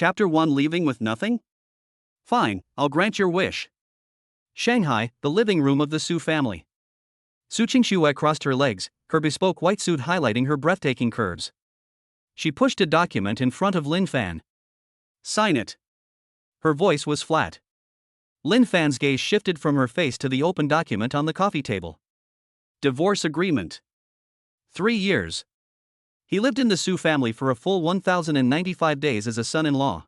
Chapter 1 Leaving with Nothing? Fine, I'll grant your wish. Shanghai, the living room of the Su family. Su Qingxue crossed her legs, her bespoke white suit highlighting her breathtaking curves. She pushed a document in front of Lin Fan. Sign it. Her voice was flat. Lin Fan's gaze shifted from her face to the open document on the coffee table. Divorce agreement. 3 years. He lived in the Su family for a full 1,095 days as a son-in-law.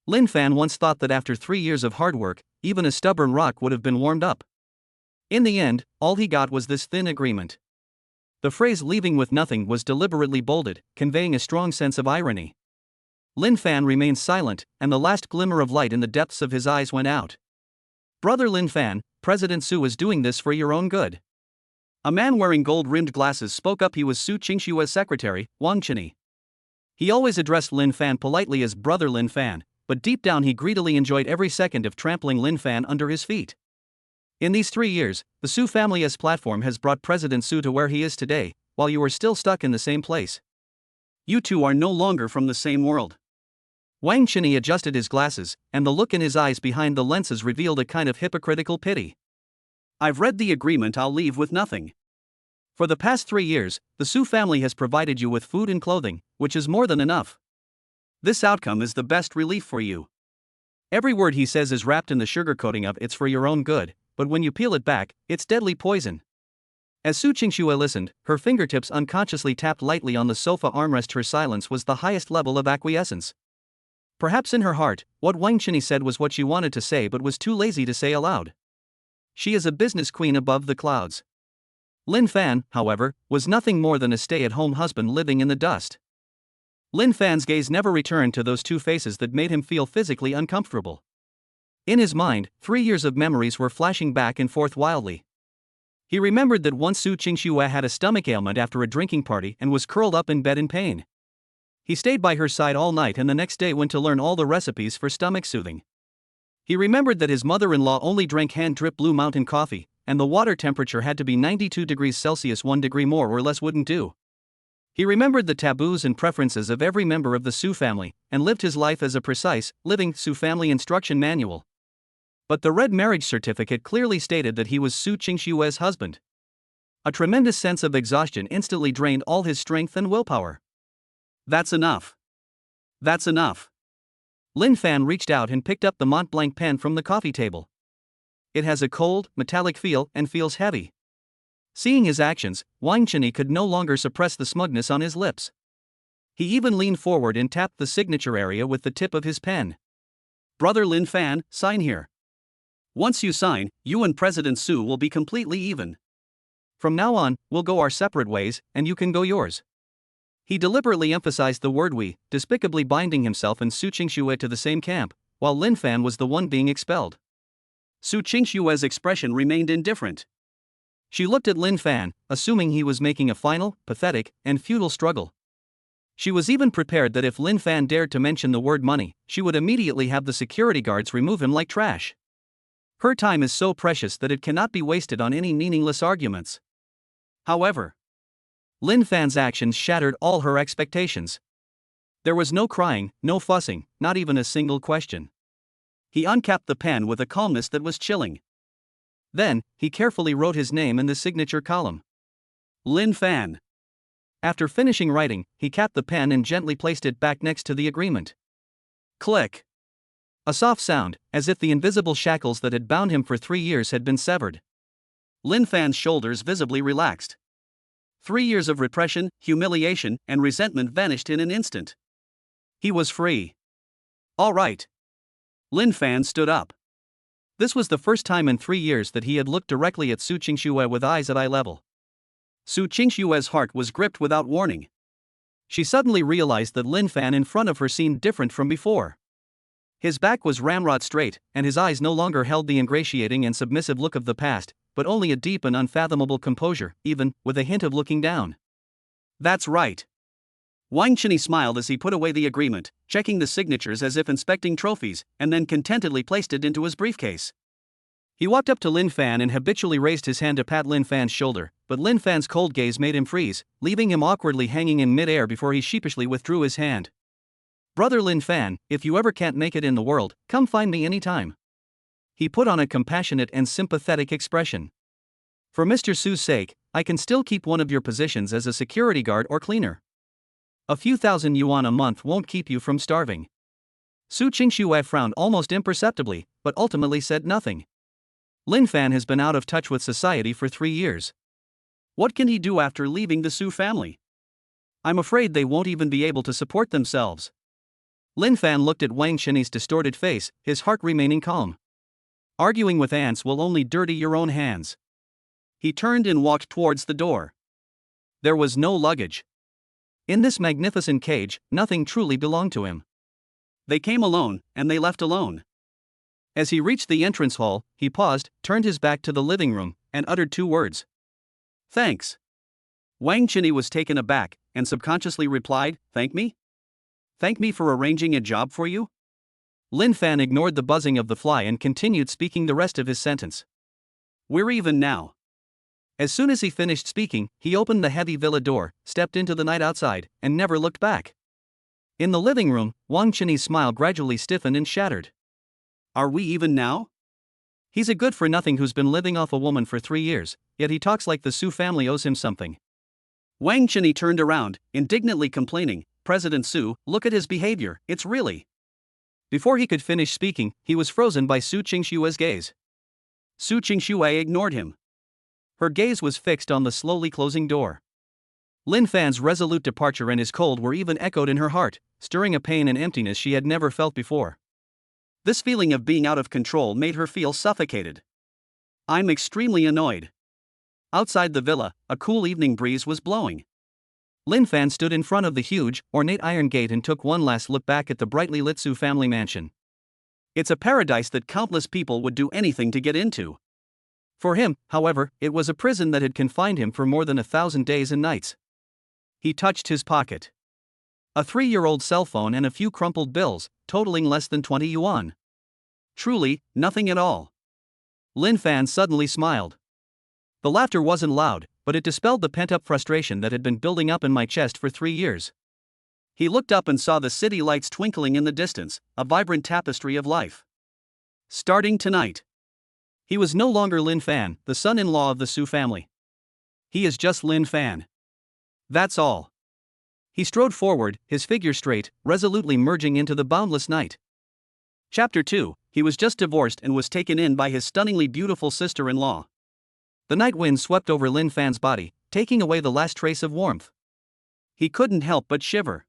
Lin Fan once thought that after 3 years of hard work, even a stubborn rock would have been warmed up. In the end, all he got was this thin agreement. The phrase leaving with nothing was deliberately bolded, conveying a strong sense of irony. Lin Fan remained silent, and the last glimmer of light in the depths of his eyes went out. Brother Lin Fan, President Su is doing this for your own good. A man wearing gold-rimmed glasses spoke up. He was Su Qingxue's secretary, Wang Chenyi. He always addressed Lin Fan politely as Brother Lin Fan, but deep down he greedily enjoyed every second of trampling Lin Fan under his feet. In these 3 years, the Su family's platform has brought President Su to where he is today, while you are still stuck in the same place. You two are no longer from the same world. Wang Chenyi adjusted his glasses, and the look in his eyes behind the lenses revealed a kind of hypocritical pity. I've read the agreement. I'll leave with nothing. For the past 3 years, the Su family has provided you with food and clothing, which is more than enough. This outcome is the best relief for you. Every word he says is wrapped in the sugarcoating of it's for your own good, but when you peel it back, it's deadly poison. As Su Qingxue listened, her fingertips unconsciously tapped lightly on the sofa armrest. Her silence was the highest level of acquiescence. Perhaps in her heart, what Wang Chenyi said was what she wanted to say but was too lazy to say aloud. She is a business queen above the clouds. Lin Fan, however, was nothing more than a stay-at-home husband living in the dust. Lin Fan's gaze never returned to those two faces that made him feel physically uncomfortable. In his mind, 3 years of memories were flashing back and forth wildly. He remembered that once Su Qingxue had a stomach ailment after a drinking party and was curled up in bed in pain. He stayed by her side all night and the next day went to learn all the recipes for stomach soothing. He remembered that his mother-in-law only drank hand-drip Blue Mountain coffee, and the water temperature had to be 92 degrees Celsius. 1 degree more or less wouldn't do. He remembered the taboos and preferences of every member of the Su family, and lived his life as a precise, living Su family instruction manual. But the red marriage certificate clearly stated that he was Su Qingxue's husband. A tremendous sense of exhaustion instantly drained all his strength and willpower. That's enough. That's enough. Lin Fan reached out and picked up the Mont Blanc pen from the coffee table. It has a cold, metallic feel and feels heavy. Seeing his actions, Wang Chenyi could no longer suppress the smugness on his lips. He even leaned forward and tapped the signature area with the tip of his pen. Brother Lin Fan, sign here. Once you sign, you and President Su will be completely even. From now on, we'll go our separate ways, and you can go yours. He deliberately emphasized the word we, despicably binding himself and Su Qingxue to the same camp, while Lin Fan was the one being expelled. Su Qingxue's expression remained indifferent. She looked at Lin Fan, assuming he was making a final, pathetic, and futile struggle. She was even prepared that if Lin Fan dared to mention the word money, she would immediately have the security guards remove him like trash. Her time is so precious that it cannot be wasted on any meaningless arguments. However, Lin Fan's actions shattered all her expectations. There was no crying, no fussing, not even a single question. He uncapped the pen with a calmness that was chilling. Then, he carefully wrote his name in the signature column. Lin Fan. After finishing writing, he capped the pen and gently placed it back next to the agreement. Click. A soft sound, as if the invisible shackles that had bound him for 3 years had been severed. Lin Fan's shoulders visibly relaxed. 3 years of repression, humiliation, and resentment vanished in an instant. He was free. All right. Lin Fan stood up. This was the first time in 3 years that he had looked directly at Su Qingxue with eyes at eye level. Su Qingxue's heart was gripped without warning. She suddenly realized that Lin Fan in front of her seemed different from before. His back was ramrod straight, and his eyes no longer held the ingratiating and submissive look of the past, but only a deep and unfathomable composure, even with a hint of looking down. That's right. Wang Chenyi smiled as he put away the agreement, checking the signatures as if inspecting trophies, and then contentedly placed it into his briefcase. He walked up to Lin Fan and habitually raised his hand to pat Lin Fan's shoulder, but Lin Fan's cold gaze made him freeze, leaving him awkwardly hanging in mid-air before he sheepishly withdrew his hand. Brother Lin Fan, if you ever can't make it in the world, come find me anytime. He put on a compassionate and sympathetic expression. For Mr. Su's sake, I can still keep one of your positions as a security guard or cleaner. A few thousand yuan a month won't keep you from starving. Su Qingxue frowned almost imperceptibly, but ultimately said nothing. Lin Fan has been out of touch with society for 3 years. What can he do after leaving the Su family? I'm afraid they won't even be able to support themselves. Lin Fan looked at Wang Chenyi's distorted face, his heart remaining calm. Arguing with ants will only dirty your own hands. He turned and walked towards the door. There was no luggage. In this magnificent cage, nothing truly belonged to him. They came alone, and they left alone. As he reached the entrance hall, he paused, turned his back to the living room, and uttered 2 words. Thanks. Wang Chenyi was taken aback, and subconsciously replied, Thank me? Thank me for arranging a job for you? Lin Fan ignored the buzzing of the fly and continued speaking the rest of his sentence. We're even now. As soon as he finished speaking, he opened the heavy villa door, stepped into the night outside, and never looked back. In the living room, Wang Chenyi's smile gradually stiffened and shattered. Are we even now? He's a good-for-nothing who's been living off a woman for 3 years, yet he talks like the Su family owes him something. Wang Chenyi turned around, indignantly complaining, President Su, look at his behavior, it's really. Before he could finish speaking, he was frozen by Su Qingxue's gaze. Su Qingxue ignored him. Her gaze was fixed on the slowly closing door. Lin Fan's resolute departure and his cold were even echoed in her heart, stirring a pain and emptiness she had never felt before. This feeling of being out of control made her feel suffocated. I'm extremely annoyed. Outside the villa, a cool evening breeze was blowing. Lin Fan stood in front of the huge, ornate iron gate and took one last look back at the brightly lit Su family mansion. It's a paradise that countless people would do anything to get into. For him, however, it was a prison that had confined him for more than 1,000 days and nights. He touched his pocket. A 3-year-old cell phone and a few crumpled bills, totaling less than 20 yuan. Truly, nothing at all. Lin Fan suddenly smiled. The laughter wasn't loud, but it dispelled the pent-up frustration that had been building up in my chest for 3 years. He looked up and saw the city lights twinkling in the distance, a vibrant tapestry of life. Starting tonight. He was no longer Lin Fan, the son-in-law of the Su family. He is just Lin Fan. That's all. He strode forward, his figure straight, resolutely merging into the boundless night. Chapter 2. He was just divorced and was taken in by his stunningly beautiful sister-in-law. The night wind swept over Lin Fan's body, taking away the last trace of warmth. He couldn't help but shiver.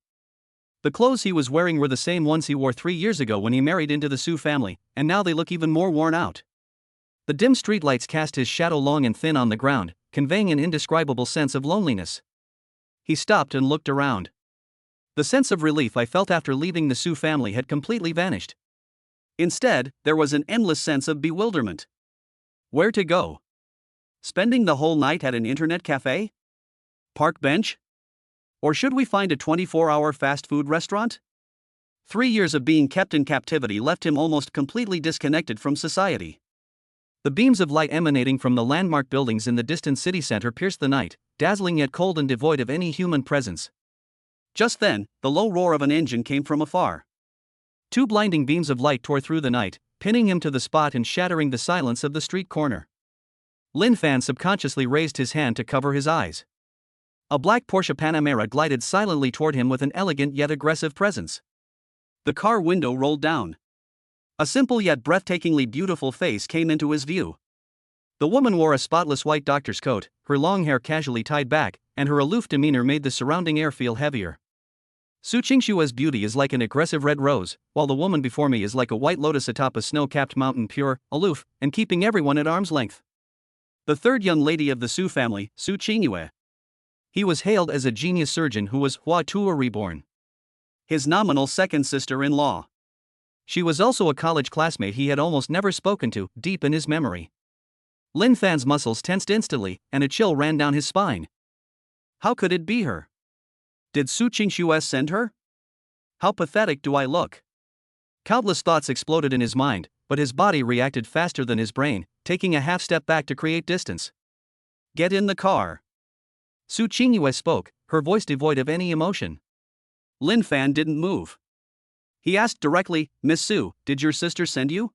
The clothes he was wearing were the same ones he wore 3 years ago when he married into the Su family, and now they look even more worn out. The dim streetlights cast his shadow long and thin on the ground, conveying an indescribable sense of loneliness. He stopped and looked around. The sense of relief I felt after leaving the Su family had completely vanished. Instead, there was an endless sense of bewilderment. Where to go? Spending the whole night at an internet cafe? Park bench? Or should we find a 24-hour fast food restaurant? 3 years of being kept in captivity left him almost completely disconnected from society. The beams of light emanating from the landmark buildings in the distant city center pierced the night, dazzling yet cold and devoid of any human presence. Just then, the low roar of an engine came from afar. 2 blinding beams of light tore through the night, pinning him to the spot and shattering the silence of the street corner. Lin Fan subconsciously raised his hand to cover his eyes. A black Porsche Panamera glided silently toward him with an elegant yet aggressive presence. The car window rolled down. A simple yet breathtakingly beautiful face came into his view. The woman wore a spotless white doctor's coat, her long hair casually tied back, and her aloof demeanor made the surrounding air feel heavier. Su Qingxue's beauty is like an aggressive red rose, while the woman before me is like a white lotus atop a snow-capped mountain, pure, aloof, and keeping everyone at arm's length. The third young lady of the Su family, Su Qingyue. He was hailed as a genius surgeon who was Hua Tuo reborn. His nominal second sister-in-law. She was also a college classmate he had almost never spoken to, deep in his memory. Lin Fan's muscles tensed instantly, and a chill ran down his spine. How could it be her? Did Su Qingxue send her? How pathetic do I look? Countless thoughts exploded in his mind, but his body reacted faster than his brain, taking a half step back to create distance. Get in the car. Su Qingyue spoke, her voice devoid of any emotion. Lin Fan didn't move. He asked directly, Miss Su, did your sister send you?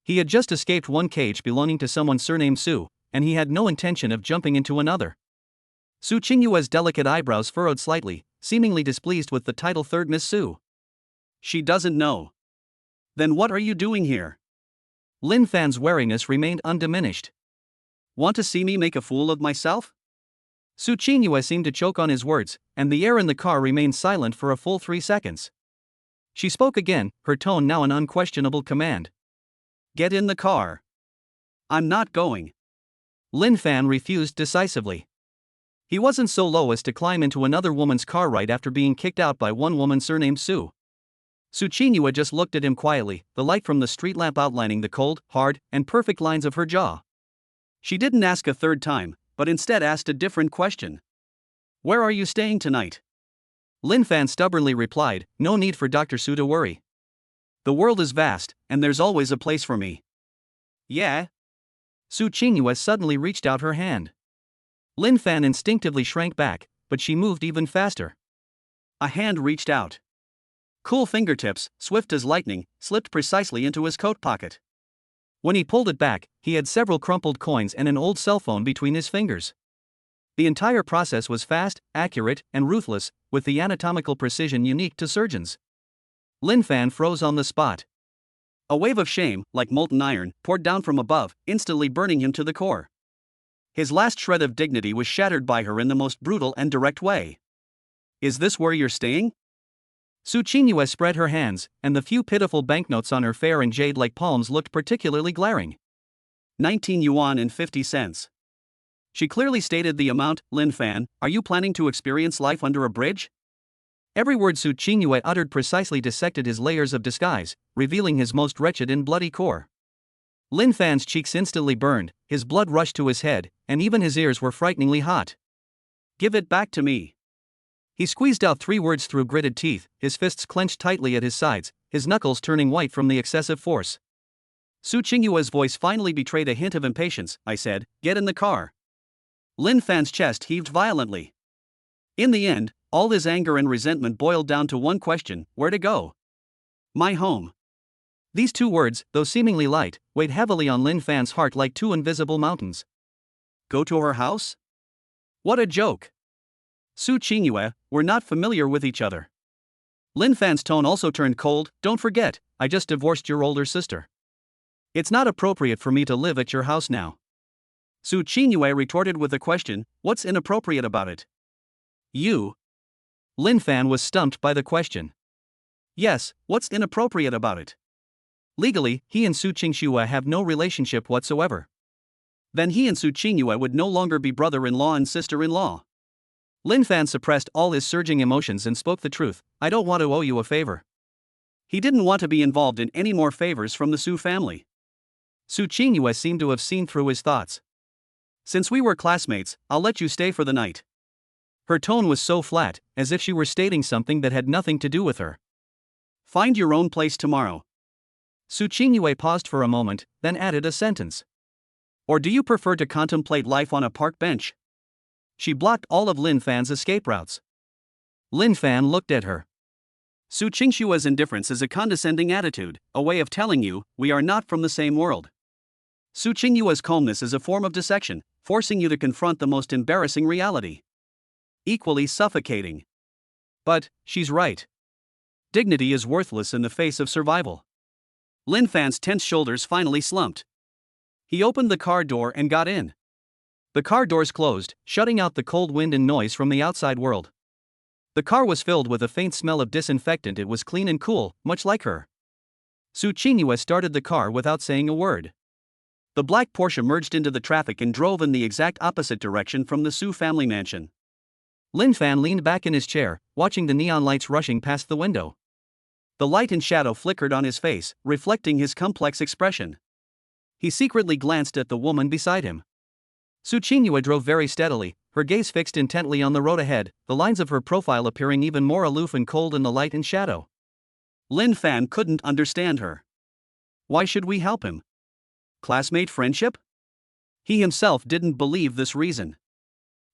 He had just escaped one cage belonging to someone surnamed Su, and he had no intention of jumping into another. Su Qingyue's delicate eyebrows furrowed slightly, seemingly displeased with the title third Miss Su. She doesn't know. Then what are you doing here? Lin Fan's wariness remained undiminished. Want to see me make a fool of myself? Su Qingyue seemed to choke on his words, and the air in the car remained silent for a full 3 seconds. She spoke again, her tone now an unquestionable command. Get in the car. I'm not going. Lin Fan refused decisively. He wasn't so low as to climb into another woman's car right after being kicked out by one woman surnamed Su. Su Qingyue just looked at him quietly, the light from the street lamp outlining the cold, hard, and perfect lines of her jaw. She didn't ask a third time, but instead asked a different question. Where are you staying tonight? Lin Fan stubbornly replied, no need for Dr. Su to worry. The world is vast, and there's always a place for me. Yeah? Su Qingyue suddenly reached out her hand. Lin Fan instinctively shrank back, but she moved even faster. A hand reached out. Cool fingertips, swift as lightning, slipped precisely into his coat pocket. When he pulled it back, he had several crumpled coins and an old cell phone between his fingers. The entire process was fast, accurate, and ruthless, with the anatomical precision unique to surgeons. Lin Fan froze on the spot. A wave of shame, like molten iron, poured down from above, instantly burning him to the core. His last shred of dignity was shattered by her in the most brutal and direct way. Is this where you're staying? Su Qingyue spread her hands, and the few pitiful banknotes on her fair and jade-like palms looked particularly glaring. 19 yuan and 50 cents. She clearly stated the amount. Lin Fan, are you planning to experience life under a bridge? Every word Su Qingyue uttered precisely dissected his layers of disguise, revealing his most wretched and bloody core. Lin Fan's cheeks instantly burned, his blood rushed to his head, and even his ears were frighteningly hot. Give it back to me. He squeezed out 3 words through gritted teeth, his fists clenched tightly at his sides, his knuckles turning white from the excessive force. Su Qingyue's voice finally betrayed a hint of impatience. I said, get in the car. Lin Fan's chest heaved violently. In the end, all his anger and resentment boiled down to one question: where to go? My home. These 2 words, though seemingly light, weighed heavily on Lin Fan's heart like 2 invisible mountains. Go to her house? What a joke! Su Qingyue, we're not familiar with each other. Lin Fan's tone also turned cold. Don't forget, I just divorced your older sister. It's not appropriate for me to live at your house now. Su Qingyue retorted with a question, what's inappropriate about it? You. Lin Fan was stumped by the question. Yes, what's inappropriate about it? Legally, he and Su Qingyue have no relationship whatsoever. Then he and Su Qingyue would no longer be brother-in-law and sister-in-law. Lin Fan suppressed all his surging emotions and spoke the truth, I don't want to owe you a favor. He didn't want to be involved in any more favors from the Su family. Su Qingyue seemed to have seen through his thoughts. Since we were classmates, I'll let you stay for the night. Her tone was so flat, as if she were stating something that had nothing to do with her. Find your own place tomorrow. Su Qingyue paused for a moment, then added a sentence. Or do you prefer to contemplate life on a park bench? She blocked all of Lin Fan's escape routes. Lin Fan looked at her. Su Qingxue's indifference is a condescending attitude, a way of telling you, we are not from the same world. Su Qingyue's calmness is a form of dissection, forcing you to confront the most embarrassing reality. Equally suffocating. But, she's right. Dignity is worthless in the face of survival. Lin Fan's tense shoulders finally slumped. He opened the car door and got in. The car doors closed, shutting out the cold wind and noise from the outside world. The car was filled with a faint smell of disinfectant. It was clean and cool, much like her. Su Qingyue started the car without saying a word. The black Porsche merged into the traffic and drove in the exact opposite direction from the Su family mansion. Lin Fan leaned back in his chair, watching the neon lights rushing past the window. The light and shadow flickered on his face, reflecting his complex expression. He secretly glanced at the woman beside him. Su Qingyue drove very steadily, her gaze fixed intently on the road ahead, the lines of her profile appearing even more aloof and cold in the light and shadow. Lin Fan couldn't understand her. Why should we help him? Classmate friendship? He himself didn't believe this reason.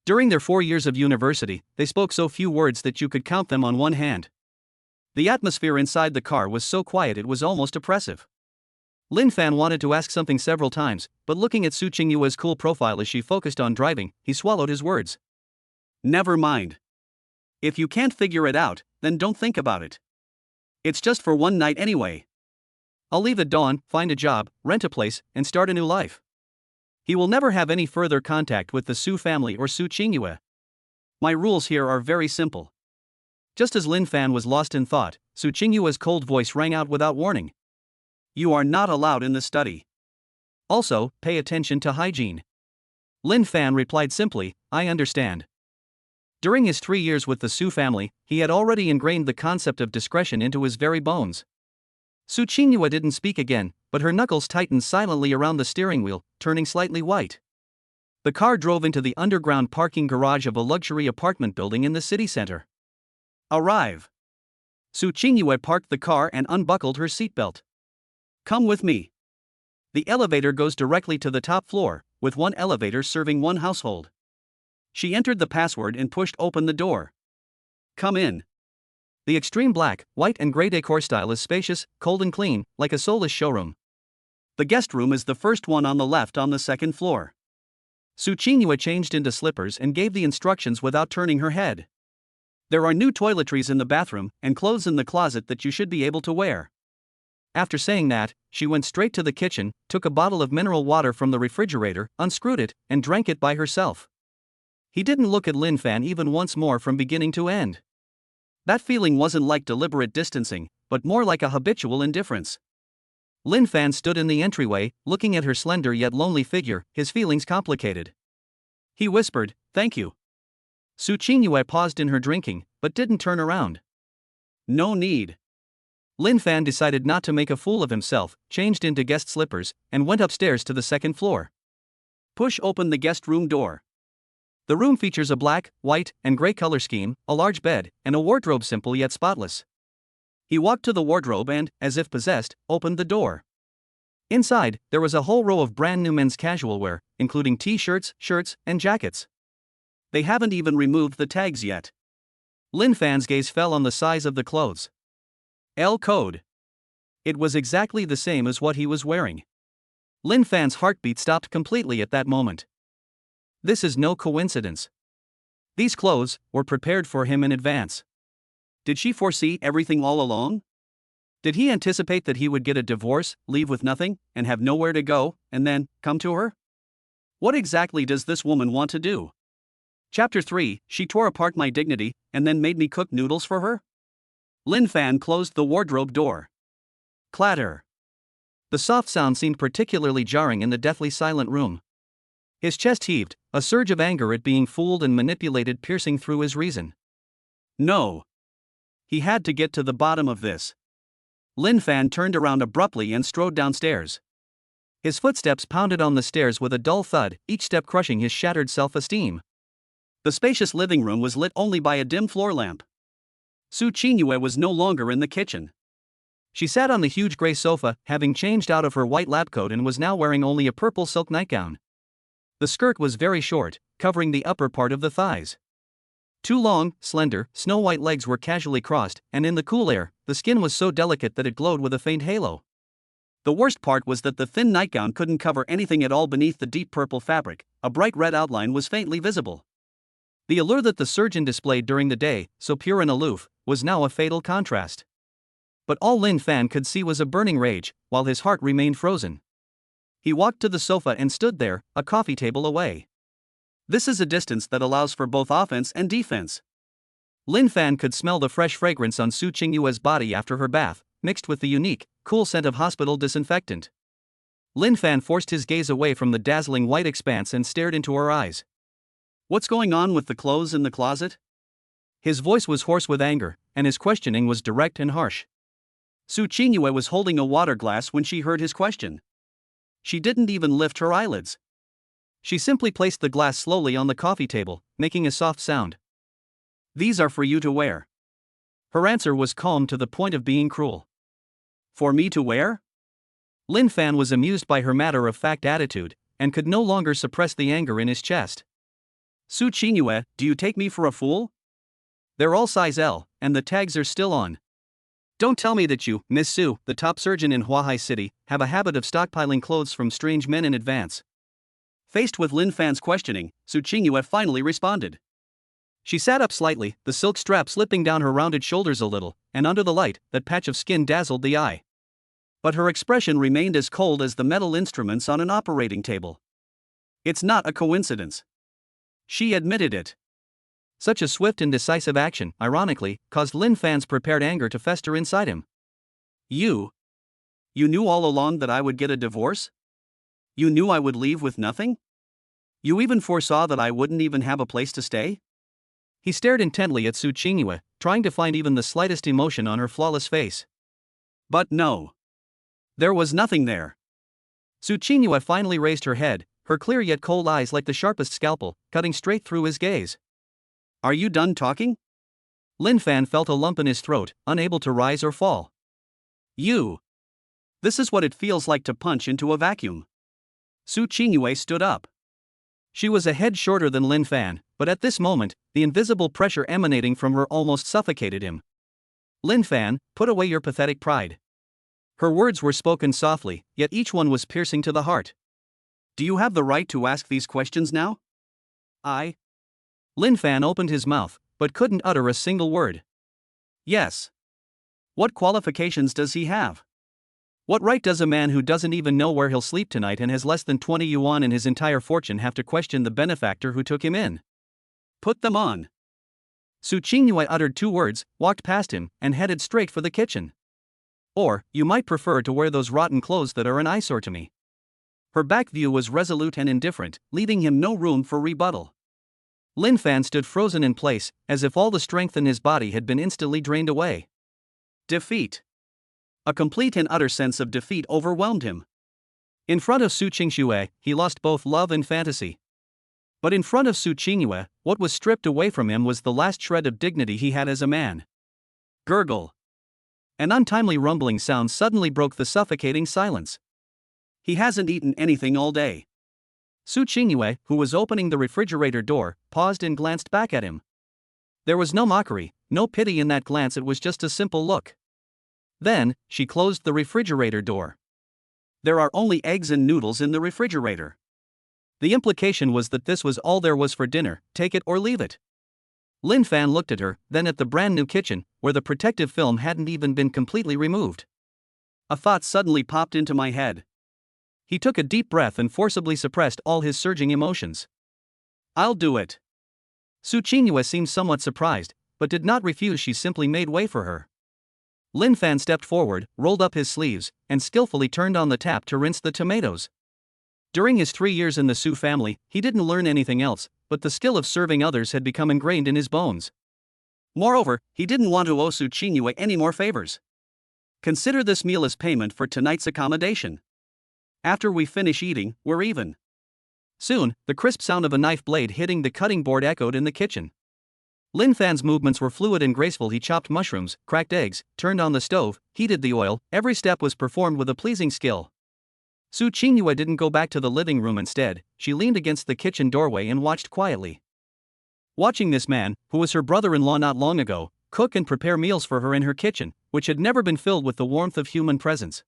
During their 4 years of university, they spoke so few words that you could count them on one hand. The atmosphere inside the car was so quiet it was almost oppressive. Lin Fan wanted to ask something several times, but looking at Su Qingyue's cool profile as she focused on driving, he swallowed his words. Never mind. If you can't figure it out, then don't think about it. It's just for one night anyway. I'll leave at dawn, find a job, rent a place, and start a new life. He will never have any further contact with the Su family or Su Qingyue. My rules here are very simple. Just as Lin Fan was lost in thought, Su Qingyue's cold voice rang out without warning. You are not allowed in the study. Also, pay attention to hygiene. Lin Fan replied simply, I understand. During his 3 years with the Su family, he had already ingrained the concept of discretion into his very bones. Su Qingyue didn't speak again, but her knuckles tightened silently around the steering wheel, turning slightly white. The car drove into the underground parking garage of a luxury apartment building in the city center. Arrive. Su Qingyue parked the car and unbuckled her seatbelt. Come with me. The elevator goes directly to the top floor, with one elevator serving one household. She entered the password and pushed open the door. Come in. The extreme black, white and gray decor style is spacious, cold and clean, like a soulless showroom. The guest room is the first one on the left on the second floor. Su Qingyue changed into slippers and gave the instructions without turning her head. There are new toiletries in the bathroom and clothes in the closet that you should be able to wear. After saying that, she went straight to the kitchen, took a bottle of mineral water from the refrigerator, unscrewed it, and drank it by herself. He didn't look at Lin Fan even once more from beginning to end. That feeling wasn't like deliberate distancing, but more like a habitual indifference. Lin Fan stood in the entryway, looking at her slender yet lonely figure, his feelings complicated. He whispered, Thank you. Su Qingyue paused in her drinking, but didn't turn around. No need. Lin Fan decided not to make a fool of himself, changed into guest slippers, and went upstairs to the second floor. Push open the guest room door. The room features a black, white, and gray color scheme, a large bed, and a wardrobe simple yet spotless. He walked to the wardrobe and, as if possessed, opened the door. Inside, there was a whole row of brand new men's casual wear, including t-shirts, shirts, and jackets. They haven't even removed the tags yet. Lin Fan's gaze fell on the size of the clothes. L code. It was exactly the same as what he was wearing. Lin Fan's heartbeat stopped completely at that moment. This is no coincidence. These clothes were prepared for him in advance. Did she foresee everything all along? Did he anticipate that he would get a divorce, leave with nothing, and have nowhere to go, and then come to her? What exactly does this woman want to do? Chapter 3, She tore apart my dignity, and then made me cook noodles for her? Lin Fan closed the wardrobe door. Clatter. The soft sound seemed particularly jarring in the deathly silent room. His chest heaved, a surge of anger at being fooled and manipulated piercing through his reason. No. He had to get to the bottom of this. Lin Fan turned around abruptly and strode downstairs. His footsteps pounded on the stairs with a dull thud, each step crushing his shattered self-esteem. The spacious living room was lit only by a dim floor lamp. Su Qingyue was no longer in the kitchen. She sat on the huge gray sofa, having changed out of her white lab coat and was now wearing only a purple silk nightgown. The skirt was very short, covering the upper part of the thighs. Two long, slender, snow-white legs were casually crossed, and in the cool air, the skin was so delicate that it glowed with a faint halo. The worst part was that the thin nightgown couldn't cover anything at all beneath the deep purple fabric. A bright red outline was faintly visible. The allure that the surgeon displayed during the day, so pure and aloof, was now a fatal contrast. But all Lin Fan could see was a burning rage, while his heart remained frozen. He walked to the sofa and stood there, a coffee table away. This is a distance that allows for both offense and defense. Lin Fan could smell the fresh fragrance on Su Qingyue's body after her bath, mixed with the unique, cool scent of hospital disinfectant. Lin Fan forced his gaze away from the dazzling white expanse and stared into her eyes. What's going on with the clothes in the closet? His voice was hoarse with anger, and his questioning was direct and harsh. Su Qingyue was holding a water glass when she heard his question. She didn't even lift her eyelids. She simply placed the glass slowly on the coffee table, making a soft sound. These are for you to wear. Her answer was calm to the point of being cruel. For me to wear? Lin Fan was amused by her matter-of-fact attitude, and could no longer suppress the anger in his chest. Su Qingyue, do you take me for a fool? They're all size L, and the tags are still on. Don't tell me that you, Miss Su, the top surgeon in Huahai City, have a habit of stockpiling clothes from strange men in advance. Faced with Lin Fan's questioning, Su Qingyue finally responded. She sat up slightly, the silk strap slipping down her rounded shoulders a little, and under the light, that patch of skin dazzled the eye. But her expression remained as cold as the metal instruments on an operating table. It's not a coincidence. She admitted it. Such a swift and decisive action, ironically, caused Lin Fan's prepared anger to fester inside him. You knew all along that I would get a divorce? You knew I would leave with nothing? You even foresaw that I wouldn't even have a place to stay? He stared intently at Su Qingyue, trying to find even the slightest emotion on her flawless face. But no. There was nothing there. Su Qingyue finally raised her head, her clear yet cold eyes like the sharpest scalpel, cutting straight through his gaze. Are you done talking? Lin Fan felt a lump in his throat, unable to rise or fall. This is what it feels like to punch into a vacuum. Su Qingyue stood up. She was a head shorter than Lin Fan, but at this moment, the invisible pressure emanating from her almost suffocated him. Lin Fan, put away your pathetic pride. Her words were spoken softly, yet each one was piercing to the heart. Do you have the right to ask these questions now? Lin Fan opened his mouth, but couldn't utter a single word. Yes. What qualifications does he have? What right does a man who doesn't even know where he'll sleep tonight and has less than 20 yuan in his entire fortune have to question the benefactor who took him in? Put them on. Su Qingyue uttered 2 words, walked past him, and headed straight for the kitchen. Or, you might prefer to wear those rotten clothes that are an eyesore to me. Her back view was resolute and indifferent, leaving him no room for rebuttal. Lin Fan stood frozen in place, as if all the strength in his body had been instantly drained away. Defeat. A complete and utter sense of defeat overwhelmed him. In front of Su Qingyue, he lost both love and fantasy. But in front of Su Qingyue, what was stripped away from him was the last shred of dignity he had as a man. Gurgle. An untimely rumbling sound suddenly broke the suffocating silence. He hasn't eaten anything all day. Su Qingyue, who was opening the refrigerator door, paused and glanced back at him. There was no mockery, no pity in that glance, it was just a simple look. Then, she closed the refrigerator door. There are only eggs and noodles in the refrigerator. The implication was that this was all there was for dinner, take it or leave it. Lin Fan looked at her, then at the brand new kitchen, where the protective film hadn't even been completely removed. A thought suddenly popped into my head. He took a deep breath and forcibly suppressed all his surging emotions. I'll do it. Su Qingyue seemed somewhat surprised, but did not refuse. She simply made way for her. Lin Fan stepped forward, rolled up his sleeves, and skillfully turned on the tap to rinse the tomatoes. During his 3 years in the Su family, he didn't learn anything else, but the skill of serving others had become ingrained in his bones. Moreover, he didn't want to owe Su Qingyue any more favors. Consider this meal as payment for tonight's accommodation. After we finish eating, we're even. Soon, the crisp sound of a knife blade hitting the cutting board echoed in the kitchen. Lin Fan's movements were fluid and graceful. He chopped mushrooms, cracked eggs, turned on the stove, heated the oil. Every step was performed with a pleasing skill. Su Qingyue didn't go back to the living room. Instead, she leaned against the kitchen doorway and watched quietly. Watching this man, who was her brother-in-law not long ago, cook and prepare meals for her in her kitchen, which had never been filled with the warmth of human presence.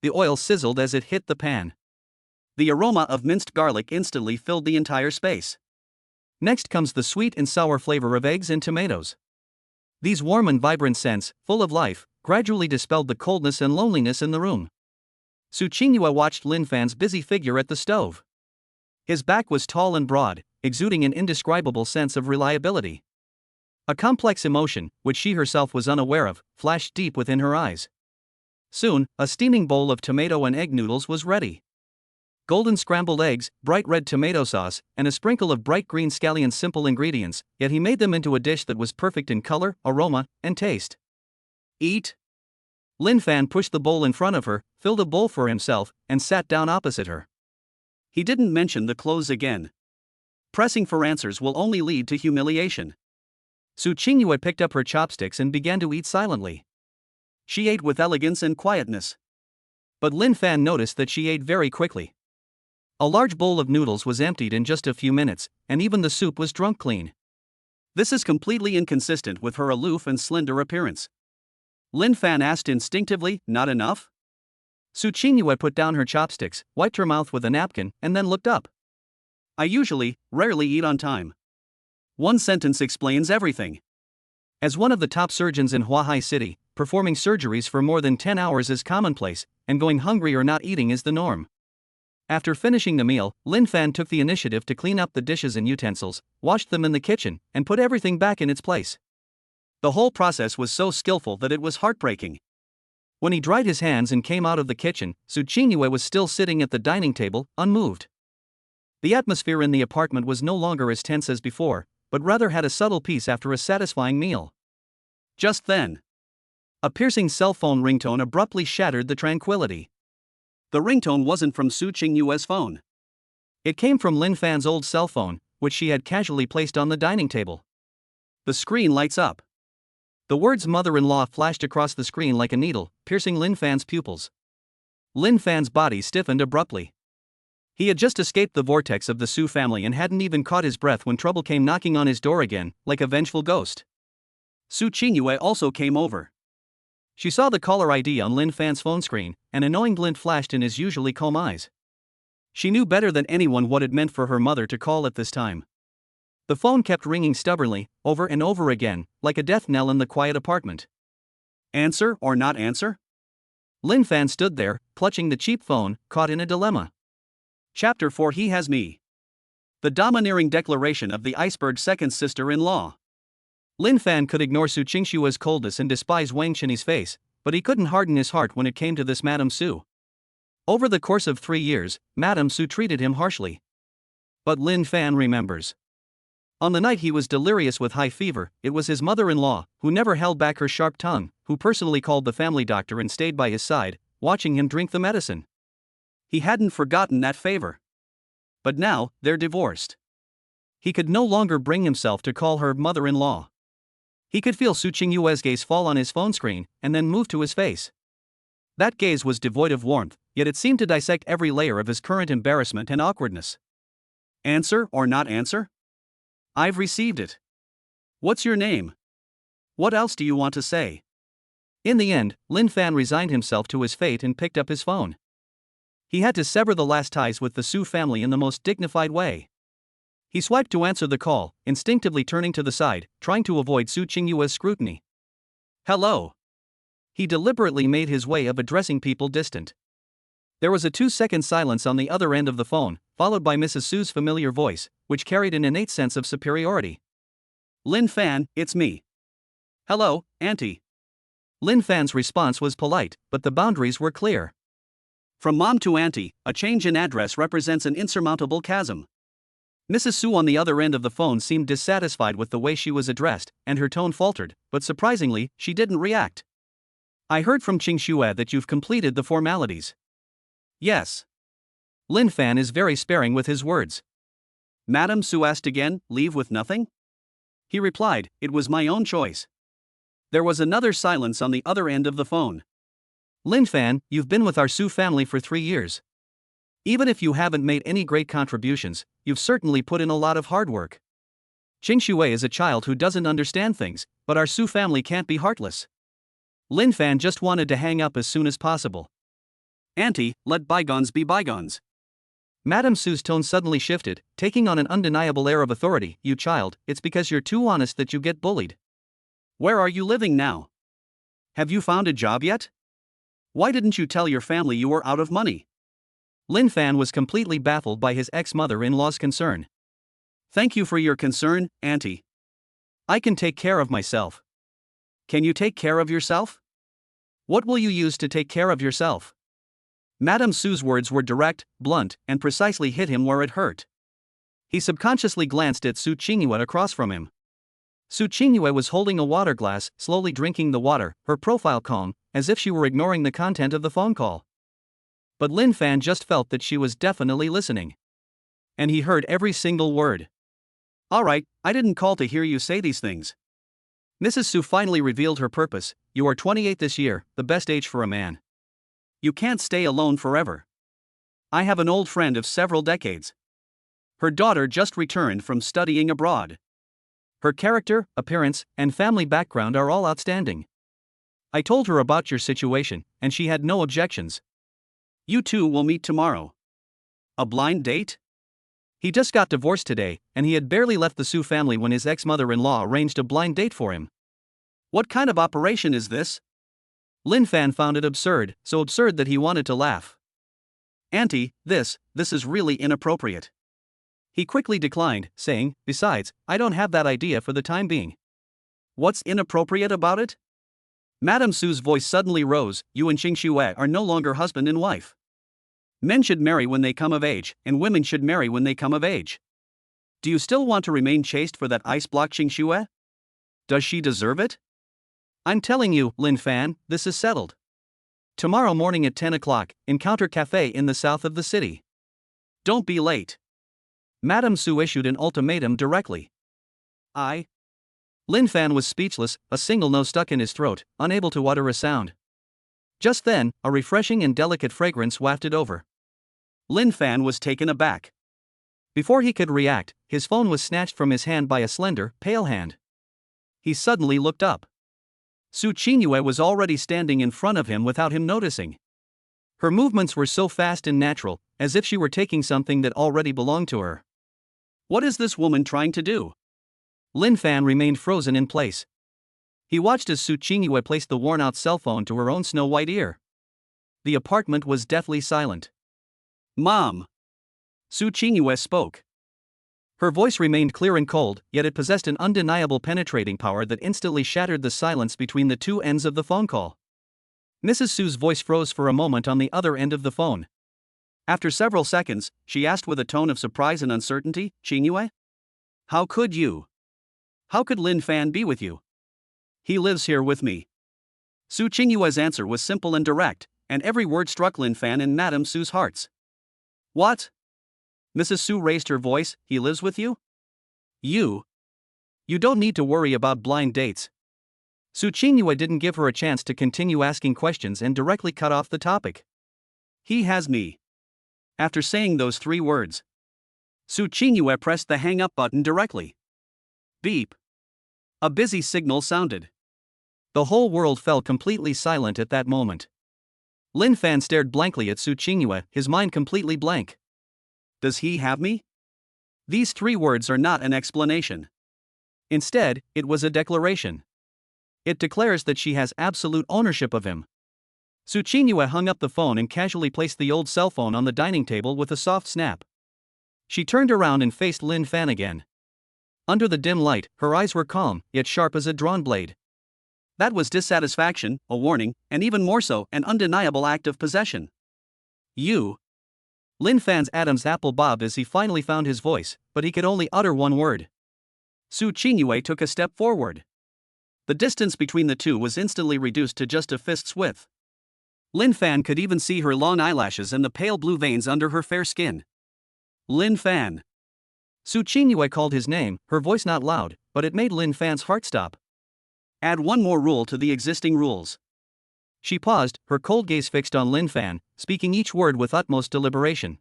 The oil sizzled as it hit the pan. The aroma of minced garlic instantly filled the entire space. Next comes the sweet and sour flavor of eggs and tomatoes. These warm and vibrant scents, full of life, gradually dispelled the coldness and loneliness in the room. Su Qingyue watched Lin Fan's busy figure at the stove. His back was tall and broad, exuding an indescribable sense of reliability. A complex emotion, which she herself was unaware of, flashed deep within her eyes. Soon, a steaming bowl of tomato and egg noodles was ready. Golden scrambled eggs, bright red tomato sauce, and a sprinkle of bright green scallions, simple ingredients, yet he made them into a dish that was perfect in color, aroma, and taste. Eat. Lin Fan pushed the bowl in front of her, filled a bowl for himself, and sat down opposite her. He didn't mention the clothes again. Pressing for answers will only lead to humiliation. Su Qingyue picked up her chopsticks and began to eat silently. She ate with elegance and quietness. But Lin Fan noticed that she ate very quickly. A large bowl of noodles was emptied in just a few minutes, and even the soup was drunk clean. This is completely inconsistent with her aloof and slender appearance. Lin Fan asked instinctively. Not enough? Su Qingyue put down her chopsticks, wiped her mouth with a napkin, and then looked up. I rarely eat on time. One sentence explains everything. As one of the top surgeons in Huahai City, performing surgeries for more than 10 hours is commonplace, and going hungry or not eating is the norm. After finishing the meal, Lin Fan took the initiative to clean up the dishes and utensils, washed them in the kitchen, and put everything back in its place. The whole process was so skillful that it was heartbreaking. When he dried his hands and came out of the kitchen, Su Qingyue was still sitting at the dining table, unmoved. The atmosphere in the apartment was no longer as tense as before, but rather had a subtle peace after a satisfying meal. Just then, a piercing cell phone ringtone abruptly shattered the tranquility. The ringtone wasn't from Su Qingyue's phone. It came from Lin Fan's old cell phone, which she had casually placed on the dining table. The screen lights up. The words mother-in-law flashed across the screen like a needle, piercing Lin Fan's pupils. Lin Fan's body stiffened abruptly. He had just escaped the vortex of the Su family and hadn't even caught his breath when trouble came knocking on his door again, like a vengeful ghost. Su Qingyue also came over. She saw the caller ID on Lin Fan's phone screen, an annoying glint flashed in his usually calm eyes. She knew better than anyone what it meant for her mother to call at this time. The phone kept ringing stubbornly, over and over again, like a death knell in the quiet apartment. Answer or not answer? Lin Fan stood there, clutching the cheap phone, caught in a dilemma. Chapter 4 He Has Me. The domineering declaration of the iceberg's second sister-in-law. Lin Fan could ignore Su Qingxue's coldness and despise Wang Chenyi's face, but he couldn't harden his heart when it came to this Madame Su. Over the course of 3 years, Madame Su treated him harshly. But Lin Fan remembers. On the night he was delirious with high fever, it was his mother-in-law, who never held back her sharp tongue, who personally called the family doctor and stayed by his side, watching him drink the medicine. He hadn't forgotten that favor. But now, they're divorced. He could no longer bring himself to call her mother-in-law. He could feel Su Qingyue's gaze fall on his phone screen, and then move to his face. That gaze was devoid of warmth, yet it seemed to dissect every layer of his current embarrassment and awkwardness. Answer or not answer? I've received it. What's your name? What else do you want to say? In the end, Lin Fan resigned himself to his fate and picked up his phone. He had to sever the last ties with the Su family in the most dignified way. He swiped to answer the call, instinctively turning to the side, trying to avoid Su Qingyue's scrutiny. Hello. He deliberately made his way of addressing people distant. There was a 2-second silence on the other end of the phone, followed by Mrs. Su's familiar voice, which carried an innate sense of superiority. Lin Fan, it's me. Hello, Auntie. Lin Fan's response was polite, but the boundaries were clear. From mom to auntie, a change in address represents an insurmountable chasm. Mrs. Su on the other end of the phone seemed dissatisfied with the way she was addressed, and her tone faltered, but surprisingly, she didn't react. I heard from Qingxue that you've completed the formalities. Yes. Lin Fan is very sparing with his words. Madame Su asked again, leave with nothing? He replied, it was my own choice. There was another silence on the other end of the phone. Lin Fan, you've been with our Su family for 3 years. Even if you haven't made any great contributions, you've certainly put in a lot of hard work. Qingxue is a child who doesn't understand things, but our Su family can't be heartless. Lin Fan just wanted to hang up as soon as possible. Auntie, let bygones be bygones. Madame Su's tone suddenly shifted, taking on an undeniable air of authority. You child, it's because you're too honest that you get bullied. Where are you living now? Have you found a job yet? Why didn't you tell your family you were out of money? Lin Fan was completely baffled by his ex-mother-in-law's concern. Thank you for your concern, Auntie. I can take care of myself. Can you take care of yourself? What will you use to take care of yourself? Madame Su's words were direct, blunt, and precisely hit him where it hurt. He subconsciously glanced at Su Qingyue across from him. Su Qingyue was holding a water glass, slowly drinking the water, her profile calm, as if she were ignoring the content of the phone call. But Lin Fan just felt that she was definitely listening. And he heard every single word. Alright, I didn't call to hear you say these things. Mrs. Su finally revealed her purpose. You are 28 this year, the best age for a man. You can't stay alone forever. I have an old friend of several decades. Her daughter just returned from studying abroad. Her character, appearance, and family background are all outstanding. I told her about your situation, and she had no objections. You two will meet tomorrow. A blind date? He just got divorced today, and he had barely left the Su family when his ex-mother-in-law arranged a blind date for him. What kind of operation is this? Lin Fan found it absurd, so absurd that he wanted to laugh. Auntie, this is really inappropriate. He quickly declined, saying, besides, I don't have that idea for the time being. What's inappropriate about it? Madame Su's voice suddenly rose. You and Xing Xue are no longer husband and wife. Men should marry when they come of age, and women should marry when they come of age. Do you still want to remain chaste for that ice block Xing Xue? Does she deserve it? I'm telling you, Lin Fan, this is settled. Tomorrow morning at 10 o'clock, Encounter Cafe in the south of the city. Don't be late. Madame Su issued an ultimatum directly. Lin Fan was speechless, a single no stuck in his throat, unable to utter a sound. Just then, a refreshing and delicate fragrance wafted over. Lin Fan was taken aback. Before he could react, his phone was snatched from his hand by a slender, pale hand. He suddenly looked up. Su Qingyue was already standing in front of him without him noticing. Her movements were so fast and natural, as if she were taking something that already belonged to her. What is this woman trying to do? Lin Fan remained frozen in place. He watched as Su Qingyue placed the worn-out cell phone to her own snow-white ear. The apartment was deathly silent. Mom! Su Qingyue spoke. Her voice remained clear and cold, yet it possessed an undeniable penetrating power that instantly shattered the silence between the two ends of the phone call. Mrs. Su's voice froze for a moment on the other end of the phone. After several seconds, she asked with a tone of surprise and uncertainty, Qingyue? How could you? How could Lin Fan be with you? He lives here with me. Su Qingyue's answer was simple and direct, and every word struck Lin Fan and Madame Su's hearts. What? Mrs. Su raised her voice. He lives with you? You don't need to worry about blind dates. Su Qingyue didn't give her a chance to continue asking questions and directly cut off the topic. He has me. After saying those three words, Su Qingyue pressed the hang-up button directly. Beep. A busy signal sounded. The whole world fell completely silent at that moment. Lin Fan stared blankly at Su Qingyue, his mind completely blank. Does he have me? These three words are not an explanation. Instead, it was a declaration. It declares that she has absolute ownership of him. Su Qingyue hung up the phone and casually placed the old cell phone on the dining table with a soft snap. She turned around and faced Lin Fan again. Under the dim light, her eyes were calm, yet sharp as a drawn blade. That was dissatisfaction, a warning, and even more so, an undeniable act of possession. You. Lin Fan's Adam's apple bobbed as he finally found his voice, but he could only utter one word. Su Qingyue took a step forward. The distance between the two was instantly reduced to just a fist's width. Lin Fan could even see her long eyelashes and the pale blue veins under her fair skin. Lin Fan. Su Qingyue called his name, her voice not loud, but it made Lin Fan's heart stop. Add one more rule to the existing rules. She paused, her cold gaze fixed on Lin Fan, speaking each word with utmost deliberation.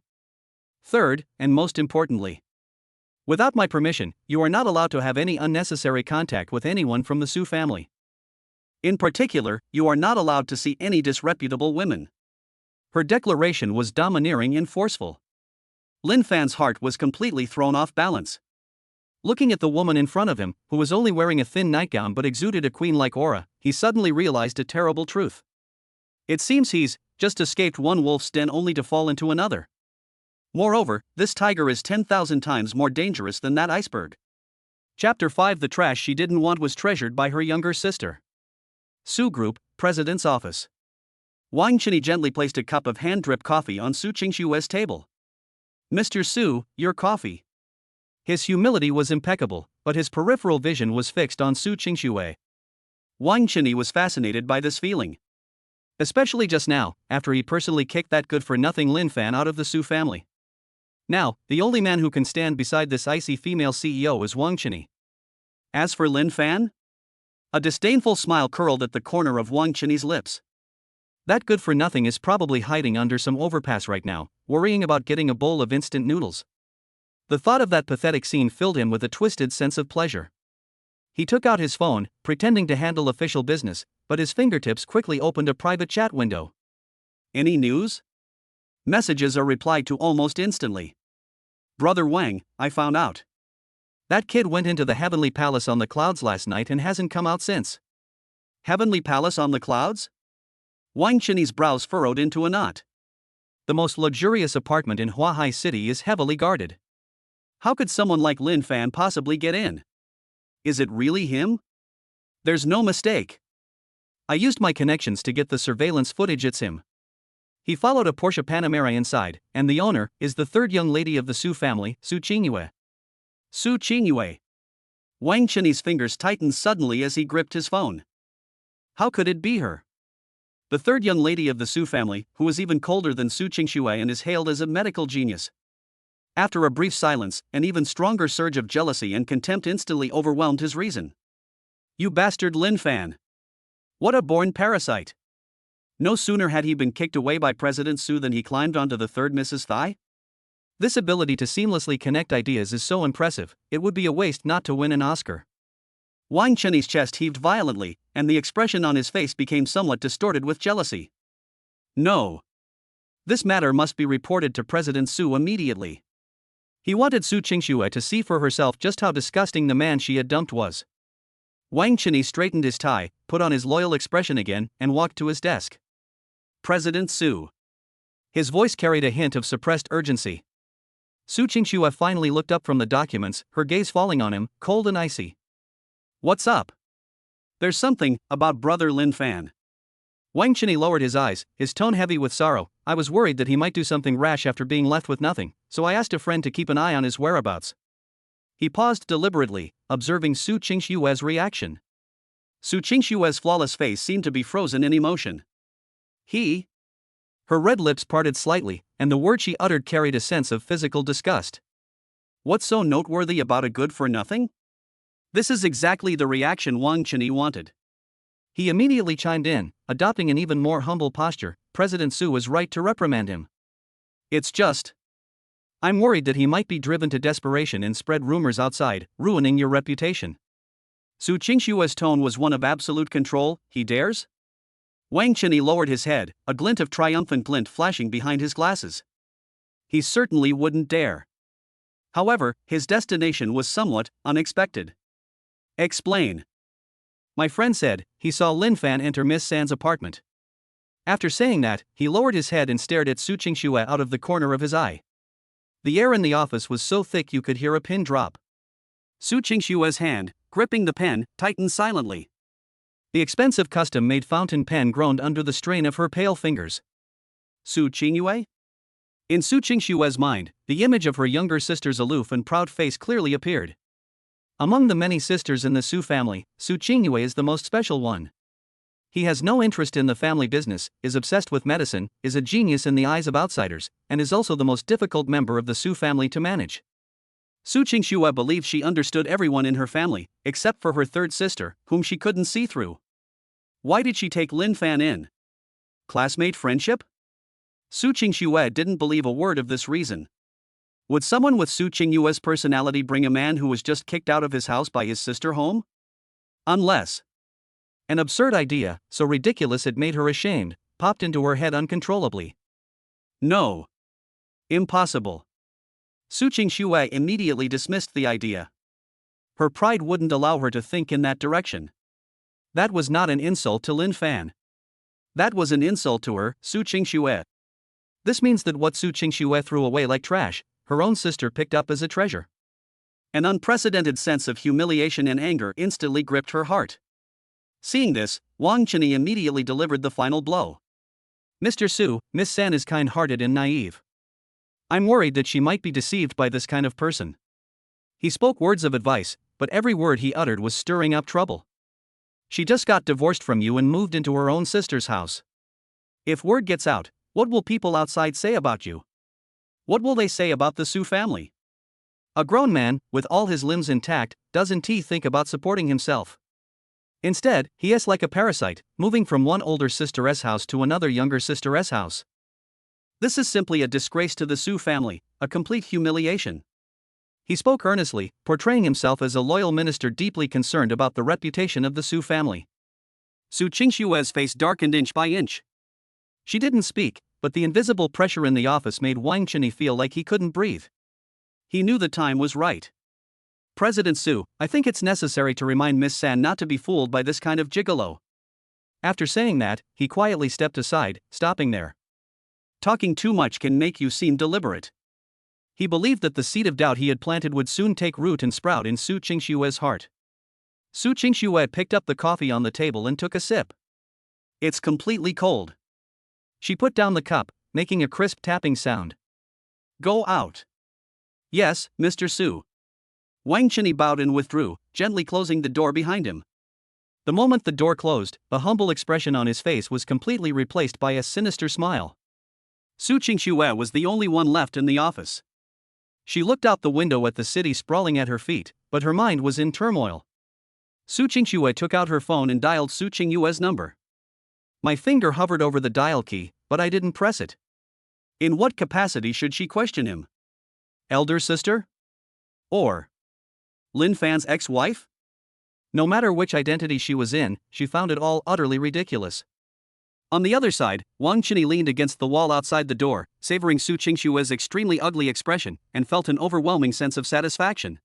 Third, and most importantly, without my permission, you are not allowed to have any unnecessary contact with anyone from the Su family. In particular, you are not allowed to see any disreputable women. Her declaration was domineering and forceful. Lin Fan's heart was completely thrown off balance. Looking at the woman in front of him, who was only wearing a thin nightgown but exuded a queen-like aura, he suddenly realized a terrible truth. It seems he's just escaped one wolf's den only to fall into another. Moreover, this tiger is 10,000 times more dangerous than that iceberg. Chapter 5. The trash she didn't want was treasured by her younger sister. Su Group, President's Office. Wang Qinyi gently placed a cup of hand-drip coffee on Su Qingshue's table. Mr. Su, your coffee. His humility was impeccable, but his peripheral vision was fixed on Su Qingxue. Wang Qinyi was fascinated by this feeling. Especially just now, after he personally kicked that good-for-nothing Lin Fan out of the Su family. Now, the only man who can stand beside this icy female CEO is Wang Qinyi. As for Lin Fan? A disdainful smile curled at the corner of Wang Qinyi's lips. That good-for-nothing is probably hiding under some overpass right now, worrying about getting a bowl of instant noodles. The thought of that pathetic scene filled him with a twisted sense of pleasure. He took out his phone, pretending to handle official business, but his fingertips quickly opened a private chat window. Any news? Messages are replied to almost instantly. Brother Wang, I found out. That kid went into the Heavenly Palace on the clouds last night and hasn't come out since. Heavenly Palace on the clouds? Wang Chenyi's brows furrowed into a knot. The most luxurious apartment in Huahai City is heavily guarded. How could someone like Lin Fan possibly get in? Is it really him? There's no mistake. I used my connections to get the surveillance footage. It's him. He followed a Porsche Panamera inside, and the owner is the third young lady of the Su family, Su Qingyue. Su Qingyue. Wang Chenyi's fingers tightened suddenly as he gripped his phone. How could it be her? The third young lady of the Su family, who is even colder than Su Qingxue and is hailed as a medical genius. After a brief silence, an even stronger surge of jealousy and contempt instantly overwhelmed his reason. You bastard Lin Fan! What a born parasite! No sooner had he been kicked away by President Su than he climbed onto the third Mrs. thigh? This ability to seamlessly connect ideas is so impressive, it would be a waste not to win an Oscar. Wang Chenyi's chest heaved violently, and the expression on his face became somewhat distorted with jealousy. No. This matter must be reported to President Su immediately. He wanted Su Qingxue to see for herself just how disgusting the man she had dumped was. Wang Chenyi straightened his tie, put on his loyal expression again, and walked to his desk. President Su. His voice carried a hint of suppressed urgency. Su Qingxue finally looked up from the documents, her gaze falling on him, cold and icy. What's up? There's something about brother Lin Fan. Wang Chenyi lowered his eyes, his tone heavy with sorrow. I was worried that he might do something rash after being left with nothing, so I asked a friend to keep an eye on his whereabouts. He paused deliberately, observing Su Qingxue's reaction. Su Qingxue's flawless face seemed to be frozen in emotion. He? Her red lips parted slightly, and the word she uttered carried a sense of physical disgust. What's so noteworthy about a good-for-nothing? This is exactly the reaction Wang Chenyi wanted. He immediately chimed in, adopting an even more humble posture. President Su was right to reprimand him. It's just. I'm worried that he might be driven to desperation and spread rumors outside, ruining your reputation. Su Qingxue's tone was one of absolute control. He dares? Wang Chenyi lowered his head, a glint of triumphant glint flashing behind his glasses. He certainly wouldn't dare. However, his destination was somewhat unexpected. Explain. My friend said he saw Lin Fan enter Miss San's apartment. After saying that, he lowered his head and stared at Su Qingxue out of the corner of his eye. The air in the office was so thick you could hear a pin drop. Su Qingxue's hand, gripping the pen, tightened silently. The expensive custom-made fountain pen groaned under the strain of her pale fingers. Su Qingxue? In Su Qingxue's mind, the image of her younger sister's aloof and proud face clearly appeared. Among the many sisters in the Su family, Su Qingxue is the most special one. He has no interest in the family business, is obsessed with medicine, is a genius in the eyes of outsiders, and is also the most difficult member of the Su family to manage. Su Qingxue believes she understood everyone in her family, except for her third sister, whom she couldn't see through. Why did she take Lin Fan in? Classmate friendship? Su Qingxue didn't believe a word of this reason. Would someone with Su Qingxue's personality bring a man who was just kicked out of his house by his sister home? Unless. An absurd idea, so ridiculous it made her ashamed, popped into her head uncontrollably. No. Impossible. Su Qingxue immediately dismissed the idea. Her pride wouldn't allow her to think in that direction. That was not an insult to Lin Fan. That was an insult to her, Su Qingxue. This means that what Su Qingxue threw away like trash, her own sister picked up as a treasure. An unprecedented sense of humiliation and anger instantly gripped her heart. Seeing this, Wang Chenyi immediately delivered the final blow. Mr. Su, Miss San is kind-hearted and naive. I'm worried that she might be deceived by this kind of person. He spoke words of advice, but every word he uttered was stirring up trouble. She just got divorced from you and moved into her own sister's house. If word gets out, what will people outside say about you? What will they say about the Su family? A grown man, with all his limbs intact, doesn't he think about supporting himself? Instead, he is like a parasite, moving from one older sister's house to another younger sister's house. This is simply a disgrace to the Su family, a complete humiliation. He spoke earnestly, portraying himself as a loyal minister deeply concerned about the reputation of the Su family. Su Qingshue's face darkened inch by inch. She didn't speak, but the invisible pressure in the office made Wang Chini feel like he couldn't breathe. He knew the time was right. President Su, I think it's necessary to remind Miss San not to be fooled by this kind of gigolo. After saying that, he quietly stepped aside, stopping there. Talking too much can make you seem deliberate. He believed that the seed of doubt he had planted would soon take root and sprout in Su Qingshue's heart. Su Qingxue picked up the coffee on the table and took a sip. It's completely cold. She put down the cup, making a crisp tapping sound. Go out. Yes, Mr. Su. Wang Chini bowed and withdrew, gently closing the door behind him. The moment the door closed, the humble expression on his face was completely replaced by a sinister smile. Su Qingxue was the only one left in the office. She looked out the window at the city sprawling at her feet, but her mind was in turmoil. Su Qingxue took out her phone and dialed Su Qingyue's number. My finger hovered over the dial key, but I didn't press it. In what capacity should she question him? Elder sister? Or Lin Fan's ex-wife? No matter which identity she was in, she found it all utterly ridiculous. On the other side, Wang Chini leaned against the wall outside the door, savoring Su Qingshue's extremely ugly expression, and felt an overwhelming sense of satisfaction.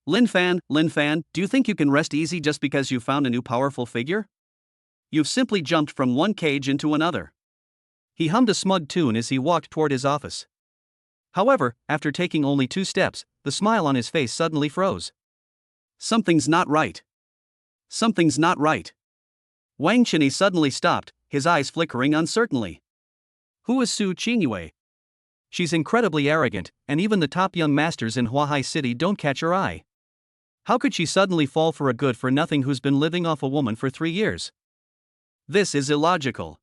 Lin Fan, do you think you can rest easy just because you found a new powerful figure? You've simply jumped from one cage into another. He hummed a smug tune as he walked toward his office. However, after taking only 2 steps, the smile on his face suddenly froze. Something's not right. Something's not right. Wang Chini suddenly stopped, his eyes flickering uncertainly. Who is Su Qingyue? She's incredibly arrogant, and even the top young masters in Huahai City don't catch her eye. How could she suddenly fall for a good-for-nothing who's been living off a woman for 3 years? This is illogical.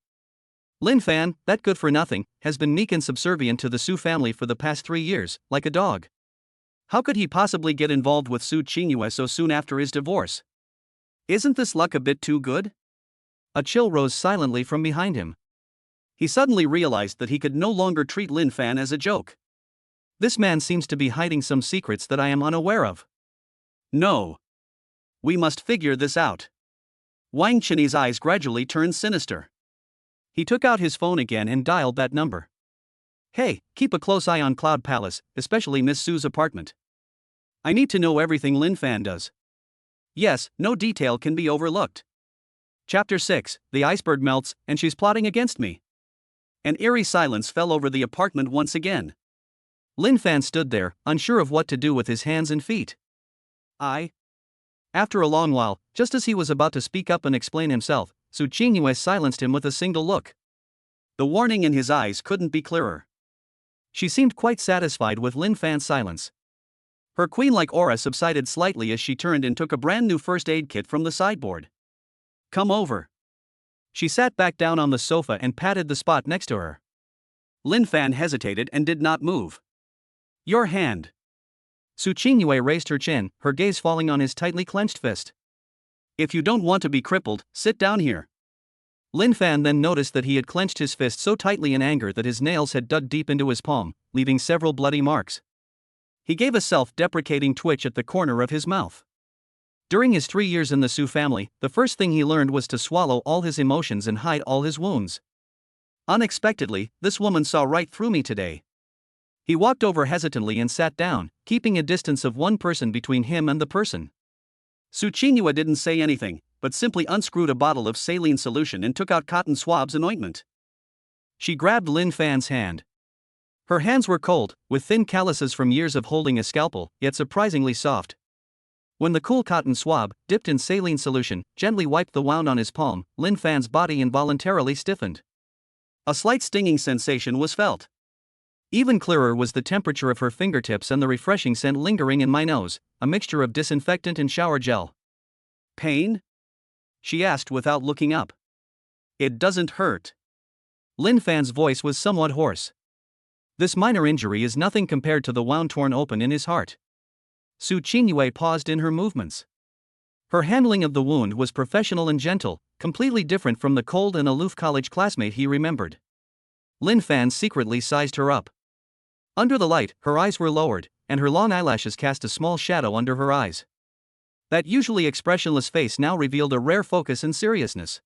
Lin Fan, that good-for-nothing, has been meek and subservient to the Su family for the past 3 years, like a dog. How could he possibly get involved with Su Qingyue so soon after his divorce? Isn't this luck a bit too good? A chill rose silently from behind him. He suddenly realized that he could no longer treat Lin Fan as a joke. This man seems to be hiding some secrets that I am unaware of. No. We must figure this out. Wang Chini's eyes gradually turned sinister. He took out his phone again and dialed that number. Hey, keep a close eye on Cloud Palace, especially Miss Su's apartment. I need to know everything Lin Fan does. Yes, no detail can be overlooked. Chapter 6, The iceberg melts, and she's plotting against me. An eerie silence fell over the apartment once again. Lin Fan stood there, unsure of what to do with his hands and feet. After a long while, just as he was about to speak up and explain himself, Su Qingyue silenced him with a single look. The warning in his eyes couldn't be clearer. She seemed quite satisfied with Lin Fan's silence. Her queen-like aura subsided slightly as she turned and took a brand new first aid kit from the sideboard. Come over. She sat back down on the sofa and patted the spot next to her. Lin Fan hesitated and did not move. Your hand. Su Qingyue raised her chin, her gaze falling on his tightly clenched fist. If you don't want to be crippled, sit down here. Lin Fan then noticed that he had clenched his fist so tightly in anger that his nails had dug deep into his palm, leaving several bloody marks. He gave a self-deprecating twitch at the corner of his mouth. During his 3 years in the Su family, the first thing he learned was to swallow all his emotions and hide all his wounds. Unexpectedly, this woman saw right through me today. He walked over hesitantly and sat down, keeping a distance of 1 person between him and the person. Su Qingyue didn't say anything, but simply unscrewed a bottle of saline solution and took out cotton swabs and ointment. She grabbed Lin Fan's hand. Her hands were cold, with thin calluses from years of holding a scalpel, yet surprisingly soft. When the cool cotton swab, dipped in saline solution, gently wiped the wound on his palm, Lin Fan's body involuntarily stiffened. A slight stinging sensation was felt. Even clearer was the temperature of her fingertips and the refreshing scent lingering in my nose, a mixture of disinfectant and shower gel. Pain? She asked without looking up. It doesn't hurt. Lin Fan's voice was somewhat hoarse. This minor injury is nothing compared to the wound torn open in his heart. Su Qingyue paused in her movements. Her handling of the wound was professional and gentle, completely different from the cold and aloof college classmate he remembered. Lin Fan secretly sized her up. Under the light, her eyes were lowered, and her long eyelashes cast a small shadow under her eyes. That usually expressionless face now revealed a rare focus and seriousness.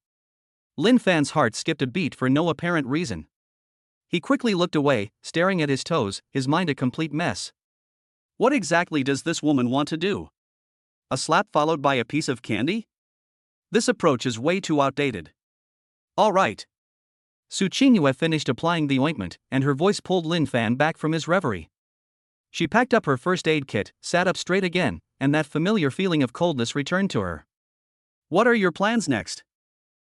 Lin Fan's heart skipped a beat for no apparent reason. He quickly looked away, staring at his toes, his mind a complete mess. What exactly does this woman want to do? A slap followed by a piece of candy? This approach is way too outdated. All right. Su Qingyue finished applying the ointment, and her voice pulled Lin Fan back from his reverie. She packed up her first aid kit, sat up straight again, and that familiar feeling of coldness returned to her. What are your plans next?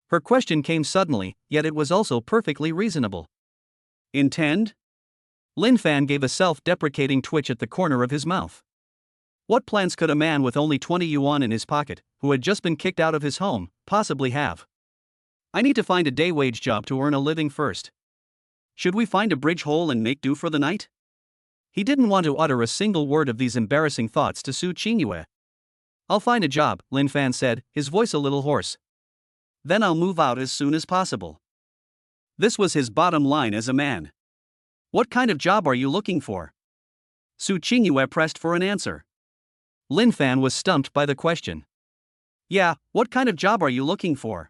Her question came suddenly, yet it was also perfectly reasonable. Intend? Lin Fan gave a self-deprecating twitch at the corner of his mouth. What plans could a man with only 20 yuan in his pocket, who had just been kicked out of his home, possibly have? I need to find a day-wage job to earn a living first. Should we find a bridge hole and make do for the night? He didn't want to utter a single word of these embarrassing thoughts to Su Qingyue. I'll find a job, Lin Fan said, his voice a little hoarse. Then I'll move out as soon as possible. This was his bottom line as a man. What kind of job are you looking for? Su Qingyue pressed for an answer. Lin Fan was stumped by the question. Yeah, what kind of job are you looking for?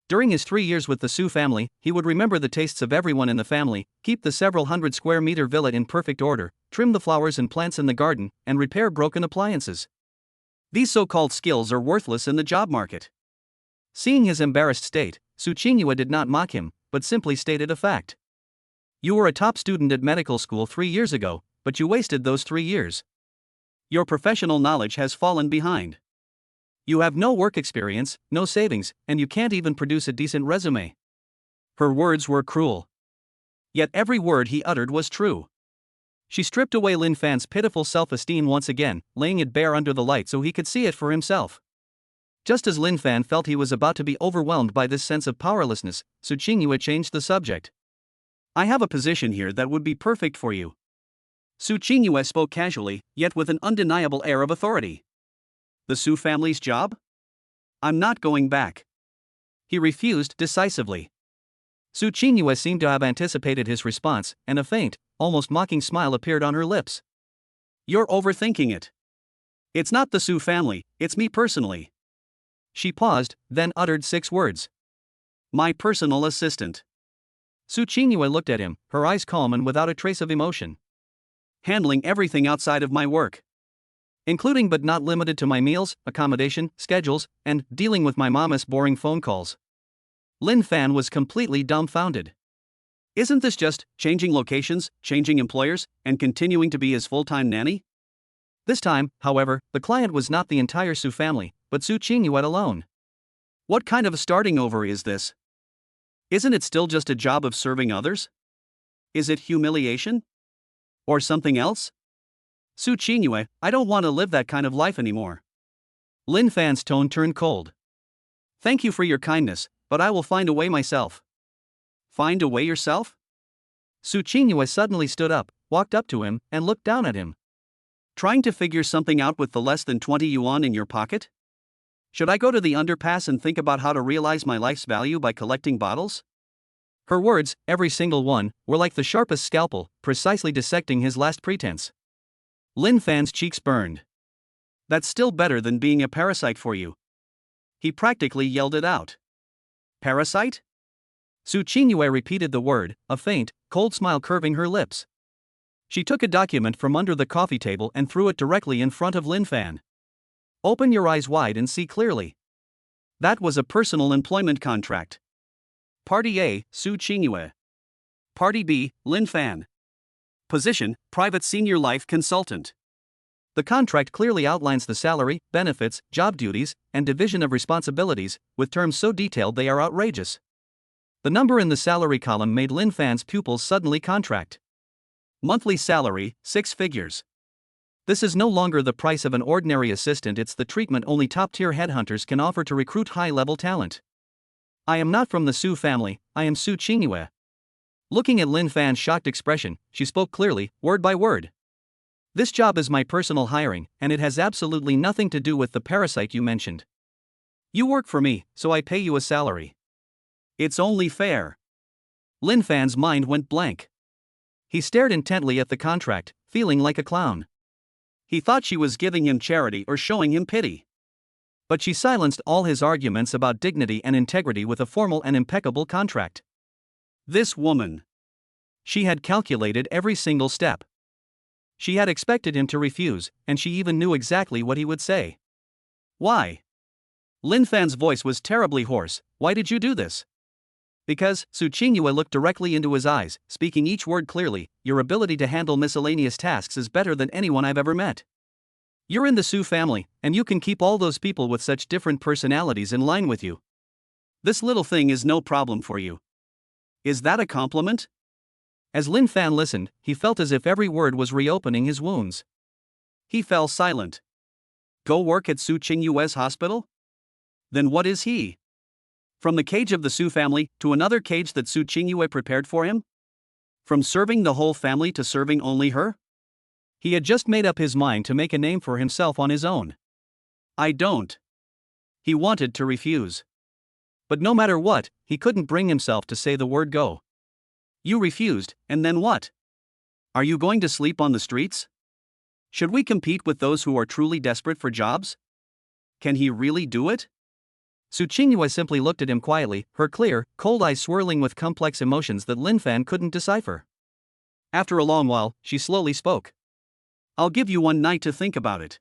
During his 3 years with the Su family, he would remember the tastes of everyone in the family, keep the several hundred square meter villa in perfect order, trim the flowers and plants in the garden, and repair broken appliances. These so-called skills are worthless in the job market. Seeing his embarrassed state, Su Qingyue did not mock him, but simply stated a fact. You were a top student at medical school 3 years ago, but you wasted those 3 years. Your professional knowledge has fallen behind. You have no work experience, no savings, and you can't even produce a decent resume. Her words were cruel. Yet every word he uttered was true. She stripped away Lin Fan's pitiful self-esteem once again, laying it bare under the light so he could see it for himself. Just as Lin Fan felt he was about to be overwhelmed by this sense of powerlessness, Su Qingyue changed the subject. I have a position here that would be perfect for you. Su Qingyue spoke casually, yet with an undeniable air of authority. The Su family's job? I'm not going back. He refused decisively. Su Qingyue seemed to have anticipated his response, and a faint, almost mocking smile appeared on her lips. You're overthinking it. It's not the Su family, it's me personally. She paused, then uttered 6 words. My personal assistant. Su Qingyue looked at him, her eyes calm and without a trace of emotion. Handling everything outside of my work. Including but not limited to my meals, accommodation, schedules, and dealing with my mama's boring phone calls. Lin Fan was completely dumbfounded. Isn't this just changing locations, changing employers, and continuing to be his full-time nanny? This time, however, the client was not the entire Su family, but Su Qingyue alone. What kind of a starting over is this? Isn't it still just a job of serving others? Is it humiliation? Or something else? Su Qingyue, I don't want to live that kind of life anymore. Lin Fan's tone turned cold. Thank you for your kindness, but I will find a way myself. Find a way yourself? Su Qingyue suddenly stood up, walked up to him, and looked down at him. Trying to figure something out with the less than 20 yuan in your pocket? Should I go to the underpass and think about how to realize my life's value by collecting bottles? Her words, every single one, were like the sharpest scalpel, precisely dissecting his last pretense. Lin Fan's cheeks burned. That's still better than being a parasite for you. He practically yelled it out. Parasite? Su Qingyue repeated the word, a faint, cold smile curving her lips. She took a document from under the coffee table and threw it directly in front of Lin Fan. Open your eyes wide and see clearly. That was a personal employment contract. Party A, Su Qingyue. Party B, Lin Fan. Position, Private Senior Life Consultant. The contract clearly outlines the salary, benefits, job duties, and division of responsibilities, with terms so detailed they are outrageous. The number in the salary column made Lin Fan's pupils suddenly contract. Monthly salary, 6 figures. This is no longer the price of an ordinary assistant, it's the treatment only top-tier headhunters can offer to recruit high-level talent. I am not from the Su family, I am Su Qingyue. Looking at Lin Fan's shocked expression, she spoke clearly, word by word. This job is my personal hiring, and it has absolutely nothing to do with the parasite you mentioned. You work for me, so I pay you a salary. It's only fair. Lin Fan's mind went blank. He stared intently at the contract, feeling like a clown. He thought she was giving him charity or showing him pity. But she silenced all his arguments about dignity and integrity with a formal and impeccable contract. This woman. She had calculated every single step. She had expected him to refuse, and she even knew exactly what he would say. Why? Lin Fan's voice was terribly hoarse. Why did you do this? Because, Su Qingyue looked directly into his eyes, speaking each word clearly, your ability to handle miscellaneous tasks is better than anyone I've ever met. You're in the Su family, and you can keep all those people with such different personalities in line with you. This little thing is no problem for you. Is that a compliment? As Lin Fan listened, he felt as if every word was reopening his wounds. He fell silent. Go work at Su Qingyue's hospital? Then what is he? From the cage of the Su family to another cage that Su Qingyue prepared for him? From serving the whole family to serving only her? He had just made up his mind to make a name for himself on his own. I don't. He wanted to refuse. But no matter what, he couldn't bring himself to say the word go. You refused, and then what? Are you going to sleep on the streets? Should we compete with those who are truly desperate for jobs? Can he really do it? Su Qingyue simply looked at him quietly, her clear, cold eyes swirling with complex emotions that Lin Fan couldn't decipher. After a long while, she slowly spoke. I'll give you one night to think about it.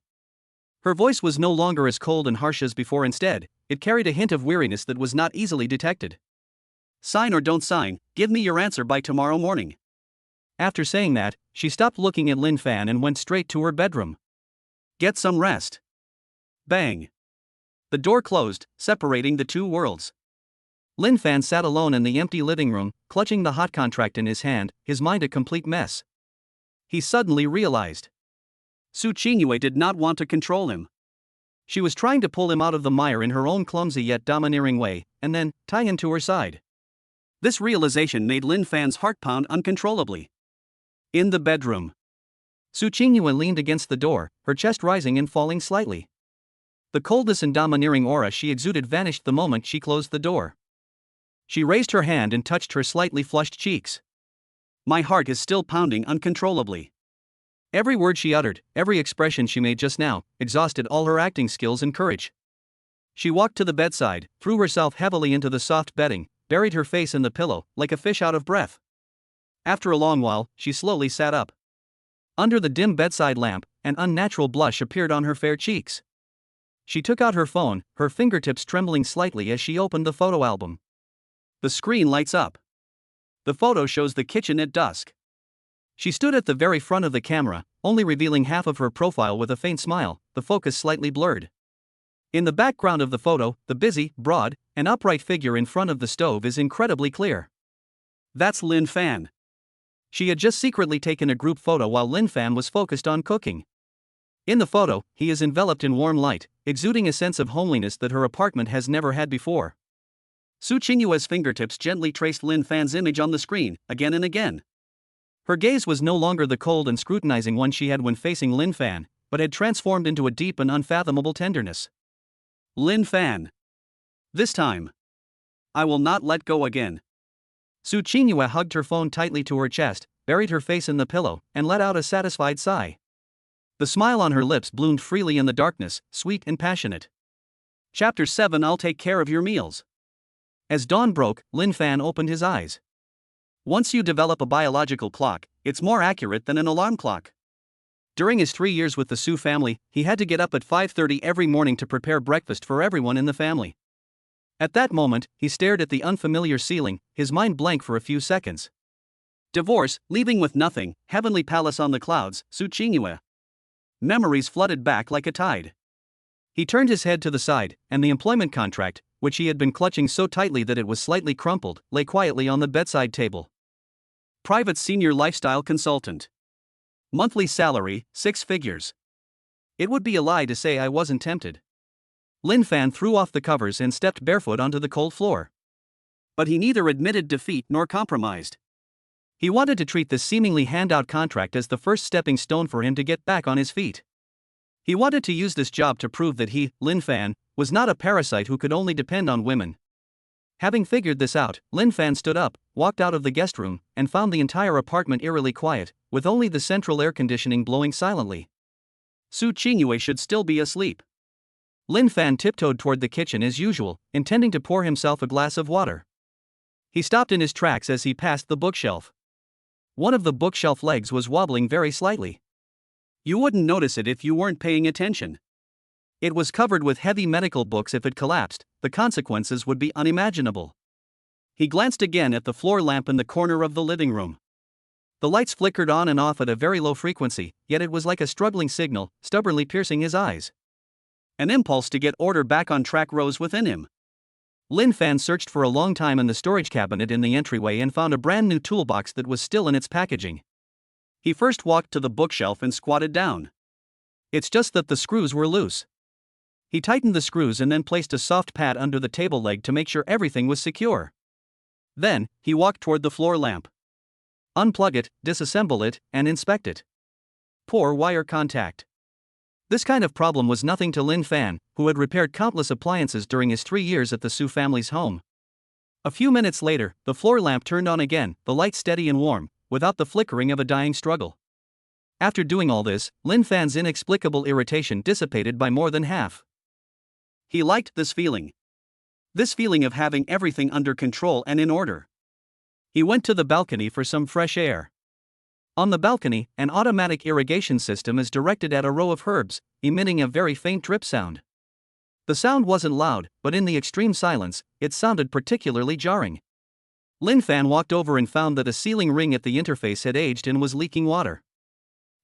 Her voice was no longer as cold and harsh as before. Instead, it carried a hint of weariness that was not easily detected. Sign or don't sign, give me your answer by tomorrow morning. After saying that, she stopped looking at Lin Fan and went straight to her bedroom. Get some rest. Bang. The door closed, separating the two worlds. Lin Fan sat alone in the empty living room, clutching the hot contract in his hand, his mind a complete mess. He suddenly realized. Su Qingyue did not want to control him. She was trying to pull him out of the mire in her own clumsy yet domineering way, and then tie him to her side. This realization made Lin Fan's heart pound uncontrollably. In the bedroom. Su Qingyue leaned against the door, her chest rising and falling slightly. The coldness and domineering aura she exuded vanished the moment she closed the door. She raised her hand and touched her slightly flushed cheeks. My heart is still pounding uncontrollably. Every word she uttered, every expression she made just now, exhausted all her acting skills and courage. She walked to the bedside, threw herself heavily into the soft bedding, buried her face in the pillow, like a fish out of breath. After a long while, she slowly sat up. Under the dim bedside lamp, an unnatural blush appeared on her fair cheeks. She took out her phone, her fingertips trembling slightly as she opened the photo album. The screen lights up. The photo shows the kitchen at dusk. She stood at the very front of the camera, only revealing half of her profile with a faint smile, the focus slightly blurred. In the background of the photo, the busy, broad, and upright figure in front of the stove is incredibly clear. That's Lin Fan. She had just secretly taken a group photo while Lin Fan was focused on cooking. In the photo, he is enveloped in warm light, exuding a sense of homeliness that her apartment has never had before. Su Qingyue's fingertips gently traced Lin Fan's image on the screen, again and again. Her gaze was no longer the cold and scrutinizing one she had when facing Lin Fan, but had transformed into a deep and unfathomable tenderness. Lin Fan. This time. I will not let go again. Su Qingyue hugged her phone tightly to her chest, buried her face in the pillow, and let out a satisfied sigh. The smile on her lips bloomed freely in the darkness, sweet and passionate. Chapter 7 I'll take care of your meals. As dawn broke, Lin Fan opened his eyes. Once you develop a biological clock, it's more accurate than an alarm clock. During his 3 years with the Su family, he had to get up at 5:30 every morning to prepare breakfast for everyone in the family. At that moment, he stared at the unfamiliar ceiling, his mind blank for a few seconds. Divorce, leaving with nothing, heavenly palace on the clouds, Su Qingyue. Memories flooded back like a tide. He turned his head to the side, and the employment contract, which he had been clutching so tightly that it was slightly crumpled, lay quietly on the bedside table. Private senior lifestyle consultant. Monthly salary, 6 figures. It would be a lie to say I wasn't tempted. Lin Fan threw off the covers and stepped barefoot onto the cold floor. But he neither admitted defeat nor compromised. He wanted to treat this seemingly handout contract as the first stepping stone for him to get back on his feet. He wanted to use this job to prove that he, Lin Fan, was not a parasite who could only depend on women. Having figured this out, Lin Fan stood up, walked out of the guest room, and found the entire apartment eerily quiet, with only the central air conditioning blowing silently. Su Qingyue should still be asleep. Lin Fan tiptoed toward the kitchen as usual, intending to pour himself a glass of water. He stopped in his tracks as he passed the bookshelf. One of the bookshelf legs was wobbling very slightly. You wouldn't notice it if you weren't paying attention. It was covered with heavy medical books. If it collapsed, the consequences would be unimaginable. He glanced again at the floor lamp in the corner of the living room. The lights flickered on and off at a very low frequency, yet it was like a struggling signal, stubbornly piercing his eyes. An impulse to get order back on track rose within him. Lin Fan searched for a long time in the storage cabinet in the entryway and found a brand new toolbox that was still in its packaging. He first walked to the bookshelf and squatted down. It's just that the screws were loose. He tightened the screws and then placed a soft pad under the table leg to make sure everything was secure. Then, he walked toward the floor lamp. Unplug it, disassemble it, and inspect it. Poor wire contact. This kind of problem was nothing to Lin Fan, who had repaired countless appliances during his 3 years at the Su family's home. A few minutes later, the floor lamp turned on again, the light steady and warm, without the flickering of a dying struggle. After doing all this, Lin Fan's inexplicable irritation dissipated by more than half. He liked this feeling. This feeling of having everything under control and in order. He went to the balcony for some fresh air. On the balcony, an automatic irrigation system is directed at a row of herbs, emitting a very faint drip sound. The sound wasn't loud, but in the extreme silence, it sounded particularly jarring. Lin Fan walked over and found that a sealing ring at the interface had aged and was leaking water.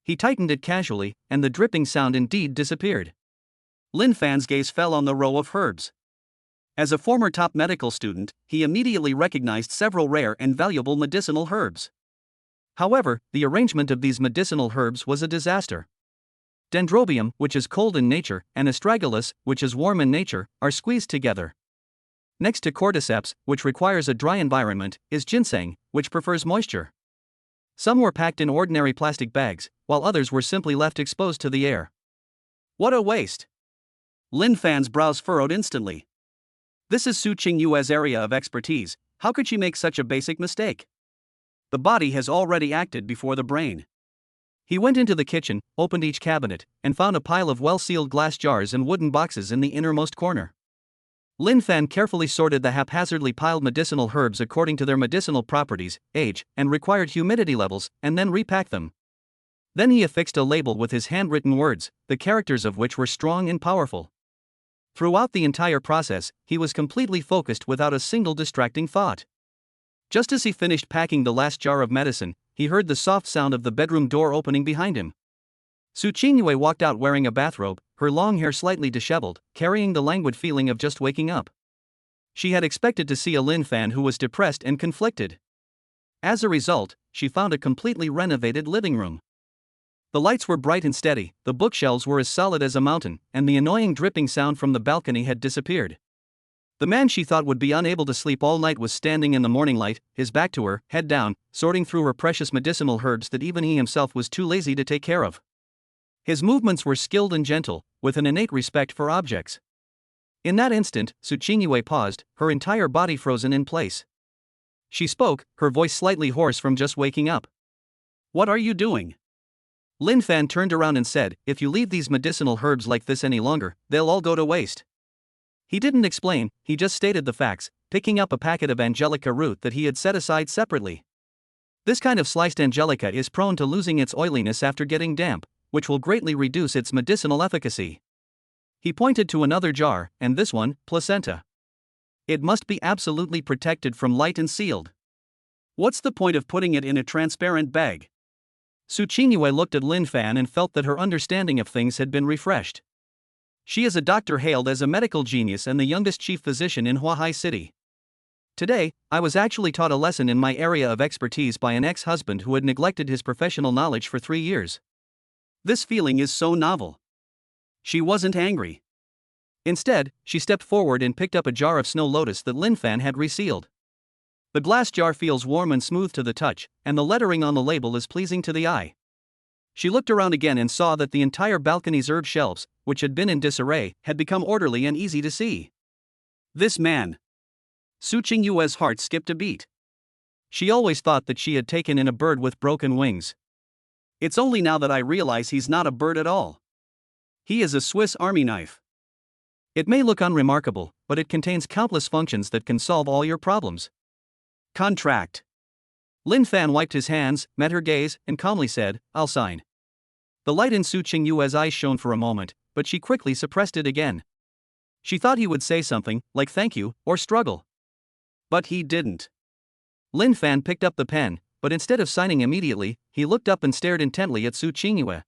He tightened it casually, and the dripping sound indeed disappeared. Lin Fan's gaze fell on the row of herbs. As a former top medical student, he immediately recognized several rare and valuable medicinal herbs. However, the arrangement of these medicinal herbs was a disaster. Dendrobium, which is cold in nature, and astragalus, which is warm in nature, are squeezed together. Next to cordyceps, which requires a dry environment, is ginseng, which prefers moisture. Some were packed in ordinary plastic bags, while others were simply left exposed to the air. What a waste! Lin Fan's brows furrowed instantly. This is Su Qingyue's area of expertise. How could she make such a basic mistake? The body has already acted before the brain. He went into the kitchen, opened each cabinet, and found a pile of well-sealed glass jars and wooden boxes in the innermost corner. Lin Fan carefully sorted the haphazardly piled medicinal herbs according to their medicinal properties, age, and required humidity levels, and then repacked them. Then he affixed a label with his handwritten words, the characters of which were strong and powerful. Throughout the entire process, he was completely focused without a single distracting thought. Just as he finished packing the last jar of medicine, he heard the soft sound of the bedroom door opening behind him. Su Qingyue walked out wearing a bathrobe, her long hair slightly disheveled, carrying the languid feeling of just waking up. She had expected to see a Lin Fan who was depressed and conflicted. As a result, she found a completely renovated living room. The lights were bright and steady, the bookshelves were as solid as a mountain, and the annoying dripping sound from the balcony had disappeared. The man she thought would be unable to sleep all night was standing in the morning light, his back to her, head down, sorting through her precious medicinal herbs that even he himself was too lazy to take care of. His movements were skilled and gentle, with an innate respect for objects. In that instant, Su Qingyue paused, her entire body frozen in place. She spoke, her voice slightly hoarse from just waking up. "What are you doing?" Lin Fan turned around and said, "If you leave these medicinal herbs like this any longer, they'll all go to waste." He didn't explain, he just stated the facts, picking up a packet of angelica root that he had set aside separately. This kind of sliced angelica is prone to losing its oiliness after getting damp, which will greatly reduce its medicinal efficacy. He pointed to another jar, and this one, placenta. It must be absolutely protected from light and sealed. What's the point of putting it in a transparent bag? Su Qingyue looked at Lin Fan and felt that her understanding of things had been refreshed. She is a doctor hailed as a medical genius and the youngest chief physician in Huahai City. Today, I was actually taught a lesson in my area of expertise by an ex-husband who had neglected his professional knowledge for 3 years. This feeling is so novel. She wasn't angry. Instead, she stepped forward and picked up a jar of snow lotus that Lin Fan had resealed. The glass jar feels warm and smooth to the touch, and the lettering on the label is pleasing to the eye. She looked around again and saw that the entire balcony's herb shelves, which had been in disarray, had become orderly and easy to see. This man. Su Qingyue's heart skipped a beat. She always thought that she had taken in a bird with broken wings. It's only now that I realize he's not a bird at all. He is a Swiss Army knife. It may look unremarkable, but it contains countless functions that can solve all your problems. Contract. Lin Fan wiped his hands, met her gaze, and calmly said, "I'll sign." The light in Su Qingyue's eyes shone for a moment, but she quickly suppressed it again. She thought he would say something, like thank you, or struggle. But he didn't. Lin Fan picked up the pen, but instead of signing immediately, he looked up and stared intently at Su Qingyue.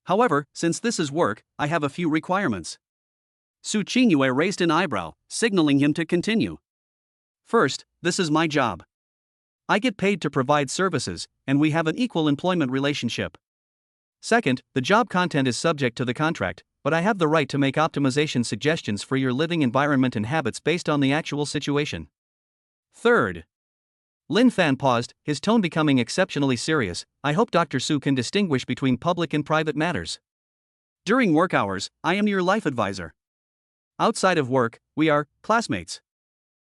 "However, since this is work, I have a few requirements." Su Qingyue raised an eyebrow, signaling him to continue. "First, this is my job. I get paid to provide services, and we have an equal employment relationship. Second, the job content is subject to the contract, but I have the right to make optimization suggestions for your living environment and habits based on the actual situation. Third." Lin Fan paused, his tone becoming exceptionally serious. "I hope Dr. Su can distinguish between public and private matters. During work hours, I am your life advisor. Outside of work, we are classmates."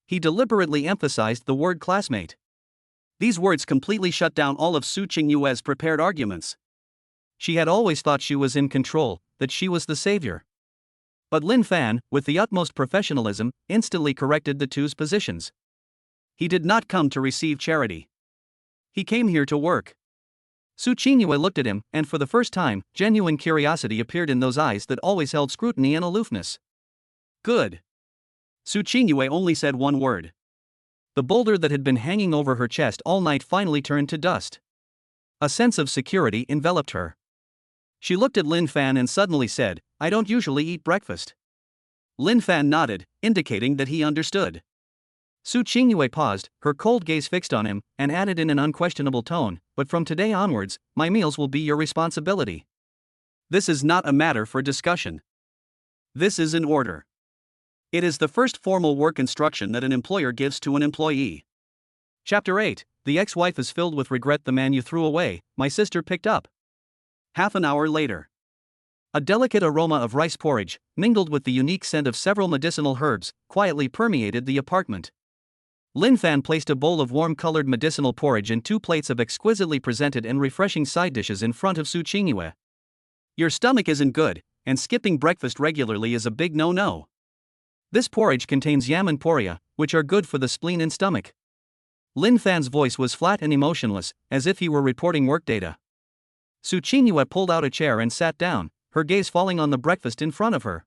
He deliberately emphasized the word classmate. These words completely shut down all of Su Qingyue's prepared arguments. She had always thought she was in control, that she was the savior. But Lin Fan, with the utmost professionalism, instantly corrected the two's positions. He did not come to receive charity. He came here to work. Su Qingyue looked at him, and for the first time, genuine curiosity appeared in those eyes that always held scrutiny and aloofness. "Good." Su Qingyue only said one word. The boulder that had been hanging over her chest all night finally turned to dust. A sense of security enveloped her. She looked at Lin Fan and suddenly said, "I don't usually eat breakfast." Lin Fan nodded, indicating that he understood. Su Qingyue paused, her cold gaze fixed on him, and added in an unquestionable tone, "But from today onwards, my meals will be your responsibility. This is not a matter for discussion. This is an order. It is the first formal work instruction that an employer gives to an employee." Chapter 8. The ex-wife is filled with regret. "The man you threw away, my sister picked up." Half an hour later. A delicate aroma of rice porridge, mingled with the unique scent of several medicinal herbs, quietly permeated the apartment. Lin Fan placed a bowl of warm-colored medicinal porridge and 2 plates of exquisitely presented and refreshing side dishes in front of Su Qingyue. "Your stomach isn't good, and skipping breakfast regularly is a big no-no. This porridge contains yam and poria, which are good for the spleen and stomach." Lin Fan's voice was flat and emotionless, as if he were reporting work data. Su Qingyue pulled out a chair and sat down, her gaze falling on the breakfast in front of her.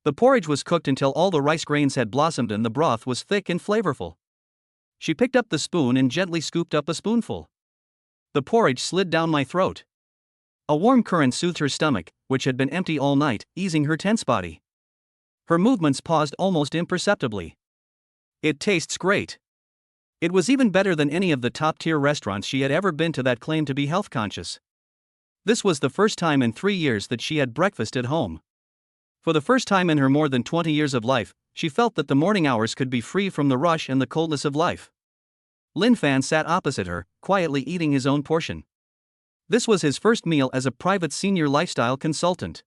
The porridge was cooked until all the rice grains had blossomed and the broth was thick and flavorful. She picked up the spoon and gently scooped up a spoonful. "The porridge slid down my throat." A warm current soothed her stomach, which had been empty all night, easing her tense body. Her movements paused almost imperceptibly. "It tastes great." It was even better than any of the top-tier restaurants she had ever been to that claimed to be health-conscious. This was the first time in 3 years that she had breakfast at home. For the first time in her more than 20 years of life, she felt that the morning hours could be free from the rush and the coldness of life. Lin Fan sat opposite her, quietly eating his own portion. This was his first meal as a private senior lifestyle consultant.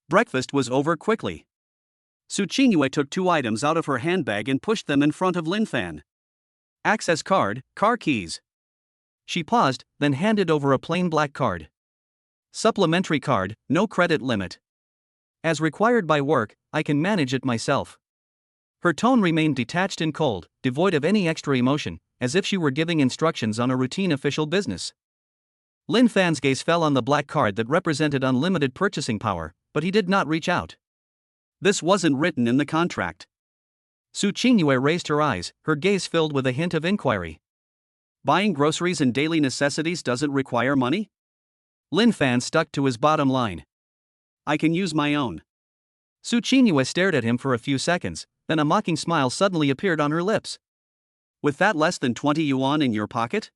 Breakfast was over quickly. Su Qingyue took 2 items out of her handbag and pushed them in front of Lin Fan. "Access card, car keys." She paused, then handed over a plain black card. "Supplementary card, no credit limit. As required by work, I can manage it myself." Her tone remained detached and cold, devoid of any extra emotion, as if she were giving instructions on a routine official business. Lin Fan's gaze fell on the black card that represented unlimited purchasing power, but he did not reach out. This wasn't written in the contract. Su Qingyue raised her eyes, her gaze filled with a hint of inquiry. "Buying groceries and daily necessities doesn't require money?" Lin Fan stuck to his bottom line. "I can use my own." Su Qingyue stared at him for a few seconds, then a mocking smile suddenly appeared on her lips. "With that less than 20 yuan in your pocket?"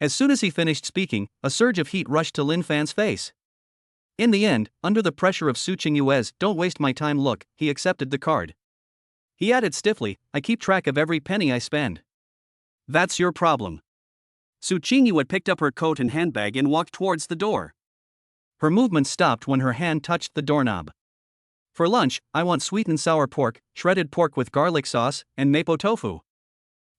As soon as he finished speaking, a surge of heat rushed to Lin Fan's face. In the end, under the pressure of Su Qingyue's "don't waste my time" look, he accepted the card. He added stiffly, "I keep track of every penny I spend." "That's your problem." Su Qingyue picked up her coat and handbag and walked towards the door. Her movement stopped when her hand touched the doorknob. "For lunch, I want sweet and sour pork, shredded pork with garlic sauce, and mapo tofu."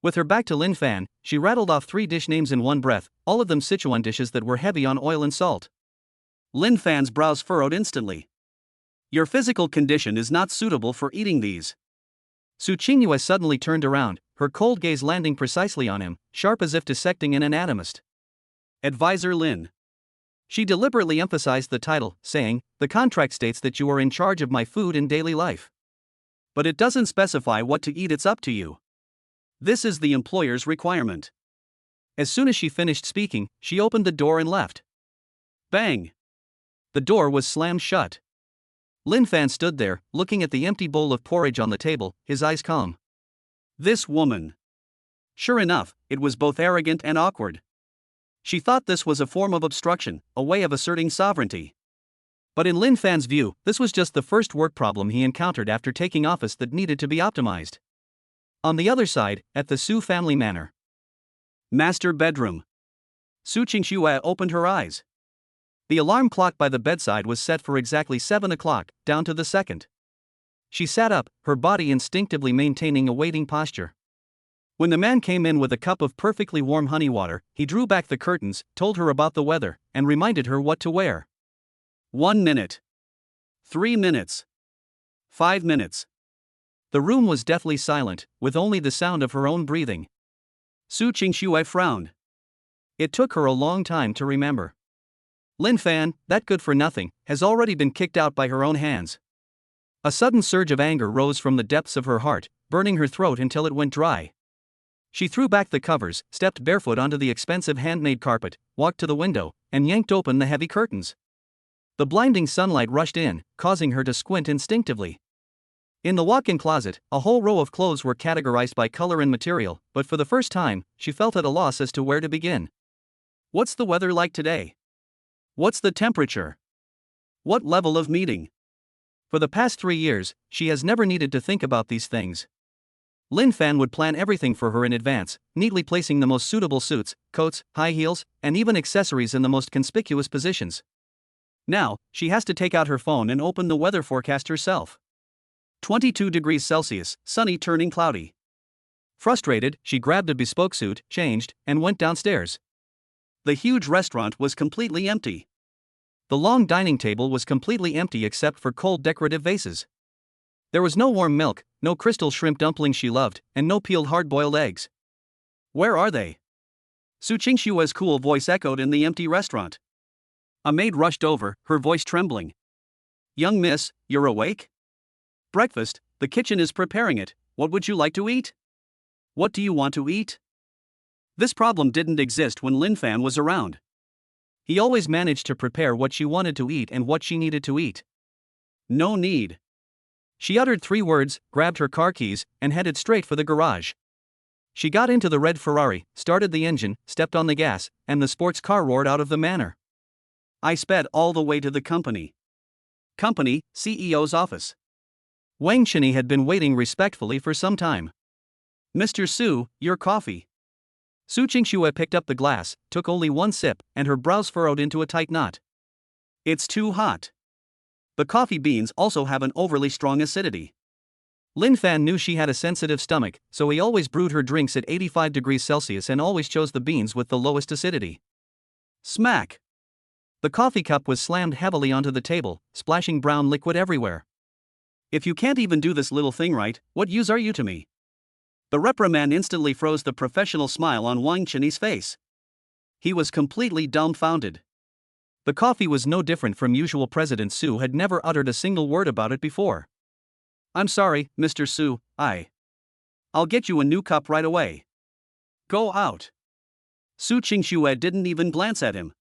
With her back to Lin Fan, she rattled off 3 dish names in one breath, all of them Sichuan dishes that were heavy on oil and salt. Lin Fan's brows furrowed instantly. Your physical condition is not suitable for eating these. Su Qingyue suddenly turned around, her cold gaze landing precisely on him, sharp as if dissecting an anatomist. Advisor Lin. She deliberately emphasized the title, saying, "The contract states that you are in charge of my food in daily life. But it doesn't specify what to eat, it's up to you. This is the employer's requirement." As soon as she finished speaking, she opened the door and left. Bang! The door was slammed shut. Lin Fan stood there, looking at the empty bowl of porridge on the table, his eyes calm. This woman. Sure enough, it was both arrogant and awkward. She thought this was a form of obstruction, a way of asserting sovereignty. But in Lin Fan's view, this was just the first work problem he encountered after taking office that needed to be optimized. On the other side, at the Su family manor. Master bedroom. Su Qingxue opened her eyes. The alarm clock by the bedside was set for exactly 7 o'clock, down to the second. She sat up, her body instinctively maintaining a waiting posture. When the man came in with a cup of perfectly warm honey water, he drew back the curtains, told her about the weather, and reminded her what to wear. 1 minute. 3 minutes. 5 minutes. The room was deathly silent, with only the sound of her own breathing. Su Qingxue frowned. It took her a long time to remember. Lin Fan, that good-for-nothing, has already been kicked out by her own hands. A sudden surge of anger rose from the depths of her heart, burning her throat until it went dry. She threw back the covers, stepped barefoot onto the expensive handmade carpet, walked to the window, and yanked open the heavy curtains. The blinding sunlight rushed in, causing her to squint instinctively. In the walk-in closet, a whole row of clothes were categorized by color and material, but for the first time, she felt at a loss as to where to begin. What's the weather like today? What's the temperature? What level of meeting? For the past 3 years, she has never needed to think about these things. Lin Fan would plan everything for her in advance, neatly placing the most suitable suits, coats, high heels, and even accessories in the most conspicuous positions. Now, she has to take out her phone and open the weather forecast herself. 22 degrees Celsius, sunny turning cloudy. Frustrated, she grabbed a bespoke suit, changed, and went downstairs. The huge restaurant was completely empty. The long dining table was completely empty except for cold decorative vases. There was no warm milk, no crystal shrimp dumplings she loved, and no peeled hard-boiled eggs. Where are they? Su Qingxue's cool voice echoed in the empty restaurant. A maid rushed over, her voice trembling. "Young miss, you're awake? Breakfast, the kitchen is preparing it, what would you like to eat? What do you want to eat?" This problem didn't exist when Lin Fan was around. He always managed to prepare what she wanted to eat and what she needed to eat. No need. She uttered 3 words, grabbed her car keys, and headed straight for the garage. She got into the red Ferrari, started the engine, stepped on the gas, and the sports car roared out of the manor. I sped all the way to the company. CEO's office. Wang Cheney had been waiting respectfully for some time. "Mr. Su, your coffee." Su Qingxue picked up the glass, took only 1 sip, and her brows furrowed into a tight knot. "It's too hot. The coffee beans also have an overly strong acidity." Lin Fan knew she had a sensitive stomach, so he always brewed her drinks at 85 degrees Celsius and always chose the beans with the lowest acidity. Smack! The coffee cup was slammed heavily onto the table, splashing brown liquid everywhere. "If you can't even do this little thing right, what use are you to me?" The reprimand instantly froze the professional smile on Wang Cheney's face. He was completely dumbfounded. The coffee was no different from usual. President Su had never uttered a single word about it before. "I'm sorry, Mr. Su, I'll get you a new cup right away. Go out." Su Qingxue didn't even glance at him.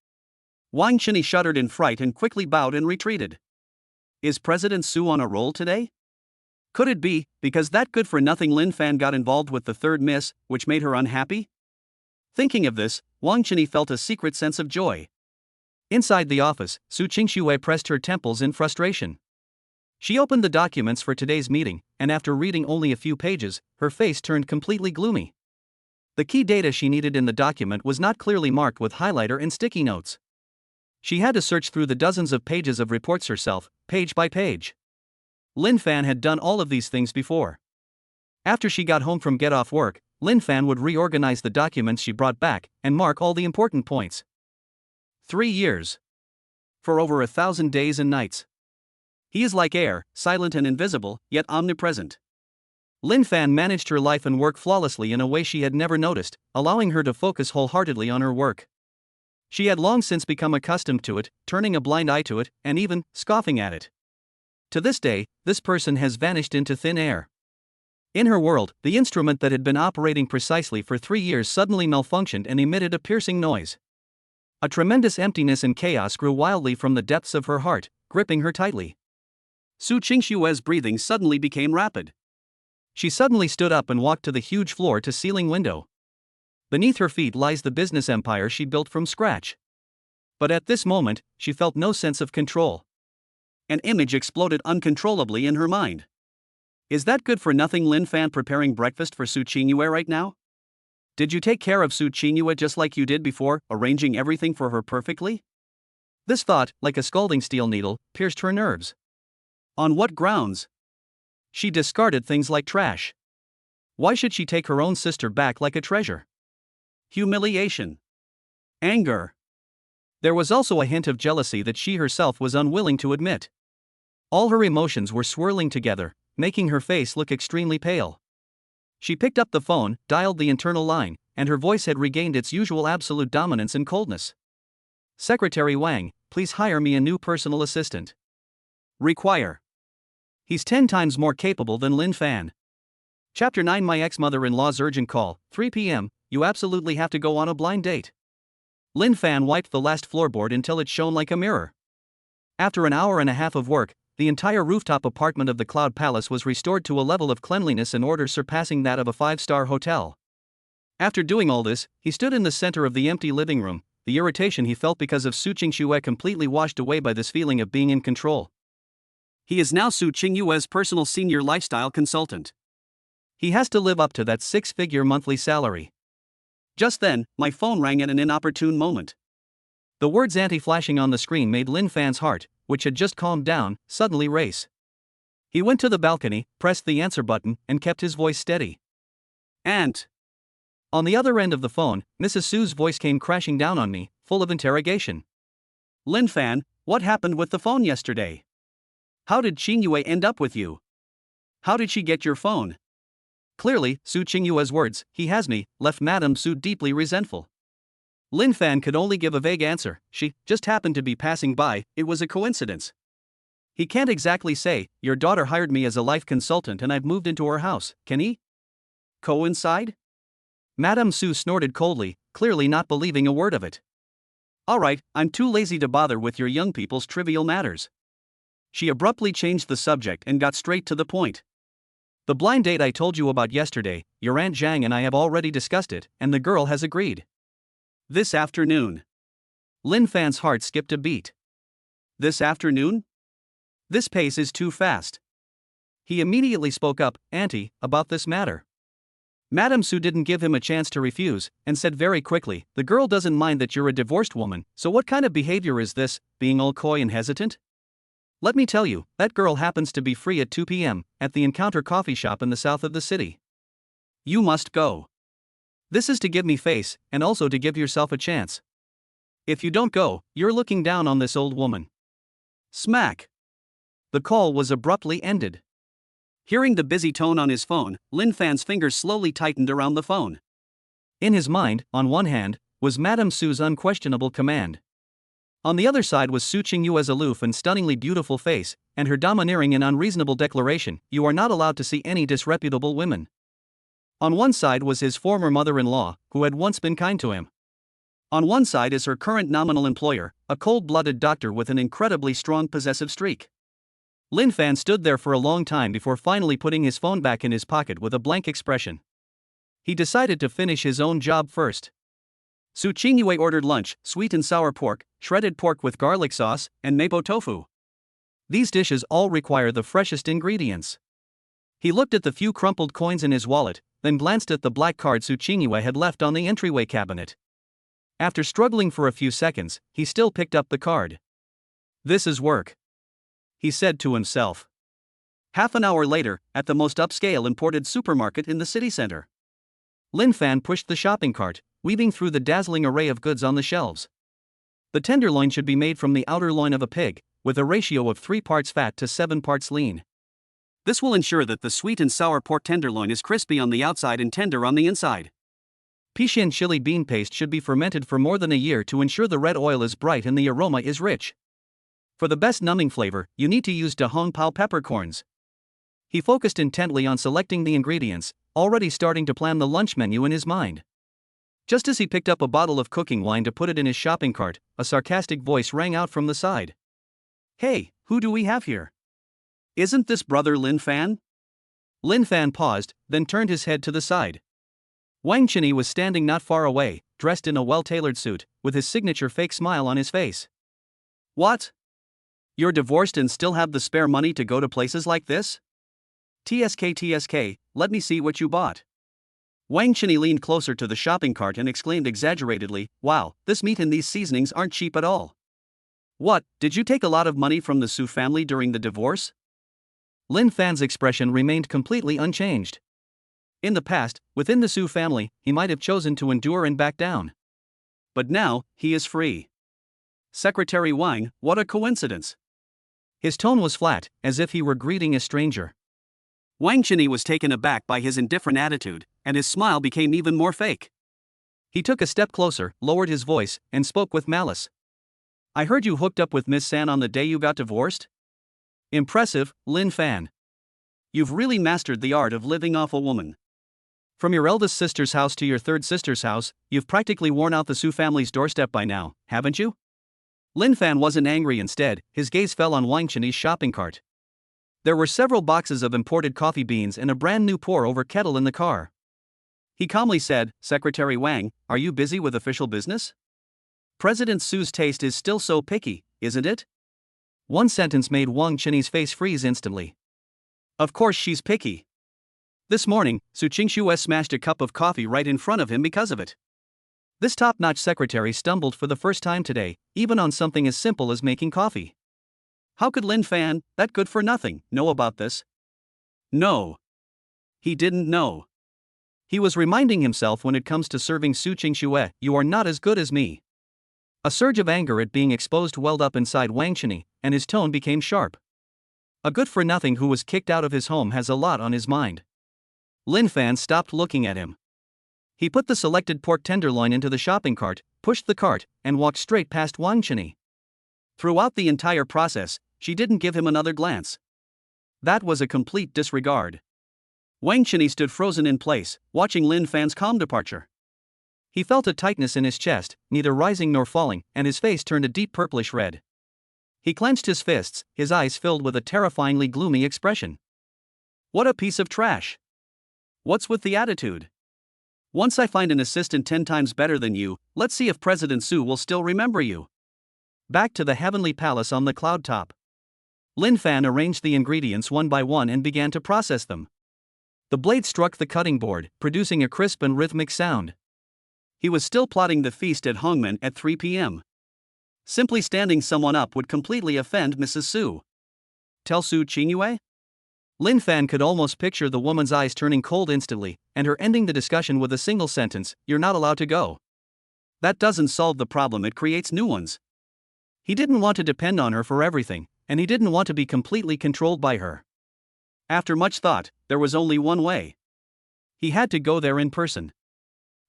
Wang Cheney shuddered in fright and quickly bowed and retreated. Is President Su on a roll today? Could it be, because that good-for-nothing Lin Fan got involved with the third miss, which made her unhappy? Thinking of this, Wang Cheney felt a secret sense of joy. Inside the office, Su Qingxue pressed her temples in frustration. She opened the documents for today's meeting, and after reading only a few pages, her face turned completely gloomy. The key data she needed in the document was not clearly marked with highlighter and sticky notes. She had to search through the dozens of pages of reports herself, page by page. Lin Fan had done all of these things before. After she got home from get off work, Lin Fan would reorganize the documents she brought back and mark all the important points. 3 years. For over 1,000 days and nights. He is like air, silent and invisible, yet omnipresent. Lin Fan managed her life and work flawlessly in a way she had never noticed, allowing her to focus wholeheartedly on her work. She had long since become accustomed to it, turning a blind eye to it, and even scoffing at it. To this day, this person has vanished into thin air. In her world, the instrument that had been operating precisely for 3 years suddenly malfunctioned and emitted a piercing noise. A tremendous emptiness and chaos grew wildly from the depths of her heart, gripping her tightly. Su Qingshue's breathing suddenly became rapid. She suddenly stood up and walked to the huge floor-to-ceiling window. Beneath her feet lies the business empire she built from scratch. But at this moment, she felt no sense of control. An image exploded uncontrollably in her mind. Is that good-for-nothing Lin Fan preparing breakfast for Su Qingyue right now? Did you take care of Su Qingyue just like you did before, arranging everything for her perfectly? This thought, like a scalding steel needle, pierced her nerves. On what grounds? She discarded things like trash. Why should she take her own sister back like a treasure? Humiliation. Anger. There was also a hint of jealousy that she herself was unwilling to admit. All her emotions were swirling together, making her face look extremely pale. She picked up the phone, dialed the internal line, and her voice had regained its usual absolute dominance and coldness. Secretary Wang, please hire me a new personal assistant. Require. He's 10 times more capable than Lin Fan. Chapter 9 My ex-mother-in-law's urgent call, 3 p.m., you absolutely have to go on a blind date. Lin Fan wiped the last floorboard until it shone like a mirror. After an hour and a half of work, the entire rooftop apartment of the Cloud Palace was restored to a level of cleanliness and order surpassing that of a 5-star hotel. After doing all this, he stood in the center of the empty living room, the irritation he felt because of Su Qingshuo completely washed away by this feeling of being in control. He is now Su Qingyue's personal senior lifestyle consultant. He has to live up to that 6-figure monthly salary. Just then, my phone rang at an inopportune moment. The words anti-flashing on the screen made Lin Fan's heart, which had just calmed down, suddenly race. He went to the balcony, pressed the answer button, and kept his voice steady. Aunt. On the other end of the phone, Mrs. Su's voice came crashing down on me, full of interrogation. Lin Fan, what happened with the phone yesterday? How did Qingyue end up with you? How did she get your phone? Clearly, Su Qingyue's words, he has me, left Madame Su deeply resentful. Lin Fan could only give a vague answer, she just happened to be passing by, it was a coincidence. He can't exactly say, your daughter hired me as a life consultant and I've moved into her house, can he? Coincide? Madame Su snorted coldly, clearly not believing a word of it. Alright, I'm too lazy to bother with your young people's trivial matters. She abruptly changed the subject and got straight to the point. The blind date I told you about yesterday, your Aunt Zhang and I have already discussed it, and the girl has agreed. This afternoon. Lin Fan's heart skipped a beat. This afternoon? This pace is too fast. He immediately spoke up, Auntie, about this matter. Madame Su didn't give him a chance to refuse, and said very quickly, the girl doesn't mind that you're a divorced woman, so what kind of behavior is this, being all coy and hesitant? Let me tell you, that girl happens to be free at 2 p.m., at the Encounter coffee shop in the south of the city. You must go. This is to give me face, and also to give yourself a chance. If you don't go, you're looking down on this old woman. Smack. The call was abruptly ended. Hearing the busy tone on his phone, Lin Fan's fingers slowly tightened around the phone. In his mind, on one hand, was Madame Su's unquestionable command. On the other side was Su Qingyue's aloof and stunningly beautiful face, and her domineering and unreasonable declaration, you are not allowed to see any disreputable women. On one side was his former mother-in-law, who had once been kind to him. On one side is her current nominal employer, a cold-blooded doctor with an incredibly strong possessive streak. Lin Fan stood there for a long time before finally putting his phone back in his pocket with a blank expression. He decided to finish his own job first. Su Qingyue ordered lunch, sweet and sour pork, shredded pork with garlic sauce, and mapo tofu. These dishes all require the freshest ingredients. He looked at the few crumpled coins in his wallet, then glanced at the black card Su Qingyue had left on the entryway cabinet. After struggling for a few seconds, he still picked up the card. This is work, he said to himself. Half an hour later, at the most upscale imported supermarket in the city center. Lin Fan pushed the shopping cart, weaving through the dazzling array of goods on the shelves. The tenderloin should be made from the outer loin of a pig, with a ratio of 3 parts fat to 7 parts lean. This will ensure that the sweet and sour pork tenderloin is crispy on the outside and tender on the inside. Pishin chili bean paste should be fermented for more than a year to ensure the red oil is bright and the aroma is rich. For the best numbing flavor, you need to use Da Hong Pao peppercorns. He focused intently on selecting the ingredients, already starting to plan the lunch menu in his mind. Just as he picked up a bottle of cooking wine to put it in his shopping cart, a sarcastic voice rang out from the side. "Hey, who do we have here? Isn't this brother Lin Fan?" Lin Fan paused, then turned his head to the side. Wang Chenyi was standing not far away, dressed in a well-tailored suit, with his signature fake smile on his face. "What? You're divorced and still have the spare money to go to places like this? TSK, let me see what you bought." Wang Chenyi leaned closer to the shopping cart and exclaimed exaggeratedly, "Wow, this meat and these seasonings aren't cheap at all. What, did you take a lot of money from the Su family during the divorce?" Lin Fan's expression remained completely unchanged. In the past, within the Su family, he might have chosen to endure and back down. But now, he is free. Secretary Wang, what a coincidence. His tone was flat, as if he were greeting a stranger. Wang Chenyi was taken aback by his indifferent attitude, and his smile became even more fake. He took a step closer, lowered his voice, and spoke with malice. "I heard you hooked up with Miss San on the day you got divorced? Impressive, Lin Fan. You've really mastered the art of living off a woman. From your eldest sister's house to your third sister's house, you've practically worn out the Su family's doorstep by now, haven't you?" Lin Fan wasn't angry. Instead, his gaze fell on Wang Chenyi's shopping cart. There were several boxes of imported coffee beans and a brand new pour-over kettle in the car. He calmly said, "Secretary Wang, are you busy with official business? President Su's taste is still so picky, isn't it?" One sentence made Wang Chenyi's face freeze instantly. Of course she's picky. This morning, Su Qingxue smashed a cup of coffee right in front of him because of it. This top-notch secretary stumbled for the first time today, even on something as simple as making coffee. How could Lin Fan, that good-for-nothing, know about this? No. He didn't know. He was reminding himself, when it comes to serving Su Qingxue, you are not as good as me. A surge of anger at being exposed welled up inside Wang Chenyi, and his tone became sharp. A good-for-nothing who was kicked out of his home has a lot on his mind. Lin Fan stopped looking at him. He put the selected pork tenderloin into the shopping cart, pushed the cart, and walked straight past Wang Chenyi. Throughout the entire process, she didn't give him another glance. That was a complete disregard. Wang Chenyi stood frozen in place, watching Lin Fan's calm departure. He felt a tightness in his chest, neither rising nor falling, and his face turned a deep purplish red. He clenched his fists, his eyes filled with a terrifyingly gloomy expression. What a piece of trash. What's with the attitude? Once I find an assistant 10 times better than you, let's see if President Su will still remember you. Back to the heavenly palace on the cloud top. Lin Fan arranged the ingredients one by one and began to process them. The blade struck the cutting board, producing a crisp and rhythmic sound. He was still plotting the feast at Hongmen at 3 p.m. Simply standing someone up would completely offend Mrs. Su. Tell Su Qingxue? Lin Fan could almost picture the woman's eyes turning cold instantly, and her ending the discussion with a single sentence, "You're not allowed to go." That doesn't solve the problem, it creates new ones. He didn't want to depend on her for everything, and he didn't want to be completely controlled by her. After much thought, there was only one way. He had to go there in person.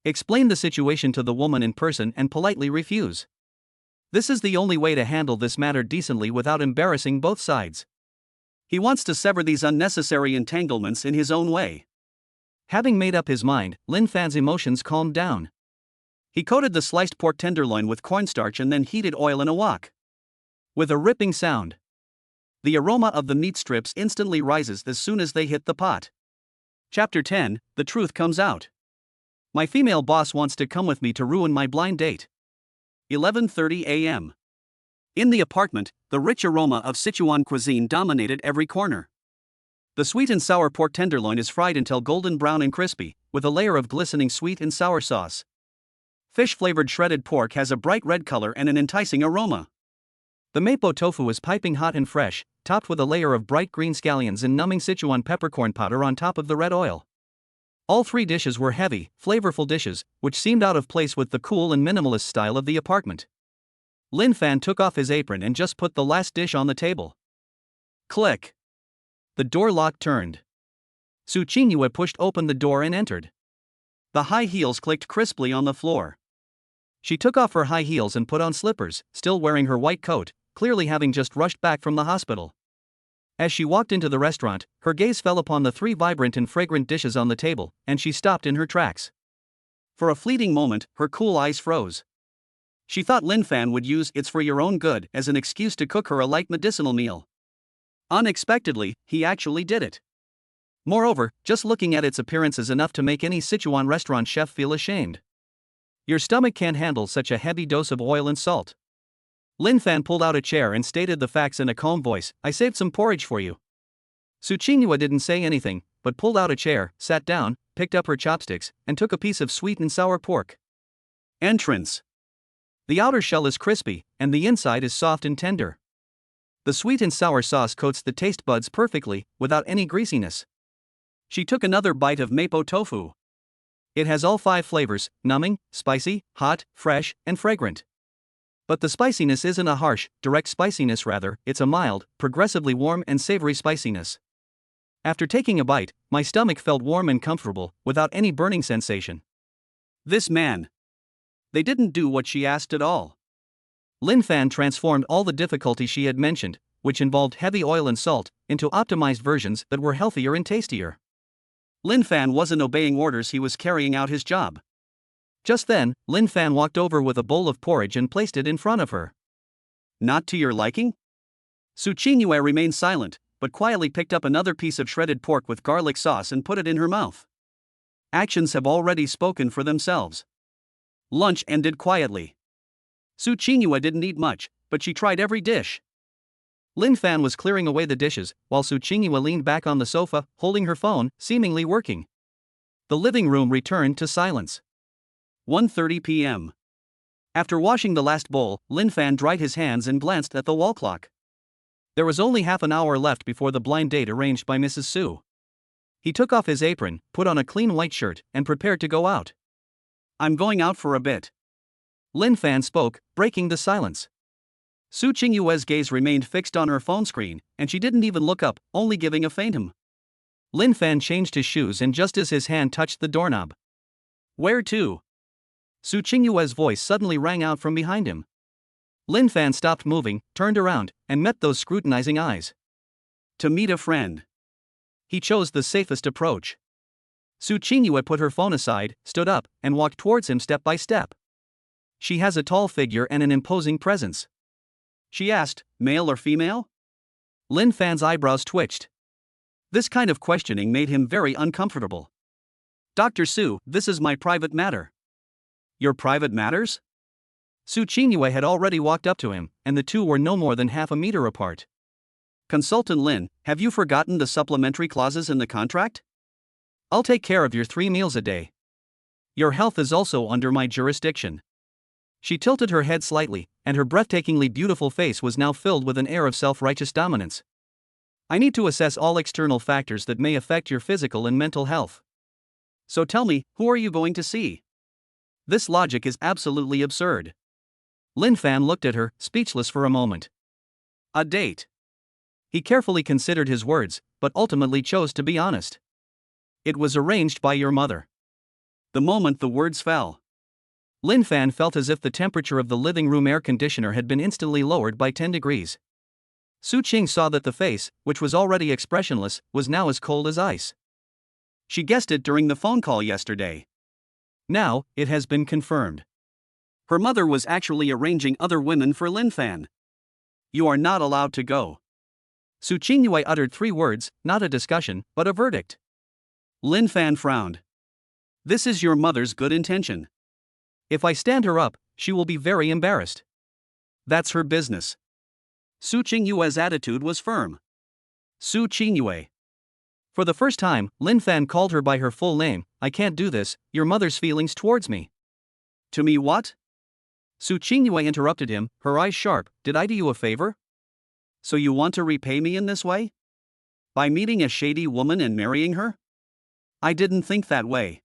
Explain the situation to the woman in person and politely refuse. This is the only way to handle this matter decently without embarrassing both sides. He wants to sever these unnecessary entanglements in his own way. Having made up his mind, Lin Fan's emotions calmed down. He coated the sliced pork tenderloin with cornstarch and then heated oil in a wok. With a ripping sound, the aroma of the meat strips instantly rises as soon as they hit the pot. Chapter 10, The Truth Comes Out. My female boss wants to come with me to ruin my blind date. 11:30 a.m. In the apartment, the rich aroma of Sichuan cuisine dominated every corner. The sweet and sour pork tenderloin is fried until golden brown and crispy, with a layer of glistening sweet and sour sauce. Fish-flavored shredded pork has a bright red color and an enticing aroma. The mapo tofu is piping hot and fresh, topped with a layer of bright green scallions and numbing Sichuan peppercorn powder on top of the red oil. All three dishes were heavy, flavorful dishes, which seemed out of place with the cool and minimalist style of the apartment. Lin Fan took off his apron and just put the last dish on the table. Click. The door lock turned. Su Qingyue pushed open the door and entered. The high heels clicked crisply on the floor. She took off her high heels and put on slippers, still wearing her white coat, clearly having just rushed back from the hospital. As she walked into the restaurant, her gaze fell upon the 3 vibrant and fragrant dishes on the table, and she stopped in her tracks. For a fleeting moment, her cool eyes froze. She thought Lin Fan would use "it's for your own good" as an excuse to cook her a light medicinal meal. Unexpectedly, he actually did it. Moreover, just looking at its appearance is enough to make any Sichuan restaurant chef feel ashamed. Your stomach can't handle such a heavy dose of oil and salt. Lin Fan pulled out a chair and stated the facts in a calm voice. I saved some porridge for you. Su Qingyue didn't say anything, but pulled out a chair, sat down, picked up her chopsticks, and took a piece of sweet and sour pork. Entrance. The outer shell is crispy, and the inside is soft and tender. The sweet and sour sauce coats the taste buds perfectly, without any greasiness. She took another bite of mapo tofu. It has all 5 flavors: numbing, spicy, hot, fresh, and fragrant. But the spiciness isn't a harsh, direct spiciness, rather, it's a mild, progressively warm and savory spiciness. After taking a bite, my stomach felt warm and comfortable, without any burning sensation. This man. They didn't do what she asked at all. Lin Fan transformed all the difficulty she had mentioned, which involved heavy oil and salt, into optimized versions that were healthier and tastier. Lin Fan wasn't obeying orders, he was carrying out his job. Just then, Lin Fan walked over with a bowl of porridge and placed it in front of her. Not to your liking? Su Qingyue remained silent, but quietly picked up another piece of shredded pork with garlic sauce and put it in her mouth. Actions have already spoken for themselves. Lunch ended quietly. Su Qingyue didn't eat much, but she tried every dish. Lin Fan was clearing away the dishes, while Su Qingyue leaned back on the sofa, holding her phone, seemingly working. The living room returned to silence. 1:30 p.m. After washing the last bowl, Lin Fan dried his hands and glanced at the wall clock. There was only half an hour left before the blind date arranged by Mrs. Su. He took off his apron, put on a clean white shirt, and prepared to go out. I'm going out for a bit. Lin Fan spoke, breaking the silence. Su Qingyue's gaze remained fixed on her phone screen, and she didn't even look up, only giving a faint hum. Lin Fan changed his shoes, and just as his hand touched the doorknob. Where to? Su Qingyue's voice suddenly rang out from behind him. Lin Fan stopped moving, turned around, and met those scrutinizing eyes. To meet a friend. He chose the safest approach. Su Qingyue put her phone aside, stood up, and walked towards him step by step. She has a tall figure and an imposing presence. She asked, male or female? Lin Fan's eyebrows twitched. This kind of questioning made him very uncomfortable. Dr. Su, this is my private matter. Your private matters? Su Qingyue had already walked up to him, and the two were no more than half a meter apart. Consultant Lin, have you forgotten the supplementary clauses in the contract? I'll take care of your 3 meals a day. Your health is also under my jurisdiction. She tilted her head slightly, and her breathtakingly beautiful face was now filled with an air of self-righteous dominance. I need to assess all external factors that may affect your physical and mental health. So tell me, who are you going to see? This logic is absolutely absurd. Lin Fan looked at her, speechless for a moment. A date. He carefully considered his words, but ultimately chose to be honest. It was arranged by your mother. The moment the words fell, Lin Fan felt as if the temperature of the living room air conditioner had been instantly lowered by 10 degrees. Su Qing saw that the face, which was already expressionless, was now as cold as ice. She guessed it during the phone call yesterday. Now, it has been confirmed. Her mother was actually arranging other women for Lin Fan. You are not allowed to go. Su Qingyue uttered 3 words, not a discussion, but a verdict. Lin Fan frowned. This is your mother's good intention. If I stand her up, she will be very embarrassed. That's her business. Su Qingyue's attitude was firm. Su Qingyue. For the first time, Lin Fan called her by her full name. I can't do this, your mother's feelings towards me. To me what? Su Qingyue interrupted him, her eyes sharp. Did I do you a favor? So you want to repay me in this way? By meeting a shady woman and marrying her? I didn't think that way.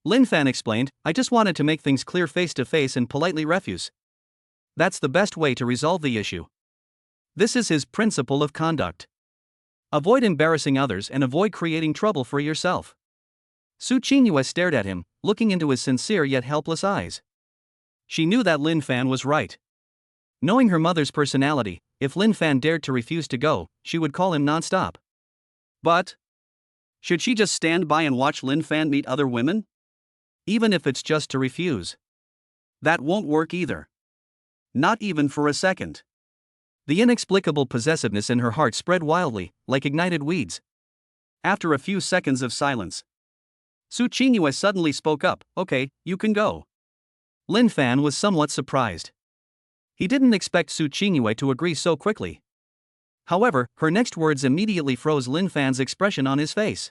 Lin Fan explained, I just wanted to make things clear face to face and politely refuse. That's the best way to resolve the issue. This is his principle of conduct. Avoid embarrassing others and avoid creating trouble for yourself. Su Qingyue stared at him, looking into his sincere yet helpless eyes. She knew that Lin Fan was right. Knowing her mother's personality, if Lin Fan dared to refuse to go, she would call him non-stop. But should she just stand by and watch Lin Fan meet other women? Even if it's just to refuse. That won't work either. Not even for a second. The inexplicable possessiveness in her heart spread wildly, like ignited weeds. After a few seconds of silence, Su Qingyue suddenly spoke up, "Okay, you can go." Lin Fan was somewhat surprised. He didn't expect Su Qingyue to agree so quickly. However, her next words immediately froze Lin Fan's expression on his face.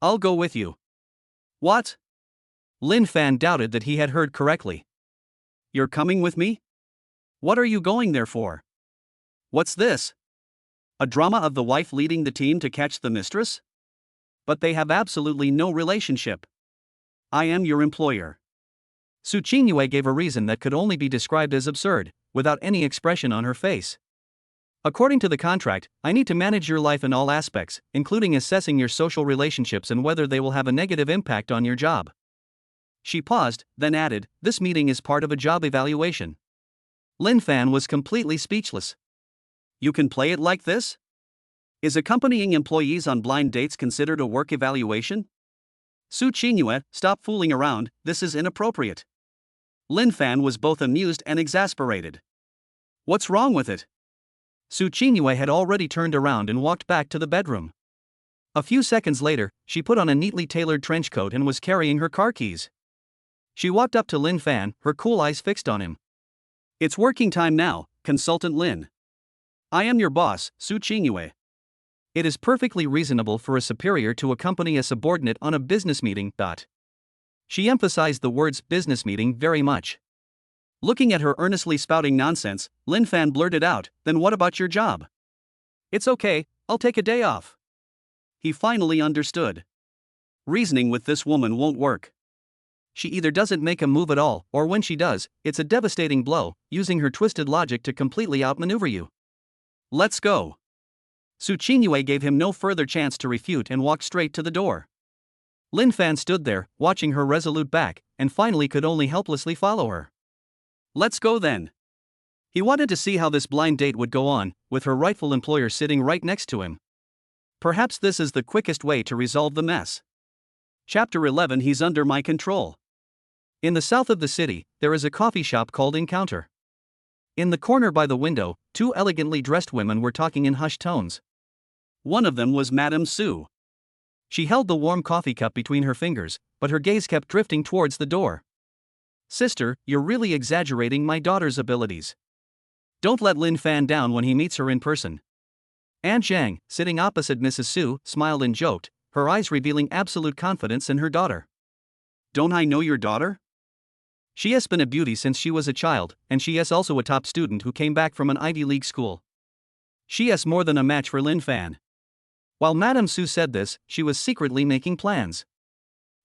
"I'll go with you." What? Lin Fan doubted that he had heard correctly. "You're coming with me? What are you going there for? What's this? A drama of the wife leading the team to catch the mistress? But they have absolutely no relationship. I am your employer." Su Qingyue gave a reason that could only be described as absurd, without any expression on her face. "According to the contract, I need to manage your life in all aspects, including assessing your social relationships and whether they will have a negative impact on your job." She paused, then added, "This meeting is part of a job evaluation." Lin Fan was completely speechless. You can play it like this? Is accompanying employees on blind dates considered a work evaluation? Su Qingyue, stop fooling around, this is inappropriate. Lin Fan was both amused and exasperated. What's wrong with it? Su Qingyue had already turned around and walked back to the bedroom. A few seconds later, she put on a neatly tailored trench coat and was carrying her car keys. She walked up to Lin Fan, her cool eyes fixed on him. "It's working time now, Consultant Lin. I am your boss, Su Qingyue. It is perfectly reasonable for a superior to accompany a subordinate on a business meeting. She emphasized the words business meeting very much. Looking at her earnestly spouting nonsense, Lin Fan blurted out, "Then what about your job?" "It's okay, I'll take a day off." He finally understood. Reasoning with this woman won't work. She either doesn't make a move at all, or when she does, it's a devastating blow, using her twisted logic to completely outmaneuver you. "Let's go." Su Qingyue gave him no further chance to refute and walked straight to the door. Lin Fan stood there, watching her resolute back, and finally could only helplessly follow her. "Let's go then." He wanted to see how this blind date would go on, with her rightful employer sitting right next to him. Perhaps this is the quickest way to resolve the mess. Chapter 11. He's under my control. In the south of the city, there is a coffee shop called Encounter. In the corner by the window, two elegantly dressed women were talking in hushed tones. One of them was Madame Su. She held the warm coffee cup between her fingers, but her gaze kept drifting towards the door. "Sister, you're really exaggerating my daughter's abilities. Don't let Lin Fan down when he meets her in person." Anne Zhang, sitting opposite Mrs. Su, smiled and joked, her eyes revealing absolute confidence in her daughter. "Don't I know your daughter? She has been a beauty since she was a child, and she is also a top student who came back from an Ivy League school. She is more than a match for Lin Fan." While Madame Su said this, she was secretly making plans.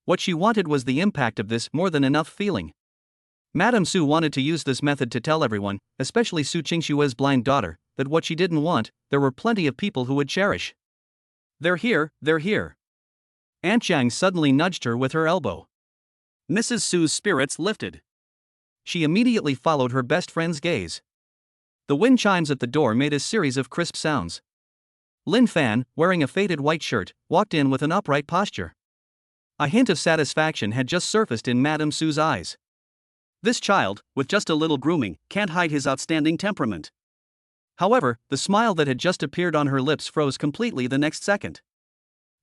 What she wanted was the impact of this more than enough feeling. Madame Su wanted to use this method to tell everyone, especially Su Qingshue's blind daughter, that what she didn't want, there were plenty of people who would cherish. "They're here, they're here." Aunt Zhang suddenly nudged her with her elbow. Mrs. Su's spirits lifted. She immediately followed her best friend's gaze. The wind chimes at the door made a series of crisp sounds. Lin Fan, wearing a faded white shirt, walked in with an upright posture. A hint of satisfaction had just surfaced in Madame Su's eyes. This child, with just a little grooming, can't hide his outstanding temperament. However, the smile that had just appeared on her lips froze completely the next second.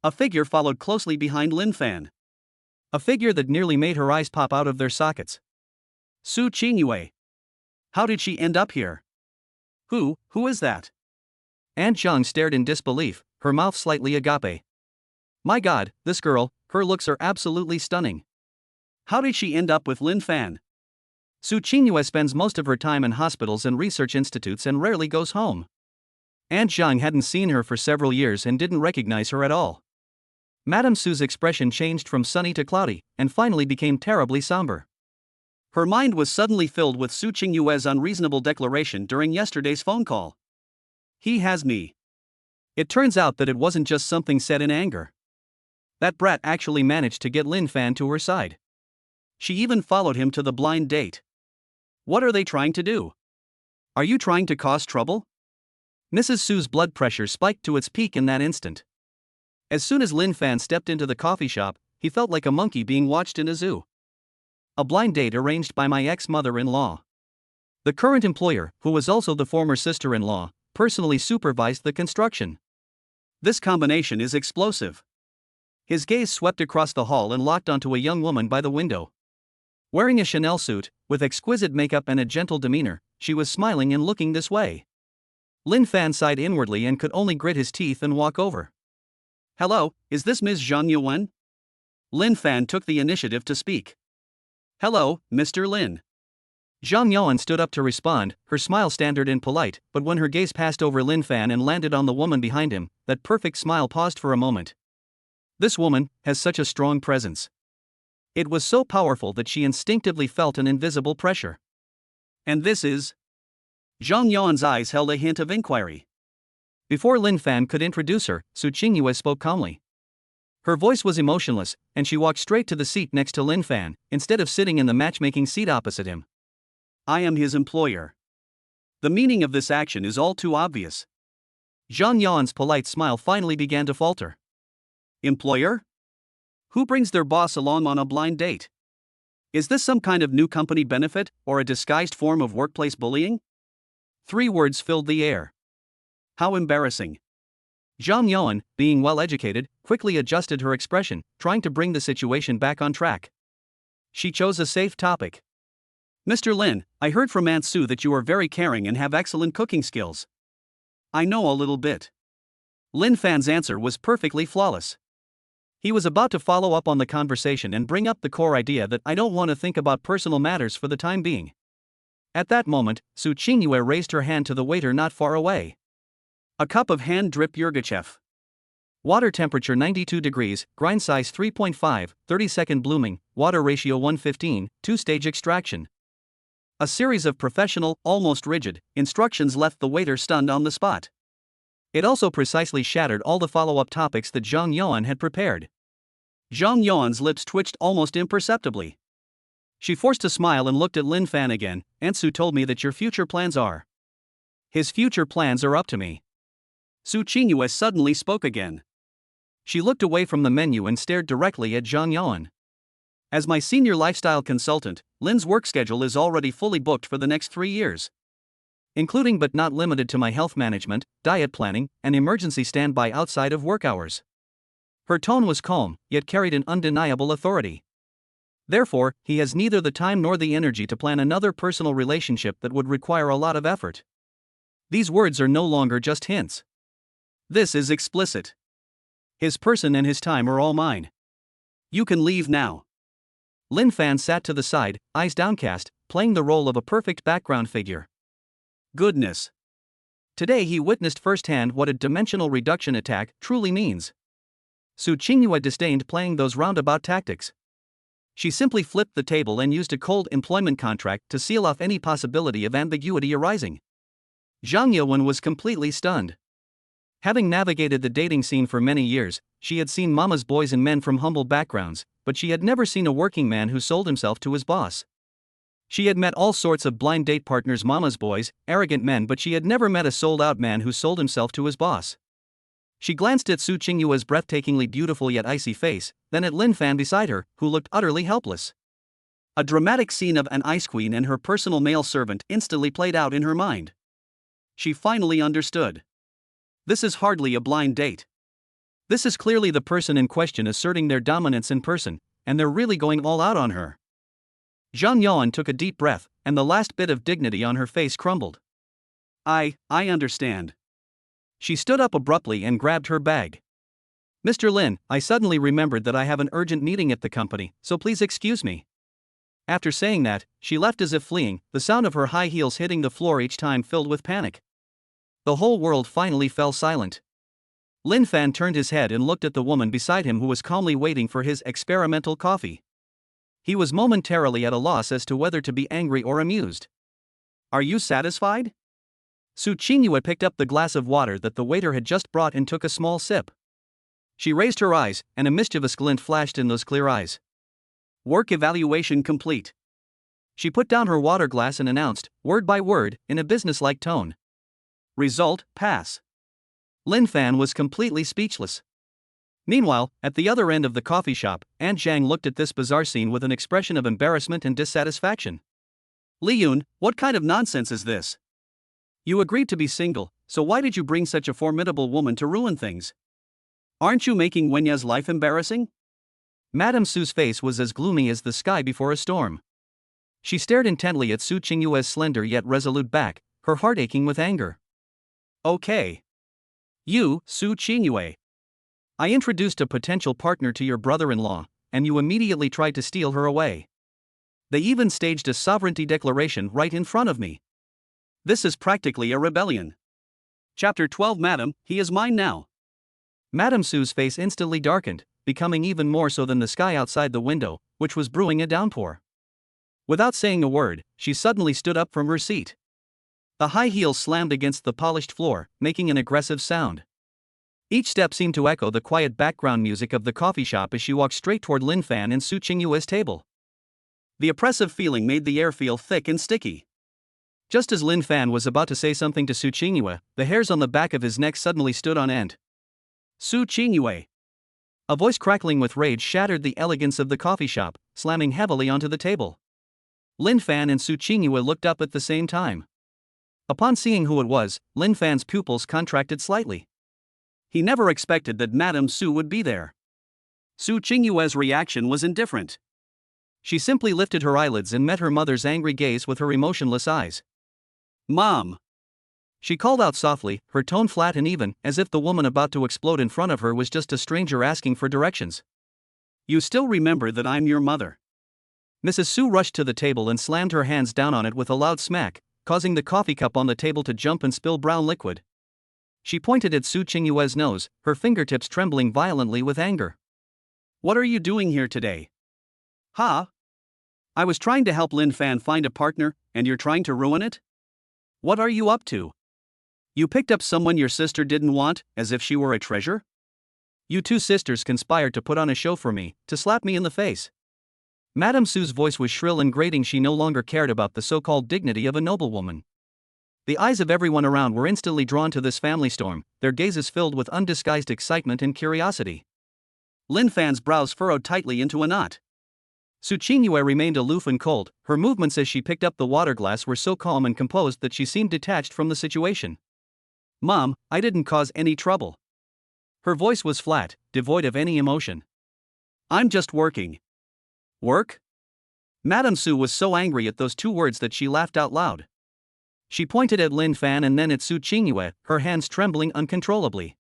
A figure followed closely behind Lin Fan. A figure that nearly made her eyes pop out of their sockets. Su Qingyue. How did she end up here? Who is that? Aunt Zhang stared in disbelief, her mouth slightly agape. My God, this girl, her looks are absolutely stunning. How did she end up with Lin Fan? Su Qingyue spends most of her time in hospitals and research institutes and rarely goes home. Aunt Zhang hadn't seen her for several years and didn't recognize her at all. Madame Su's expression changed from sunny to cloudy, and finally became terribly somber. Her mind was suddenly filled with Su Qingyue's unreasonable declaration during yesterday's phone call. He has me. It turns out that it wasn't just something said in anger. That brat actually managed to get Lin Fan to her side. She even followed him to the blind date. What are they trying to do? Are you trying to cause trouble? Mrs. Su's blood pressure spiked to its peak in that instant. As soon as Lin Fan stepped into the coffee shop, he felt like a monkey being watched in a zoo. A blind date arranged by my ex-mother-in-law. The current employer, who was also the former sister-in-law, personally supervised the construction. This combination is explosive. His gaze swept across the hall and locked onto a young woman by the window. Wearing a Chanel suit, with exquisite makeup and a gentle demeanor, she was smiling and looking this way. Lin Fan sighed inwardly and could only grit his teeth and walk over. Hello, is this Ms. Zhang Yuan? Lin Fan took the initiative to speak. Hello, Mr. Lin. Zhang Yuan stood up to respond, her smile standard and polite, but when her gaze passed over Lin Fan and landed on the woman behind him, that perfect smile paused for a moment. This woman has such a strong presence. It was so powerful that she instinctively felt an invisible pressure. And this is? Zhang Yuan's eyes held a hint of inquiry. Before Lin Fan could introduce her, Su Qingyue spoke calmly. Her voice was emotionless, and she walked straight to the seat next to Lin Fan, instead of sitting in the matchmaking seat opposite him. I am his employer. The meaning of this action is all too obvious. Zhang Yuan's polite smile finally began to falter. Employer? Who brings their boss along on a blind date? Is this some kind of new company benefit, or a disguised form of workplace bullying? 3 words filled the air. How embarrassing. Zhang Yuan, being well educated, quickly adjusted her expression, trying to bring the situation back on track. She chose a safe topic. Mr. Lin, I heard from Aunt Su that you are very caring and have excellent cooking skills. I know a little bit. Lin Fan's answer was perfectly flawless. He was about to follow up on the conversation and bring up the core idea that I don't want to think about personal matters for the time being. At that moment, Su Qingyue raised her hand to the waiter not far away. A cup of hand-dripped Yirgacheffe. Water temperature 92 degrees, grind size 3.5, 30-second blooming, water ratio 1:15, 2-stage extraction. A series of professional, almost rigid, instructions left the waiter stunned on the spot. It also precisely shattered all the follow-up topics that Zhang Yuan had prepared. Zhang Yuan's lips twitched almost imperceptibly. She forced a smile and looked at Lin Fan again. Aunt Su told me that your future plans are. His future plans are up to me. Su Qingyue suddenly spoke again. She looked away from the menu and stared directly at Zhang Yuan. As my senior lifestyle consultant, Lin's work schedule is already fully booked for the next 3 years. Including but not limited to my health management, diet planning, and emergency standby outside of work hours. Her tone was calm, yet carried an undeniable authority. Therefore, he has neither the time nor the energy to plan another personal relationship that would require a lot of effort. These words are no longer just hints. This is explicit. His person and his time are all mine. You can leave now. Lin Fan sat to the side, eyes downcast, playing the role of a perfect background figure. Goodness. Today he witnessed firsthand what a dimensional reduction attack truly means. Su Qingyue disdained playing those roundabout tactics. She simply flipped the table and used a cold employment contract to seal off any possibility of ambiguity arising. Zhang Yuan was completely stunned. Having navigated the dating scene for many years, she had seen mama's boys and men from humble backgrounds, but she had never seen a working man who sold himself to his boss. She had met all sorts of blind date partners, mama's boys, arrogant men, but she had never met a sold-out man who sold himself to his boss. She glanced at Su Qingyue's breathtakingly beautiful yet icy face, then at Lin Fan beside her, who looked utterly helpless. A dramatic scene of an ice queen and her personal male servant instantly played out in her mind. She finally understood. This is hardly a blind date. This is clearly the person in question asserting their dominance in person, and they're really going all out on her. Zhang Yuan took a deep breath, and the last bit of dignity on her face crumbled. I understand. She stood up abruptly and grabbed her bag. Mr. Lin, I suddenly remembered that I have an urgent meeting at the company, so please excuse me. After saying that, she left as if fleeing, the sound of her high heels hitting the floor each time filled with panic. The whole world finally fell silent. Lin Fan turned his head and looked at the woman beside him who was calmly waiting for his experimental coffee. He was momentarily at a loss as to whether to be angry or amused. Are you satisfied? Su Qingyue picked up the glass of water that the waiter had just brought and took a small sip. She raised her eyes, and a mischievous glint flashed in those clear eyes. Work evaluation complete. She put down her water glass and announced, word by word, in a businesslike tone. Result, pass. Lin Fan was completely speechless. Meanwhile, at the other end of the coffee shop, Aunt Zhang looked at this bizarre scene with an expression of embarrassment and dissatisfaction. Li Yun, what kind of nonsense is this? You agreed to be single, so why did you bring such a formidable woman to ruin things? Aren't you making Wenya's life embarrassing? Madame Su's face was as gloomy as the sky before a storm. She stared intently at Su Qingyue's slender yet resolute back, her heart aching with anger. Okay. You, Su Qingyue. I introduced a potential partner to your brother-in-law, and you immediately tried to steal her away. They even staged a sovereignty declaration right in front of me. This is practically a rebellion. Chapter 12. Madam, he is mine now. Madame Su's face instantly darkened, becoming even more so than the sky outside the window, which was brewing a downpour. Without saying a word, she suddenly stood up from her seat. The high heels slammed against the polished floor, making an aggressive sound. Each step seemed to echo the quiet background music of the coffee shop as she walked straight toward Lin Fan and Su Qingyue's table. The oppressive feeling made the air feel thick and sticky. Just as Lin Fan was about to say something to Su Qingyue, the hairs on the back of his neck suddenly stood on end. Su Qingyue. A voice crackling with rage shattered the elegance of the coffee shop, slamming heavily onto the table. Lin Fan and Su Qingyue looked up at the same time. Upon seeing who it was, Lin Fan's pupils contracted slightly. He never expected that Madame Su would be there. Su Qingyue's reaction was indifferent. She simply lifted her eyelids and met her mother's angry gaze with her emotionless eyes. Mom! She called out softly, her tone flat and even, as if the woman about to explode in front of her was just a stranger asking for directions. You still remember that I'm your mother. Mrs. Su rushed to the table and slammed her hands down on it with a loud smack, causing the coffee cup on the table to jump and spill brown liquid. She pointed at Su Qingyue's nose, her fingertips trembling violently with anger. What are you doing here today? Ha? I was trying to help Lin Fan find a partner, and you're trying to ruin it? What are you up to? You picked up someone your sister didn't want, as if she were a treasure? You two sisters conspired to put on a show for me, to slap me in the face. Madame Su's voice was shrill and grating. She no longer cared about the so-called dignity of a noblewoman. The eyes of everyone around were instantly drawn to this family storm, their gazes filled with undisguised excitement and curiosity. Lin Fan's brows furrowed tightly into a knot. Su Qingyue remained aloof and cold, her movements as she picked up the water glass were so calm and composed that she seemed detached from the situation. Mom, I didn't cause any trouble. Her voice was flat, devoid of any emotion. I'm just working. Work? Madame Su was so angry at those two words that she laughed out loud. She pointed at Lin Fan and then at Su Qingyue, her hands trembling uncontrollably.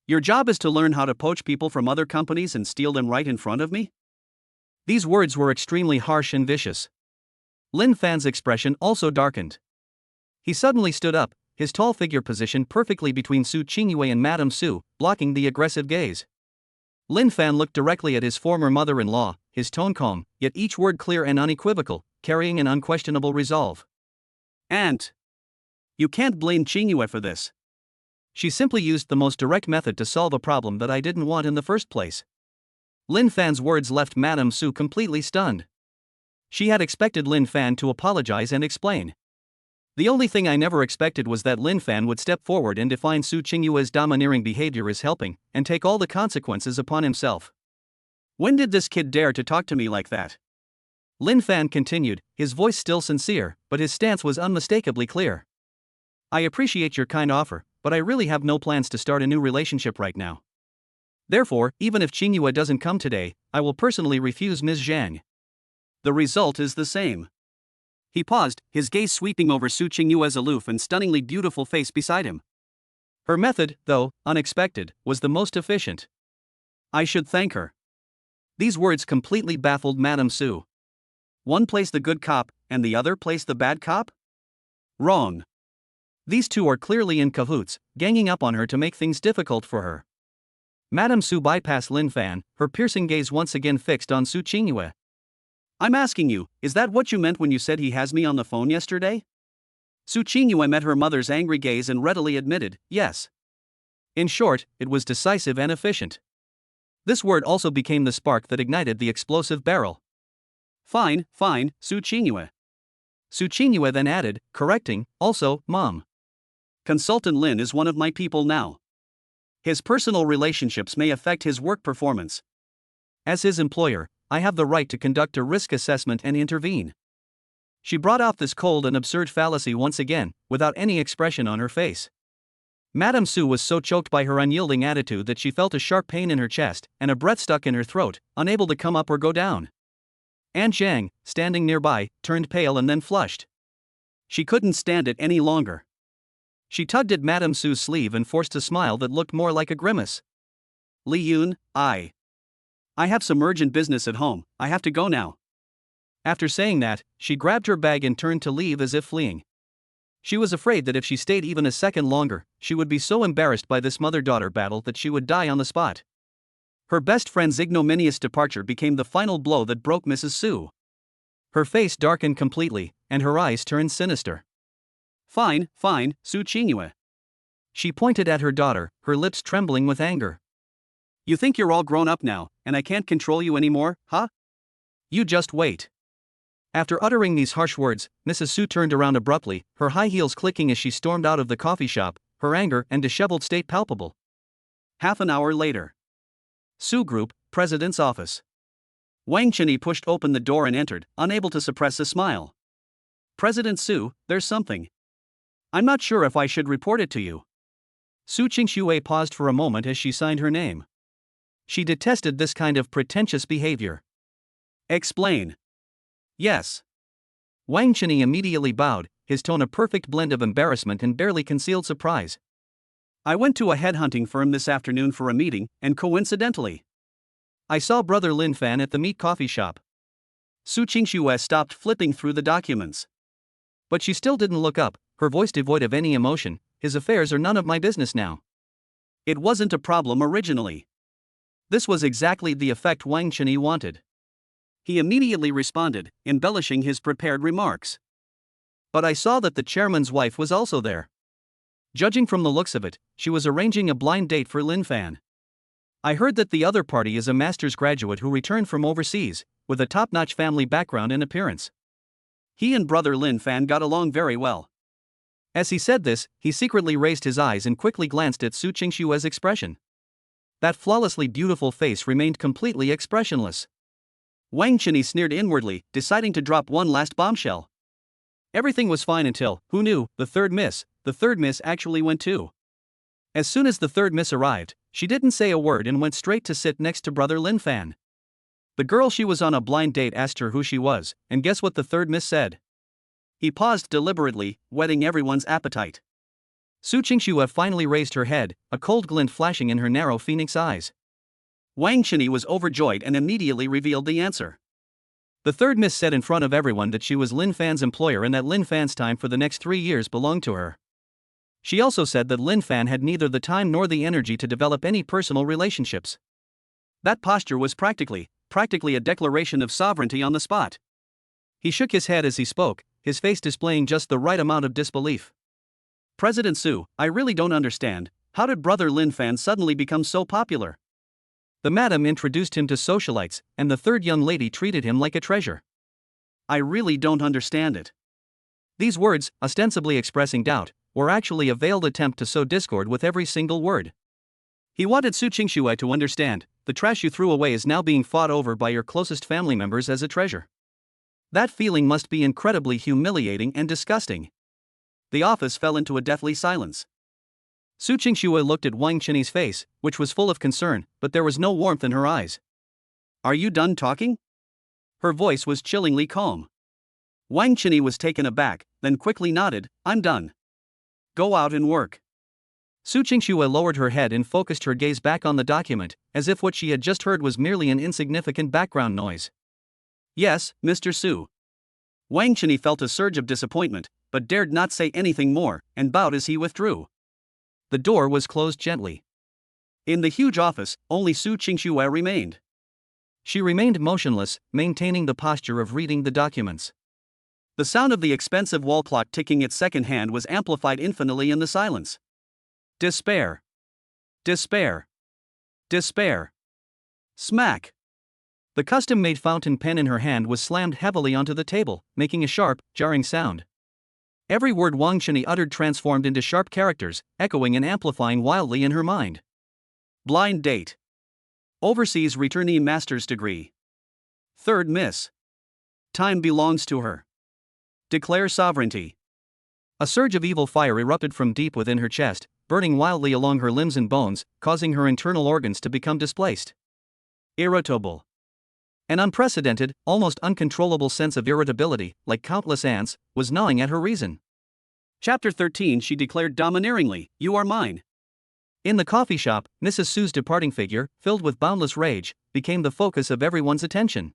Your job is to learn how to poach people from other companies and steal them right in front of me? These words were extremely harsh and vicious. Lin Fan's expression also darkened. He suddenly stood up, his tall figure positioned perfectly between Su Qingyue and Madame Su, blocking the aggressive gaze. Lin Fan looked directly at his former mother-in-law, his tone calm, yet each word clear and unequivocal, carrying an unquestionable resolve. Aunt! You can't blame Qingyue for this. She simply used the most direct method to solve a problem that I didn't want in the first place. Lin Fan's words left Madame Su completely stunned. She had expected Lin Fan to apologize and explain. The only thing I never expected was that Lin Fan would step forward and define Su Qingyue's domineering behavior as helping, and take all the consequences upon himself. When did this kid dare to talk to me like that? Lin Fan continued, his voice still sincere, but his stance was unmistakably clear. I appreciate your kind offer, but I really have no plans to start a new relationship right now. Therefore, even if Qingyue doesn't come today, I will personally refuse Ms. Zhang. The result is the same. He paused, his gaze sweeping over Su Qingyue's aloof and stunningly beautiful face beside him. Her method, though unexpected, was the most efficient. I should thank her. These words completely baffled Madame Su. One plays the good cop, and the other plays the bad cop? Wrong. These two are clearly in cahoots, ganging up on her to make things difficult for her. Madame Su bypassed Lin Fan, her piercing gaze once again fixed on Su Qingyue. I'm asking you, is that what you meant when you said he has me on the phone yesterday? Su Qingyue met her mother's angry gaze and readily admitted, yes. In short, it was decisive and efficient. This word also became the spark that ignited the explosive barrel. Fine, Su Qingyue. Su Qingyue then added, correcting, also, Mom. Consultant Lin is one of my people now. His personal relationships may affect his work performance. As his employer, I have the right to conduct a risk assessment and intervene. She brought out this cold and absurd fallacy once again, without any expression on her face. Madame Su was so choked by her unyielding attitude that she felt a sharp pain in her chest and a breath stuck in her throat, unable to come up or go down. Anne Zhang, standing nearby, turned pale and then flushed. She couldn't stand it any longer. She tugged at Madame Su's sleeve and forced a smile that looked more like a grimace. Li Yun, I have some urgent business at home, I have to go now. After saying that, she grabbed her bag and turned to leave as if fleeing. She was afraid that if she stayed even a second longer, she would be so embarrassed by this mother-daughter battle that she would die on the spot. Her best friend's ignominious departure became the final blow that broke Mrs. Su. Her face darkened completely, and her eyes turned sinister. Fine, Su Qingyue. She pointed at her daughter, her lips trembling with anger. You think you're all grown up now, and I can't control you anymore, huh? You just wait. After uttering these harsh words, Mrs. Su turned around abruptly, her high heels clicking as she stormed out of the coffee shop, her anger and disheveled state palpable. Half an hour later. Su Group, President's office. Wang Chenyi pushed open the door and entered, unable to suppress a smile. President Su, there's something. I'm not sure if I should report it to you. Su Qingxue paused for a moment as she signed her name. She detested this kind of pretentious behavior. Explain. Yes. Wang Chenyi immediately bowed, his tone a perfect blend of embarrassment and barely concealed surprise. I went to a headhunting firm this afternoon for a meeting, and coincidentally, I saw Brother Lin Fan at the meat coffee shop. Su Qingxue stopped flipping through the documents. But she still didn't look up, her voice devoid of any emotion. His affairs are none of my business now. It wasn't a problem originally. This was exactly the effect Wang Chenyi wanted. He immediately responded, embellishing his prepared remarks. But I saw that the chairman's wife was also there. Judging from the looks of it, she was arranging a blind date for Lin Fan. I heard that the other party is a master's graduate who returned from overseas, with a top-notch family background and appearance. He and Brother Lin Fan got along very well. As he said this, he secretly raised his eyes and quickly glanced at Su Qingxue's expression. That flawlessly beautiful face remained completely expressionless. Wang Chenyi sneered inwardly, deciding to drop one last bombshell. Everything was fine until, who knew, the third miss actually went too. As soon as the third miss arrived, she didn't say a word and went straight to sit next to Brother Lin Fan. The girl she was on a blind date asked her who she was, and guess what the third miss said? He paused deliberately, whetting everyone's appetite. Su Qingxue finally raised her head, a cold glint flashing in her narrow phoenix eyes. Wang Chenyi was overjoyed and immediately revealed the answer. The third miss said in front of everyone that she was Lin Fan's employer and that Lin Fan's time for the next 3 years belonged to her. She also said that Lin Fan had neither the time nor the energy to develop any personal relationships. That posture was practically a declaration of sovereignty on the spot. He shook his head as he spoke, his face displaying just the right amount of disbelief. President Su, I really don't understand, how did Brother Lin Fan suddenly become so popular? The madam introduced him to socialites, and the third young lady treated him like a treasure. I really don't understand it. These words, ostensibly expressing doubt, were actually a veiled attempt to sow discord with every single word. He wanted Su Qingxue to understand, the trash you threw away is now being fought over by your closest family members as a treasure. That feeling must be incredibly humiliating and disgusting. The office fell into a deathly silence. Su Qingxue looked at Wang Chenyi's face, which was full of concern, but there was no warmth in her eyes. Are you done talking? Her voice was chillingly calm. Wang Chenyi was taken aback, then quickly nodded, I'm done. Go out and work. Su Qingxue lowered her head and focused her gaze back on the document, as if what she had just heard was merely an insignificant background noise. Yes, Mr. Su. Wang Chenyi felt a surge of disappointment, but dared not say anything more, and bowed as he withdrew. The door was closed gently. In the huge office, only Su Qingxue remained. She remained motionless, maintaining the posture of reading the documents. The sound of the expensive wall clock ticking its second hand was amplified infinitely in the silence. Despair. Despair. Despair. Smack. The custom-made fountain pen in her hand was slammed heavily onto the table, making a sharp, jarring sound. Every word Wang Shini uttered transformed into sharp characters, echoing and amplifying wildly in her mind. Blind date. Overseas returnee master's degree. Third miss. Time belongs to her. Declare sovereignty. A surge of evil fire erupted from deep within her chest, burning wildly along her limbs and bones, causing her internal organs to become displaced. Irritable. An unprecedented, almost uncontrollable sense of irritability, like countless ants, was gnawing at her reason. Chapter 13. She declared domineeringly, "You are mine." In the coffee shop, Mrs. Su's departing figure, filled with boundless rage, became the focus of everyone's attention.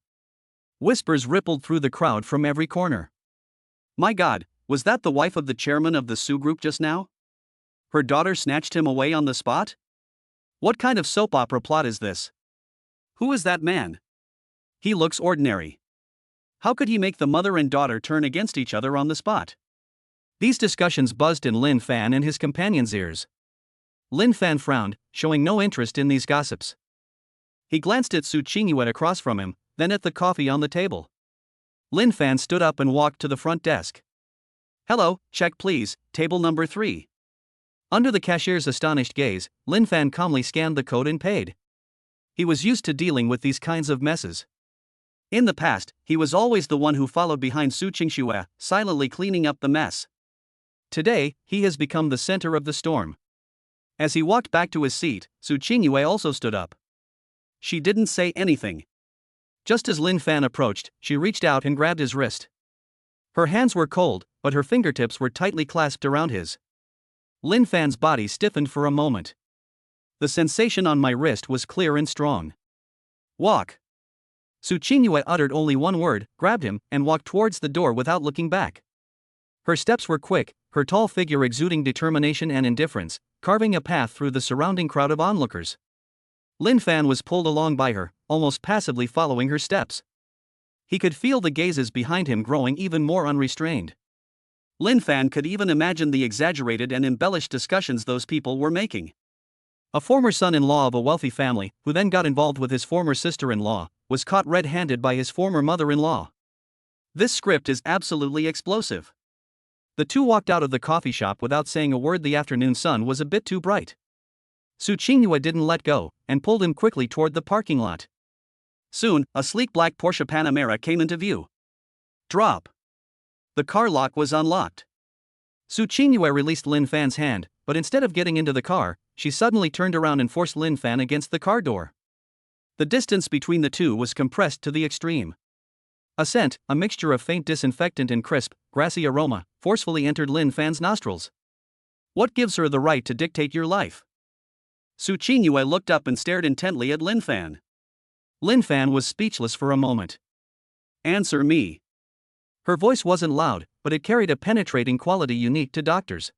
Whispers rippled through the crowd from every corner. My God, was that the wife of the chairman of the Su Group just now? Her daughter snatched him away on the spot? What kind of soap opera plot is this? Who is that man? He looks ordinary. How could he make the mother and daughter turn against each other on the spot? These discussions buzzed in Lin Fan and his companion's ears. Lin Fan frowned, showing no interest in these gossips. He glanced at Su Qingyue across from him, then at the coffee on the table. Lin Fan stood up and walked to the front desk. Hello, check please, table number 3. Under the cashier's astonished gaze, Lin Fan calmly scanned the code and paid. He was used to dealing with these kinds of messes. In the past, he was always the one who followed behind Su Qingxue, silently cleaning up the mess. Today, he has become the center of the storm. As he walked back to his seat, Su Qingyue also stood up. She didn't say anything. Just as Lin Fan approached, she reached out and grabbed his wrist. Her hands were cold, but her fingertips were tightly clasped around his. Lin Fan's body stiffened for a moment. The sensation on my wrist was clear and strong. Walk. Su Qingyue uttered only one word, grabbed him, and walked towards the door without looking back. Her steps were quick, her tall figure exuding determination and indifference, carving a path through the surrounding crowd of onlookers. Lin Fan was pulled along by her, almost passively following her steps. He could feel the gazes behind him growing even more unrestrained. Lin Fan could even imagine the exaggerated and embellished discussions those people were making. A former son-in-law of a wealthy family, who then got involved with his former sister-in-law, was caught red-handed by his former mother-in-law. This script is absolutely explosive. The two walked out of the coffee shop without saying a word. The afternoon sun was a bit too bright. Su Qingyue didn't let go, and pulled him quickly toward the parking lot. Soon, a sleek black Porsche Panamera came into view. Drop. The car lock was unlocked. Su Qingyue released Lin Fan's hand, but instead of getting into the car, she suddenly turned around and forced Lin Fan against the car door. The distance between the two was compressed to the extreme. A scent, a mixture of faint disinfectant and crisp, grassy aroma, forcefully entered Lin Fan's nostrils. What gives her the right to dictate your life? Su Qingyue looked up and stared intently at Lin Fan. Lin Fan was speechless for a moment. Answer me. Her voice wasn't loud, but it carried a penetrating quality unique to doctors.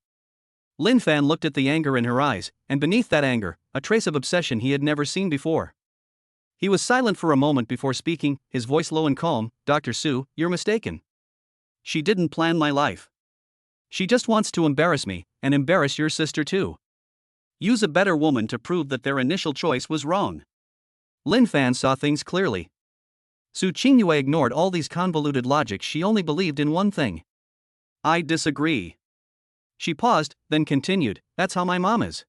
Lin Fan looked at the anger in her eyes, and beneath that anger, a trace of obsession he had never seen before. He was silent for a moment before speaking, his voice low and calm. Dr. Su, you're mistaken. She didn't plan my life. She just wants to embarrass me, and embarrass your sister too. Use a better woman to prove that their initial choice was wrong. Lin Fan saw things clearly. Su Qingyue ignored all these convoluted logics. She only believed in one thing. I disagree. She paused, then continued, that's how my mom is.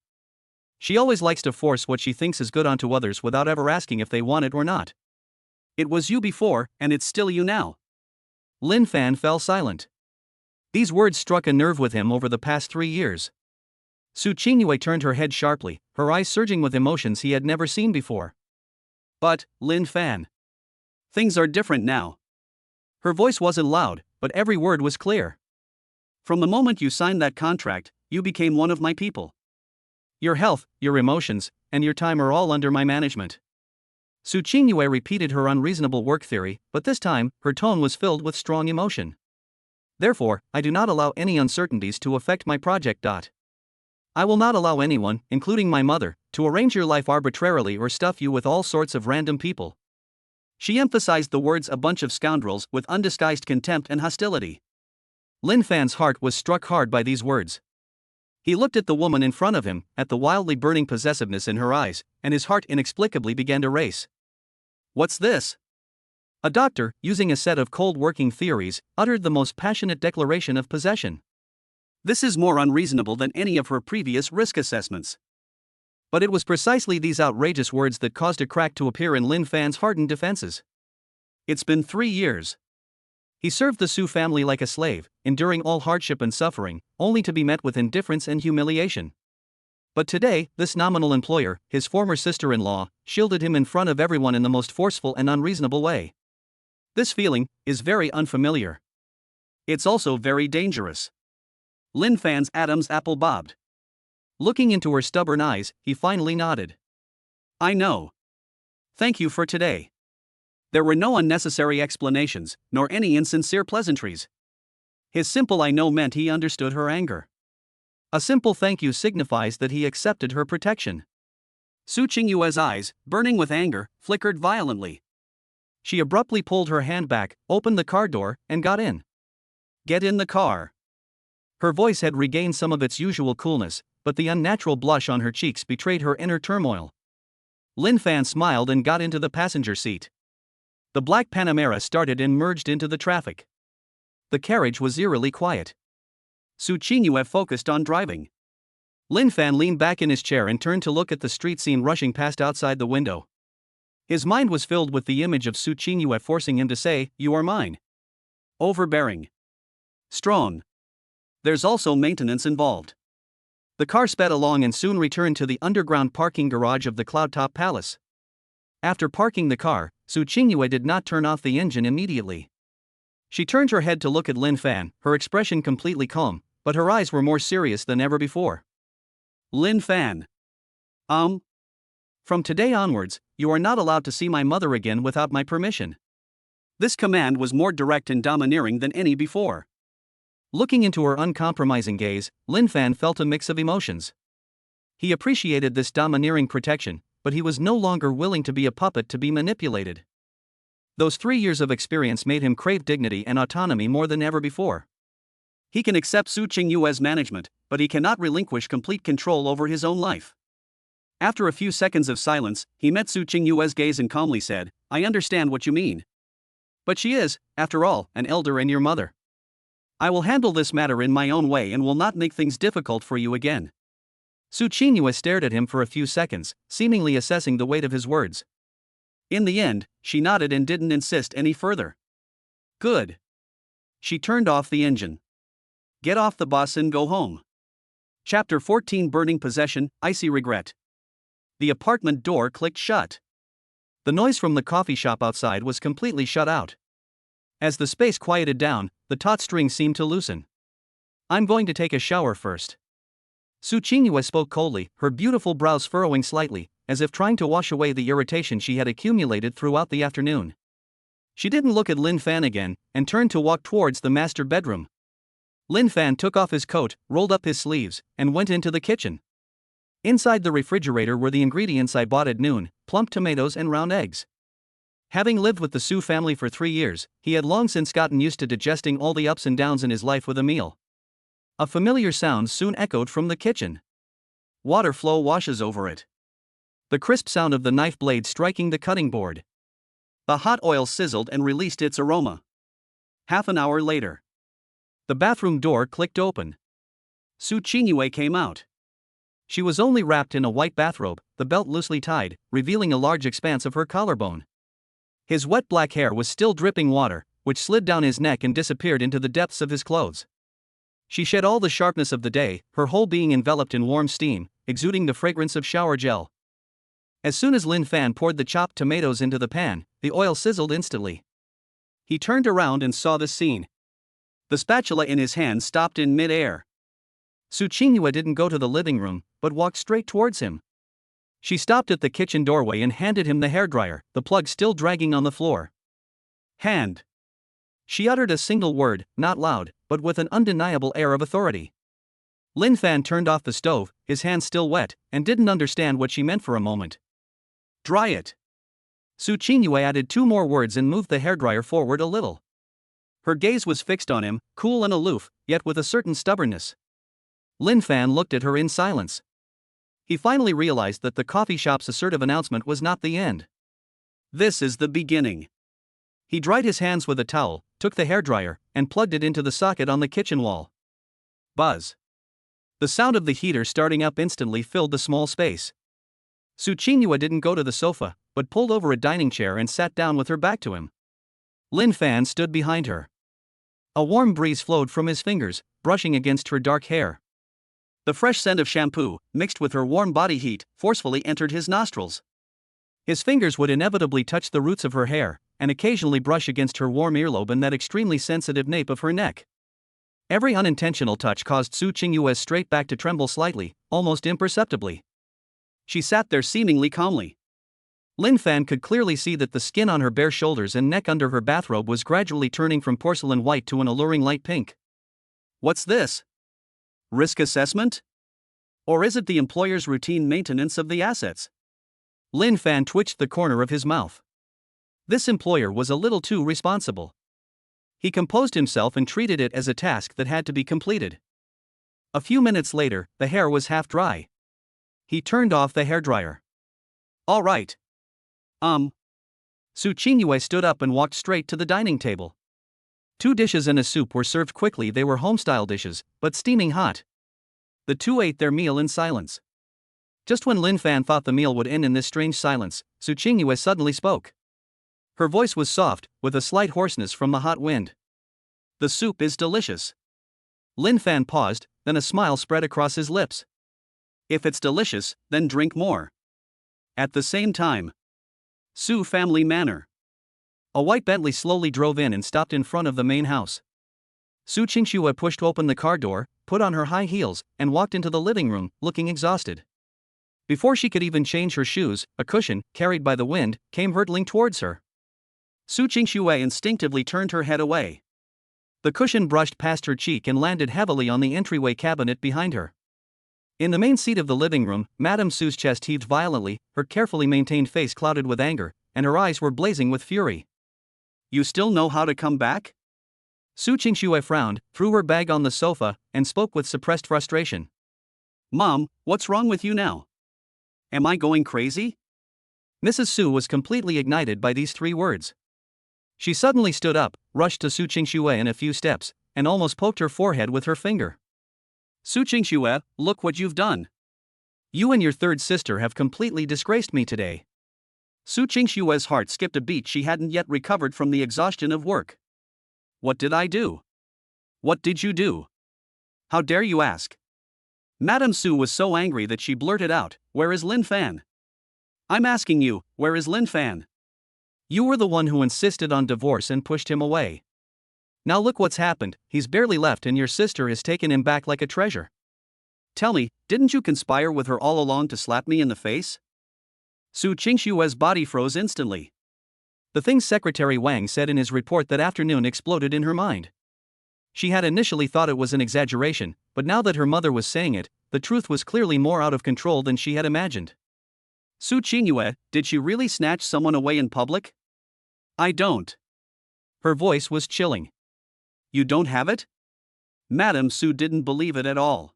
She always likes to force what she thinks is good onto others without ever asking if they want it or not. It was you before, and it's still you now. Lin Fan fell silent. These words struck a nerve with him over the past 3 years. Su Qingyue turned her head sharply, her eyes surging with emotions he had never seen before. But, Lin Fan. Things are different now. Her voice wasn't loud, but every word was clear. From the moment you signed that contract, you became one of my people. Your health, your emotions, and your time are all under my management. Su Qingyue repeated her unreasonable work theory, but this time, her tone was filled with strong emotion. Therefore, I do not allow any uncertainties to affect my project. I will not allow anyone, including my mother, to arrange your life arbitrarily or stuff you with all sorts of random people. She emphasized the words "a bunch of scoundrels" with undisguised contempt and hostility. Lin Fan's heart was struck hard by these words. He looked at the woman in front of him, at the wildly burning possessiveness in her eyes, and his heart inexplicably began to race. What's this? A doctor, using a set of cold working theories, uttered the most passionate declaration of possession. This is more unreasonable than any of her previous risk assessments. But it was precisely these outrageous words that caused a crack to appear in Lin Fan's hardened defenses. It's been 3 years. He served the Su family like a slave, enduring all hardship and suffering, only to be met with indifference and humiliation. But today, this nominal employer, his former sister-in-law, shielded him in front of everyone in the most forceful and unreasonable way. This feeling is very unfamiliar. It's also very dangerous. Lin Fan's Adam's apple bobbed. Looking into her stubborn eyes, he finally nodded. I know. Thank you for today. There were no unnecessary explanations, nor any insincere pleasantries. His simple I know meant he understood her anger. A simple thank you signifies that he accepted her protection. Su Qingyue's eyes, burning with anger, flickered violently. She abruptly pulled her hand back, opened the car door, and got in. Get in the car. Her voice had regained some of its usual coolness, but the unnatural blush on her cheeks betrayed her inner turmoil. Lin Fan smiled and got into the passenger seat. The black Panamera started and merged into the traffic. The carriage was eerily quiet. Su Qingyue focused on driving. Lin Fan leaned back in his chair and turned to look at the street scene rushing past outside the window. His mind was filled with the image of Su Qingyue forcing him to say, "You are mine." Overbearing. Strong. There's also maintenance involved. The car sped along and soon returned to the underground parking garage of the Cloudtop Palace. After parking the car, Su Qingyue did not turn off the engine immediately. She turned her head to look at Lin Fan, her expression completely calm, but her eyes were more serious than ever before. Lin Fan. From today onwards, you are not allowed to see my mother again without my permission. This command was more direct and domineering than any before. Looking into her uncompromising gaze, Lin Fan felt a mix of emotions. He appreciated this domineering protection, but he was no longer willing to be a puppet to be manipulated. Those 3 years of experience made him crave dignity and autonomy more than ever before. He can accept Su Qingyue's management, but he cannot relinquish complete control over his own life. After a few seconds of silence, he met Su Qingyue's gaze and calmly said, I understand what you mean. But she is, after all, an elder and your mother. I will handle this matter in my own way and will not make things difficult for you again. Su Qingyue stared at him for a few seconds, seemingly assessing the weight of his words. In the end, she nodded and didn't insist any further. Good. She turned off the engine. Get off the bus and go home. Chapter 14 Burning Possession, Icy Regret. The apartment door clicked shut. The noise from the coffee shop outside was completely shut out. As the space quieted down, the taut string seemed to loosen. I'm going to take a shower first. Su Qingyue spoke coldly, her beautiful brows furrowing slightly, as if trying to wash away the irritation she had accumulated throughout the afternoon. She didn't look at Lin Fan again, and turned to walk towards the master bedroom. Lin Fan took off his coat, rolled up his sleeves, and went into the kitchen. Inside the refrigerator were the ingredients I bought at noon: plump tomatoes and round eggs. Having lived with the Su family for 3 years, he had long since gotten used to digesting all the ups and downs in his life with a meal. A familiar sound soon echoed from the kitchen. Water flow washes over it. The crisp sound of the knife blade striking the cutting board. The hot oil sizzled and released its aroma. Half an hour later, the bathroom door clicked open. Su Qingyue came out. She was only wrapped in a white bathrobe, the belt loosely tied, revealing a large expanse of her collarbone. His wet black hair was still dripping water, which slid down his neck and disappeared into the depths of his clothes. She shed all the sharpness of the day, her whole being enveloped in warm steam, exuding the fragrance of shower gel. As soon as Lin Fan poured the chopped tomatoes into the pan, the oil sizzled instantly. He turned around and saw the scene. The spatula in his hand stopped in mid-air. Su Qingyue didn't go to the living room, but walked straight towards him. She stopped at the kitchen doorway and handed him the hairdryer, the plug still dragging on the floor. Hand. She uttered a single word, not loud, but with an undeniable air of authority. Lin Fan turned off the stove, his hands still wet, and didn't understand what she meant for a moment. Dry it. Su Qingyue added two more words and moved the hairdryer forward a little. Her gaze was fixed on him, cool and aloof, yet with a certain stubbornness. Lin Fan looked at her in silence. He finally realized that the coffee shop's assertive announcement was not the end. This is the beginning. He dried his hands with a towel, took the hairdryer, and plugged it into the socket on the kitchen wall. Buzz. The sound of the heater starting up instantly filled the small space. Su Qingyue didn't go to the sofa, but pulled over a dining chair and sat down with her back to him. Lin Fan stood behind her. A warm breeze flowed from his fingers, brushing against her dark hair. The fresh scent of shampoo, mixed with her warm body heat, forcefully entered his nostrils. His fingers would inevitably touch the roots of her hair, and occasionally brush against her warm earlobe and that extremely sensitive nape of her neck. Every unintentional touch caused Su Qingyue's straight back to tremble slightly, almost imperceptibly. She sat there seemingly calmly. Lin Fan could clearly see that the skin on her bare shoulders and neck under her bathrobe was gradually turning from porcelain white to an alluring light pink. What's this? Risk assessment? Or is it the employer's routine maintenance of the assets? Lin Fan twitched the corner of his mouth. This employer was a little too responsible. He composed himself and treated it as a task that had to be completed. A few minutes later, the hair was half dry. He turned off the hairdryer. All right. Su Qingyue stood up and walked straight to the dining table. 2 dishes and a soup were served quickly. They were home-style dishes, but steaming hot. The two ate their meal in silence. Just when Lin Fan thought the meal would end in this strange silence, Su Qingyue suddenly spoke. Her voice was soft, with a slight hoarseness from the hot wind. The soup is delicious. Lin Fan paused, then a smile spread across his lips. If it's delicious, then drink more. At the same time. Su Family Manor. A white Bentley slowly drove in and stopped in front of the main house. Su Qingyue pushed open the car door, put on her high heels, and walked into the living room, looking exhausted. Before she could even change her shoes, a cushion, carried by the wind, came hurtling towards her. Su Qingyue instinctively turned her head away. The cushion brushed past her cheek and landed heavily on the entryway cabinet behind her. In the main seat of the living room, Madame Su's chest heaved violently, her carefully maintained face clouded with anger, and her eyes were blazing with fury. You still know how to come back? Su Qingyue frowned, threw her bag on the sofa, and spoke with suppressed frustration. Mom, what's wrong with you now? Am I going crazy? Mrs. Su was completely ignited by these 3 words. She suddenly stood up, rushed to Su Qingyue in a few steps, and almost poked her forehead with her finger. Su Qingyue, look what you've done. You and your third sister have completely disgraced me today. Su Qingyue's heart skipped a beat. She hadn't yet recovered from the exhaustion of work. What did I do? What did you do? How dare you ask? Madame Su was so angry that she blurted out, Where is Lin Fan? I'm asking you, where is Lin Fan? You were the one who insisted on divorce and pushed him away. Now look what's happened, he's barely left and your sister has taken him back like a treasure. Tell me, didn't you conspire with her all along to slap me in the face? Su Qingyue's body froze instantly. The things Secretary Wang said in his report that afternoon exploded in her mind. She had initially thought it was an exaggeration, but now that her mother was saying it, the truth was clearly more out of control than she had imagined. Su Qingyue, did she really snatch someone away in public? I don't. Her voice was chilling. You don't have it? Madame Su didn't believe it at all.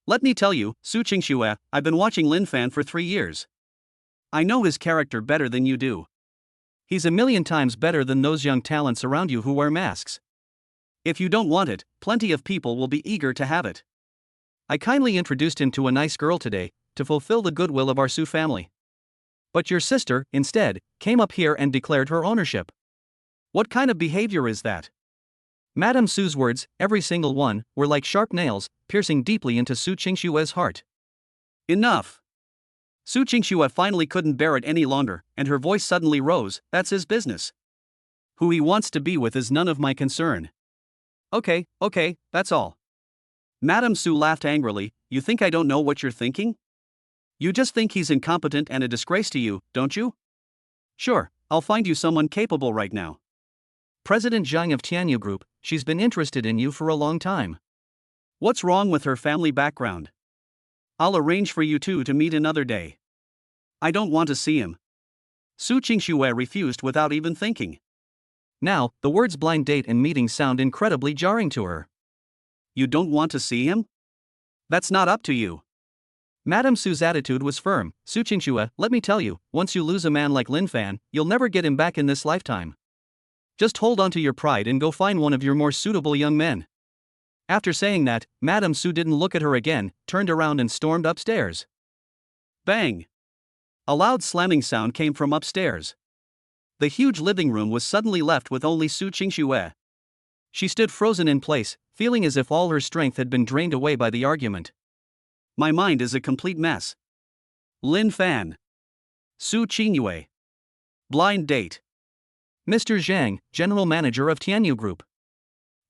Let me tell you, Su Qingyue, I've been watching Lin Fan for 3 years. I know his character better than you do. He's a million times better than those young talents around you who wear masks. If you don't want it, plenty of people will be eager to have it. I kindly introduced him to a nice girl today, to fulfill the goodwill of our Su family. But your sister, instead, came up here and declared her ownership. What kind of behavior is that? Madame Su's words, every single one, were like sharp nails, piercing deeply into Su Qingyue's heart. Enough! Su Qingyue finally couldn't bear it any longer, and her voice suddenly rose, That's his business. Who he wants to be with is none of my concern. Okay, that's all. Madame Su laughed angrily, You think I don't know what you're thinking? You just think he's incompetent and a disgrace to you, don't you? Sure, I'll find you someone capable right now. President Zhang of Tianyu Group, she's been interested in you for a long time. What's wrong with her family background? I'll arrange for you two to meet another day. I don't want to see him. Su Qingxue refused without even thinking. Now, the words blind date and meeting sound incredibly jarring to her. You don't want to see him? That's not up to you. Madame Su's attitude was firm. Su Qingxue, let me tell you, once you lose a man like Lin Fan, you'll never get him back in this lifetime. Just hold on to your pride and go find one of your more suitable young men. After saying that, Madame Su didn't look at her again, turned around and stormed upstairs. Bang! A loud slamming sound came from upstairs. The huge living room was suddenly left with only Su Qingxue. She stood frozen in place, feeling as if all her strength had been drained away by the argument. My mind is a complete mess. Lin Fan. Su Qingxue. Blind date. Mr. Zhang, general manager of Tianyu Group.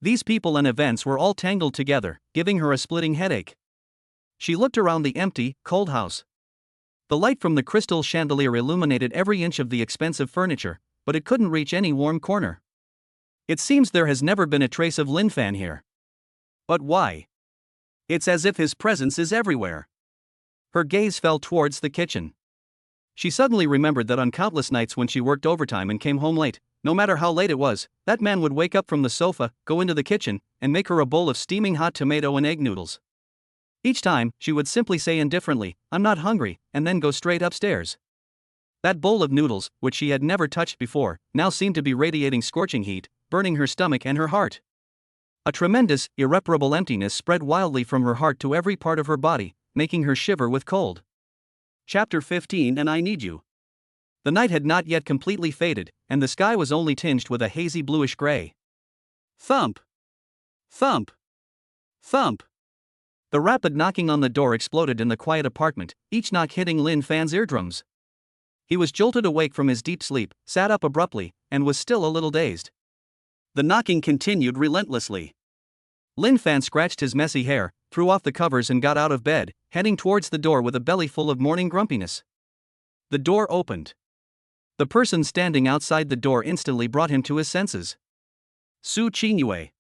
These people and events were all tangled together, giving her a splitting headache. She looked around the empty, cold house. The light from the crystal chandelier illuminated every inch of the expensive furniture, but it couldn't reach any warm corner. It seems there has never been a trace of Lin Fan here. But why? It's as if his presence is everywhere. Her gaze fell towards the kitchen. She suddenly remembered that on countless nights when she worked overtime and came home late, no matter how late it was, that man would wake up from the sofa, go into the kitchen, and make her a bowl of steaming hot tomato and egg noodles. Each time, she would simply say indifferently, I'm not hungry, and then go straight upstairs. That bowl of noodles, which she had never touched before, now seemed to be radiating scorching heat, burning her stomach and her heart. A tremendous, irreparable emptiness spread wildly from her heart to every part of her body, making her shiver with cold. Chapter 15 And I Need You. The night had not yet completely faded, and the sky was only tinged with a hazy bluish gray. Thump! Thump! Thump! The rapid knocking on the door exploded in the quiet apartment, each knock hitting Lin Fan's eardrums. He was jolted awake from his deep sleep, sat up abruptly, and was still a little dazed. The knocking continued relentlessly. Lin Fan scratched his messy hair, threw off the covers and got out of bed, heading towards the door with a belly full of morning grumpiness. The door opened. The person standing outside the door instantly brought him to his senses. Su Qingxue.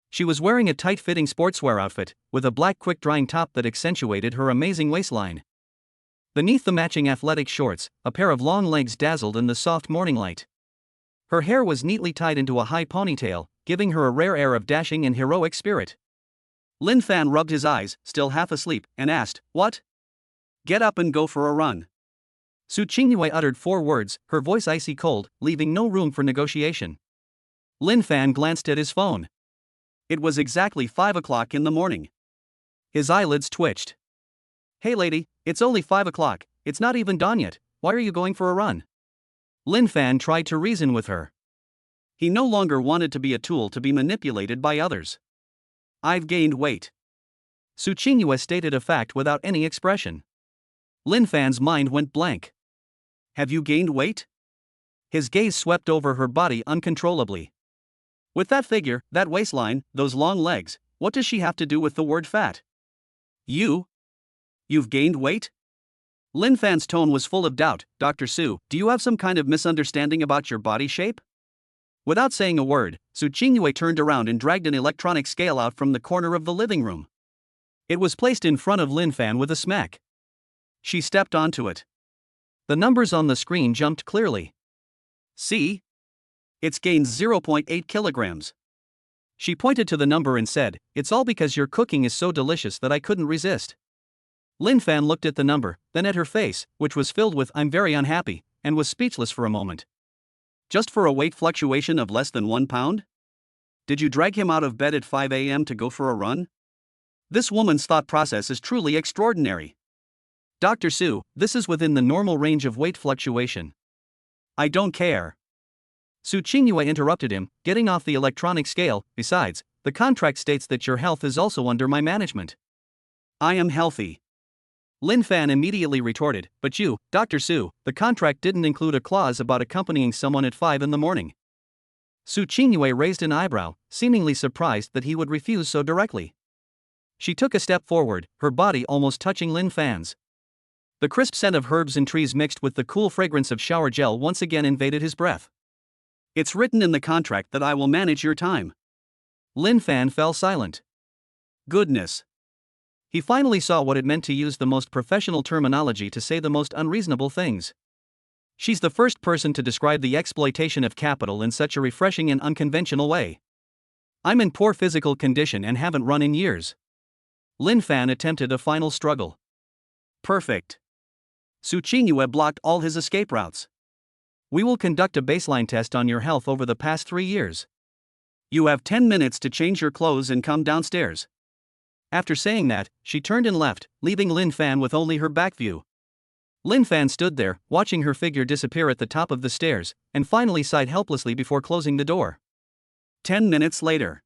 She was wearing a tight-fitting sportswear outfit, with a black quick-drying top that accentuated her amazing waistline. Beneath the matching athletic shorts, a pair of long legs dazzled in the soft morning light. Her hair was neatly tied into a high ponytail, giving her a rare air of dashing and heroic spirit. Lin Fan rubbed his eyes, still half asleep, and asked, What? Get up and go for a run. Su Qingxue uttered 4 words, her voice icy cold, leaving no room for negotiation. Lin Fan glanced at his phone. It was exactly 5 o'clock in the morning. His eyelids twitched. Hey lady, it's only 5 o'clock, it's not even dawn yet, why are you going for a run? Lin Fan tried to reason with her. He no longer wanted to be a tool to be manipulated by others. I've gained weight. Su Qingxue stated a fact without any expression. Lin Fan's mind went blank. Have you gained weight? His gaze swept over her body uncontrollably. With that figure, that waistline, those long legs, what does she have to do with the word fat? You've gained weight? Lin Fan's tone was full of doubt. Dr. Su, do you have some kind of misunderstanding about your body shape? Without saying a word, Su Qingxue turned around and dragged an electronic scale out from the corner of the living room. It was placed in front of Lin Fan with a smack. She stepped onto it. The numbers on the screen jumped clearly. See? It's gained 0.8 kilograms. She pointed to the number and said, It's all because your cooking is so delicious that I couldn't resist. Lin Fan looked at the number, then at her face, which was filled with I'm very unhappy, and was speechless for a moment. Just for a weight fluctuation of less than 1 pound? Did you drag him out of bed at 5 a.m. to go for a run? This woman's thought process is truly extraordinary. Dr. Su, this is within the normal range of weight fluctuation. I don't care. Su Qingxue interrupted him, getting off the electronic scale. Besides, the contract states that your health is also under my management. I am healthy. Lin Fan immediately retorted, But you, Dr. Su, the contract didn't include a clause about accompanying someone at 5 in the morning. Su Qingxue raised an eyebrow, seemingly surprised that he would refuse so directly. She took a step forward, her body almost touching Lin Fan's. The crisp scent of herbs and trees mixed with the cool fragrance of shower gel once again invaded his breath. It's written in the contract that I will manage your time. Lin Fan fell silent. Goodness. He finally saw what it meant to use the most professional terminology to say the most unreasonable things. She's the first person to describe the exploitation of capital in such a refreshing and unconventional way. I'm in poor physical condition and haven't run in years. Lin Fan attempted a final struggle. Perfect. Su Qingyue blocked all his escape routes. We will conduct a baseline test on your health over the past 3 years. You have 10 minutes to change your clothes and come downstairs. After saying that, she turned and left, leaving Lin Fan with only her back view. Lin Fan stood there, watching her figure disappear at the top of the stairs, and finally sighed helplessly before closing the door. 10 minutes later.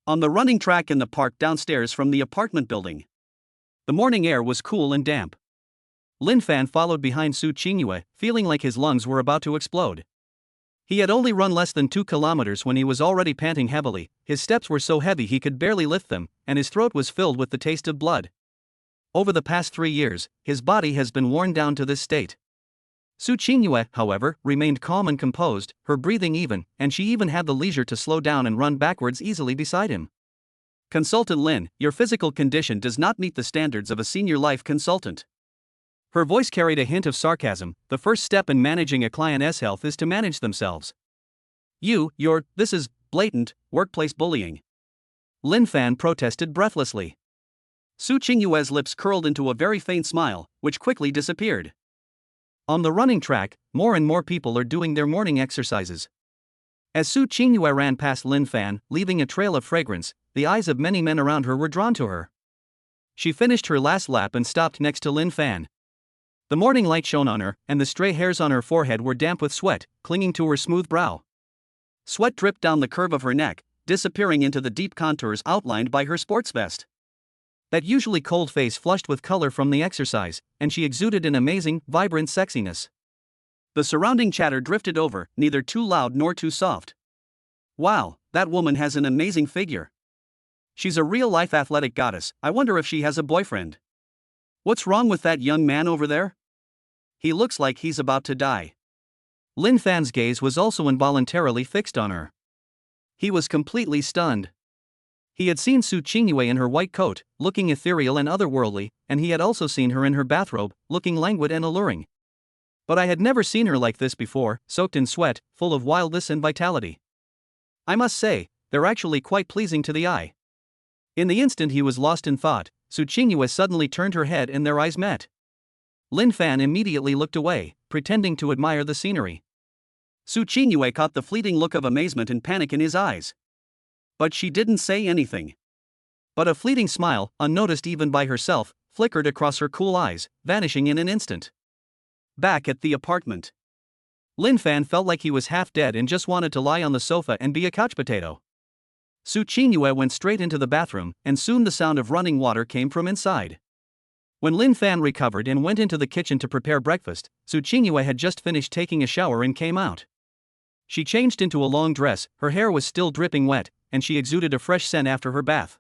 On the running track in the park downstairs from the apartment building. The morning air was cool and damp. Lin Fan followed behind Su Qingyue, feeling like his lungs were about to explode. He had only run less than 2 kilometers when he was already panting heavily, his steps were so heavy he could barely lift them, and his throat was filled with the taste of blood. Over the past 3 years, his body has been worn down to this state. Su Qingyue, however, remained calm and composed, her breathing even, and she even had the leisure to slow down and run backwards easily beside him. Consultant Lin, your physical condition does not meet the standards of a senior life consultant. Her voice carried a hint of sarcasm. The first step in managing a client's health is to manage themselves. This is blatant workplace bullying. Lin Fan protested breathlessly. Su Qingyue's lips curled into a very faint smile, which quickly disappeared. On the running track, more and more people are doing their morning exercises. As Su Qingyue ran past Lin Fan, leaving a trail of fragrance, the eyes of many men around her were drawn to her. She finished her last lap and stopped next to Lin Fan. The morning light shone on her, and the stray hairs on her forehead were damp with sweat, clinging to her smooth brow. Sweat dripped down the curve of her neck, disappearing into the deep contours outlined by her sports vest. That usually cold face flushed with color from the exercise, and she exuded an amazing, vibrant sexiness. The surrounding chatter drifted over, neither too loud nor too soft. Wow, that woman has an amazing figure. She's a real-life athletic goddess. I wonder if she has a boyfriend. What's wrong with that young man over there? He looks like he's about to die. Lin Fan's gaze was also involuntarily fixed on her. He was completely stunned. He had seen Su Qingyue in her white coat, looking ethereal and otherworldly, and he had also seen her in her bathrobe, looking languid and alluring. But I had never seen her like this before, soaked in sweat, full of wildness and vitality. I must say, they're actually quite pleasing to the eye. In the instant he was lost in thought, Su Qingyue suddenly turned her head and their eyes met. Lin Fan immediately looked away, pretending to admire the scenery. Su Qingyue caught the fleeting look of amazement and panic in his eyes. But she didn't say anything. But a fleeting smile, unnoticed even by herself, flickered across her cool eyes, vanishing in an instant. Back at the apartment, Lin Fan felt like he was half dead and just wanted to lie on the sofa and be a couch potato. Su Qingyue went straight into the bathroom, and soon the sound of running water came from inside. When Lin Fan recovered and went into the kitchen to prepare breakfast, Su Qingyue had just finished taking a shower and came out. She changed into a long dress, her hair was still dripping wet, and she exuded a fresh scent after her bath.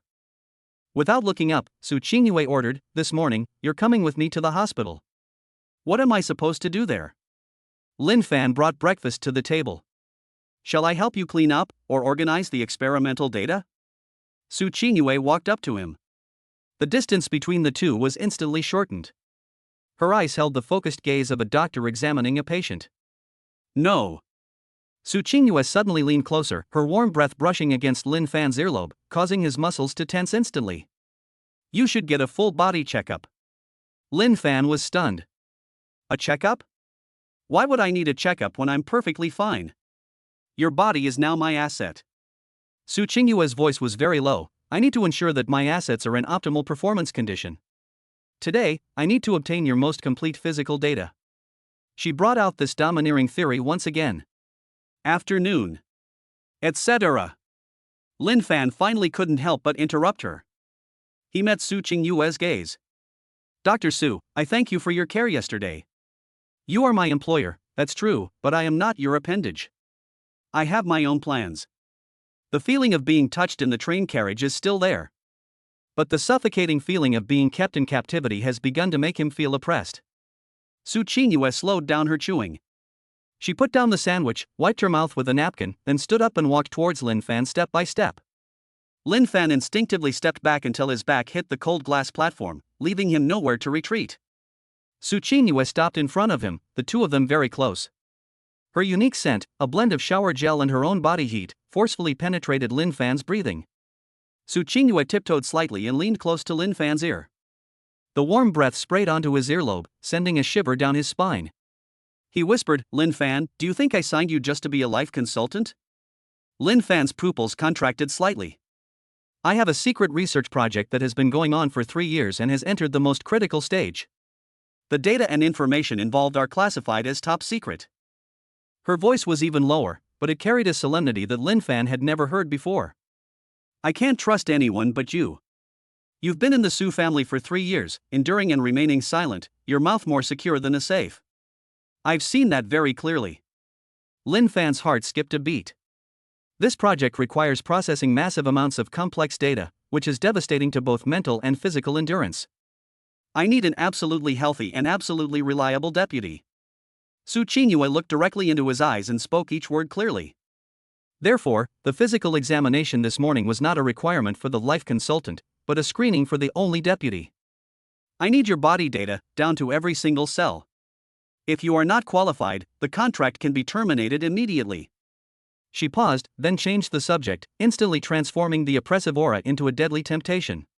Without looking up, Su Qingyue ordered, "This morning, you're coming with me to the hospital." What am I supposed to do there? Lin Fan brought breakfast to the table. Shall I help you clean up, or organize the experimental data? Su Qingyue walked up to him. The distance between the two was instantly shortened. Her eyes held the focused gaze of a doctor examining a patient. No. Su Qingyue suddenly leaned closer, her warm breath brushing against Lin Fan's earlobe, causing his muscles to tense instantly. You should get a full body checkup. Lin Fan was stunned. A checkup? Why would I need a checkup when I'm perfectly fine? Your body is now my asset. Su Qingyue's voice was very low. I need to ensure that my assets are in optimal performance condition. Today, I need to obtain your most complete physical data. She brought out this domineering theory once again. Afternoon. Etc. Lin Fan finally couldn't help but interrupt her. He met Su Qingyue's gaze. Dr. Su, I thank you for your care yesterday. You are my employer, that's true, but I am not your appendage. I have my own plans. The feeling of being touched in the train carriage is still there. But the suffocating feeling of being kept in captivity has begun to make him feel oppressed. Su Qingyue slowed down her chewing. She put down the sandwich, wiped her mouth with a napkin, then stood up and walked towards Lin Fan step by step. Lin Fan instinctively stepped back until his back hit the cold glass platform, leaving him nowhere to retreat. Su Qingyue stopped in front of him, the two of them very close. Her unique scent, a blend of shower gel and her own body heat, forcefully penetrated Lin Fan's breathing. Su Qingyue tiptoed slightly and leaned close to Lin Fan's ear. The warm breath sprayed onto his earlobe, sending a shiver down his spine. He whispered, "Lin Fan, do you think I signed you just to be a life consultant?" Lin Fan's pupils contracted slightly. "I have a secret research project that has been going on for 3 years and has entered the most critical stage. The data and information involved are classified as top secret." Her voice was even lower, but it carried a solemnity that Lin Fan had never heard before. "I can't trust anyone but you. You've been in the Su family for 3 years, enduring and remaining silent, your mouth more secure than a safe. I've seen that very clearly." Lin Fan's heart skipped a beat. This project requires processing massive amounts of complex data, which is devastating to both mental and physical endurance. "I need an absolutely healthy and absolutely reliable deputy." Su Qingyue looked directly into his eyes and spoke each word clearly. Therefore, the physical examination this morning was not a requirement for the life consultant, but a screening for the only deputy. "I need your body data, down to every single cell. If you are not qualified, the contract can be terminated immediately." She paused, then changed the subject, instantly transforming the oppressive aura into a deadly temptation.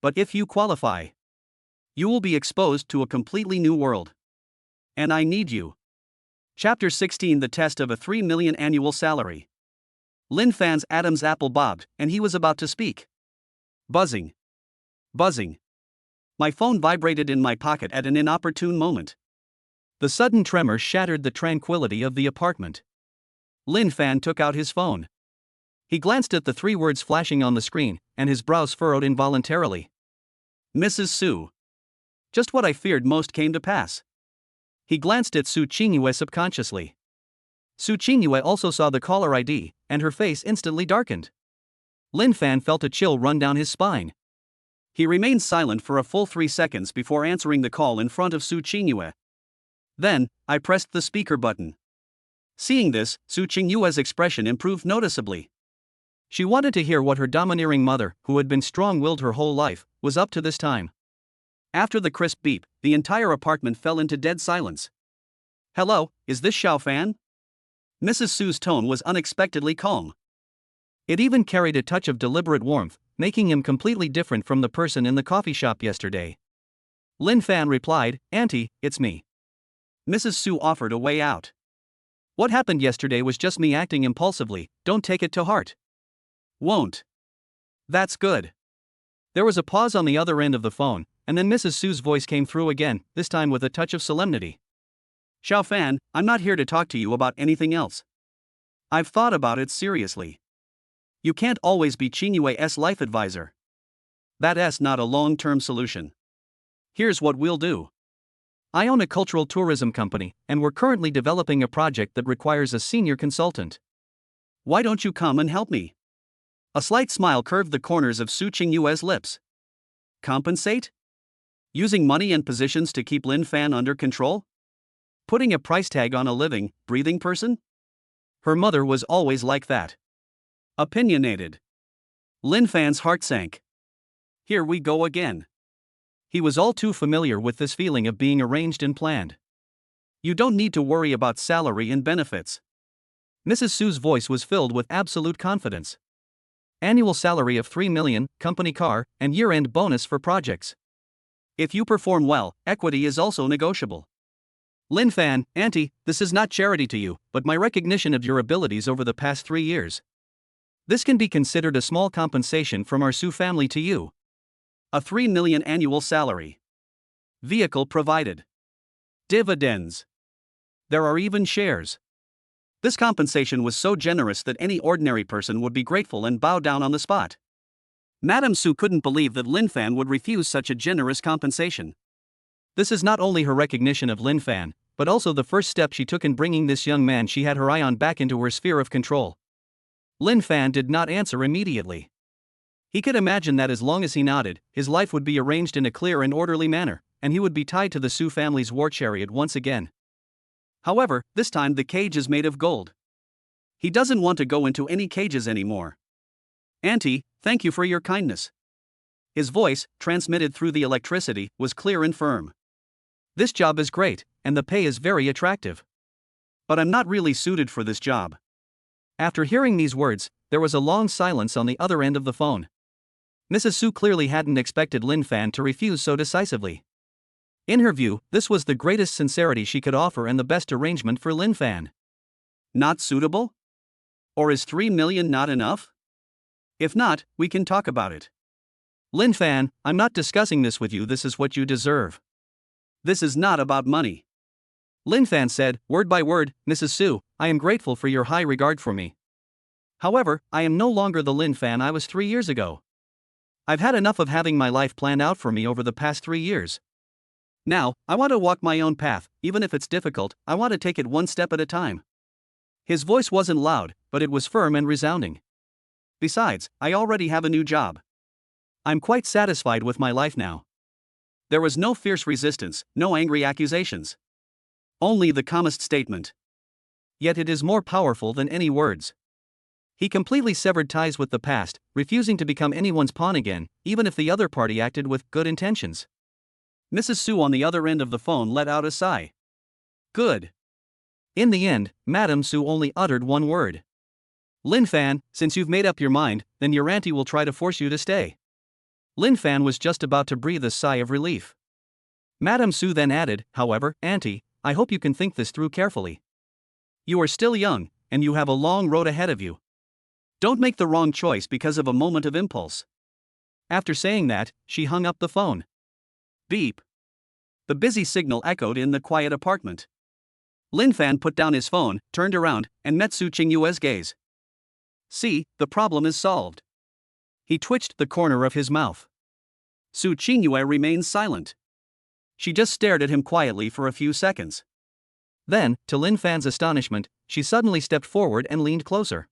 "But if you qualify, you will be exposed to a completely new world. And I need you." Chapter 16: The Test of a 3 Million Annual Salary. Lin Fan's Adam's apple bobbed, and he was about to speak. Buzzing. Buzzing. My phone vibrated in my pocket at an inopportune moment. The sudden tremor shattered the tranquility of the apartment. Lin Fan took out his phone. He glanced at the 3 words flashing on the screen, and his brows furrowed involuntarily. "Mrs. Su." Just what I feared most came to pass. He glanced at Su Qingyue subconsciously. Su Qingyue also saw the caller ID, and her face instantly darkened. Lin Fan felt a chill run down his spine. He remained silent for a full 3 seconds before answering the call in front of Su Qingyue. Then, I pressed the speaker button. Seeing this, Su Qingyue's expression improved noticeably. She wanted to hear what her domineering mother, who had been strong-willed her whole life, was up to this time. After the crisp beep, the entire apartment fell into dead silence. "Hello, is this Xiao Fan?" Mrs. Su's tone was unexpectedly calm. It even carried a touch of deliberate warmth, making him completely different from the person in the coffee shop yesterday. Lin Fan replied, "Auntie, it's me." Mrs. Su offered a way out. "What happened yesterday was just me acting impulsively, don't take it to heart." "Won't." "That's good." There was a pause on the other end of the phone, and then Mrs. Su's voice came through again, this time with a touch of solemnity. "Xiao Fan, I'm not here to talk to you about anything else. I've thought about it seriously. You can't always be Qingyue's life advisor. That's not a long-term solution. Here's what we'll do. I own a cultural tourism company, and we're currently developing a project that requires a senior consultant. Why don't you come and help me?" A slight smile curved the corners of Su Qingyue's lips. Compensate? Using money and positions to keep Lin Fan under control? Putting a price tag on a living, breathing person? Her mother was always like that. Opinionated. Lin Fan's heart sank. Here we go again. He was all too familiar with this feeling of being arranged and planned. "You don't need to worry about salary and benefits." Mrs. Su's voice was filled with absolute confidence. Annual salary of 3 million, company car, and year-end bonus for projects. If you perform well, equity is also negotiable. Lin Fan, Auntie, this is not charity to you, but my recognition of your abilities over the past 3 years. This can be considered a small compensation from our Su family to you. A 3 million annual salary. Vehicle provided. Dividends. There are even shares. This compensation was so generous that any ordinary person would be grateful and bow down on the spot. Madame Su couldn't believe that Lin Fan would refuse such a generous compensation. This is not only her recognition of Lin Fan, but also the first step she took in bringing this young man she had her eye on back into her sphere of control. Lin Fan did not answer immediately. He could imagine that as long as he nodded, his life would be arranged in a clear and orderly manner, and he would be tied to the Su family's war chariot once again. However, this time the cage is made of gold. He doesn't want to go into any cages anymore. "Auntie, thank you for your kindness." His voice, transmitted through the electricity, was clear and firm. This job is great, and the pay is very attractive. But I'm not really suited for this job. After hearing these words, there was a long silence on the other end of the phone. Mrs. Su clearly hadn't expected Lin Fan to refuse so decisively. In her view, this was the greatest sincerity she could offer and the best arrangement for Lin Fan. Not suitable? Or is 3 million not enough? If not, we can talk about it. Lin Fan, I'm not discussing this with you, this is what you deserve. This is not about money. Lin Fan said, word by word, Mrs. Su, I am grateful for your high regard for me. However, I am no longer the Lin Fan I was 3 years ago. I've had enough of having my life planned out for me over the past 3 years. Now, I want to walk my own path, even if it's difficult, I want to take it one step at a time. His voice wasn't loud, but it was firm and resounding. Besides, I already have a new job. I'm quite satisfied with my life now. There was no fierce resistance, no angry accusations. Only the calmest statement. Yet it is more powerful than any words. He completely severed ties with the past, refusing to become anyone's pawn again, even if the other party acted with good intentions. Mrs. Su on the other end of the phone let out a sigh. Good. In the end, Madame Su only uttered one word. Lin Fan, since you've made up your mind, then your auntie will try to force you to stay. Lin Fan was just about to breathe a sigh of relief. Madame Su then added, however, Auntie, I hope you can think this through carefully. You are still young, and you have a long road ahead of you. Don't make the wrong choice because of a moment of impulse. After saying that, she hung up the phone. Beep. The busy signal echoed in the quiet apartment. Lin Fan put down his phone, turned around, and met Su Qingyue's gaze. See, the problem is solved. He twitched the corner of his mouth. Su Qingyue remained silent. She just stared at him quietly for a few seconds. Then, to Lin Fan's astonishment, she suddenly stepped forward and leaned closer.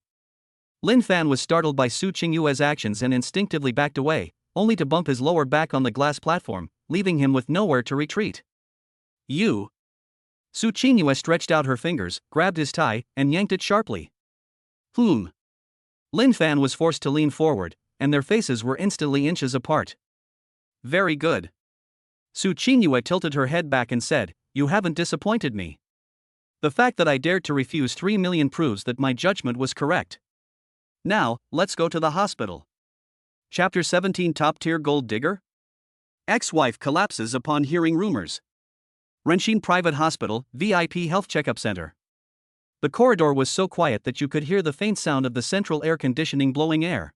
Lin Fan was startled by Su Qingyue's actions and instinctively backed away, only to bump his lower back on the glass platform, leaving him with nowhere to retreat. You. Su Qingyue stretched out her fingers, grabbed his tie, and yanked it sharply. Lin Fan was forced to lean forward, and their faces were instantly inches apart. Very good. Su Qingyue tilted her head back and said, You haven't disappointed me. The fact that I dared to refuse 3 million proves that my judgment was correct. Now, let's go to the hospital. Chapter 17 Top-Tier Gold Digger? Ex-wife collapses upon hearing rumors. Renxin Private Hospital, VIP Health Checkup Center. The corridor was so quiet that you could hear the faint sound of the central air conditioning blowing air.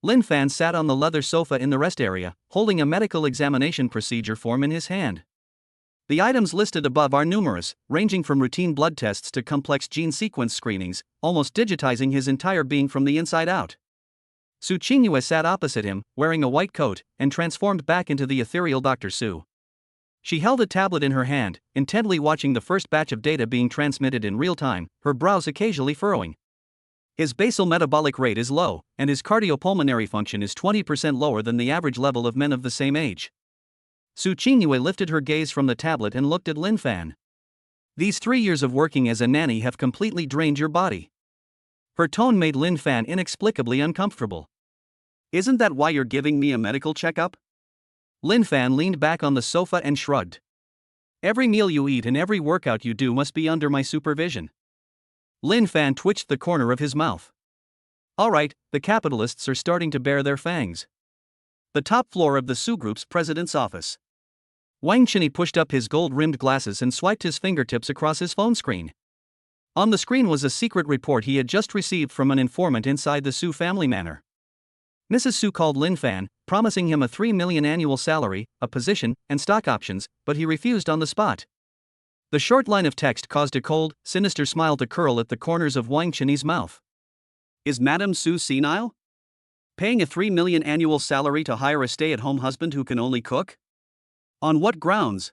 Lin Fan sat on the leather sofa in the rest area, holding a medical examination procedure form in his hand. The items listed above are numerous, ranging from routine blood tests to complex gene sequence screenings, almost digitizing his entire being from the inside out. Su Qingyue sat opposite him, wearing a white coat, and transformed back into the ethereal Dr. Su. She held a tablet in her hand, intently watching the first batch of data being transmitted in real time, her brows occasionally furrowing. His basal metabolic rate is low, and his cardiopulmonary function is 20% lower than the average level of men of the same age. Su Qingyue lifted her gaze from the tablet and looked at Lin Fan. These 3 years of working as a nanny have completely drained your body. Her tone made Lin Fan inexplicably uncomfortable. Isn't that why you're giving me a medical checkup? Lin Fan leaned back on the sofa and shrugged. Every meal you eat and every workout you do must be under my supervision. Lin Fan twitched the corner of his mouth. Alright, the capitalists are starting to bare their fangs. The top floor of the Su Group's president's office. Wang Qinyi pushed up his gold-rimmed glasses and swiped his fingertips across his phone screen. On the screen was a secret report he had just received from an informant inside the Su family manor. Mrs. Su called Lin Fan, promising him a 3 million annual salary, a position, and stock options, but he refused on the spot. The short line of text caused a cold, sinister smile to curl at the corners of Wang Qinyi's mouth. Is Madame Su senile? Paying a 3 million annual salary to hire a stay-at-home husband who can only cook? On what grounds?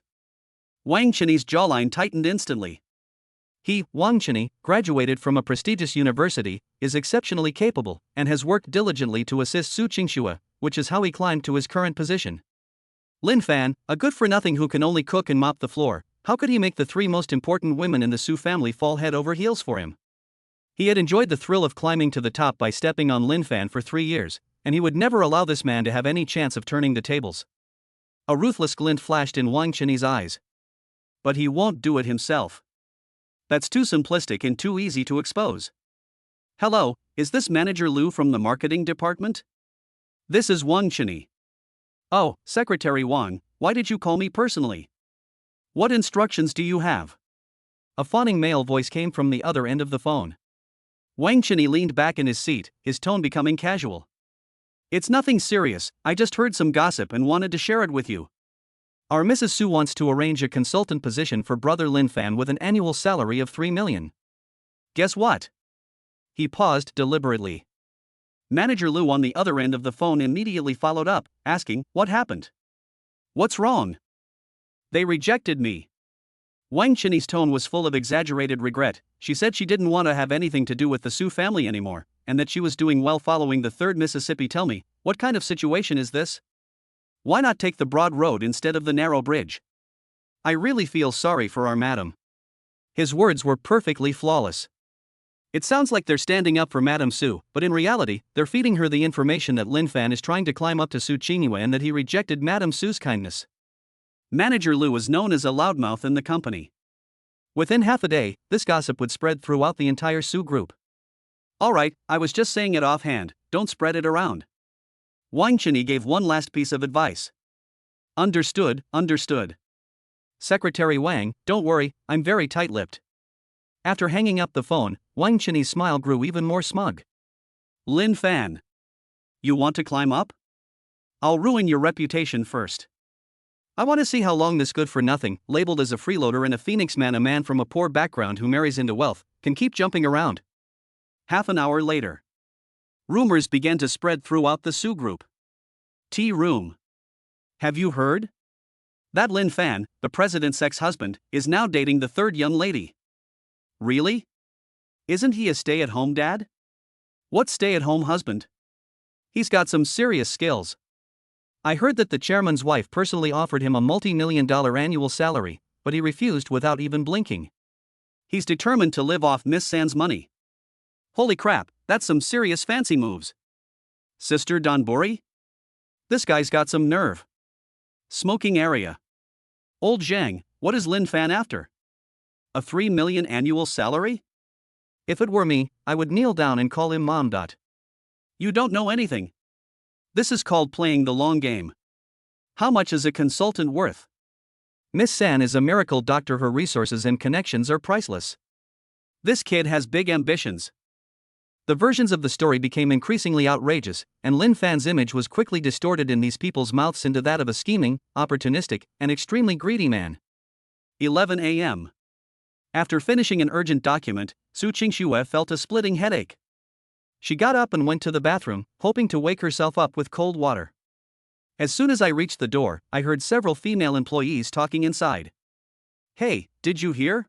Wang Qinyi's jawline tightened instantly. He, Wang Qinyi, graduated from a prestigious university, is exceptionally capable, and has worked diligently to assist Su Qingxue, which is how he climbed to his current position. Lin Fan, a good-for-nothing who can only cook and mop the floor, how could he make the 3 most important women in the Su family fall head over heels for him? He had enjoyed the thrill of climbing to the top by stepping on Lin Fan for 3 years, and he would never allow this man to have any chance of turning the tables. A ruthless glint flashed in Wang Qinyi's eyes. But he won't do it himself. That's too simplistic and too easy to expose. Hello, is this Manager Lu from the marketing department? This is Wang Cheney. Oh, Secretary Wang, why did you call me personally? What instructions do you have? A fawning male voice came from the other end of the phone. Wang Cheney leaned back in his seat, his tone becoming casual. It's nothing serious, I just heard some gossip and wanted to share it with you. Our Mrs. Su wants to arrange a consultant position for brother Lin Fan with an annual salary of 3 million. Guess what? He paused deliberately. Manager Lu on the other end of the phone immediately followed up, asking, what happened? What's wrong? They rejected me. Wang Cheney's tone was full of exaggerated regret. She said she didn't want to have anything to do with the Su family anymore, and that she was doing well following the 3rd Mississippi. Tell me, what kind of situation is this? Why not take the broad road instead of the narrow bridge? I really feel sorry for our madam. His words were perfectly flawless. It sounds like they're standing up for Madame Su, but in reality, they're feeding her the information that Lin Fan is trying to climb up to Su Qingyue and that he rejected Madame Su's kindness. Manager Lu is known as a loudmouth in the company. Within half a day, this gossip would spread throughout the entire Su group. Alright, I was just saying it offhand, don't spread it around. Wang Cheney gave one last piece of advice. Understood. Secretary Wang, don't worry, I'm very tight-lipped. After hanging up the phone, Wang Cheney's smile grew even more smug. Lin Fan. You want to climb up? I'll ruin your reputation first. I want to see how long this good-for-nothing, labeled as a freeloader and a Phoenix man, a man from a poor background who marries into wealth, can keep jumping around. Half an hour later. Rumors began to spread throughout the Su group. Tea room. Have you heard? That Lin Fan, the president's ex-husband, is now dating the 3rd young lady. Really? Isn't he a stay-at-home dad? What stay-at-home husband? He's got some serious skills. I heard that the chairman's wife personally offered him a multi-million-dollar annual salary, but he refused without even blinking. He's determined to live off Miss San's money. Holy crap, that's some serious fancy moves. Sister Donbori? This guy's got some nerve. Smoking area. Old Zhang, what is Lin Fan after? A 3 million annual salary? If it were me, I would kneel down and call him Mom. You don't know anything. This is called playing the long game. How much is a consultant worth? Miss San is a miracle doctor. Her resources and connections are priceless. This kid has big ambitions. The versions of the story became increasingly outrageous, and Lin Fan's image was quickly distorted in these people's mouths into that of a scheming, opportunistic, and extremely greedy man. 11 a.m. After finishing an urgent document, Su Qingxue felt a splitting headache. She got up and went to the bathroom, hoping to wake herself up with cold water. As soon as I reached the door, I heard several female employees talking inside. Hey, did you hear?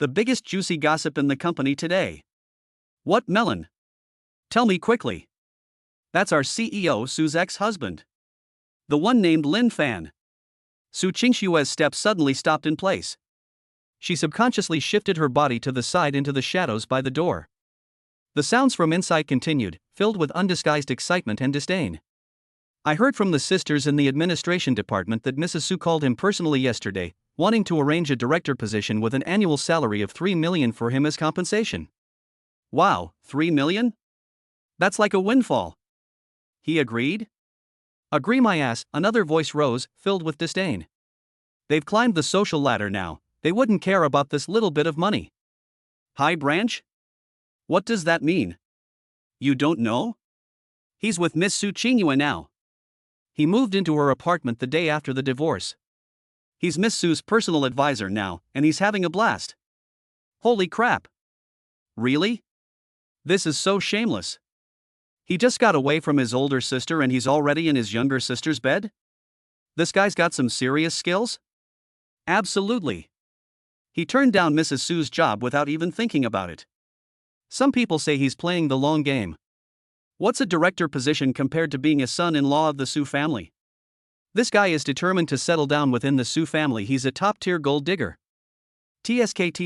The biggest juicy gossip in the company today. What melon? Tell me quickly. That's our CEO Su's ex-husband. The one named Lin Fan. Su Qingxue's steps suddenly stopped in place. She subconsciously shifted her body to the side into the shadows by the door. The sounds from inside continued, filled with undisguised excitement and disdain. I heard from the sisters in the administration department that Mrs. Su called him personally yesterday, wanting to arrange a director position with an annual salary of 3 million for him as compensation. Wow, 3 million? That's like a windfall. He agreed? Agree my ass, another voice rose, filled with disdain. They've climbed the social ladder now, they wouldn't care about this little bit of money. High branch? What does that mean? You don't know? He's with Miss Su Qingyue now. He moved into her apartment the day after the divorce. He's Miss Su's personal advisor now, and he's having a blast. Holy crap. Really? This is so shameless. He just got away from his older sister and he's already in his younger sister's bed? This guy's got some serious skills? Absolutely. He turned down Mrs. Su's job without even thinking about it. Some people say he's playing the long game. What's a director position compared to being a son-in-law of the Su family? This guy is determined to settle down within the Su family. He's a top-tier gold digger. TSK,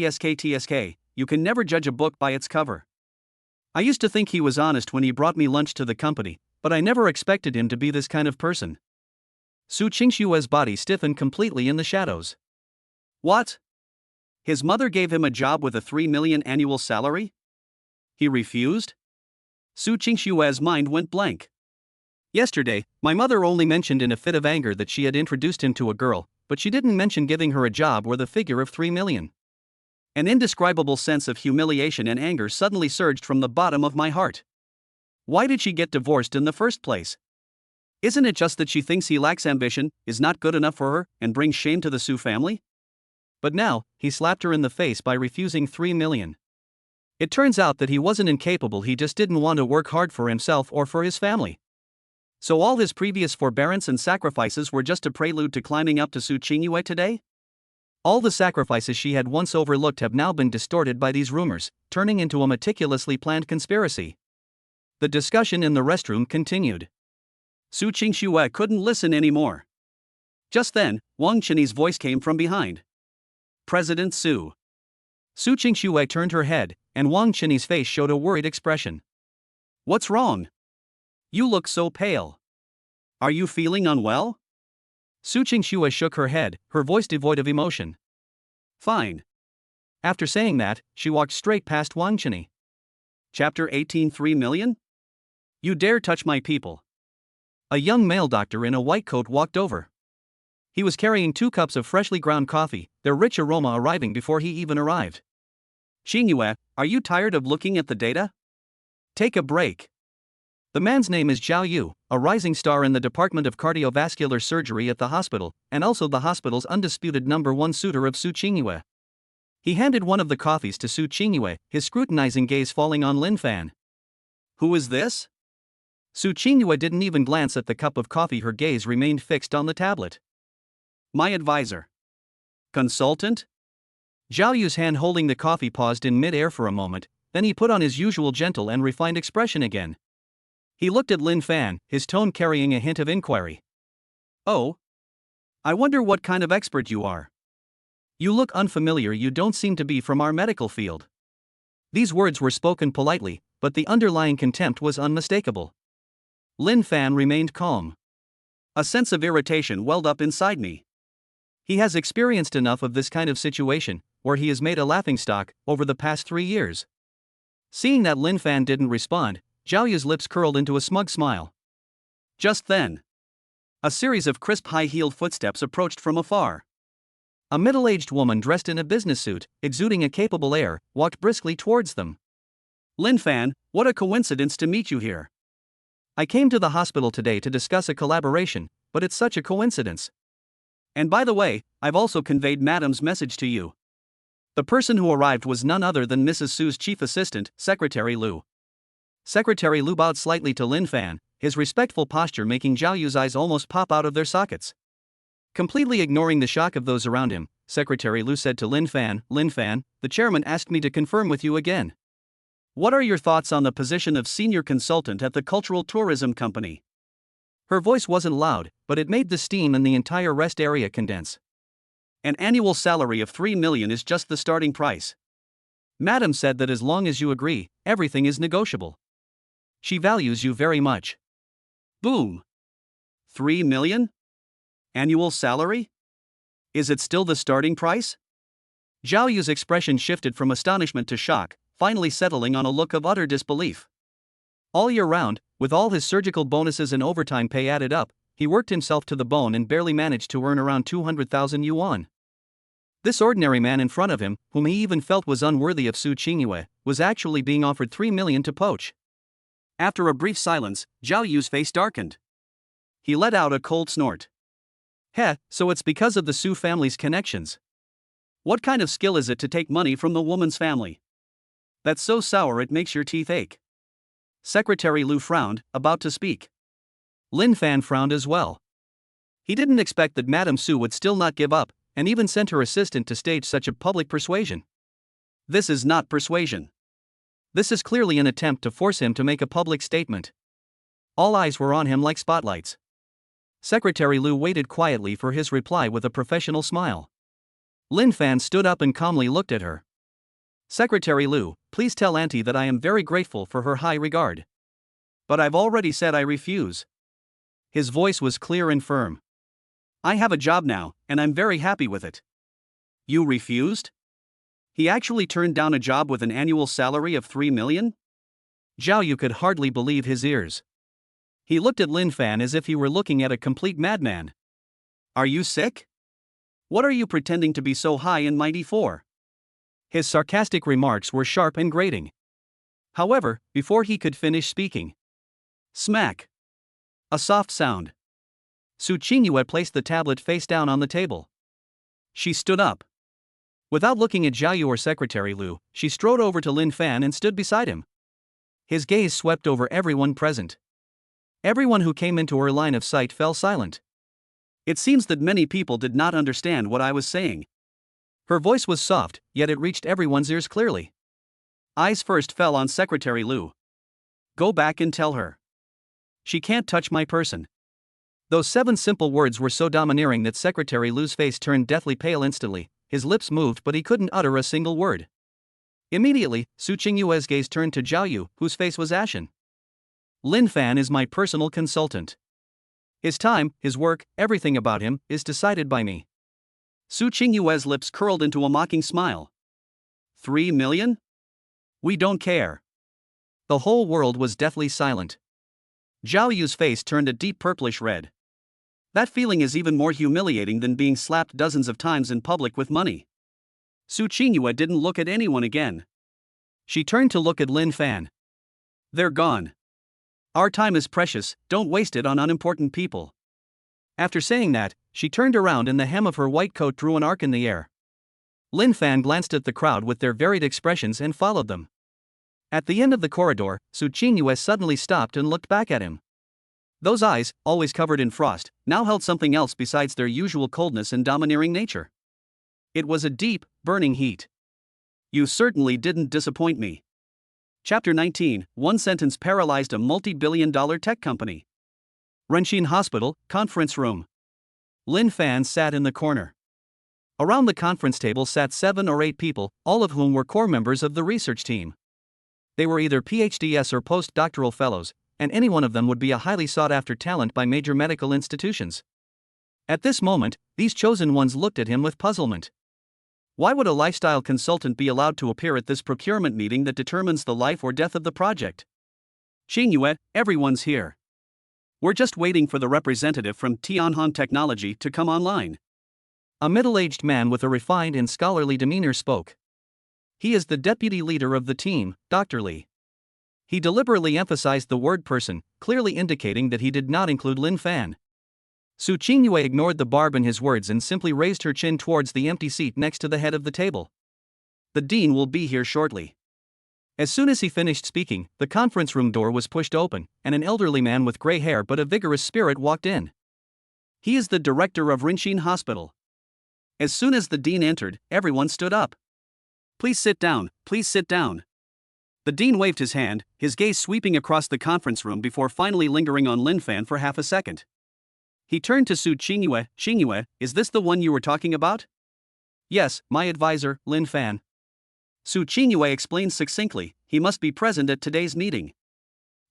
you can never judge a book by its cover. I used to think he was honest when he brought me lunch to the company, but I never expected him to be this kind of person. Su Qingxue's body stiffened completely in the shadows. What? His mother gave him a job with a 3 million annual salary? He refused? Su Qingshue's mind went blank. Yesterday, my mother only mentioned in a fit of anger that she had introduced him to a girl, but she didn't mention giving her a job worth a figure of 3 million. An indescribable sense of humiliation and anger suddenly surged from the bottom of my heart. Why did she get divorced in the first place? Isn't it just that she thinks he lacks ambition, is not good enough for her, and brings shame to the Su family? But now, he slapped her in the face by refusing 3 million. It turns out that he wasn't incapable, he just didn't want to work hard for himself or for his family. So all his previous forbearance and sacrifices were just a prelude to climbing up to Su Qingyue today? All the sacrifices she had once overlooked have now been distorted by these rumors, turning into a meticulously planned conspiracy. The discussion in the restroom continued. Su Qingxue couldn't listen anymore. Just then, Wang Chenyi's voice came from behind. President Su. Su Qingxue turned her head, and Wang Chenyi's face showed a worried expression. What's wrong? You look so pale. Are you feeling unwell? Su Qingxue shook her head, her voice devoid of emotion. Fine. After saying that, she walked straight past Wang Chenyi. Chapter 18 3 million? You dare touch my people. A young male doctor in a white coat walked over. He was carrying 2 cups of freshly ground coffee, their rich aroma arriving before he even arrived. Qingyue, are you tired of looking at the data? Take a break. The man's name is Zhao Yu, a rising star in the Department of Cardiovascular Surgery at the hospital, and also the hospital's undisputed #1 suitor of Su Qingyue. He handed one of the coffees to Su Qingyue, his scrutinizing gaze falling on Lin Fan. Who is this? Su Qingyue didn't even glance at the cup of coffee, her gaze remained fixed on the tablet. My advisor. Consultant? Zhao Yu's hand holding the coffee paused in mid-air for a moment, then he put on his usual gentle and refined expression again. He looked at Lin Fan, his tone carrying a hint of inquiry. Oh? I wonder what kind of expert you are. You look unfamiliar, you don't seem to be from our medical field. These words were spoken politely, but the underlying contempt was unmistakable. Lin Fan remained calm. A sense of irritation welled up inside me. He has experienced enough of this kind of situation, where he has made a laughingstock, over the past 3 years. Seeing that Lin Fan didn't respond, Zhao Yu's lips curled into a smug smile. Just then, a series of crisp high-heeled footsteps approached from afar. A middle-aged woman dressed in a business suit, exuding a capable air, walked briskly towards them. Lin Fan, what a coincidence to meet you here. I came to the hospital today to discuss a collaboration, but it's such a coincidence. And by the way, I've also conveyed Madam's message to you. The person who arrived was none other than Mrs. Su's chief assistant, Secretary Lu. Secretary Lu bowed slightly to Lin Fan, his respectful posture making Zhao Yu's eyes almost pop out of their sockets. Completely ignoring the shock of those around him, Secretary Lu said to Lin Fan, the chairman asked me to confirm with you again. What are your thoughts on the position of senior consultant at the Cultural Tourism Company? Her voice wasn't loud, but it made the steam in the entire rest area condense. An annual salary of 3 million is just the starting price. Madam said that as long as you agree, everything is negotiable. She values you very much. Boom. 3 million? Annual salary? Is it still the starting price? Zhao Yu's expression shifted from astonishment to shock, finally settling on a look of utter disbelief. All year round, with all his surgical bonuses and overtime pay added up, he worked himself to the bone and barely managed to earn around 200,000 yuan. This ordinary man in front of him, whom he even felt was unworthy of Su Qingyue, was actually being offered 3 million to poach. After a brief silence, Zhao Yu's face darkened. He let out a cold snort. Heh, so it's because of the Su family's connections. What kind of skill is it to take money from the woman's family? That's so sour it makes your teeth ache. Secretary Lu frowned, about to speak. Lin Fan frowned as well. He didn't expect that Madame Su would still not give up, and even sent her assistant to stage such a public persuasion. This is not persuasion. This is clearly an attempt to force him to make a public statement. All eyes were on him like spotlights. Secretary Lu waited quietly for his reply with a professional smile. Lin Fan stood up and calmly looked at her. Secretary Lu, please tell Auntie that I am very grateful for her high regard. But I've already said I refuse. His voice was clear and firm. I have a job now, and I'm very happy with it. You refused? He actually turned down a job with an annual salary of 3 million? Zhao Yu could hardly believe his ears. He looked at Lin Fan as if he were looking at a complete madman. Are you sick? What are you pretending to be so high and mighty for? His sarcastic remarks were sharp and grating. However, before he could finish speaking, smack! A soft sound. Su Qingyue placed the tablet face down on the table. She stood up. Without looking at Zhao Yu or Secretary Lu, she strode over to Lin Fan and stood beside him. His gaze swept over everyone present. Everyone who came into her line of sight fell silent. It seems that many people did not understand what I was saying. Her voice was soft, yet it reached everyone's ears clearly. Eyes first fell on Secretary Lu. Go back and tell her. She can't touch my person. Those 7 simple words were so domineering that Secretary Lu's face turned deathly pale instantly. His lips moved but he couldn't utter a single word. Immediately, Su Qingyue's gaze turned to Zhao Yu, whose face was ashen. Lin Fan is my personal consultant. His time, his work, everything about him, is decided by me. Su Qingyue's lips curled into a mocking smile. 3 million? We don't care. The whole world was deathly silent. Zhao Yu's face turned a deep purplish red. That feeling is even more humiliating than being slapped dozens of times in public with money. Su Qingyue didn't look at anyone again. She turned to look at Lin Fan. They're gone. Our time is precious, don't waste it on unimportant people. After saying that, she turned around and the hem of her white coat drew an arc in the air. Lin Fan glanced at the crowd with their varied expressions and followed them. At the end of the corridor, Su Qingyue suddenly stopped and looked back at him. Those eyes, always covered in frost, now held something else besides their usual coldness and domineering nature. It was a deep, burning heat. You certainly didn't disappoint me. Chapter 19, One sentence paralyzed a multi-billion-dollar tech company. Renxin Hospital, conference room. Lin Fan sat in the corner. Around the conference table sat 7 or 8 people, all of whom were core members of the research team. They were either PhDs or postdoctoral fellows, and any one of them would be a highly sought-after talent by major medical institutions. At this moment, these chosen ones looked at him with puzzlement. Why would a lifestyle consultant be allowed to appear at this procurement meeting that determines the life or death of the project? Qingyue, everyone's here. We're just waiting for the representative from Tianhong Technology to come online. A middle-aged man with a refined and scholarly demeanor spoke. He is the deputy leader of the team, Dr. Li. He deliberately emphasized the word person, clearly indicating that he did not include Lin Fan. Su Qingyue ignored the barb in his words and simply raised her chin towards the empty seat next to the head of the table. The dean will be here shortly. As soon as he finished speaking, the conference room door was pushed open, and an elderly man with gray hair but a vigorous spirit walked in. He is the director of Renxin Hospital. As soon as the dean entered, everyone stood up. Please sit down, please sit down. The dean waved his hand, his gaze sweeping across the conference room before finally lingering on Lin Fan for half a second. He turned to Su Qingyue. Qingyue, is this the one you were talking about? Yes, my advisor, Lin Fan. Su Qingyue explained succinctly, he must be present at today's meeting.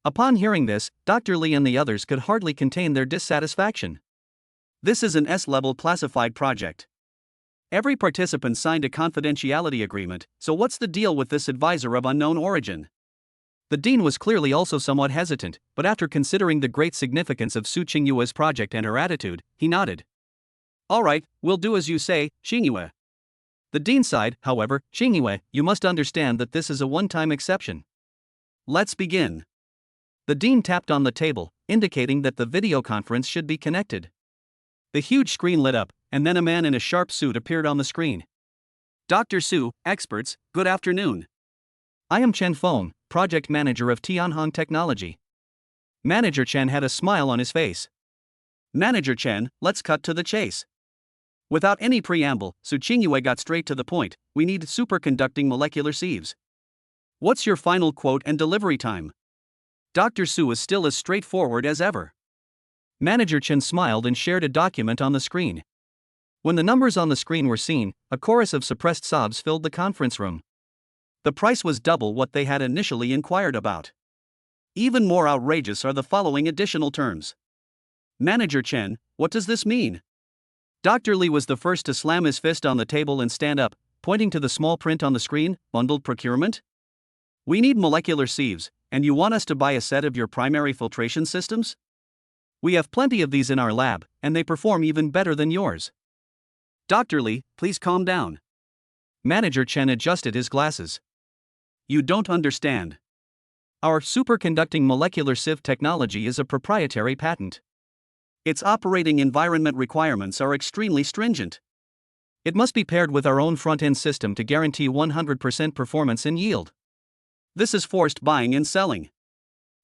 Upon hearing this, Dr. Li and the others could hardly contain their dissatisfaction. This is an S-level classified project. Every participant signed a confidentiality agreement, so what's the deal with this advisor of unknown origin? The dean was clearly also somewhat hesitant, but after considering the great significance of Su Qingyue's project and her attitude, he nodded. All right, we'll do as you say, Qingyue. The dean sighed, however, Qingyue, you must understand that this is a one-time exception. Let's begin. The dean tapped on the table, indicating that the video conference should be connected. The huge screen lit up, and then a man in a sharp suit appeared on the screen. Dr. Su, experts, good afternoon. I am Chen Feng, project manager of Tianhong Technology. Manager Chen had a smile on his face. Manager Chen, let's cut to the chase. Without any preamble, Su Qingyue got straight to the point, we need superconducting molecular sieves. What's your final quote and delivery time? Dr. Su is still as straightforward as ever. Manager Chen smiled and shared a document on the screen. When the numbers on the screen were seen, a chorus of suppressed sobs filled the conference room. The price was double what they had initially inquired about. Even more outrageous are the following additional terms. Manager Chen, what does this mean? Dr. Li was the first to slam his fist on the table and stand up, pointing to the small print on the screen, bundled procurement? We need molecular sieves, and you want us to buy a set of your primary filtration systems? We have plenty of these in our lab, and they perform even better than yours. Dr. Li, please calm down. Manager Chen adjusted his glasses. You don't understand. Our superconducting molecular sieve technology is a proprietary patent. Its operating environment requirements are extremely stringent. It must be paired with our own front-end system to guarantee 100% performance and yield. This is forced buying and selling.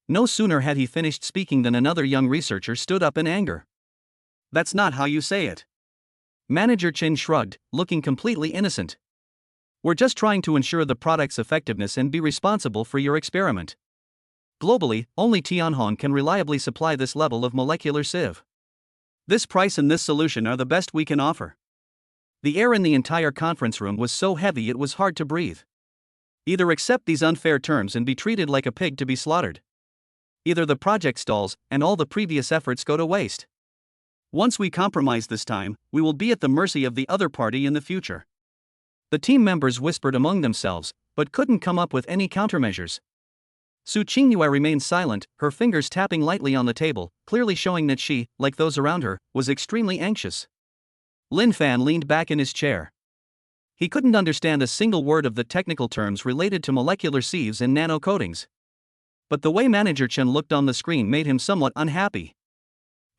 No sooner had he finished speaking than another young researcher stood up in anger. That's not how you say it. Manager Chen shrugged, looking completely innocent. We're just trying to ensure the product's effectiveness and be responsible for your experiment. Globally, only Tianhong can reliably supply this level of molecular sieve. This price and this solution are the best we can offer. The air in the entire conference room was so heavy it was hard to breathe. Either accept these unfair terms and be treated like a pig to be slaughtered. Either the project stalls and all the previous efforts go to waste. Once we compromise this time, we will be at the mercy of the other party in the future. The team members whispered among themselves, but couldn't come up with any countermeasures. Su Qingyue remained silent, her fingers tapping lightly on the table, clearly showing that she, like those around her, was extremely anxious. Lin Fan leaned back in his chair. He couldn't understand a single word of the technical terms related to molecular sieves and nano coatings. But the way Manager Chen looked on the screen made him somewhat unhappy.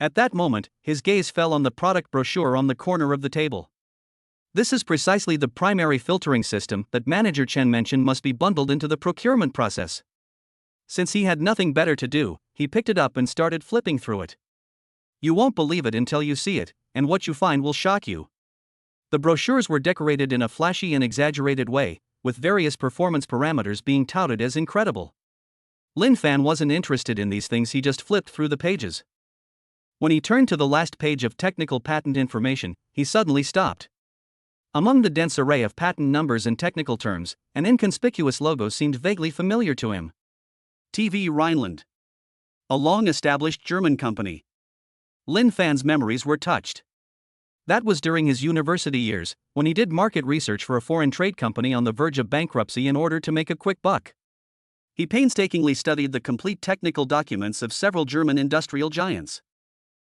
At that moment, his gaze fell on the product brochure on the corner of the table. This is precisely the primary filtering system that Manager Chen mentioned must be bundled into the procurement process. Since he had nothing better to do, he picked it up and started flipping through it. You won't believe it until you see it, and what you find will shock you. The brochures were decorated in a flashy and exaggerated way, with various performance parameters being touted as incredible. Lin Fan wasn't interested in these things, he just flipped through the pages. When he turned to the last page of technical patent information, he suddenly stopped. Among the dense array of patent numbers and technical terms, an inconspicuous logo seemed vaguely familiar to him. TV Rhineland. A long-established German company. Lin Fan's memories were touched. That was during his university years, when he did market research for a foreign trade company on the verge of bankruptcy in order to make a quick buck. He painstakingly studied the complete technical documents of several German industrial giants.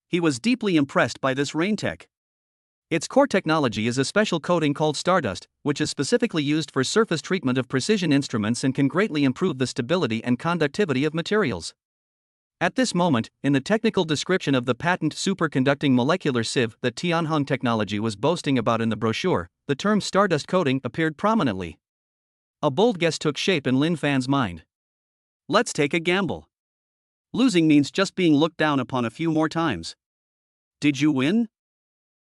He was deeply impressed by this Raintech. Its core technology is a special coating called Stardust, which is specifically used for surface treatment of precision instruments and can greatly improve the stability and conductivity of materials. At this moment, in the technical description of the patent superconducting molecular sieve that Tianhong Technology was boasting about in the brochure, the term Stardust coating appeared prominently. A bold guess took shape in Lin Fan's mind. Let's take a gamble. Losing means just being looked down upon a few more times. Did you win?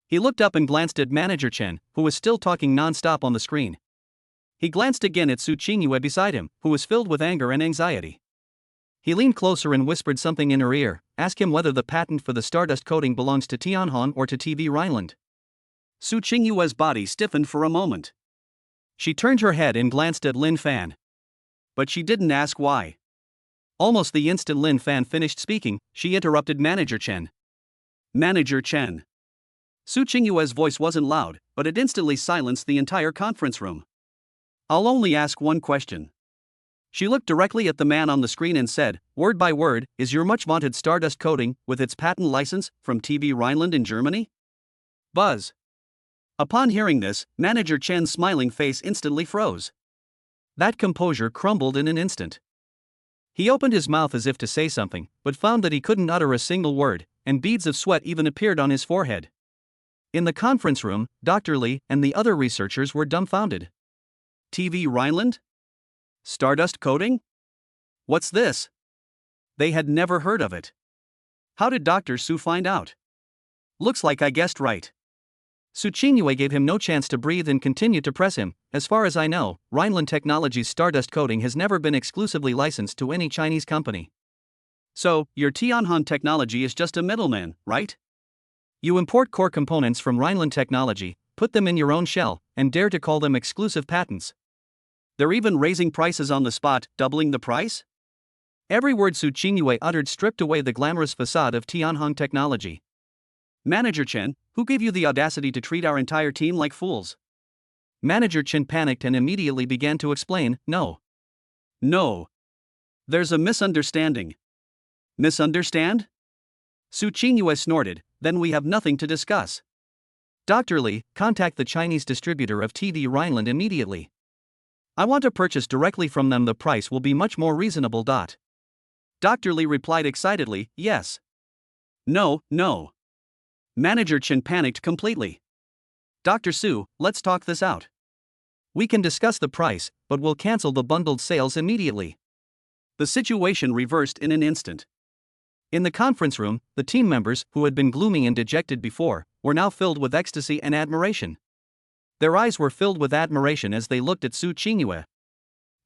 He looked up and glanced at Manager Chen, who was still talking non-stop on the screen. He glanced again at Su Qingyue beside him, who was filled with anger and anxiety. He leaned closer and whispered something in her ear, asked him whether the patent for the Stardust coating belongs to Tianhong or to TV Rhineland. Su Qingyue's body stiffened for a moment. She turned her head and glanced at Lin Fan. But she didn't ask why. Almost the instant Lin Fan finished speaking, she interrupted Manager Chen. Manager Chen. Su Qingyue's voice wasn't loud, but it instantly silenced the entire conference room. I'll only ask one question. She looked directly at the man on the screen and said, word by word, is your much-vaunted Stardust coating, with its patent license, from TV Rhineland in Germany? Buzz. Upon hearing this, Manager Chen's smiling face instantly froze. That composure crumbled in an instant. He opened his mouth as if to say something, but found that he couldn't utter a single word, and beads of sweat even appeared on his forehead. In the conference room, Dr. Li and the other researchers were dumbfounded. TV Rhineland? Stardust coating? What's this? They had never heard of it. How did Dr. Su find out? Looks like I guessed right. Su Qingyue gave him no chance to breathe and continued to press him. As far as I know, Rhineland Technology's Stardust coating has never been exclusively licensed to any Chinese company. So, your Tianhong Technology is just a middleman, right? You import core components from Rhineland Technology, put them in your own shell, and dare to call them exclusive patents. They're even raising prices on the spot, doubling the price? Every word Su Qingyue uttered stripped away the glamorous facade of Tianhong Technology. Manager Chen, who gave you the audacity to treat our entire team like fools? Manager Chen panicked and immediately began to explain, No. There's a misunderstanding. Misunderstand? Su Qingyue snorted, then we have nothing to discuss. Dr. Li, contact the Chinese distributor of TV Rhineland immediately. I want to purchase directly from them. The price will be much more reasonable. Dr. Li replied excitedly, Yes. No. Manager Chen panicked completely. Dr. Su, let's talk this out. We can discuss the price, but we'll cancel the bundled sales immediately. The situation reversed in an instant. In the conference room, the team members, who had been gloomy and dejected before, were now filled with ecstasy and admiration. Their eyes were filled with admiration as they looked at Su Qingyue.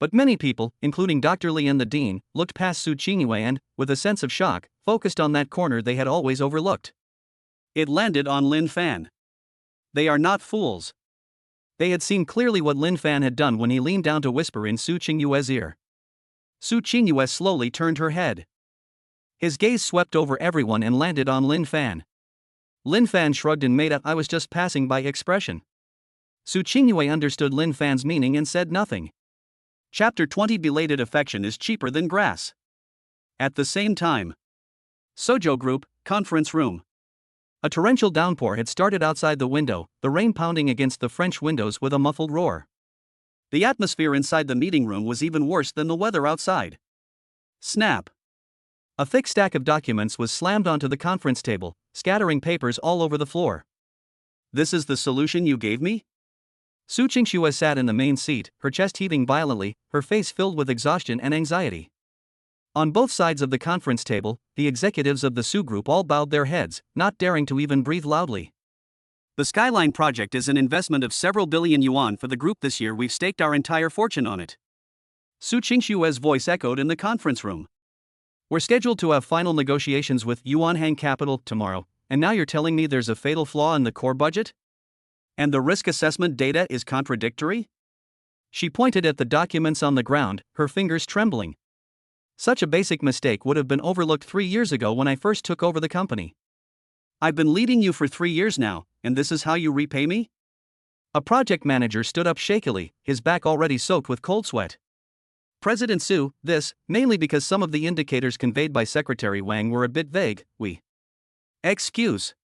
But many people, including Dr. Li and the dean, looked past Su Qingyue and, with a sense of shock, focused on that corner they had always overlooked. It landed on Lin Fan. They are not fools. They had seen clearly what Lin Fan had done when he leaned down to whisper in Su Qingyue's ear. Su Qingyue slowly turned her head. His gaze swept over everyone and landed on Lin Fan. Lin Fan shrugged and made a "I was just passing by" expression. Su Qingyue understood Lin Fan's meaning and said nothing. Chapter 20 Belated affection is cheaper than grass. At the same time. Sojo Group, conference room. A torrential downpour had started outside the window, the rain pounding against the French windows with a muffled roar. The atmosphere inside the meeting room was even worse than the weather outside. Snap. A thick stack of documents was slammed onto the conference table, scattering papers all over the floor. This is the solution you gave me? Su Qingxue sat in the main seat, her chest heaving violently, her face filled with exhaustion and anxiety. On both sides of the conference table, the executives of the Su Group all bowed their heads, not daring to even breathe loudly. The Skyline project is an investment of several billion yuan for the group this year. We've staked our entire fortune on it. Su Qingxue's voice echoed in the conference room. We're scheduled to have final negotiations with Yuanhang Capital tomorrow, and now you're telling me there's a fatal flaw in the core budget? And the risk assessment data is contradictory? She pointed at the documents on the ground, her fingers trembling. Such a basic mistake would have been overlooked 3 years ago when I first took over the company. I've been leading you for 3 years now, and this is how you repay me? A project manager stood up shakily, his back already soaked with cold sweat. President Su, this, mainly because some of the indicators conveyed by Secretary Wang were a bit vague. Excuse.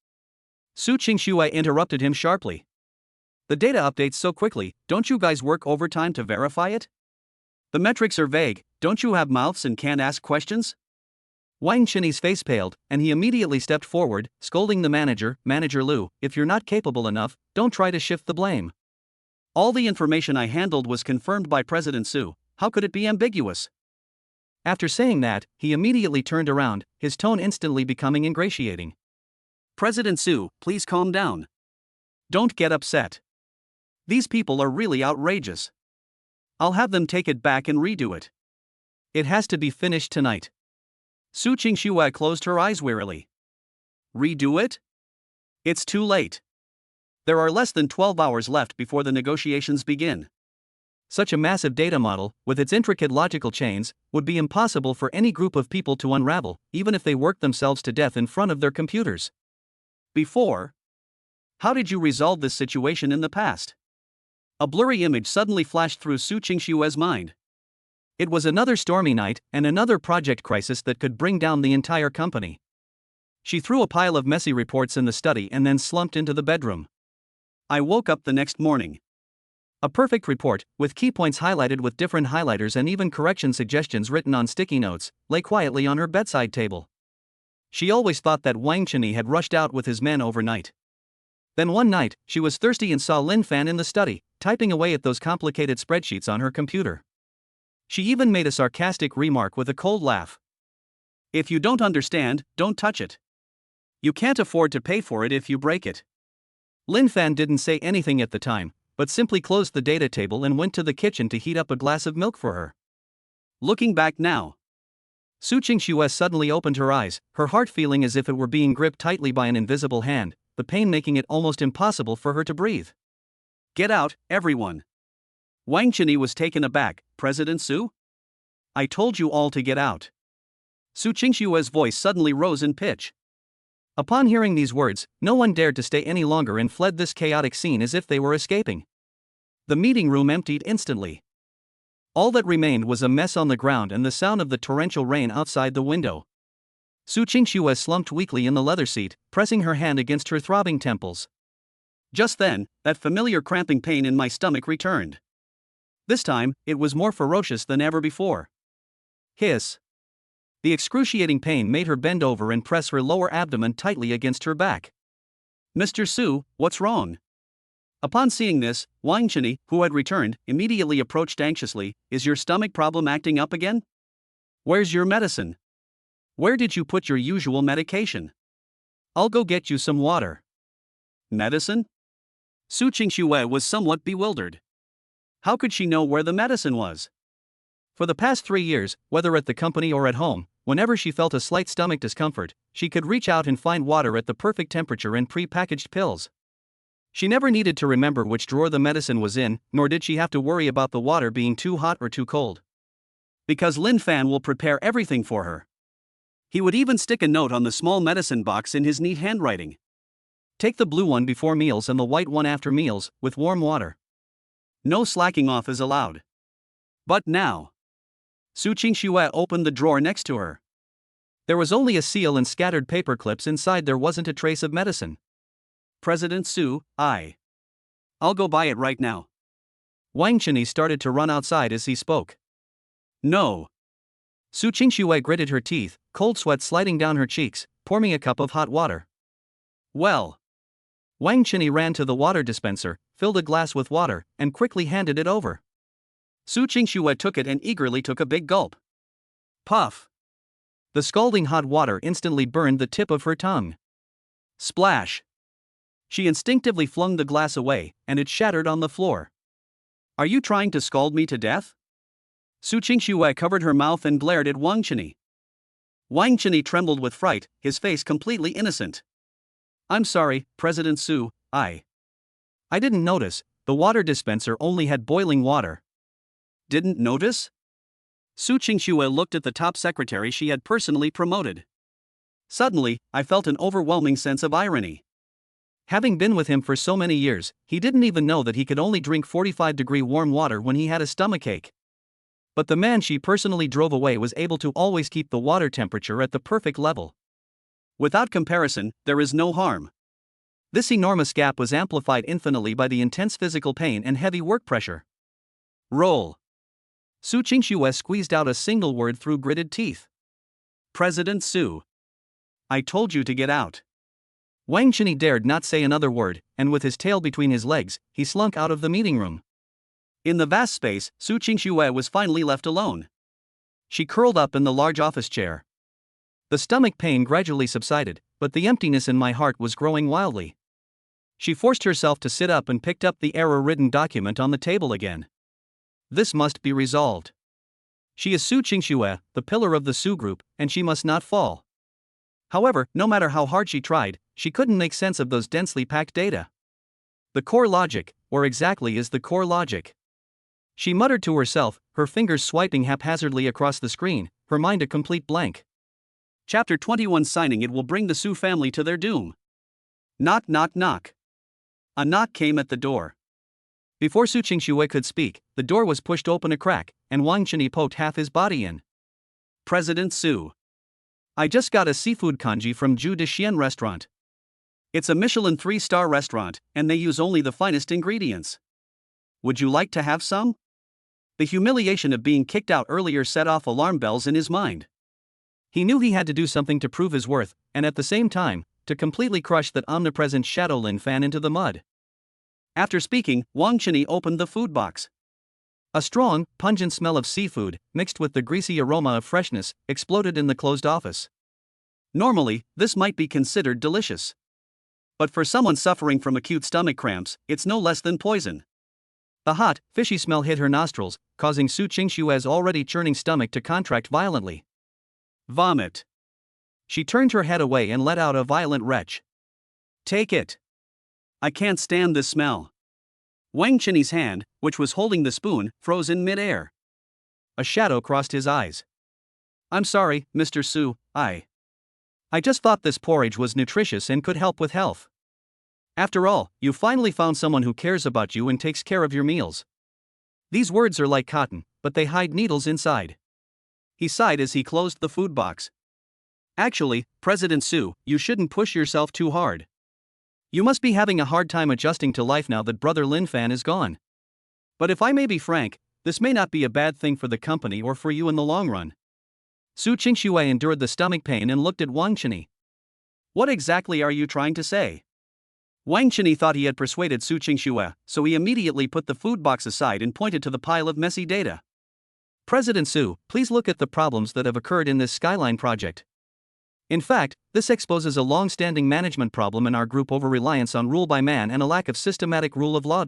Su Qingxue interrupted him sharply. The data updates so quickly, don't you guys work overtime to verify it? The metrics are vague, don't you have mouths and can't ask questions? Wang Chenyi's face paled, and he immediately stepped forward, scolding the manager, Manager Lu, if you're not capable enough, don't try to shift the blame. All the information I handled was confirmed by President Su, how could it be ambiguous? After saying that, he immediately turned around, his tone instantly becoming ingratiating. President Su, please calm down. Don't get upset. These people are really outrageous. I'll have them take it back and redo it. It has to be finished tonight. Su Qingxue closed her eyes wearily. Redo it? It's too late. There are less than 12 hours left before the negotiations begin. Such a massive data model, with its intricate logical chains, would be impossible for any group of people to unravel, even if they worked themselves to death in front of their computers. Before? How did you resolve this situation in the past? A blurry image suddenly flashed through Su Qingxue's mind. It was another stormy night, and another project crisis that could bring down the entire company. She threw a pile of messy reports in the study and then slumped into the bedroom. I woke up the next morning. A perfect report, with key points highlighted with different highlighters and even correction suggestions written on sticky notes, lay quietly on her bedside table. She always thought that Wang Chenyi had rushed out with his men overnight. Then one night, she was thirsty and saw Lin Fan in the study, typing away at those complicated spreadsheets on her computer. She even made a sarcastic remark with a cold laugh. If you don't understand, don't touch it. You can't afford to pay for it if you break it. Lin Fan didn't say anything at the time, but simply closed the data table and went to the kitchen to heat up a glass of milk for her. Looking back now, Su Qingxue suddenly opened her eyes, her heart feeling as if it were being gripped tightly by an invisible hand, the pain making it almost impossible for her to breathe. Get out, everyone. Wang Chenyi was taken aback. President Su? I told you all to get out. Su Qingxue's voice suddenly rose in pitch. Upon hearing these words, no one dared to stay any longer and fled this chaotic scene as if they were escaping. The meeting room emptied instantly. All that remained was a mess on the ground and the sound of the torrential rain outside the window. Su Qingxue slumped weakly in the leather seat, pressing her hand against her throbbing temples. Just then, that familiar cramping pain in my stomach returned. This time, it was more ferocious than ever before. Hiss. The excruciating pain made her bend over and press her lower abdomen tightly against her back. "Mr. Su, what's wrong?" Upon seeing this, Wang Chini, who had returned, immediately approached anxiously. "Is your stomach problem acting up again? Where's your medicine? Where did you put your usual medication? I'll go get you some water." Medicine? Su Qingxue was somewhat bewildered. How could she know where the medicine was? For the past 3 years, whether at the company or at home, whenever she felt a slight stomach discomfort, she could reach out and find water at the perfect temperature and pre-packaged pills. She never needed to remember which drawer the medicine was in, nor did she have to worry about the water being too hot or too cold. Because Lin Fan will prepare everything for her. He would even stick a note on the small medicine box in his neat handwriting. Take the blue one before meals and the white one after meals, with warm water. No slacking off is allowed. But now, Su Qingxue opened the drawer next to her. There was only a seal and scattered paper clips inside. There wasn't a trace of medicine. "President Su, I'll go buy it right now." Wang Chini started to run outside as he spoke. "No." Su Qingxue gritted her teeth, cold sweat sliding down her cheeks. "Pour me a cup of hot water." "Well." Wang Chini ran to the water dispenser, filled a glass with water, and quickly handed it over. Su Qingxue took it and eagerly took a big gulp. Puff! The scalding hot water instantly burned the tip of her tongue. Splash! She instinctively flung the glass away, and it shattered on the floor. "Are you trying to scald me to death?" Su Qingxue covered her mouth and glared at Wang Chini. Wang Chini trembled with fright, his face completely innocent. "I'm sorry, President Su, I didn't notice. The water dispenser only had boiling water." "Didn't notice?" Su Qingxue looked at the top secretary she had personally promoted. Suddenly, I felt an overwhelming sense of irony. Having been with him for so many years, he didn't even know that he could only drink 45-degree warm water when he had a stomachache. But the man she personally drove away was able to always keep the water temperature at the perfect level. Without comparison, there is no harm. This enormous gap was amplified infinitely by the intense physical pain and heavy work pressure. Roll. Su Qingxue squeezed out a single word through gritted teeth. "President Su. I told you to get out." Wang Chini dared not say another word, and with his tail between his legs, he slunk out of the meeting room. In the vast space, Su Qingxue was finally left alone. She curled up in the large office chair. The stomach pain gradually subsided, but the emptiness in my heart was growing wildly. She forced herself to sit up and picked up the error-ridden document on the table again. This must be resolved. She is Su Qingxue, the pillar of the Su group, and she must not fall. However, no matter how hard she tried, she couldn't make sense of those densely packed data. The core logic, where exactly is the core logic? She muttered to herself, her fingers swiping haphazardly across the screen, her mind a complete blank. Chapter 21 Signing it will bring the Su family to their doom. Knock knock knock. A knock came at the door. Before Su Qingxue could speak, the door was pushed open a crack, and Wang Chini poked half his body in. "President Su. I just got a seafood congee from Zhu de Xian restaurant. It's a Michelin 3-star restaurant, and they use only the finest ingredients. Would you like to have some?" The humiliation of being kicked out earlier set off alarm bells in his mind. He knew he had to do something to prove his worth, and at the same time, to completely crush that omnipresent Shadow Lin Fan into the mud. After speaking, Wang Chini opened the food box. A strong, pungent smell of seafood, mixed with the greasy aroma of freshness, exploded in the closed office. Normally, this might be considered delicious. But for someone suffering from acute stomach cramps, it's no less than poison. The hot, fishy smell hit her nostrils, causing Su Qingxue's already churning stomach to contract violently. Vomit. She turned her head away and let out a violent retch. "Take it. I can't stand this smell." Wang Chini's hand, which was holding the spoon, froze in mid-air. A shadow crossed his eyes. "I'm sorry, Mr. Su, I just thought this porridge was nutritious and could help with health. After all, you finally found someone who cares about you and takes care of your meals. These words are like cotton, but they hide needles inside. He sighed as he closed the food box. Actually, President Su, you shouldn't push yourself too hard. You must be having a hard time adjusting to life now that Brother Lin Fan is gone. But if I may be frank, this may not be a bad thing for the company or for you in the long run. Su Qingxue endured the stomach pain and looked at Wang Chini. What exactly are you trying to say? Wang Chini thought he had persuaded Su Qingxue, so he immediately put the food box aside and pointed to the pile of messy data. President Su, please look at the problems that have occurred in this Skyline project. In fact, this exposes a long-standing management problem in our group: over-reliance on rule by man and a lack of systematic rule of law.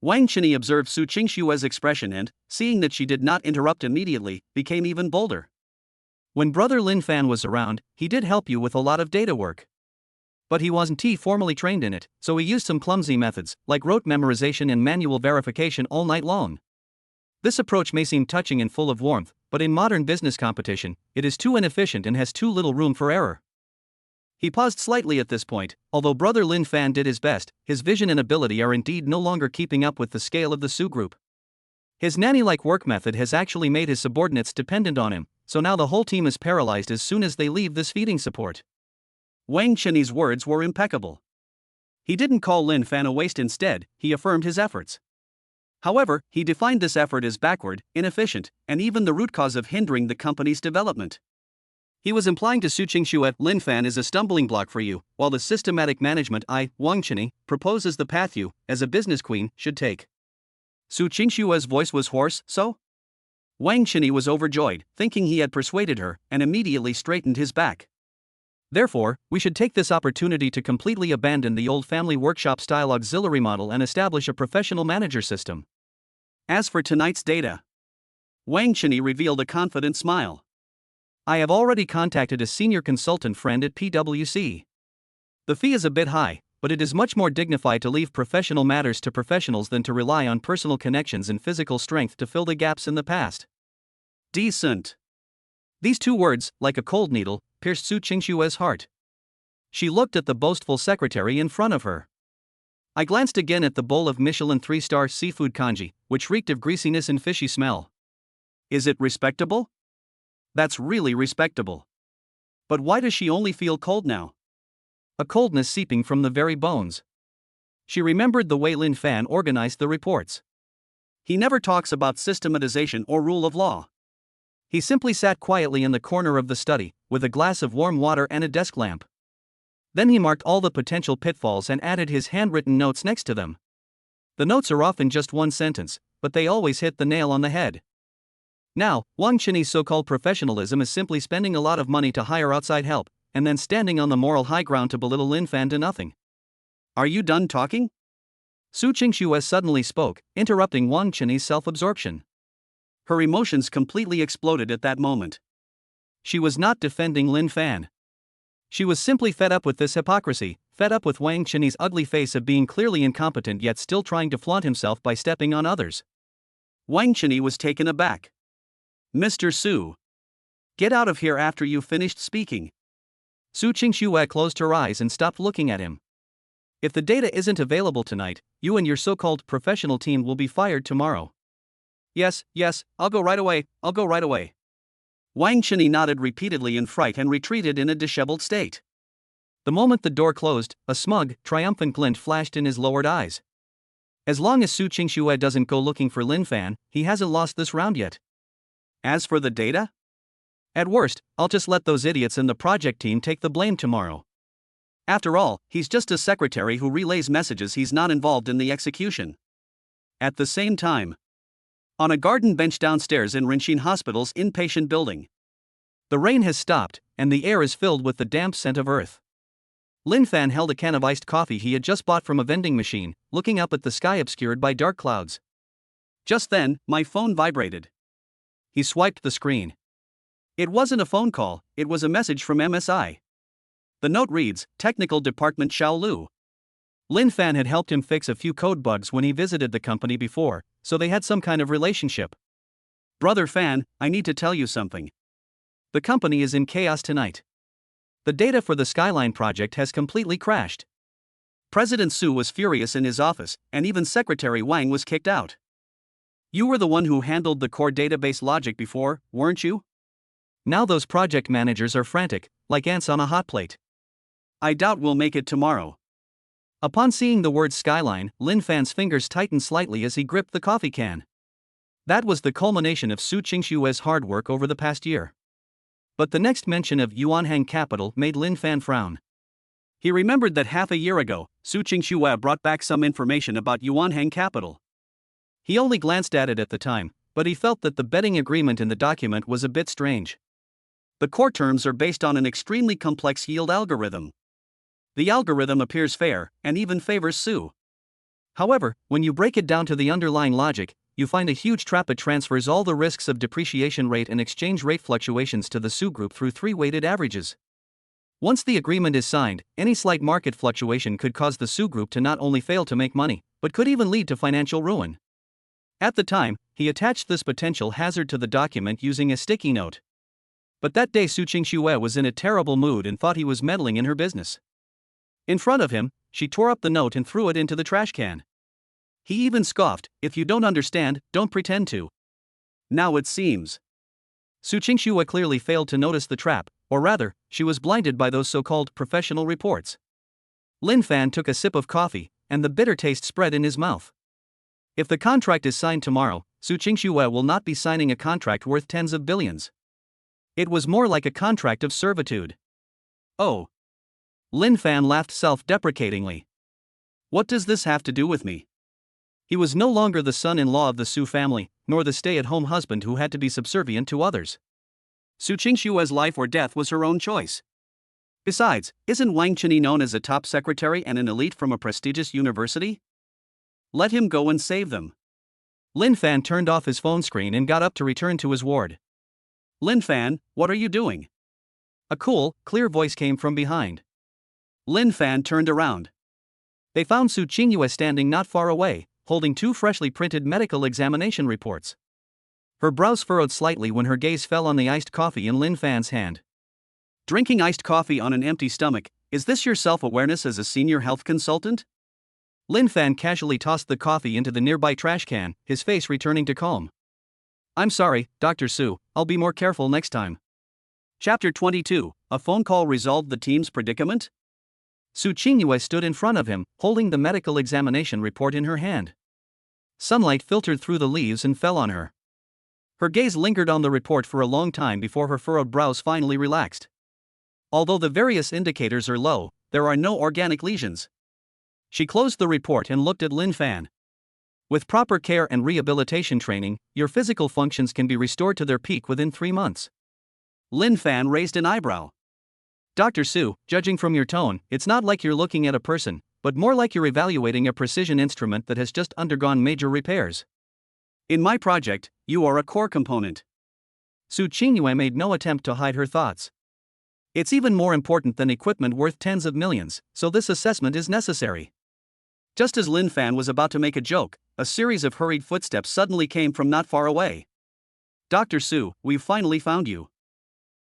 Wang Chini observed Su Qingxue's expression and, seeing that she did not interrupt immediately, became even bolder. When Brother Lin Fan was around, he did help you with a lot of data work. But he wasn't formally trained in it, so he used some clumsy methods, like rote memorization and manual verification all night long. This approach may seem touching and full of warmth, but in modern business competition, it is too inefficient and has too little room for error. He paused slightly at this point. Although Brother Lin Fan did his best, his vision and ability are indeed no longer keeping up with the scale of the Su Group. His nanny-like work method has actually made his subordinates dependent on him, so now the whole team is paralyzed as soon as they leave this feeding support. Wang Chini's words were impeccable. He didn't call Lin Fan a waste; instead, he affirmed his efforts. However, he defined this effort as backward, inefficient, and even the root cause of hindering the company's development. He was implying to Su Qingxue, Lin Fan is a stumbling block for you, while the systematic management Wang Chini, proposes the path you, as a business queen, should take. Su Qingxue's voice was hoarse. So? Wang Chini was overjoyed, thinking he had persuaded her, and immediately straightened his back. Therefore, we should take this opportunity to completely abandon the old family workshop-style auxiliary model and establish a professional manager system. As for tonight's data, Wang Chini revealed a confident smile. I have already contacted a senior consultant friend at PwC. The fee is a bit high, but it is much more dignified to leave professional matters to professionals than to rely on personal connections and physical strength to fill the gaps in the past. Decent. These two words, like a cold needle, pierced Su Qingxue's heart. She looked at the boastful secretary in front of her. I glanced again at the bowl of Michelin 3-star seafood congee, which reeked of greasiness and fishy smell. Is it respectable? That's really respectable. But why does she only feel cold now? A coldness seeping from the very bones. She remembered the way Lin Fan organized the reports. He never talks about systematization or rule of law. He simply sat quietly in the corner of the study, with a glass of warm water and a desk lamp. Then he marked all the potential pitfalls and added his handwritten notes next to them. The notes are often just one sentence, but they always hit the nail on the head. Now, Wang Chini's so-called professionalism is simply spending a lot of money to hire outside help, and then standing on the moral high ground to belittle Lin Fan to nothing. Are you done talking? Su Qingxue suddenly spoke, interrupting Wang Chini's self-absorption. Her emotions completely exploded at that moment. She was not defending Lin Fan. She was simply fed up with this hypocrisy, fed up with Wang Chini's ugly face of being clearly incompetent yet still trying to flaunt himself by stepping on others. Wang Chini was taken aback. Mr. Su. Get out of here after you've finished speaking. Su Qingxue closed her eyes and stopped looking at him. If the data isn't available tonight, you and your so-called professional team will be fired tomorrow. Yes, I'll go right away. Wang Chini nodded repeatedly in fright and retreated in a disheveled state. The moment the door closed, a smug, triumphant glint flashed in his lowered eyes. As long as Su Qingxue doesn't go looking for Lin Fan, he hasn't lost this round yet. As for the data? At worst, I'll just let those idiots in the project team take the blame tomorrow. After all, he's just a secretary who relays messages, he's not involved in the execution. At the same time, on a garden bench downstairs in Rinxin Hospital's inpatient building, the rain has stopped, and the air is filled with the damp scent of earth. Lin Fan held a can of iced coffee he had just bought from a vending machine, looking up at the sky obscured by dark clouds. Just then, my phone vibrated. He swiped the screen. It wasn't a phone call, it was a message from MSI. The note reads, Technical Department Shaolu. Lin Fan had helped him fix a few code bugs when he visited the company before, so they had some kind of relationship. Brother Fan, I need to tell you something. The company is in chaos tonight. The data for the Skyline project has completely crashed. President Su was furious in his office, and even Secretary Wang was kicked out. You were the one who handled the core database logic before, weren't you? Now those project managers are frantic, like ants on a hot plate. I doubt we'll make it tomorrow. Upon seeing the word Skyline, Lin Fan's fingers tightened slightly as he gripped the coffee can. That was the culmination of Su Qingshue's hard work over the past year. But the next mention of Yuanhang Capital made Lin Fan frown. He remembered that half a year ago, Su Qingxue brought back some information about Yuanhang Capital. He only glanced at it at the time, but he felt that the betting agreement in the document was a bit strange. The core terms are based on an extremely complex yield algorithm. The algorithm appears fair, and even favors Su. However, when you break it down to the underlying logic, you find a huge trap. It transfers all the risks of depreciation rate and exchange rate fluctuations to the Su Group through 3 weighted averages. Once the agreement is signed, any slight market fluctuation could cause the Su Group to not only fail to make money, but could even lead to financial ruin. At the time, he attached this potential hazard to the document using a sticky note. But that day Su Qingxue was in a terrible mood and thought he was meddling in her business. In front of him, she tore up the note and threw it into the trash can. He even scoffed, "If you don't understand, don't pretend to." Now it seems Su Qingxue clearly failed to notice the trap, or rather, she was blinded by those so-called professional reports. Lin Fan took a sip of coffee, and the bitter taste spread in his mouth. If the contract is signed tomorrow, Su Qingxue will not be signing a contract worth tens of billions. It was more like a contract of servitude. Oh. Lin Fan laughed self-deprecatingly. What does this have to do with me? He was no longer the son-in-law of the Su family, nor the stay-at-home husband who had to be subservient to others. Su Qingxue's life or death was her own choice. Besides, isn't Wang Qinyi known as a top secretary and an elite from a prestigious university? Let him go and save them. Lin Fan turned off his phone screen and got up to return to his ward. Lin Fan, what are you doing? A cool, clear voice came from behind. Lin Fan turned around. They found Su Qingxue standing not far away, holding 2 freshly printed medical examination reports. Her brows furrowed slightly when her gaze fell on the iced coffee in Lin Fan's hand. Drinking iced coffee on an empty stomach, is this your self-awareness as a senior health consultant? Lin Fan casually tossed the coffee into the nearby trash can, his face returning to calm. I'm sorry, Dr. Su, I'll be more careful next time. Chapter 22, a phone call resolved the team's predicament? Su Qingxue stood in front of him, holding the medical examination report in her hand. Sunlight filtered through the leaves and fell on her. Her gaze lingered on the report for a long time before her furrowed brows finally relaxed. Although the various indicators are low, there are no organic lesions. She closed the report and looked at Lin Fan. With proper care and rehabilitation training, your physical functions can be restored to their peak within 3 months. Lin Fan raised an eyebrow. Dr. Su, judging from your tone, it's not like you're looking at a person, but more like you're evaluating a precision instrument that has just undergone major repairs. In my project, you are a core component. Su Qingxue made no attempt to hide her thoughts. It's even more important than equipment worth tens of millions, so this assessment is necessary. Just as Lin Fan was about to make a joke, a series of hurried footsteps suddenly came from not far away. Dr. Su, we've finally found you.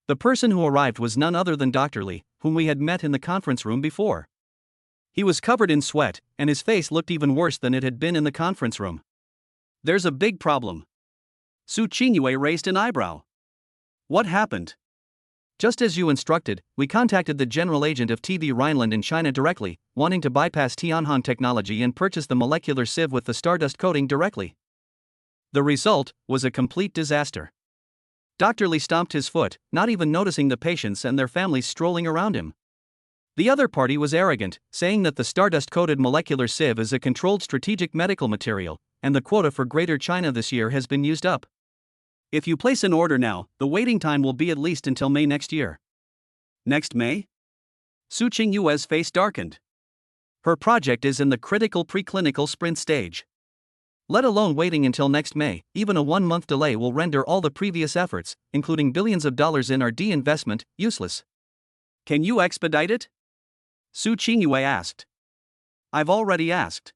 The person who arrived was none other than Dr. Li, whom we had met in the conference room before. He was covered in sweat, and his face looked even worse than it had been in the conference room. There's a big problem. Su Qingxue raised an eyebrow. What happened? Just as you instructed, we contacted the general agent of TB Rhineland in China directly, wanting to bypass Tianhong Technology and purchase the molecular sieve with the stardust coating directly. The result was a complete disaster. Dr. Li stomped his foot, not even noticing the patients and their families strolling around him. The other party was arrogant, saying that the stardust-coated molecular sieve is a controlled strategic medical material, and the quota for Greater China this year has been used up. If you place an order now, the waiting time will be at least until May next year. Next May? Su Qingxue's face darkened. Her project is in the critical preclinical sprint stage. Let alone waiting until next May, even a 1-month delay will render all the previous efforts, including billions of dollars in R&D investment, useless. Can you expedite it? Su Qingxue asked. I've already asked.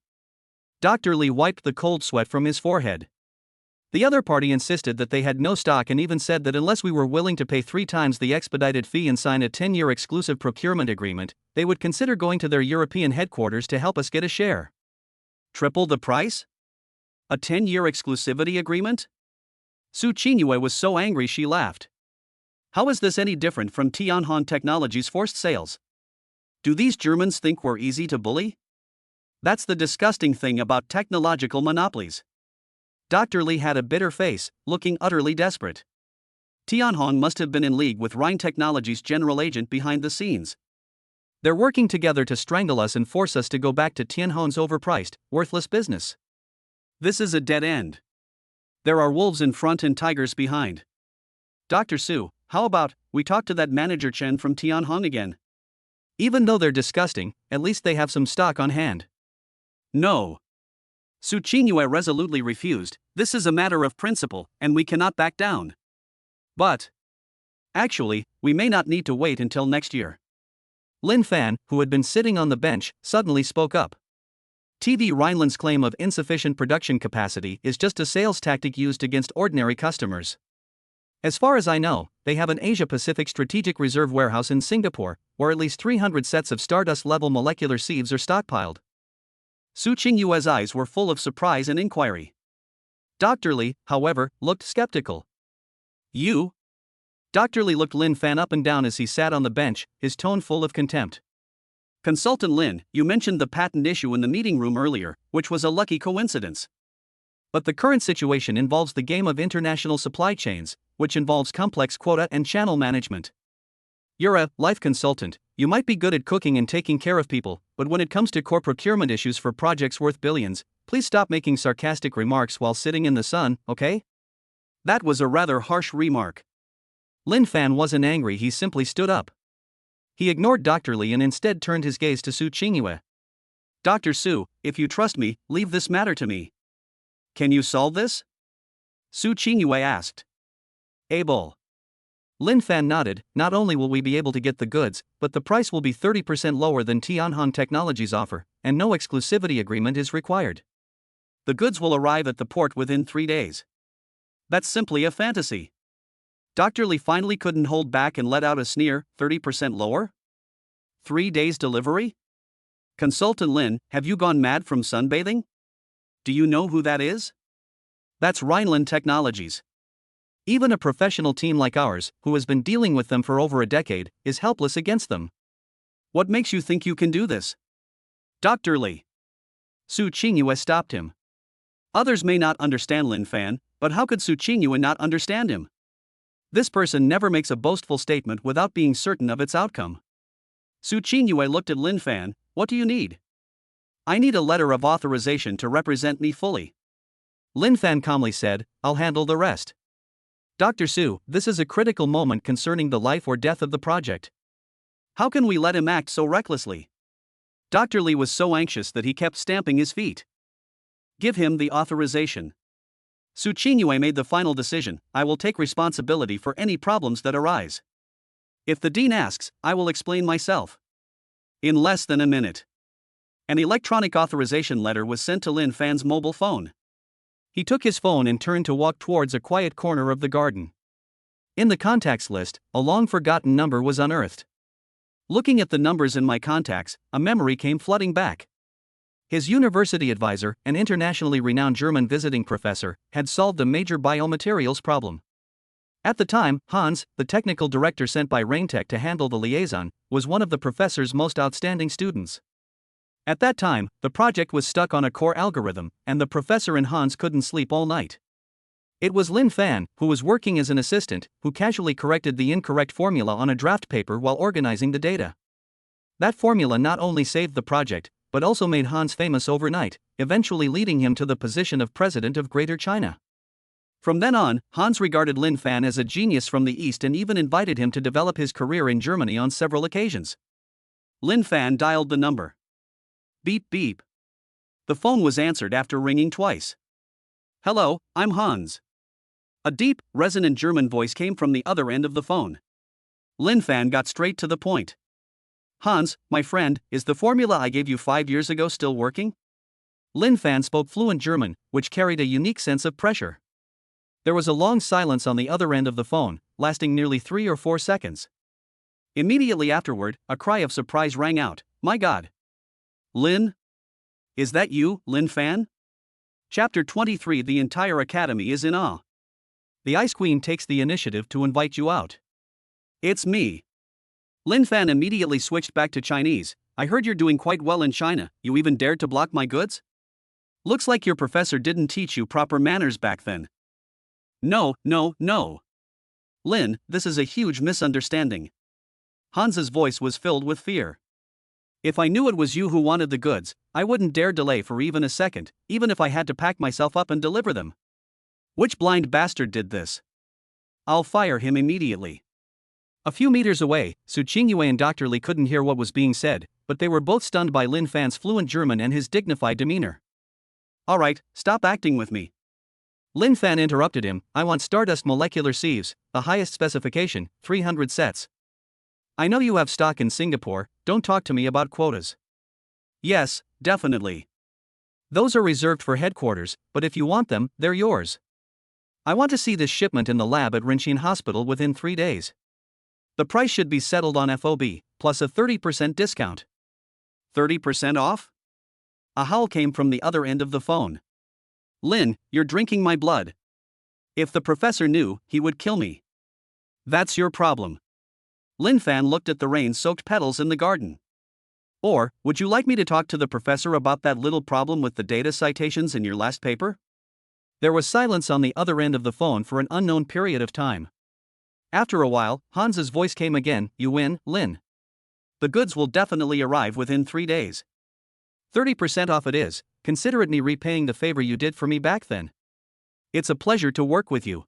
Dr. Li wiped the cold sweat from his forehead. The other party insisted that they had no stock and even said that unless we were willing to pay 3 times the expedited fee and sign a 10-year exclusive procurement agreement, they would consider going to their European headquarters to help us get a share. Triple the price? A 10-year exclusivity agreement? Su Qingyue was so angry she laughed. How is this any different from Tianhong Technology's forced sales? Do these Germans think we're easy to bully? That's the disgusting thing about technological monopolies. Dr. Li had a bitter face, looking utterly desperate. Tianhong must have been in league with Rhine Technology's general agent behind the scenes. They're working together to strangle us and force us to go back to Tianhong's overpriced, worthless business. This is a dead end. There are wolves in front and tigers behind. Dr. Su, how about we talk to that manager Chen from Tianhong again? Even though they're disgusting, at least they have some stock on hand. No. Su Qingyue resolutely refused. This is a matter of principle, and we cannot back down. But actually, we may not need to wait until next year. Lin Fan, who had been sitting on the bench, suddenly spoke up. TV Rhineland's claim of insufficient production capacity is just a sales tactic used against ordinary customers. As far as I know, they have an Asia-Pacific Strategic Reserve warehouse in Singapore, where at least 300 sets of Stardust-level molecular sieves are stockpiled. Su Qingyue's eyes were full of surprise and inquiry. Dr. Li, however, looked skeptical. You? Dr. Li looked Lin Fan up and down as he sat on the bench, his tone full of contempt. Consultant Lin, you mentioned the patent issue in the meeting room earlier, which was a lucky coincidence. But the current situation involves the game of international supply chains, which involves complex quota and channel management. You're a life consultant, you might be good at cooking and taking care of people, but when it comes to core procurement issues for projects worth billions, please stop making sarcastic remarks while sitting in the sun, okay? That was a rather harsh remark. Lin Fan wasn't angry, he simply stood up. He ignored Dr. Li and instead turned his gaze to Su Qingyue. Dr. Su, if you trust me, leave this matter to me. Can you solve this? Su Qingyue asked. Able. Lin Fan nodded. Not only will we be able to get the goods, but the price will be 30% lower than Tianhong Technology's offer, and no exclusivity agreement is required. The goods will arrive at the port within 3 days. That's simply a fantasy. Dr. Li finally couldn't hold back and let out a sneer. 30% lower? 3 days delivery? Consultant Lin, have you gone mad from sunbathing? Do you know who that is? That's Rhineland Technologies. Even a professional team like ours, who has been dealing with them for over a decade, is helpless against them. What makes you think you can do this? Dr. Li. Su Qingyue stopped him. Others may not understand Lin Fan, but how could Su Qingyue not understand him? This person never makes a boastful statement without being certain of its outcome. Su Qingyue looked at Lin Fan. What do you need? I need a letter of authorization to represent me fully. Lin Fan calmly said, I'll handle the rest. Dr. Su, this is a critical moment concerning the life or death of the project. How can we let him act so recklessly? Dr. Li was so anxious that he kept stamping his feet. Give him the authorization. Su Qingyue made the final decision. I will take responsibility for any problems that arise. If the dean asks, I will explain myself. In less than a minute. An electronic authorization letter was sent to Lin Fan's mobile phone. He took his phone and turned to walk towards a quiet corner of the garden. In the contacts list, a long-forgotten number was unearthed. Looking at the numbers in my contacts, a memory came flooding back. His university advisor, an internationally renowned German visiting professor, had solved a major biomaterials problem. At the time, Hans, the technical director sent by Raintech to handle the liaison, was one of the professor's most outstanding students. At that time, the project was stuck on a core algorithm, and the professor and Hans couldn't sleep all night. It was Lin Fan, who was working as an assistant, who casually corrected the incorrect formula on a draft paper while organizing the data. That formula not only saved the project, but also made Hans famous overnight, eventually leading him to the position of president of Greater China. From then on, Hans regarded Lin Fan as a genius from the East and even invited him to develop his career in Germany on several occasions. Lin Fan dialed the number. Beep beep. The phone was answered after ringing twice. Hello, I'm Hans. A deep, resonant German voice came from the other end of the phone. Lin Fan got straight to the point. Hans, my friend, is the formula I gave you 5 years ago still working? Lin Fan spoke fluent German, which carried a unique sense of pressure. There was a long silence on the other end of the phone, lasting nearly 3 or 4 seconds. Immediately afterward, a cry of surprise rang out. My God! Lin? Is that you, Lin Fan? Chapter 23. The entire academy is in awe. The Ice Queen takes the initiative to invite you out. It's me. Lin Fan immediately switched back to Chinese. I heard you're doing quite well in China, you even dared to block my goods? Looks like your professor didn't teach you proper manners back then. No. Lin, this is a huge misunderstanding. Hans's voice was filled with fear. If I knew it was you who wanted the goods, I wouldn't dare delay for even a second, even if I had to pack myself up and deliver them. Which blind bastard did this? I'll fire him immediately. A few meters away, Su Qingyue and Dr. Li couldn't hear what was being said, but they were both stunned by Lin Fan's fluent German and his dignified demeanor. Alright, stop acting with me. Lin Fan interrupted him. I want Stardust molecular sieves, the highest specification, 300 sets. I know you have stock in Singapore, don't talk to me about quotas. Yes, definitely. Those are reserved for headquarters, but if you want them, they're yours. I want to see this shipment in the lab at Rinqian Hospital within 3 days. The price should be settled on FOB, plus a 30% discount. 30% off? A howl came from the other end of the phone. Lin, you're drinking my blood. If the professor knew, he would kill me. That's your problem. Lin Fan looked at the rain-soaked petals in the garden. Or, would you like me to talk to the professor about that little problem with the data citations in your last paper? There was silence on the other end of the phone for an unknown period of time. After a while, Hans's voice came again. You win, Lin. The goods will definitely arrive within 3 days. 30% off it is. Consider it me repaying the favor you did for me back then. It's a pleasure to work with you.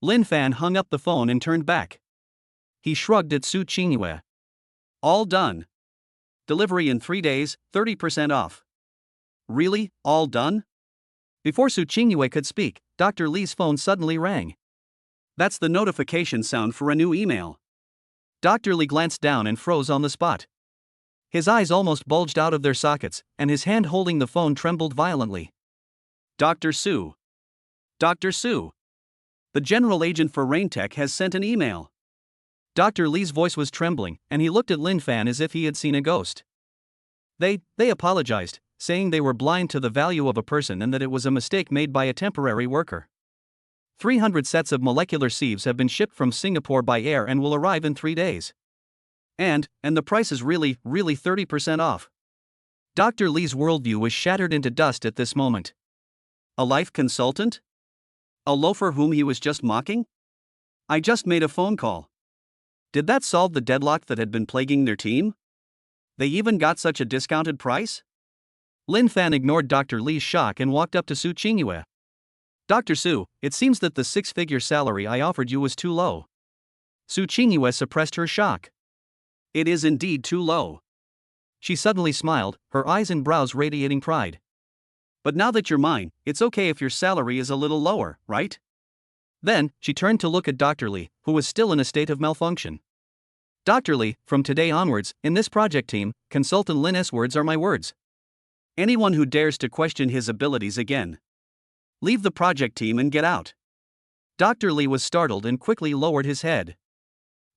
Lin Fan hung up the phone and turned back. He shrugged at Su Qingyue. All done. Delivery in 3 days, 30% off. Really, all done? Before Su Qingyue could speak, Dr. Li's phone suddenly rang. That's the notification sound for a new email. Dr. Li glanced down and froze on the spot. His eyes almost bulged out of their sockets, and his hand holding the phone trembled violently. Dr. Su. Dr. Su. The general agent for Raintech has sent an email. Dr. Li's voice was trembling, and he looked at Lin Fan as if he had seen a ghost. They apologized, saying they were blind to the value of a person and that it was a mistake made by a temporary worker. 300 sets of molecular sieves have been shipped from Singapore by air and will arrive in 3 days. And the price is really 30% off. Dr. Li's worldview was shattered into dust at this moment. A life consultant? A loafer whom he was just mocking? I just made a phone call. Did that solve the deadlock that had been plaguing their team? They even got such a discounted price? Lin Fan ignored Dr. Li's shock and walked up to Su Qingyue. Dr. Su, it seems that the 6-figure salary I offered you was too low. Su Qingyue suppressed her shock. It is indeed too low. She suddenly smiled, her eyes and brows radiating pride. But now that you're mine, it's okay if your salary is a little lower, right? Then, she turned to look at Dr. Li, who was still in a state of malfunction. Dr. Li, from today onwards, in this project team, Consultant Lin's words are my words. Anyone who dares to question his abilities again, leave the project team and get out. Dr. Li was startled and quickly lowered his head.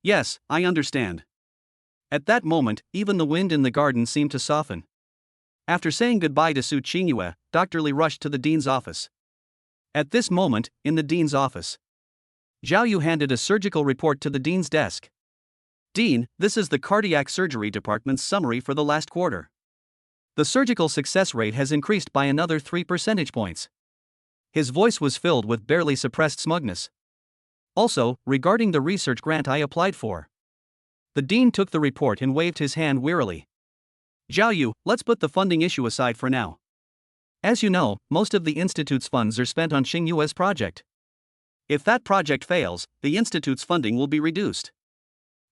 Yes, I understand. At that moment, even the wind in the garden seemed to soften. After saying goodbye to Su Qingyue, Dr. Li rushed to the dean's office. At this moment, in the dean's office, Zhao Yu handed a surgical report to the dean's desk. Dean, this is the cardiac surgery department's summary for the last quarter. The surgical success rate has increased by another 3 percentage points. His voice was filled with barely suppressed smugness. Also, regarding the research grant I applied for. The dean took the report and waved his hand wearily. Zhao Yu, let's put the funding issue aside for now. As you know, most of the institute's funds are spent on Xingyue's project. If that project fails, the institute's funding will be reduced.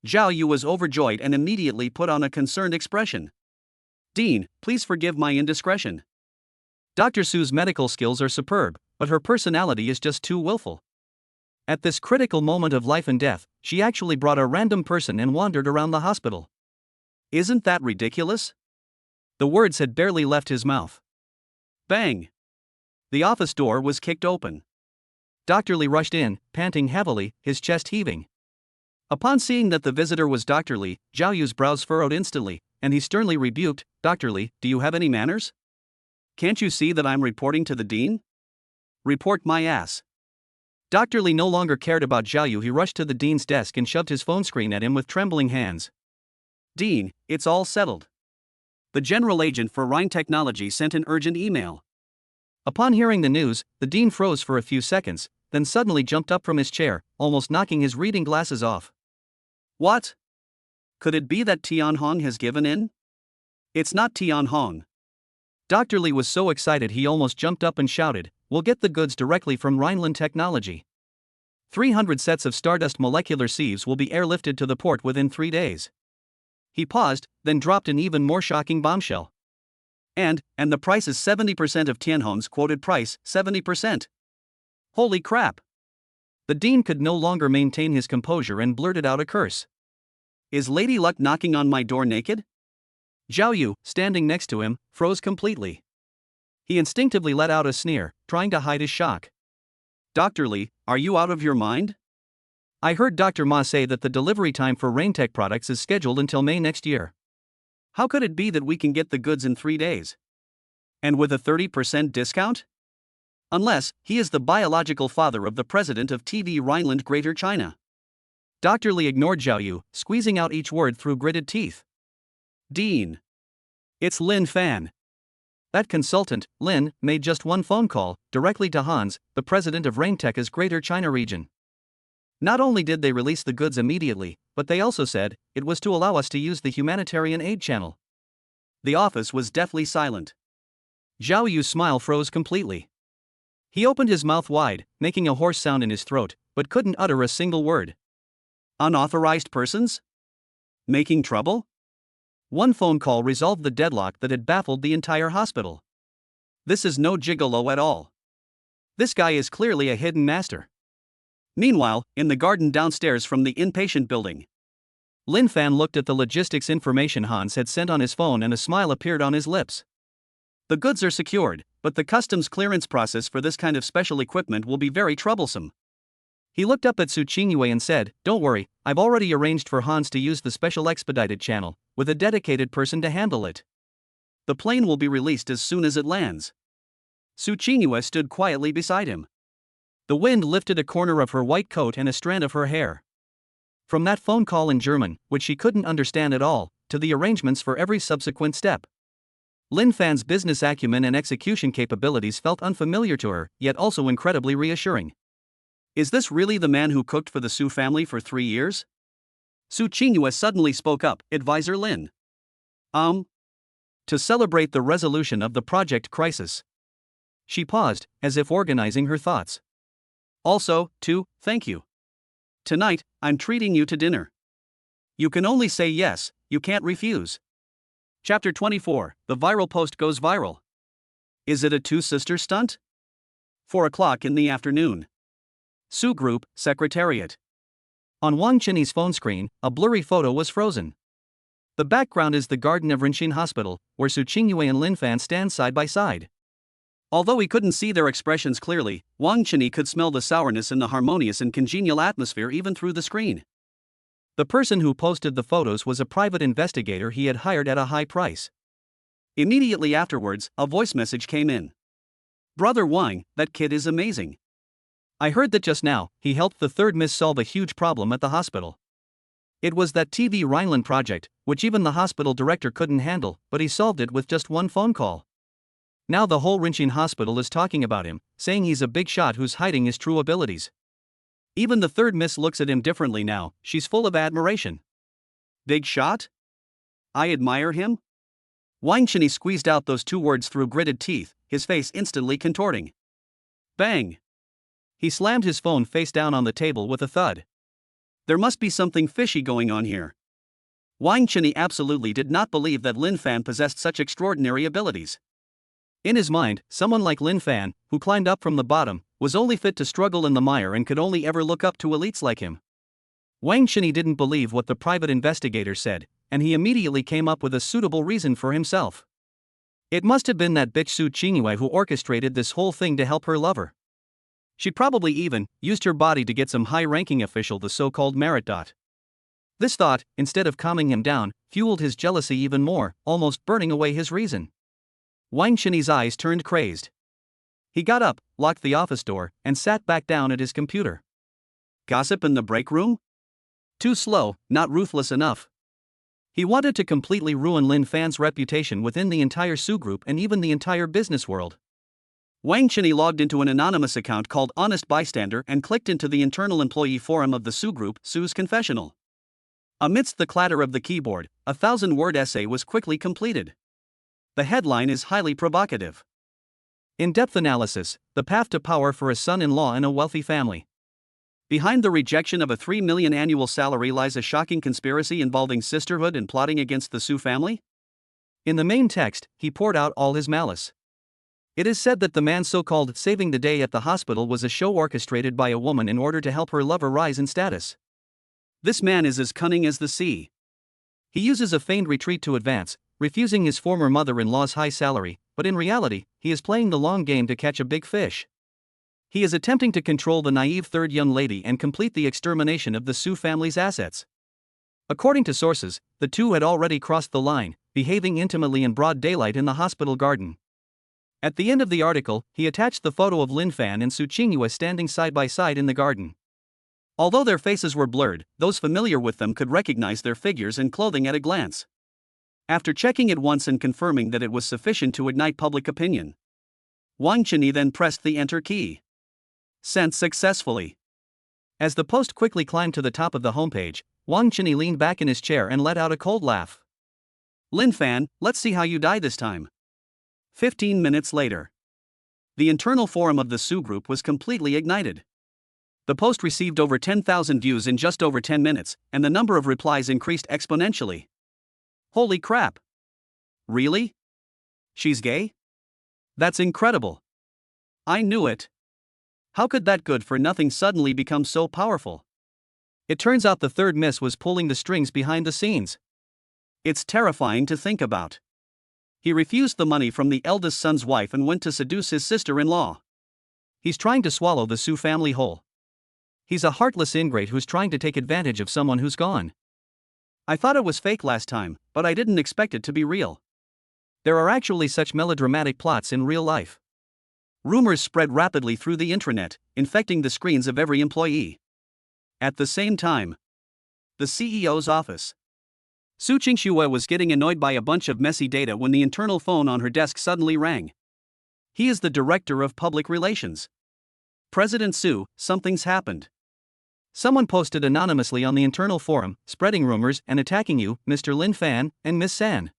Zhao Yu was overjoyed and immediately put on a concerned expression. Dean, please forgive my indiscretion. Dr. Su's medical skills are superb, but her personality is just too willful. At this critical moment of life and death, she actually brought a random person and wandered around the hospital. Isn't that ridiculous? The words had barely left his mouth. Bang! The office door was kicked open. Dr. Li rushed in, panting heavily, his chest heaving. Upon seeing that the visitor was Dr. Li, Zhao Yu's brows furrowed instantly, and he sternly rebuked, "Dr. Li, do you have any manners? Can't you see that I'm reporting to the dean?" "Report my ass." Dr. Li no longer cared about Zhao Yu. He rushed to the dean's desk and shoved his phone screen at him with trembling hands. "Dean, it's all settled. The general agent for Rhine Technology sent an urgent email." Upon hearing the news, the dean froze for a few seconds, then suddenly jumped up from his chair, almost knocking his reading glasses off. "What? Could it be that Tianhong has given in?" "It's not Tianhong." Dr. Li was so excited he almost jumped up and shouted, "We'll get the goods directly from Rhineland Technology. 300 sets of Stardust molecular sieves will be airlifted to the port within 3 days." He paused, then dropped an even more shocking bombshell. And the price is 70% of Tianhong's quoted price, 70%. Holy crap! The dean could no longer maintain his composure and blurted out a curse. "Is Lady Luck knocking on my door naked?" Zhao Yu, standing next to him, froze completely. He instinctively let out a sneer, trying to hide his shock. "Dr. Li, are you out of your mind? I heard Dr. Ma say that the delivery time for Raintech products is scheduled until May next year. How could it be that we can get the goods in 3 days? And with a 30% discount? Unless he is the biological father of the president of TV Rhineland Greater China." Dr. Li ignored Zhao Yu, squeezing out each word through gritted teeth. "Dean. It's Lin Fan." That consultant, Lin, made just one phone call, directly to Hans, the president of Raintech's Greater China region. Not only did they release the goods immediately, but they also said it was to allow us to use the humanitarian aid channel. The office was deathly silent. Zhao Yu's smile froze completely. He opened his mouth wide, making a hoarse sound in his throat, but couldn't utter a single word. Unauthorized persons? Making trouble? One phone call resolved the deadlock that had baffled the entire hospital. This is no gigolo at all. This guy is clearly a hidden master. Meanwhile, in the garden downstairs from the inpatient building, Lin Fan looked at the logistics information Hans had sent on his phone and a smile appeared on his lips. The goods are secured, but the customs clearance process for this kind of special equipment will be very troublesome. He looked up at Su Qingyue and said, "Don't worry, I've already arranged for Hans to use the special expedited channel, with a dedicated person to handle it. The plane will be released as soon as it lands." Su Qingyue stood quietly beside him. The wind lifted a corner of her white coat and a strand of her hair. From that phone call in German, which she couldn't understand at all, to the arrangements for every subsequent step, Lin Fan's business acumen and execution capabilities felt unfamiliar to her, yet also incredibly reassuring. Is this really the man who cooked for the Su family for 3 years? Su Qingyue suddenly spoke up, "Advisor Lin. To celebrate the resolution of the project crisis." She paused, as if organizing her thoughts. "Also, to thank you. Tonight, I'm treating you to dinner. You can only say yes, you can't refuse." Chapter 24, The Viral Post Goes Viral. Is it a two-sister stunt? 4 o'clock in the afternoon. Su Group, Secretariat. On Wang Chenyi's phone screen, a blurry photo was frozen. The background is the garden of Rinxin Hospital, where Su Qingyue and Lin Fan stand side by side. Although he couldn't see their expressions clearly, Wang Chenyi could smell the sourness in the harmonious and congenial atmosphere even through the screen. The person who posted the photos was a private investigator he had hired at a high price. Immediately afterwards, a voice message came in. "Brother Wang, that kid is amazing. I heard that just now, he helped the third Miss solve a huge problem at the hospital. It was that TV Rhineland project, which even the hospital director couldn't handle, but he solved it with just one phone call. Now the whole Rinxin Hospital is talking about him, saying he's a big shot who's hiding his true abilities. Even the third Miss looks at him differently now, she's full of admiration." Big shot? I admire him? Wang Chenyi squeezed out those 2 words through gritted teeth, his face instantly contorting. Bang! He slammed his phone face down on the table with a thud. There must be something fishy going on here. Wang Chenyi absolutely did not believe that Lin Fan possessed such extraordinary abilities. In his mind, someone like Lin Fan, who climbed up from the bottom, was only fit to struggle in the mire and could only ever look up to elites like him. Wang Chenyi didn't believe what the private investigator said, and he immediately came up with a suitable reason for himself. It must have been that bitch Su Qingyue who orchestrated this whole thing to help her lover. She probably even used her body to get some high-ranking official the so-called merit dot. This thought, instead of calming him down, fueled his jealousy even more, almost burning away his reason. Wang Chenyi's eyes turned crazed. He got up, locked the office door, and sat back down at his computer. Gossip in the break room? Too slow, not ruthless enough. He wanted to completely ruin Lin Fan's reputation within the entire Su Group and even the entire business world. Wang Chenyi logged into an anonymous account called Honest Bystander and clicked into the internal employee forum of the Su Group, Su's Confessional. Amidst the clatter of the keyboard, a 1,000-word essay was quickly completed. The headline is highly provocative. In-depth analysis, the path to power for a son-in-law in a wealthy family. Behind the rejection of a 3 million annual salary lies a shocking conspiracy involving sisterhood and plotting against the Su family? In the main text, he poured out all his malice. It is said that the man's so-called saving the day at the hospital was a show orchestrated by a woman in order to help her lover rise in status. This man is as cunning as the sea. He uses a feigned retreat to advance, refusing his former mother-in-law's high salary, but in reality, he is playing the long game to catch a big fish. He is attempting to control the naive third young lady and complete the extermination of the Su family's assets. According to sources, the two had already crossed the line, behaving intimately in broad daylight in the hospital garden. At the end of the article, he attached the photo of Lin Fan and Su Qingyue standing side by side in the garden. Although their faces were blurred, those familiar with them could recognize their figures and clothing at a glance. After checking it once and confirming that it was sufficient to ignite public opinion, Wang Chenyi then pressed the enter key. Sent successfully. As the post quickly climbed to the top of the homepage, Wang Chenyi leaned back in his chair and let out a cold laugh. Lin Fan, let's see how you die this time. 15 minutes later. The internal forum of the Su Group was completely ignited. The post received over 10,000 views in just over 10 minutes, and the number of replies increased exponentially. Holy crap! Really? She's gay? That's incredible. I knew it. How could that good-for-nothing suddenly become so powerful? It turns out the third miss was pulling the strings behind the scenes. It's terrifying to think about. He refused the money from the eldest son's wife and went to seduce his sister-in-law. He's trying to swallow the Su family whole. He's a heartless ingrate who's trying to take advantage of someone who's gone. I thought it was fake last time, but I didn't expect it to be real. There are actually such melodramatic plots in real life. Rumors spread rapidly through the intranet, infecting the screens of every employee. At the same time, the CEO's office. Su Qingxue was getting annoyed by a bunch of messy data when the internal phone on her desk suddenly rang. He is the director of public relations. President Su, something's happened. Someone posted anonymously on the internal forum, spreading rumors and attacking you, Mr. Lin Fan, and Miss San.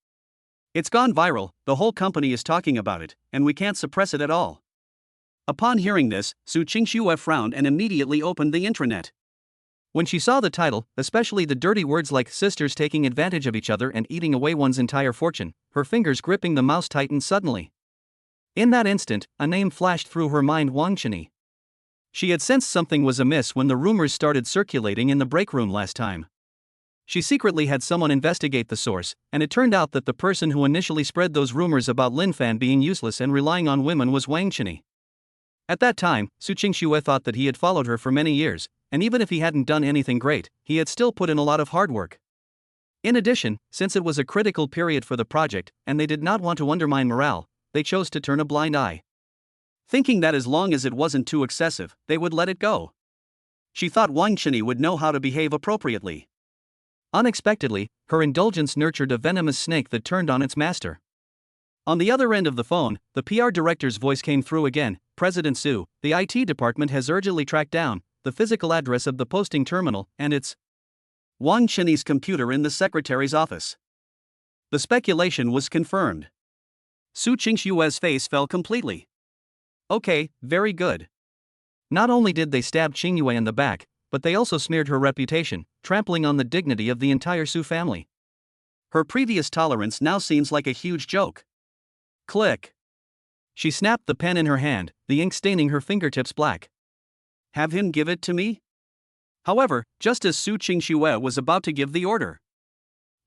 It's gone viral, the whole company is talking about it, and we can't suppress it at all. Upon hearing this, Su Qingxue frowned and immediately opened the intranet. When she saw the title, especially the dirty words like sisters taking advantage of each other and eating away one's entire fortune, her fingers gripping the mouse tightened suddenly. In that instant, a name flashed through her mind: Wang Chenyi. She had sensed something was amiss when the rumors started circulating in the break room last time. She secretly had someone investigate the source, and it turned out that the person who initially spread those rumors about Lin Fan being useless and relying on women was Wang Chenyi. At that time, Su Qingxue thought that he had followed her for many years, and even if he hadn't done anything great, he had still put in a lot of hard work. In addition, since it was a critical period for the project, and they did not want to undermine morale, they chose to turn a blind eye. Thinking that as long as it wasn't too excessive, they would let it go. She thought Wang Chenyi would know how to behave appropriately. Unexpectedly, her indulgence nurtured a venomous snake that turned on its master. On the other end of the phone, the PR director's voice came through again. President Su, the IT department has urgently tracked down the physical address of the posting terminal, and it's Wang Chenyi's computer in the secretary's office. The speculation was confirmed. Su Qingxue's face fell completely. Okay, very good. Not only did they stab Qingyue in the back, but they also smeared her reputation, trampling on the dignity of the entire Su family. Her previous tolerance now seems like a huge joke. Click. She snapped the pen in her hand, the ink staining her fingertips black. Have him give it to me? However, just as Su Qingxue was about to give the order,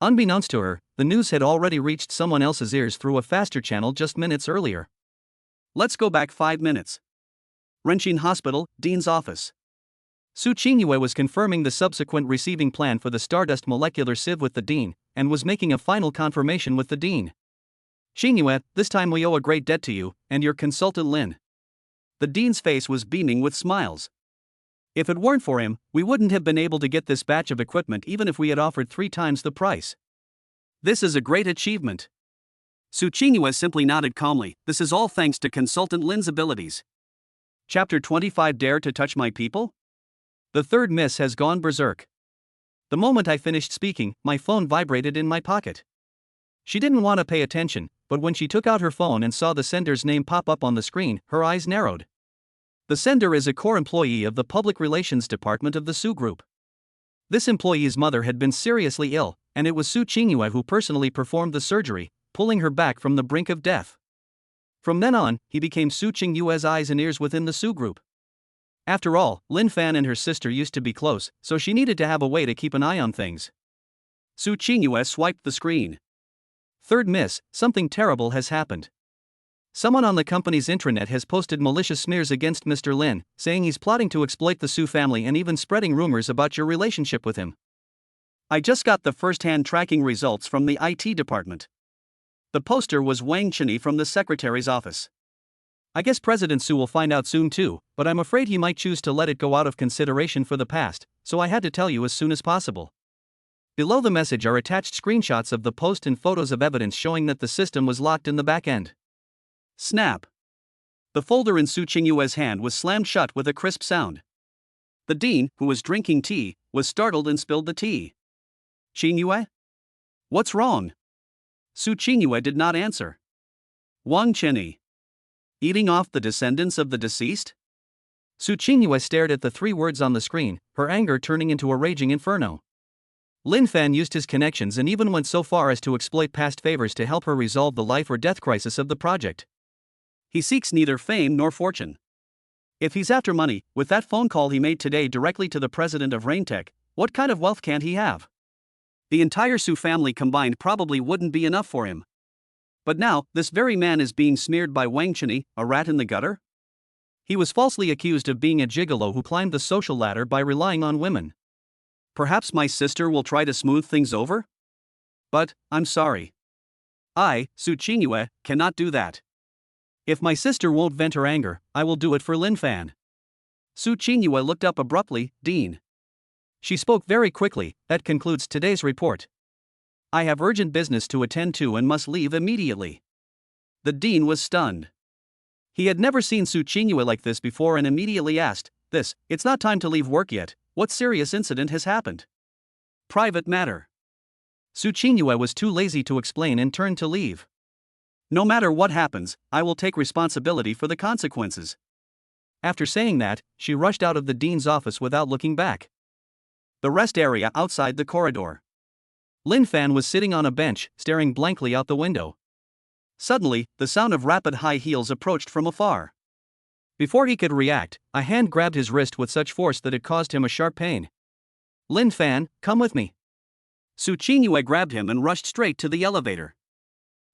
unbeknownst to her, the news had already reached someone else's ears through a faster channel just minutes earlier. Let's go back 5 minutes. Renqin Hospital, Dean's office. Su Qingyue was confirming the subsequent receiving plan for the Stardust molecular sieve with the Dean, and was making a final confirmation with the Dean. Qingyue, this time we owe a great debt to you, and your consultant Lin. The Dean's face was beaming with smiles. If it weren't for him, we wouldn't have been able to get this batch of equipment even if we had offered 3 times the price. This is a great achievement. Su Qingyue simply nodded calmly. This is all thanks to consultant Lin's abilities. Chapter 25. Dare to touch my people? The third miss has gone berserk. The moment I finished speaking, my phone vibrated in my pocket. She didn't want to pay attention, but when she took out her phone and saw the sender's name pop up on the screen, her eyes narrowed. The sender is a core employee of the Public Relations Department of the Su Group. This employee's mother had been seriously ill, and it was Su Qingyue who personally performed the surgery, pulling her back from the brink of death. From then on, he became Su Qingyue's eyes and ears within the Su Group. After all, Lin Fan and her sister used to be close, so she needed to have a way to keep an eye on things. Su Qingyue swiped the screen. Third miss, something terrible has happened. Someone on the company's intranet has posted malicious smears against Mr. Lin, saying he's plotting to exploit the Su family and even spreading rumors about your relationship with him. I just got the first-hand tracking results from the IT department. The poster was Wang Chini from the secretary's office. I guess President Su will find out soon too, but I'm afraid he might choose to let it go out of consideration for the past, so I had to tell you as soon as possible. Below the message are attached screenshots of the post and photos of evidence showing that the system was locked in the back end. Snap. The folder in Su Qingyue's hand was slammed shut with a crisp sound. The dean, who was drinking tea, was startled and spilled the tea. Qingyue? What's wrong? Su Qingyue did not answer. Wang Chini. Eating off the descendants of the deceased? Su Qingyue stared at the 3 words on the screen, her anger turning into a raging inferno. Lin Fan used his connections and even went so far as to exploit past favors to help her resolve the life or death crisis of the project. He seeks neither fame nor fortune. If he's after money, with that phone call he made today directly to the president of Raintech, what kind of wealth can't he have? The entire Su family combined probably wouldn't be enough for him. But now, this very man is being smeared by Wang Chini, a rat in the gutter? He was falsely accused of being a gigolo who climbed the social ladder by relying on women. Perhaps my sister will try to smooth things over? But, I'm sorry. I, Su Qingyue, cannot do that. If my sister won't vent her anger, I will do it for Lin Fan. Su Qingyue looked up abruptly. Dean. She spoke very quickly. That concludes today's report. I have urgent business to attend to and must leave immediately. The dean was stunned. He had never seen Su Qingyue like this before and immediately asked, It's not time to leave work yet. What serious incident has happened? Private matter. Su Qingyue was too lazy to explain and turned to leave. No matter what happens, I will take responsibility for the consequences. After saying that, she rushed out of the dean's office without looking back. The rest area outside the corridor. Lin Fan was sitting on a bench, staring blankly out the window. Suddenly, the sound of rapid high heels approached from afar. Before he could react, a hand grabbed his wrist with such force that it caused him a sharp pain. Lin Fan, come with me. Su Qingyue grabbed him and rushed straight to the elevator.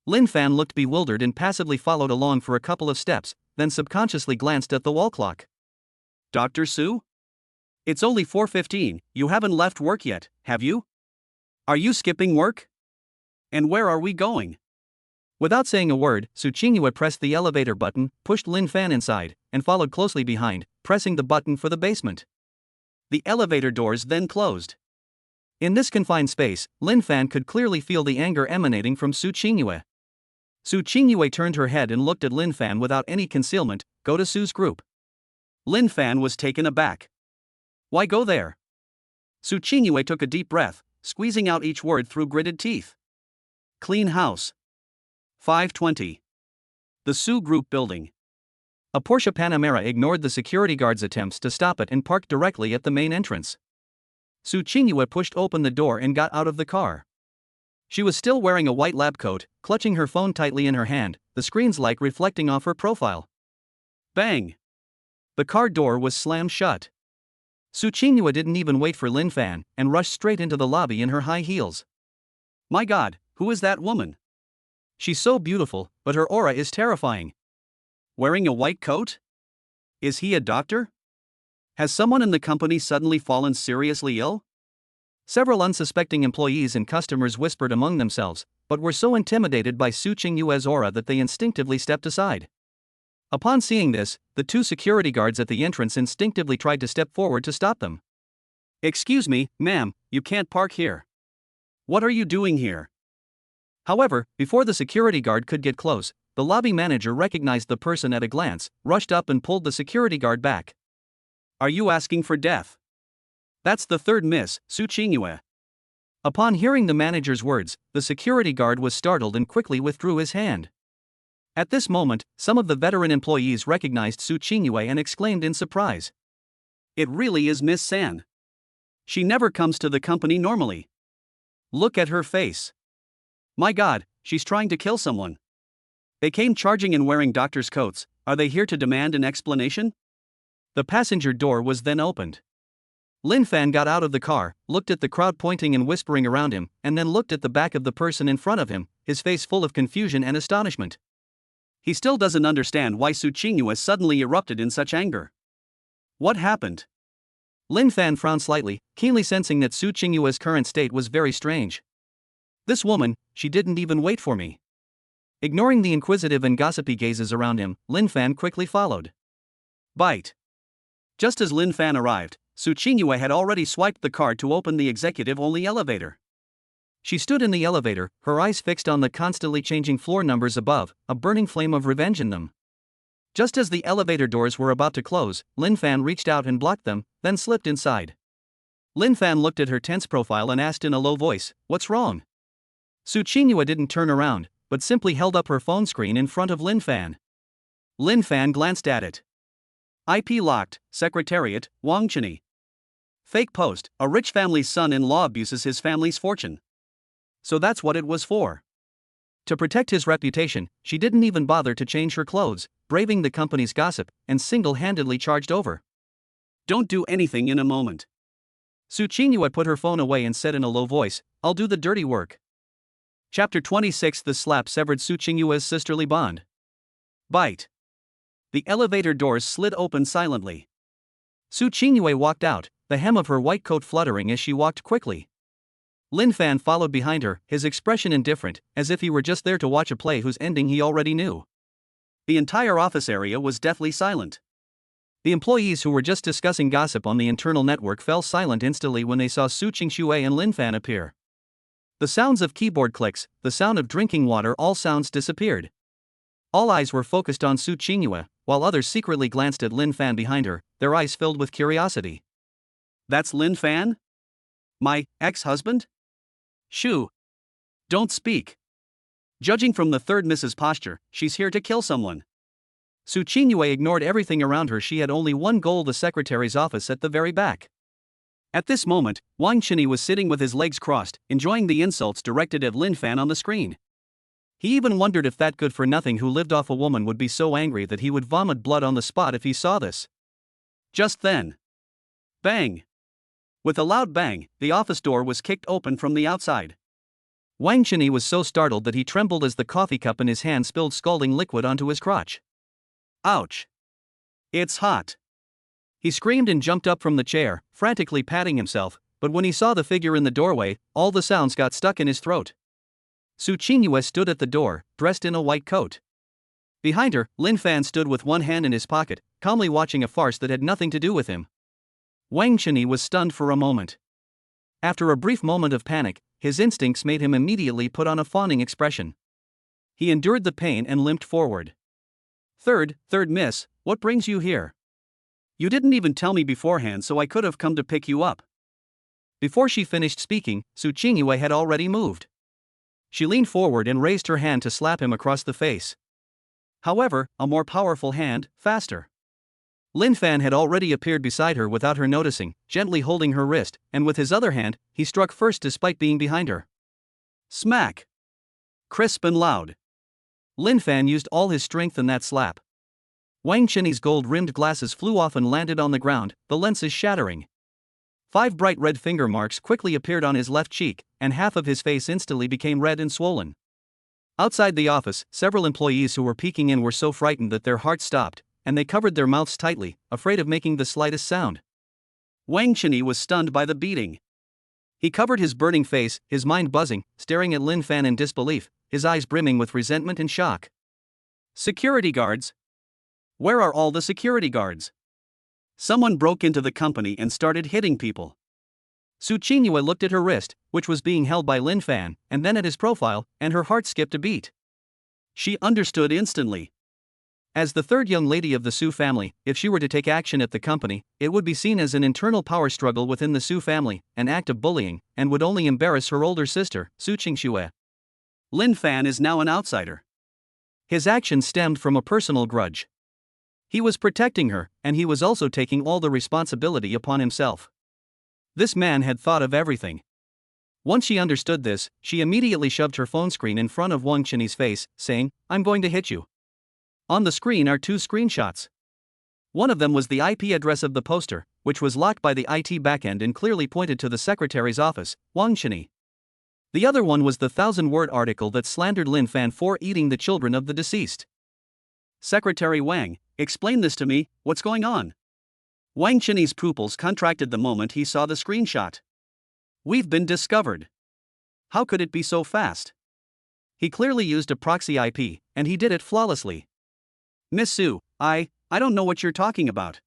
Lin Fan looked bewildered and passively followed along for a couple of steps, then subconsciously glanced at the wall clock. Dr. Su? It's only 4:15, you haven't left work yet, have you? Are you skipping work? And where are we going? Without saying a word, Su Qingyue pressed the elevator button, pushed Lin Fan inside, and followed closely behind, pressing the button for the basement. The elevator doors then closed. In this confined space, Lin Fan could clearly feel the anger emanating from Su Qingyue. Su Qingyue turned her head and looked at Lin Fan without any concealment. Go to Su's group. Lin Fan was taken aback. Why go there? Su Qingyue took a deep breath, squeezing out each word through gritted teeth. Clean house. 520. The Su Group building. A Porsche Panamera ignored the security guard's attempts to stop it and parked directly at the main entrance. Su Qingyue pushed open the door and got out of the car. She was still wearing a white lab coat, clutching her phone tightly in her hand, the screen's light reflecting off her profile. Bang! The car door was slammed shut. Su Qingyue didn't even wait for Lin Fan, and rushed straight into the lobby in her high heels. My God, who is that woman? She's so beautiful, but her aura is terrifying. Wearing a white coat? Is he a doctor? Has someone in the company suddenly fallen seriously ill? Several unsuspecting employees and customers whispered among themselves, but were so intimidated by Su Qingyue's aura that they instinctively stepped aside. Upon seeing this, the two security guards at the entrance instinctively tried to step forward to stop them. "Excuse me, ma'am, you can't park here. What are you doing here?" However, before the security guard could get close, the lobby manager recognized the person at a glance, rushed up and pulled the security guard back. "Are you asking for death? That's the third miss, Su Qingyue." Upon hearing the manager's words, the security guard was startled and quickly withdrew his hand. At this moment, some of the veteran employees recognized Su Qingyue and exclaimed in surprise. "It really is Miss San. She never comes to the company normally. Look at her face. My God, she's trying to kill someone. They came charging and wearing doctor's coats. Are they here to demand an explanation?" The passenger door was then opened. Lin Fan got out of the car, looked at the crowd pointing and whispering around him, and then looked at the back of the person in front of him, his face full of confusion and astonishment. He still doesn't understand why Su Qingyue suddenly erupted in such anger. What happened? Lin Fan frowned slightly, keenly sensing that Su Qingyue's current state was very strange. This woman, she didn't even wait for me. Ignoring the inquisitive and gossipy gazes around him, Lin Fan quickly followed. Bite. Just as Lin Fan arrived, Su Qingyue had already swiped the card to open the executive-only elevator. She stood in the elevator, her eyes fixed on the constantly changing floor numbers above, a burning flame of revenge in them. Just as the elevator doors were about to close, Lin Fan reached out and blocked them, then slipped inside. Lin Fan looked at her tense profile and asked in a low voice, "What's wrong?" Su Qingyue didn't turn around, but simply held up her phone screen in front of Lin Fan. Lin Fan glanced at it. IP locked, Secretariat, Wangchini. Fake post, a rich family's son-in-law abuses his family's fortune. So that's what it was for. To protect his reputation, she didn't even bother to change her clothes, braving the company's gossip, and single-handedly charged over. Don't do anything in a moment. Su Qingyue put her phone away and said in a low voice, "I'll do the dirty work." Chapter 26. The slap severed Su Qingyue's sisterly bond. Bite. The elevator doors slid open silently. Su Qingyue walked out, the hem of her white coat fluttering as she walked quickly. Lin Fan followed behind her, his expression indifferent, as if he were just there to watch a play whose ending he already knew. The entire office area was deathly silent. The employees who were just discussing gossip on the internal network fell silent instantly when they saw Su Qingyue and Lin Fan appear. The sounds of keyboard clicks, the sound of drinking water, all sounds disappeared. All eyes were focused on Su Qingyue, while others secretly glanced at Lin Fan behind her, their eyes filled with curiosity. That's Lin Fan? My ex-husband? Shoo! Don't speak. Judging from the third Mrs. posture, she's here to kill someone. Su Qingyue ignored everything around her. She had only one goal: the secretary's office at the very back. At this moment, Wang Chini was sitting with his legs crossed, enjoying the insults directed at Lin Fan on the screen. He even wondered if that good-for-nothing who lived off a woman would be so angry that he would vomit blood on the spot if he saw this. Just then. Bang! With a loud bang, the office door was kicked open from the outside. Wang Chini was so startled that he trembled as the coffee cup in his hand spilled scalding liquid onto his crotch. Ouch! It's hot! He screamed and jumped up from the chair, frantically patting himself, but when he saw the figure in the doorway, all the sounds got stuck in his throat. Su Qingyue stood at the door, dressed in a white coat. Behind her, Lin Fan stood with one hand in his pocket, calmly watching a farce that had nothing to do with him. Wang Chini was stunned for a moment. After a brief moment of panic, his instincts made him immediately put on a fawning expression. He endured the pain and limped forward. Third miss, what brings you here? You didn't even tell me beforehand, so I could have come to pick you up. Before she finished speaking, Su Qingyue had already moved. She leaned forward and raised her hand to slap him across the face. However, a more powerful hand, faster. Lin Fan had already appeared beside her without her noticing, gently holding her wrist, and with his other hand, he struck first despite being behind her. Smack! Crisp and loud. Lin Fan used all his strength in that slap. Wang Chini's gold-rimmed glasses flew off and landed on the ground, the lenses shattering. 5 bright red finger marks quickly appeared on his left cheek, and half of his face instantly became red and swollen. Outside the office, several employees who were peeking in were so frightened that their hearts stopped, and they covered their mouths tightly, afraid of making the slightest sound. Wang Chini was stunned by the beating. He covered his burning face, his mind buzzing, staring at Lin Fan in disbelief, his eyes brimming with resentment and shock. Security guards? Where are all the security guards? Someone broke into the company and started hitting people. Su Qingyue looked at her wrist, which was being held by Lin Fan, and then at his profile, and her heart skipped a beat. She understood instantly. As the third young lady of the Su family, if she were to take action at the company, it would be seen as an internal power struggle within the Su family, an act of bullying, and would only embarrass her older sister, Su Qingxue. Lin Fan is now an outsider. His action stemmed from a personal grudge. He was protecting her, and he was also taking all the responsibility upon himself. This man had thought of everything. Once she understood this, she immediately shoved her phone screen in front of Wang Chini's face, saying, "I'm going to hit you." On the screen are two screenshots. One of them was the IP address of the poster, which was locked by the IT backend and clearly pointed to the secretary's office, Wang Chini. The other one was the 1,000-word article that slandered Lin Fan for eating the children of the deceased. "Secretary Wang, explain this to me, what's going on?" Wang Chini's pupils contracted the moment he saw the screenshot. "We've been discovered. How could it be so fast? He clearly used a proxy IP, and he did it flawlessly." "Miss Su, I don't know what you're talking about."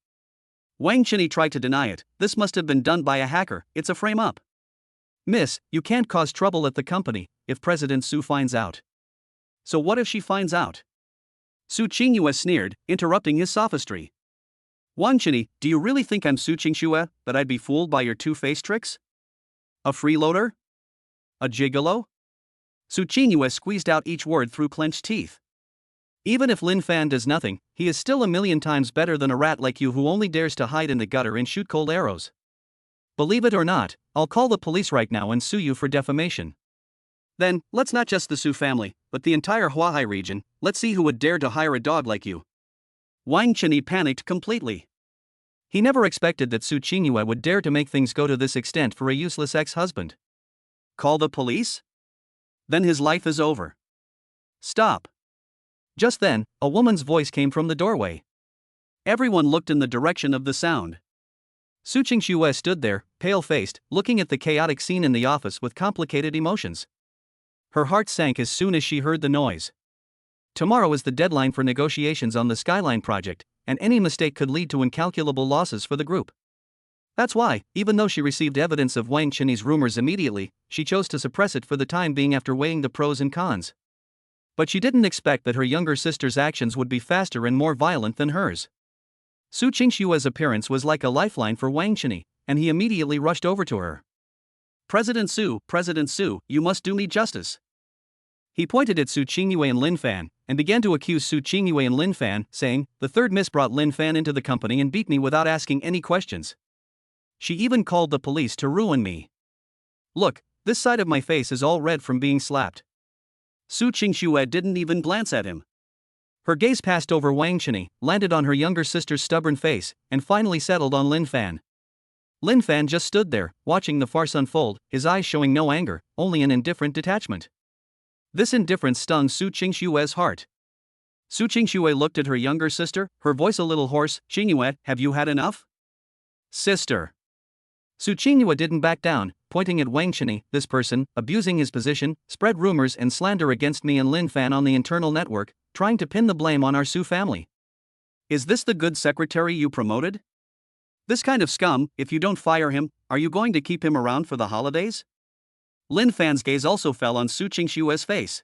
Wang Chini tried to deny it. "This must have been done by a hacker, it's a frame-up." "Miss, you can't cause trouble at the company if President Su finds out." "So what if she finds out?" Su Qingyue sneered, interrupting his sophistry. "Wang Chini, do you really think I'm Su Qingxue, that I'd be fooled by your two-face tricks? A freeloader? A gigolo?" Su Qingyue squeezed out each word through clenched teeth. "Even if Lin Fan does nothing, he is still a million times better than a rat like you who only dares to hide in the gutter and shoot cold arrows. Believe it or not, I'll call the police right now and sue you for defamation. Then, let's not just the Su family, but the entire Huahai region, let's see who would dare to hire a dog like you." Wang Chini panicked completely. He never expected that Su Qingyue would dare to make things go to this extent for a useless ex-husband. Call the police? Then his life is over. Stop. Just then, a woman's voice came from the doorway. Everyone looked in the direction of the sound. Su Qingxue stood there, pale-faced, looking at the chaotic scene in the office with complicated emotions. Her heart sank as soon as she heard the noise. Tomorrow is the deadline for negotiations on the Skyline project, and any mistake could lead to incalculable losses for the group. That's why, even though she received evidence of Wang Chini's rumors immediately, she chose to suppress it for the time being after weighing the pros and cons. But she didn't expect that her younger sister's actions would be faster and more violent than hers. Su Qingxue's appearance was like a lifeline for Wang Chini, and he immediately rushed over to her. President Su, you must do me justice." He pointed at Su Qingyue and Lin Fan, and began to accuse Su Qingyue and Lin Fan, saying, "The third miss brought Lin Fan into the company and beat me without asking any questions. She even called the police to ruin me. Look, this side of my face is all red from being slapped." Su Qingxue didn't even glance at him. Her gaze passed over Wang Chini, landed on her younger sister's stubborn face, and finally settled on Lin Fan. Lin Fan just stood there, watching the farce unfold, his eyes showing no anger, only an indifferent detachment. This indifference stung Su Qingxue's heart. Su Qingxue looked at her younger sister, her voice a little hoarse. "Qingyue, have you had enough?" "Sister." Su Qingyue didn't back down, pointing at Wang Chini. "This person, abusing his position, spread rumors and slander against me and Lin Fan on the internal network, trying to pin the blame on our Su family. Is this the good secretary you promoted? This kind of scum, if you don't fire him, are you going to keep him around for the holidays?" Lin Fan's gaze also fell on Su Qingxue's face.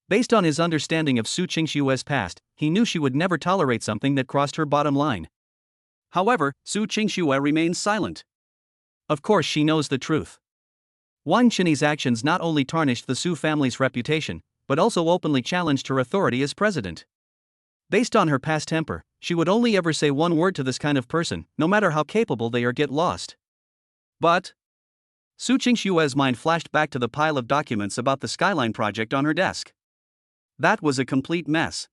Based on his understanding of Su Qingxue's past, he knew she would never tolerate something that crossed her bottom line. However, Su Qingxue remained silent. Of course she knows the truth. Wang Chini's actions not only tarnished the Su family's reputation, but also openly challenged her authority as president. Based on her past temper, she would only ever say one word to this kind of person, no matter how capable they are. Get lost. But Su Qingxue's mind flashed back to the pile of documents about the Skyline project on her desk. That was a complete mess.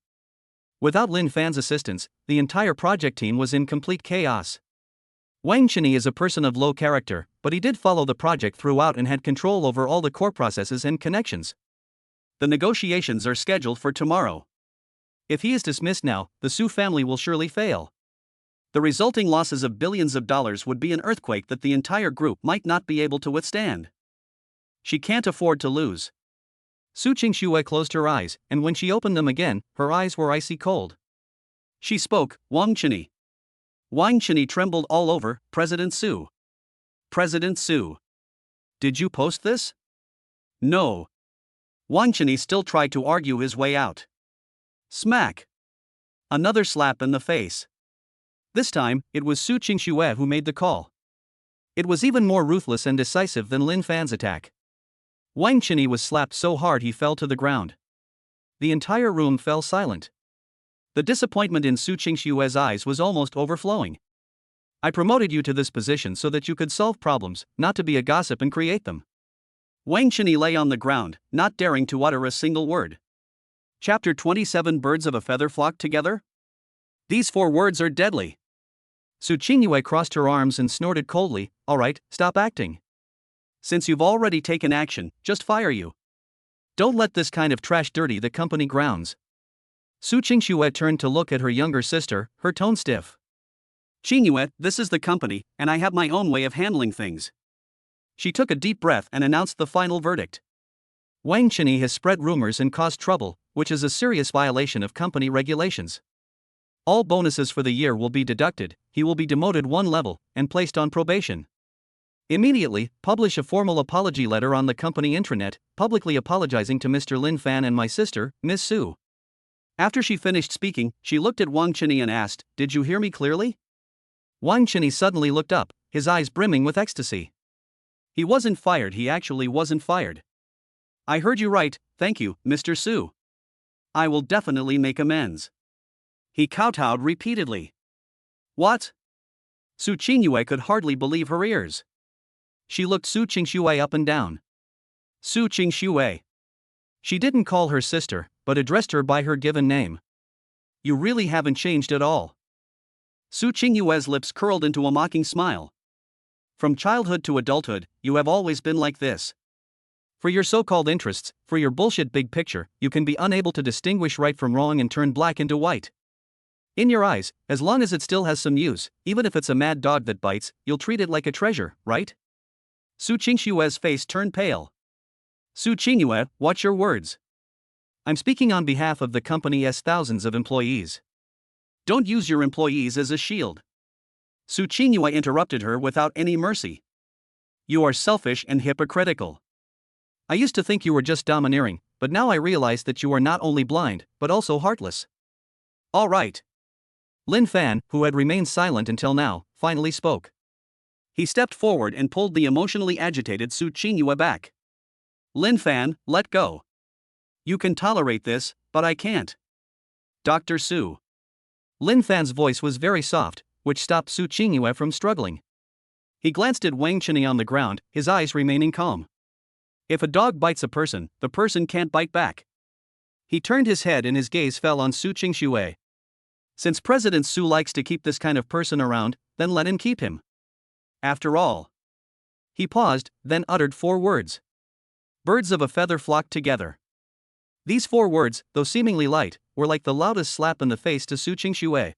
Without Lin Fan's assistance, the entire project team was in complete chaos. Wang Chini is a person of low character, but he did follow the project throughout and had control over all the core processes and connections. The negotiations are scheduled for tomorrow. If he is dismissed now, the Su family will surely fail. The resulting losses of billions of dollars would be an earthquake that the entire group might not be able to withstand. She can't afford to lose. Su Qingxue closed her eyes, and when she opened them again, her eyes were icy cold. She spoke, Wang Chini. Wang Chini trembled all over. President Su. President Su. Did you post this? No. Wang Chini still tried to argue his way out. Smack. Another slap in the face. This time, it was Su Qingxue who made the call. It was even more ruthless and decisive than Lin Fan's attack. Wang Chini was slapped so hard he fell to the ground. The entire room fell silent. The disappointment in Su Qingxue's eyes was almost overflowing. I promoted you to this position so that you could solve problems, not to be a gossip and create them. Wang Chini lay on the ground, not daring to utter a single word. Chapter 27 Birds of a Feather Flock Together? These 4 words are deadly. Su Qingxue crossed her arms and snorted coldly, all right, stop acting. Since you've already taken action, just fire you. Don't let this kind of trash dirty the company grounds. Su Qingxue turned to look at her younger sister, her tone stiff. Qingxue, this is the company, and I have my own way of handling things. She took a deep breath and announced the final verdict. Wang Chini has spread rumors and caused trouble, which is a serious violation of company regulations. All bonuses for the year will be deducted, he will be demoted 1 level, and placed on probation. Immediately, publish a formal apology letter on the company intranet, publicly apologizing to Mr. Lin Fan and my sister, Miss Su. After she finished speaking, she looked at Wang Chini and asked, did you hear me clearly? Wang Chini suddenly looked up, his eyes brimming with ecstasy. He wasn't fired, he actually wasn't fired. I heard you right, thank you, Mr. Su. I will definitely make amends. He kowtowed repeatedly. What? Su Qingxue could hardly believe her ears. She looked Su Qingxue up and down. Su Qingxue. She didn't call her sister, but addressed her by her given name. You really haven't changed at all. Su Qingxue's lips curled into a mocking smile. From childhood to adulthood, you have always been like this. For your so-called interests, for your bullshit big picture, you can be unable to distinguish right from wrong and turn black into white. In your eyes, as long as it still has some use, even if it's a mad dog that bites, you'll treat it like a treasure, right? Su Qingxue's face turned pale. Su Qingxue, watch your words. I'm speaking on behalf of the company's thousands of employees. Don't use your employees as a shield. Su Qingxue interrupted her without any mercy. You are selfish and hypocritical. I used to think you were just domineering, but now I realize that you are not only blind, but also heartless. All right. Lin Fan, who had remained silent until now, finally spoke. He stepped forward and pulled the emotionally agitated Su Qingxue back. Lin Fan, let go. You can tolerate this, but I can't. Dr. Su. Lin Fan's voice was very soft, which stopped Su Qingxue from struggling. He glanced at Wang Chini on the ground, his eyes remaining calm. If a dog bites a person, the person can't bite back. He turned his head and his gaze fell on Su Qingxue. Since President Su likes to keep this kind of person around, then let him keep him. After all. He paused, then uttered 4 words. Birds of a feather flock together. These 4 words, though seemingly light, were like the loudest slap in the face to Su Qingxue.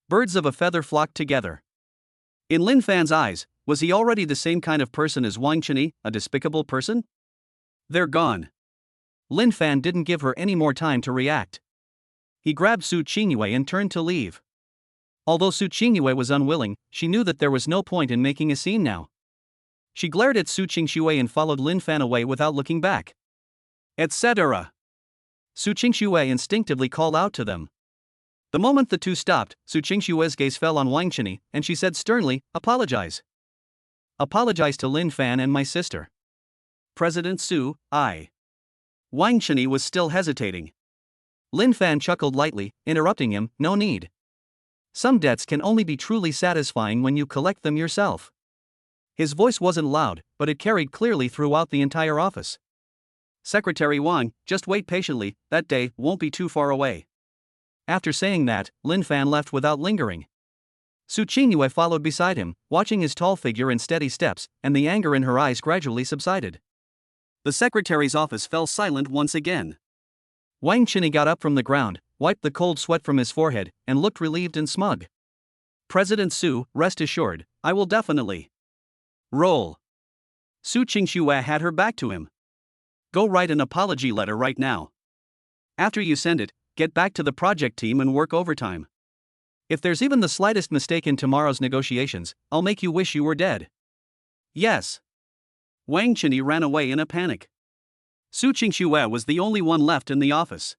Birds of a feather flock together. In Lin Fan's eyes, was he already the same kind of person as Wang Chini, a despicable person? They're gone. Lin Fan didn't give her any more time to react. He grabbed Su Qingxue and turned to leave. Although Su Qingxue was unwilling, she knew that there was no point in making a scene now. She glared at Su Qingxue and followed Lin Fan away without looking back. Etc. Su Qingxue instinctively called out to them. The moment the two stopped, Su Qingxue's gaze fell on Wang Chini, and she said sternly, apologize. Apologize to Lin Fan and my sister. President Su, I. Wang Chini was still hesitating. Lin Fan chuckled lightly, interrupting him, no need. Some debts can only be truly satisfying when you collect them yourself. His voice wasn't loud, but it carried clearly throughout the entire office. Secretary Wang, just wait patiently, that day won't be too far away. After saying that, Lin Fan left without lingering. Su Qingxue followed beside him, watching his tall figure in steady steps, and the anger in her eyes gradually subsided. The secretary's office fell silent once again. Wang Chini got up from the ground, wiped the cold sweat from his forehead, and looked relieved and smug. President Su, rest assured, I will definitely roll. Su Qingxue had her back to him. Go write an apology letter right now. After you send it, get back to the project team and work overtime. If there's even the slightest mistake in tomorrow's negotiations, I'll make you wish you were dead. Yes. Wang Qinyi ran away in a panic. Su Qingxue was the only one left in the office.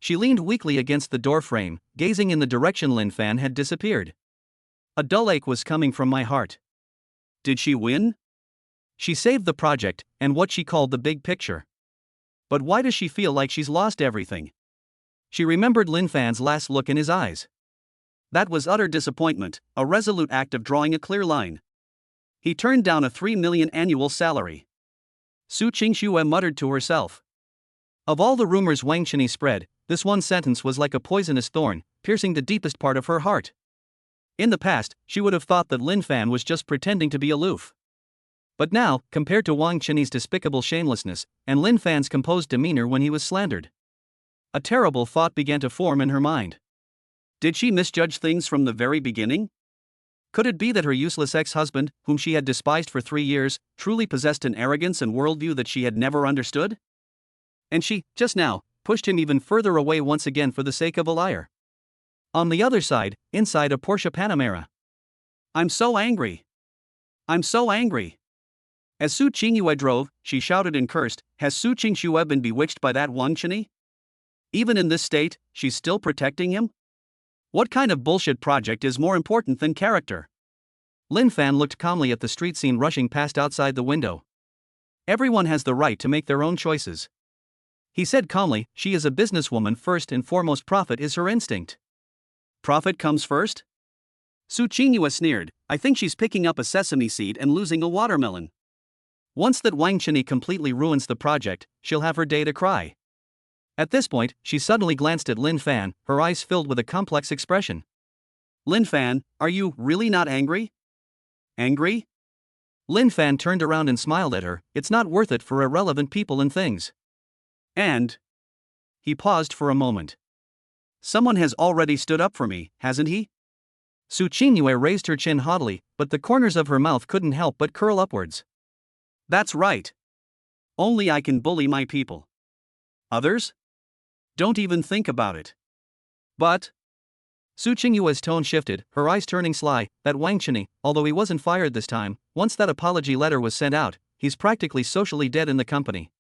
She leaned weakly against the door frame, gazing in the direction Lin Fan had disappeared. A dull ache was coming from my heart. Did she win? She saved the project, and what she called the big picture. But why does she feel like she's lost everything? She remembered Lin Fan's last look in his eyes. That was utter disappointment, a resolute act of drawing a clear line. He turned down a 3 million annual salary. Su Qingxue muttered to herself. Of all the rumors Wang Qinyi spread, this one sentence was like a poisonous thorn, piercing the deepest part of her heart. In the past, she would have thought that Lin Fan was just pretending to be aloof. But now, compared to Wang Qinyi's despicable shamelessness, and Lin Fan's composed demeanor when he was slandered, a terrible thought began to form in her mind. Did she misjudge things from the very beginning? Could it be that her useless ex-husband, whom she had despised for 3 years, truly possessed an arrogance and worldview that she had never understood? And she, just now, pushed him even further away once again for the sake of a liar. On the other side, inside a Porsche Panamera. I'm so angry. I'm so angry. As Su Qingxue drove, she shouted and cursed, has Su Qingxue been bewitched by that Wang Qinyi? Even in this state, she's still protecting him? What kind of bullshit project is more important than character? Lin Fan looked calmly at the street scene rushing past outside the window. Everyone has the right to make their own choices. He said calmly, she is a businesswoman first and foremost, profit is her instinct. Profit comes first? Su Qingxue sneered, I think she's picking up a sesame seed and losing a watermelon. Once that Wang Qinyi completely ruins the project, she'll have her day to cry. At this point, she suddenly glanced at Lin Fan, her eyes filled with a complex expression. Lin Fan, are you really not angry? Angry? Lin Fan turned around and smiled at her, it's not worth it for irrelevant people and things. And? He paused for a moment. Someone has already stood up for me, hasn't he? Su Qingxue raised her chin haughtily, but the corners of her mouth couldn't help but curl upwards. That's right. Only I can bully my people. Others? Don't even think about it. But? Su Qingxue's tone shifted, her eyes turning sly, that Wang Qinyi, although he wasn't fired this time, once that apology letter was sent out, he's practically socially dead in the company.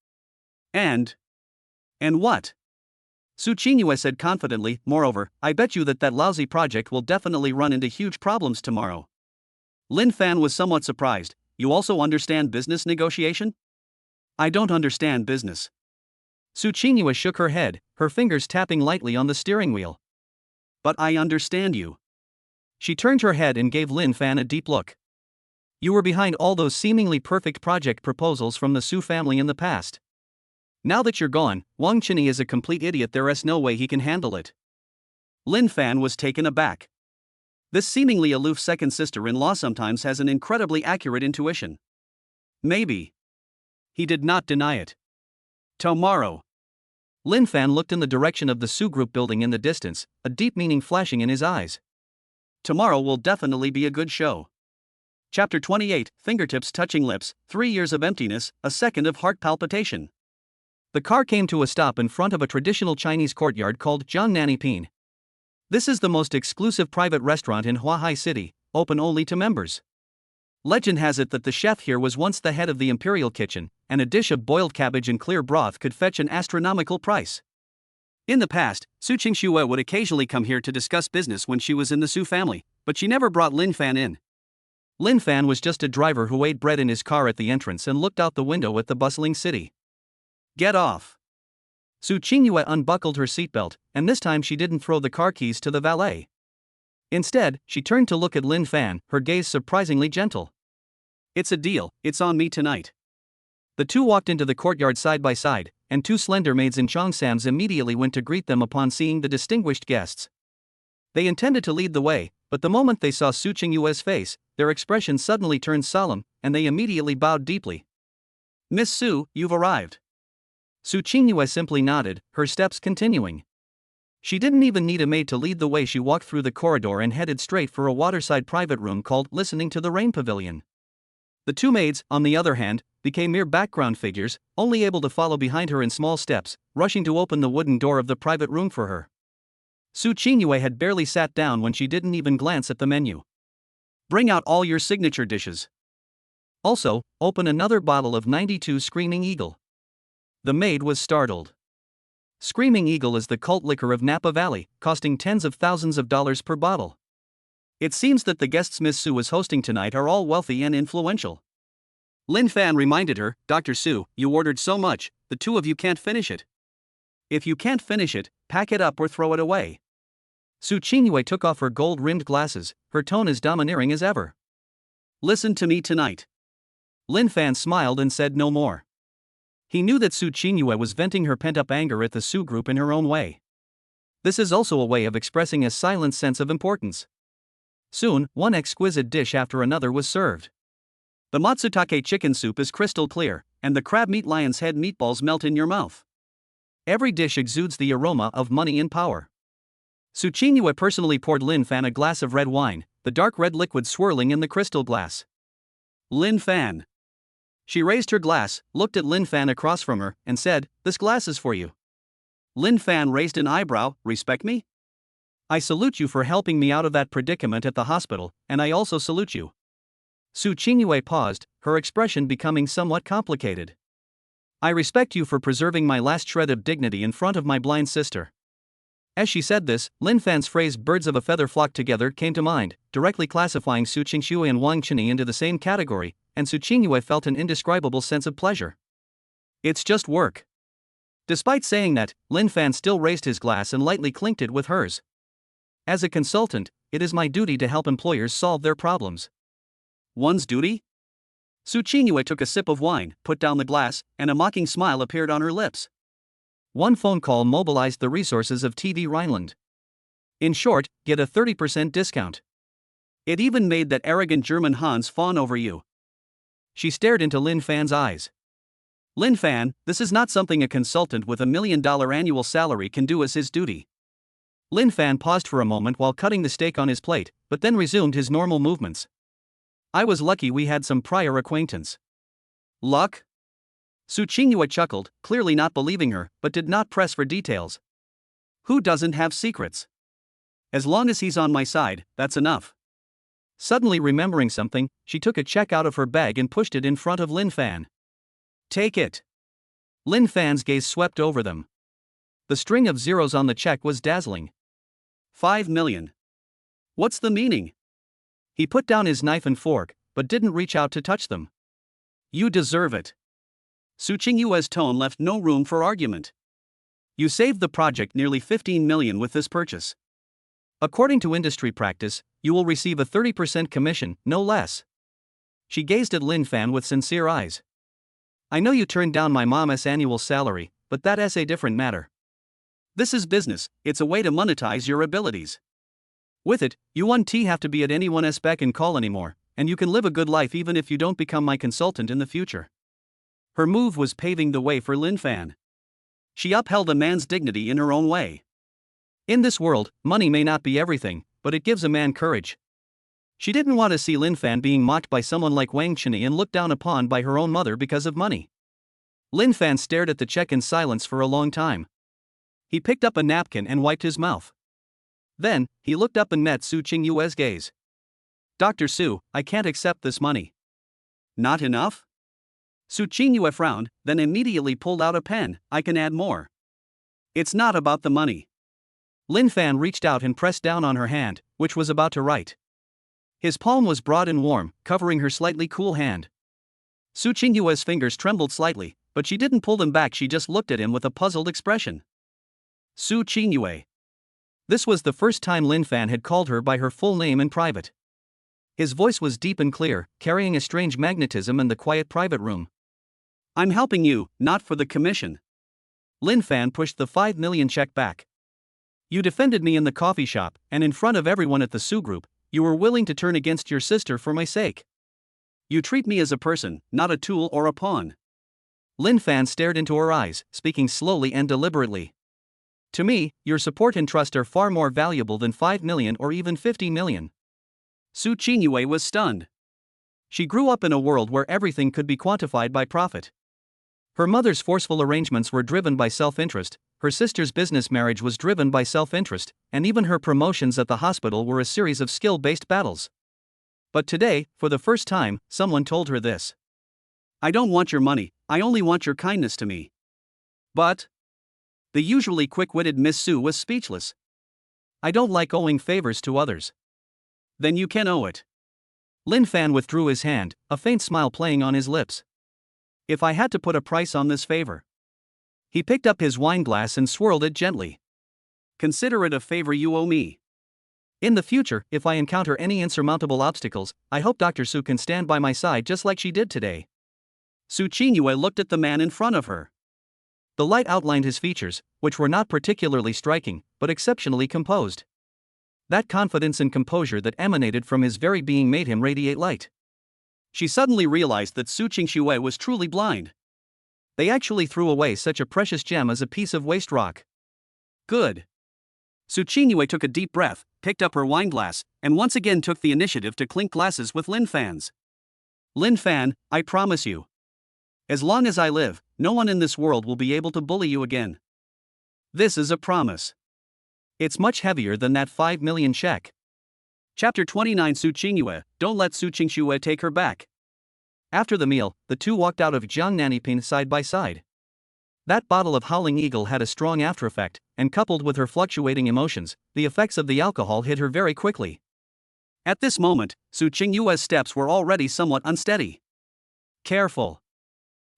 And what? Su Qingxue said confidently, moreover, I bet you that lousy project will definitely run into huge problems tomorrow. Lin Fan was somewhat surprised, you also understand business negotiation? I don't understand business. Su Qingxue shook her head, her fingers tapping lightly on the steering wheel. But I understand you. She turned her head and gave Lin Fan a deep look. You were behind all those seemingly perfect project proposals from the Su family in the past. Now that you're gone, Wang Qinyi is a complete idiot, there's no way he can handle it. Lin Fan was taken aback. This seemingly aloof second sister-in-law sometimes has an incredibly accurate intuition. Maybe. He did not deny it. Tomorrow. Lin Fan looked in the direction of the Su Group building in the distance, a deep meaning flashing in his eyes. Tomorrow will definitely be a good show. Chapter 28, Fingertips Touching Lips, 3 years of emptiness, a second of heart palpitation. The car came to a stop in front of a traditional Chinese courtyard called Jiang Nani Pin. This is the most exclusive private restaurant in Huahai City, open only to members. Legend has it that the chef here was once the head of the imperial kitchen, and a dish of boiled cabbage and clear broth could fetch an astronomical price. In the past, Su Qingxue would occasionally come here to discuss business when she was in the Su family, but she never brought Lin Fan in. Lin Fan was just a driver who ate bread in his car at the entrance and looked out the window at the bustling city. Get off. Su Qingxue unbuckled her seatbelt, and this time she didn't throw the car keys to the valet. Instead, she turned to look at Lin Fan, her gaze surprisingly gentle. It's a deal, it's on me tonight. The two walked into the courtyard side by side, and 2 slender maids in cheongsams immediately went to greet them upon seeing the distinguished guests. They intended to lead the way, but the moment they saw Su Qingxue's face, their expression suddenly turned solemn, and they immediately bowed deeply. Miss Su, you've arrived. Su Qingxue simply nodded, her steps continuing. She didn't even need a maid to lead the way. She walked through the corridor and headed straight for a waterside private room called Listening to the Rain Pavilion. The two maids, on the other hand, became mere background figures, only able to follow behind her in small steps, rushing to open the wooden door of the private room for her. Su Qingyue had barely sat down when she didn't even glance at the menu. Bring out all your signature dishes. Also, open another bottle of 92 Screaming Eagle. The maid was startled. Screaming Eagle is the cult liquor of Napa Valley, costing tens of thousands of dollars per bottle. It seems that the guests Miss Su is hosting tonight are all wealthy and influential. Lin Fan reminded her, Dr. Su, you ordered so much, the two of you can't finish it. If you can't finish it, pack it up or throw it away. Su Qingyue took off her gold-rimmed glasses, her tone as domineering as ever. Listen to me tonight. Lin Fan smiled and said no more. He knew that Su Qingyue was venting her pent-up anger at the Su group in her own way. This is also a way of expressing a silent sense of importance. Soon, one exquisite dish after another was served. The matsutake chicken soup is crystal clear, and the crab meat lion's head meatballs melt in your mouth. Every dish exudes the aroma of money and power. Su Qingyue personally poured Lin Fan a glass of red wine, the dark red liquid swirling in the crystal glass. Lin Fan. She raised her glass, looked at Lin Fan across from her, and said, This glass is for you. Lin Fan raised an eyebrow, Respect me? I salute you for helping me out of that predicament at the hospital, and I also salute you. Su Qingyue paused, her expression becoming somewhat complicated. I respect you for preserving my last shred of dignity in front of my blind sister. As she said this, Lin Fan's phrase birds of a feather flock together came to mind, directly classifying Su Qingyue and Wang Chini into the same category, and Su Qingyue felt an indescribable sense of pleasure. It's just work. Despite saying that, Lin Fan still raised his glass and lightly clinked it with hers. As a consultant, it is my duty to help employers solve their problems. One's duty? Su Qingyue took a sip of wine, put down the glass, and a mocking smile appeared on her lips. One phone call mobilized the resources of TV Rhineland. In short, get a 30% discount. It even made that arrogant German Hans fawn over you. She stared into Lin Fan's eyes. Lin Fan, this is not something a consultant with $1 million annual salary can do as his duty. Lin Fan paused for a moment while cutting the steak on his plate, but then resumed his normal movements. I was lucky we had some prior acquaintance. Luck? Su Qingyue chuckled, clearly not believing her, but did not press for details. Who doesn't have secrets? As long as he's on my side, that's enough. Suddenly remembering something, she took a check out of her bag and pushed it in front of Lin Fan. Take it. Lin Fan's gaze swept over them. The string of zeros on the check was dazzling. 5 million. What's the meaning? He put down his knife and fork, but didn't reach out to touch them. You deserve it. Su Qingyue's tone left no room for argument. You saved the project nearly 15 million with this purchase. According to industry practice, you will receive a 30% commission, no less. She gazed at Lin Fan with sincere eyes. I know you turned down my mom's annual salary, but that's a different matter. This is business, it's a way to monetize your abilities. With it, you won't have to be at anyone's beck and call anymore, and you can live a good life even if you don't become my consultant in the future. Her move was paving the way for Lin Fan. She upheld a man's dignity in her own way. In this world, money may not be everything, but it gives a man courage. She didn't want to see Lin Fan being mocked by someone like Wang Chini and looked down upon by her own mother because of money. Lin Fan stared at the check in silence for a long time. He picked up a napkin and wiped his mouth. Then, he looked up and met Su Qingyue's gaze. Dr. Su, I can't accept this money. Not enough? Su Qingyue frowned, then immediately pulled out a pen. I can add more. It's not about the money. Lin Fan reached out and pressed down on her hand, which was about to write. His palm was broad and warm, covering her slightly cool hand. Su Qingyue's fingers trembled slightly, but she didn't pull them back. She just looked at him with a puzzled expression. Su Qingyue. This was the first time Lin Fan had called her by her full name in private. His voice was deep and clear, carrying a strange magnetism in the quiet private room. I'm helping you, not for the commission. Lin Fan pushed the 5 million check back. You defended me in the coffee shop, and in front of everyone at the Su Group, you were willing to turn against your sister for my sake. You treat me as a person, not a tool or a pawn. Lin Fan stared into her eyes, speaking slowly and deliberately. To me, your support and trust are far more valuable than 5 million or even 50 million. Su Qingyue was stunned. She grew up in a world where everything could be quantified by profit. Her mother's forceful arrangements were driven by self-interest, her sister's business marriage was driven by self-interest, and even her promotions at the hospital were a series of skill-based battles. But today, for the first time, someone told her this. I don't want your money, I only want your kindness to me. But the usually quick-witted Miss Su was speechless. I don't like owing favors to others. Then you can owe it. Lin Fan withdrew his hand, a faint smile playing on his lips. If I had to put a price on this favor. He picked up his wine glass and swirled it gently. Consider it a favor you owe me. In the future, if I encounter any insurmountable obstacles, I hope Dr. Su can stand by my side just like she did today. Su Qingyue looked at the man in front of her. The light outlined his features, which were not particularly striking, but exceptionally composed. That confidence and composure that emanated from his very being made him radiate light. She suddenly realized that Su Qingyue was truly blind. They actually threw away such a precious gem as a piece of waste rock. Good. Su Qingyue took a deep breath, picked up her wine glass, and once again took the initiative to clink glasses with Lin Fan's. Lin Fan, I promise you. As long as I live, no one in this world will be able to bully you again. This is a promise. It's much heavier than that 5 million check. Chapter 29 Su Qingyue, don't let Su Qingyue take her back. After the meal, the two walked out of Jiang Naniping side by side. That bottle of Howling Eagle had a strong aftereffect, and coupled with her fluctuating emotions, the effects of the alcohol hit her very quickly. At this moment, Su Qingyue's steps were already somewhat unsteady. Careful.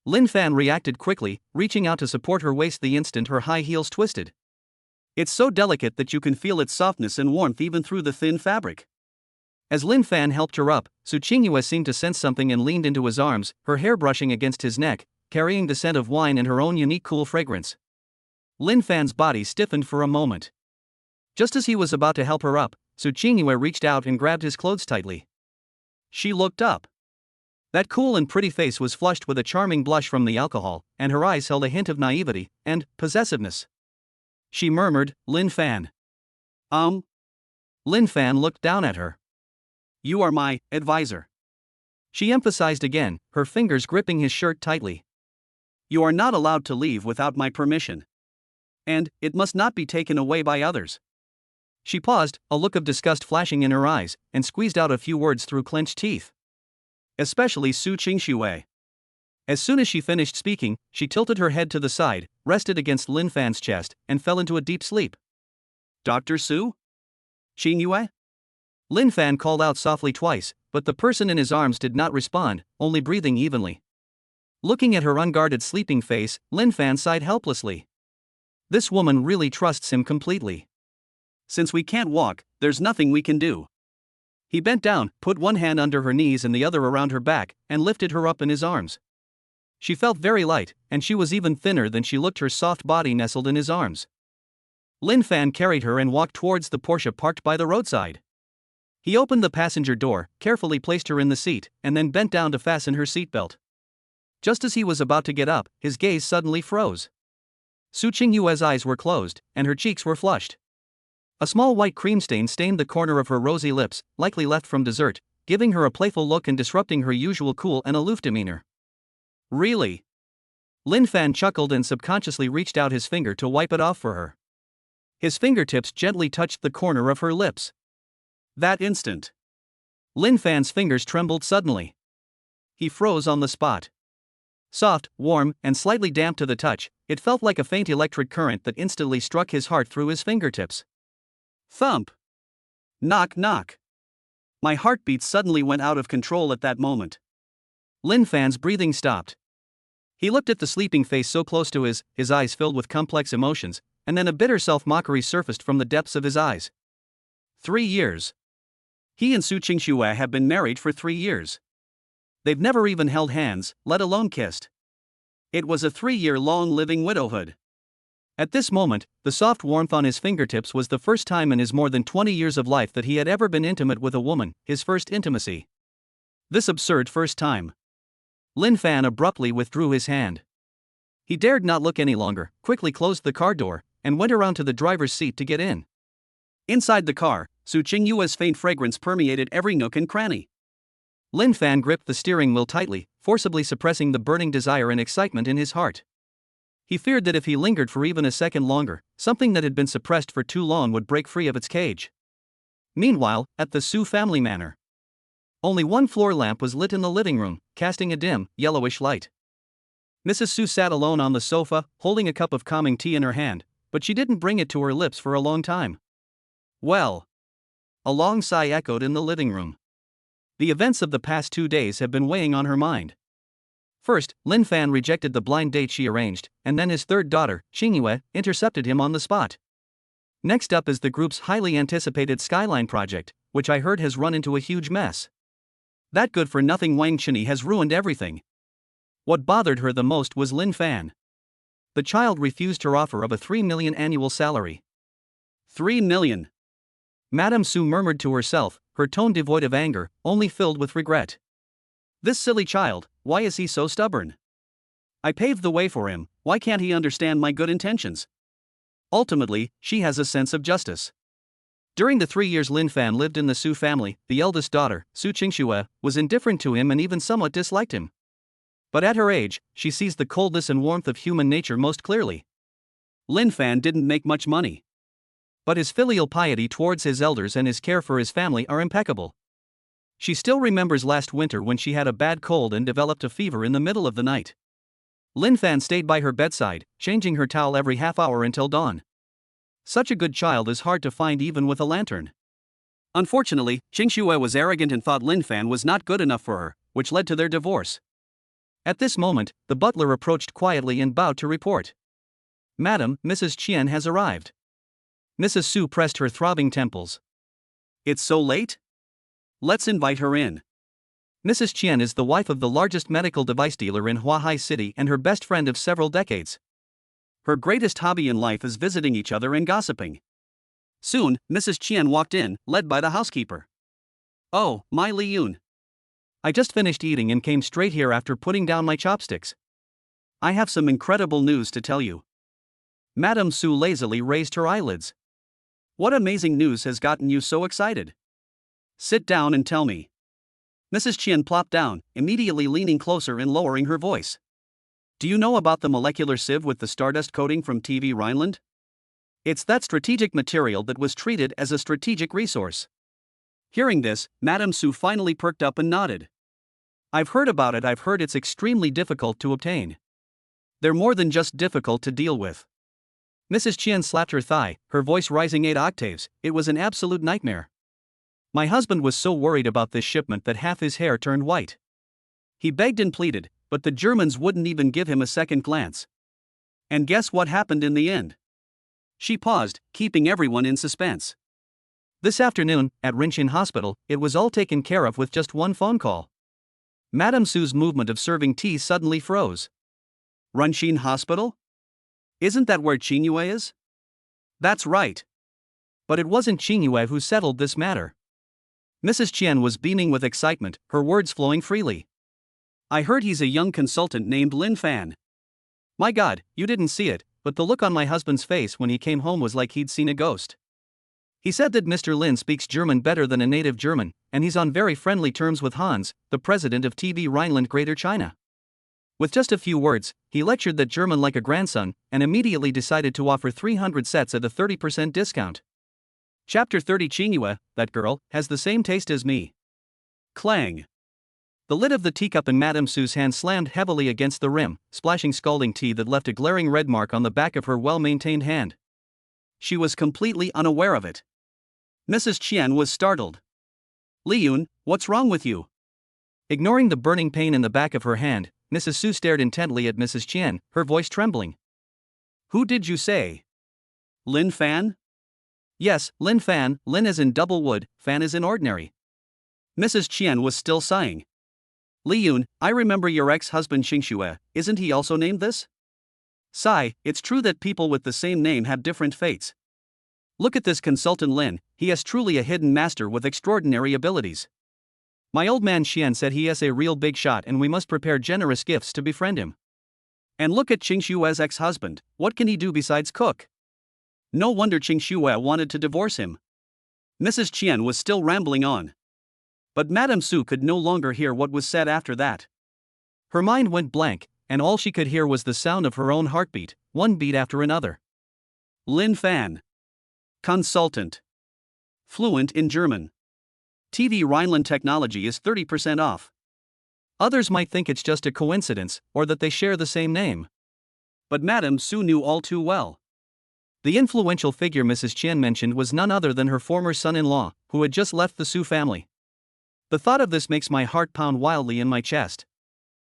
Lin Fan reacted quickly, reaching out to support her waist the instant her high heels twisted. It's so delicate that you can feel its softness and warmth even through the thin fabric. As Lin Fan helped her up, Su Qingyue seemed to sense something and leaned into his arms, her hair brushing against his neck, carrying the scent of wine and her own unique cool fragrance. Lin Fan's body stiffened for a moment. Just as he was about to help her up, Su Qingyue reached out and grabbed his clothes tightly. She looked up. That cool and pretty face was flushed with a charming blush from the alcohol, and her eyes held a hint of naivety and possessiveness. She murmured, Lin Fan. Lin Fan looked down at her. You are my advisor. She emphasized again, her fingers gripping his shirt tightly. You are not allowed to leave without my permission. And it must not be taken away by others. She paused, a look of disgust flashing in her eyes, and squeezed out a few words through clenched teeth. Especially Su Qingyue. As soon as she finished speaking, she tilted her head to the side, rested against Lin Fan's chest, and fell into a deep sleep. Dr. Su? Qingyue? Lin Fan called out softly twice, but the person in his arms did not respond, only breathing evenly. Looking at her unguarded sleeping face, Lin Fan sighed helplessly. This woman really trusts him completely. Since we can't walk, there's nothing we can do. He bent down, put one hand under her knees and the other around her back, and lifted her up in his arms. She felt very light, and she was even thinner than she looked, her soft body nestled in his arms. Lin Fan carried her and walked towards the Porsche parked by the roadside. He opened the passenger door, carefully placed her in the seat, and then bent down to fasten her seatbelt. Just as he was about to get up, his gaze suddenly froze. Su Qingyue's eyes were closed, and her cheeks were flushed. A small white cream stain stained the corner of her rosy lips, likely left from dessert, giving her a playful look and disrupting her usual cool and aloof demeanor. Really? Lin Fan chuckled and subconsciously reached out his finger to wipe it off for her. His fingertips gently touched the corner of her lips. That instant, Lin Fan's fingers trembled suddenly. He froze on the spot. Soft, warm, and slightly damp to the touch, it felt like a faint electric current that instantly struck his heart through his fingertips. Thump! Knock knock! My heartbeat suddenly went out of control at that moment. Lin Fan's breathing stopped. He looked at the sleeping face so close to his eyes filled with complex emotions, and then a bitter self-mockery surfaced from the depths of his eyes. 3 years. He and Su Qingyue have been married for 3 years. They've never even held hands, let alone kissed. It was a 3-year-long living widowhood. At this moment, the soft warmth on his fingertips was the first time in his more than 20 years of life that he had ever been intimate with a woman, his first intimacy. This absurd first time. Lin Fan abruptly withdrew his hand. He dared not look any longer, quickly closed the car door, and went around to the driver's seat to get in. Inside the car, Su Qingyue's faint fragrance permeated every nook and cranny. Lin Fan gripped the steering wheel tightly, forcibly suppressing the burning desire and excitement in his heart. He feared that if he lingered for even a second longer, something that had been suppressed for too long would break free of its cage. Meanwhile, at the Su family manor, only one floor lamp was lit in the living room, casting a dim, yellowish light. Mrs. Su sat alone on the sofa, holding a cup of calming tea in her hand, but she didn't bring it to her lips for a long time. Well. A long sigh echoed in the living room. The events of the past 2 days have been weighing on her mind. First, Lin Fan rejected the blind date she arranged, and then his third daughter, Xingyue, intercepted him on the spot. Next up is the group's highly anticipated Skyline project, which I heard has run into a huge mess. That good-for-nothing Wang Chunyi has ruined everything. What bothered her the most was Lin Fan. The child refused her offer of a 3 million annual salary. 3 million. Madame Su murmured to herself, her tone devoid of anger, only filled with regret. This silly child, why is he so stubborn? I paved the way for him, why can't he understand my good intentions? Ultimately, she has a sense of justice. During the 3 years Lin Fan lived in the Su family, the eldest daughter, Su Qingxue, was indifferent to him and even somewhat disliked him. But at her age, she sees the coldness and warmth of human nature most clearly. Lin Fan didn't make much money, but his filial piety towards his elders and his care for his family are impeccable. She still remembers last winter when she had a bad cold and developed a fever in the middle of the night. Lin Fan stayed by her bedside, changing her towel every half hour until dawn. Such a good child is hard to find even with a lantern. Unfortunately, Qingxue was arrogant and thought Lin Fan was not good enough for her, which led to their divorce. At this moment, the butler approached quietly and bowed to report. "Madam, Mrs. Qian has arrived." Mrs. Su pressed her throbbing temples. "It's so late? Let's invite her in." Mrs. Qian is the wife of the largest medical device dealer in Huahai City and her best friend of several decades. Her greatest hobby in life is visiting each other and gossiping. Soon, Mrs. Qian walked in, led by the housekeeper. "Oh, my Li Yun. I just finished eating and came straight here after putting down my chopsticks. I have some incredible news to tell you." Madame Su lazily raised her eyelids. "What amazing news has gotten you so excited? Sit down and tell me." Mrs. Qian plopped down, immediately leaning closer and lowering her voice. "Do you know about the molecular sieve with the stardust coating from TV Rhineland? It's that strategic material that was treated as a strategic resource." Hearing this, Madame Su finally perked up and nodded. "I've heard about it. I've heard it's extremely difficult to obtain. They're more than just difficult to deal with." Mrs. Qian slapped her thigh, her voice rising 8 octaves. "It was an absolute nightmare. My husband was so worried about this shipment that half his hair turned white. He begged and pleaded, but the Germans wouldn't even give him a second glance. And guess what happened in the end?" She paused, keeping everyone in suspense. "This afternoon, at Rinxin Hospital, it was all taken care of with just one phone call." Madame Su's movement of serving tea suddenly froze. "Rinxin Hospital? Isn't that where Qingyue is?" "That's right. But it wasn't Qingyue who settled this matter." Mrs. Qian was beaming with excitement, her words flowing freely. "I heard he's a young consultant named Lin Fan. My God, you didn't see it, but the look on my husband's face when he came home was like he'd seen a ghost. He said that Mr. Lin speaks German better than a native German, and he's on very friendly terms with Hans, the president of TV Rhineland Greater China. With just a few words, he lectured that German like a grandson, and immediately decided to offer 300 sets at a 30% discount. Chapter 30. Qingyue, that girl, has the same taste as me." Clang. The lid of the teacup in Madame Su's hand slammed heavily against the rim, splashing scalding tea that left a glaring red mark on the back of her well-maintained hand. She was completely unaware of it. Mrs. Qian was startled. "Li Yun, what's wrong with you?" Ignoring the burning pain in the back of her hand, Mrs. Su stared intently at Mrs. Qian, her voice trembling. "Who did you say? Lin Fan?" "Yes, Lin Fan, Lin as in double wood, Fan as in ordinary." Mrs. Qian was still sighing. "Li Yun, I remember your ex-husband Qingxue, isn't he also named this?" "Sigh, it's true that people with the same name have different fates. Look at this consultant Lin, he is truly a hidden master with extraordinary abilities. My old man Xian said he is a real big shot and we must prepare generous gifts to befriend him. And look at Qingxue's ex-husband, what can he do besides cook? No wonder Qing Shue wanted to divorce him. Mrs. Qian was still rambling on. But Madame Su could no longer hear what was said after that. Her mind went blank, and all she could hear was the sound of her own heartbeat, one beat after another. Lin Fan. Consultant. Fluent in German. TV Rhineland Technology is 30% off. Others might think it's just a coincidence, or that they share the same name. But Madame Su knew all too well. The influential figure Mrs. Qian mentioned was none other than her former son-in-law, who had just left the Su family. The thought of this makes my heart pound wildly in my chest.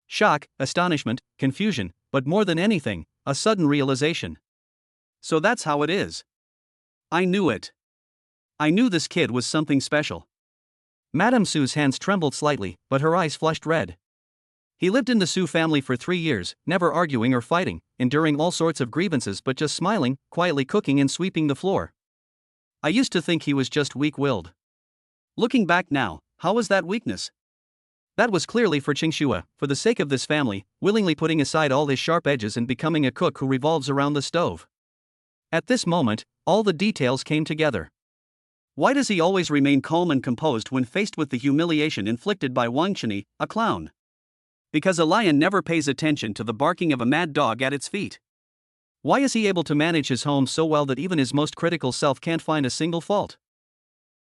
Shock, astonishment, confusion, but more than anything, a sudden realization. So that's how it is. I knew it. I knew this kid was something special. Madame Su's hands trembled slightly, but her eyes flushed red. He lived in the Su family for 3 years, never arguing or fighting, enduring all sorts of grievances but just smiling, quietly cooking and sweeping the floor. I used to think he was just weak-willed. Looking back now, how was that weakness? That was clearly for Qing Shue, for the sake of this family, willingly putting aside all his sharp edges and becoming a cook who revolves around the stove. At this moment, all the details came together. Why does he always remain calm and composed when faced with the humiliation inflicted by Wang Chini, a clown? Because a lion never pays attention to the barking of a mad dog at its feet. Why is he able to manage his home so well that even his most critical self can't find a single fault?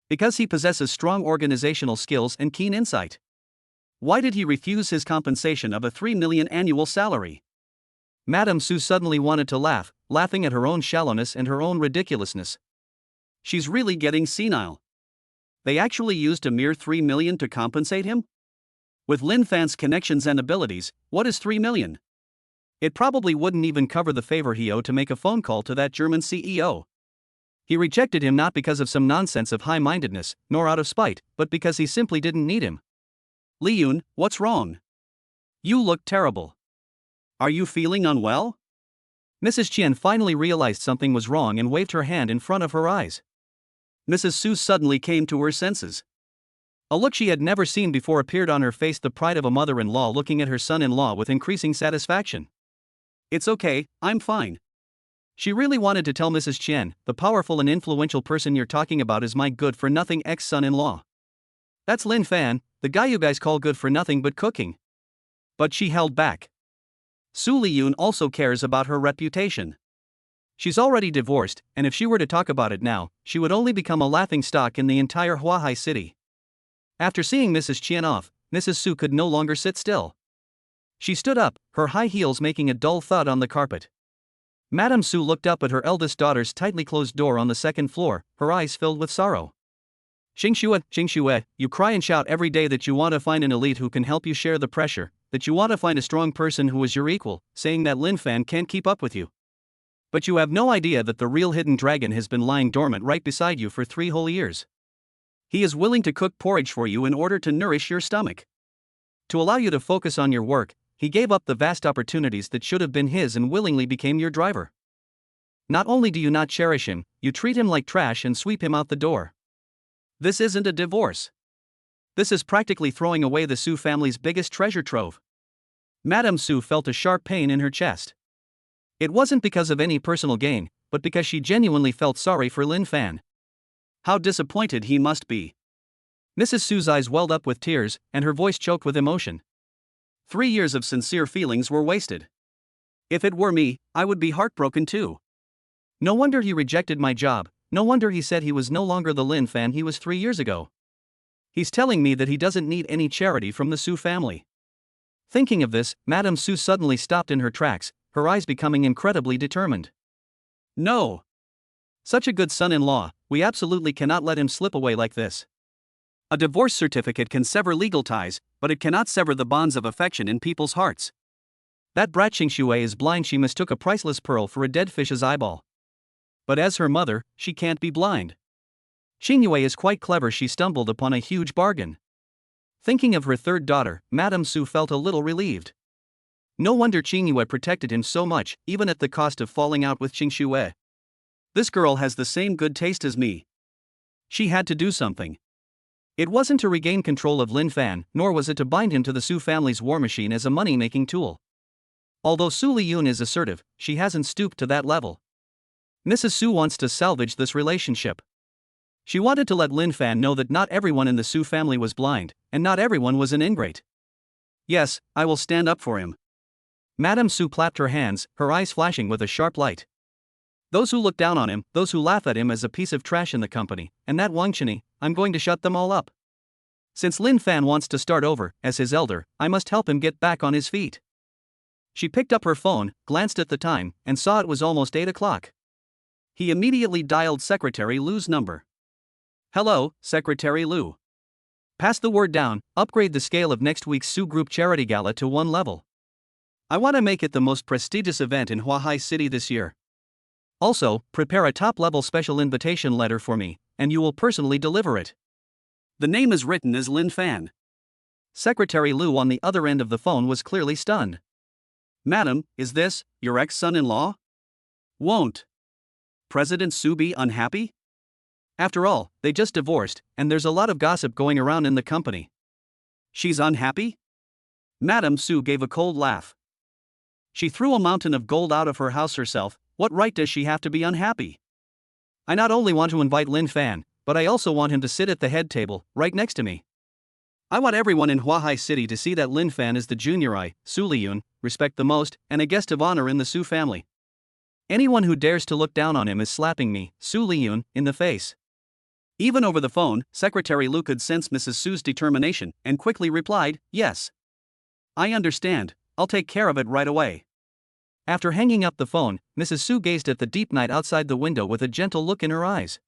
Because he possesses strong organizational skills and keen insight. Why did he refuse his compensation of a 3 million annual salary? Madame Su suddenly wanted to laugh, laughing at her own shallowness and her own ridiculousness. She's really getting senile. They actually used a mere 3 million to compensate him? With Lin Fan's connections and abilities, what is 3 million? It probably wouldn't even cover the favor he owed to make a phone call to that German CEO. He rejected him not because of some nonsense of high-mindedness, nor out of spite, but because he simply didn't need him. Li Yun, what's wrong? You look terrible. Are you feeling unwell? Mrs. Qian finally realized something was wrong and waved her hand in front of her eyes. Mrs. Su suddenly came to her senses. A look she had never seen before appeared on her face, the pride of a mother-in-law looking at her son-in-law with increasing satisfaction. It's okay, I'm fine. She really wanted to tell Mrs. Qian, the powerful and influential person you're talking about is my good-for-nothing ex-son-in-law. That's Lin Fan, the guy you guys call good for nothing but cooking. But she held back. Su Liyun also cares about her reputation. She's already divorced, and if she were to talk about it now, she would only become a laughingstock in the entire Huahai city. After seeing Mrs. Qian off, Mrs. Su could no longer sit still. She stood up, her high heels making a dull thud on the carpet. Madame Su looked up at her eldest daughter's tightly closed door on the second floor, her eyes filled with sorrow. Qing Shue, you cry and shout every day that you want to find an elite who can help you share the pressure, that you want to find a strong person who is your equal, saying that Lin Fan can't keep up with you. But you have no idea that the real hidden dragon has been lying dormant right beside you for 3 whole years. He is willing to cook porridge for you in order to nourish your stomach. To allow you to focus on your work, he gave up the vast opportunities that should have been his and willingly became your driver. Not only do you not cherish him, you treat him like trash and sweep him out the door. This isn't a divorce. This is practically throwing away the Su family's biggest treasure trove. Madame Su felt a sharp pain in her chest. It wasn't because of any personal gain, but because she genuinely felt sorry for Lin Fan. How disappointed he must be. Mrs. Su's eyes welled up with tears, and her voice choked with emotion. 3 years of sincere feelings were wasted. If it were me, I would be heartbroken too. No wonder he rejected my job, no wonder he said he was no longer the Lin Fan he was 3 years ago. He's telling me that he doesn't need any charity from the Su family. Thinking of this, Madame Su suddenly stopped in her tracks, her eyes becoming incredibly determined. No! Such a good son-in-law, we absolutely cannot let him slip away like this. A divorce certificate can sever legal ties, but it cannot sever the bonds of affection in people's hearts. That brat Qing Shue is blind. She mistook a priceless pearl for a dead fish's eyeball. But as her mother, she can't be blind. Qing Yue is quite clever. She stumbled upon a huge bargain. Thinking of her third daughter, Madame Su felt a little relieved. No wonder Qing Yue protected him so much, even at the cost of falling out with Qing Shue. This girl has the same good taste as me. She had to do something. It wasn't to regain control of Lin Fan, nor was it to bind him to the Su family's war machine as a money-making tool. Although Su Liyun is assertive, she hasn't stooped to that level. Mrs. Su wants to salvage this relationship. She wanted to let Lin Fan know that not everyone in the Su family was blind, and not everyone was an ingrate. Yes, I will stand up for him. Madame Su clapped her hands, her eyes flashing with a sharp light. Those who look down on him, those who laugh at him as a piece of trash in the company, and that Wang Cheney, I'm going to shut them all up. Since Lin Fan wants to start over, as his elder, I must help him get back on his feet. She picked up her phone, glanced at the time, and saw it was almost 8 o'clock. He immediately dialed Secretary Lu's number. Hello, Secretary Lu. Pass the word down, upgrade the scale of next week's Su Group Charity Gala to 1 level. I want to make it the most prestigious event in Huahai City this year. Also, prepare a top-level special invitation letter for me, and you will personally deliver it. The name is written as Lin Fan. Secretary Lu on the other end of the phone was clearly stunned. Madam, is this your ex-son-in-law? Won't President Su be unhappy? After all, they just divorced, and there's a lot of gossip going around in the company. She's unhappy? Madame Su gave a cold laugh. She threw a mountain of gold out of her house herself. What right does she have to be unhappy? I not only want to invite Lin Fan, but I also want him to sit at the head table, right next to me. I want everyone in Huahai City to see that Lin Fan is the junior I, Su Liyun, respect the most, and a guest of honor in the Su family. Anyone who dares to look down on him is slapping me, Su Liyun, in the face. Even over the phone, Secretary Lu could sense Mrs. Su's determination, and quickly replied, yes. I understand, I'll take care of it right away. After hanging up the phone, Mrs. Su gazed at the deep night outside the window with a gentle look in her eyes.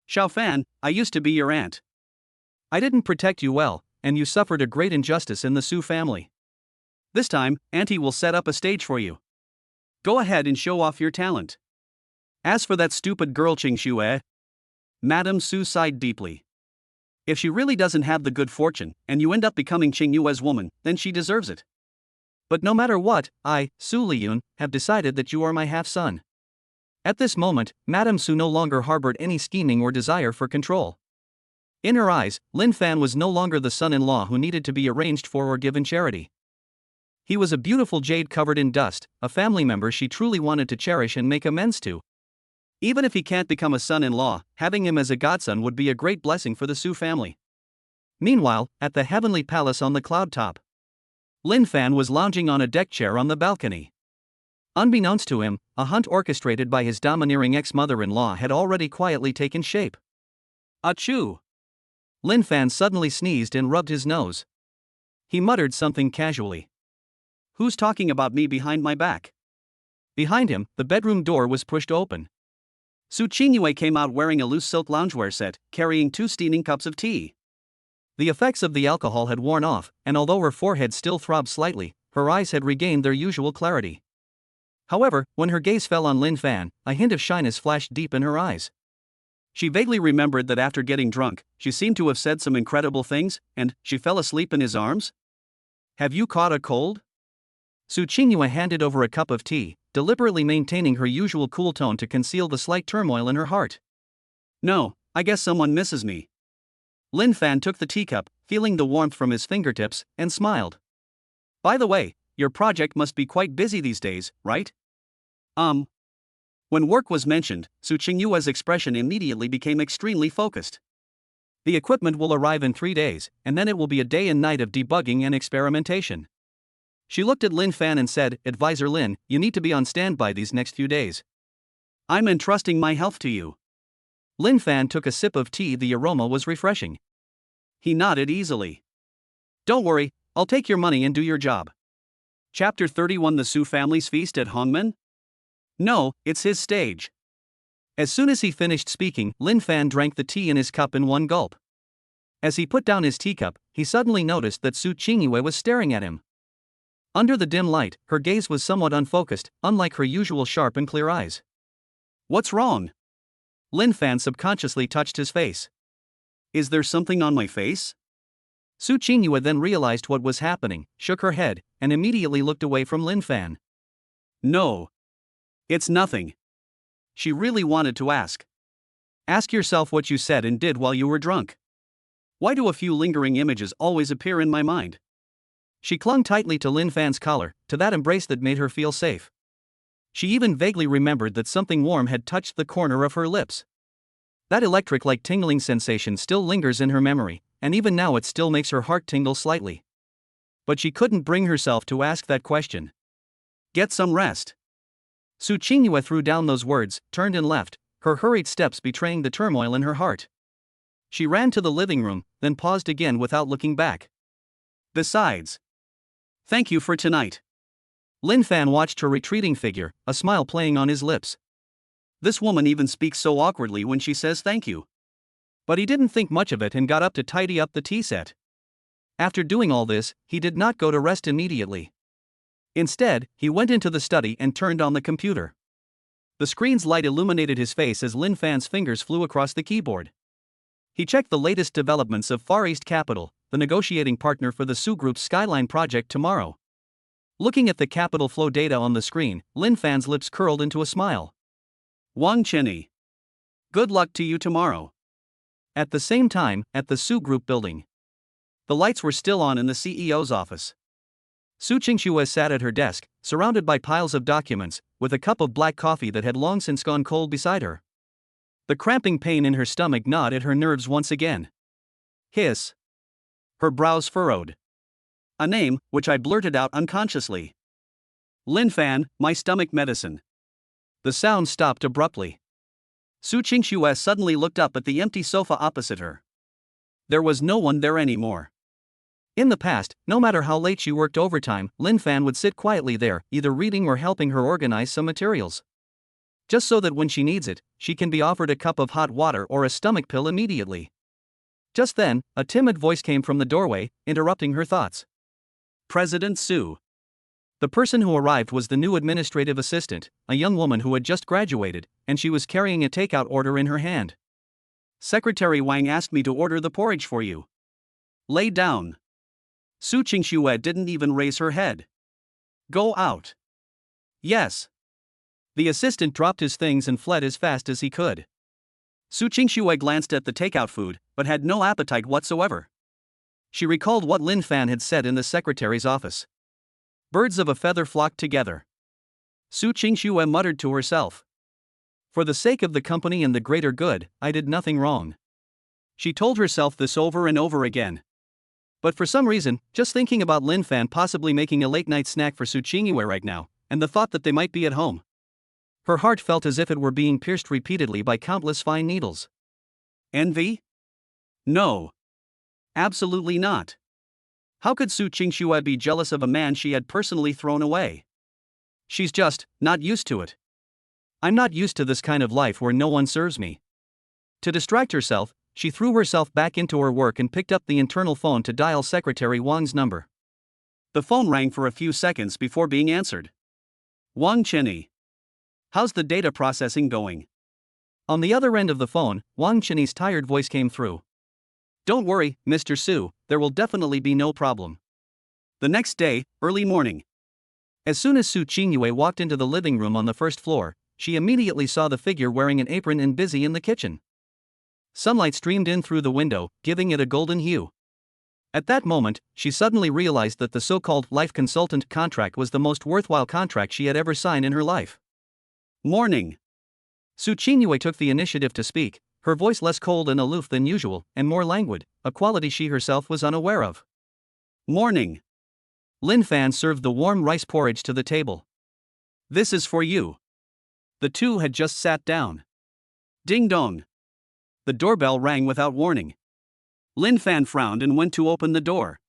Xiao Fan, I used to be your aunt. I didn't protect you well, and you suffered a great injustice in the Su family. This time, Auntie will set up a stage for you. Go ahead and show off your talent. As for that stupid girl Qing Xue, Madame Su sighed deeply. If she really doesn't have the good fortune, and you end up becoming Qing Yue's woman, then she deserves it. But no matter what, I, Su Liyun, have decided that you are my half-son. At this moment, Madame Su no longer harbored any scheming or desire for control. In her eyes, Lin Fan was no longer the son-in-law who needed to be arranged for or given charity. He was a beautiful jade covered in dust, a family member she truly wanted to cherish and make amends to. Even if he can't become a son-in-law, having him as a godson would be a great blessing for the Su family. Meanwhile, at the heavenly palace on the cloud top, Lin Fan was lounging on a deck chair on the balcony. Unbeknownst to him, a hunt orchestrated by his domineering ex-mother-in-law had already quietly taken shape. Achoo! Lin Fan suddenly sneezed and rubbed his nose. He muttered something casually. Who's talking about me behind my back? Behind him, the bedroom door was pushed open. Su Qingyue came out wearing a loose silk loungewear set, carrying 2 steaming cups of tea. The effects of the alcohol had worn off, and although her forehead still throbbed slightly, her eyes had regained their usual clarity. However, when her gaze fell on Lin Fan, a hint of shyness flashed deep in her eyes. She vaguely remembered that after getting drunk, she seemed to have said some incredible things, and she fell asleep in his arms? Have you caught a cold? Su Qingyue handed over a cup of tea, deliberately maintaining her usual cool tone to conceal the slight turmoil in her heart. No, I guess someone misses me. Lin Fan took the teacup, feeling the warmth from his fingertips, and smiled. By the way, your project must be quite busy these days, right? When work was mentioned, Su Qingyue's expression immediately became extremely focused. The equipment will arrive in 3 days, and then it will be a day and night of debugging and experimentation. She looked at Lin Fan and said, Advisor Lin, you need to be on standby these next few days. I'm entrusting my health to you. Lin Fan took a sip of tea. The aroma was refreshing. He nodded easily. Don't worry, I'll take your money and do your job. Chapter 31 The Su family's feast at Hongmen? No, it's his stage. As soon as he finished speaking, Lin Fan drank the tea in his cup in one gulp. As he put down his teacup, he suddenly noticed that Su Qingyue was staring at him. Under the dim light, her gaze was somewhat unfocused, unlike her usual sharp and clear eyes. What's wrong? Lin Fan subconsciously touched his face. Is there something on my face? Su Qingyue then realized what was happening, shook her head, and immediately looked away from Lin Fan. No. It's nothing. She really wanted to ask. Ask yourself what you said and did while you were drunk. Why do a few lingering images always appear in my mind? She clung tightly to Lin Fan's collar, to that embrace that made her feel safe. She even vaguely remembered that something warm had touched the corner of her lips. That electric-like tingling sensation still lingers in her memory, and even now it still makes her heart tingle slightly. But she couldn't bring herself to ask that question. Get some rest. Su Qingyue threw down those words, turned and left, her hurried steps betraying the turmoil in her heart. She ran to the living room, then paused again without looking back. Besides, thank you for tonight. Lin Fan watched her retreating figure, a smile playing on his lips. This woman even speaks so awkwardly when she says thank you. But he didn't think much of it and got up to tidy up the tea set. After doing all this, he did not go to rest immediately. Instead, he went into the study and turned on the computer. The screen's light illuminated his face as Lin Fan's fingers flew across the keyboard. He checked the latest developments of Far East Capital, the negotiating partner for the Su Group's Skyline project tomorrow. Looking at the capital flow data on the screen, Lin Fan's lips curled into a smile. Wang Chenyi. Good luck to you tomorrow. At the same time, at the Su Group building. The lights were still on in the CEO's office. Su Qingxue sat at her desk, surrounded by piles of documents, with a cup of black coffee that had long since gone cold beside her. The cramping pain in her stomach gnawed at her nerves once again. Hiss. Her brows furrowed. A name, which I blurted out unconsciously. Lin Fan, my stomach medicine. The sound stopped abruptly. Su Qingxue suddenly looked up at the empty sofa opposite her. There was no one there anymore. In the past, no matter how late she worked overtime, Lin Fan would sit quietly there, either reading or helping her organize some materials. Just so that when she needs it, she can be offered a cup of hot water or a stomach pill immediately. Just then, a timid voice came from the doorway, interrupting her thoughts. President Su. The person who arrived was the new administrative assistant, a young woman who had just graduated, and she was carrying a takeout order in her hand. Secretary Wang asked me to order the porridge for you. Lay down. Su Qingxue didn't even raise her head. Go out. Yes. The assistant dropped his things and fled as fast as he could. Su Qingxue glanced at the takeout food, but had no appetite whatsoever. She recalled what Lin Fan had said in the secretary's office. Birds of a feather flock together. Su Qingxue muttered to herself. For the sake of the company and the greater good, I did nothing wrong. She told herself this over and over again. But for some reason, just thinking about Lin Fan possibly making a late-night snack for Su Qingxue right now, and the thought that they might be at home. Her heart felt as if it were being pierced repeatedly by countless fine needles. Envy? No. Absolutely not. How could Su Qingxue be jealous of a man she had personally thrown away? She's just not used to it. I'm not used to this kind of life where no one serves me. To distract herself, she threw herself back into her work and picked up the internal phone to dial Secretary Wang's number. The phone rang for a few seconds before being answered. Wang Chenyi. How's the data processing going? On the other end of the phone, Wang Chenyi's tired voice came through. Don't worry, Mr. Su, there will definitely be no problem. The next day, early morning. As soon as Su Qingxue walked into the living room on the first floor, she immediately saw the figure wearing an apron and busy in the kitchen. Sunlight streamed in through the window, giving it a golden hue. At that moment, she suddenly realized that the so-called life consultant contract was the most worthwhile contract she had ever signed in her life. Morning. Su Qingxue took the initiative to speak, her voice less cold and aloof than usual, and more languid, a quality she herself was unaware of. Morning. Lin Fan served the warm rice porridge to the table. This is for you. The two had just sat down. Ding dong. The doorbell rang without warning. Lin Fan frowned and went to open the door.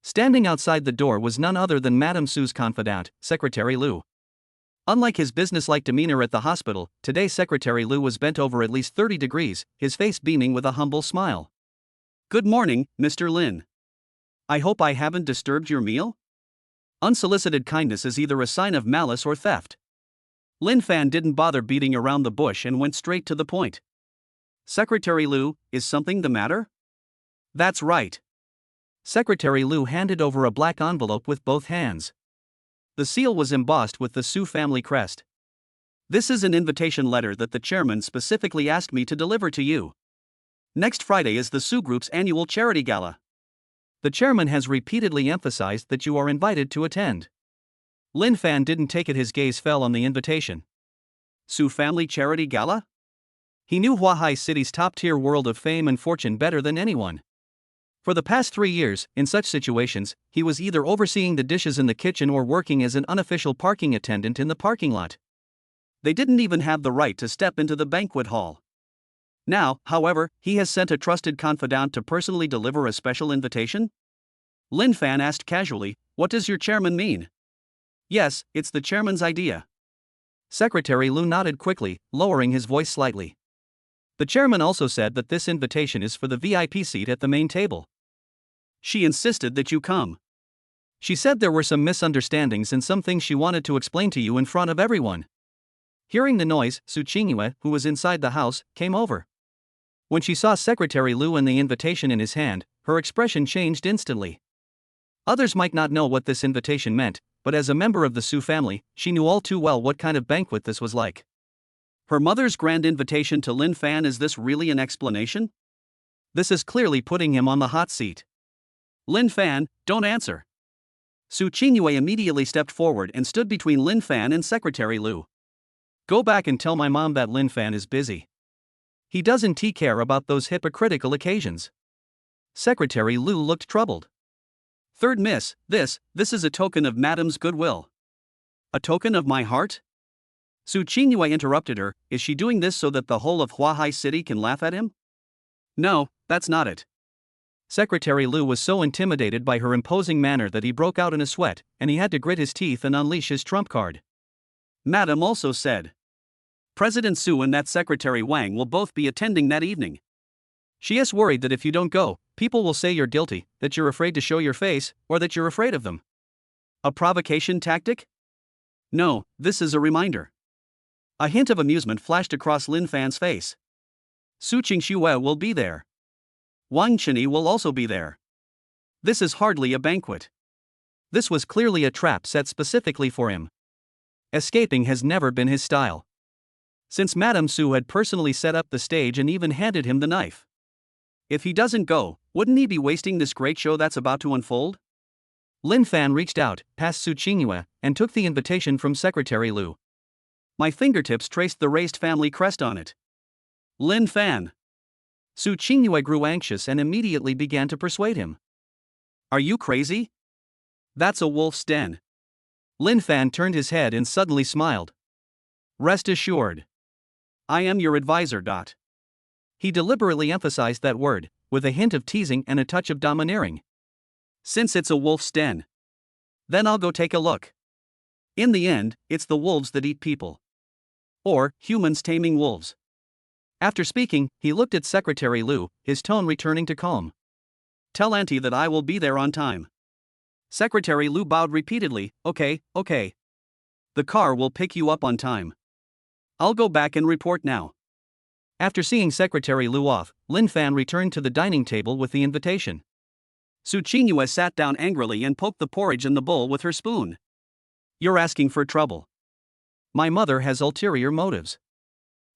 Standing outside the door was none other than Madame Su's confidant, Secretary Liu. Unlike his businesslike demeanor at the hospital, today Secretary Liu was bent over at least 30 degrees, his face beaming with a humble smile. Good morning, Mr. Lin. I hope I haven't disturbed your meal? Unsolicited kindness is either a sign of malice or theft. Lin Fan didn't bother beating around the bush and went straight to the point. Secretary Liu, is something the matter? That's right. Secretary Liu handed over a black envelope with both hands. The seal was embossed with the Su family crest. This is an invitation letter that the chairman specifically asked me to deliver to you. Next Friday is the Su Group's annual charity gala. The chairman has repeatedly emphasized that you are invited to attend. Lin Fan didn't take it, his gaze fell on the invitation. Su Family Charity Gala? He knew Huahai City's top-tier world of fame and fortune better than anyone. For the past 3 years, in such situations, he was either overseeing the dishes in the kitchen or working as an unofficial parking attendant in the parking lot. They didn't even have the right to step into the banquet hall. Now, however, he has sent a trusted confidant to personally deliver a special invitation? Lin Fan asked casually, "What does your chairman mean?" "Yes, it's the chairman's idea." Secretary Lu nodded quickly, lowering his voice slightly. "The chairman also said that this invitation is for the VIP seat at the main table. She insisted that you come. She said there were some misunderstandings and some things she wanted to explain to you in front of everyone." Hearing the noise, Su Qingyue, who was inside the house, came over. When she saw Secretary Lu and the invitation in his hand, her expression changed instantly. Others might not know what this invitation meant, but as a member of the Su family, she knew all too well what kind of banquet this was like. Her mother's grand invitation to Lin Fan, is this really an explanation? This is clearly putting him on the hot seat. "Lin Fan, don't answer." Su Qingyue immediately stepped forward and stood between Lin Fan and Secretary Lu. "Go back and tell my mom that Lin Fan is busy. He doesn't care about those hypocritical occasions." Secretary Lu looked troubled. "Third miss, this is a token of Madam's goodwill." "A token of my heart?" Su Qingyue interrupted her. "Is she doing this so that the whole of Huahai City can laugh at him?" "No, that's not it." Secretary Lu was so intimidated by her imposing manner that he broke out in a sweat, and he had to grit his teeth and unleash his trump card. "Madam also said President Su and that Secretary Wang will both be attending that evening. She is worried that if you don't go, people will say you're guilty, that you're afraid to show your face, or that you're afraid of them." "A provocation tactic?" "No, this is a reminder." A hint of amusement flashed across Lin Fan's face. "Su Qingxue will be there. Wang Chini will also be there. This is hardly a banquet." This was clearly a trap set specifically for him. Escaping has never been his style. Since Madame Su had personally set up the stage and even handed him the knife. If he doesn't go, wouldn't he be wasting this great show that's about to unfold? Lin Fan reached out, past Su Qingyue, and took the invitation from Secretary Lu. My fingertips traced the raised family crest on it. "Lin Fan." Su Qingyue grew anxious and immediately began to persuade him. "Are you crazy? That's a wolf's den." Lin Fan turned his head and suddenly smiled. "Rest assured. I am your advisor. He deliberately emphasized that word, with a hint of teasing and a touch of domineering. "Since it's a wolf's den, then I'll go take a look. In the end, it's the wolves that eat people. Or, humans taming wolves." After speaking, he looked at Secretary Lu, his tone returning to calm. "Tell Auntie that I will be there on time." Secretary Lu bowed repeatedly. Okay. The car will pick you up on time. I'll go back and report now." After seeing Secretary Lu off, Lin Fan returned to the dining table with the invitation. Su Qingyue sat down angrily and poked the porridge in the bowl with her spoon. "You're asking for trouble. My mother has ulterior motives.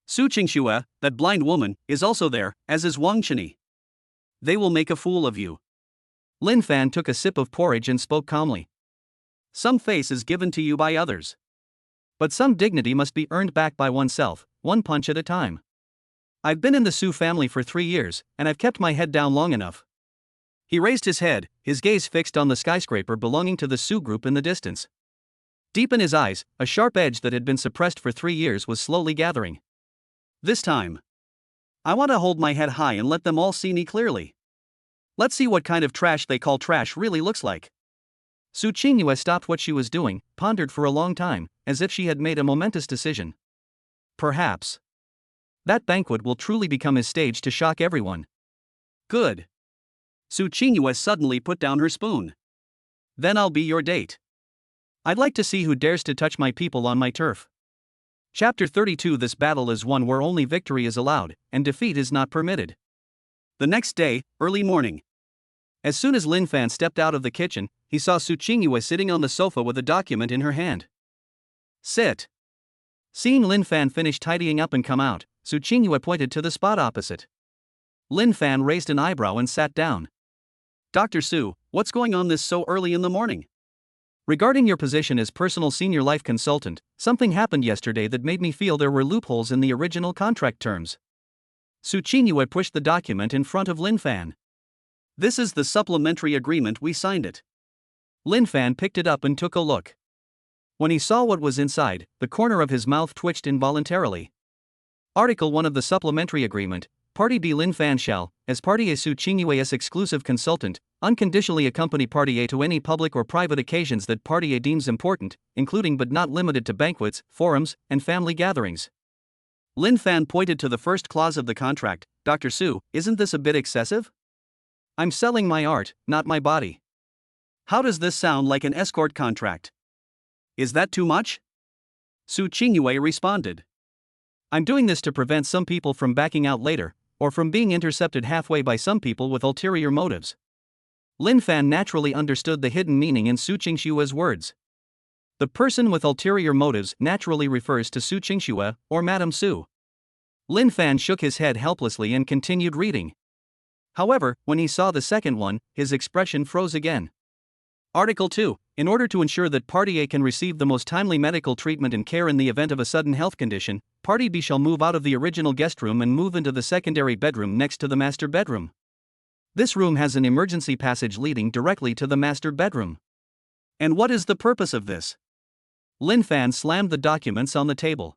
Su Qingxue, that blind woman, is also there, as is Wang Chini. They will make a fool of you." Lin Fan took a sip of porridge and spoke calmly. "Some face is given to you by others. But some dignity must be earned back by oneself, one punch at a time. I've been in the Su family for 3 years, and I've kept my head down long enough." He raised his head, his gaze fixed on the skyscraper belonging to the Su group in the distance. Deep in his eyes, a sharp edge that had been suppressed for 3 years was slowly gathering. "This time, I want to hold my head high and let them all see me clearly. Let's see what kind of trash they call trash really looks like." Su Qingyue stopped what she was doing, pondered for a long time, as if she had made a momentous decision. Perhaps that banquet will truly become his stage to shock everyone. "Good." Su Qingyue suddenly put down her spoon. "Then I'll be your date. I'd like to see who dares to touch my people on my turf." Chapter 32. This battle is one where only victory is allowed, and defeat is not permitted. The next day, early morning. As soon as Lin Fan stepped out of the kitchen, he saw Su Qingyue sitting on the sofa with a document in her hand. "Sit." Seeing Lin Fan finish tidying up and come out, Su Qingyue pointed to the spot opposite. Lin Fan raised an eyebrow and sat down. "Dr. Su, what's going on this so early in the morning?" Regarding your position as personal senior life consultant, something happened yesterday that made me feel there were loopholes in the original contract terms. Su Qingyue pushed the document in front of Lin Fan. This is the supplementary agreement, we signed it. Lin Fan picked it up and took a look. When he saw what was inside, the corner of his mouth twitched involuntarily. Article 1 of the supplementary agreement, Party B Lin Fan shall, as Party A Su Qingyue's exclusive consultant, unconditionally accompany Party A to any public or private occasions that Party A deems important, including but not limited to banquets, forums, and family gatherings. Lin Fan pointed to the first clause of the contract. Dr. Su, isn't this a bit excessive? I'm selling my art, not my body. How does this sound like an escort contract? Is that too much? Su Qingyue responded. I'm doing this to prevent some people from backing out later, or from being intercepted halfway by some people with ulterior motives. Lin Fan naturally understood the hidden meaning in Su Qingxue's words. The person with ulterior motives naturally refers to Su Qingxue, or Madame Su. Lin Fan shook his head helplessly and continued reading. However, when he saw the second one, his expression froze again. Article 2. In order to ensure that Party A can receive the most timely medical treatment and care in the event of a sudden health condition, Party B shall move out of the original guest room and move into the secondary bedroom next to the master bedroom. This room has an emergency passage leading directly to the master bedroom. And what is the purpose of this? Lin Fan slammed the documents on the table.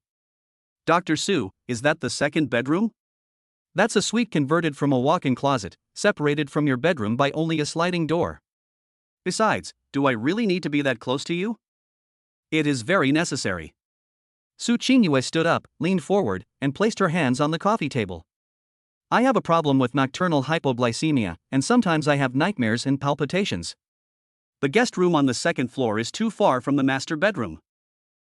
Dr. Su, is that the second bedroom? That's a suite converted from a walk-in closet, separated from your bedroom by only a sliding door. Besides, do I really need to be that close to you? It is very necessary. Su Qingyue stood up, leaned forward, and placed her hands on the coffee table. I have a problem with nocturnal hypoglycemia, and sometimes I have nightmares and palpitations. The guest room on the second floor is too far from the master bedroom.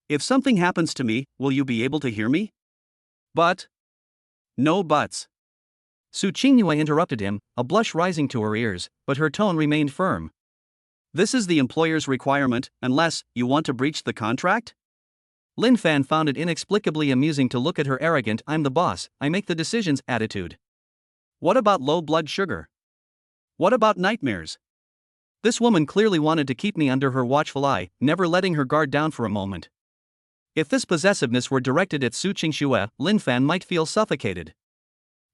If something happens to me, will you be able to hear me? But. No buts. Su Qingyue interrupted him, a blush rising to her ears, but her tone remained firm. This is the employer's requirement, unless you want to breach the contract? Lin Fan found it inexplicably amusing to look at her arrogant "I'm the boss, I make the decisions" attitude. What about low blood sugar? What about nightmares? This woman clearly wanted to keep me under her watchful eye, never letting her guard down for a moment. If this possessiveness were directed at Su Qingxue, Lin Fan might feel suffocated.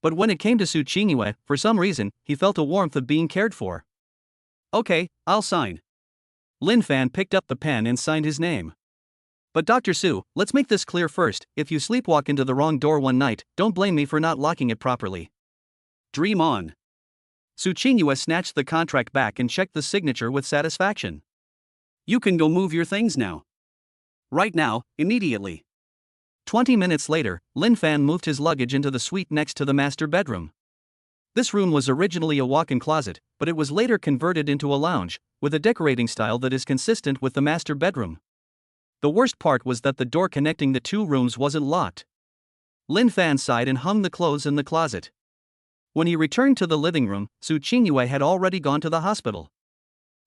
But when it came to Su Qingyue, for some reason, he felt a warmth of being cared for. Okay, I'll sign. Lin Fan picked up the pen and signed his name. But Dr. Su, let's make this clear first. If you sleepwalk into the wrong door one night, don't blame me for not locking it properly. Dream on. Su Qingyue snatched the contract back and checked the signature with satisfaction. You can go move your things now. Right now, immediately. 20 minutes later, Lin Fan moved his luggage into the suite next to the master bedroom. This room was originally a walk-in closet, but it was later converted into a lounge, with a decorating style that is consistent with the master bedroom. The worst part was that the door connecting the two rooms wasn't locked. Lin Fan sighed and hung the clothes in the closet. When he returned to the living room, Su Qingyue had already gone to the hospital.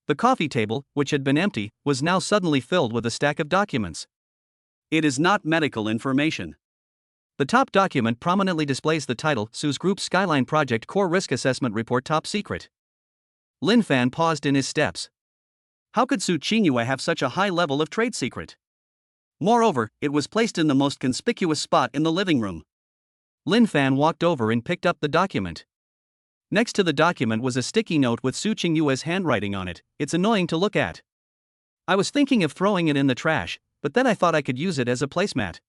The coffee table, which had been empty, was now suddenly filled with a stack of documents. It is not medical information. The top document prominently displays the title Su's Group Skyline Project Core Risk Assessment Report Top Secret. Lin Fan paused in his steps. How could Su Qingyue have such a high level of trade secret? Moreover, it was placed in the most conspicuous spot in the living room. Lin Fan walked over and picked up the document. Next to the document was a sticky note with Su Qingyue's handwriting on it. It's annoying to look at. I was thinking of throwing it in the trash, but then I thought I could use it as a placemat.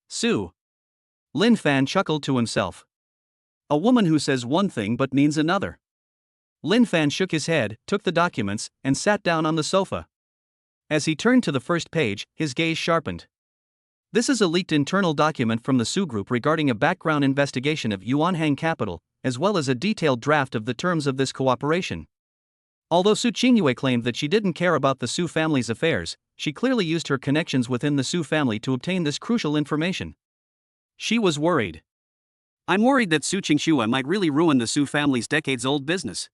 Su. Lin Fan chuckled to himself. A woman who says one thing but means another. Lin Fan shook his head, took the documents, and sat down on the sofa. As he turned to the first page, his gaze sharpened. This is a leaked internal document from the Su Group regarding a background investigation of Yuanhang Capital, as well as a detailed draft of the terms of this cooperation. Although Su Qingyue claimed that she didn't care about the Su family's affairs, she clearly used her connections within the Su family to obtain this crucial information. She was worried. I'm worried that Su Qingxue might really ruin the Su family's decades-old business.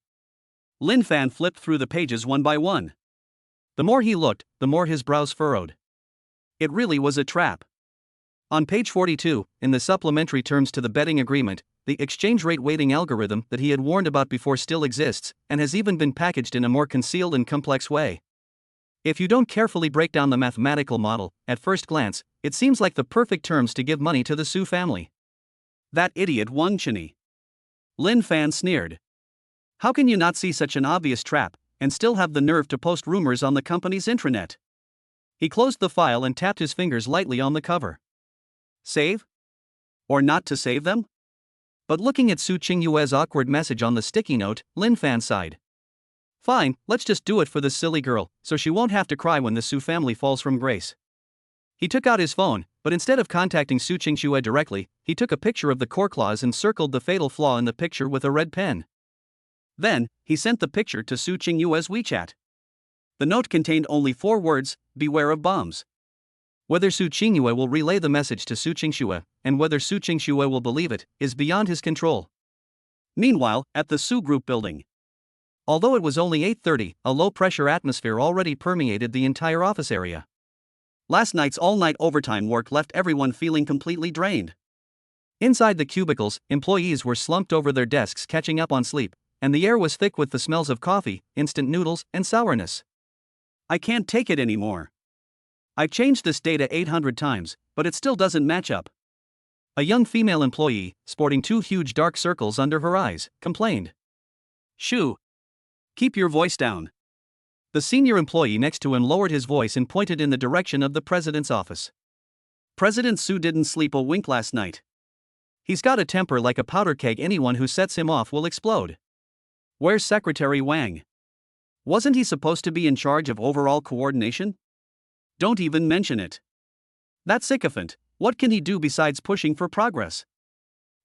Lin Fan flipped through the pages one by one. The more he looked, the more his brows furrowed. It really was a trap. On page 42, in the supplementary terms to the betting agreement, the exchange rate weighting algorithm that he had warned about before still exists, and has even been packaged in a more concealed and complex way. If you don't carefully break down the mathematical model, at first glance, it seems like the perfect terms to give money to the Su family. That idiot Wang Cheney. Lin Fan sneered. How can you not see such an obvious trap, and still have the nerve to post rumors on the company's intranet? He closed the file and tapped his fingers lightly on the cover. Save? Or not to save them? But looking at Su Qingyue's awkward message on the sticky note, Lin Fan sighed. Fine, let's just do it for this silly girl, so she won't have to cry when the Su family falls from grace. He took out his phone, but instead of contacting Su Qingyue directly, he took a picture of the core clause and circled the fatal flaw in the picture with a red pen. Then, he sent the picture to Su Qingyue's WeChat. The note contained only 4 words, beware of bombs. Whether Su Qingyue will relay the message to Su Qingxue, and whether Su Qingxue will believe it, is beyond his control. Meanwhile, at the Su Group building. Although it was only 8:30, a low-pressure atmosphere already permeated the entire office area. Last night's all-night overtime work left everyone feeling completely drained. Inside the cubicles, employees were slumped over their desks catching up on sleep, and the air was thick with the smells of coffee, instant noodles, and sourness. I can't take it anymore. I've changed this data 800 times, but it still doesn't match up. A young female employee, sporting 2 huge dark circles under her eyes, complained. Shoo! Keep your voice down. The senior employee next to him lowered his voice and pointed in the direction of the president's office. President Su didn't sleep a wink last night. He's got a temper like a powder keg. Anyone who sets him off will explode. Where's Secretary Wang? Wasn't he supposed to be in charge of overall coordination? Don't even mention it. That sycophant, what can he do besides pushing for progress?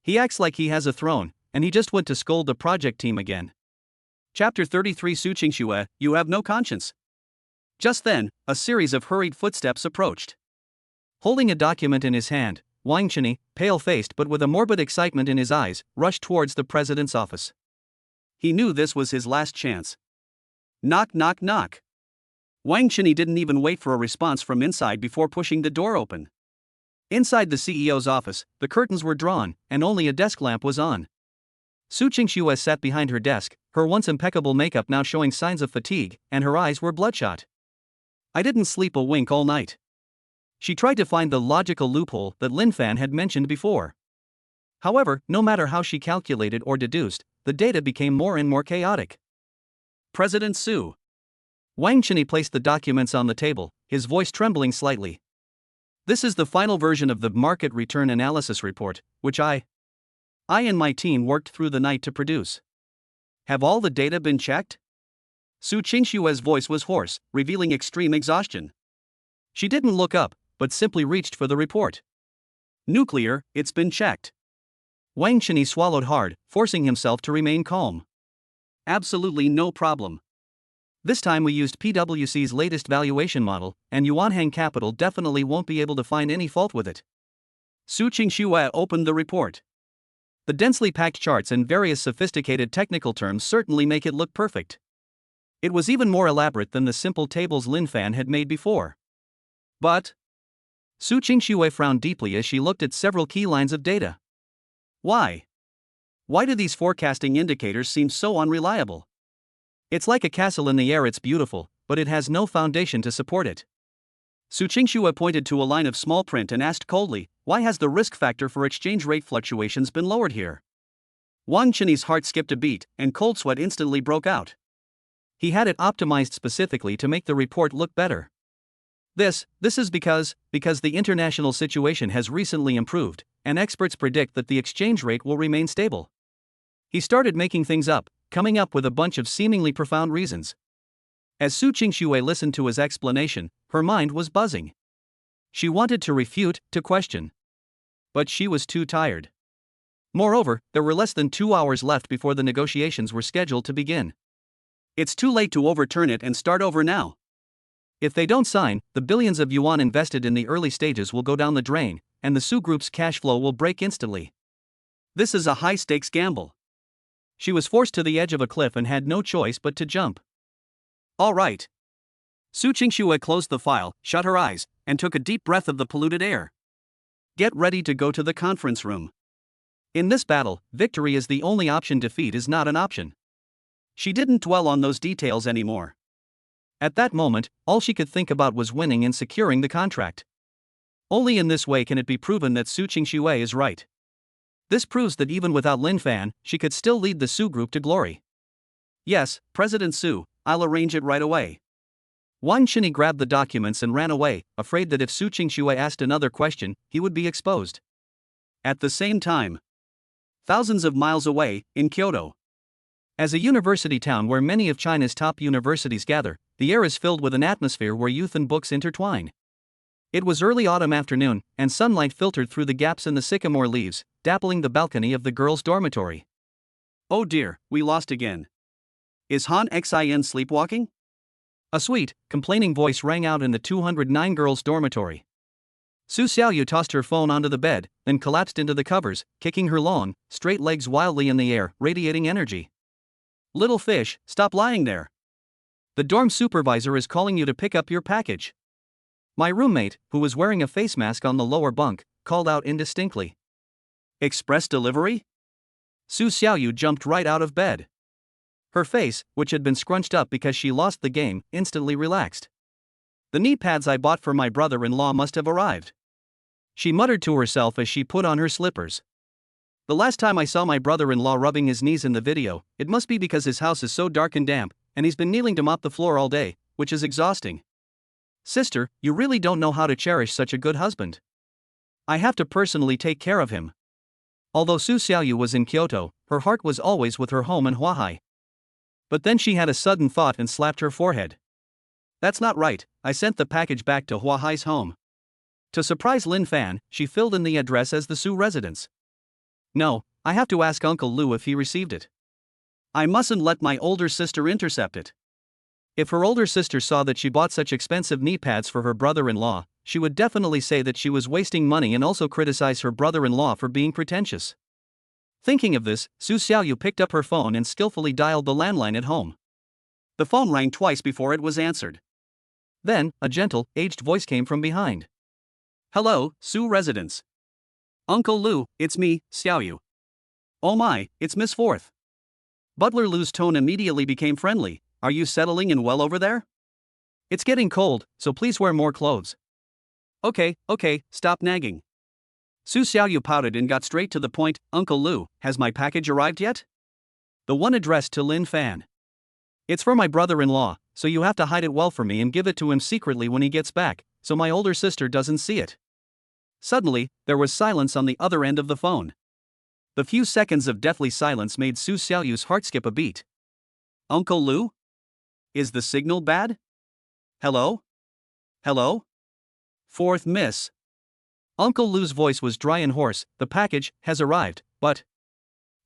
He acts like he has a throne, and he just went to scold the project team again. Chapter 33 Su Qingxue, you have no conscience. Just then, a series of hurried footsteps approached. Holding a document in his hand, Wang Cheney, pale-faced but with a morbid excitement in his eyes, rushed towards the president's office. He knew this was his last chance. Knock, knock, knock. Wang Cheney didn't even wait for a response from inside before pushing the door open. Inside the CEO's office, the curtains were drawn, and only a desk lamp was on. Su Qingxue sat behind her desk, her once impeccable makeup now showing signs of fatigue, and her eyes were bloodshot. I didn't sleep a wink all night. She tried to find the logical loophole that Lin Fan had mentioned before. However, no matter how she calculated or deduced, the data became more and more chaotic. President Su. Wang Cheney placed the documents on the table, his voice trembling slightly. This is the final version of the market return analysis report, which I and my team worked through the night to produce. Have all the data been checked? Su Qingxue's voice was hoarse, revealing extreme exhaustion. She didn't look up, but simply reached for the report. Nuclear, it's been checked. Wang Cheney swallowed hard, forcing himself to remain calm. Absolutely no problem. This time we used PwC's latest valuation model, and Yuanhang Capital definitely won't be able to find any fault with it. Su Qingxue opened the report. The densely packed charts and various sophisticated technical terms certainly make it look perfect. It was even more elaborate than the simple tables Lin Fan had made before. But Su Qingxue frowned deeply as she looked at several key lines of data. Why? Why do these forecasting indicators seem so unreliable? It's like a castle in the air. It's beautiful, but it has no foundation to support it. Su Qingxue pointed to a line of small print and asked coldly, why has the risk factor for exchange rate fluctuations been lowered here? Wang Cheney's heart skipped a beat, and cold sweat instantly broke out. He had it optimized specifically to make the report look better. This is because the international situation has recently improved, and experts predict that the exchange rate will remain stable. He started making things up, coming up with a bunch of seemingly profound reasons. As Su Qingxue listened to his explanation, her mind was buzzing. She wanted to refute, to question. But she was too tired. Moreover, there were less than 2 hours left before the negotiations were scheduled to begin. It's too late to overturn it and start over now. If they don't sign, the billions of yuan invested in the early stages will go down the drain, and the Su Group's cash flow will break instantly. This is a high-stakes gamble. She was forced to the edge of a cliff and had no choice but to jump. All right. Su Qingxue closed the file, shut her eyes, and took a deep breath of the polluted air. Get ready to go to the conference room. In this battle, victory is the only option. Defeat is not an option. She didn't dwell on those details anymore. At that moment, all she could think about was winning and securing the contract. Only in this way can it be proven that Su Qingxue is right. This proves that even without Lin Fan, she could still lead the Su group to glory. Yes, President Su, I'll arrange it right away. Wang Qinyi grabbed the documents and ran away, afraid that if Su Qingxue asked another question, he would be exposed. At the same time, thousands of miles away, in Kyoto. As a university town where many of China's top universities gather, the air is filled with an atmosphere where youth and books intertwine. It was early autumn afternoon, and sunlight filtered through the gaps in the sycamore leaves, dappling the balcony of the girls' dormitory. Oh dear, we lost again. Is Han Xin sleepwalking? A sweet, complaining voice rang out in the 209 girls' dormitory. Su Xiaoyu tossed her phone onto the bed, then collapsed into the covers, kicking her long, straight legs wildly in the air, radiating energy. Little fish, stop lying there. The dorm supervisor is calling you to pick up your package. My roommate, who was wearing a face mask on the lower bunk, called out indistinctly. Express delivery? Su Xiaoyu jumped right out of bed. Her face, which had been scrunched up because she lost the game, instantly relaxed. The knee pads I bought for my brother-in-law must have arrived. She muttered to herself as she put on her slippers. The last time I saw my brother-in-law rubbing his knees in the video, it must be because his house is so dark and damp, and he's been kneeling to mop the floor all day, which is exhausting. Sister, you really don't know how to cherish such a good husband. I have to personally take care of him. Although Su Xiaoyu was in Kyoto, her heart was always with her home in Huahai. But then she had a sudden thought and slapped her forehead. That's not right, I sent the package back to Huahai's home. To surprise Lin Fan, she filled in the address as the Su residence. No, I have to ask Uncle Lu if he received it. I mustn't let my older sister intercept it. If her older sister saw that she bought such expensive knee pads for her brother-in-law, she would definitely say that she was wasting money and also criticize her brother-in-law for being pretentious. Thinking of this, Su Xiaoyu picked up her phone and skillfully dialed the landline at home. The phone rang twice before it was answered. Then, a gentle, aged voice came from behind. Hello, Su residence. Uncle Lu, it's me, Xiaoyu. Oh my, it's Miss Fourth. Butler Lu's tone immediately became friendly. Are you settling in well over there? It's getting cold, so please wear more clothes. Okay, stop nagging. Su Xiaoyu pouted and got straight to the point. Uncle Lu, has my package arrived yet? The one addressed to Lin Fan. It's for my brother-in-law, so you have to hide it well for me and give it to him secretly when he gets back, so my older sister doesn't see it. Suddenly, there was silence on the other end of the phone. The few seconds of deathly silence made Su Xiaoyu's heart skip a beat. Uncle Lu? Is the signal bad? Hello? Hello? Fourth miss. Uncle Lu's voice was dry and hoarse. The package has arrived, but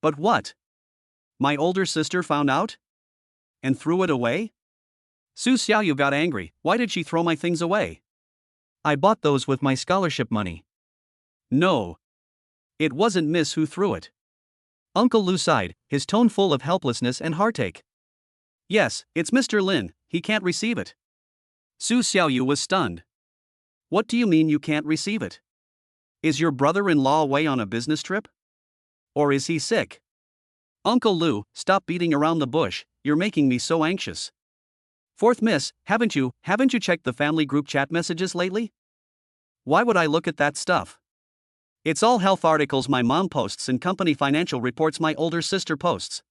what? My older sister found out? And threw it away? Su Xiaoyu got angry. Why did she throw my things away? I bought those with my scholarship money. No. It wasn't Miss who threw it. Uncle Lu sighed, his tone full of helplessness and heartache. Yes, it's Mr. Lin, he can't receive it. Su Xiaoyu was stunned. What do you mean you can't receive it? Is your brother-in-law away on a business trip? Or is he sick? Uncle Lu, stop beating around the bush, you're making me so anxious. Fourth miss, haven't you checked the family group chat messages lately? Why would I look at that stuff? It's all health articles my mom posts and company financial reports my older sister posts.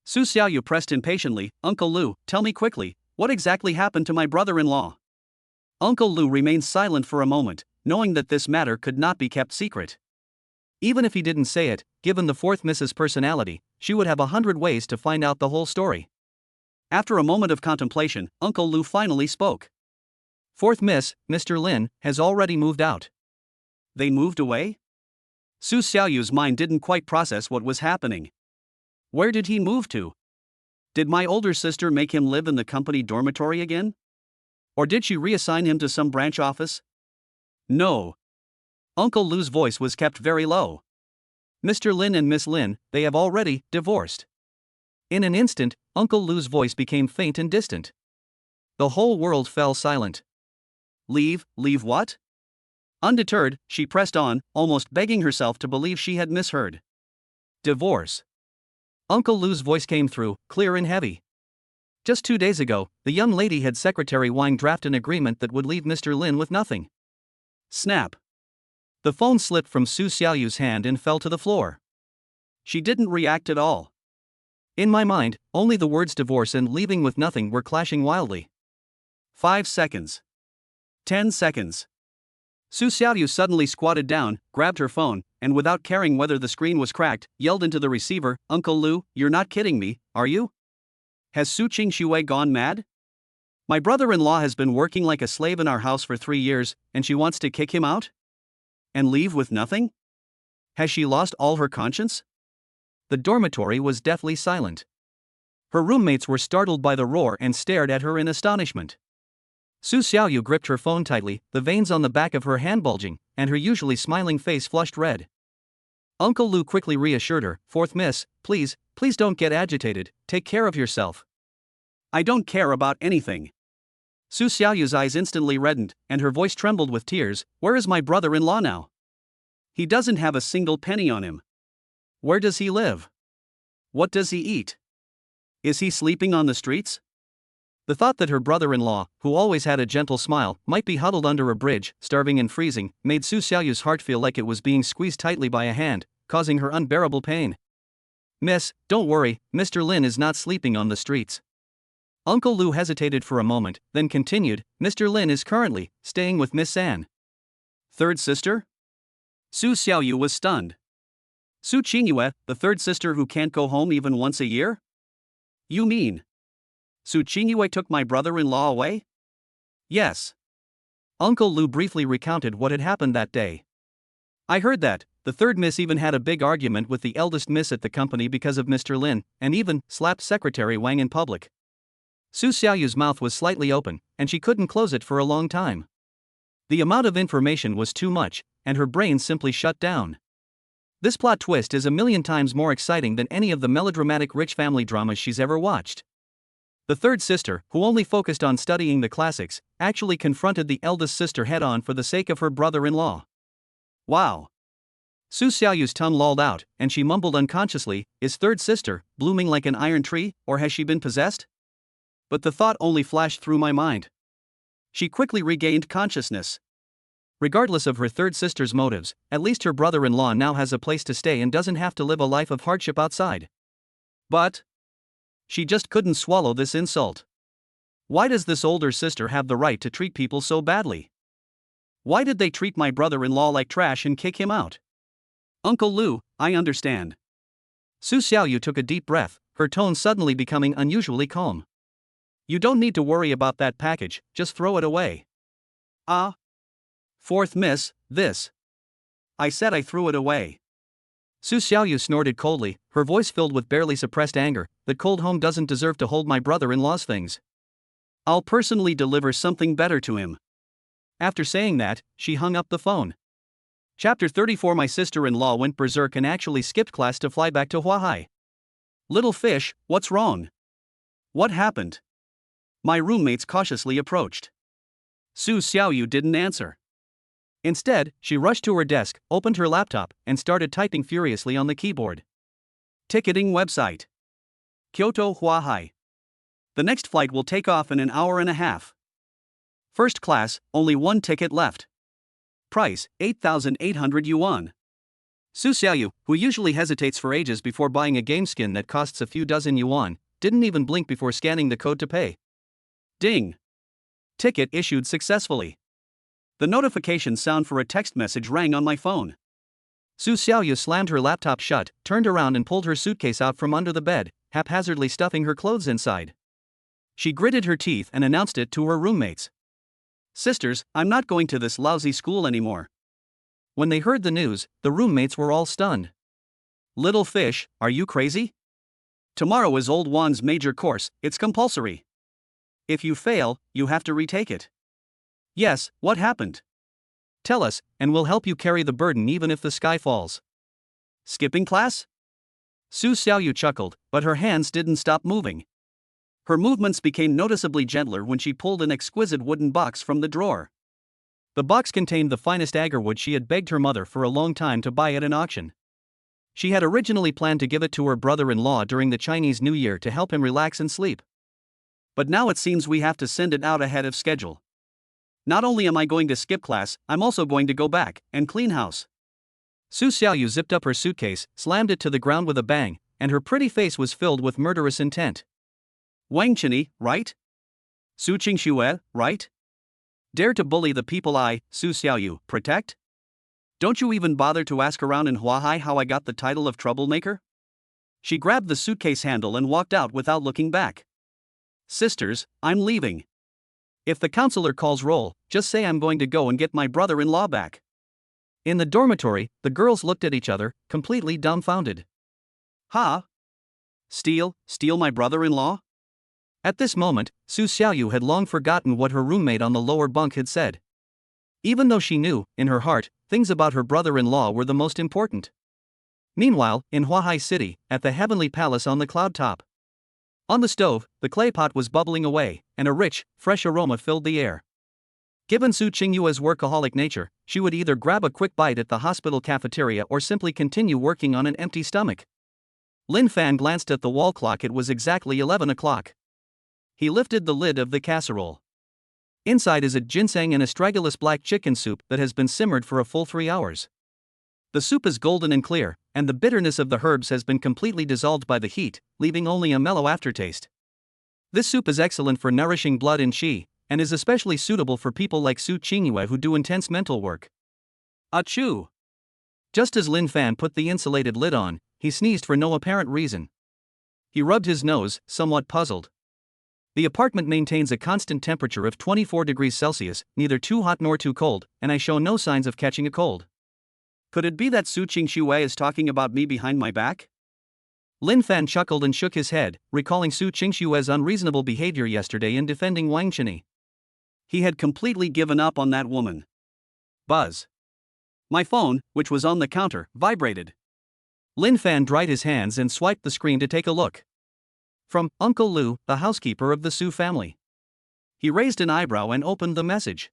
Su Xiaoyu pressed impatiently. Uncle Lu, tell me quickly, what exactly happened to my brother-in-law? Uncle Lu remained silent for a moment, knowing that this matter could not be kept secret. Even if he didn't say it, given the fourth Miss's personality, she would have 100 ways to find out the whole story. After a moment of contemplation, Uncle Lu finally spoke. Fourth Miss, Mr. Lin, has already moved out. They moved away? Su Xiaoyu's mind didn't quite process what was happening. Where did he move to? Did my older sister make him live in the company dormitory again? Or did she reassign him to some branch office? No. Uncle Lu's voice was kept very low. Mr. Lin and Miss Lin, they have already divorced. In an instant, Uncle Lu's voice became faint and distant. The whole world fell silent. Leave what? Undeterred, she pressed on, almost begging herself to believe she had misheard. Divorce. Uncle Lu's voice came through, clear and heavy. Just 2 days ago, the young lady had Secretary Wang draft an agreement that would leave Mr. Lin with nothing. Snap. The phone slipped from Su Xiaoyu's hand and fell to the floor. She didn't react at all. In my mind, only the words divorce and leaving with nothing were clashing wildly. 5 seconds. 10 seconds. Su Xiaoyu suddenly squatted down, grabbed her phone, and without caring whether the screen was cracked, yelled into the receiver, "Uncle Lu, you're not kidding me, are you? Has Su Qingxue gone mad? My brother-in-law has been working like a slave in our house for 3 years, and she wants to kick him out? And leave with nothing? Has she lost all her conscience?" The dormitory was deathly silent. Her roommates were startled by the roar and stared at her in astonishment. Su Xiaoyu gripped her phone tightly, the veins on the back of her hand bulging, and her usually smiling face flushed red. Uncle Lu quickly reassured her, "Fourth miss, please don't get agitated, take care of yourself." "I don't care about anything." Su Xiaoyu's eyes instantly reddened, and her voice trembled with tears. "Where is my brother-in-law now? He doesn't have a single penny on him. Where does he live? What does he eat? Is he sleeping on the streets?" The thought that her brother-in-law, who always had a gentle smile, might be huddled under a bridge, starving and freezing, made Su Xiaoyu's heart feel like it was being squeezed tightly by a hand, causing her unbearable pain. "Miss, don't worry, Mr. Lin is not sleeping on the streets." Uncle Lu hesitated for a moment, then continued, "Mr. Lin is currently staying with Miss An." "Third sister?" Su Xiaoyu was stunned. "Su Qingyue, the third sister who can't go home even once a year? You mean Su Qingyue took my brother-in-law away?" "Yes." Uncle Lu briefly recounted what had happened that day. "I heard that the third miss even had a big argument with the eldest miss at the company because of Mr. Lin, and even slapped Secretary Wang in public." Su Xiaoyu's mouth was slightly open, and she couldn't close it for a long time. The amount of information was too much, and her brain simply shut down. This plot twist is a million times more exciting than any of the melodramatic rich family dramas she's ever watched. The third sister, who only focused on studying the classics, actually confronted the eldest sister head-on for the sake of her brother-in-law. Wow. Su Xiaoyu's tongue lolled out, and she mumbled unconsciously, "Is third sister blooming like an iron tree, or has she been possessed?" But the thought only flashed through my mind. She quickly regained consciousness. Regardless of her third sister's motives, at least her brother-in-law now has a place to stay and doesn't have to live a life of hardship outside. But she just couldn't swallow this insult. Why does this older sister have the right to treat people so badly? Why did they treat my brother-in-law like trash and kick him out? "Uncle Lu, I understand." Su Xiaoyu took a deep breath, her tone suddenly becoming unusually calm. "You don't need to worry about that package, just throw it away." "Ah. Fourth miss, this. I said I threw it away." Su Xiaoyu snorted coldly, her voice filled with barely suppressed anger. "That cold home doesn't deserve to hold my brother-in-law's things. I'll personally deliver something better to him." After saying that, she hung up the phone. Chapter 34. My sister-in-law went berserk and actually skipped class to fly back to Huahai. "Little fish, what's wrong? What happened?" My roommates cautiously approached. Su Xiaoyu didn't answer. Instead, she rushed to her desk, opened her laptop, and started typing furiously on the keyboard. Ticketing website. Kyoto Huahai. The next flight will take off in an hour and a half. First class, only one ticket left. Price, 8,800 yuan. Su Xiaoyu, who usually hesitates for ages before buying a game skin that costs a few dozen yuan, didn't even blink before scanning the code to pay. Ding. Ticket issued successfully. The notification sound for a text message rang on my phone. Su Xiaoyu slammed her laptop shut, turned around and pulled her suitcase out from under the bed, haphazardly stuffing her clothes inside. She gritted her teeth and announced it to her roommates. "Sisters, I'm not going to this lousy school anymore." When they heard the news, the roommates were all stunned. "Little fish, are you crazy? Tomorrow is Old Wan's major course, it's compulsory. If you fail, you have to retake it." "Yes, what happened? Tell us, and we'll help you carry the burden even if the sky falls." "Skipping class?" Su Xiaoyu chuckled, but her hands didn't stop moving. Her movements became noticeably gentler when she pulled an exquisite wooden box from the drawer. The box contained the finest agarwood she had begged her mother for a long time to buy at an auction. She had originally planned to give it to her brother-in-law during the Chinese New Year to help him relax and sleep. But now it seems we have to send it out ahead of schedule. Not only am I going to skip class, I'm also going to go back and clean house. Su Xiaoyu zipped up her suitcase, slammed it to the ground with a bang, and her pretty face was filled with murderous intent. Wang Qinyi, right? Su Qingxue, right? Dare to bully the people I, Su Xiaoyu, protect? Don't you even bother to ask around in Huahai how I got the title of troublemaker? She grabbed the suitcase handle and walked out without looking back. Sisters, I'm leaving. If the counselor calls roll, just say I'm going to go and get my brother-in-law back. In the dormitory, the girls looked at each other, completely dumbfounded. Ha? Steal my brother-in-law? At this moment, Su Xiaoyu had long forgotten what her roommate on the lower bunk had said. Even though she knew, in her heart, things about her brother-in-law were the most important. Meanwhile, in Huahai City, at the Heavenly Palace on the cloud top. On the stove, the clay pot was bubbling away, and a rich, fresh aroma filled the air. Given Su Qingyue's workaholic nature, she would either grab a quick bite at the hospital cafeteria or simply continue working on an empty stomach. Lin Fan glanced at the wall clock. It was exactly 11 o'clock. He lifted the lid of the casserole. Inside is a ginseng and astragalus black chicken soup that has been simmered for a full 3 hours. The soup is golden and clear, and the bitterness of the herbs has been completely dissolved by the heat, leaving only a mellow aftertaste. This soup is excellent for nourishing blood and qi, and is especially suitable for people like Su Qingyue who do intense mental work. Achoo! Just as Lin Fan put the insulated lid on, he sneezed for no apparent reason. He rubbed his nose, somewhat puzzled. The apartment maintains a constant temperature of 24 degrees Celsius, neither too hot nor too cold, and I show no signs of catching a cold. Could it be that Su Qingxue is talking about me behind my back? Lin Fan chuckled and shook his head, recalling Su Qingxue's unreasonable behavior yesterday in defending Wang Qinyi. He had completely given up on that woman. Buzz. My phone, which was on the counter, vibrated. Lin Fan dried his hands and swiped the screen to take a look. From Uncle Lu, the housekeeper of the Su family. He raised an eyebrow and opened the message.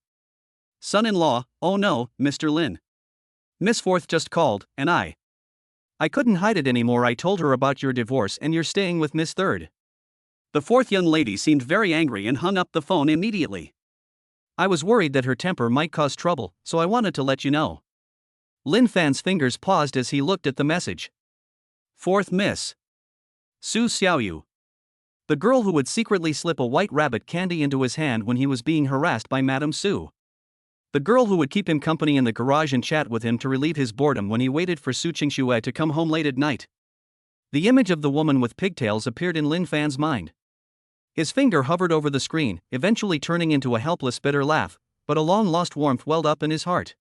Son-in-law, oh no, Mr. Lin. Miss Fourth just called, and I couldn't hide it anymore. I told her about your divorce and you're staying with Miss Third. The fourth young lady seemed very angry and hung up the phone immediately. I was worried that her temper might cause trouble, so I wanted to let you know. Lin Fan's fingers paused as he looked at the message. Fourth Miss Su Xiaoyu. The girl who would secretly slip a white rabbit candy into his hand when he was being harassed by Madame Su. The girl who would keep him company in the garage and chat with him to relieve his boredom when he waited for Su Qingxue to come home late at night. The image of the woman with pigtails appeared in Lin Fan's mind. His finger hovered over the screen, eventually turning into a helpless bitter laugh, but a long-lost warmth welled up in his heart.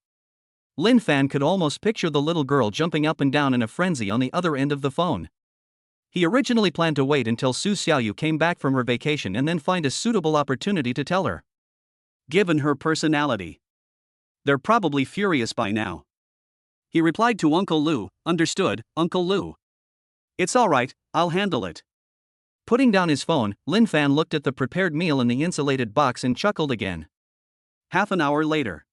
Lin Fan could almost picture the little girl jumping up and down in a frenzy on the other end of the phone. He originally planned to wait until Su Xiaoyu came back from her vacation and then find a suitable opportunity to tell her. Given her personality, they're probably furious by now. He replied to Uncle Lu, understood, Uncle Lu. It's all right, I'll handle it. Putting down his phone, Lin Fan looked at the prepared meal in the insulated box and chuckled again. Half an hour later.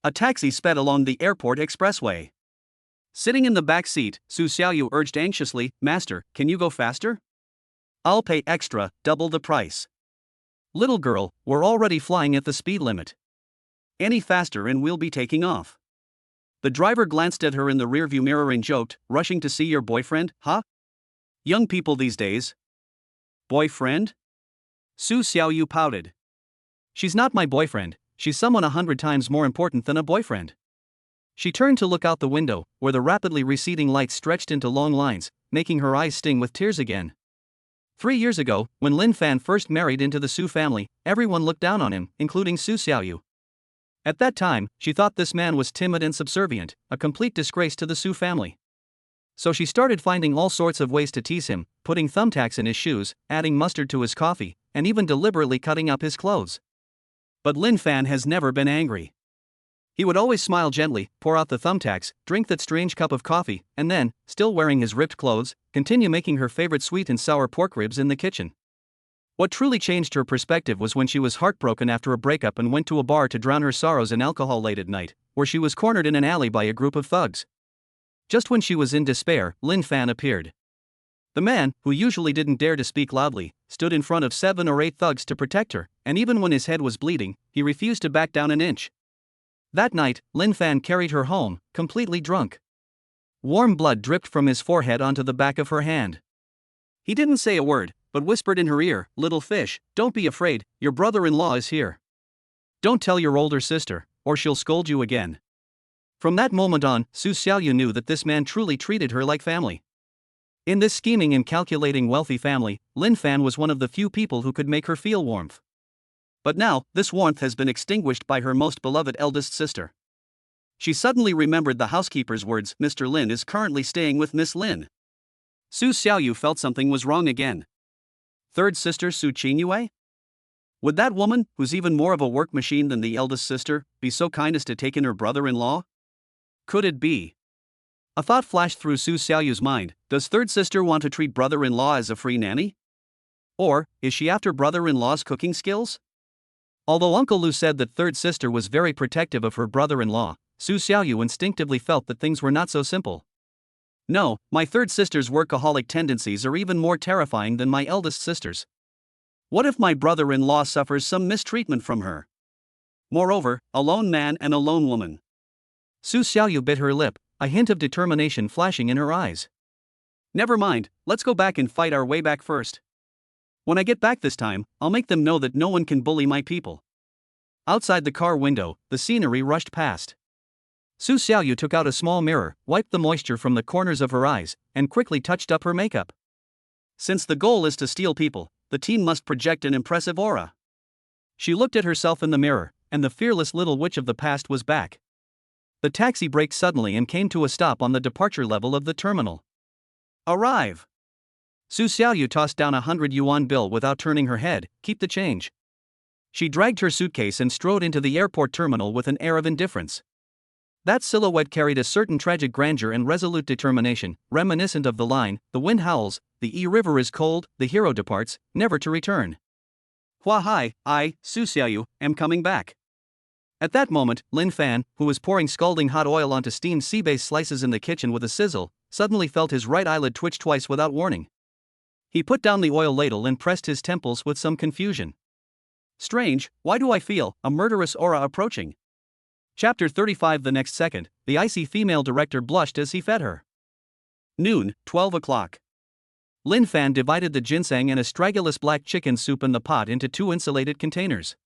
A taxi sped along the airport expressway. Sitting in the back seat, Su Xiaoyu urged anxiously, Master, can you go faster? I'll pay extra, double the price. Little girl, we're already flying at the speed limit. Any faster and we'll be taking off. The driver glanced at her in the rearview mirror and joked, rushing to see your boyfriend, huh? Young people these days. Boyfriend? Su Xiaoyu pouted. She's not my boyfriend, she's someone 100 times more important than a boyfriend. She turned to look out the window, where the rapidly receding lights stretched into long lines, making her eyes sting with tears again. 3 years ago, when Lin Fan first married into the Su family, everyone looked down on him, including Su Xiaoyu. At that time, she thought this man was timid and subservient, a complete disgrace to the Su family. So she started finding all sorts of ways to tease him, putting thumbtacks in his shoes, adding mustard to his coffee, and even deliberately cutting up his clothes. But Lin Fan has never been angry. He would always smile gently, pour out the thumbtacks, drink that strange cup of coffee, and then, still wearing his ripped clothes, continue making her favorite sweet and sour pork ribs in the kitchen. What truly changed her perspective was when she was heartbroken after a breakup and went to a bar to drown her sorrows in alcohol late at night, where she was cornered in an alley by a group of thugs. Just when she was in despair, Lin Fan appeared. The man, who usually didn't dare to speak loudly, stood in front of 7 or 8 thugs to protect her, and even when his head was bleeding, he refused to back down an inch. That night, Lin Fan carried her home, completely drunk. Warm blood dripped from his forehead onto the back of her hand. He didn't say a word, but whispered in her ear, "Little fish, don't be afraid, your brother-in-law is here. Don't tell your older sister, or she'll scold you again." From that moment on, Su Xiaoyu knew that this man truly treated her like family. In this scheming and calculating wealthy family, Lin Fan was one of the few people who could make her feel warmth. But now, this warmth has been extinguished by her most beloved eldest sister. She suddenly remembered the housekeeper's words, "Mr. Lin is currently staying with Miss Lin." Su Xiaoyu felt something was wrong again. Third sister Su Qingyue? Would that woman, who's even more of a work machine than the eldest sister, be so kind as to take in her brother-in-law? Could it be? A thought flashed through Su Xiaoyu's mind. Does third sister want to treat brother-in-law as a free nanny? Or, is she after brother-in-law's cooking skills? Although Uncle Lu said that third sister was very protective of her brother-in-law, Su Xiaoyu instinctively felt that things were not so simple. No, my third sister's workaholic tendencies are even more terrifying than my eldest sister's. What if my brother-in-law suffers some mistreatment from her? Moreover, a lone man and a lone woman. Su Xiaoyu bit her lip, a hint of determination flashing in her eyes. Never mind, let's go back and fight our way back first. When I get back this time, I'll make them know that no one can bully my people. Outside the car window, the scenery rushed past. Su Xiaoyu took out a small mirror, wiped the moisture from the corners of her eyes, and quickly touched up her makeup. Since the goal is to steal people, the team must project an impressive aura. She looked at herself in the mirror, and the fearless little witch of the past was back. The taxi braked suddenly and came to a stop on the departure level of the terminal. Arrive! Su Xiaoyu tossed down a 100 yuan bill without turning her head. Keep the change. She dragged her suitcase and strode into the airport terminal with an air of indifference. That silhouette carried a certain tragic grandeur and resolute determination, reminiscent of the line, "The wind howls, the river is cold, the hero departs, never to return." Hua hai, I, Su Xiaoyu, am coming back. At that moment, Lin Fan, who was pouring scalding hot oil onto steamed sea-bass slices in the kitchen with a sizzle, suddenly felt his right eyelid twitch twice without warning. He put down the oil ladle and pressed his temples with some confusion. Strange, why do I feel a murderous aura approaching? Chapter 35. The next second, the icy female director blushed as he fed her. Noon, 12 o'clock. Lin Fan divided the ginseng and astragalus black chicken soup in the pot into 2 insulated containers.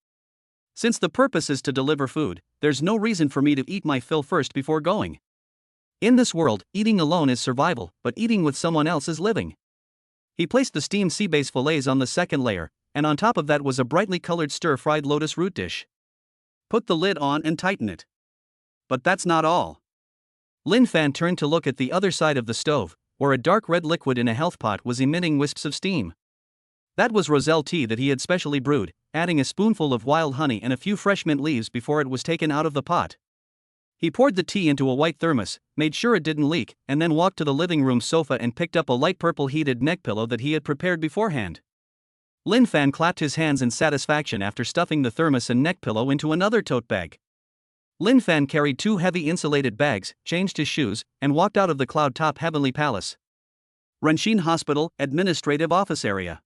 Since the purpose is to deliver food, there's no reason for me to eat my fill first before going. In this world, eating alone is survival, but eating with someone else is living. He placed the steamed sea-bass fillets on the second layer, and on top of that was a brightly colored stir-fried lotus root dish. Put the lid on and tighten it. But that's not all. Lin Fan turned to look at the other side of the stove, where a dark red liquid in a health pot was emitting wisps of steam. That was roselle tea that he had specially brewed, adding a spoonful of wild honey and a few fresh mint leaves before it was taken out of the pot. He poured the tea into a white thermos, made sure it didn't leak, and then walked to the living room sofa and picked up a light purple heated neck pillow that he had prepared beforehand. Lin Fan clapped his hands in satisfaction after stuffing the thermos and neck pillow into another tote bag. Lin Fan carried 2 heavy insulated bags, changed his shoes, and walked out of the cloud-top heavenly palace. Renxin Hospital, Administrative Office Area.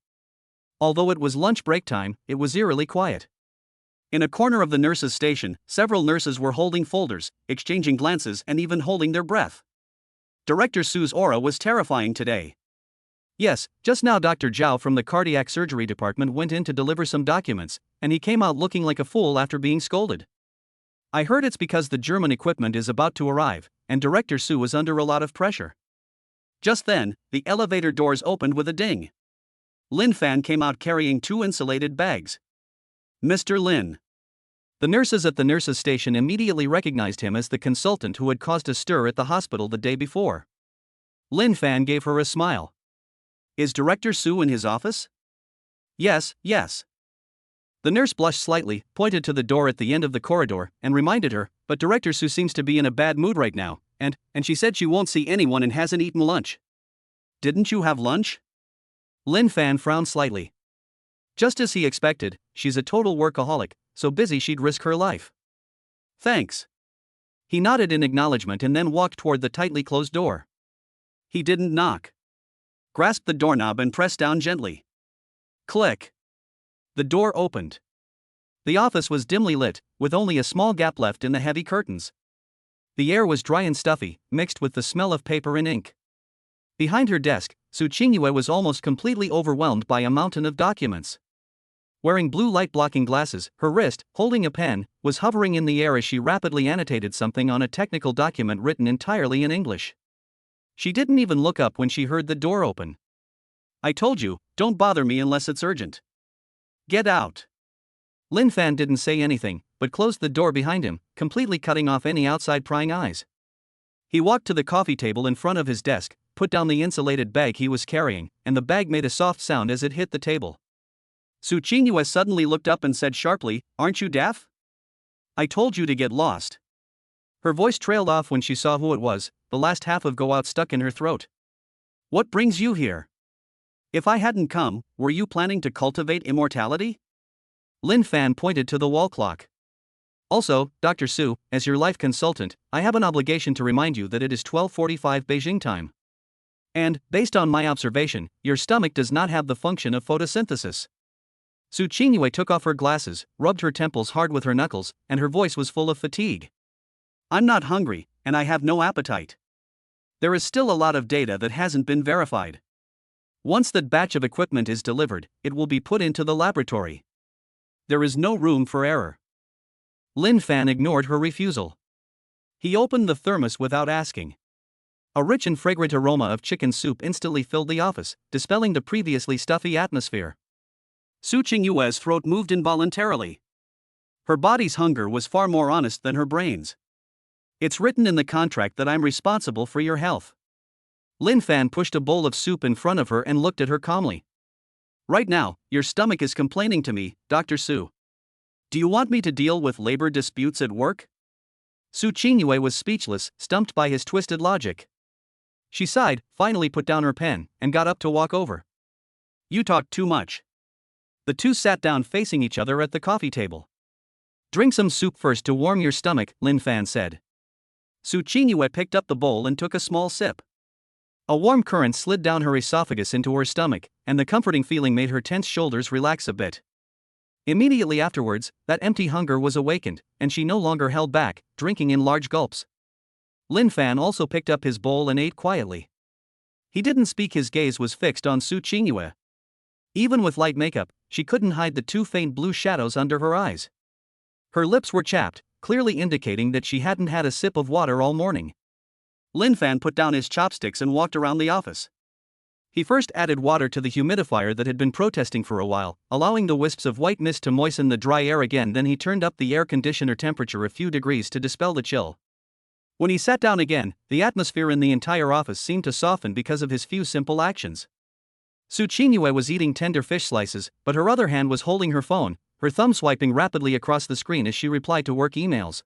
Although it was lunch break time, it was eerily quiet. In a corner of the nurses' station, several nurses were holding folders, exchanging glances and even holding their breath. Director Su's aura was terrifying today. Yes, just now Dr. Zhao from the cardiac surgery department went in to deliver some documents, and he came out looking like a fool after being scolded. I heard it's because the German equipment is about to arrive, and Director Su is under a lot of pressure. Just then, the elevator doors opened with a ding. Lin Fan came out carrying 2 insulated bags. Mr. Lin. The nurses at the nurses' station immediately recognized him as the consultant who had caused a stir at the hospital the day before. Lin Fan gave her a smile. Is Director Su in his office? Yes, yes. The nurse blushed slightly, pointed to the door at the end of the corridor, and reminded her, but Director Su seems to be in a bad mood right now, and she said she won't see anyone and hasn't eaten lunch. Didn't you have lunch? Lin Fan frowned slightly. Just as he expected, she's a total workaholic, so busy she'd risk her life. Thanks. He nodded in acknowledgement and then walked toward the tightly closed door. He didn't knock. Grasped the doorknob and pressed down gently. Click. The door opened. The office was dimly lit, with only a small gap left in the heavy curtains. The air was dry and stuffy, mixed with the smell of paper and ink. Behind her desk, Su Qingyue was almost completely overwhelmed by a mountain of documents. Wearing blue light-blocking glasses, her wrist, holding a pen, was hovering in the air as she rapidly annotated something on a technical document written entirely in English. She didn't even look up when she heard the door open. "I told you, don't bother me unless it's urgent. Get out." Lin Fan didn't say anything, but closed the door behind him, completely cutting off any outside prying eyes. He walked to the coffee table in front of his desk, put down the insulated bag he was carrying, and the bag made a soft sound as it hit the table. Su Qingyue suddenly looked up and said sharply, "Aren't you deaf? I told you to get lost." Her voice trailed off when she saw who it was, the last half of "go out" stuck in her throat. "What brings you here? If I hadn't come, were you planning to cultivate immortality?" Lin Fan pointed to the wall clock. "Also, Dr. Su, as your life consultant, I have an obligation to remind you that it is 12:45 Beijing time. And, based on my observation, your stomach does not have the function of photosynthesis." Su Qingyue took off her glasses, rubbed her temples hard with her knuckles, and her voice was full of fatigue. "I'm not hungry, and I have no appetite. There is still a lot of data that hasn't been verified. Once that batch of equipment is delivered, it will be put into the laboratory. There is no room for error." Lin Fan ignored her refusal. He opened the thermos without asking. A rich and fragrant aroma of chicken soup instantly filled the office, dispelling the previously stuffy atmosphere. Su Qingyue's throat moved involuntarily. Her body's hunger was far more honest than her brain's. "It's written in the contract that I'm responsible for your health." Lin Fan pushed a bowl of soup in front of her and looked at her calmly. "Right now, your stomach is complaining to me, Dr. Su. Do you want me to deal with labor disputes at work?" Su Qingyue was speechless, stumped by his twisted logic. She sighed, finally put down her pen, and got up to walk over. "You talk too much." The two sat down facing each other at the coffee table. "Drink some soup first to warm your stomach," Lin Fan said. Su Qingyue picked up the bowl and took a small sip. A warm current slid down her esophagus into her stomach, and the comforting feeling made her tense shoulders relax a bit. Immediately afterwards, that empty hunger was awakened, and she no longer held back, drinking in large gulps. Lin Fan also picked up his bowl and ate quietly. He didn't speak, his gaze was fixed on Su Qingyue. Even with light makeup, she couldn't hide the two faint blue shadows under her eyes. Her lips were chapped, clearly indicating that she hadn't had a sip of water all morning. Lin Fan put down his chopsticks and walked around the office. He first added water to the humidifier that had been protesting for a while, allowing the wisps of white mist to moisten the dry air again. Then he turned up the air conditioner temperature a few degrees to dispel the chill. When he sat down again, the atmosphere in the entire office seemed to soften because of his few simple actions. Su Qingyue was eating tender fish slices, but her other hand was holding her phone, her thumb swiping rapidly across the screen as she replied to work emails.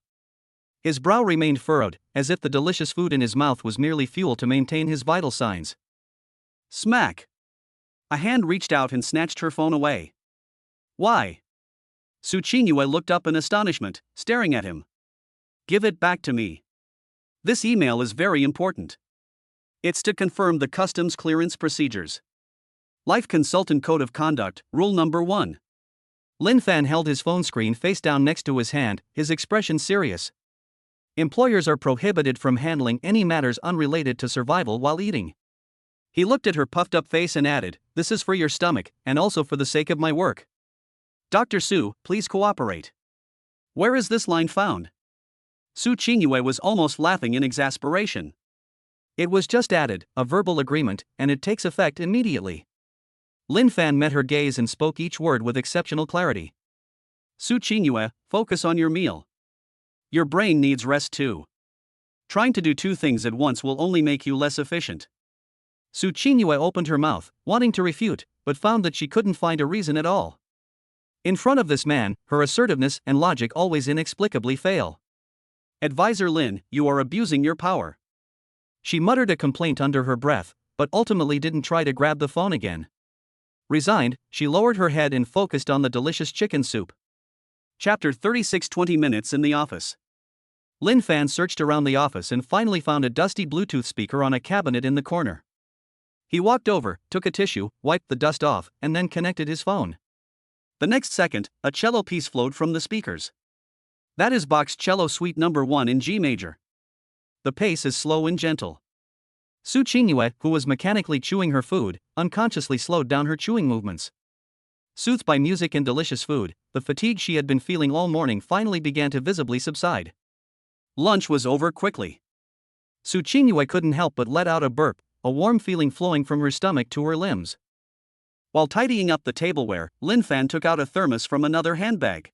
His brow remained furrowed, as if the delicious food in his mouth was merely fuel to maintain his vital signs. Smack! A hand reached out and snatched her phone away. "Why?" Su Qingyue looked up in astonishment, staring at him. "Give it back to me. This email is very important. It's to confirm the customs clearance procedures. Life Consultant Code of Conduct, Rule Number 1. Lin Fan held his phone screen face down next to his hand, his expression serious. Employers are prohibited from handling any matters unrelated to survival while eating. He looked at her puffed up face and added, "This is for your stomach, and also for the sake of my work. Dr. Su, please cooperate." "Where is this line found?" Su Qingyue was almost laughing in exasperation. "It was just added, a verbal agreement, and it takes effect immediately." Lin Fan met her gaze and spoke each word with exceptional clarity. "Su Qingyue, focus on your meal. Your brain needs rest too. Trying to do two things at once will only make you less efficient." Su Qingyue opened her mouth, wanting to refute, but found that she couldn't find a reason at all. In front of this man, her assertiveness and logic always inexplicably fail. "Advisor Lin, you are abusing your power." She muttered a complaint under her breath, but ultimately didn't try to grab the phone again. Resigned, she lowered her head and focused on the delicious chicken soup. Chapter 36. 20 minutes in the office. Lin Fan searched around the office and finally found a dusty Bluetooth speaker on a cabinet in the corner. He walked over, took a tissue, wiped the dust off, and then connected his phone. The next second, a cello piece flowed from the speakers. That is Bach's Cello Suite No. 1 in G major. The pace is slow and gentle. Su Qingyue, who was mechanically chewing her food, unconsciously slowed down her chewing movements. Soothed by music and delicious food, the fatigue she had been feeling all morning finally began to visibly subside. Lunch was over quickly. Su Qingyue couldn't help but let out a burp, a warm feeling flowing from her stomach to her limbs. While tidying up the tableware, Lin Fan took out a thermos from another handbag.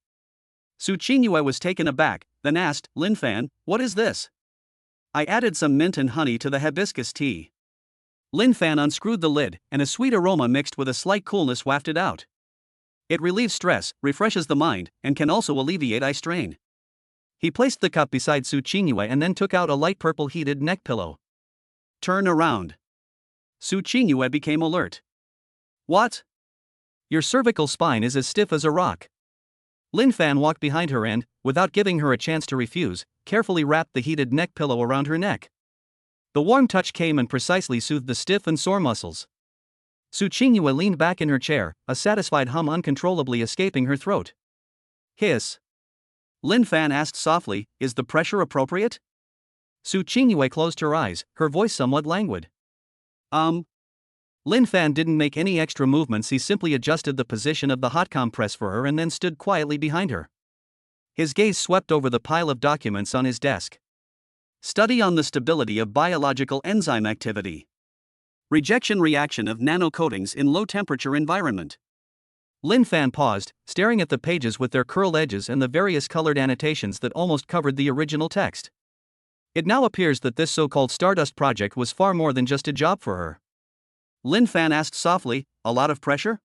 Su Qingyue was taken aback, then asked, "Lin Fan, what is this?" "I added some mint and honey to the hibiscus tea." Lin Fan unscrewed the lid, and a sweet aroma mixed with a slight coolness wafted out. It relieves stress, refreshes the mind, and can also alleviate eye strain. He placed the cup beside Su Qingyue and then took out a light purple heated neck pillow. "Turn around." Su Qingyue became alert. "What?" "Your cervical spine is as stiff as a rock." Lin Fan walked behind her and, without giving her a chance to refuse, carefully wrapped the heated neck pillow around her neck. The warm touch came and precisely soothed the stiff and sore muscles. Su Qingyue leaned back in her chair, a satisfied hum uncontrollably escaping her throat. "Hiss." Lin Fan asked softly, "Is the pressure appropriate?" Su Qingyue closed her eyes, her voice somewhat languid. Lin Fan didn't make any extra movements, he simply adjusted the position of the hot compress for her and then stood quietly behind her. His gaze swept over the pile of documents on his desk. Study on the stability of biological enzyme activity. Rejection reaction of nanocoatings in low-temperature environment. Lin Fan paused, staring at the pages with their curled edges and the various colored annotations that almost covered the original text. It now appears that this so-called Stardust project was far more than just a job for her. Lin Fan asked softly, "A lot of pressure?"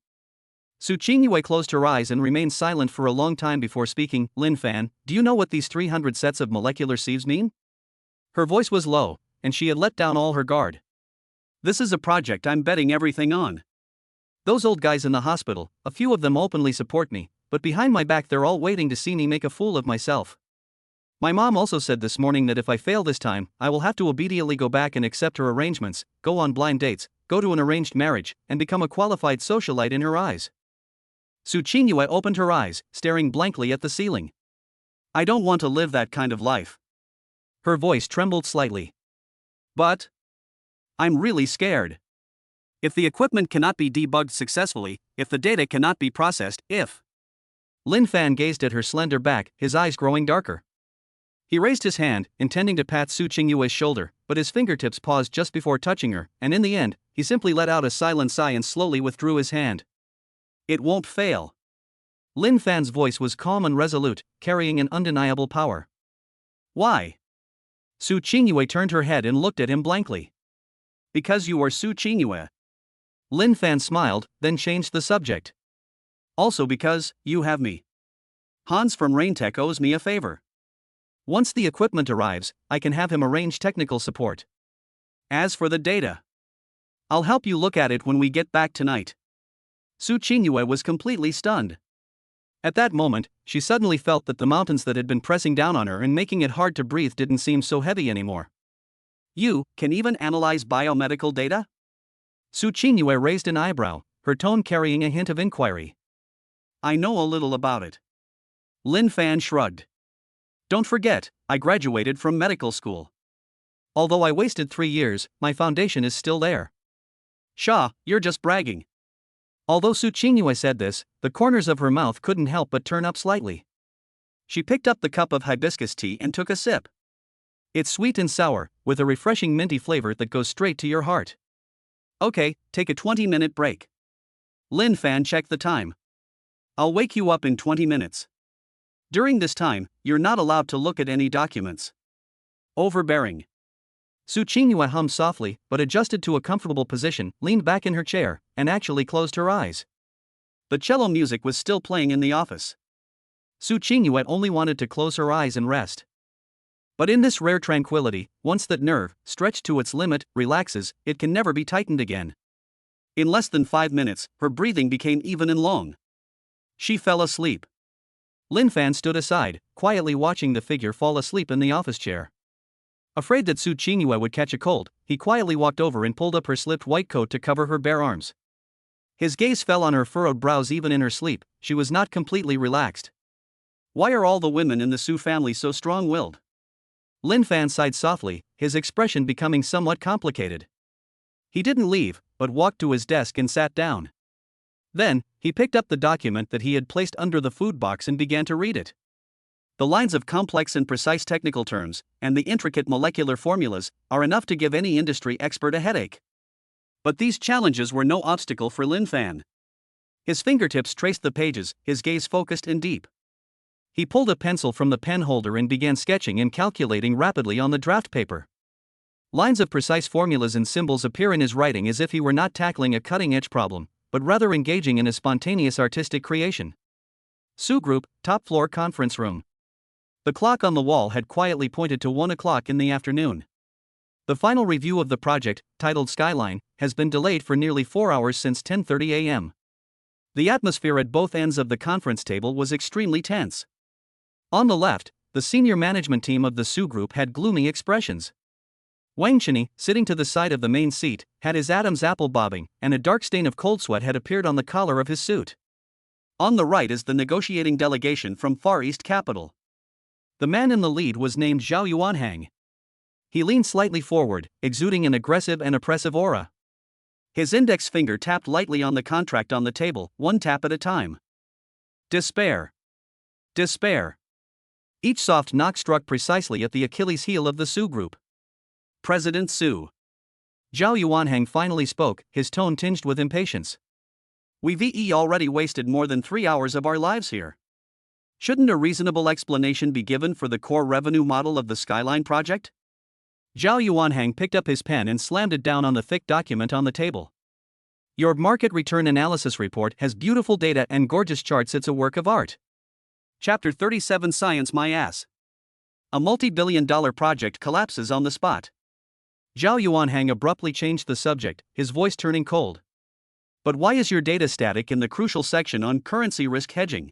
Su Qingyue closed her eyes and remained silent for a long time before speaking. "Lin Fan, do you know what these 300 sets of molecular sieves mean?" Her voice was low, and she had let down all her guard. "This is a project I'm betting everything on. Those old guys in the hospital, a few of them openly support me, but behind my back they're all waiting to see me make a fool of myself. My mom also said this morning that if I fail this time, I will have to obediently go back and accept her arrangements, go on blind dates, go to an arranged marriage, and become a qualified socialite in her eyes." Su Qingyue opened her eyes, staring blankly at the ceiling. "I don't want to live that kind of life." Her voice trembled slightly. "But I'm really scared. If the equipment cannot be debugged successfully, if the data cannot be processed, if..." Lin Fan gazed at her slender back, his eyes growing darker. He raised his hand, intending to pat Su Qingyue's shoulder, but his fingertips paused just before touching her, and in the end, he simply let out a silent sigh and slowly withdrew his hand. "It won't fail." Lin Fan's voice was calm and resolute, carrying an undeniable power. "Why?" Su Qingyue turned her head and looked at him blankly. "Because you are Su Qingyue." Lin Fan smiled, then changed the subject. "Also because you have me. Hans from Raintech owes me a favor. Once the equipment arrives, I can have him arrange technical support. As for the data, I'll help you look at it when we get back tonight." Su Qingyue was completely stunned. At that moment, she suddenly felt that the mountains that had been pressing down on her and making it hard to breathe didn't seem so heavy anymore. "You can even analyze biomedical data?" Su Qingyue raised an eyebrow, her tone carrying a hint of inquiry. "I know a little about it." Lin Fan shrugged. "Don't forget, I graduated from medical school. Although I wasted 3 years, my foundation is still there." "Shaw, you're just bragging." Although Su Qingyue said this, the corners of her mouth couldn't help but turn up slightly. She picked up the cup of hibiscus tea and took a sip. It's sweet and sour, with a refreshing minty flavor that goes straight to your heart. "Okay, take a 20-minute break." Lin Fan checked the time. "I'll wake you up in 20 minutes. During this time, you're not allowed to look at any documents." Overbearing. Su Qingyue hummed softly, but adjusted to a comfortable position, leaned back in her chair, and actually closed her eyes. The cello music was still playing in the office. Su Qingyue only wanted to close her eyes and rest. But in this rare tranquility, once that nerve, stretched to its limit, relaxes, it can never be tightened again. In less than 5 minutes, her breathing became even and long. She fell asleep. Lin Fan stood aside, quietly watching the figure fall asleep in the office chair. Afraid that Su Qingyue would catch a cold, he quietly walked over and pulled up her slipped white coat to cover her bare arms. His gaze fell on her furrowed brows. Even in her sleep, she was not completely relaxed. Why are all the women in the Su family so strong-willed? Lin Fan sighed softly, his expression becoming somewhat complicated. He didn't leave, but walked to his desk and sat down. Then, he picked up the document that he had placed under the food box and began to read it. The lines of complex and precise technical terms, and the intricate molecular formulas, are enough to give any industry expert a headache. But these challenges were no obstacle for Lin Fan. His fingertips traced the pages, his gaze focused and deep. He pulled a pencil from the pen holder and began sketching and calculating rapidly on the draft paper. Lines of precise formulas and symbols appear in his writing as if he were not tackling a cutting-edge problem, but rather engaging in a spontaneous artistic creation. Su Group, top floor conference room. The clock on the wall had quietly pointed to 1 o'clock in the afternoon. The final review of the project, titled Skyline, has been delayed for nearly 4 hours since 10:30 a.m. The atmosphere at both ends of the conference table was extremely tense. On the left, the senior management team of the Su Group had gloomy expressions. Wang Cheney, sitting to the side of the main seat, had his Adam's apple bobbing, and a dark stain of cold sweat had appeared on the collar of his suit. On the right is the negotiating delegation from Far East Capital. The man in the lead was named Zhao Yuanhang. He leaned slightly forward, exuding an aggressive and oppressive aura. His index finger tapped lightly on the contract on the table, one tap at a time. Despair. Despair. Each soft knock struck precisely at the Achilles heel of the Su Group. President Su. Zhao Yuanhang finally spoke, his tone tinged with impatience. We've already wasted more than 3 hours of our lives here. Shouldn't a reasonable explanation be given for the core revenue model of the Skyline project? Zhao Yuanhang picked up his pen and slammed it down on the thick document on the table. Your market return analysis report has beautiful data and gorgeous charts. It's a work of art. Chapter 37 Science My Ass. A multi-billion-dollar project collapses on the spot. Zhao Yuanhang abruptly changed the subject, his voice turning cold. But why is your data static in the crucial section on currency risk hedging?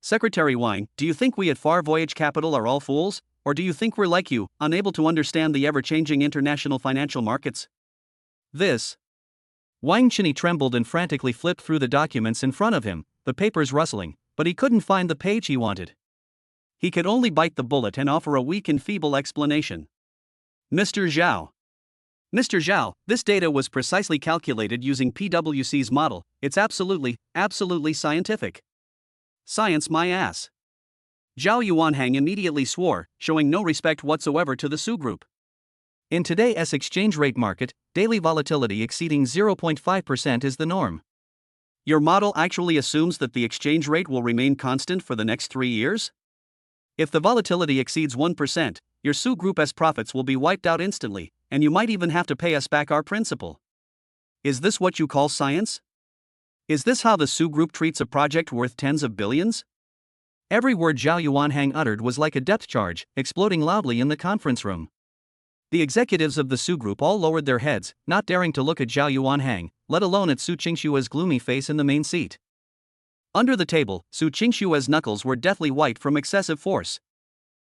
Secretary Wang, do you think we at Far Voyage Capital are all fools, or do you think we're like you, unable to understand the ever-changing international financial markets? This. Wang Cheney trembled and frantically flipped through the documents in front of him, the papers rustling, but he couldn't find the page he wanted. He could only bite the bullet and offer a weak and feeble explanation. Mr. Zhao. Mr. Zhao, this data was precisely calculated using PwC's model. It's absolutely scientific. Science my ass. Zhao Yuanhang immediately swore, showing no respect whatsoever to the Su Group. In today's exchange rate market, daily volatility exceeding 0.5% is the norm. Your model actually assumes that the exchange rate will remain constant for the next 3 years? If the volatility exceeds 1%, your Su Group's profits will be wiped out instantly, and you might even have to pay us back our principal. Is this what you call science? Is this how the Su Group treats a project worth tens of billions? Every word Zhao Yuanhang uttered was like a depth charge, exploding loudly in the conference room. The executives of the Su Group all lowered their heads, not daring to look at Zhao Yuanhang, let alone at Su Qingshua's gloomy face in the main seat. Under the table, Su Qingshua's knuckles were deathly white from excessive force.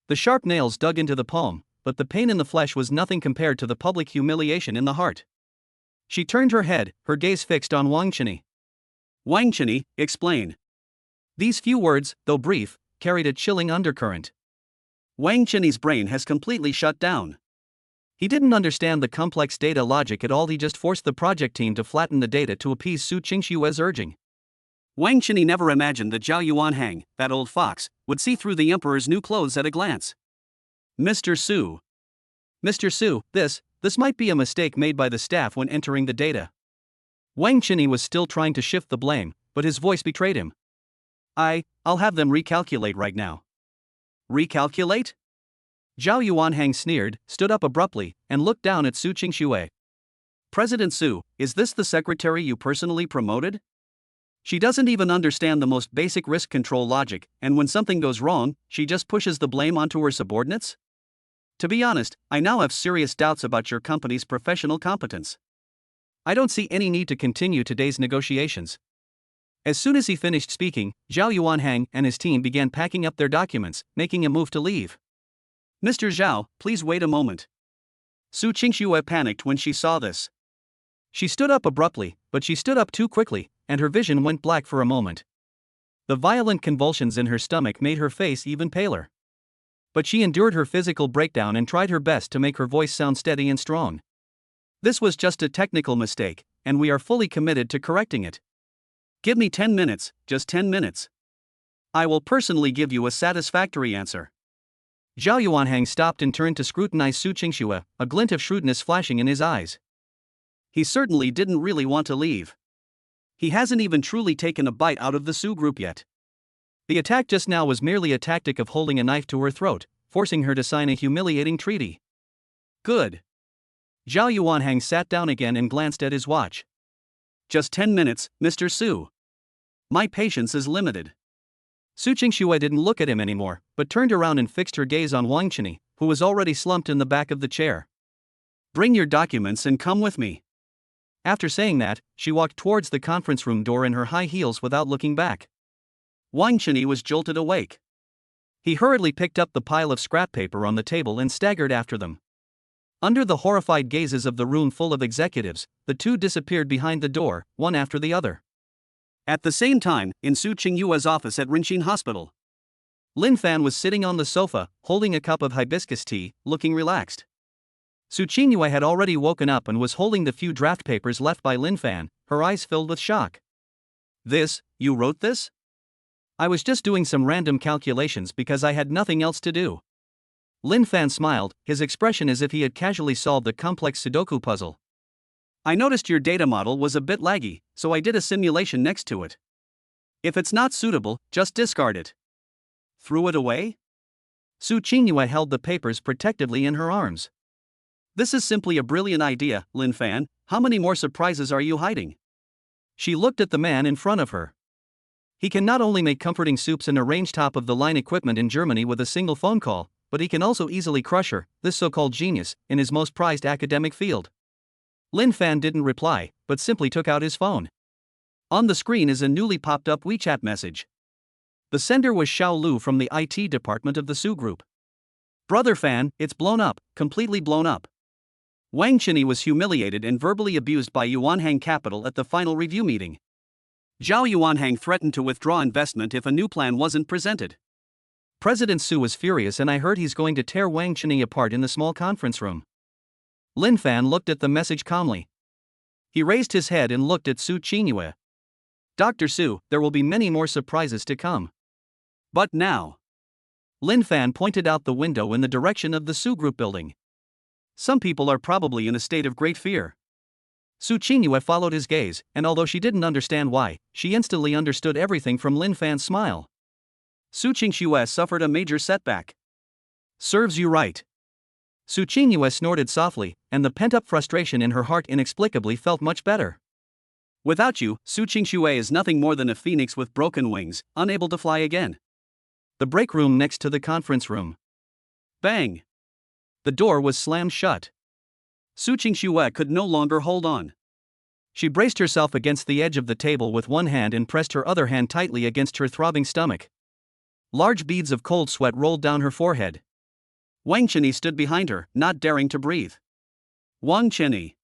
The sharp nails dug into the palm, but the pain in the flesh was nothing compared to the public humiliation in the heart. She turned her head, her gaze fixed on Wang Cheney. Wang Cheney, explain. These few words, though brief, carried a chilling undercurrent. Wang Cheney's brain has completely shut down. He didn't understand the complex data logic at all. He just forced the project team to flatten the data to appease Su Qingshua's urging. Wang Cheney never imagined that Zhao Yuanhang, that old fox, would see through the emperor's new clothes at a glance. Mr. Su. Mr. Su, this might be a mistake made by the staff when entering the data. Wang Cheney was still trying to shift the blame, but his voice betrayed him. I'll have them recalculate right now. Recalculate? Zhao Yuanhang sneered, stood up abruptly, and looked down at Su Qingxue. President Su, is this the secretary you personally promoted? She doesn't even understand the most basic risk control logic, and when something goes wrong, she just pushes the blame onto her subordinates? To be honest, I now have serious doubts about your company's professional competence. I don't see any need to continue today's negotiations. As soon as he finished speaking, Zhao Yuanhang and his team began packing up their documents, making a move to leave. Mr. Zhao, please wait a moment. Su Qingxue panicked when she saw this. She stood up abruptly, but she stood up too quickly, and her vision went black for a moment. The violent convulsions in her stomach made her face even paler. But she endured her physical breakdown and tried her best to make her voice sound steady and strong. This was just a technical mistake, and we are fully committed to correcting it. Give me 10 minutes, just 10 minutes. I will personally give you a satisfactory answer. Zhao Yuanhang stopped and turned to scrutinize Su Qingxue, a glint of shrewdness flashing in his eyes. He certainly didn't really want to leave. He hasn't even truly taken a bite out of the Su group yet. The attack just now was merely a tactic of holding a knife to her throat, forcing her to sign a humiliating treaty. Good. Zhao Yuanhang sat down again and glanced at his watch. Just 10 minutes, Mr. Su. My patience is limited. Su Qingxue didn't look at him anymore, but turned around and fixed her gaze on Wang Qinyi, who was already slumped in the back of the chair. Bring your documents and come with me. After saying that, she walked towards the conference room door in her high heels without looking back. Wang Qinyi was jolted awake. He hurriedly picked up the pile of scrap paper on the table and staggered after them. Under the horrified gazes of the room full of executives, the two disappeared behind the door, one after the other. At the same time, in Su Qingyue's office at Rinxin Hospital, Lin Fan was sitting on the sofa, holding a cup of hibiscus tea, looking relaxed. Su Qingyue had already woken up and was holding the few draft papers left by Lin Fan, her eyes filled with shock. This, you wrote this? I was just doing some random calculations because I had nothing else to do. Lin Fan smiled, his expression as if he had casually solved a complex Sudoku puzzle. I noticed your data model was a bit laggy, so I did a simulation next to it. If it's not suitable, just discard it. Threw it away? Su Qingyue held the papers protectively in her arms. This is simply a brilliant idea, Lin Fan. How many more surprises are you hiding? She looked at the man in front of her. He can not only make comforting soups and arrange top-of-the-line equipment in Germany with a single phone call, but he can also easily crush her, this so-called genius, in his most prized academic field. Lin Fan didn't reply, but simply took out his phone. On the screen is a newly popped-up WeChat message. The sender was Xiao Lu from the IT department of the Su Group. Brother Fan, it's blown up, completely blown up. Wang Qinyi was humiliated and verbally abused by Yuanhang Capital at the final review meeting. Zhao Yuanhang threatened to withdraw investment if a new plan wasn't presented. President Su was furious and I heard he's going to tear Wang Qinyi apart in the small conference room. Lin Fan looked at the message calmly. He raised his head and looked at Su Qingyue. Dr. Su, there will be many more surprises to come. But now. Lin Fan pointed out the window in the direction of the Su Group building. Some people are probably in a state of great fear. Su Qingyue followed his gaze, and although she didn't understand why, she instantly understood everything from Lin Fan's smile. Su Qingxue suffered a major setback. Serves you right. Su Qingyue snorted softly, and the pent-up frustration in her heart inexplicably felt much better. Without you, Su Qingxue is nothing more than a phoenix with broken wings, unable to fly again. The break room next to the conference room. Bang! The door was slammed shut. Su Qingxue could no longer hold on. She braced herself against the edge of the table with one hand and pressed her other hand tightly against her throbbing stomach. Large beads of cold sweat rolled down her forehead. Wang Qinyi stood behind her, not daring to breathe. Wang Qinyi.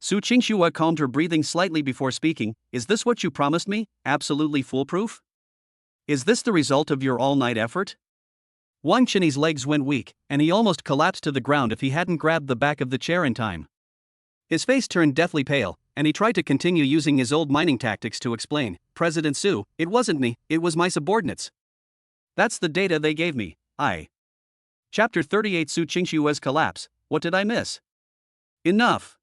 Su Qingxue calmed her breathing slightly before speaking. Is this what you promised me, absolutely foolproof? Is this the result of your all-night effort? Wang Qinyi's legs went weak, and he almost collapsed to the ground if he hadn't grabbed the back of the chair in time. His face turned deathly pale, and he tried to continue using his old mining tactics to explain, President Su, it wasn't me, it was my subordinates. That's the data they gave me, Chapter 38 Su Qingxue's collapse, what did I miss? Enough!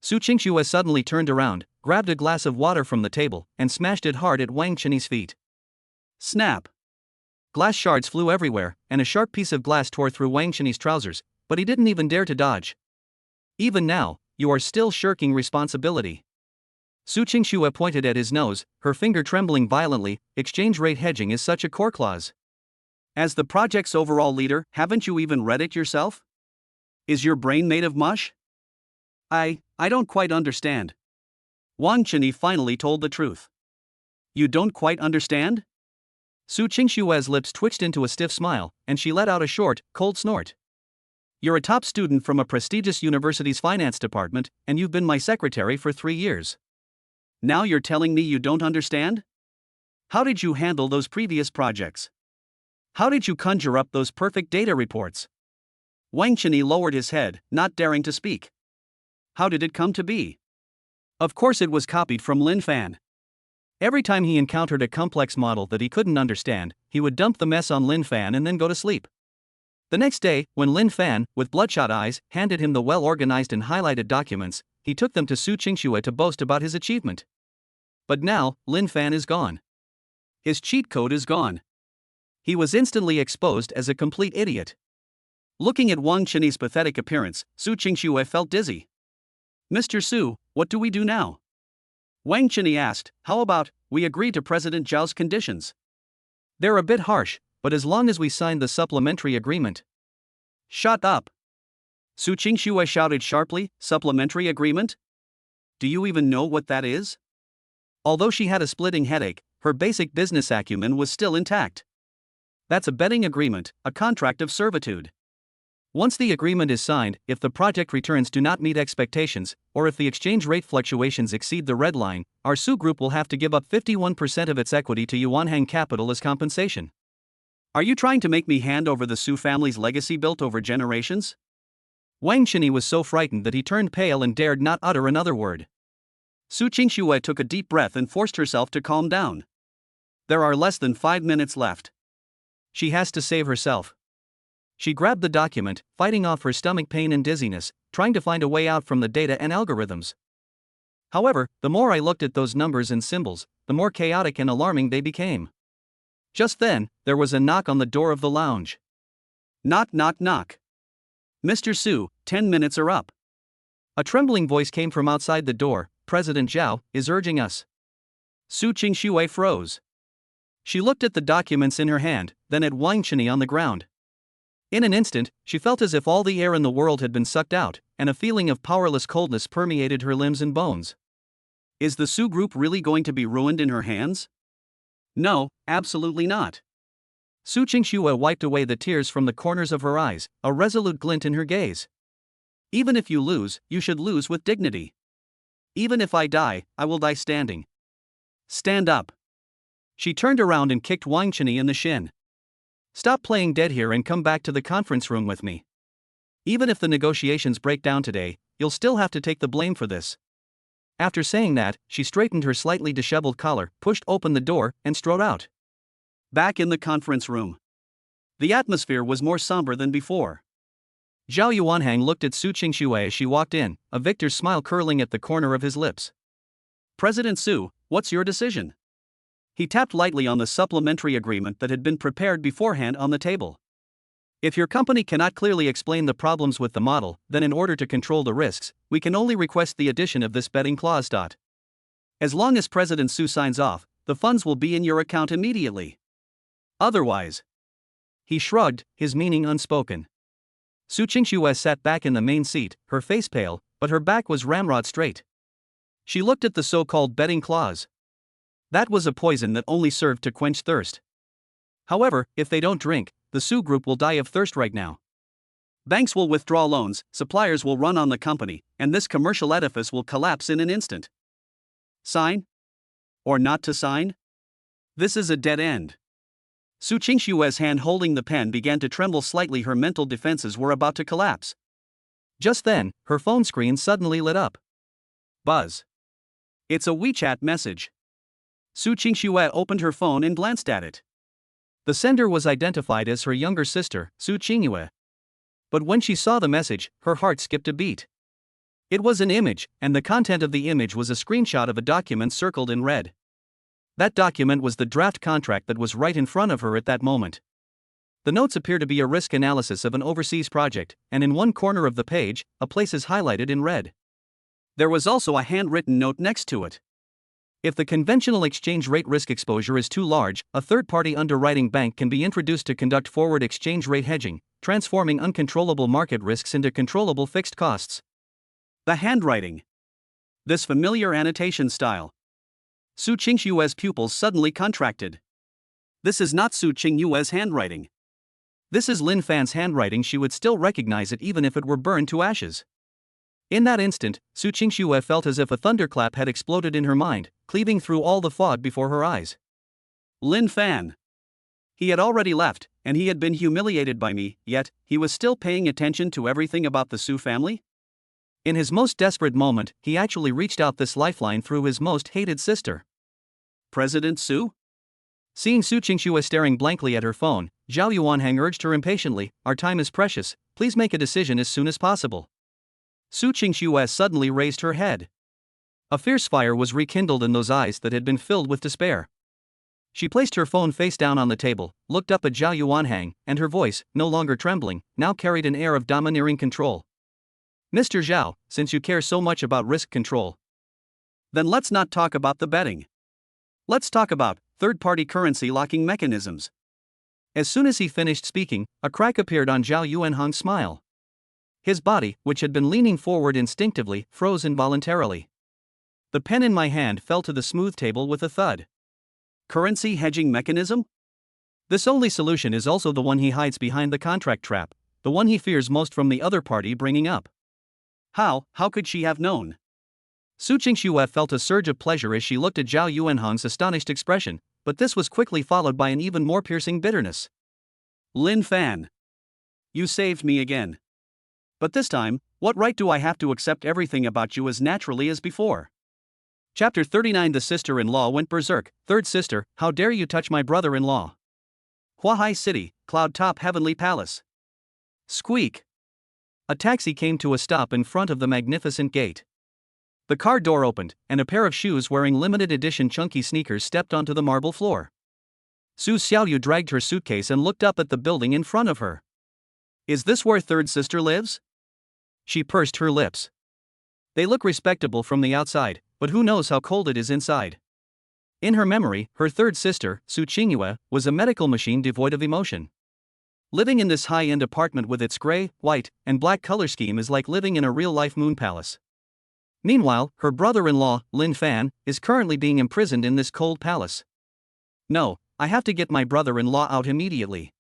Su Qingxue suddenly turned around, grabbed a glass of water from the table, and smashed it hard at Wang Qinyi's feet. Snap! Glass shards flew everywhere, and a sharp piece of glass tore through Wang Qinyi's trousers, but he didn't even dare to dodge. Even now, you are still shirking responsibility. Su Qingxue pointed at his nose, her finger trembling violently. Exchange rate hedging is such a core clause. As the project's overall leader, haven't you even read it yourself? Is your brain made of mush? I don't quite understand. Wang Qinyi finally told the truth. You don't quite understand? Su Qingxue's lips twitched into a stiff smile, and she let out a short, cold snort. You're a top student from a prestigious university's finance department, and you've been my secretary for 3 years. Now you're telling me you don't understand? How did you handle those previous projects? How did you conjure up those perfect data reports? Wang Chini lowered his head, not daring to speak. How did it come to be? Of course it was copied from Lin Fan. Every time he encountered a complex model that he couldn't understand, he would dump the mess on Lin Fan and then go to sleep. The next day, when Lin Fan, with bloodshot eyes, handed him the well-organized and highlighted documents, he took them to Su Qingxue to boast about his achievement. But now, Lin Fan is gone. His cheat code is gone. He was instantly exposed as a complete idiot. Looking at Wang Chini's pathetic appearance, Su Qingxue felt dizzy. Mr. Su, what do we do now? Wang Chini asked. How about, we agree to President Zhao's conditions? They're a bit harsh, but as long as we sign the supplementary agreement. Shut up! Su Qingxue shouted sharply. Supplementary agreement? Do you even know what that is? Although she had a splitting headache, her basic business acumen was still intact. That's a betting agreement, a contract of servitude. Once the agreement is signed, if the project returns do not meet expectations, or if the exchange rate fluctuations exceed the red line, our Su Group will have to give up 51% of its equity to Yuanhang Capital as compensation. Are you trying to make me hand over the Su family's legacy built over generations? Wang Chini was so frightened that he turned pale and dared not utter another word. Su Qingxue took a deep breath and forced herself to calm down. There are less than 5 minutes left. She has to save herself. She grabbed the document, fighting off her stomach pain and dizziness, trying to find a way out from the data and algorithms. However, the more I looked at those numbers and symbols, the more chaotic and alarming they became. Just then, there was a knock on the door of the lounge. Knock, knock, knock. Mr. Su, 10 minutes are up. A trembling voice came from outside the door. President Zhao is urging us. Su Qingxue froze. She looked at the documents in her hand, then at Wang Chini on the ground. In an instant, she felt as if all the air in the world had been sucked out, and a feeling of powerless coldness permeated her limbs and bones. Is the Su Group really going to be ruined in her hands? No, absolutely not. Su Qingxue wiped away the tears from the corners of her eyes, a resolute glint in her gaze. Even if you lose, you should lose with dignity. Even if I die, I will die standing. Stand up. She turned around and kicked Wang Chini in the shin. Stop playing dead here and come back to the conference room with me. Even if the negotiations break down today, you'll still have to take the blame for this. After saying that, she straightened her slightly disheveled collar, pushed open the door, and strode out. Back in the conference room. The atmosphere was more somber than before. Zhao Yuanhang looked at Su Qingxue as she walked in, a victor's smile curling at the corner of his lips. President Su, what's your decision? He tapped lightly on the supplementary agreement that had been prepared beforehand on the table. If your company cannot clearly explain the problems with the model, then in order to control the risks, we can only request the addition of this betting clause. As long as President Su signs off, the funds will be in your account immediately. Otherwise. He shrugged, his meaning unspoken. Su Qingxue sat back in the main seat, her face pale, but her back was ramrod straight. She looked at the so-called betting clause. That was a poison that only served to quench thirst. However, if they don't drink, the Su Group will die of thirst right now. Banks will withdraw loans, suppliers will run on the company, and this commercial edifice will collapse in an instant. Sign? Or not to sign? This is a dead end. Su Qingxue's hand holding the pen began to tremble slightly. Her mental defenses were about to collapse. Just then, her phone screen suddenly lit up. Buzz. It's a WeChat message. Su Qingxue opened her phone and glanced at it. The sender was identified as her younger sister, Su Qingyue. But when she saw the message, her heart skipped a beat. It was an image, and the content of the image was a screenshot of a document circled in red. That document was the draft contract that was right in front of her at that moment. The notes appear to be a risk analysis of an overseas project, and in one corner of the page, a place is highlighted in red. There was also a handwritten note next to it. If the conventional exchange rate risk exposure is too large, a third-party underwriting bank can be introduced to conduct forward exchange rate hedging, transforming uncontrollable market risks into controllable fixed costs. The handwriting. This familiar annotation style. Su Qingxue's pupils suddenly contracted. This is not Su Qingyue's handwriting. This is Lin Fan's handwriting. She would still recognize it even if it were burned to ashes. In that instant, Su Qingxue felt as if a thunderclap had exploded in her mind, cleaving through all the fog before her eyes. Lin Fan. He had already left, and he had been humiliated by me, yet, he was still paying attention to everything about the Su family? In his most desperate moment, he actually reached out this lifeline through his most hated sister. President Su? Seeing Su Qingxue staring blankly at her phone, Zhao Yuanhang urged her impatiently, "Our time is precious, please make a decision as soon as possible." Su Qingxue suddenly raised her head. A fierce fire was rekindled in those eyes that had been filled with despair. She placed her phone face down on the table, looked up at Zhao Yuanhang, and her voice, no longer trembling, now carried an air of domineering control. "Mr. Zhao, since you care so much about risk control, then let's not talk about the betting. Let's talk about third-party currency locking mechanisms." As soon as he finished speaking, a crack appeared on Zhao Yuanhang's smile. His body, which had been leaning forward instinctively, froze involuntarily. The pen in my hand fell to the smooth table with a thud. Currency hedging mechanism? This only solution is also the one he hides behind the contract trap, the one he fears most from the other party bringing up. How could she have known? Su Qingxue felt a surge of pleasure as she looked at Zhao Yuanhang's astonished expression, but this was quickly followed by an even more piercing bitterness. Lin Fan. You saved me again. But this time, what right do I have to accept everything about you as naturally as before? Chapter 39. The sister-in-law went berserk. Third sister, how dare you touch my brother-in-law? Huahai City, Cloud Top Heavenly Palace. Squeak. A taxi came to a stop in front of the magnificent gate. The car door opened, and a pair of shoes wearing limited edition chunky sneakers stepped onto the marble floor. Su Xiaoyu dragged her suitcase and looked up at the building in front of her. Is this where third sister lives? She pursed her lips. They look respectable from the outside, but who knows how cold it is inside. In her memory, her third sister, Su Qingyue, was a medical machine devoid of emotion. Living in this high-end apartment with its gray, white, and black color scheme is like living in a real-life moon palace. Meanwhile, her brother-in-law, Lin Fan, is currently being imprisoned in this cold palace. No, I have to get my brother-in-law out immediately.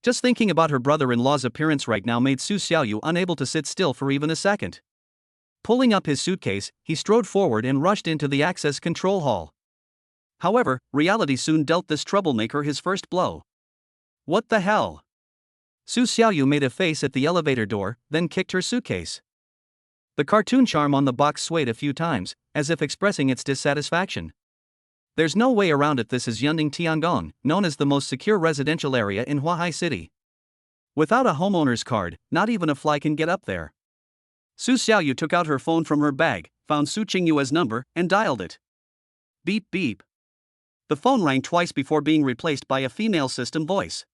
Just thinking about her brother-in-law's appearance right now made Su Xiaoyu unable to sit still for even a second. Pulling up his suitcase, he strode forward and rushed into the access control hall. However, reality soon dealt this troublemaker his first blow. What the hell? Su Xiaoyu made a face at the elevator door, then kicked her suitcase. The cartoon charm on the box swayed a few times, as if expressing its dissatisfaction. There's no way around it. This is Yunding Tiangong, known as the most secure residential area in Huahai City. Without a homeowner's card, not even a fly can get up there. Su Xiaoyu took out her phone from her bag, found Su Qingyue's number, and dialed it. Beep beep. The phone rang twice before being replaced by a female system voice.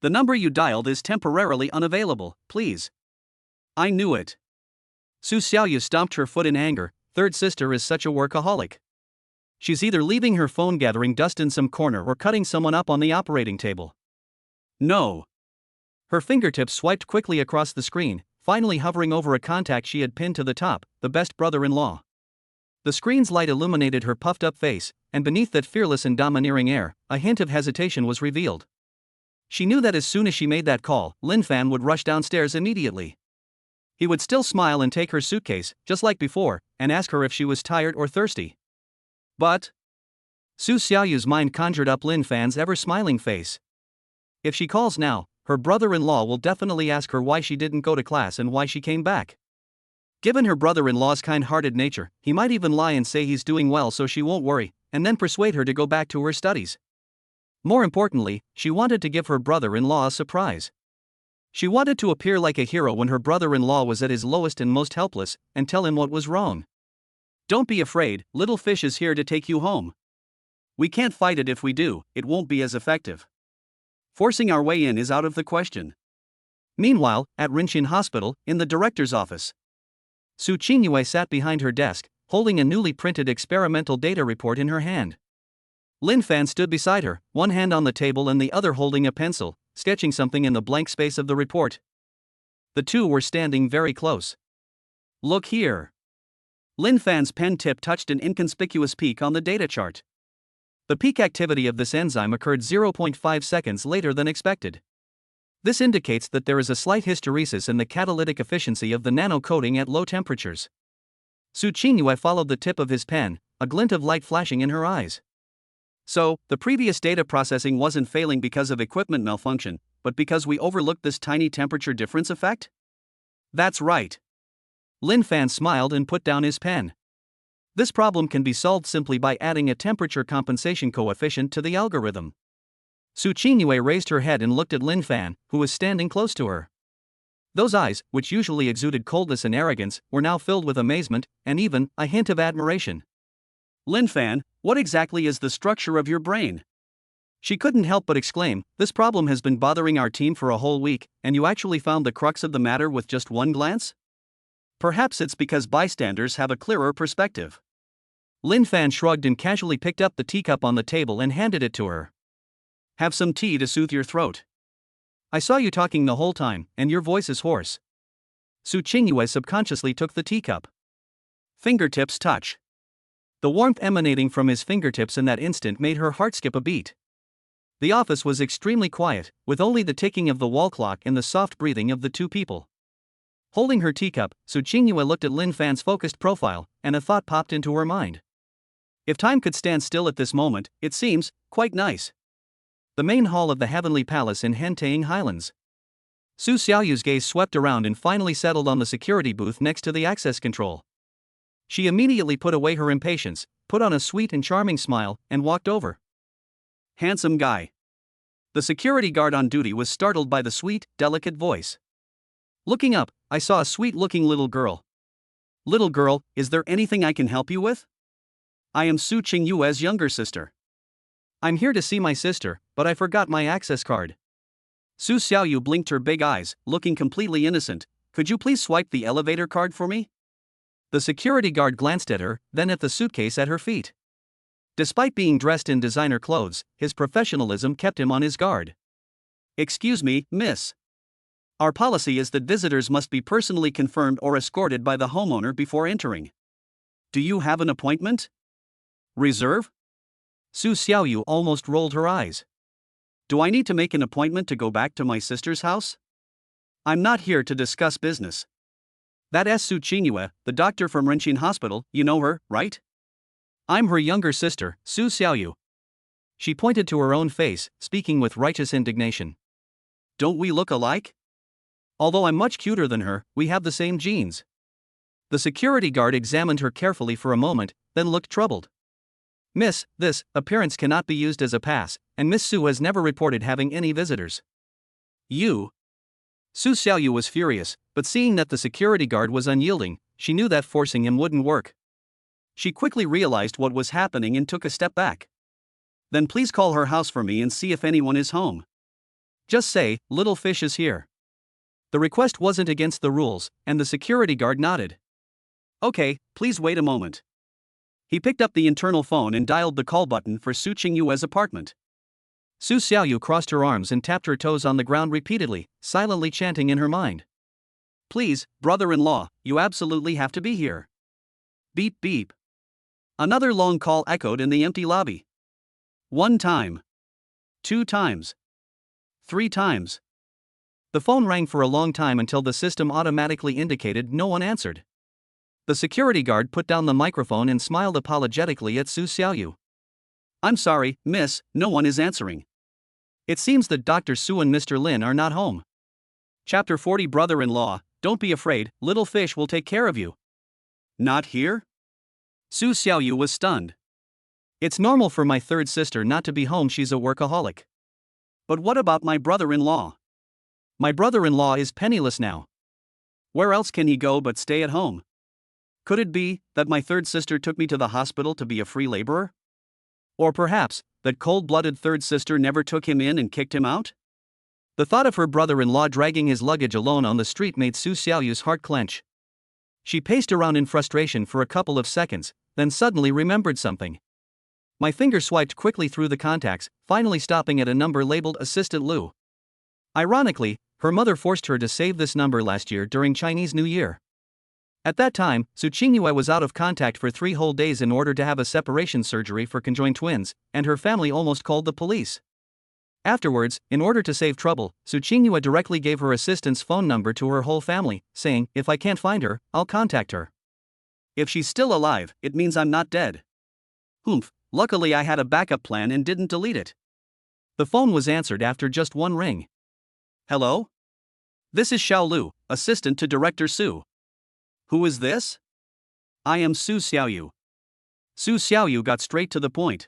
The number you dialed is temporarily unavailable, please. I knew it. Su Xiaoyu stomped her foot in anger. Third sister is such a workaholic. She's either leaving her phone gathering dust in some corner or cutting someone up on the operating table. No. Her fingertips swiped quickly across the screen, finally hovering over a contact she had pinned to the top, the best brother-in-law. The screen's light illuminated her puffed-up face, and beneath that fearless and domineering air, a hint of hesitation was revealed. She knew that as soon as she made that call, Lin Fan would rush downstairs immediately. He would still smile and take her suitcase, just like before, and ask her if she was tired or thirsty. But Su Xiaoyu's mind conjured up Lin Fan's ever-smiling face. If she calls now, her brother-in-law will definitely ask her why she didn't go to class and why she came back. Given her brother-in-law's kind-hearted nature, he might even lie and say he's doing well so she won't worry, and then persuade her to go back to her studies. More importantly, she wanted to give her brother-in-law a surprise. She wanted to appear like a hero when her brother-in-law was at his lowest and most helpless, and tell him what was wrong. Don't be afraid, little fish is here to take you home. We can't fight it. If we do, it won't be as effective. Forcing our way in is out of the question. Meanwhile, at Rinxin Hospital, in the director's office, Su Qingyue sat behind her desk, holding a newly printed experimental data report in her hand. Lin Fan stood beside her, one hand on the table and the other holding a pencil, sketching something in the blank space of the report. The two were standing very close. Look here. Lin Fan's pen tip touched an inconspicuous peak on the data chart. The peak activity of this enzyme occurred 0.5 seconds later than expected. This indicates that there is a slight hysteresis in the catalytic efficiency of the nano coating at low temperatures. Su Qingyue followed the tip of his pen, a glint of light flashing in her eyes. So, the previous data processing wasn't failing because of equipment malfunction, but because we overlooked this tiny temperature difference effect? That's right. Lin Fan smiled and put down his pen. This problem can be solved simply by adding a temperature compensation coefficient to the algorithm. Su Qingyue raised her head and looked at Lin Fan, who was standing close to her. Those eyes, which usually exuded coldness and arrogance, were now filled with amazement, and even a hint of admiration. Lin Fan, what exactly is the structure of your brain? She couldn't help but exclaim, this problem has been bothering our team for a whole week, and you actually found the crux of the matter with just one glance? Perhaps it's because bystanders have a clearer perspective. Lin Fan shrugged and casually picked up the teacup on the table and handed it to her. Have some tea to soothe your throat. I saw you talking the whole time, and your voice is hoarse. Su Qingyue subconsciously took the teacup. Fingertips touch. The warmth emanating from his fingertips in that instant made her heart skip a beat. The office was extremely quiet, with only the ticking of the wall clock and the soft breathing of the two people. Holding her teacup, Su Qingyue looked at Lin Fan's focused profile, and a thought popped into her mind. If time could stand still at this moment, it seems quite nice. The main hall of the Heavenly Palace in Hentaying Highlands. Su Xiaoyu's gaze swept around and finally settled on the security booth next to the access control. She immediately put away her impatience, put on a sweet and charming smile, and walked over. Handsome guy. The security guard on duty was startled by the sweet, delicate voice. Looking up, I saw a sweet-looking little girl. Little girl, is there anything I can help you with? I am Su Qingyue's younger sister. I'm here to see my sister, but I forgot my access card. Su Xiaoyu blinked her big eyes, looking completely innocent. Could you please swipe the elevator card for me? The security guard glanced at her, then at the suitcase at her feet. Despite being dressed in designer clothes, his professionalism kept him on his guard. Excuse me, miss. Our policy is that visitors must be personally confirmed or escorted by the homeowner before entering. Do you have an appointment? Reserve? Su Xiaoyu almost rolled her eyes. Do I need to make an appointment to go back to my sister's house? I'm not here to discuss business. That's Su Qingyue, the doctor from Renqin Hospital, you know her, right? I'm her younger sister, Su Xiaoyu. She pointed to her own face, speaking with righteous indignation. Don't we look alike? Although I'm much cuter than her, we have the same genes. The security guard examined her carefully for a moment, then looked troubled. Miss, this appearance cannot be used as a pass, and Miss Su has never reported having any visitors. You? Su Xiaoyu was furious, but seeing that the security guard was unyielding, she knew that forcing him wouldn't work. She quickly realized what was happening and took a step back. Then please call her house for me and see if anyone is home. Just say, little fish is here. The request wasn't against the rules, and the security guard nodded. Okay, please wait a moment. He picked up the internal phone and dialed the call button for Su Qingyue's apartment. Su Xiaoyu crossed her arms and tapped her toes on the ground repeatedly, silently chanting in her mind. Please, brother-in-law, you absolutely have to be here. Beep beep. Another long call echoed in the empty lobby. 1 time. 2 times. 3 times. The phone rang for a long time until the system automatically indicated no one answered. The security guard put down the microphone and smiled apologetically at Su Xiaoyu. I'm sorry, miss, no one is answering. It seems that Dr. Su and Mr. Lin are not home. Chapter 40 Brother-in-law, don't be afraid, little fish will take care of you. Not here? Su Xiaoyu was stunned. It's normal for my third sister not to be home, she's a workaholic. But what about my brother-in-law? My brother-in-law is penniless now. Where else can he go but stay at home? Could it be that my third sister took me to the hospital to be a free laborer? Or perhaps, that cold-blooded third sister never took him in and kicked him out? The thought of her brother-in-law dragging his luggage alone on the street made Su Xiaoyu's heart clench. She paced around in frustration for a couple of seconds, then suddenly remembered something. My finger swiped quickly through the contacts, finally stopping at a number labeled Assistant Lu. Ironically, her mother forced her to save this number last year during Chinese New Year. At that time, Su Qingyue was out of contact for 3 whole days in order to have a separation surgery for conjoined twins, and her family almost called the police. Afterwards, in order to save trouble, Su Qingyue directly gave her assistant's phone number to her whole family, saying, "If I can't find her, I'll contact her. If she's still alive, it means I'm not dead." Humph, luckily I had a backup plan and didn't delete it. The phone was answered after just one ring. "Hello? This is Xiao Lu, assistant to Director Su." "Who is this?" "I am Su Xiaoyu." Su Xiaoyu got straight to the point.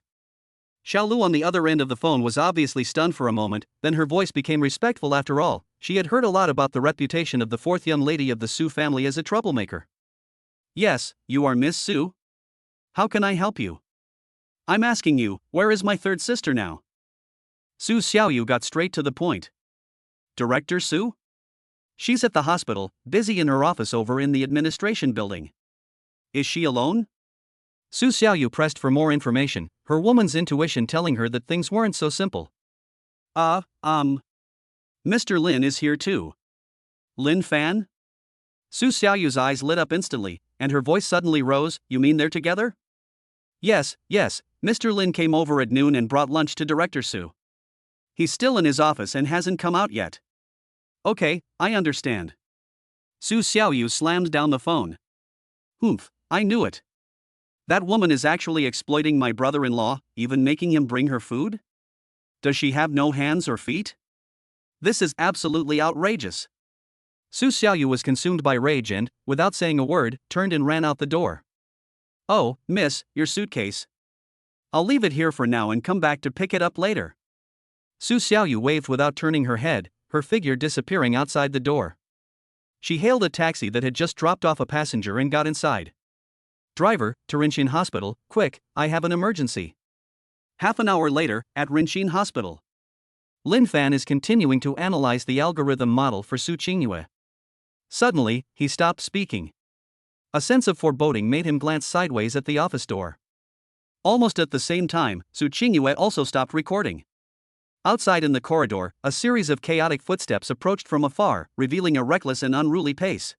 Xiao Lu on the other end of the phone was obviously stunned for a moment, then her voice became respectful after all. She had heard a lot about the reputation of the fourth young lady of the Su family as a troublemaker. "Yes, you are Miss Su? How can I help you? I'm asking you, where is my third sister now?" Su Xiaoyu got straight to the point. "Director Su? She's at the hospital, busy in her office over in the administration building." "Is she alone?" Su Xiaoyu pressed for more information, her woman's intuition telling her that things weren't so simple. Mr. Lin is here too." "Lin Fan?" Su Xiaoyu's eyes lit up instantly, and her voice suddenly rose. "You mean they're together?" Yes, Mr. Lin came over at noon and brought lunch to Director Su. He's still in his office and hasn't come out yet." "Okay, I understand." Su Xiaoyu slammed down the phone. "Humph, I knew it. That woman is actually exploiting my brother-in-law, even making him bring her food? Does she have no hands or feet? This is absolutely outrageous." Su Xiaoyu was consumed by rage and, without saying a word, turned and ran out the door. "Oh, miss, your suitcase. I'll leave it here for now and come back to pick it up later." Su Xiaoyu waved without turning her head, her figure disappearing outside the door. She hailed a taxi that had just dropped off a passenger and got inside. "Driver, to Rinxin Hospital, quick, I have an emergency." Half an hour later, at Rinxin Hospital. Lin Fan is continuing to analyze the algorithm model for Su Qingyue. Suddenly, he stopped speaking. A sense of foreboding made him glance sideways at the office door. Almost at the same time, Su Qingyue also stopped recording. Outside in the corridor, a series of chaotic footsteps approached from afar, revealing a reckless and unruly pace.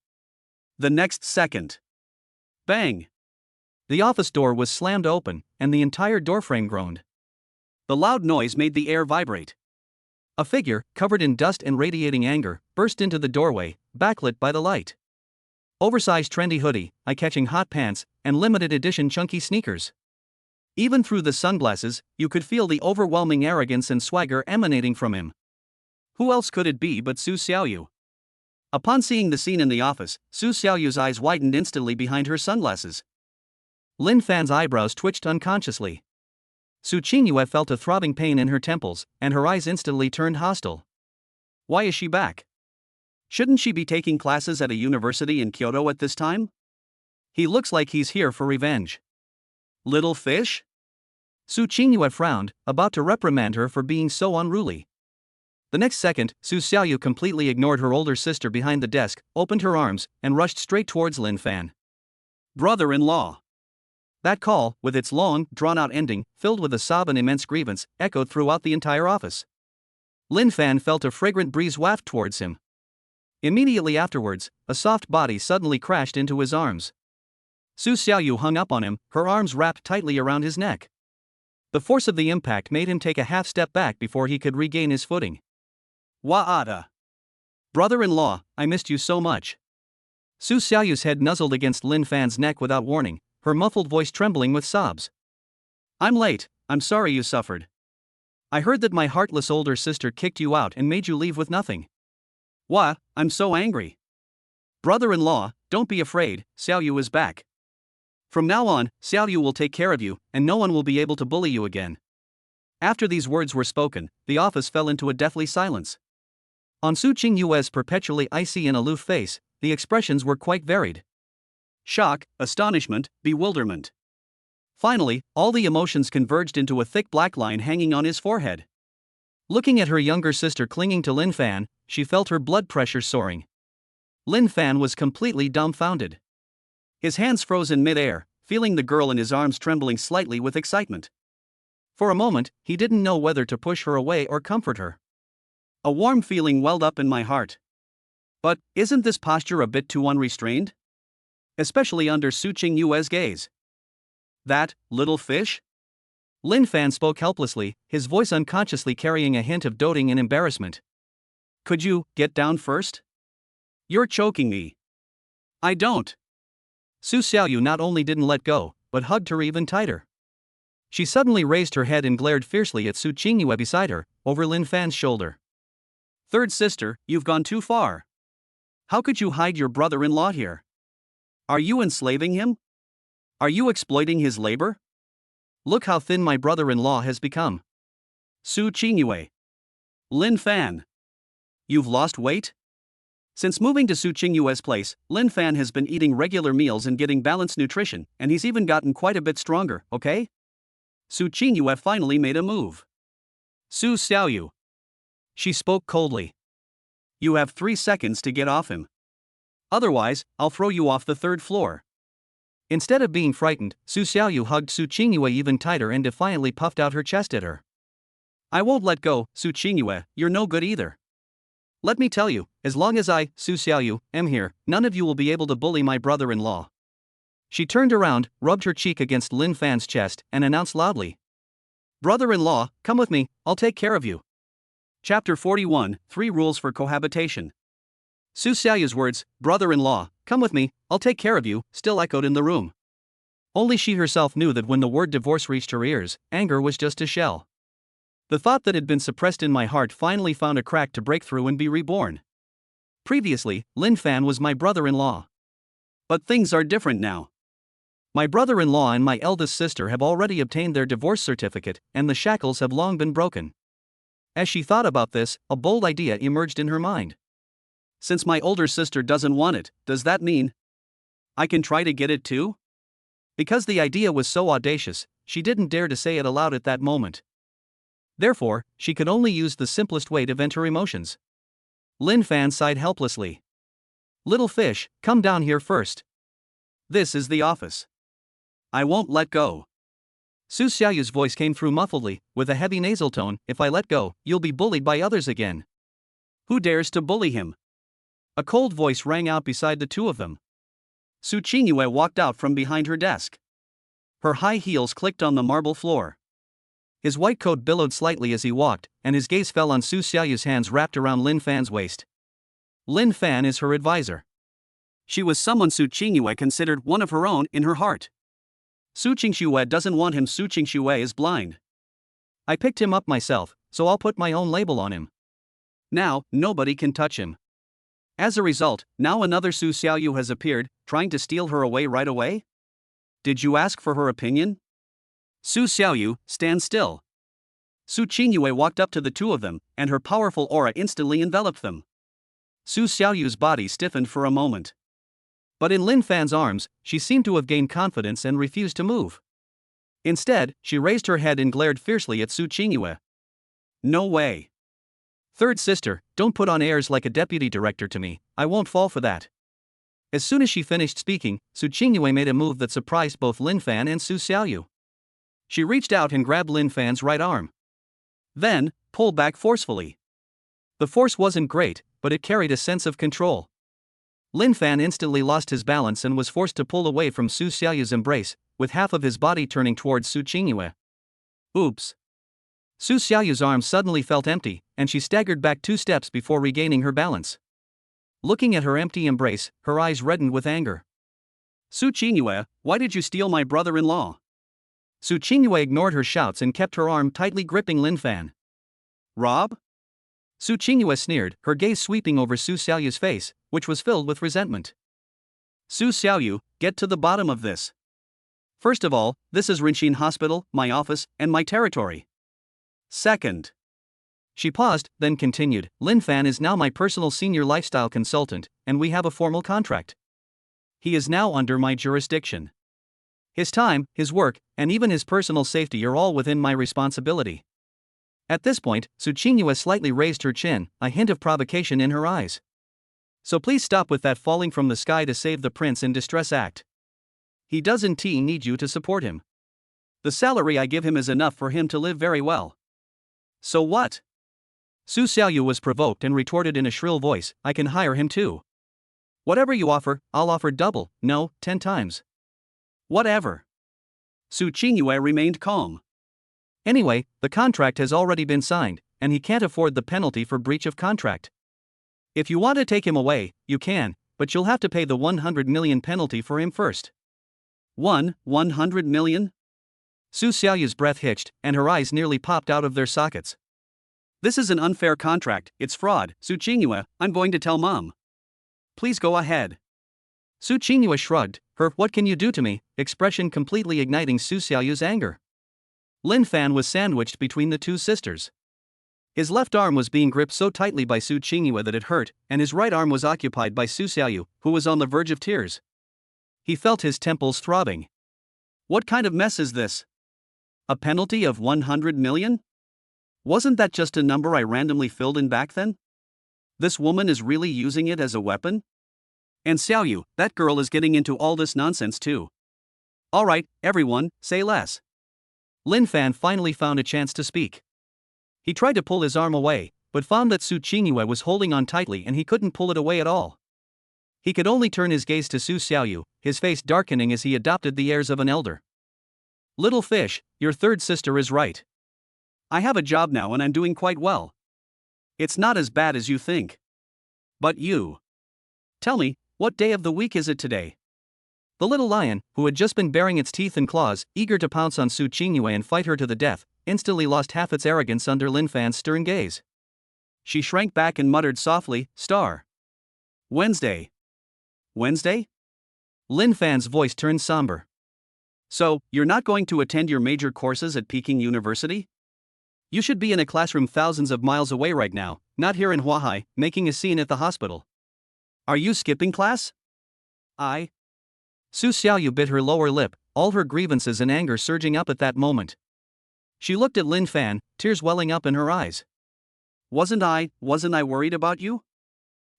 The next second. Bang! The office door was slammed open, and the entire doorframe groaned. The loud noise made the air vibrate. A figure, covered in dust and radiating anger, burst into the doorway, backlit by the light. Oversized trendy hoodie, eye-catching hot pants, and limited edition chunky sneakers. Even through the sunglasses, you could feel the overwhelming arrogance and swagger emanating from him. Who else could it be but Su Xiaoyu? Upon seeing the scene in the office, Su Xiaoyu's eyes widened instantly behind her sunglasses. Lin Fan's eyebrows twitched unconsciously. Su Qingyue felt a throbbing pain in her temples, and her eyes instantly turned hostile. Why is she back? Shouldn't she be taking classes at a university in Kyoto at this time? He looks like he's here for revenge. Little fish? Su Qingyue frowned, about to reprimand her for being so unruly. The next second, Su Xiaoyu completely ignored her older sister behind the desk, opened her arms, and rushed straight towards Lin Fan. Brother-in-law. That call, with its long, drawn-out ending, filled with a sob and immense grievance, echoed throughout the entire office. Lin Fan felt a fragrant breeze waft towards him. Immediately afterwards, a soft body suddenly crashed into his arms. Su Xiaoyu hung up on him, her arms wrapped tightly around his neck. The force of the impact made him take a half step back before he could regain his footing. Wa'ada. Brother-in-law, I missed you so much. Su Xiaoyu's head nuzzled against Lin Fan's neck without warning, her muffled voice trembling with sobs. I'm late, I'm sorry you suffered. I heard that my heartless older sister kicked you out and made you leave with nothing. I'm so angry. Brother-in-law, don't be afraid, Xiaoyu is back. From now on, Xiaoyu will take care of you, and no one will be able to bully you again. After these words were spoken, the office fell into a deathly silence. On Su Qingyue's perpetually icy and aloof face, the expressions were quite varied. Shock, astonishment, bewilderment. Finally, all the emotions converged into a thick black line hanging on his forehead. Looking at her younger sister clinging to Lin Fan, she felt her blood pressure soaring. Lin Fan was completely dumbfounded. His hands froze in mid-air, feeling the girl in his arms trembling slightly with excitement. For a moment, he didn't know whether to push her away or comfort her. A warm feeling welled up in my heart. But, isn't this posture a bit too unrestrained? Especially under Su Qingyue's gaze. That, little fish? Lin Fan spoke helplessly, his voice unconsciously carrying a hint of doting and embarrassment. Could you get down first? You're choking me. I don't. Su Xiaoyu not only didn't let go, but hugged her even tighter. She suddenly raised her head and glared fiercely at Su Qingyue beside her, over Lin Fan's shoulder. Third sister, you've gone too far. How could you hide your brother-in-law here? Are you enslaving him? Are you exploiting his labor? Look how thin my brother-in-law has become. Su Qingyue. Lin Fan. You've lost weight? Since moving to Su Qingyue's place, Lin Fan has been eating regular meals and getting balanced nutrition, and he's even gotten quite a bit stronger, okay? Su Qingyue finally made a move. Su Xiaoyu. She spoke coldly. You have 3 seconds to get off him. Otherwise, I'll throw you off the 3rd floor. Instead of being frightened, Su Xiaoyu hugged Su Qingyue even tighter and defiantly puffed out her chest at her. I won't let go, Su Qingyue, you're no good either. Let me tell you, as long as I, Su Xiaoyu, am here, none of you will be able to bully my brother-in-law. She turned around, rubbed her cheek against Lin Fan's chest, and announced loudly. Brother-in-law, come with me, I'll take care of you. Chapter 41, 3 Rules for Cohabitation. Su Xiaoyu's words, brother-in-law, come with me, I'll take care of you, still echoed in the room. Only she herself knew that when the word divorce reached her ears, anger was just a shell. The thought that had been suppressed in my heart finally found a crack to break through and be reborn. Previously, Lin Fan was my brother-in-law. But things are different now. My brother-in-law and my eldest sister have already obtained their divorce certificate, and the shackles have long been broken. As she thought about this, a bold idea emerged in her mind. Since my older sister doesn't want it, does that mean I can try to get it too? Because the idea was so audacious, she didn't dare to say it aloud at that moment. Therefore, she could only use the simplest way to vent her emotions. Lin Fan sighed helplessly. Little fish, come down here first. This is the office. I won't let go. Su Xiaoyu's voice came through muffledly, with a heavy nasal tone. If I let go, you'll be bullied by others again. Who dares to bully him? A cold voice rang out beside the two of them. Su Qingyue walked out from behind her desk. Her high heels clicked on the marble floor. His white coat billowed slightly as he walked, and his gaze fell on Su Xiaoyu's hands wrapped around Lin Fan's waist. Lin Fan is her advisor. She was someone Su Qingyue considered one of her own in her heart. Su Qingyue doesn't want him. Su Qingyue is blind. I picked him up myself, so I'll put my own label on him. Now, nobody can touch him. As a result, now another Su Xiaoyu has appeared, trying to steal her away right away? Did you ask for her opinion? Su Xiaoyu, stand still. Su Qingyue walked up to the two of them, and her powerful aura instantly enveloped them. Su Xiaoyu's body stiffened for a moment. But in Lin Fan's arms, she seemed to have gained confidence and refused to move. Instead, she raised her head and glared fiercely at Su Qingyue. No way. Third sister, don't put on airs like a deputy director to me, I won't fall for that. As soon as she finished speaking, Su Qingyue made a move that surprised both Lin Fan and Su Xiaoyu. She reached out and grabbed Lin Fan's right arm. Then, pulled back forcefully. The force wasn't great, but it carried a sense of control. Lin Fan instantly lost his balance and was forced to pull away from Su Xiaoyu's embrace, with half of his body turning towards Su Qingyue. Oops. Su Xiaoyu's arm suddenly felt empty, and she staggered back 2 steps before regaining her balance. Looking at her empty embrace, her eyes reddened with anger. Su Qingyue, why did you steal my brother-in-law? Su Qingyue ignored her shouts and kept her arm tightly gripping Lin Fan. Rob? Su Qingyue sneered, her gaze sweeping over Su Xiaoyu's face, which was filled with resentment. Su Xiaoyu, get to the bottom of this. First of all, this is Rinxin Hospital, my office, and my territory. Second. She paused, then continued, Lin Fan is now my personal senior lifestyle consultant, and we have a formal contract. He is now under my jurisdiction. His time, his work, and even his personal safety are all within my responsibility. At this point, Su Qingyue slightly raised her chin, a hint of provocation in her eyes. So please stop with that falling from the sky to save the prince in distress act. He doesn't need you to support him. The salary I give him is enough for him to live very well. So what? Su Xiaoyu was provoked and retorted in a shrill voice, I can hire him too. Whatever you offer, I'll offer double, no, 10 times. Whatever. Su Qingyue remained calm. Anyway, the contract has already been signed, and he can't afford the penalty for breach of contract. If you want to take him away, you can, but you'll have to pay the 100 million penalty for him first. 100 million? Su Xiaoyu's breath hitched, and her eyes nearly popped out of their sockets. This is an unfair contract, it's fraud, Su Qingyue, I'm going to tell Mom. Please go ahead. Su Qingyue shrugged, her "what can you do to me" expression completely igniting Su Xiaoyu's anger. Lin Fan was sandwiched between the two sisters. His left arm was being gripped so tightly by Su Qingyue that it hurt, and his right arm was occupied by Su Xiaoyu, who was on the verge of tears. He felt his temples throbbing. What kind of mess is this? A penalty of 100 million? Wasn't that just a number I randomly filled in back then? This woman is really using it as a weapon? And Xiaoyu, that girl is getting into all this nonsense too. Alright, everyone, say less. Lin Fan finally found a chance to speak. He tried to pull his arm away, but found that Su Qingyue was holding on tightly and he couldn't pull it away at all. He could only turn his gaze to Su Xiaoyu, his face darkening as he adopted the airs of an elder. Little fish, your third sister is right. I have a job now and I'm doing quite well. It's not as bad as you think. But you. Tell me, what day of the week is it today? The little lion, who had just been baring its teeth and claws, eager to pounce on Su Qingyue and fight her to the death, instantly lost half its arrogance under Lin Fan's stern gaze. She shrank back and muttered softly, "Star. Wednesday." Wednesday? Lin Fan's voice turned somber. So, you're not going to attend your major courses at Peking University? You should be in a classroom thousands of miles away right now, not here in Huahai, making a scene at the hospital. Are you skipping class? Su Xiaoyu bit her lower lip, all her grievances and anger surging up at that moment. She looked at Lin Fan, tears welling up in her eyes. Wasn't I worried about you?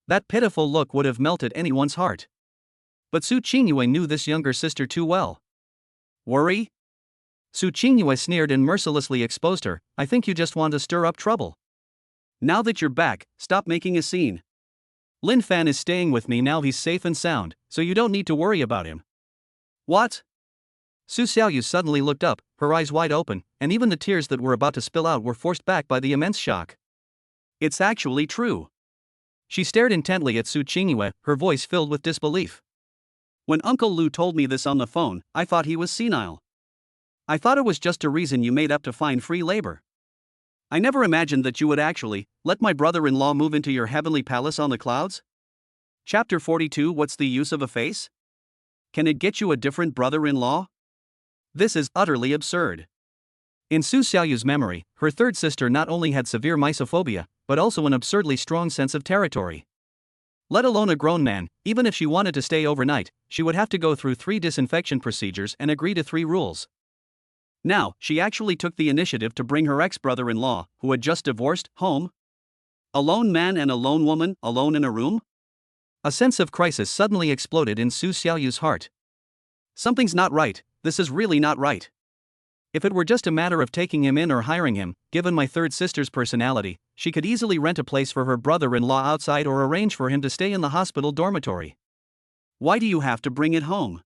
That pitiful look would have melted anyone's heart. But Su Qingyue knew this younger sister too well. Worry? Su Qingyue sneered and mercilessly exposed her. I think you just want to stir up trouble. Now that you're back, stop making a scene. Lin Fan is staying with me now, he's safe and sound, so you don't need to worry about him. What? Su Xiaoyu suddenly looked up, her eyes wide open, and even the tears that were about to spill out were forced back by the immense shock. It's actually true. She stared intently at Su Qingyue, her voice filled with disbelief. When Uncle Lu told me this on the phone, I thought he was senile. I thought it was just a reason you made up to find free labor. I never imagined that you would actually let my brother-in-law move into your heavenly palace on the clouds. Chapter 42. What's the use of a face? Can it get you a different brother-in-law? This is utterly absurd. In Su Xiaoyu's memory, her third sister not only had severe mysophobia, but also an absurdly strong sense of territory. Let alone a grown man, even if she wanted to stay overnight, she would have to go through 3 disinfection procedures and agree to 3 rules. Now, she actually took the initiative to bring her ex-brother-in-law, who had just divorced, home. A lone man and a lone woman, alone in a room? A sense of crisis suddenly exploded in Su Xiaoyu's heart. Something's not right, this is really not right. If it were just a matter of taking him in or hiring him, given my third sister's personality, she could easily rent a place for her brother-in-law outside or arrange for him to stay in the hospital dormitory. Why do you have to bring it home?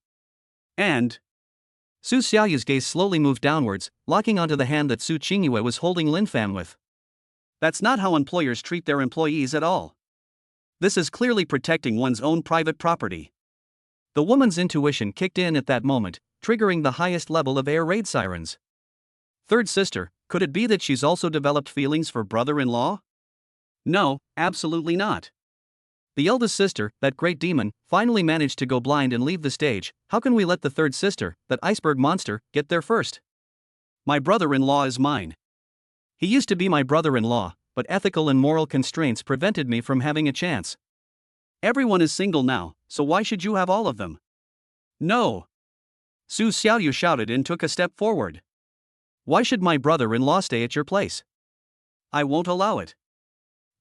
And Su Xiaoyu's gaze slowly moved downwards, locking onto the hand that Su Qingyue was holding Lin Fan with. That's not how employers treat their employees at all. This is clearly protecting one's own private property. The woman's intuition kicked in at that moment, triggering the highest level of air raid sirens. Third sister, could it be that she's also developed feelings for brother-in-law? No, absolutely not. The eldest sister, that great demon, finally managed to go blind and leave the stage. How can we let the third sister, that iceberg monster, get there first? My brother-in-law is mine. He used to be my brother-in-law, but ethical and moral constraints prevented me from having a chance. Everyone is single now, so why should you have all of them? No! Su Xiaoyu shouted and took a step forward. Why should my brother-in-law stay at your place? I won't allow it.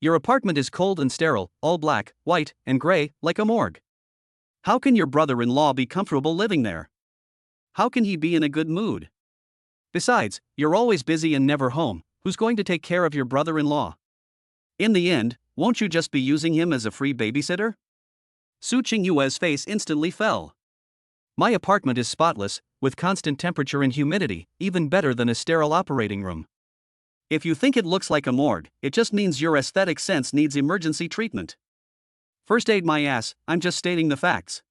Your apartment is cold and sterile, all black, white, and gray, like a morgue. How can your brother-in-law be comfortable living there? How can he be in a good mood? Besides, you're always busy and never home. Who's going to take care of your brother-in-law? In the end, won't you just be using him as a free babysitter? Su Qingyue's face instantly fell. My apartment is spotless, with constant temperature and humidity, even better than a sterile operating room. If you think it looks like a morgue, it just means your aesthetic sense needs emergency treatment. First aid my ass, I'm just stating the facts.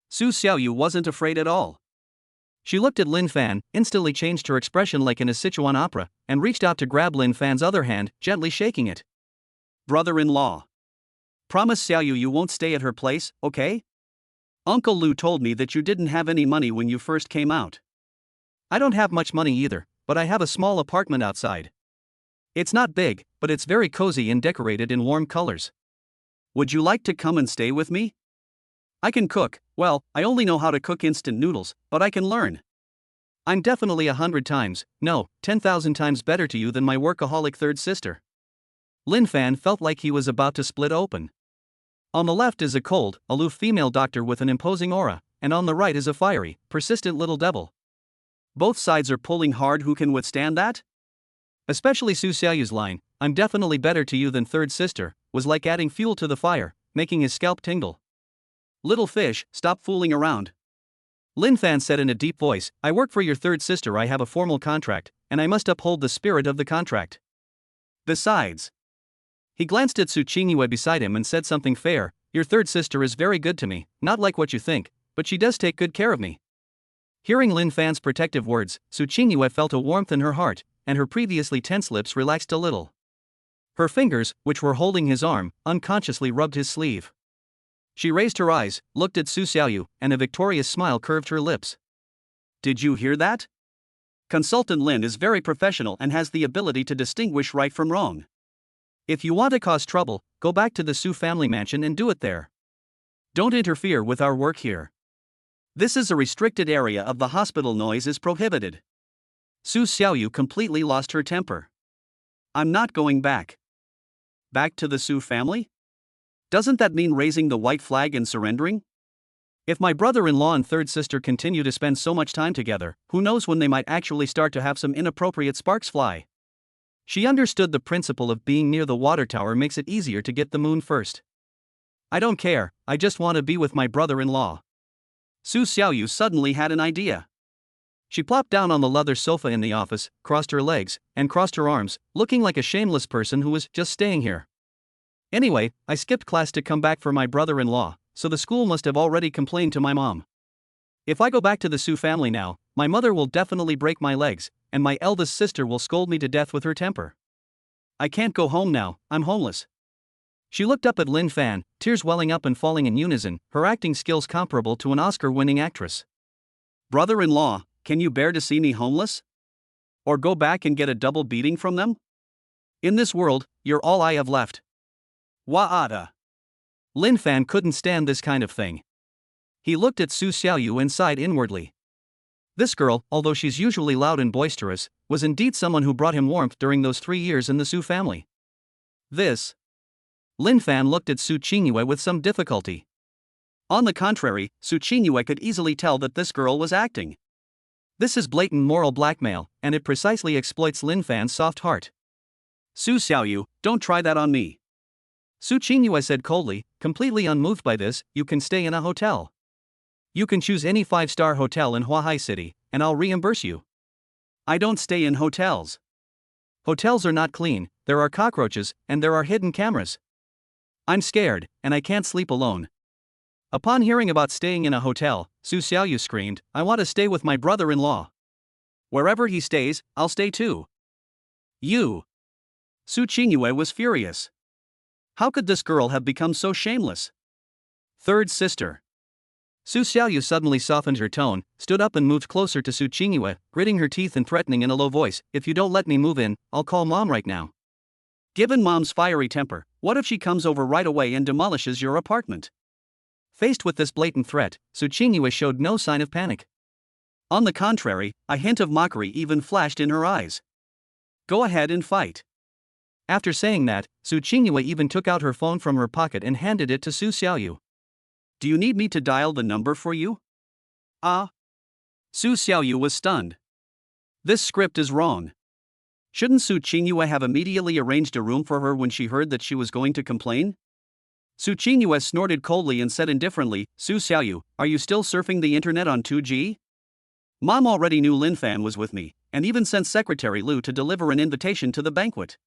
Su Xiaoyu wasn't afraid at all. She looked at Lin Fan, instantly changed her expression like in a Sichuan opera, and reached out to grab Lin Fan's other hand, gently shaking it. Brother-in-law. Promise Xiaoyu you won't stay at her place, okay? Uncle Lu told me that you didn't have any money when you first came out. I don't have much money either, but I have a small apartment outside. It's not big, but it's very cozy and decorated in warm colors. Would you like to come and stay with me? I can cook. Well, I only know how to cook instant noodles, but I can learn. I'm definitely 100 times, no, 10,000 times better to you than my workaholic third sister. Lin Fan felt like he was about to split open. On the left is a cold, aloof female doctor with an imposing aura, and on the right is a fiery, persistent little devil. Both sides are pulling hard. Who can withstand that? Especially Su Xiaoyu's line, "I'm definitely better to you than third sister," was like adding fuel to the fire, making his scalp tingle. Little fish, stop fooling around. Lin Fan said in a deep voice, "I work for your third sister. I have a formal contract, and I must uphold the spirit of the contract. Besides," he glanced at Su Qingyue beside him and said something fair, "Your third sister is very good to me, not like what you think, but she does take good care of me." Hearing Lin Fan's protective words, Su Qingyue felt a warmth in her heart, and her previously tense lips relaxed a little. Her fingers, which were holding his arm, unconsciously rubbed his sleeve. She raised her eyes, looked at Su Xiaoyu, and a victorious smile curved her lips. Did you hear that? Consultant Lin is very professional and has the ability to distinguish right from wrong. If you want to cause trouble, go back to the Su family mansion and do it there. Don't interfere with our work here. This is a restricted area of the hospital. Noise is prohibited. Su Xiaoyu completely lost her temper. I'm not going back. Back to the Su family? Doesn't that mean raising the white flag and surrendering? If my brother-in-law and third sister continue to spend so much time together, who knows when they might actually start to have some inappropriate sparks fly. She understood the principle of being near the water tower makes it easier to get the moon first. I don't care, I just want to be with my brother-in-law. Su Xiaoyu suddenly had an idea. She plopped down on the leather sofa in the office, crossed her legs, and crossed her arms, looking like a shameless person who was just staying here. Anyway, I skipped class to come back for my brother-in-law, so the school must have already complained to my mom. If I go back to the Su family now, my mother will definitely break my legs, and my eldest sister will scold me to death with her temper. I can't go home now, I'm homeless. She looked up at Lin Fan, tears welling up and falling in unison, her acting skills comparable to an Oscar-winning actress. Brother-in-law, can you bear to see me homeless? Or go back and get a double beating from them? In this world, you're all I have left. Wa'ada. Lin Fan couldn't stand this kind of thing. He looked at Su Xiaoyu and sighed inwardly. This girl, although she's usually loud and boisterous, was indeed someone who brought him warmth during those 3 years in the Su family. This. Lin Fan looked at Su Qingyue with some difficulty. On the contrary, Su Qingyue could easily tell that this girl was acting. This is blatant moral blackmail, and it precisely exploits Lin Fan's soft heart. Su Xiaoyu, don't try that on me. Su Qingyue said coldly, completely unmoved by this. You can stay in a hotel. You can choose any 5-star hotel in Huahai City, and I'll reimburse you. I don't stay in hotels. Hotels are not clean, there are cockroaches, and there are hidden cameras. I'm scared, and I can't sleep alone. Upon hearing about staying in a hotel, Su Xiaoyu screamed, I want to stay with my brother-in-law. Wherever he stays, I'll stay too. You. Su Qingyue was furious. How could this girl have become so shameless? Third sister. Su Xiaoyu suddenly softened her tone, stood up and moved closer to Su Qingyue, gritting her teeth and threatening in a low voice, if you don't let me move in, I'll call mom right now. Given mom's fiery temper, what if she comes over right away and demolishes your apartment? Faced with this blatant threat, Su Qingyue showed no sign of panic. On the contrary, a hint of mockery even flashed in her eyes. Go ahead and fight. After saying that, Su Qingyue even took out her phone from her pocket and handed it to Su Xiaoyu. Do you need me to dial the number for you? Su Xiaoyu was stunned. This script is wrong. Shouldn't Su Qingyue have immediately arranged a room for her when she heard that she was going to complain? Su Qingyue snorted coldly and said indifferently, Su Xiaoyu, are you still surfing the internet on 2G? Mom already knew Lin Fan was with me, and even sent Secretary Lu to deliver an invitation to the banquet.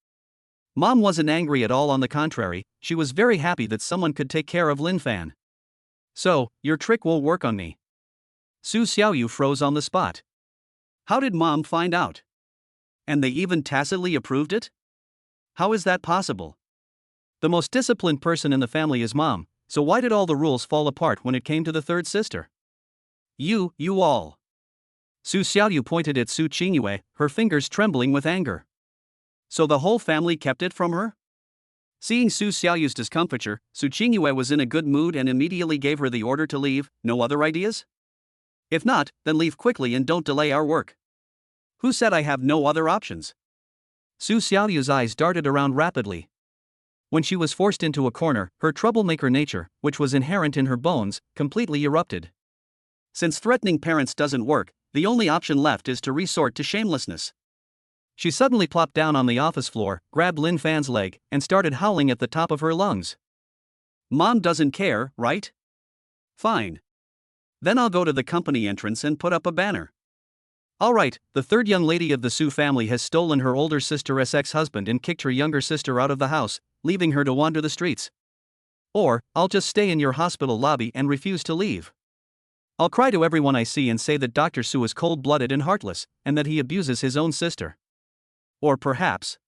Mom wasn't angry at all, on the contrary, she was very happy that someone could take care of Lin Fan. So, your trick will work on me. Su Xiaoyu froze on the spot. How did Mom find out? And they even tacitly approved it? How is that possible? The most disciplined person in the family is Mom, so why did all the rules fall apart when it came to the third sister? You all. Su Xiaoyu pointed at Su Qingyue, her fingers trembling with anger. So the whole family kept it from her? Seeing Su Xiaoyu's discomfiture, Su Qingyue was in a good mood and immediately gave her the order to leave. No other ideas? If not, then leave quickly and don't delay our work. Who said I have no other options? Su Xiaoyu's eyes darted around rapidly. When she was forced into a corner, her troublemaker nature, which was inherent in her bones, completely erupted. Since threatening parents doesn't work, the only option left is to resort to shamelessness. She suddenly plopped down on the office floor, grabbed Lin Fan's leg, and started howling at the top of her lungs. Mom doesn't care, right? Fine. Then I'll go to the company entrance and put up a banner. Alright, the third young lady of the Su family has stolen her older sister's ex-husband and kicked her younger sister out of the house, leaving her to wander the streets. Or, I'll just stay in your hospital lobby and refuse to leave. I'll cry to everyone I see and say that Dr. Su is cold-blooded and heartless, and that he abuses his own sister. Or perhaps...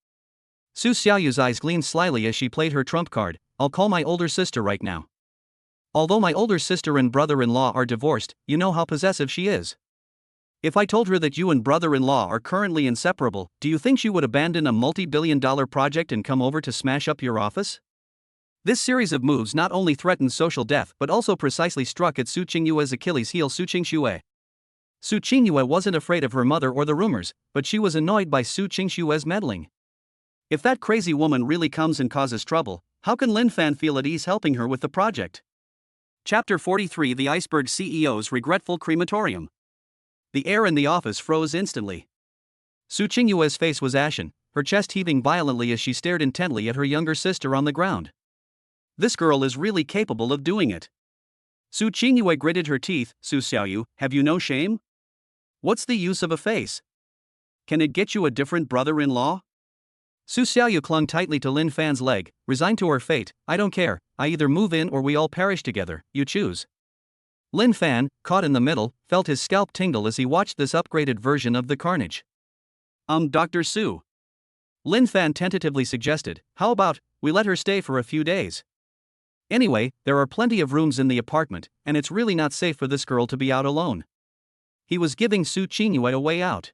Su Xiaoyu's eyes gleamed slyly as she played her trump card, I'll call my older sister right now. Although my older sister and brother-in-law are divorced, you know how possessive she is. If I told her that you and brother-in-law are currently inseparable, do you think she would abandon a multi-billion-dollar project and come over to smash up your office? This series of moves not only threatened social death but also precisely struck at Su Qingyue's Achilles heel. Su Qingyue wasn't afraid of her mother or the rumors, but she was annoyed by Su Qingxue's meddling. If that crazy woman really comes and causes trouble, how can Lin Fan feel at ease helping her with the project? Chapter 43: The Iceberg CEO's Regretful Crematorium. The air in the office froze instantly. Su Qingyue's face was ashen, her chest heaving violently as she stared intently at her younger sister on the ground. This girl is really capable of doing it. Su Qingyue gritted her teeth. Su Xiaoyu, have you no shame? What's the use of a face? Can it get you a different brother-in-law? Su Xiaoyu clung tightly to Lin Fan's leg, resigned to her fate. I don't care, I either move in or we all perish together, you choose. Lin Fan, caught in the middle, felt his scalp tingle as he watched this upgraded version of the carnage. Dr. Su. Lin Fan tentatively suggested, how about, we let her stay for a few days? Anyway, there are plenty of rooms in the apartment, and it's really not safe for this girl to be out alone. He was giving Su Qingyue a way out.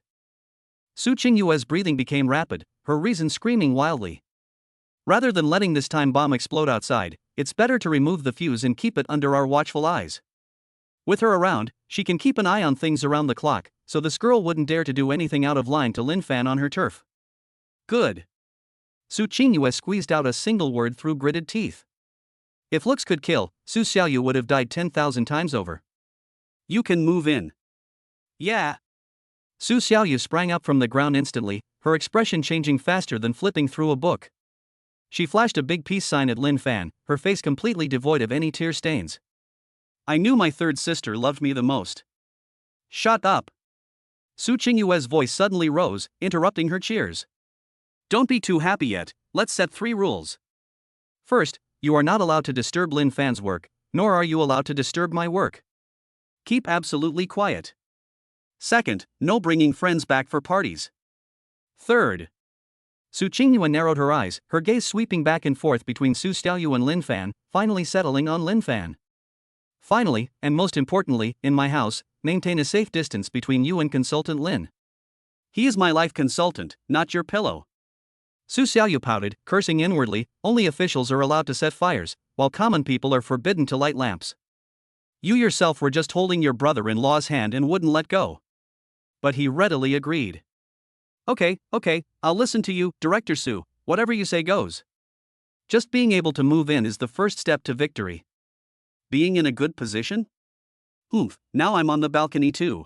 Su Qingyue's breathing became rapid, her reason screaming wildly. Rather than letting this time bomb explode outside, it's better to remove the fuse and keep it under our watchful eyes. With her around, she can keep an eye on things around the clock, so this girl wouldn't dare to do anything out of line to Lin Fan on her turf. Good. Su Qingyue squeezed out a single word through gritted teeth. If looks could kill, Su Xiaoyu would have died 10,000 times over. You can move in. Yeah. Su Xiaoyu sprang up from the ground instantly, her expression changing faster than flipping through a book. She flashed a big peace sign at Lin Fan, her face completely devoid of any tear stains. I knew my third sister loved me the most. Shut up. Su Qingyue's voice suddenly rose, interrupting her cheers. Don't be too happy yet, let's set 3 rules. First, you are not allowed to disturb Lin Fan's work, nor are you allowed to disturb my work. Keep absolutely quiet. Second, no bringing friends back for parties. Third. Su Qingyue narrowed her eyes, her gaze sweeping back and forth between Su Xiaoyu and Lin Fan, finally settling on Lin Fan. Finally, and most importantly, in my house, maintain a safe distance between you and Consultant Lin. He is my life consultant, not your pillow. Su Xiaoyu pouted, cursing inwardly. Only officials are allowed to set fires, while common people are forbidden to light lamps. You yourself were just holding your brother-in-law's hand and wouldn't let go. But he readily agreed. Okay, I'll listen to you, Director Su, whatever you say goes. Just being able to move in is the first step to victory. Being in a good position? Now I'm on the balcony too.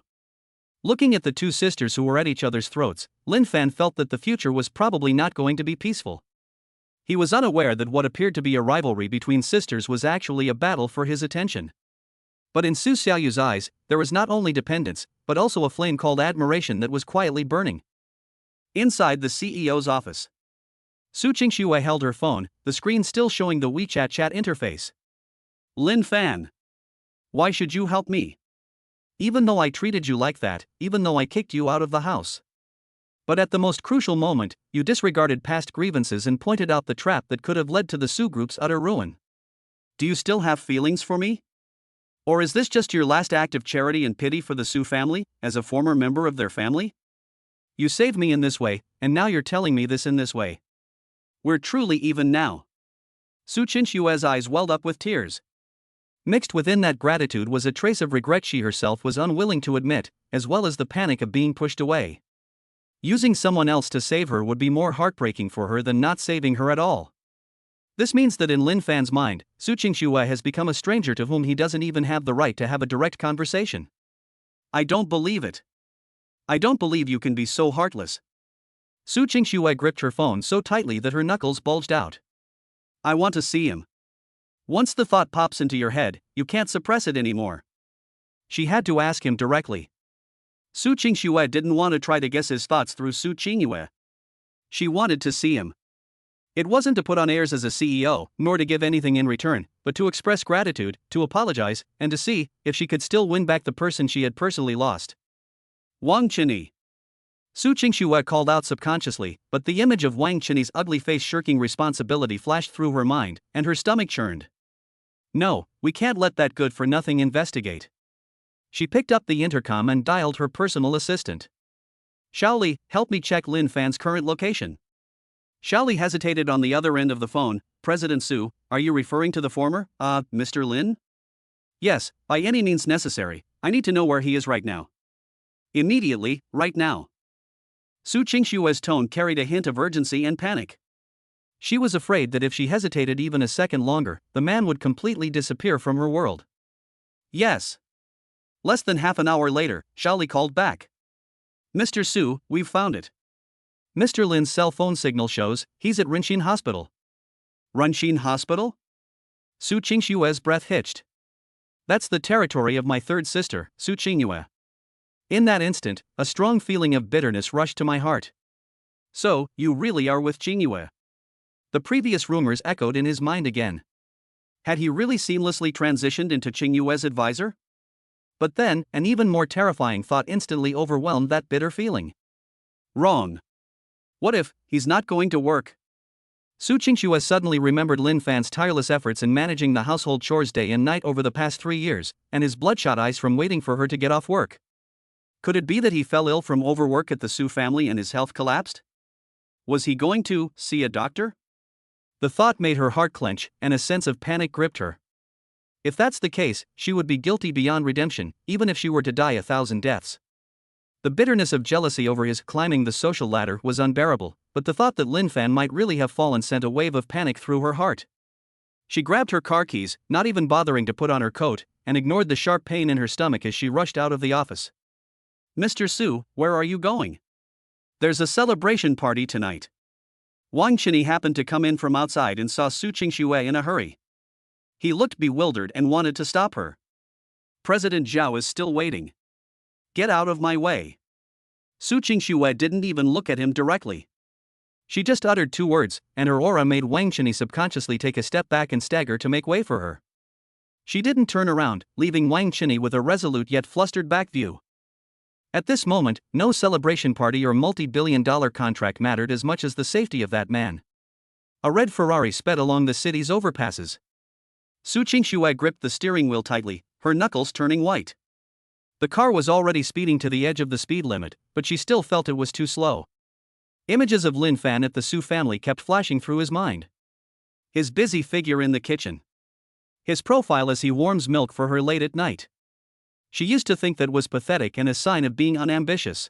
Looking at the 2 sisters who were at each other's throats, Lin Fan felt that the future was probably not going to be peaceful. He was unaware that what appeared to be a rivalry between sisters was actually a battle for his attention. But in Su Xiaoyu's eyes, there was not only dependence, but also a flame called admiration that was quietly burning. Inside the CEO's office, Su Qingxue held her phone, the screen still showing the WeChat chat interface. Lin Fan. Why should you help me? Even though I treated you like that, even though I kicked you out of the house. But at the most crucial moment, you disregarded past grievances and pointed out the trap that could have led to the Su Group's utter ruin. Do you still have feelings for me? Or is this just your last act of charity and pity for the Su family, as a former member of their family? You saved me in this way, and now you're telling me this in this way. We're truly even now. Su Qingxue's eyes welled up with tears. Mixed within that gratitude was a trace of regret she herself was unwilling to admit, as well as the panic of being pushed away. Using someone else to save her would be more heartbreaking for her than not saving her at all. This means that in Lin Fan's mind, Su Qingxue has become a stranger to whom he doesn't even have the right to have a direct conversation. I don't believe it. I don't believe you can be so heartless. Su Qingxue gripped her phone so tightly that her knuckles bulged out. I want to see him. Once the thought pops into your head, you can't suppress it anymore. She had to ask him directly. Su Qingxue didn't want to try to guess his thoughts through Su Qingyue. She wanted to see him. It wasn't to put on airs as a CEO, nor to give anything in return, but to express gratitude, to apologize, and to see if she could still win back the person she had personally lost. Wang Qinyi. Su Qingxue called out subconsciously, but the image of Wang Qinyi's ugly face shirking responsibility flashed through her mind, and her stomach churned. No, we can't let that good-for-nothing investigate. She picked up the intercom and dialed her personal assistant. Shaoli, help me check Lin Fan's current location. Shaoli hesitated on the other end of the phone. President Su, are you referring to the former, Mr. Lin? Yes, by any means necessary. I need to know where he is right now. Immediately, right now. Su Qingxue's tone carried a hint of urgency and panic. She was afraid that if she hesitated even a second longer, the man would completely disappear from her world. Yes. Less than half an hour later, Shaoli called back. Mr. Su, we've found it. Mr. Lin's cell phone signal shows he's at Renxin Hospital. Renxin Hospital? Su Qingxue's breath hitched. That's the territory of my third sister, Su Qingyue. In that instant, a strong feeling of bitterness rushed to my heart. So, you really are with Qingyue? The previous rumors echoed in his mind again. Had he really seamlessly transitioned into Qingyue's advisor? But then, an even more terrifying thought instantly overwhelmed that bitter feeling. Wrong. What if he's not going to work? Su Qingxue suddenly remembered Lin Fan's tireless efforts in managing the household chores day and night over the past 3 years, and his bloodshot eyes from waiting for her to get off work. Could it be that he fell ill from overwork at the Su family and his health collapsed? Was he going to see a doctor? The thought made her heart clench, and a sense of panic gripped her. If that's the case, she would be guilty beyond redemption, even if she were to die 1,000 deaths. The bitterness of jealousy over his climbing the social ladder was unbearable, but the thought that Lin Fan might really have fallen sent a wave of panic through her heart. She grabbed her car keys, not even bothering to put on her coat, and ignored the sharp pain in her stomach as she rushed out of the office. Mr. Su, where are you going? There's a celebration party tonight. Wang Qinyi happened to come in from outside and saw Su Qingxue in a hurry. He looked bewildered and wanted to stop her. President Zhao is still waiting. Get out of my way. Su Qingxue didn't even look at him directly. She just uttered 2 words, and her aura made Wang Qinyi subconsciously take a step back and stagger to make way for her. She didn't turn around, leaving Wang Qinyi with a resolute yet flustered back view. At this moment, no celebration party or multi-billion-dollar contract mattered as much as the safety of that man. A red Ferrari sped along the city's overpasses. Su Qingxue gripped the steering wheel tightly, her knuckles turning white. The car was already speeding to the edge of the speed limit, but she still felt it was too slow. Images of Lin Fan at the Su family kept flashing through his mind. His busy figure in the kitchen. His profile as he warms milk for her late at night. She used to think that was pathetic and a sign of being unambitious.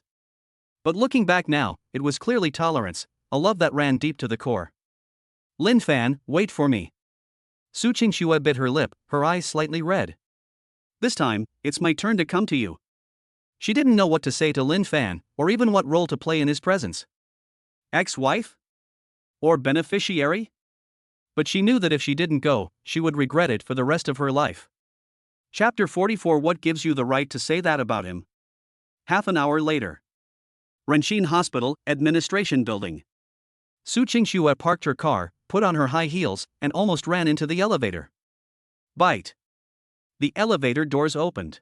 But looking back now, it was clearly tolerance, a love that ran deep to the core. Lin Fan, wait for me. Su Qingxue bit her lip, her eyes slightly red. This time, it's my turn to come to you. She didn't know what to say to Lin Fan, or even what role to play in his presence. Ex-wife? Or beneficiary? But she knew that if she didn't go, she would regret it for the rest of her life. Chapter 44. What gives you the right to say that about him? Half an hour later. Renxin Hospital, Administration Building. Su Qingxue parked her car, put on her high heels, and almost ran into the elevator. Bite. The elevator doors opened.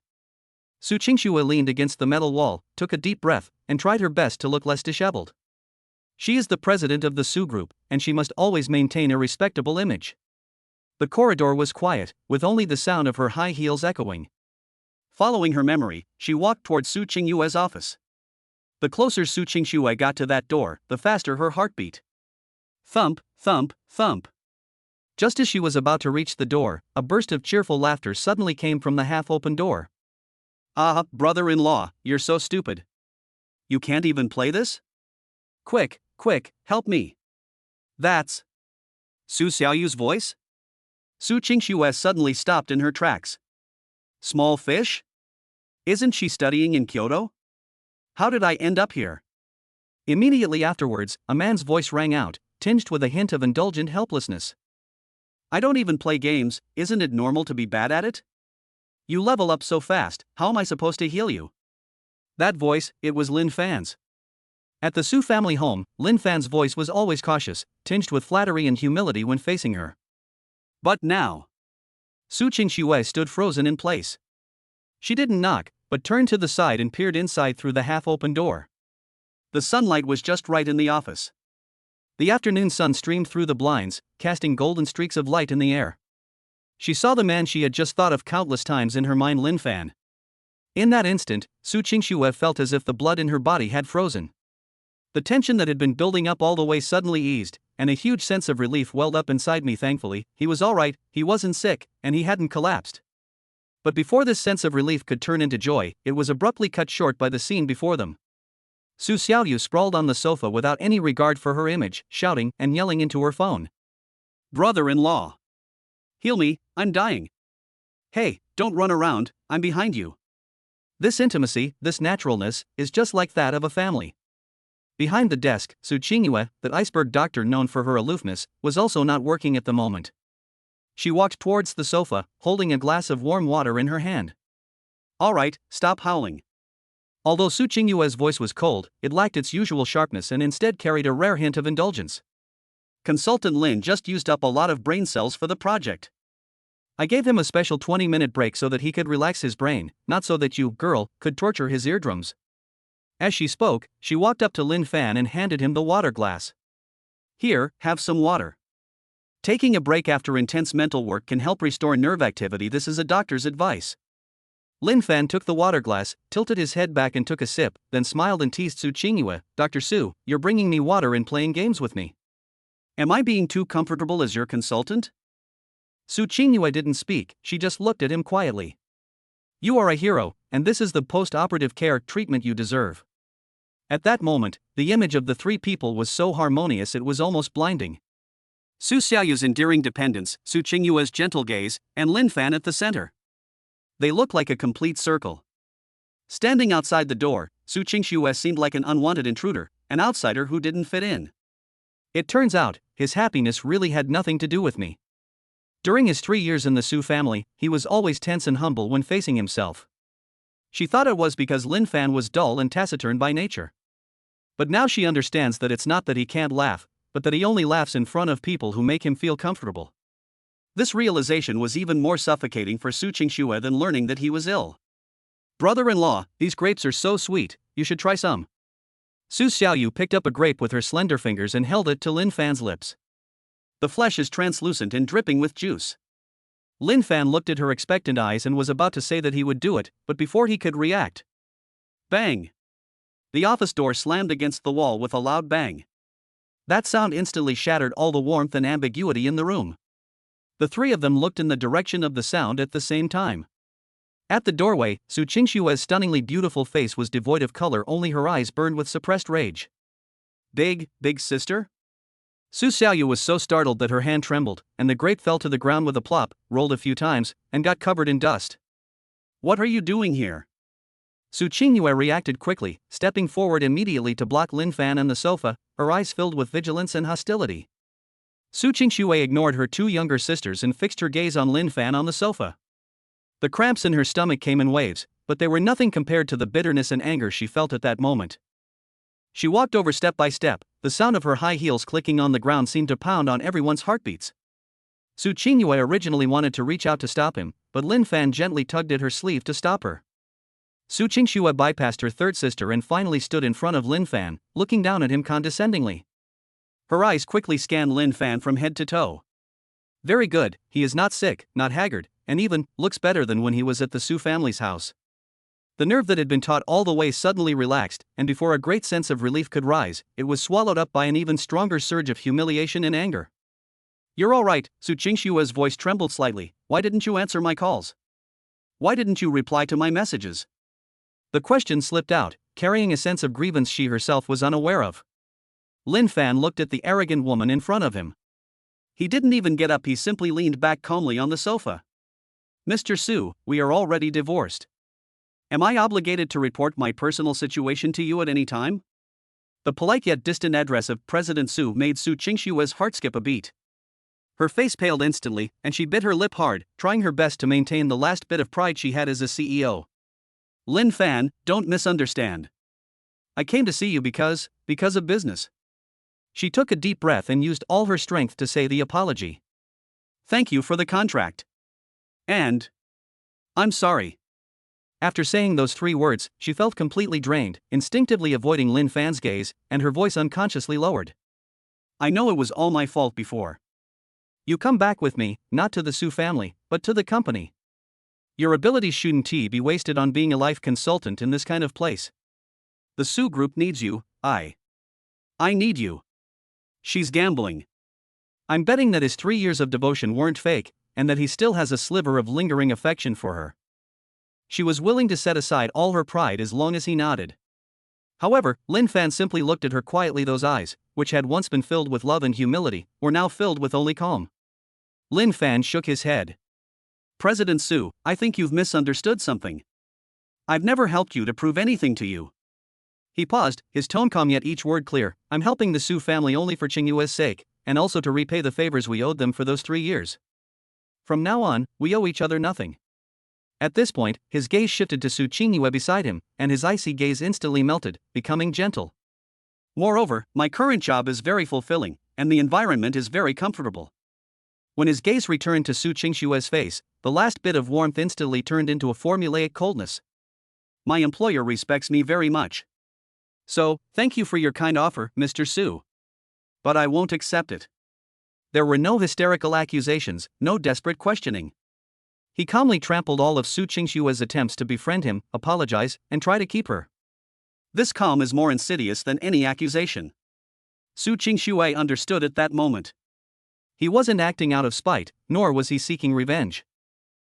Su Qingxue leaned against the metal wall, took a deep breath, and tried her best to look less disheveled. She is the president of the Su Group, and she must always maintain a respectable image. The corridor was quiet, with only the sound of her high heels echoing. Following her memory, she walked toward Su Qingyue's office. The closer Su Qingxue got to that door, the faster her heart beat. Thump, thump, thump. Just as she was about to reach the door, a burst of cheerful laughter suddenly came from the half-open door. Ah, brother-in-law, you're so stupid. You can't even play this? Quick, quick, help me. That's Su Xiaoyu's voice? Su Qingxue suddenly stopped in her tracks. Small fish? Isn't she studying in Kyoto? How did I end up here? Immediately afterwards, a man's voice rang out, tinged with a hint of indulgent helplessness. I don't even play games, isn't it normal to be bad at it? You level up so fast, how am I supposed to heal you? That voice, it was Lin Fan's. At the Su family home, Lin Fan's voice was always cautious, tinged with flattery and humility when facing her. But now, Su Qingxue stood frozen in place. She didn't knock, but turned to the side and peered inside through the half-open door. The sunlight was just right in the office. The afternoon sun streamed through the blinds, casting golden streaks of light in the air. She saw the man she had just thought of countless times in her mind, Lin Fan. In that instant, Su Qingxue felt as if the blood in her body had frozen. The tension that had been building up all the way suddenly eased, and a huge sense of relief welled up inside me. Thankfully, he was all right, he wasn't sick, and he hadn't collapsed. But before this sense of relief could turn into joy, it was abruptly cut short by the scene before them. Su Xiaoyu sprawled on the sofa without any regard for her image, shouting and yelling into her phone. Brother-in-law! Heal me, I'm dying. Hey, don't run around, I'm behind you. This intimacy, this naturalness, is just like that of a family. Behind the desk, Su Qingyue, that iceberg doctor known for her aloofness, was also not working at the moment. She walked towards the sofa, holding a glass of warm water in her hand. All right, stop howling. Although Su Qingyue's voice was cold, it lacked its usual sharpness and instead carried a rare hint of indulgence. Consultant Lin just used up a lot of brain cells for the project. I gave him a special 20-minute break so that he could relax his brain, not so that you, girl, could torture his eardrums. As she spoke, she walked up to Lin Fan and handed him the water glass. Here, have some water. Taking a break after intense mental work can help restore nerve activity. This is a doctor's advice. Lin Fan took the water glass, tilted his head back and took a sip, then smiled and teased Su Qingyue. Dr. Su, you're bringing me water and playing games with me. Am I being too comfortable as your consultant? Su Qingyue didn't speak, she just looked at him quietly. You are a hero, and this is the post-operative care treatment you deserve. At that moment, the image of the three people was so harmonious it was almost blinding. Su Xiaoyu's endearing dependence, Su Qingyue's gentle gaze, and Lin Fan at the center. They look like a complete circle. Standing outside the door, Su Qingxue seemed like an unwanted intruder, an outsider who didn't fit in. It turns out, his happiness really had nothing to do with me. During his 3 years in the Su family, he was always tense and humble when facing himself. She thought it was because Lin Fan was dull and taciturn by nature. But now she understands that it's not that he can't laugh, but that he only laughs in front of people who make him feel comfortable. This realization was even more suffocating for Su Qingxue than learning that he was ill. Brother-in-law, these grapes are so sweet, you should try some. Su Xiaoyu picked up a grape with her slender fingers and held it to Lin Fan's lips. The flesh is translucent and dripping with juice. Lin Fan looked at her expectant eyes and was about to say that he would do it, but before he could react. Bang! The office door slammed against the wall with a loud bang. That sound instantly shattered all the warmth and ambiguity in the room. The three of them looked in the direction of the sound at the same time. At the doorway, Su Qingxue's stunningly beautiful face was devoid of color, only her eyes burned with suppressed rage. Big sister? Su Xiaoyu was so startled that her hand trembled, and the grape fell to the ground with a plop, rolled a few times, and got covered in dust. What are you doing here? Su Qingyue reacted quickly, stepping forward immediately to block Lin Fan and the sofa, her eyes filled with vigilance and hostility. Su Qingxue ignored her two younger sisters and fixed her gaze on Lin Fan on the sofa. The cramps in her stomach came in waves, but they were nothing compared to the bitterness and anger she felt at that moment. She walked over step by step, the sound of her high heels clicking on the ground seemed to pound on everyone's heartbeats. Su Qingxue originally wanted to reach out to stop him, but Lin Fan gently tugged at her sleeve to stop her. Su Qingxue bypassed her third sister and finally stood in front of Lin Fan, looking down at him condescendingly. Her eyes quickly scanned Lin Fan from head to toe. Very good, he is not sick, not haggard, and even looks better than when he was at the Su family's house. The nerve that had been taut all the way suddenly relaxed, and before a great sense of relief could rise, it was swallowed up by an even stronger surge of humiliation and anger. You're all right, Su Qingxue's voice trembled slightly. Why didn't you answer my calls? Why didn't you reply to my messages? The question slipped out, carrying a sense of grievance she herself was unaware of. Lin Fan looked at the arrogant woman in front of him. He didn't even get up, he simply leaned back calmly on the sofa. Mr. Su, we are already divorced. Am I obligated to report my personal situation to you at any time? The polite yet distant address of President Su made Su Qingxue's heart skip a beat. Her face paled instantly, and she bit her lip hard, trying her best to maintain the last bit of pride she had as a CEO. Lin Fan, don't misunderstand. I came to see you because of business. She took a deep breath and used all her strength to say the apology. Thank you for the contract. And I'm sorry. After saying those 3 words, she felt completely drained, instinctively avoiding Lin Fan's gaze, and her voice unconsciously lowered. I know it was all my fault before. You come back with me, not to the Su family, but to the company. Your abilities shouldn't be wasted on being a life consultant in this kind of place. The Su group needs you, I need you. She's gambling. I'm betting that his 3 years of devotion weren't fake, and that he still has a sliver of lingering affection for her. She was willing to set aside all her pride as long as he nodded. However, Lin Fan simply looked at her quietly. Those eyes, which had once been filled with love and humility, were now filled with only calm. Lin Fan shook his head. President Su, I think you've misunderstood something. I've never helped you to prove anything to you. He paused, his tone calm yet each word clear. I'm helping the Su family only for Qingyue's sake, and also to repay the favors we owed them for those 3 years. From now on, we owe each other nothing. At this point, his gaze shifted to Su Qingyue beside him, and his icy gaze instantly melted, becoming gentle. Moreover, my current job is very fulfilling, and the environment is very comfortable. When his gaze returned to Su Qingxue's face, the last bit of warmth instantly turned into a formulaic coldness. My employer respects me very much. So, thank you for your kind offer, Mr. Su. But I won't accept it. There were no hysterical accusations, no desperate questioning. He calmly trampled all of Su Qingxue's attempts to befriend him, apologize, and try to keep her. This calm is more insidious than any accusation. Su Qingxue understood at that moment. He wasn't acting out of spite, nor was he seeking revenge.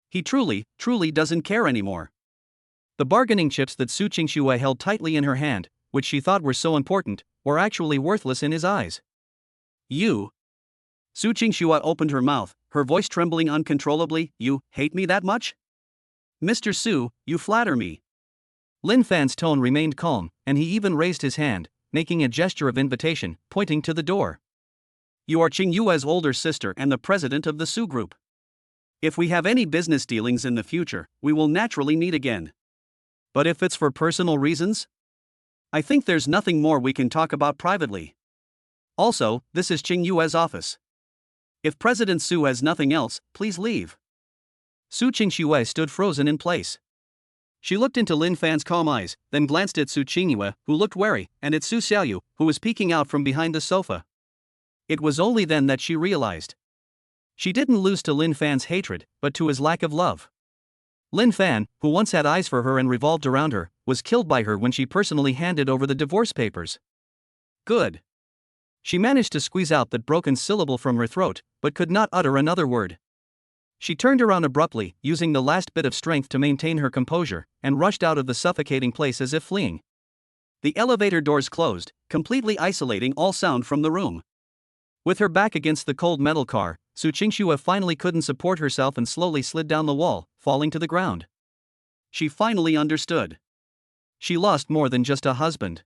He truly doesn't care anymore. The bargaining chips that Su Qingxue held tightly in her hand, which she thought were so important, were actually worthless in his eyes. You. Su Qingxue opened her mouth, her voice trembling uncontrollably. You hate me that much? Mr. Su, you flatter me. Lin Fan's tone remained calm, and he even raised his hand, making a gesture of invitation, pointing to the door. You are Qingyue's older sister and the president of the Su group. If we have any business dealings in the future, we will naturally meet again. But if it's for personal reasons, I think there's nothing more we can talk about privately. Also, this is Qingyue's office. If President Su has nothing else, please leave. Su Qingxue stood frozen in place. She looked into Lin Fan's calm eyes, then glanced at Su Qingyue, who looked wary, and at Su Xiaoyu, who was peeking out from behind the sofa. It was only then that she realized. She didn't lose to Lin Fan's hatred, but to his lack of love. Lin Fan, who once had eyes for her and revolved around her, was killed by her when she personally handed over the divorce papers. Good. She managed to squeeze out that broken syllable from her throat, but could not utter another word. She turned around abruptly, using the last bit of strength to maintain her composure, and rushed out of the suffocating place as if fleeing. The elevator doors closed, completely isolating all sound from the room. With her back against the cold metal car, Su Qingxue finally couldn't support herself and slowly slid down the wall, falling to the ground. She finally understood. She lost more than just a husband.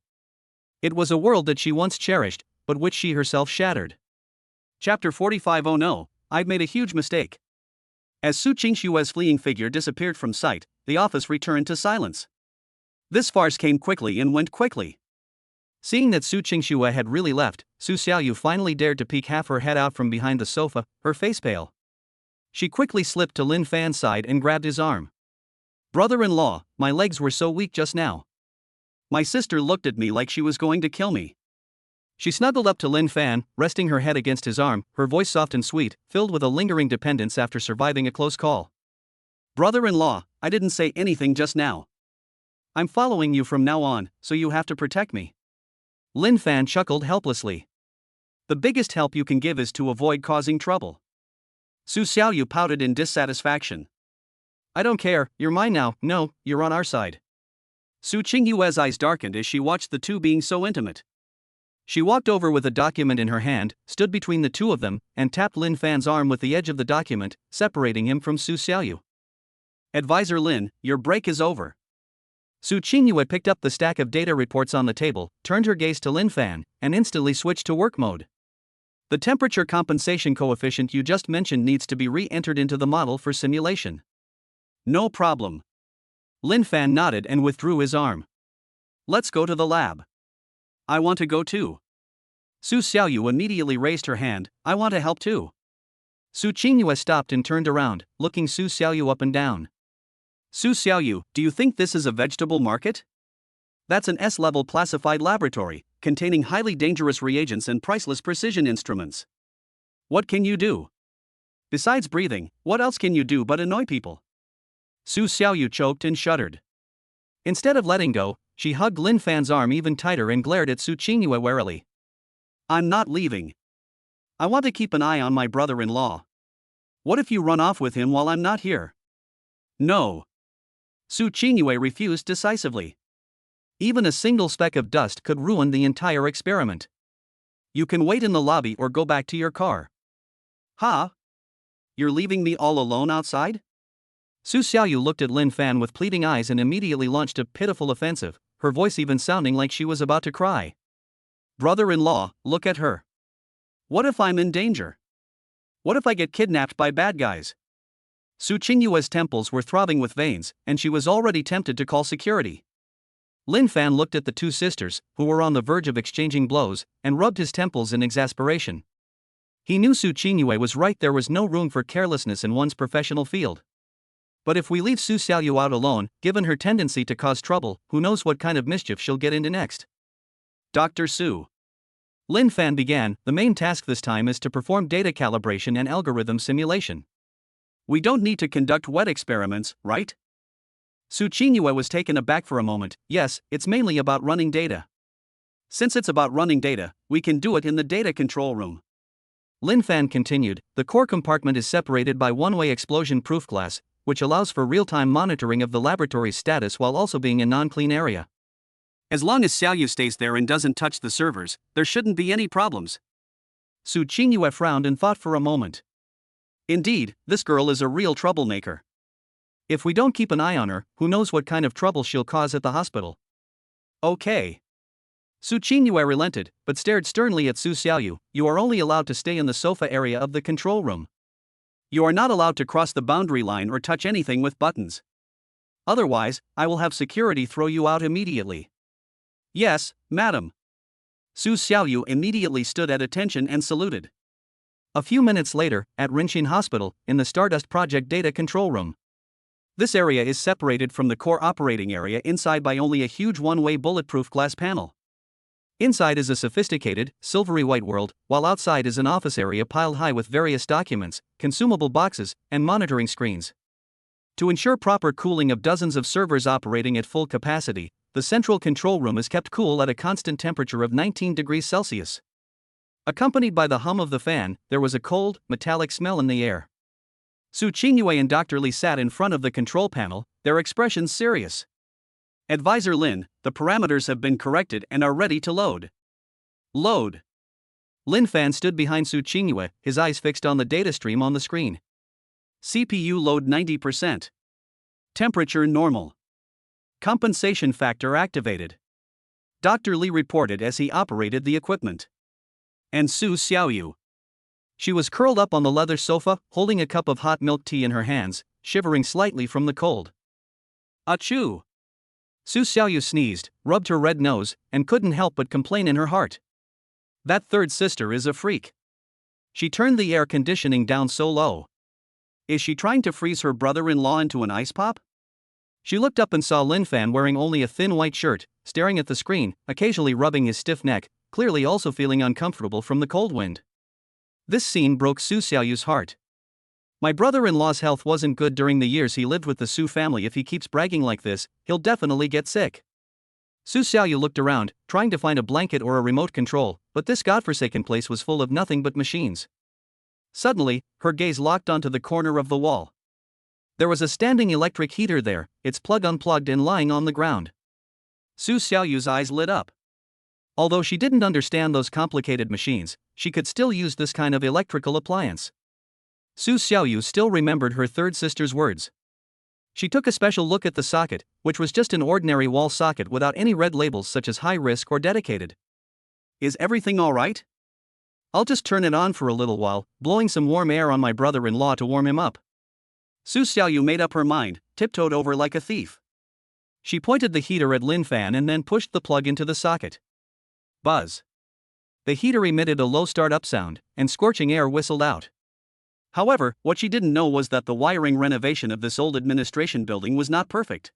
It was a world that she once cherished, but which she herself shattered. Chapter 45. Oh no, I've made a huge mistake. As Su Qingshue's fleeing figure disappeared from sight, the office returned to silence. This farce came quickly and went quickly. Seeing that Su Qingxue had really left, Su Xiaoyu finally dared to peek half her head out from behind the sofa, her face pale. She quickly slipped to Lin Fan's side and grabbed his arm. "Brother-in-law, my legs were so weak just now. My sister looked at me like she was going to kill me." She snuggled up to Lin Fan, resting her head against his arm, her voice soft and sweet, filled with a lingering dependence after surviving a close call. "Brother-in-law, I didn't say anything just now. I'm following you from now on, so you have to protect me." Lin Fan chuckled helplessly. "The biggest help you can give is to avoid causing trouble." Su Xiaoyu pouted in dissatisfaction. "I don't care, you're mine now. No, you're on our side." Su Qingyue's eyes darkened as she watched the two being so intimate. She walked over with a document in her hand, stood between the two of them, and tapped Lin Fan's arm with the edge of the document, separating him from Su Xiaoyu. "Advisor Lin, your break is over." Su Qingyue picked up the stack of data reports on the table, turned her gaze to Lin Fan, and instantly switched to work mode. "The temperature compensation coefficient you just mentioned needs to be re-entered into the model for simulation." "No problem." Lin Fan nodded and withdrew his arm. "Let's go to the lab." "I want to go too." Su Xiaoyu immediately raised her hand. "I want to help too." Su Qingyue stopped and turned around, looking Su Xiaoyu up and down. "Su Xiaoyu, do you think this is a vegetable market? That's an S-level classified laboratory, containing highly dangerous reagents and priceless precision instruments. What can you do? Besides breathing, what else can you do but annoy people?" Su Xiaoyu choked and shuddered. Instead of letting go, she hugged Lin Fan's arm even tighter and glared at Su Qingyue warily. "I'm not leaving. I want to keep an eye on my brother-in-law. What if you run off with him while I'm not here?" "No." Su Qingyue refused decisively. Even a single speck of dust could ruin the entire experiment. "You can wait in the lobby or go back to your car." "Huh? You're leaving me all alone outside?" Su Xiaoyu looked at Lin Fan with pleading eyes and immediately launched a pitiful offensive, her voice even sounding like she was about to cry. "Brother-in-law, look at her. What if I'm in danger? What if I get kidnapped by bad guys?" Su Qingyue's temples were throbbing with veins, and she was already tempted to call security. Lin Fan looked at the two sisters, who were on the verge of exchanging blows, and rubbed his temples in exasperation. He knew Su Qingyue was right, there was no room for carelessness in one's professional field. But if we leave Su Xiaoyu out alone, given her tendency to cause trouble, who knows what kind of mischief she'll get into next. "Dr. Su," Lin Fan began, "the main task this time is to perform data calibration and algorithm simulation. We don't need to conduct wet experiments, right?" Su Qingyue was taken aback for a moment. "Yes, it's mainly about running data." "Since it's about running data, we can do it in the data control room." Lin Fan continued, "The core compartment is separated by one-way explosion-proof glass, which allows for real-time monitoring of the laboratory's status while also being a non-clean area. As long as Xiaoyu stays there and doesn't touch the servers, there shouldn't be any problems." Su Qingyue frowned and thought for a moment. Indeed, this girl is a real troublemaker. If we don't keep an eye on her, who knows what kind of trouble she'll cause at the hospital. "Okay." Su Qingyue relented, but stared sternly at Su Xiaoyu. "You are only allowed to stay in the sofa area of the control room. You are not allowed to cross the boundary line or touch anything with buttons. Otherwise, I will have security throw you out immediately." "Yes, madam." Su Xiaoyu immediately stood at attention and saluted. A few minutes later, at Rinxin Hospital, in the Stardust Project data control room. This area is separated from the core operating area inside by only a huge one-way bulletproof glass panel. Inside is a sophisticated, silvery white world, while outside is an office area piled high with various documents, consumable boxes, and monitoring screens. To ensure proper cooling of dozens of servers operating at full capacity, the central control room is kept cool at a constant temperature of 19 degrees Celsius. Accompanied by the hum of the fan, there was a cold, metallic smell in the air. Su Qingyue and Dr. Li sat in front of the control panel, their expressions serious. "Advisor Lin, the parameters have been corrected and are ready to load." "Load." Lin Fan stood behind Su Qingyue, his eyes fixed on the data stream on the screen. "CPU load 90%. Temperature normal. Compensation factor activated." Dr. Li reported as he operated the equipment. "And Su Xiaoyu?" She was curled up on the leather sofa, holding a cup of hot milk tea in her hands, shivering slightly from the cold. Achoo! Su Xiaoyu sneezed, rubbed her red nose, and couldn't help but complain in her heart. That third sister is a freak. She turned the air conditioning down so low. Is she trying to freeze her brother-in-law into an ice pop? She looked up and saw Lin Fan wearing only a thin white shirt, staring at the screen, occasionally rubbing his stiff neck, clearly also feeling uncomfortable from the cold wind. This scene broke Su Xiaoyu's heart. My brother-in-law's health wasn't good during the years he lived with the Su family. If he keeps bragging like this, he'll definitely get sick. Su Xiaoyu looked around, trying to find a blanket or a remote control, but this godforsaken place was full of nothing but machines. Suddenly, her gaze locked onto the corner of the wall. There was a standing electric heater there, its plug unplugged and lying on the ground. Su Xiaoyu's eyes lit up. Although she didn't understand those complicated machines, she could still use this kind of electrical appliance. Su Xiaoyu still remembered her third sister's words. She took a special look at the socket, which was just an ordinary wall socket without any red labels such as high risk or dedicated. Is everything alright? I'll just turn it on for a little while, blowing some warm air on my brother-in-law to warm him up. Su Xiaoyu made up her mind, tiptoed over like a thief. She pointed the heater at Lin Fan and then pushed the plug into the socket. Buzz. The heater emitted a low start-up sound, and scorching air whistled out. However, what she didn't know was that the wiring renovation of this old administration building was not perfect.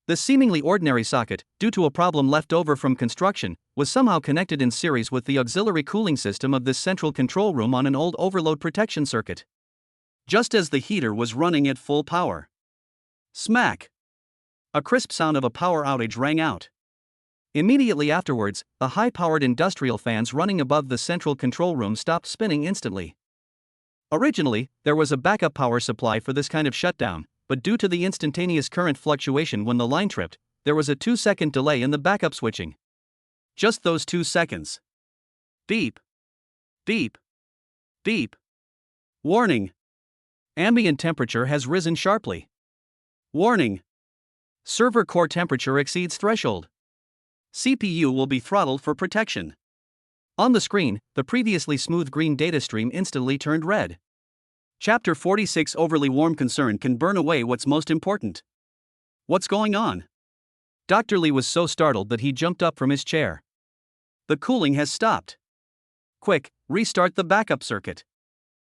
The seemingly ordinary socket, due to a problem left over from construction, was somehow connected in series with the auxiliary cooling system of this central control room on an old overload protection circuit. Just as the heater was running at full power. Smack! A crisp sound of a power outage rang out. Immediately afterwards, the high-powered industrial fans running above the central control room stopped spinning instantly. Originally, there was a backup power supply for this kind of shutdown, but due to the instantaneous current fluctuation when the line tripped, there was a 2-second delay in the backup switching. Just those 2 seconds. Beep. Beep. Beep. Warning. Ambient temperature has risen sharply. Warning. Server core temperature exceeds threshold. CPU will be throttled for protection. On the screen, the previously smooth green data stream instantly turned red. Chapter 46. Overly warm concern can burn away what's most important. What's going on? Dr. Li was so startled that he jumped up from his chair. The cooling has stopped. Quick, restart the backup circuit.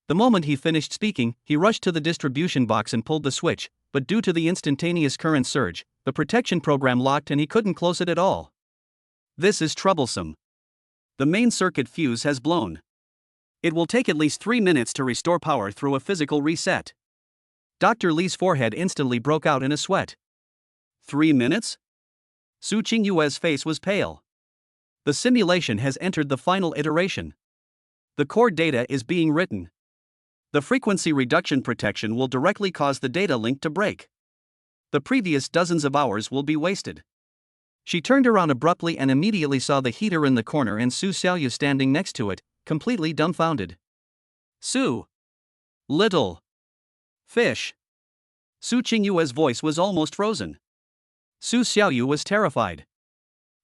The moment he finished speaking, he rushed to the distribution box and pulled the switch, but due to the instantaneous current surge, the protection program locked and he couldn't close it at all. This is troublesome. The main circuit fuse has blown. It will take at least 3 minutes to restore power through a physical reset. Dr. Li's forehead instantly broke out in a sweat. 3 minutes? Su Qingyue's face was pale. The simulation has entered the final iteration. The core data is being written. The frequency reduction protection will directly cause the data link to break. The previous dozens of hours will be wasted. She turned around abruptly and immediately saw the heater in the corner and Su Xiaoyu standing next to it, completely dumbfounded. Su. Little. Fish. Su Qingyue's voice was almost frozen. Su Xiaoyu was terrified.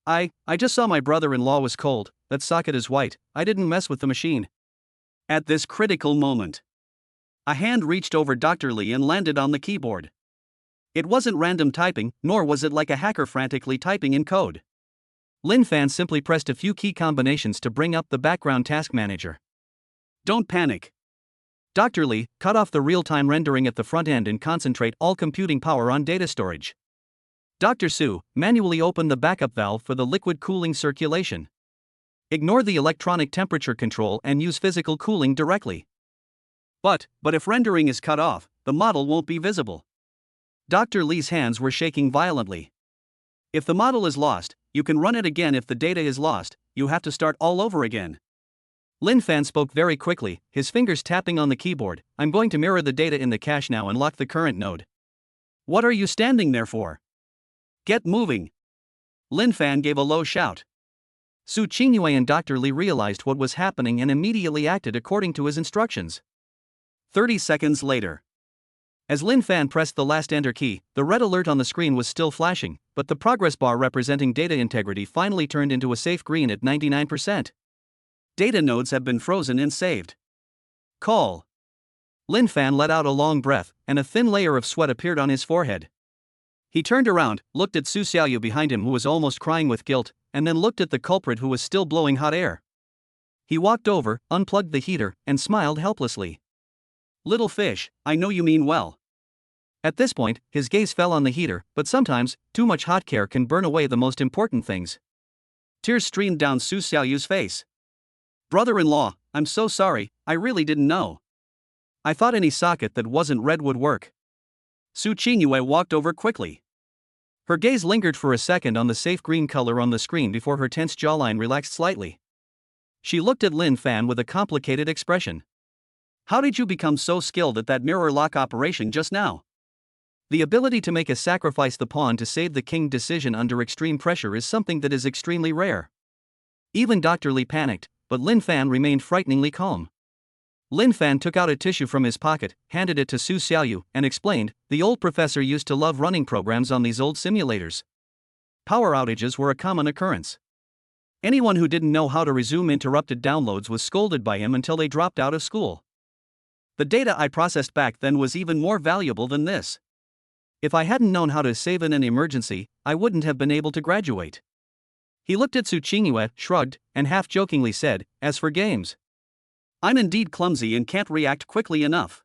I just saw my brother-in-law was cold, that socket is white, I didn't mess with the machine. At this critical moment, a hand reached over Dr. Li and landed on the keyboard. It wasn't random typing, nor was it like a hacker frantically typing in code. Lin Fan simply pressed a few key combinations to bring up the background task manager. Don't panic. Dr. Li, cut off the real-time rendering at the front end and concentrate all computing power on data storage. Dr. Su, manually open the backup valve for the liquid cooling circulation. Ignore the electronic temperature control and use physical cooling directly. But if rendering is cut off, the model won't be visible. Dr. Li's hands were shaking violently. If the model is lost, you can run it again. If the data is lost, you have to start all over again. Lin Fan spoke very quickly, his fingers tapping on the keyboard. I'm going to mirror the data in the cache now and lock the current node. What are you standing there for? Get moving. Lin Fan gave a low shout. Su Qingyue and Dr. Li realized what was happening and immediately acted according to his instructions. 30 seconds later. As Lin Fan pressed the last enter key, the red alert on the screen was still flashing, but the progress bar representing data integrity finally turned into a safe green at 99%. Data nodes have been frozen and saved. Call. Lin Fan let out a long breath, and a thin layer of sweat appeared on his forehead. He turned around, looked at Su Xiaoyu behind him who was almost crying with guilt, and then looked at the culprit who was still blowing hot air. He walked over, unplugged the heater, and smiled helplessly. Little fish, I know you mean well. At this point, his gaze fell on the heater, but sometimes, too much hot care can burn away the most important things. Tears streamed down Su Xiaoyu's face. Brother-in-law, I'm so sorry, I really didn't know. I thought any socket that wasn't red would work. Su Qingyue walked over quickly. Her gaze lingered for a second on the safe green color on the screen before her tense jawline relaxed slightly. She looked at Lin Fan with a complicated expression. How did you become so skilled at that mirror lock operation just now? The ability to make a sacrifice the pawn to save the king decision under extreme pressure is something that is extremely rare. Even Dr. Li panicked, but Lin Fan remained frighteningly calm. Lin Fan took out a tissue from his pocket, handed it to Su Xiaoyu, and explained, the old professor used to love running programs on these old simulators. Power outages were a common occurrence. Anyone who didn't know how to resume interrupted downloads was scolded by him until they dropped out of school. The data I processed back then was even more valuable than this. If I hadn't known how to save in an emergency, I wouldn't have been able to graduate. He looked at Su Qingyue, shrugged, and half-jokingly said, as for games, I'm indeed clumsy and can't react quickly enough.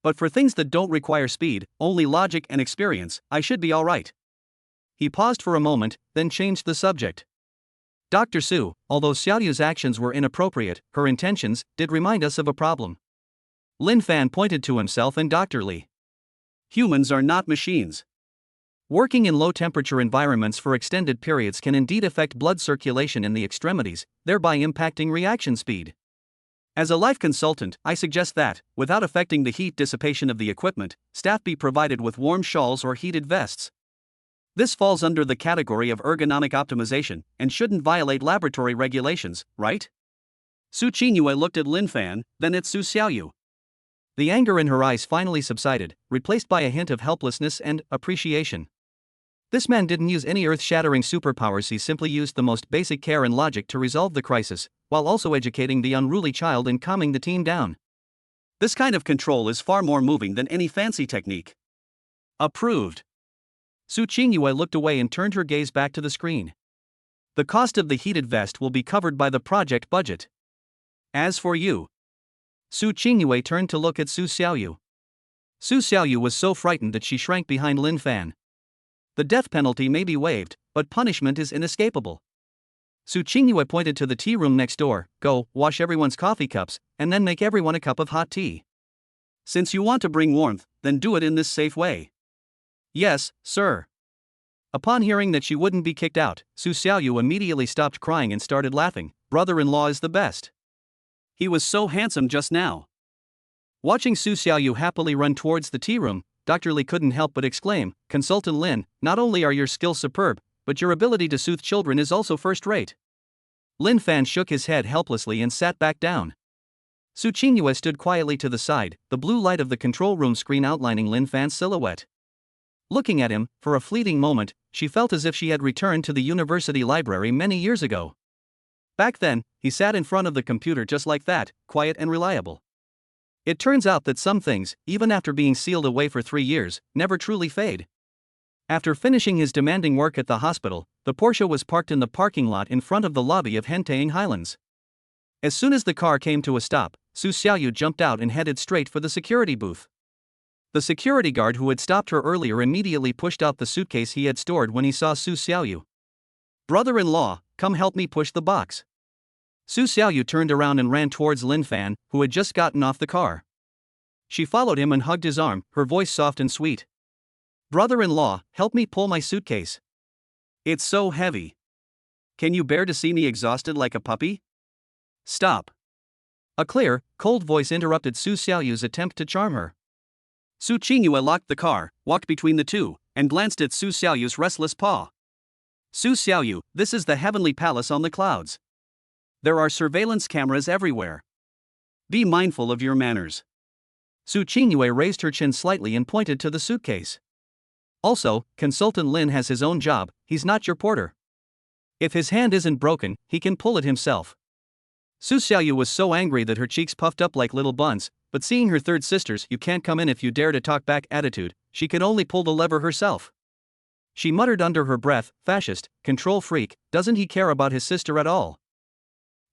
But for things that don't require speed, only logic and experience, I should be alright. He paused for a moment, then changed the subject. Dr. Su, although Xiaoyu's actions were inappropriate, her intentions did remind us of a problem. Lin Fan pointed to himself and Dr. Li. Humans are not machines. Working in low-temperature environments for extended periods can indeed affect blood circulation in the extremities, thereby impacting reaction speed. As a life consultant, I suggest that, without affecting the heat dissipation of the equipment, staff be provided with warm shawls or heated vests. This falls under the category of ergonomic optimization, and shouldn't violate laboratory regulations, right? Su Qingyue looked at Lin Fan, then at Su Xiaoyu. The anger in her eyes finally subsided, replaced by a hint of helplessness and appreciation. This man didn't use any earth-shattering superpowers, he simply used the most basic care and logic to resolve the crisis, while also educating the unruly child and calming the team down. This kind of control is far more moving than any fancy technique. Approved. Su Qingyue looked away and turned her gaze back to the screen. The cost of the heated vest will be covered by the project budget. As for you. Su Qingyue turned to look at Su Xiaoyu. Su Xiaoyu was so frightened that she shrank behind Lin Fan. The death penalty may be waived, but punishment is inescapable. Su Qingyue pointed to the tea room next door. Go, wash everyone's coffee cups, and then make everyone a cup of hot tea. Since you want to bring warmth, then do it in this safe way. Yes, sir. Upon hearing that she wouldn't be kicked out, Su Xiaoyu immediately stopped crying and started laughing. Brother-in-law is the best. He was so handsome just now. Watching Su Xiaoyu happily run towards the tea room, Dr. Li couldn't help but exclaim, Consultant Lin, not only are your skills superb, but your ability to soothe children is also first-rate. Lin Fan shook his head helplessly and sat back down. Su Qingyue stood quietly to the side, the blue light of the control room screen outlining Lin Fan's silhouette. Looking at him, for a fleeting moment, she felt as if she had returned to the university library many years ago. Back then, he sat in front of the computer just like that, quiet and reliable. It turns out that some things, even after being sealed away for 3 years, never truly fade. After finishing his demanding work at the hospital, the Porsche was parked in the parking lot in front of the lobby of Hentang Highlands. As soon as the car came to a stop, Su Xiaoyu jumped out and headed straight for the security booth. The security guard who had stopped her earlier immediately pushed out the suitcase he had stored when he saw Su Xiaoyu. Brother-in-law, come help me push the box. Su Xiaoyu turned around and ran towards Lin Fan, who had just gotten off the car. She followed him and hugged his arm, her voice soft and sweet. Brother-in-law, help me pull my suitcase. It's so heavy. Can you bear to see me exhausted like a puppy? Stop. A clear, cold voice interrupted Su Xiaoyu's attempt to charm her. Su Qingyue locked the car, walked between the two, and glanced at Su Xiaoyu's restless paw. Su Xiaoyu, this is the heavenly palace on the clouds. There are surveillance cameras everywhere. Be mindful of your manners. Su Qingyue raised her chin slightly and pointed to the suitcase. Also, Consultant Lin has his own job, he's not your porter. If his hand isn't broken, he can pull it himself. Su Xiaoyu was so angry that her cheeks puffed up like little buns, but seeing her third sister's "you can't come in if you dare to talk back" attitude, she could only pull the lever herself. She muttered under her breath, "Fascist, control freak, doesn't he care about his sister at all?"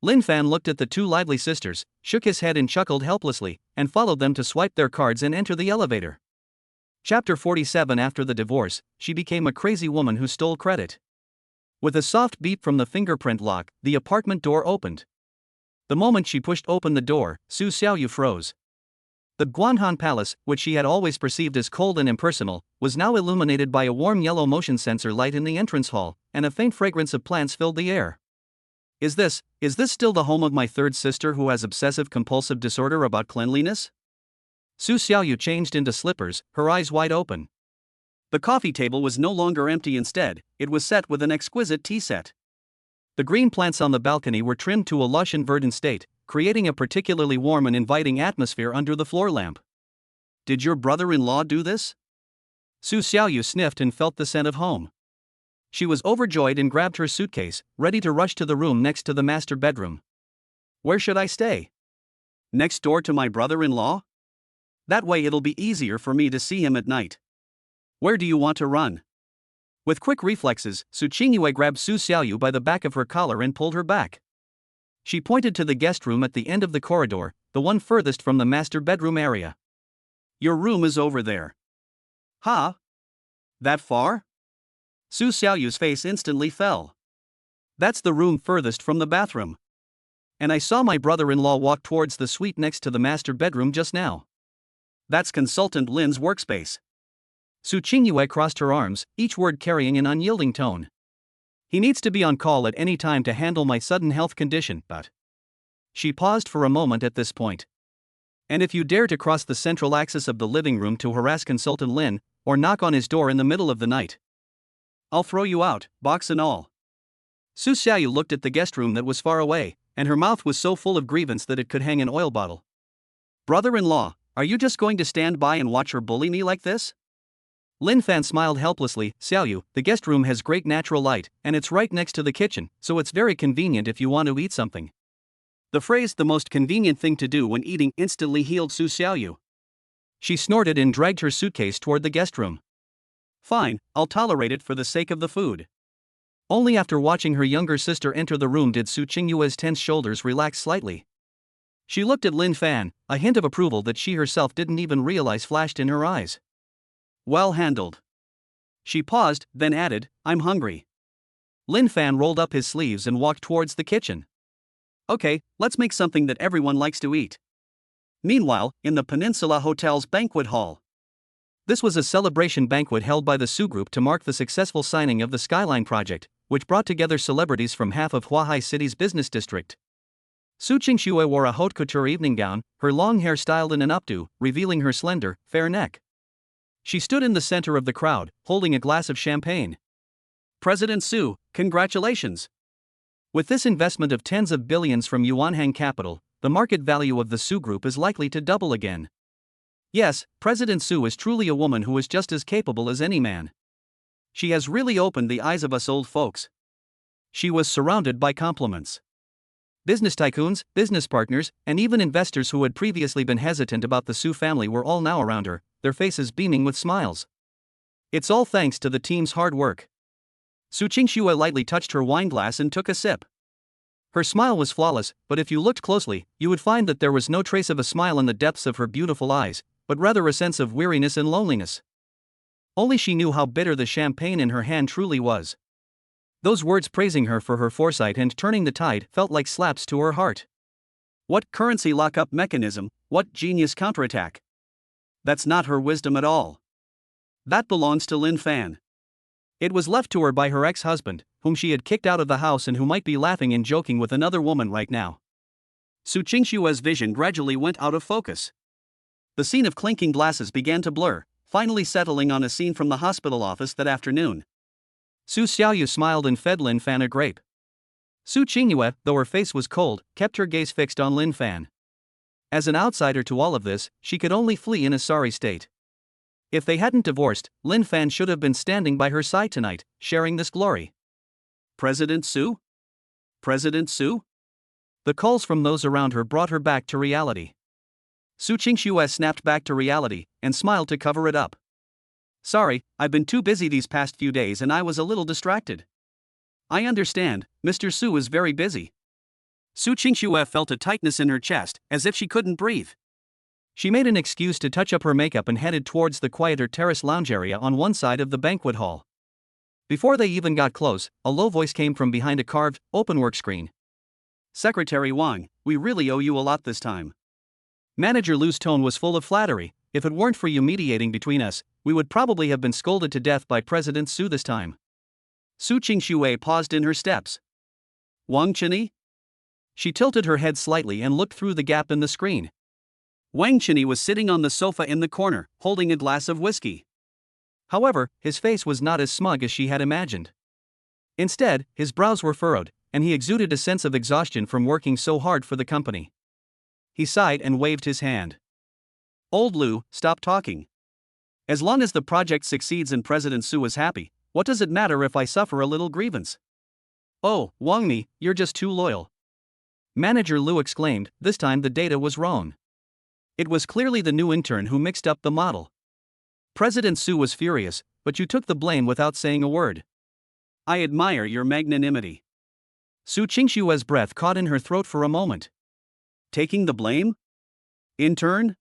Lin Fan looked at the two lively sisters, shook his head and chuckled helplessly, and followed them to swipe their cards and enter the elevator. Chapter 47. After the divorce, she became a crazy woman who stole credit. With a soft beep from the fingerprint lock, the apartment door opened. The moment she pushed open the door, Su Xiaoyu froze. The Guanhan Palace, which she had always perceived as cold and impersonal, was now illuminated by a warm yellow motion sensor light in the entrance hall, and a faint fragrance of plants filled the air. Is this still the home of my third sister who has obsessive-compulsive disorder about cleanliness? Su Xiaoyu changed into slippers, her eyes wide open. The coffee table was no longer empty. Instead, it was set with an exquisite tea set. The green plants on the balcony were trimmed to a lush and verdant state, creating a particularly warm and inviting atmosphere under the floor lamp. Did your brother-in-law do this? Su Xiaoyu sniffed and felt the scent of home. She was overjoyed and grabbed her suitcase, ready to rush to the room next to the master bedroom. Where should I stay? Next door to my brother-in-law? That way it'll be easier for me to see him at night. Where do you want to run? With quick reflexes, Su Qingyue grabbed Su Xiaoyu by the back of her collar and pulled her back. She pointed to the guest room at the end of the corridor, the one furthest from the master bedroom area. Your room is over there. Huh? That far? Su Xiaoyu's face instantly fell. That's the room furthest from the bathroom. And I saw my brother-in-law walk towards the suite next to the master bedroom just now. That's Consultant Lin's workspace. Su Qingyue crossed her arms, each word carrying an unyielding tone. He needs to be on call at any time to handle my sudden health condition, but... She paused for a moment at this point. And if you dare to cross the central axis of the living room to harass Consultant Lin, or knock on his door in the middle of the night, I'll throw you out, box and all. Su Xiaoyu looked at the guest room that was far away, and her mouth was so full of grievance that it could hang an oil bottle. Brother-in-law, are you just going to stand by and watch her bully me like this? Lin Fan smiled helplessly. Xiaoyu, the guest room has great natural light, and it's right next to the kitchen, so it's very convenient if you want to eat something. The phrase "the most convenient thing to do when eating" instantly healed Su Xiaoyu. She snorted and dragged her suitcase toward the guest room. Fine, I'll tolerate it for the sake of the food. Only after watching her younger sister enter the room did Su Qingyue's tense shoulders relax slightly. She looked at Lin Fan, a hint of approval that she herself didn't even realize flashed in her eyes. Well handled. She paused, then added, I'm hungry. Lin Fan rolled up his sleeves and walked towards the kitchen. Okay, let's make something that everyone likes to eat. Meanwhile, in the Peninsula Hotel's banquet hall. This was a celebration banquet held by the Su Group to mark the successful signing of the Skyline project, which brought together celebrities from half of Huahai City's business district. Su Qingxue wore a haute couture evening gown, her long hair styled in an updo, revealing her slender, fair neck. She stood in the center of the crowd, holding a glass of champagne. President Su, congratulations! With this investment of tens of billions from Yuanhang Capital, the market value of the Su Group is likely to double again. Yes, President Su is truly a woman who is just as capable as any man. She has really opened the eyes of us old folks. She was surrounded by compliments. Business tycoons, business partners, and even investors who had previously been hesitant about the Su family were all now around her, their faces beaming with smiles. It's all thanks to the team's hard work. Su Qingxue lightly touched her wine glass and took a sip. Her smile was flawless, but if you looked closely, you would find that there was no trace of a smile in the depths of her beautiful eyes, but rather a sense of weariness and loneliness. Only she knew how bitter the champagne in her hand truly was. Those words praising her for her foresight and turning the tide felt like slaps to her heart. What currency lockup mechanism, what genius counterattack? That's not her wisdom at all. That belongs to Lin Fan. It was left to her by her ex-husband, whom she had kicked out of the house and who might be laughing and joking with another woman right now. Su Qingxue's vision gradually went out of focus. The scene of clinking glasses began to blur, finally settling on a scene from the hospital office that afternoon. Su Xiaoyu smiled and fed Lin Fan a grape. Su Qingyue, though her face was cold, kept her gaze fixed on Lin Fan. As an outsider to all of this, she could only flee in a sorry state. If they hadn't divorced, Lin Fan should have been standing by her side tonight, sharing this glory. President Su? President Su? The calls from those around her brought her back to reality. Su Qingxue snapped back to reality and smiled to cover it up. Sorry, I've been too busy these past few days and I was a little distracted. I understand, Mr. Su is very busy. Su Qingxue felt a tightness in her chest, as if she couldn't breathe. She made an excuse to touch up her makeup and headed towards the quieter terrace lounge area on one side of the banquet hall. Before they even got close, a low voice came from behind a carved, openwork screen. Secretary Wang, we really owe you a lot this time. Manager Lu's tone was full of flattery. If it weren't for you mediating between us, we would probably have been scolded to death by President Su this time. Su Qingxue paused in her steps. Wang Qinyi? She tilted her head slightly and looked through the gap in the screen. Wang Qinyi was sitting on the sofa in the corner, holding a glass of whiskey. However, his face was not as smug as she had imagined. Instead, his brows were furrowed, and he exuded a sense of exhaustion from working so hard for the company. He sighed and waved his hand. Old Lu, stop talking. As long as the project succeeds and President Su is happy, what does it matter if I suffer a little grievance? Oh, Wang Mi, you're just too loyal. Manager Lu exclaimed, this time the data was wrong. It was clearly the new intern who mixed up the model. President Su was furious, but you took the blame without saying a word. I admire your magnanimity. Su Qingxue's breath caught in her throat for a moment. Taking the blame? Intern?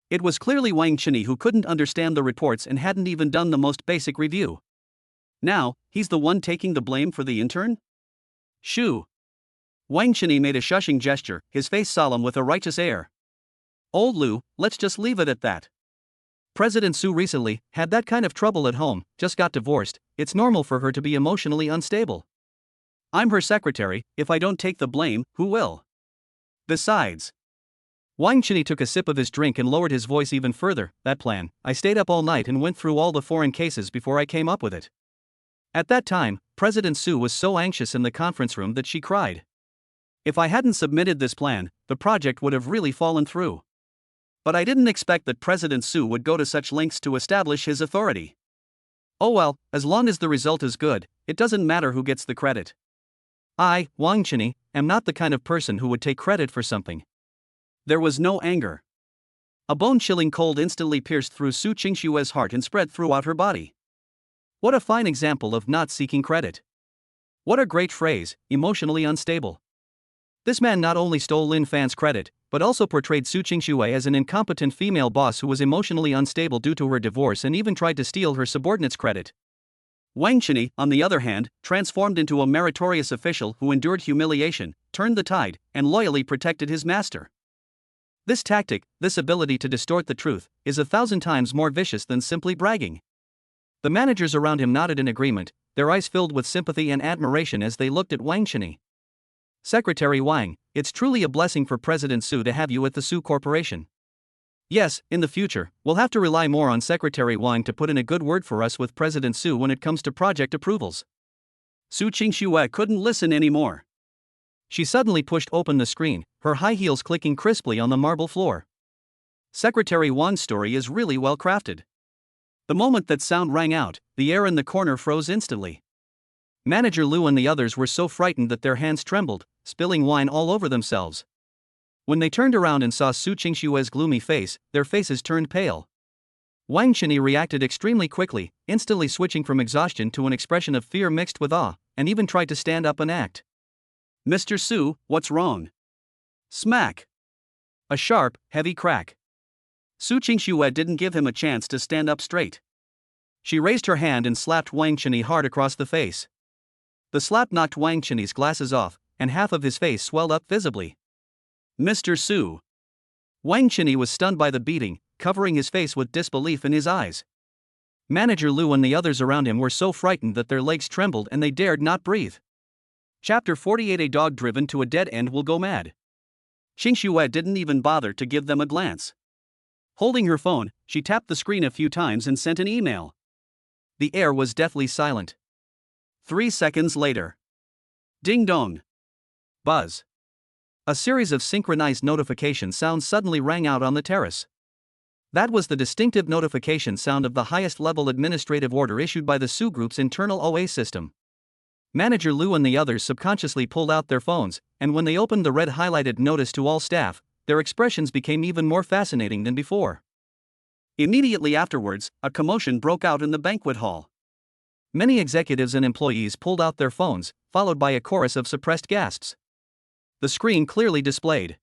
It was clearly Wang Qinyi who couldn't understand the reports and hadn't even done the most basic review. Now, he's the one taking the blame for the intern? Shoo. Wang Qinyi made a shushing gesture, his face solemn with a righteous air. Old Lu, let's just leave it at that. President Su recently had that kind of trouble at home, just got divorced, it's normal for her to be emotionally unstable. I'm her secretary, if I don't take the blame, who will? Besides. Wang Qinyi took a sip of his drink and lowered his voice even further, that plan, I stayed up all night and went through all the foreign cases before I came up with it. At that time, President Su was so anxious in the conference room that she cried. If I hadn't submitted this plan, the project would have really fallen through. But I didn't expect that President Su would go to such lengths to establish his authority. Oh well, as long as the result is good, it doesn't matter who gets the credit. I, Wang Qinyi, am not the kind of person who would take credit for something. There was no anger. A bone-chilling cold instantly pierced through Su Qingxue's heart and spread throughout her body. What a fine example of not seeking credit. What a great phrase, emotionally unstable. This man not only stole Lin Fan's credit, but also portrayed Su Qingxue as an incompetent female boss who was emotionally unstable due to her divorce and even tried to steal her subordinates' credit. Wang Qinyi, on the other hand, transformed into a meritorious official who endured humiliation, turned the tide, and loyally protected his master. This tactic, this ability to distort the truth, is 1,000 times more vicious than simply bragging. The managers around him nodded in agreement, their eyes filled with sympathy and admiration as they looked at Wang Qinyi. Secretary Wang, it's truly a blessing for President Su to have you at the Su Corporation. Yes, in the future, we'll have to rely more on Secretary Wang to put in a good word for us with President Su when it comes to project approvals. Su Qingxue couldn't listen anymore. She suddenly pushed open the screen, her high heels clicking crisply on the marble floor. Secretary Wang's story is really well crafted. The moment that sound rang out, the air in the corner froze instantly. Manager Lu and the others were so frightened that their hands trembled, spilling wine all over themselves. When they turned around and saw Su Qingxue's gloomy face, their faces turned pale. Wang Qinyi reacted extremely quickly, instantly switching from exhaustion to an expression of fear mixed with awe, and even tried to stand up and act. Mr. Su, what's wrong? Smack. A sharp, heavy crack. Su Qingxue didn't give him a chance to stand up straight. She raised her hand and slapped Wang Qinyi hard across the face. The slap knocked Wang Qinyi's glasses off, and half of his face swelled up visibly. Mr. Su. Wang Qinyi was stunned by the beating, covering his face with disbelief in his eyes. Manager Lu and the others around him were so frightened that their legs trembled and they dared not breathe. Chapter 48. A dog driven to a dead end will go mad. Qingxue didn't even bother to give them a glance. Holding her phone, she tapped the screen a few times and sent an email. The air was deathly silent. 3 seconds later. Ding dong. Buzz. A series of synchronized notification sounds suddenly rang out on the terrace. That was the distinctive notification sound of the highest level administrative order issued by the Su Group's internal OA system. Manager Lu and the others subconsciously pulled out their phones, and when they opened the red highlighted notice to all staff, their expressions became even more fascinating than before. Immediately afterwards, a commotion broke out in the banquet hall. Many executives and employees pulled out their phones, followed by a chorus of suppressed gasps. The screen clearly displayed: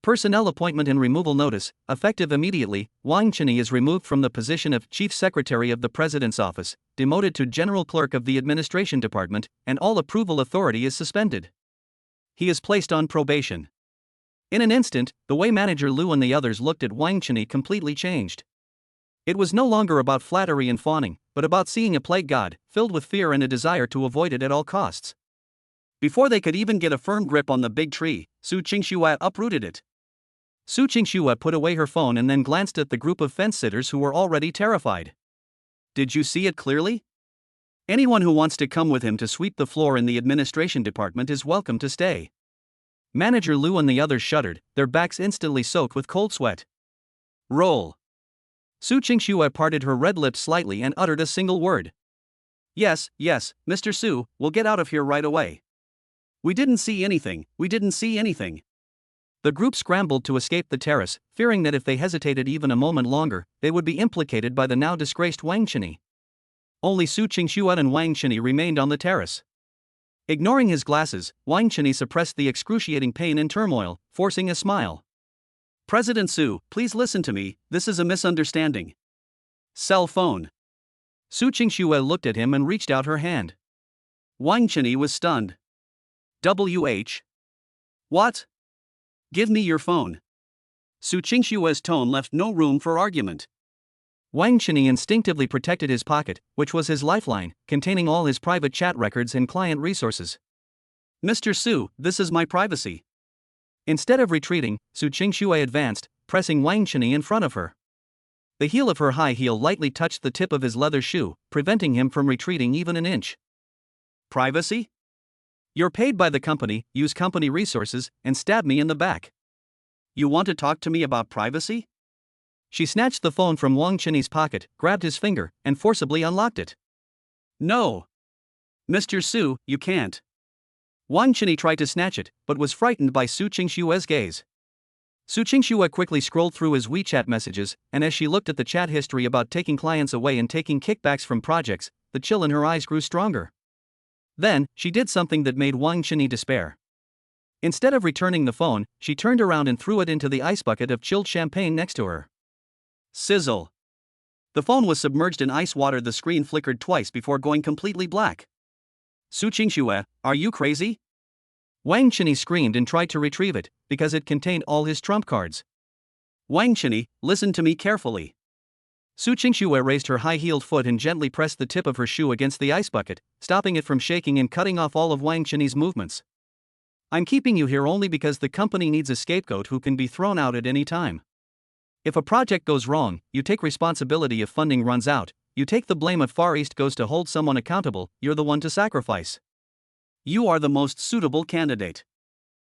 Personnel appointment and removal notice, effective immediately. Wang Cheney is removed from the position of Chief Secretary of the President's Office, demoted to General Clerk of the Administration Department, and all approval authority is suspended. He is placed on probation. In an instant, the way Manager Lu and the others looked at Wang Cheney completely changed. It was no longer about flattery and fawning, but about seeing a plague god, filled with fear and a desire to avoid it at all costs. Before they could even get a firm grip on the big tree, Su Qingxue uprooted it. Su Qingxue put away her phone and then glanced at the group of fence-sitters who were already terrified. Did you see it clearly? Anyone who wants to come with him to sweep the floor in the administration department is welcome to stay. Manager Lu and the others shuddered, their backs instantly soaked with cold sweat. Roll. Su Qingxue parted her red lips slightly and uttered a single word. Yes, Mr. Su, we'll get out of here right away. We didn't see anything. The group scrambled to escape the terrace, fearing that if they hesitated even a moment longer, they would be implicated by the now disgraced Wang Cheney. Only Su Qingxue and Wang Cheney remained on the terrace. Ignoring his glasses, Wang Cheney suppressed the excruciating pain and turmoil, forcing a smile. President Su, please listen to me, this is a misunderstanding. Cell phone. Su Qingxue looked at him and reached out her hand. Wang Cheney was stunned. WH? What? Give me your phone. Su Qingxue's tone left no room for argument. Wang Cheney instinctively protected his pocket, which was his lifeline, containing all his private chat records and client resources. Mr. Su, this is my privacy. Instead of retreating, Su Qingxue advanced, pressing Wang Cheney in front of her. The heel of her high heel lightly touched the tip of his leather shoe, preventing him from retreating even an inch. Privacy? You're paid by the company, use company resources, and stab me in the back. You want to talk to me about privacy? She snatched the phone from Wang Cheney's pocket, grabbed his finger, and forcibly unlocked it. No. Mr. Su, you can't. Wang Cheney tried to snatch it, but was frightened by Su Qingxue's gaze. Su Qingxue quickly scrolled through his WeChat messages, and as she looked at the chat history about taking clients away and taking kickbacks from projects, the chill in her eyes grew stronger. Then, she did something that made Wang Cheney despair. Instead of returning the phone, she turned around and threw it into the ice bucket of chilled champagne next to her. Sizzle. The phone was submerged in ice water. The screen flickered twice before going completely black. Su Qingxue, are you crazy? Wang Cheney screamed and tried to retrieve it, because it contained all his trump cards. Wang Cheney, listen to me carefully. Su Qingxue raised her high-heeled foot and gently pressed the tip of her shoe against the ice bucket, stopping it from shaking and cutting off all of Wang Cheney's movements. I'm keeping you here only because the company needs a scapegoat who can be thrown out at any time. If a project goes wrong, you take responsibility. If funding runs out, you take the blame. If Far East goes to hold someone accountable, you're the one to sacrifice. You are the most suitable candidate.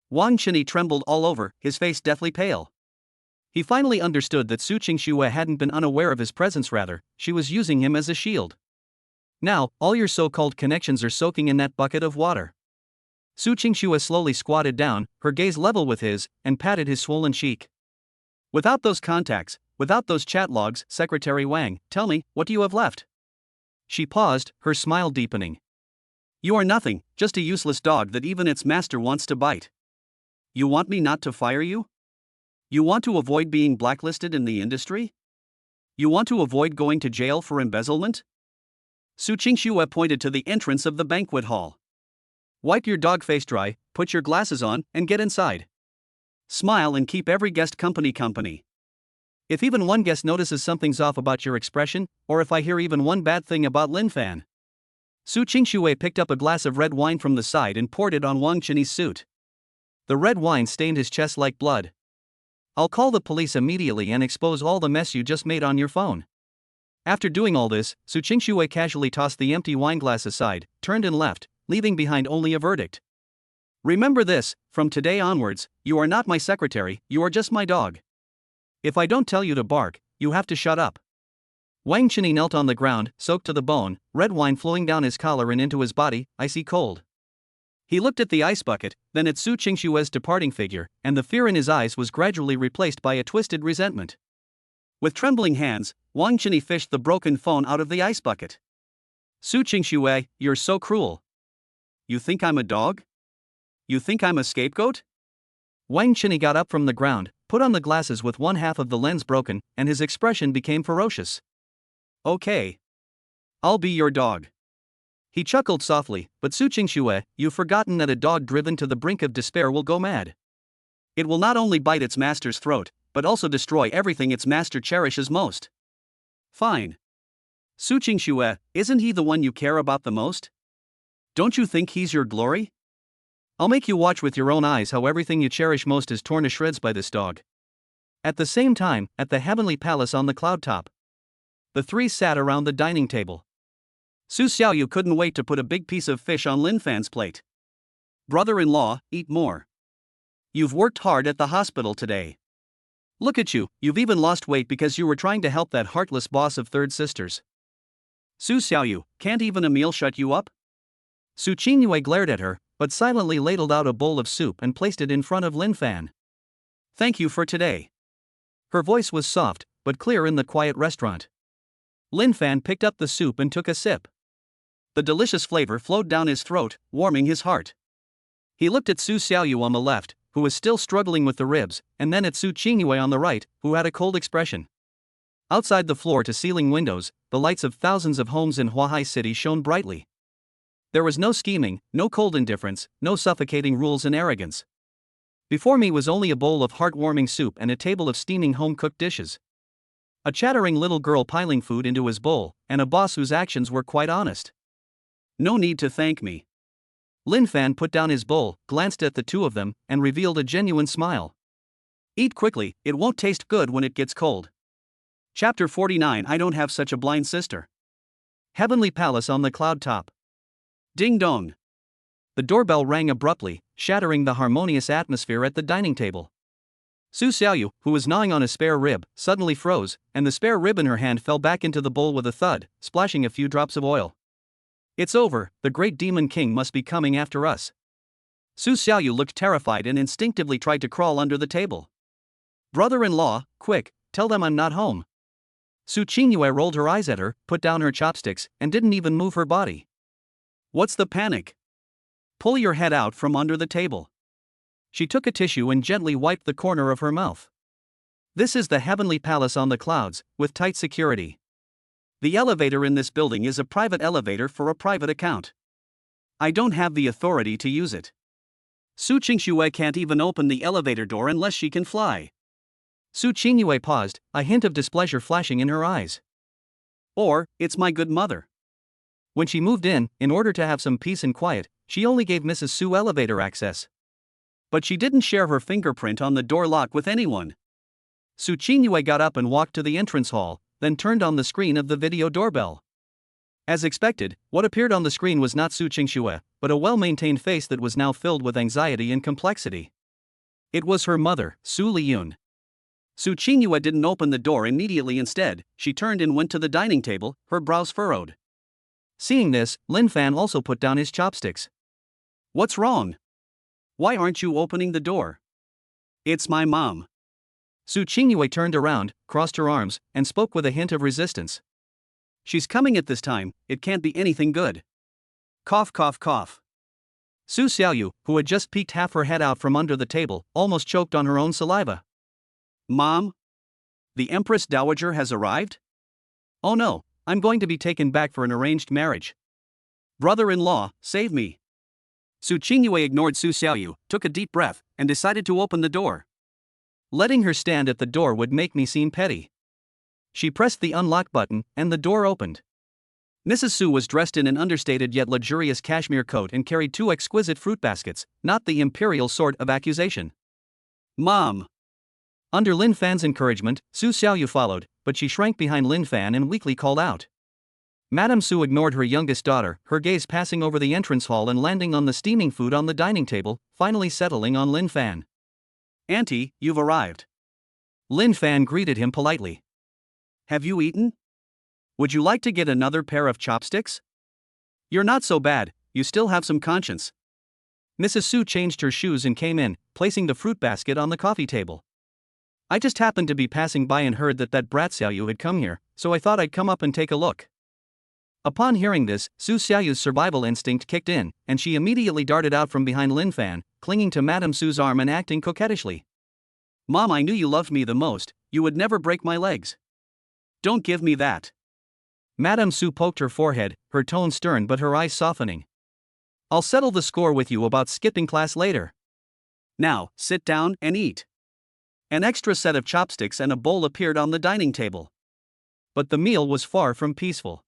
Wang Cheney trembled all over, his face deathly pale. He finally understood that Su Qingxue hadn't been unaware of his presence, rather, she was using him as a shield. Now, all your so-called connections are soaking in that bucket of water. Su Qingxue slowly squatted down, her gaze level with his, and patted his swollen cheek. Without those contacts, without those chat logs, Secretary Wang, tell me, what do you have left? She paused, her smile deepening. You are nothing, just a useless dog that even its master wants to bite. You want me not to fire you? You want to avoid being blacklisted in the industry? You want to avoid going to jail for embezzlement? Su Qingxue pointed to the entrance of the banquet hall. Wipe your dog face dry, put your glasses on, and get inside. Smile and keep every guest company. If even one guest notices something's off about your expression, or if I hear even one bad thing about Lin Fan. Su Qingxue picked up a glass of red wine from the side and poured it on Wang Cheney's suit. The red wine stained his chest like blood. I'll call the police immediately and expose all the mess you just made on your phone. After doing all this, Su Qingxue casually tossed the empty wineglass aside, turned and left, leaving behind only a verdict. Remember this, from today onwards, you are not my secretary, you are just my dog. If I don't tell you to bark, you have to shut up. Wang Qinyi knelt on the ground, soaked to the bone, red wine flowing down his collar and into his body, icy cold. He looked at the ice bucket, then at Su Qingshue's departing figure, and the fear in his eyes was gradually replaced by a twisted resentment. With trembling hands, Wang Qinyi fished the broken phone out of the ice bucket. Su Qingxue, you're so cruel. You think I'm a dog? You think I'm a scapegoat? Wang Qinyi got up from the ground, put on the glasses with one half of the lens broken, and his expression became ferocious. Okay. I'll be your dog. He chuckled softly, but Su Qingxue, you've forgotten that a dog driven to the brink of despair will go mad. It will not only bite its master's throat, but also destroy everything its master cherishes most. Fine. Su Qingxue, isn't he the one you care about the most? Don't you think he's your glory? I'll make you watch with your own eyes how everything you cherish most is torn to shreds by this dog. At the same time, at the heavenly palace on the cloud top, the three sat around the dining table. Su Xiaoyu couldn't wait to put a big piece of fish on Lin Fan's plate. Brother-in-law, eat more. You've worked hard at the hospital today. Look at you, you've even lost weight because you were trying to help that heartless boss of Third Sisters. Su Xiaoyu, can't even a meal shut you up? Su Qingyue glared at her, but silently ladled out a bowl of soup and placed it in front of Lin Fan. Thank you for today. Her voice was soft, but clear in the quiet restaurant. Lin Fan picked up the soup and took a sip. The delicious flavor flowed down his throat, warming his heart. He looked at Su Xiaoyu on the left, who was still struggling with the ribs, and then at Su Qingyue on the right, who had a cold expression. Outside the floor-to-ceiling windows, the lights of thousands of homes in Huahai City shone brightly. There was no scheming, no cold indifference, no suffocating rules and arrogance. Before me was only a bowl of heartwarming soup and a table of steaming home-cooked dishes. A chattering little girl piling food into his bowl, and a boss whose actions were quite honest. No need to thank me. Lin Fan put down his bowl, glanced at the two of them, and revealed a genuine smile. Eat quickly, it won't taste good when it gets cold. Chapter 49. I don't have such a blind sister. Heavenly Palace on the cloud top. Ding dong. The doorbell rang abruptly, shattering the harmonious atmosphere at the dining table. Su Xiaoyu, who was gnawing on a spare rib, suddenly froze, and the spare rib in her hand fell back into the bowl with a thud, splashing a few drops of oil. It's over, the great demon king must be coming after us. Su Xiaoyu looked terrified and instinctively tried to crawl under the table. Brother-in-law, quick, tell them I'm not home. Su Qingyue rolled her eyes at her, put down her chopsticks, and didn't even move her body. What's the panic? Pull your head out from under the table. She took a tissue and gently wiped the corner of her mouth. This is the heavenly palace on the clouds, with tight security. The elevator in this building is a private elevator for a private account. I don't have the authority to use it. Su Qingxue can't even open the elevator door unless she can fly. Su Qingyue paused, a hint of displeasure flashing in her eyes. Or, it's my good mother. When she moved in order to have some peace and quiet, she only gave Mrs. Su elevator access. But she didn't share her fingerprint on the door lock with anyone. Su Qingyue got up and walked to the entrance hall, then turned on the screen of the video doorbell. As expected, what appeared on the screen was not Su Qingxue, but a well-maintained face that was now filled with anxiety and complexity. It was her mother, Su Liyun. Su Qingyue didn't open the door immediately. Instead, she turned and went to the dining table, her brows furrowed. Seeing this, Lin Fan also put down his chopsticks. What's wrong? Why aren't you opening the door? It's my mom. Su Qingyue turned around, crossed her arms, and spoke with a hint of resistance. She's coming at this time, it can't be anything good. Cough cough cough. Su Xiaoyu, who had just peeked half her head out from under the table, almost choked on her own saliva. Mom? The Empress Dowager has arrived? Oh no, I'm going to be taken back for an arranged marriage. Brother-in-law, save me. Su Qingyue ignored Su Xiaoyu, took a deep breath, and decided to open the door. Letting her stand at the door would make me seem petty. She pressed the unlock button, and the door opened. Mrs. Su was dressed in an understated yet luxurious cashmere coat and carried two exquisite fruit baskets, not the imperial sort of accusation. Mom! Under Lin Fan's encouragement, Su Xiaoyu followed, but she shrank behind Lin Fan and weakly called out. Madame Su ignored her youngest daughter, her gaze passing over the entrance hall and landing on the steaming food on the dining table, finally settling on Lin Fan. Auntie, you've arrived. Lin Fan greeted him politely. Have you eaten? Would you like to get another pair of chopsticks? You're not so bad, you still have some conscience. Mrs. Su changed her shoes and came in, placing the fruit basket on the coffee table. I just happened to be passing by and heard that brat Xiaoyu had come here, so I thought I'd come up and take a look. Upon hearing this, Su Xiaoyu's survival instinct kicked in, and she immediately darted out from behind Lin Fan, clinging to Madame Su's arm and acting coquettishly. Mom, I knew you loved me the most, you would never break my legs. Don't give me that. Madame Su poked her forehead, her tone stern but her eyes softening. I'll settle the score with you about skipping class later. Now, sit down and eat. An extra set of chopsticks and a bowl appeared on the dining table. But the meal was far from peaceful.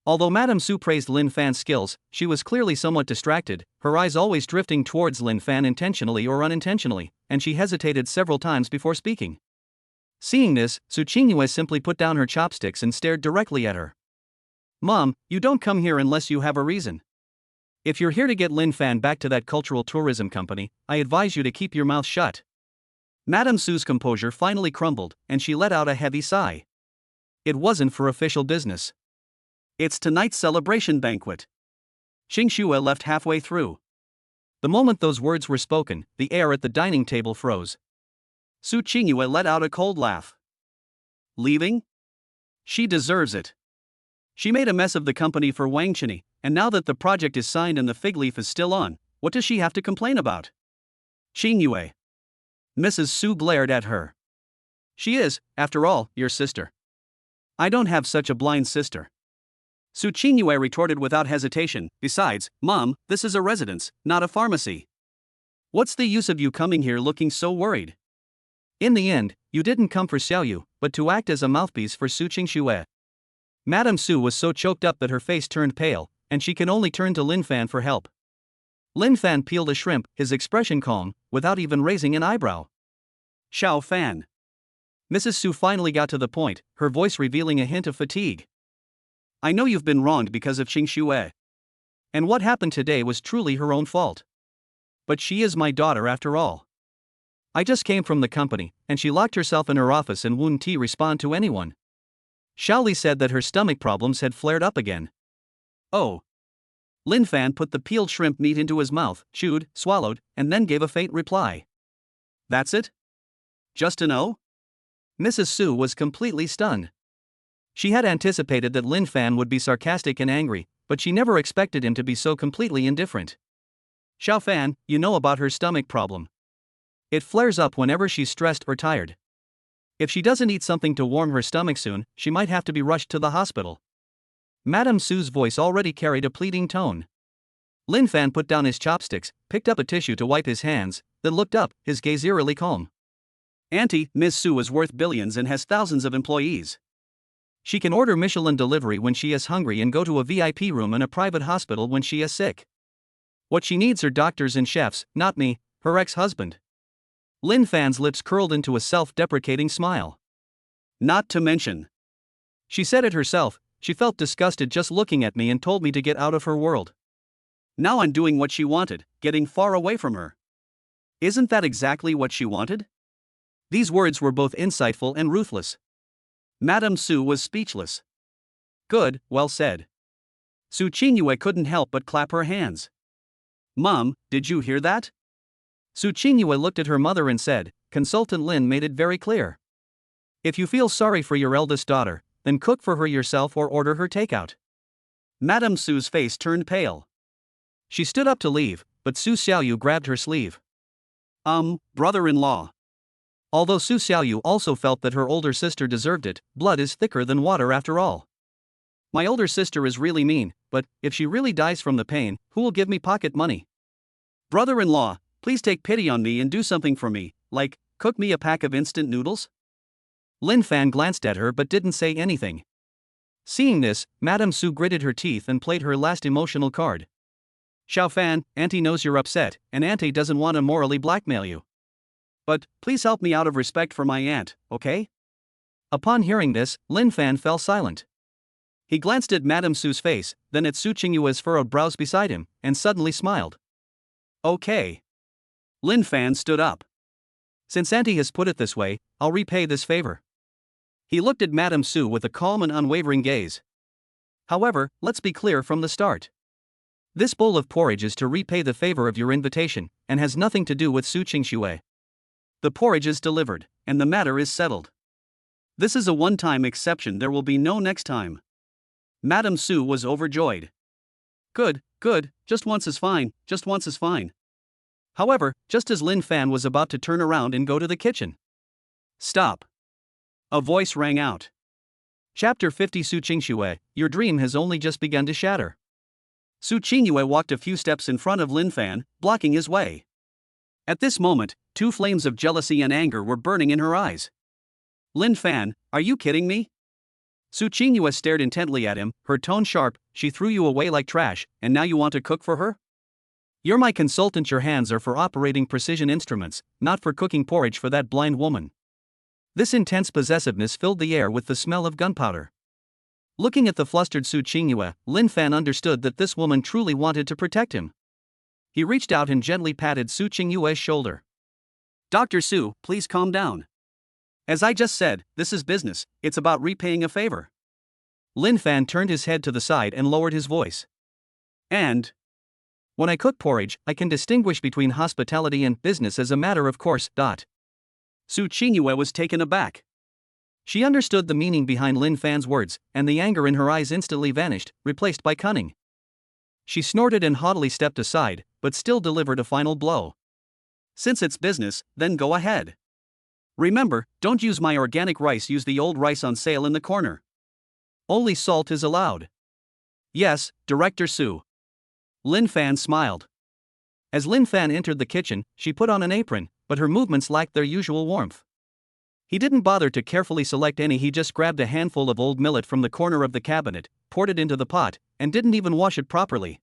Although Madame Su praised Lin Fan's skills, she was clearly somewhat distracted, her eyes always drifting towards Lin Fan intentionally or unintentionally, and she hesitated several times before speaking. Seeing this, Su Qingyue simply put down her chopsticks and stared directly at her. Mom, you don't come here unless you have a reason. If you're here to get Lin Fan back to that cultural tourism company, I advise you to keep your mouth shut. Madame Su's composure finally crumbled, and she let out a heavy sigh. It wasn't for official business. It's tonight's celebration banquet. Xing Xue left halfway through. The moment those words were spoken, the air at the dining table froze. Su Qingyue let out a cold laugh. Leaving? She deserves it. She made a mess of the company for Wang Qinyi, and now that the project is signed and the fig leaf is still on, what does she have to complain about? Qingyue. Mrs. Su glared at her. She is, after all, your sister. I don't have such a blind sister. Su Qingyue retorted without hesitation, besides, Mom, this is a residence, not a pharmacy. What's the use of you coming here looking so worried? In the end, you didn't come for Xiaoyu, but to act as a mouthpiece for Su Qingxue. Madame Su was so choked up that her face turned pale, and she can only turn to Lin Fan for help. Lin Fan peeled a shrimp, his expression calm, without even raising an eyebrow. Xiao Fan. Mrs. Su finally got to the point, her voice revealing a hint of fatigue. I know you've been wronged because of Qingxue. And what happened today was truly her own fault. But she is my daughter after all. I just came from the company, and she locked herself in her office and wouldn't respond to anyone. Xiaoli said that her stomach problems had flared up again. Oh. Lin Fan put the peeled shrimp meat into his mouth, chewed, swallowed, and then gave a faint reply. That's it? Just a no? Mrs. Su was completely stunned. She had anticipated that Lin Fan would be sarcastic and angry, but she never expected him to be so completely indifferent. Xiao Fan, you know about her stomach problem. It flares up whenever she's stressed or tired. If she doesn't eat something to warm her stomach soon, she might have to be rushed to the hospital. Madame Su's voice already carried a pleading tone. Lin Fan put down his chopsticks, picked up a tissue to wipe his hands, then looked up, his gaze eerily calm. Auntie, Ms. Su is worth billions and has thousands of employees. She can order Michelin delivery when she is hungry and go to a VIP room in a private hospital when she is sick. What she needs are doctors and chefs, not me, her ex-husband. Lin Fan's lips curled into a self-deprecating smile. Not to mention. She said it herself, she felt disgusted just looking at me and told me to get out of her world. Now I'm doing what she wanted, getting far away from her. Isn't that exactly what she wanted? These words were both insightful and ruthless. Madame Su was speechless. Good, well said. Su Qingyue couldn't help but clap her hands. Mom, did you hear that? Su Qingyue looked at her mother and said, Consultant Lin made it very clear. If you feel sorry for your eldest daughter, then cook for her yourself or order her takeout. Madame Su's face turned pale. She stood up to leave, but Su Xiaoyu grabbed her sleeve. Brother-in-law. Although Su Xiaoyu also felt that her older sister deserved it, blood is thicker than water after all. My older sister is really mean, but if she really dies from the pain, who will give me pocket money? Brother-in-law, please take pity on me and do something for me, like, cook me a pack of instant noodles? Lin Fan glanced at her but didn't say anything. Seeing this, Madame Su gritted her teeth and played her last emotional card. Xiao Fan, Auntie knows you're upset, and Auntie doesn't want to morally blackmail you. But, please help me out of respect for my aunt, okay? Upon hearing this, Lin Fan fell silent. He glanced at Madame Su's face, then at Su Qingyue's furrowed brows beside him, and suddenly smiled. Okay. Lin Fan stood up. Since Auntie has put it this way, I'll repay this favor. He looked at Madame Su with a calm and unwavering gaze. However, let's be clear from the start. This bowl of porridge is to repay the favor of your invitation, and has nothing to do with Su Qingxue. The porridge is delivered, and the matter is settled. This is a one-time exception, there will be no next time. Madame Su was overjoyed. Good, just once is fine, just once is fine. However, just as Lin Fan was about to turn around and go to the kitchen. Stop. A voice rang out. Chapter 50 Su Qingxue, your dream has only just begun to shatter. Su Qingxue walked a few steps in front of Lin Fan, blocking his way. At this moment, two flames of jealousy and anger were burning in her eyes. Lin Fan, are you kidding me? Su Qingxue stared intently at him, her tone sharp. She threw you away like trash, and now you want to cook for her? You're my consultant, your hands are for operating precision instruments, not for cooking porridge for that blind woman. This intense possessiveness filled the air with the smell of gunpowder. Looking at the flustered Su Qingxue, Lin Fan understood that this woman truly wanted to protect him. He reached out and gently patted Su Qingxue's shoulder. Dr. Su, please calm down. As I just said, this is business, it's about repaying a favor. Lin Fan turned his head to the side and lowered his voice. And when I cook porridge, I can distinguish between hospitality and business as a matter of course. Su Qingxue was taken aback. She understood the meaning behind Lin Fan's words, and the anger in her eyes instantly vanished, replaced by cunning. She snorted and haughtily stepped aside, but still delivered a final blow. Since it's business, then go ahead. Remember, don't use my organic rice, use the old rice on sale in the corner. Only salt is allowed. Yes, Director Su. Lin Fan smiled. As Lin Fan entered the kitchen, she put on an apron, but her movements lacked their usual warmth. He didn't bother to carefully select any, he just grabbed a handful of old millet from the corner of the cabinet, poured it into the pot, and didn't even wash it properly.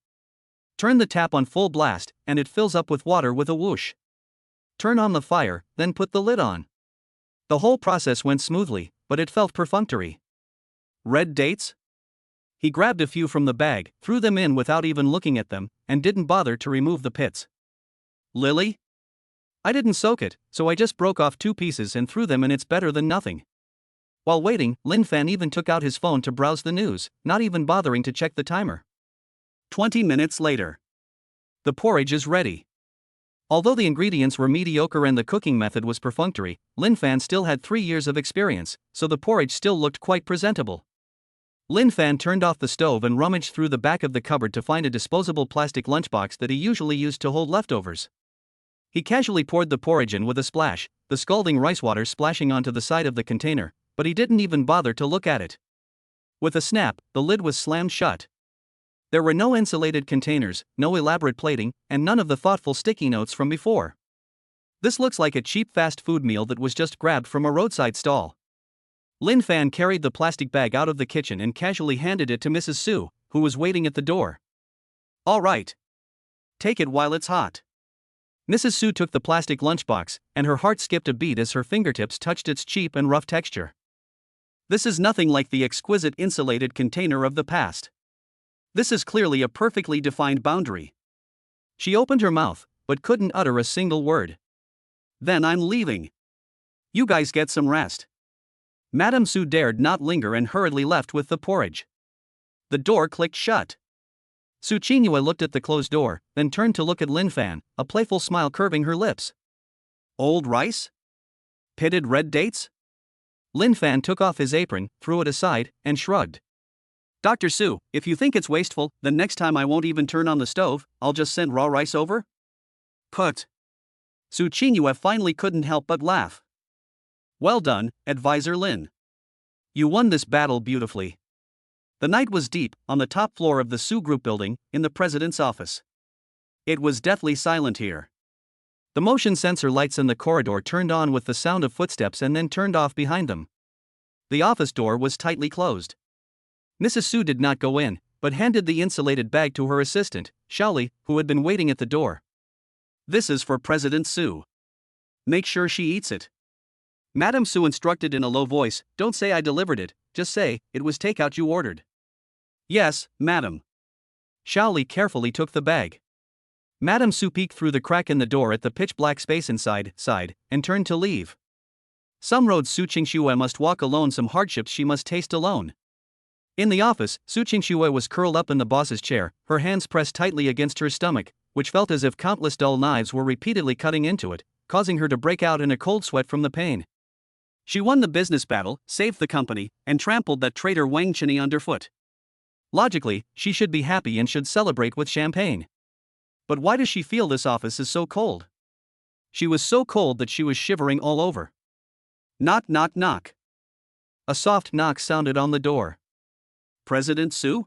Turn the tap on full blast, and it fills up with water with a whoosh. Turn on the fire, then put the lid on. The whole process went smoothly, but it felt perfunctory. Red dates? He grabbed a few from the bag, threw them in without even looking at them, and didn't bother to remove the pits. Lily? I didn't soak it, so I just broke off 2 pieces and threw them in, it's better than nothing. While waiting, Lin Fan even took out his phone to browse the news, not even bothering to check the timer. 20 minutes later. The porridge is ready. Although the ingredients were mediocre and the cooking method was perfunctory, Lin Fan still had 3 years of experience, so the porridge still looked quite presentable. Lin Fan turned off the stove and rummaged through the back of the cupboard to find a disposable plastic lunchbox that he usually used to hold leftovers. He casually poured the porridge in with a splash, the scalding rice water splashing onto the side of the container, but he didn't even bother to look at it. With a snap, the lid was slammed shut. There were no insulated containers, no elaborate plating, and none of the thoughtful sticky notes from before. This looks like a cheap fast food meal that was just grabbed from a roadside stall. Lin Fan carried the plastic bag out of the kitchen and casually handed it to Mrs. Su, who was waiting at the door. All right. Take it while it's hot. Mrs. Su took the plastic lunchbox, and her heart skipped a beat as her fingertips touched its cheap and rough texture. This is nothing like the exquisite insulated container of the past. This is clearly a perfectly defined boundary. She opened her mouth, but couldn't utter a single word. Then I'm leaving. You guys get some rest. Madame Su dared not linger and hurriedly left with the porridge. The door clicked shut. Su Qingxue looked at the closed door, then turned to look at Lin Fan, a playful smile curving her lips. Old rice? Pitted red dates? Lin Fan took off his apron, threw it aside, and shrugged. Dr. Su, if you think it's wasteful, then next time I won't even turn on the stove, I'll just send raw rice over? Put. Su Qingxue finally couldn't help but laugh. Well done, Advisor Lin. You won this battle beautifully. The night was deep, on the top floor of the Su Group building, in the president's office. It was deathly silent here. The motion sensor lights in the corridor turned on with the sound of footsteps and then turned off behind them. The office door was tightly closed. Mrs. Su did not go in, but handed the insulated bag to her assistant, Xiaoli, who had been waiting at the door. This is for President Su. Make sure she eats it. Madame Su instructed in a low voice, don't say I delivered it, just say, it was takeout you ordered. Yes, madam. Xiaoli carefully took the bag. Madame Su peeked through the crack in the door at the pitch-black space inside, and turned to leave. Some roads Su Qingxue must walk alone, some hardships she must taste alone. In the office, Su Qingxue was curled up in the boss's chair, her hands pressed tightly against her stomach, which felt as if countless dull knives were repeatedly cutting into it, causing her to break out in a cold sweat from the pain. She won the business battle, saved the company, and trampled that traitor Wang Cheney underfoot. Logically, she should be happy and should celebrate with champagne. But why does she feel this office is so cold? She was so cold that she was shivering all over. Knock, knock, knock. A soft knock sounded on the door. President Su?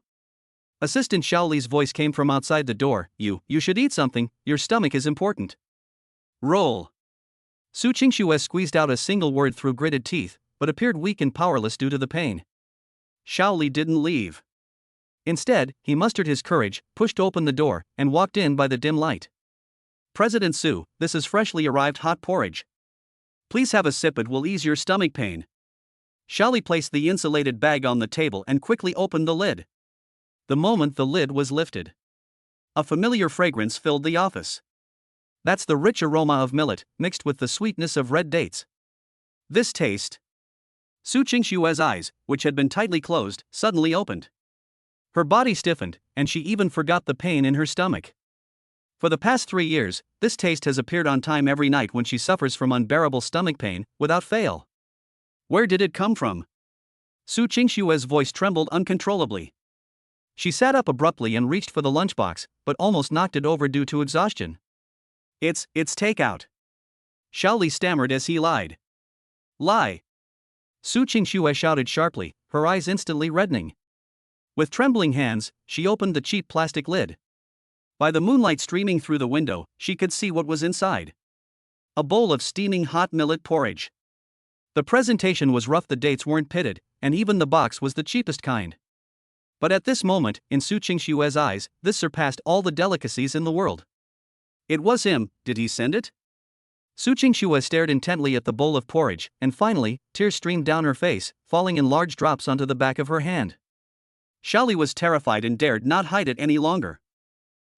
Assistant Xiaoli's voice came from outside the door. You should eat something, your stomach is important. Roll. Su Qingxue squeezed out a single word through gritted teeth, but appeared weak and powerless due to the pain. Xiaoli didn't leave. Instead, he mustered his courage, pushed open the door, and walked in by the dim light. President Su, this is freshly arrived hot porridge. Please have a sip, it will ease your stomach pain. Xiaoli placed the insulated bag on the table and quickly opened the lid. The moment the lid was lifted, a familiar fragrance filled the office. That's the rich aroma of millet, mixed with the sweetness of red dates. This taste. Su Qingxue's eyes, which had been tightly closed, suddenly opened. Her body stiffened, and she even forgot the pain in her stomach. For the past 3 years, this taste has appeared on time every night when she suffers from unbearable stomach pain, without fail. Where did it come from? Su Qingxue's voice trembled uncontrollably. She sat up abruptly and reached for the lunchbox, but almost knocked it over due to exhaustion. It's takeout. Xiaoli stammered as he lied. Lie. Su Qingxue shouted sharply, her eyes instantly reddening. With trembling hands, she opened the cheap plastic lid. By the moonlight streaming through the window, she could see what was inside. A bowl of steaming hot millet porridge. The presentation was rough, the dates weren't pitted, and even the box was the cheapest kind. But at this moment, in Su Qingxue's eyes, this surpassed all the delicacies in the world. It was him, did he send it? Su Qingxue stared intently at the bowl of porridge, and finally, tears streamed down her face, falling in large drops onto the back of her hand. Xiaoli was terrified and dared not hide it any longer.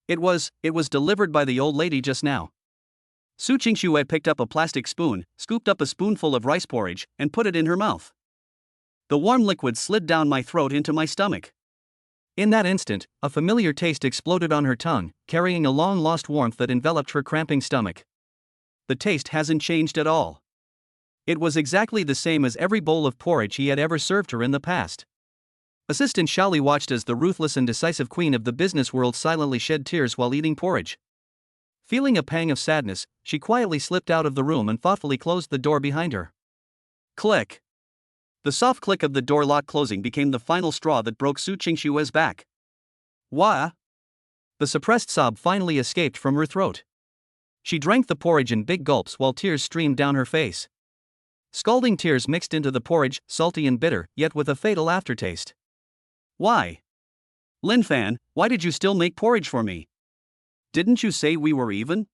It was delivered by the old lady just now. Su Qingxue picked up a plastic spoon, scooped up a spoonful of rice porridge, and put it in her mouth. The warm liquid slid down my throat into my stomach. In that instant, a familiar taste exploded on her tongue, carrying a long-lost warmth that enveloped her cramping stomach. The taste hasn't changed at all. It was exactly the same as every bowl of porridge he had ever served her in the past. Assistant Xiaoli watched as the ruthless and decisive queen of the business world silently shed tears while eating porridge. Feeling a pang of sadness, she quietly slipped out of the room and thoughtfully closed the door behind her. Click. The soft click of the door lock closing became the final straw that broke Su Qingxue's back. Wah! The suppressed sob finally escaped from her throat. She drank the porridge in big gulps while tears streamed down her face. Scalding tears mixed into the porridge, salty and bitter, yet with a fatal aftertaste. Why? Lin Fan, why did you still make porridge for me? Didn't you say we were even?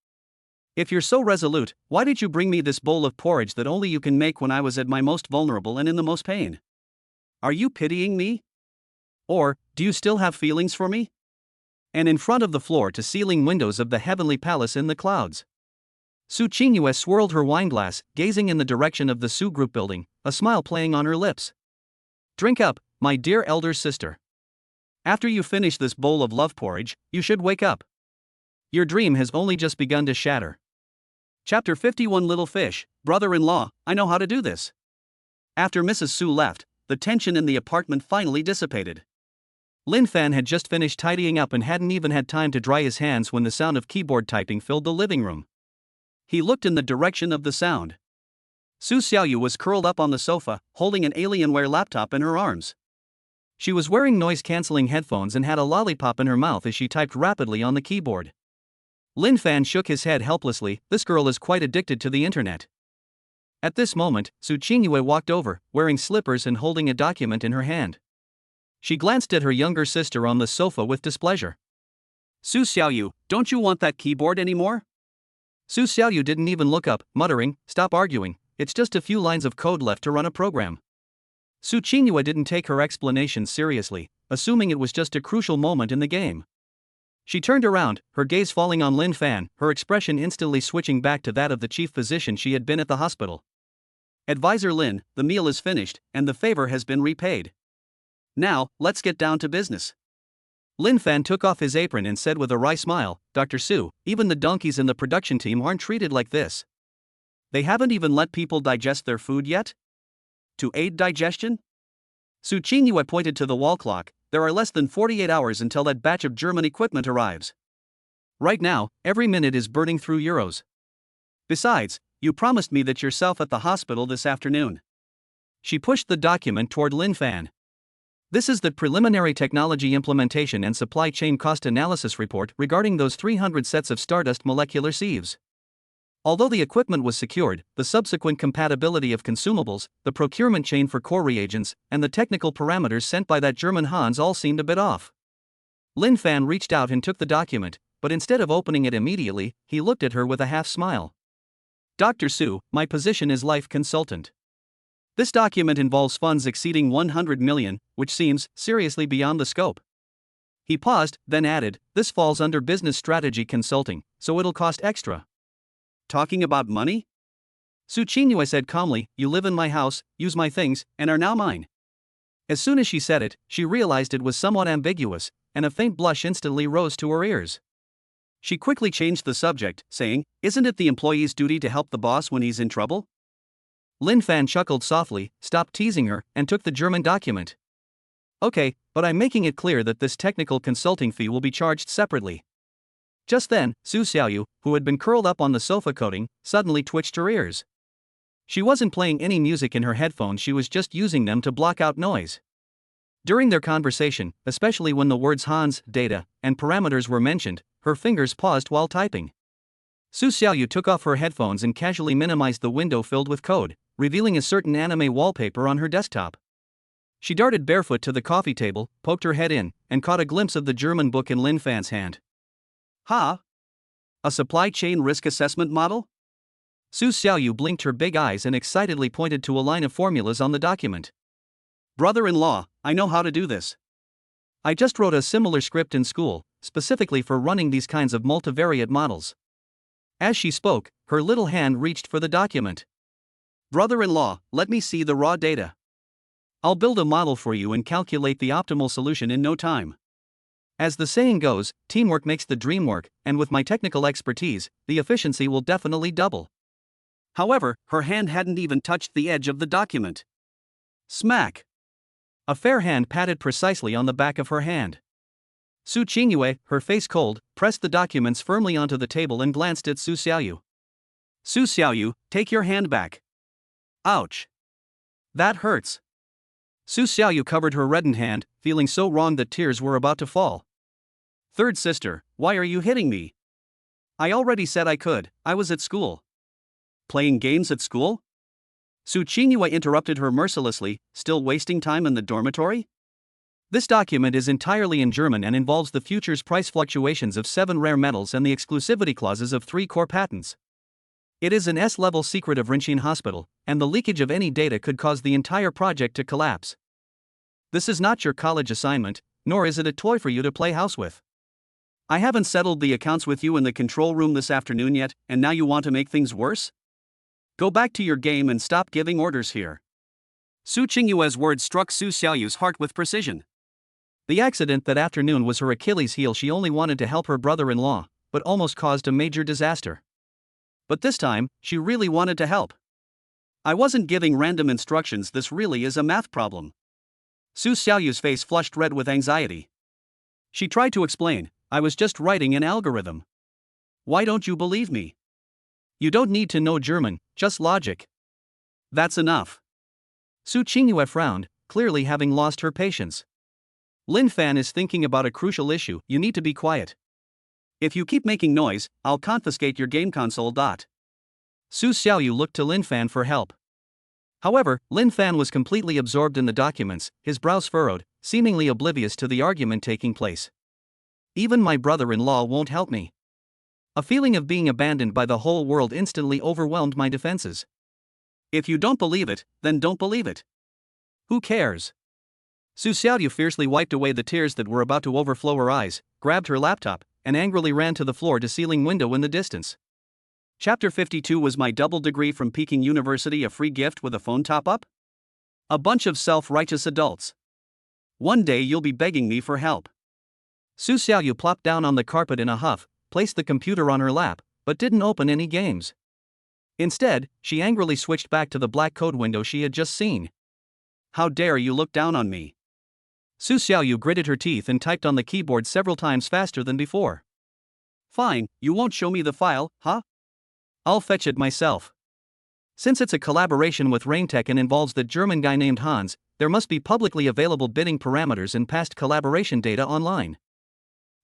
If you're so resolute, why did you bring me this bowl of porridge that only you can make when I was at my most vulnerable and in the most pain? Are you pitying me? Or, do you still have feelings for me? And in front of the floor-to-ceiling windows of the heavenly palace in the clouds, Su Qingxue swirled her wineglass, gazing in the direction of the Su Group building, a smile playing on her lips. Drink up, my dear elder sister. After you finish this bowl of love porridge, you should wake up. Your dream has only just begun to shatter. Chapter 51 Little Fish, Brother-in-law, I know how to do this. After Mrs. Su left, the tension in the apartment finally dissipated. Lin Fan had just finished tidying up and hadn't even had time to dry his hands when the sound of keyboard typing filled the living room. He looked in the direction of the sound. Su Xiaoyu was curled up on the sofa, holding an Alienware laptop in her arms. She was wearing noise-canceling headphones and had a lollipop in her mouth as she typed rapidly on the keyboard. Lin Fan shook his head helplessly. This girl is quite addicted to the internet. At this moment, Su Qingxue walked over, wearing slippers and holding a document in her hand. She glanced at her younger sister on the sofa with displeasure. Su Xiaoyu, don't you want that keyboard anymore? Su Xiaoyu didn't even look up, muttering, "Stop arguing, it's just a few lines of code left to run a program." Su Qingxue didn't take her explanation seriously, assuming it was just a crucial moment in the game. She turned around, her gaze falling on Lin Fan, her expression instantly switching back to that of the chief physician she had been at the hospital. Advisor Lin, the meal is finished, and the favor has been repaid. Now, let's get down to business. Lin Fan took off his apron and said with a wry smile, Dr. Su, even the donkeys in the production team aren't treated like this. They haven't even let people digest their food yet? To aid digestion? Su Qingyue pointed to the wall clock. There are less than 48 hours until that batch of German equipment arrives. Right now, every minute is burning through euros. Besides, you promised me that yourself at the hospital this afternoon. She pushed the document toward Lin Fan. This is the preliminary technology implementation and supply chain cost analysis report regarding those 300 sets of Stardust molecular sieves. Although the equipment was secured, the subsequent compatibility of consumables, the procurement chain for core reagents, and the technical parameters sent by that German Hans all seemed a bit off. Lin Fan reached out and took the document, but instead of opening it immediately, he looked at her with a half smile. Dr. Su, my position is life consultant. This document involves funds exceeding 100 million, which seems seriously beyond the scope. He paused, then added, this falls under business strategy consulting, so it'll cost extra. Talking about money? Su Qingyue said calmly, you live in my house, use my things, and are now mine. As soon as she said it, she realized it was somewhat ambiguous, and a faint blush instantly rose to her ears. She quickly changed the subject, saying, isn't it the employee's duty to help the boss when he's in trouble? Lin Fan chuckled softly, stopped teasing her, and took the German document. Okay, but I'm making it clear that this technical consulting fee will be charged separately. Just then, Su Xiaoyu, who had been curled up on the sofa coating, suddenly twitched her ears. She wasn't playing any music in her headphones, she was just using them to block out noise. During their conversation, especially when the words Hans, data, and parameters were mentioned, her fingers paused while typing. Su Xiaoyu took off her headphones and casually minimized the window filled with code, revealing a certain anime wallpaper on her desktop. She darted barefoot to the coffee table, poked her head in, and caught a glimpse of the German book in Lin Fan's hand. Ha! A supply chain risk assessment model? Su Xiaoyu blinked her big eyes and excitedly pointed to a line of formulas on the document. Brother-in-law, I know how to do this. I just wrote a similar script in school, specifically for running these kinds of multivariate models. As she spoke, her little hand reached for the document. Brother-in-law, let me see the raw data. I'll build a model for you and calculate the optimal solution in no time. As the saying goes, teamwork makes the dream work, and with my technical expertise, the efficiency will definitely double. However, her hand hadn't even touched the edge of the document. Smack! A fair hand patted precisely on the back of her hand. Su Qingyue, her face cold, pressed the documents firmly onto the table and glanced at Su Xiaoyu. Su Xiaoyu, take your hand back. Ouch! That hurts. Su Xiaoyu covered her reddened hand, feeling so wrong that tears were about to fall. Third sister, why are you hitting me? I already said I could, I was at school. Playing games at school? Su Qingyue interrupted her mercilessly, still wasting time in the dormitory? This document is entirely in German and involves the future's price fluctuations of 7 rare metals and the exclusivity clauses of 3 core patents. It is an S-level secret of Rinqian Hospital, and the leakage of any data could cause the entire project to collapse. This is not your college assignment, nor is it a toy for you to play house with. I haven't settled the accounts with you in the control room this afternoon yet, and now you want to make things worse? Go back to your game and stop giving orders here. Su Qingyue's words struck Su Xiaoyu's heart with precision. The accident that afternoon was her Achilles heel. She only wanted to help her brother-in-law, but almost caused a major disaster. But this time, she really wanted to help. I wasn't giving random instructions, this really is a math problem. Su Xiaoyu's face flushed red with anxiety. She tried to explain, I was just writing an algorithm. Why don't you believe me? You don't need to know German, just logic. That's enough. Su Qingyue frowned, clearly having lost her patience. Lin Fan is thinking about a crucial issue, you need to be quiet. If you keep making noise, I'll confiscate your game console. Su Xiaoyu looked to Lin Fan for help. However, Lin Fan was completely absorbed in the documents, his brows furrowed, seemingly oblivious to the argument taking place. Even my brother-in-law won't help me. A feeling of being abandoned by the whole world instantly overwhelmed my defenses. If you don't believe it, then don't believe it. Who cares? Su Xiaoyu fiercely wiped away the tears that were about to overflow her eyes, grabbed her laptop, and angrily ran to the floor-to-ceiling window in the distance. Chapter 52 Was my double degree from Peking University a free gift with a phone top-up? A bunch of self-righteous adults. One day you'll be begging me for help. Su Xiaoyu plopped down on the carpet in a huff, placed the computer on her lap, but didn't open any games. Instead, she angrily switched back to the black code window she had just seen. How dare you look down on me? Su Xiaoyu gritted her teeth and typed on the keyboard several times faster than before. Fine, you won't show me the file, huh? I'll fetch it myself. Since it's a collaboration with Raintech and involves the German guy named Hans, there must be publicly available bidding parameters and past collaboration data online.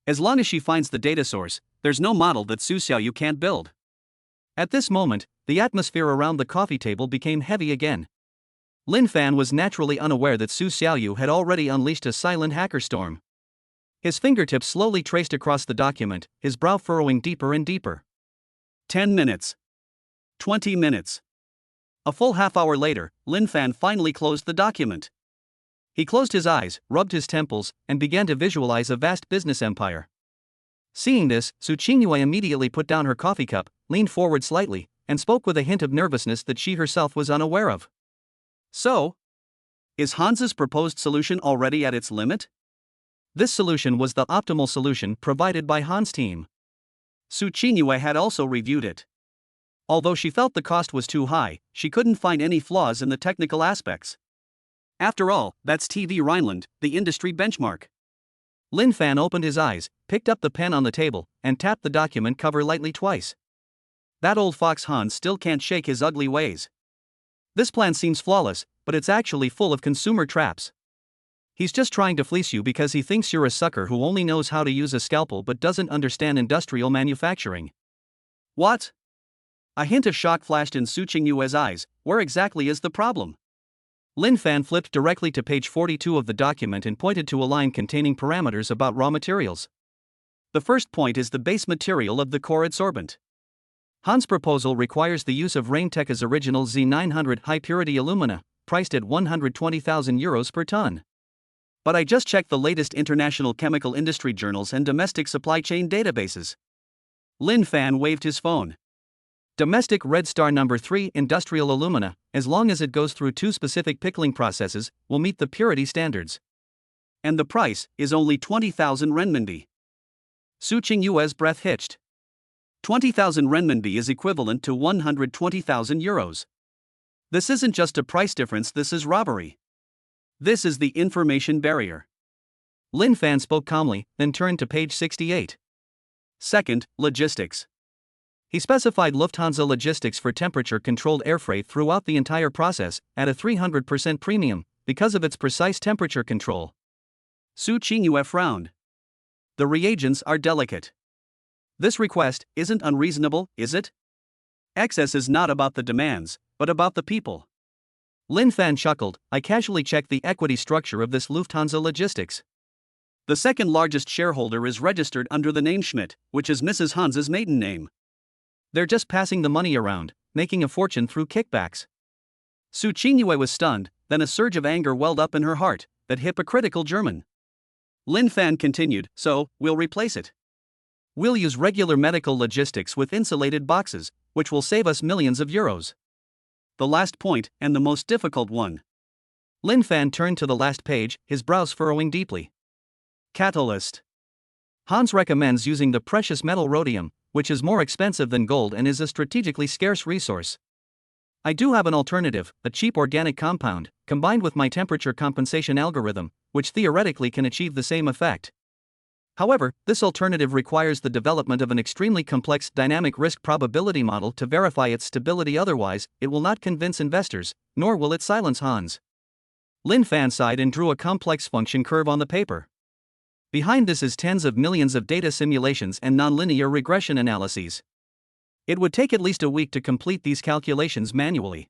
As long as she finds the data source, there's no model that Su Xiaoyu can't build. At this moment, the atmosphere around the coffee table became heavy again. Lin Fan was naturally unaware that Su Xiaoyu had already unleashed a silent hacker storm. His fingertips slowly traced across the document, his brow furrowing deeper and deeper. 10 minutes. 20 minutes. A full half-hour later, Lin Fan finally closed the document. He closed his eyes, rubbed his temples, and began to visualize a vast business empire. Seeing this, Su Qingyue immediately put down her coffee cup, leaned forward slightly, and spoke with a hint of nervousness that she herself was unaware of. So, is Hans's proposed solution already at its limit? This solution was the optimal solution provided by Hans' team. Su Qingyue had also reviewed it. Although she felt the cost was too high, she couldn't find any flaws in the technical aspects. After all, that's TV Rhineland, the industry benchmark. Lin Fan opened his eyes, picked up the pen on the table, and tapped the document cover lightly twice. That old fox Hans still can't shake his ugly ways. This plan seems flawless, but it's actually full of consumer traps. He's just trying to fleece you because he thinks you're a sucker who only knows how to use a scalpel but doesn't understand industrial manufacturing. What? A hint of shock flashed in Su Qingyue's eyes. Where exactly is the problem? Lin Fan flipped directly to page 42 of the document and pointed to a line containing parameters about raw materials. The first point is the base material of the core adsorbent. Hans' proposal requires the use of Raintech's original Z900 high-purity alumina, priced at 120,000 euros per ton. But I just checked the latest international chemical industry journals and domestic supply chain databases. Lin Fan waved his phone. Domestic Red Star No. 3 industrial alumina, as long as it goes through 2 specific pickling processes, will meet the purity standards. And the price is only 20,000 renminbi. Su Qingyue's breath hitched. 20,000 renminbi is equivalent to 120,000 euros. This isn't just a price difference, this is robbery. This is the information barrier. Lin Fan spoke calmly, then turned to page 68. Second, logistics. He specified Lufthansa logistics for temperature-controlled air freight throughout the entire process, at a 300% premium, because of its precise temperature control. Su Qingyue frowned. The reagents are delicate. This request isn't unreasonable, is it? Excess is not about the demands, but about the people. Lin Fan chuckled. I casually checked the equity structure of this Lufthansa logistics. The second largest shareholder is registered under the name Schmidt, which is Mrs. Hans's maiden name. They're just passing the money around, making a fortune through kickbacks. Su Qingyue was stunned, then a surge of anger welled up in her heart. That hypocritical German. Lin Fan continued, so, we'll replace it. We'll use regular medical logistics with insulated boxes, which will save us millions of euros. The last point, and the most difficult one. Lin Fan turned to the last page, his brows furrowing deeply. Catalyst. Hans recommends using the precious metal rhodium, which is more expensive than gold and is a strategically scarce resource. I do have an alternative, a cheap organic compound, combined with my temperature compensation algorithm, which theoretically can achieve the same effect. However, this alternative requires the development of an extremely complex dynamic risk probability model to verify its stability, otherwise, it will not convince investors, nor will it silence Hans. Lin Fan sighed and drew a complex function curve on the paper. Behind this is tens of millions of data simulations and nonlinear regression analyses. It would take at least a week to complete these calculations manually.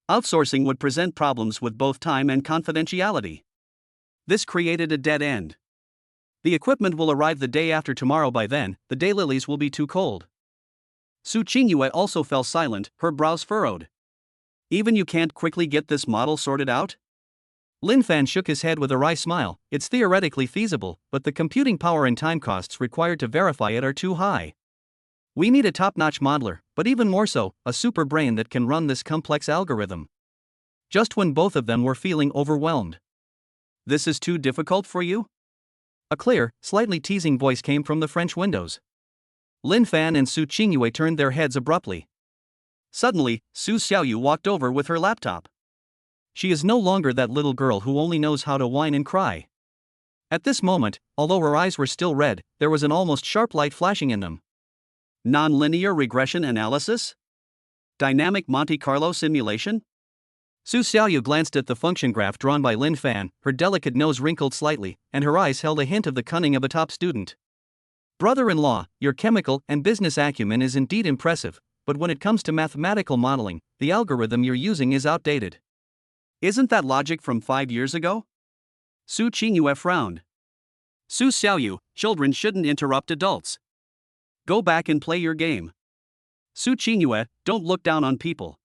Outsourcing would present problems with both time and confidentiality. This created a dead end. The equipment will arrive the day after tomorrow. By then, the daylilies will be too cold. Su Qingyue also fell silent, her brows furrowed. Even you can't quickly get this model sorted out? Lin Fan shook his head with a wry smile. It's theoretically feasible, but the computing power and time costs required to verify it are too high. We need a top-notch modeler, but even more so, a super brain that can run this complex algorithm. Just when both of them were feeling overwhelmed. This is too difficult for you? A clear, slightly teasing voice came from the French windows. Lin Fan and Su Qingyue turned their heads abruptly. Suddenly, Su Xiaoyu walked over with her laptop. She is no longer that little girl who only knows how to whine and cry. At this moment, although her eyes were still red, there was an almost sharp light flashing in them. Nonlinear regression analysis? Dynamic Monte Carlo simulation? Su Xiaoyu glanced at the function graph drawn by Lin Fan, her delicate nose wrinkled slightly, and her eyes held a hint of the cunning of a top student. Brother-in-law, your chemical and business acumen is indeed impressive, but when it comes to mathematical modeling, the algorithm you're using is outdated. Isn't that logic from 5 years ago? Su Qingyue frowned. Su Xiaoyu, children shouldn't interrupt adults. Go back and play your game. Su Qingyue, don't look down on people.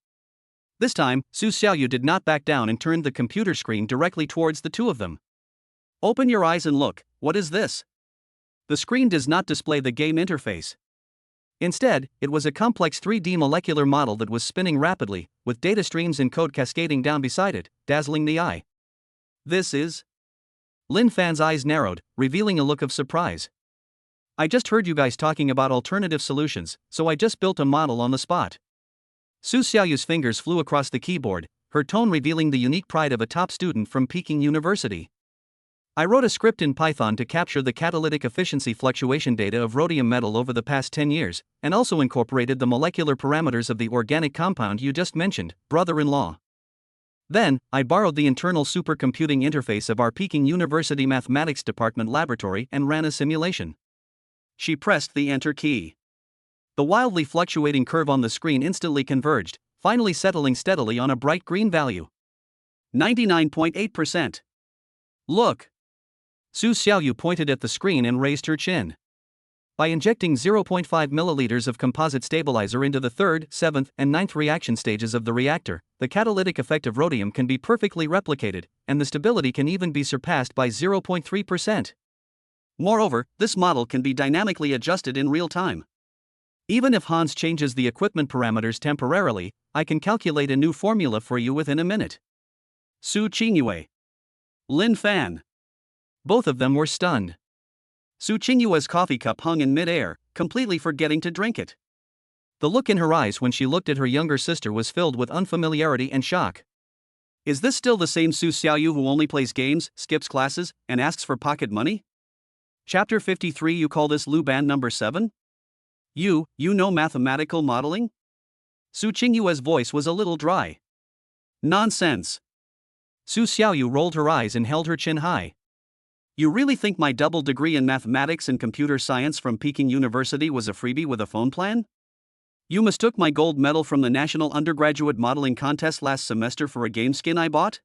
This time, Su Xiaoyu did not back down and turned the computer screen directly towards the two of them. Open your eyes and look, what is this? The screen does not display the game interface. Instead, it was a complex 3D molecular model that was spinning rapidly, with data streams and code cascading down beside it, dazzling the eye. This is... Lin Fan's eyes narrowed, revealing a look of surprise. I just heard you guys talking about alternative solutions, so I just built a model on the spot. Su Xiaoyu's fingers flew across the keyboard, her tone revealing the unique pride of a top student from Peking University. I wrote a script in Python to capture the catalytic efficiency fluctuation data of rhodium metal over the past 10 years, and also incorporated the molecular parameters of the organic compound you just mentioned, brother-in-law. Then, I borrowed the internal supercomputing interface of our Peking University Mathematics Department laboratory and ran a simulation. She pressed the Enter key. The wildly fluctuating curve on the screen instantly converged, finally settling steadily on a bright green value. 99.8%. Look! Su Xiaoyu pointed at the screen and raised her chin. By injecting 0.5 milliliters of composite stabilizer into the 3rd, 7th, and 9th reaction stages of the reactor, the catalytic effect of rhodium can be perfectly replicated, and the stability can even be surpassed by 0.3%. Moreover, this model can be dynamically adjusted in real time. Even if Hans changes the equipment parameters temporarily, I can calculate a new formula for you within a minute. Su Qingyue. Lin Fan. Both of them were stunned. Su Qingyue's coffee cup hung in mid-air, completely forgetting to drink it. The look in her eyes when she looked at her younger sister was filled with unfamiliarity and shock. Is this still the same Su Xiaoyu who only plays games, skips classes, and asks for pocket money? Chapter 53. You call this Luban number 7? You know mathematical modeling? Su Qingyue's voice was a little dry. Nonsense. Su Xiaoyu rolled her eyes and held her chin high. You really think my double degree in mathematics and computer science from Peking University was a freebie with a phone plan? You mistook my gold medal from the National Undergraduate Modeling Contest last semester for a game skin I bought?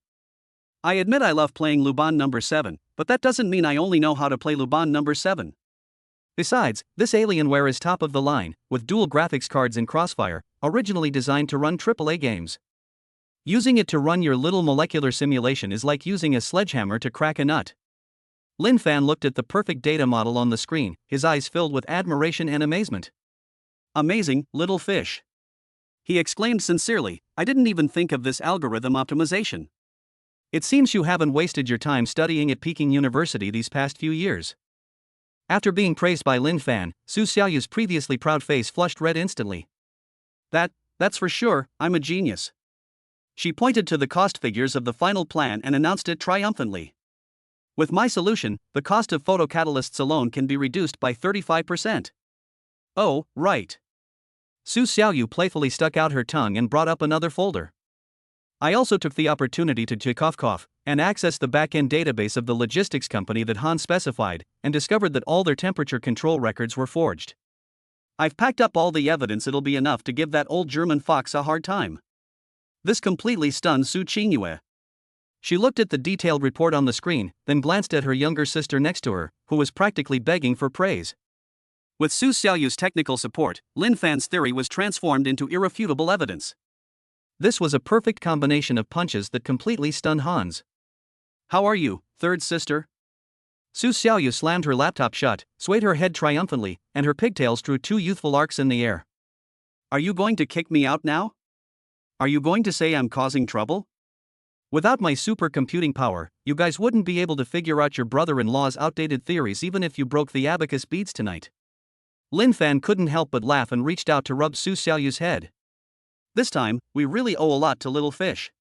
I admit I love playing Luban number 7, but that doesn't mean I only know how to play Luban number 7. Besides, this Alienware is top of the line, with dual graphics cards in Crossfire, originally designed to run AAA games. Using it to run your little molecular simulation is like using a sledgehammer to crack a nut. Lin Fan looked at the perfect data model on the screen, his eyes filled with admiration and amazement. Amazing, little fish. He exclaimed sincerely, I didn't even think of this algorithm optimization. It seems you haven't wasted your time studying at Peking University these past few years. After being praised by Lin Fan, Su Xiaoyu's previously proud face flushed red instantly. That's for sure, I'm a genius. She pointed to the cost figures of the final plan and announced it triumphantly. With my solution, the cost of photocatalysts alone can be reduced by 35%. Oh, right. Su Xiaoyu playfully stuck out her tongue and brought up another folder. I also took the opportunity to cough and access the back-end database of the logistics company that Han specified, and discovered that all their temperature control records were forged. I've packed up all the evidence. It'll be enough to give that old German fox a hard time. This completely stunned Su Qingyue. She looked at the detailed report on the screen, then glanced at her younger sister next to her, who was practically begging for praise. With Su Xiaoyu's technical support, Lin Fan's theory was transformed into irrefutable evidence. This was a perfect combination of punches that completely stunned Hans. How are you, third sister? Su Xiaoyu slammed her laptop shut, swayed her head triumphantly, and her pigtails drew two youthful arcs in the air. Are you going to kick me out now? Are you going to say I'm causing trouble? Without my supercomputing power, you guys wouldn't be able to figure out your brother-in-law's outdated theories even if you broke the abacus beads tonight. Lin Fan couldn't help but laugh and reached out to rub Su Xiaoyu's head. This time, we really owe a lot to little fish.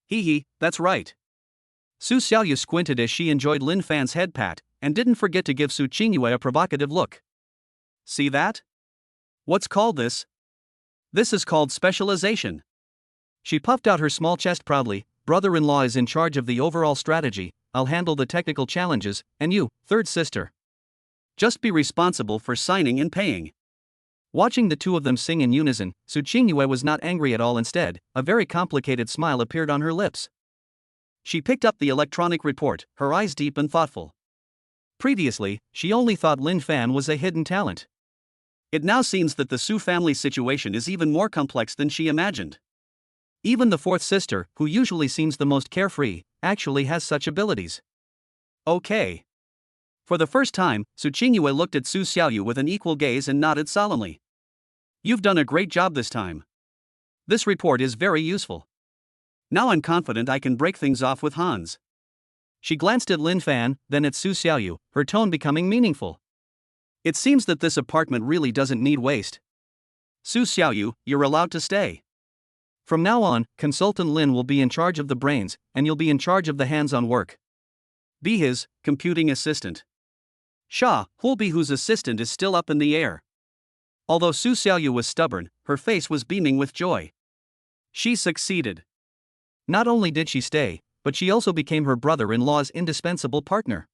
Hee hee, that's right. Su Xiaoyu squinted as she enjoyed Lin Fan's head pat, and didn't forget to give Su Qingyue a provocative look. See that? What's called this? This is called specialization. She puffed out her small chest proudly. Brother-in-law is in charge of the overall strategy, I'll handle the technical challenges, and you, third sister. Just be responsible for signing and paying. Watching the two of them sing in unison, Su Qingyue was not angry at all. Instead, a very complicated smile appeared on her lips. She picked up the electronic report, her eyes deep and thoughtful. Previously, she only thought Lin Fan was a hidden talent. It now seems that the Su family situation is even more complex than she imagined. Even the fourth sister, who usually seems the most carefree, actually has such abilities. Okay. For the first time, Su Qingyue looked at Su Xiaoyu with an equal gaze and nodded solemnly. You've done a great job this time. This report is very useful. Now I'm confident I can break things off with Hans. She glanced at Lin Fan, then at Su Xiaoyu, her tone becoming meaningful. It seems that this apartment really doesn't need waste. Su Xiaoyu, you're allowed to stay. From now on, Consultant Lin will be in charge of the brains, and you'll be in charge of the hands-on work. Be his computing assistant. Sha Hulbi, whose assistant is still up in the air. Although Su Xiaoyu was stubborn, her face was beaming with joy. She succeeded. Not only did she stay, but she also became her brother-in-law's indispensable partner.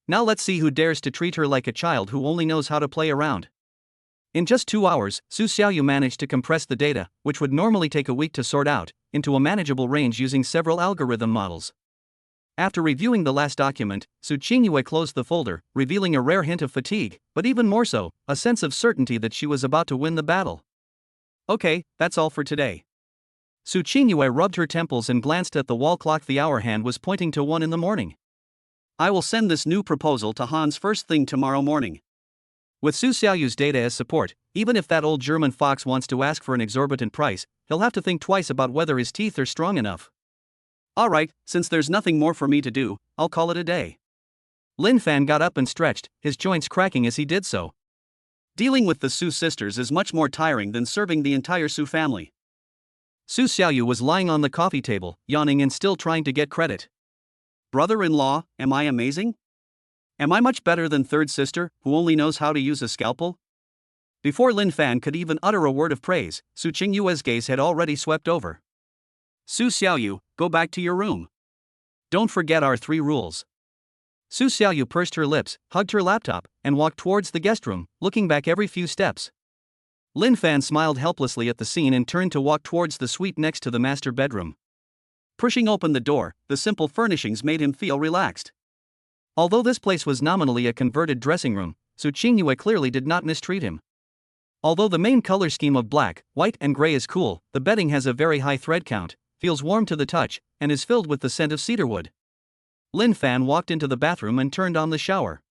Now let's see who dares to treat her like a child who only knows how to play around. In just 2 hours, Su Xiaoyu managed to compress the data, which would normally take a week to sort out, into a manageable range using several algorithm models. After reviewing the last document, Su Qingyue closed the folder, revealing a rare hint of fatigue, but even more so, a sense of certainty that she was about to win the battle. Okay, that's all for today. Su Qingyue rubbed her temples and glanced at the wall clock. The hour hand was pointing to 1 in the morning. I will send this new proposal to Hans first thing tomorrow morning. With Su Xiaoyu's data as support, even if that old German fox wants to ask for an exorbitant price, he'll have to think twice about whether his teeth are strong enough. Alright, since there's nothing more for me to do, I'll call it a day. Lin Fan got up and stretched, his joints cracking as he did so. Dealing with the Su sisters is much more tiring than serving the entire Su family. Su Xiaoyu was lying on the coffee table, yawning and still trying to get credit. Brother-in-law, am I amazing? Am I much better than third sister, who only knows how to use a scalpel? Before Lin Fan could even utter a word of praise, Su Qingyue's gaze had already swept over. Su Xiaoyu, go back to your room. Don't forget our 3 rules. Su Xiaoyu pursed her lips, hugged her laptop, and walked towards the guest room, looking back every few steps. Lin Fan smiled helplessly at the scene and turned to walk towards the suite next to the master bedroom. Pushing open the door, the simple furnishings made him feel relaxed. Although this place was nominally a converted dressing room, Su Qingyue clearly did not mistreat him. Although the main color scheme of black, white and gray is cool, the bedding has a very high thread count, feels warm to the touch, and is filled with the scent of cedarwood. Lin Fan walked into the bathroom and turned on the shower.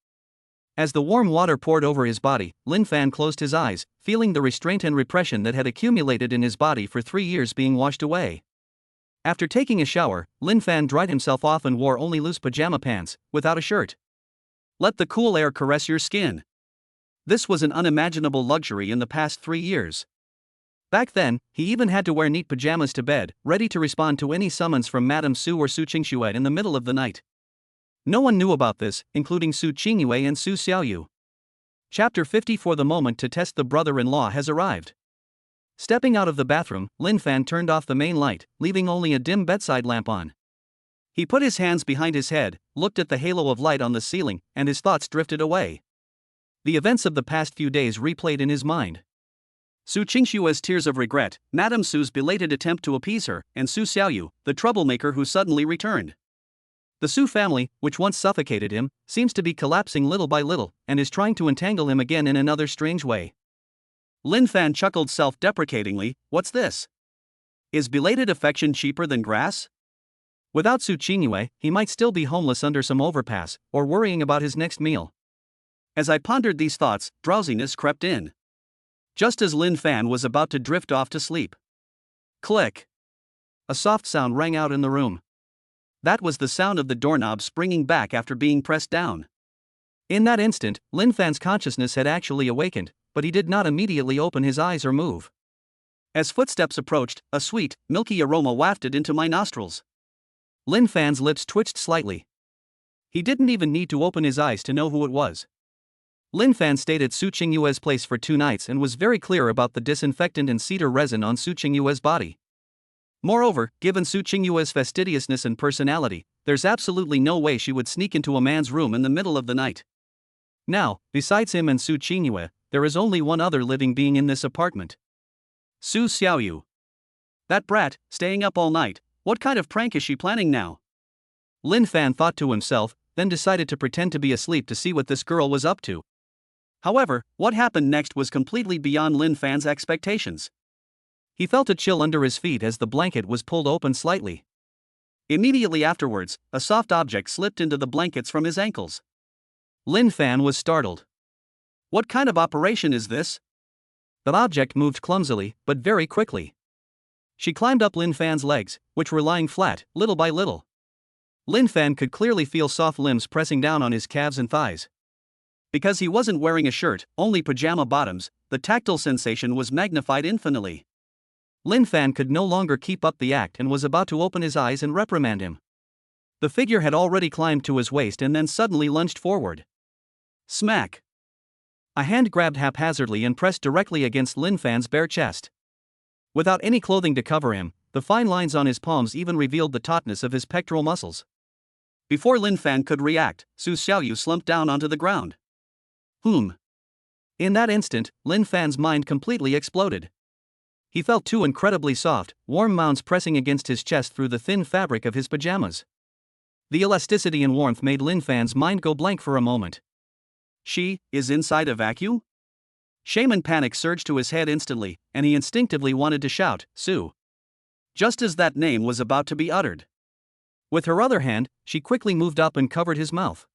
As the warm water poured over his body, Lin Fan closed his eyes, feeling the restraint and repression that had accumulated in his body for 3 years being washed away. After taking a shower, Lin Fan dried himself off and wore only loose pajama pants, without a shirt. Let the cool air caress your skin. This was an unimaginable luxury in the past 3 years. Back then, he even had to wear neat pajamas to bed, ready to respond to any summons from Madame Su or Su Qingxue in the middle of the night. No one knew about this, including Su Qingyue and Su Xiaoyu. Chapter 54. The moment to test the brother-in-law has arrived. Stepping out of the bathroom, Lin Fan turned off the main light, leaving only a dim bedside lamp on. He put his hands behind his head, looked at the halo of light on the ceiling, and his thoughts drifted away. The events of the past few days replayed in his mind. Su Qingxue's tears of regret, Madame Su's belated attempt to appease her, and Su Xiaoyu, the troublemaker who suddenly returned. The Su family, which once suffocated him, seems to be collapsing little by little, and is trying to entangle him again in another strange way. Lin Fan chuckled self-deprecatingly, what's this? Is belated affection cheaper than grass? Without Su Qingyue, he might still be homeless under some overpass, or worrying about his next meal. As I pondered these thoughts, drowsiness crept in. Just as Lin Fan was about to drift off to sleep. Click! A soft sound rang out in the room. That was the sound of the doorknob springing back after being pressed down. In that instant, Lin Fan's consciousness had actually awakened, but he did not immediately open his eyes or move. As footsteps approached, a sweet, milky aroma wafted into my nostrils. Lin Fan's lips twitched slightly. He didn't even need to open his eyes to know who it was. Lin Fan stayed at Su Qingyue's place for 2 nights and was very clear about the disinfectant and cedar resin on Su Qingyue's body. Moreover, given Su Qingyue's fastidiousness and personality, there's absolutely no way she would sneak into a man's room in the middle of the night. Now, besides him and Su Qingyue, there is only one other living being in this apartment. Su Xiaoyu. That brat, staying up all night, what kind of prank is she planning now? Lin Fan thought to himself, then decided to pretend to be asleep to see what this girl was up to. However, what happened next was completely beyond Lin Fan's expectations. He felt a chill under his feet as the blanket was pulled open slightly. Immediately afterwards, a soft object slipped into the blankets from his ankles. Lin Fan was startled. What kind of operation is this? The object moved clumsily, but very quickly. She climbed up Lin Fan's legs, which were lying flat, little by little. Lin Fan could clearly feel soft limbs pressing down on his calves and thighs. Because he wasn't wearing a shirt, only pajama bottoms, the tactile sensation was magnified infinitely. Lin Fan could no longer keep up the act and was about to open his eyes and reprimand him. The figure had already climbed to his waist and then suddenly lunged forward. Smack! A hand grabbed haphazardly and pressed directly against Lin Fan's bare chest. Without any clothing to cover him, the fine lines on his palms even revealed the tautness of his pectoral muscles. Before Lin Fan could react, Su Xiaoyu slumped down onto the ground. In that instant, Lin Fan's mind completely exploded. He felt 2 incredibly soft, warm mounds pressing against his chest through the thin fabric of his pajamas. The elasticity and warmth made Lin Fan's mind go blank for a moment. She is inside a vacuum? Shaman panic surged to his head instantly, and he instinctively wanted to shout, Su. Just as that name was about to be uttered. With her other hand, she quickly moved up and covered his mouth.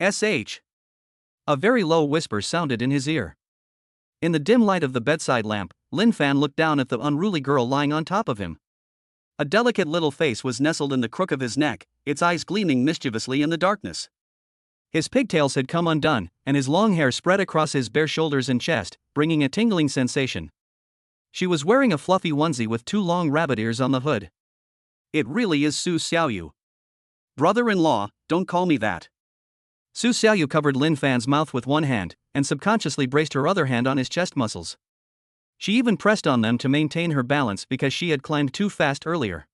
"SH." A very low whisper sounded in his ear. In the dim light of the bedside lamp, Lin Fan looked down at the unruly girl lying on top of him. A delicate little face was nestled in the crook of his neck, its eyes gleaming mischievously in the darkness. His pigtails had come undone, and his long hair spread across his bare shoulders and chest, bringing a tingling sensation. She was wearing a fluffy onesie with 2 long rabbit ears on the hood. It really is Su Xiaoyu. Brother-in-law, don't call me that. Su Xiaoyu covered Lin Fan's mouth with one hand, and subconsciously braced her other hand on his chest muscles. She even pressed on them to maintain her balance because she had climbed too fast earlier.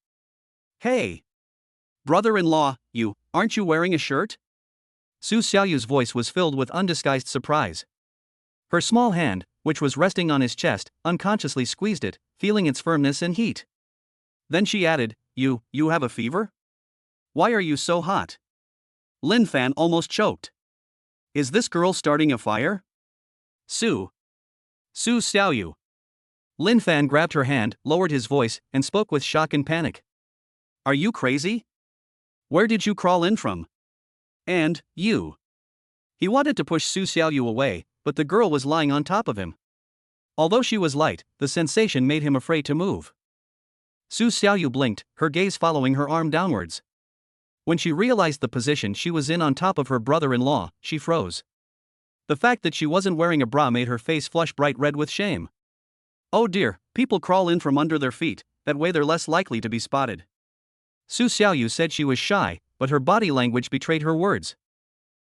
Hey! Brother-in-law, aren't you wearing a shirt? Su Xiaoyu's voice was filled with undisguised surprise. Her small hand, which was resting on his chest, unconsciously squeezed it, feeling its firmness and heat. Then she added, You have a fever? Why are you so hot? Lin Fan almost choked. Is this girl starting a fire? Su Xiaoyu. Lin Fan grabbed her hand, lowered his voice, and spoke with shock and panic. Are you crazy? Where did you crawl in from? And, you. He wanted to push Su Xiaoyu away, but the girl was lying on top of him. Although she was light, the sensation made him afraid to move. Su Xiaoyu blinked, her gaze following her arm downwards. When she realized the position she was in on top of her brother-in-law, she froze. The fact that she wasn't wearing a bra made her face flush bright red with shame. Oh dear, people crawl in from under their feet, that way they're less likely to be spotted. Su Xiaoyu said she was shy, but her body language betrayed her words.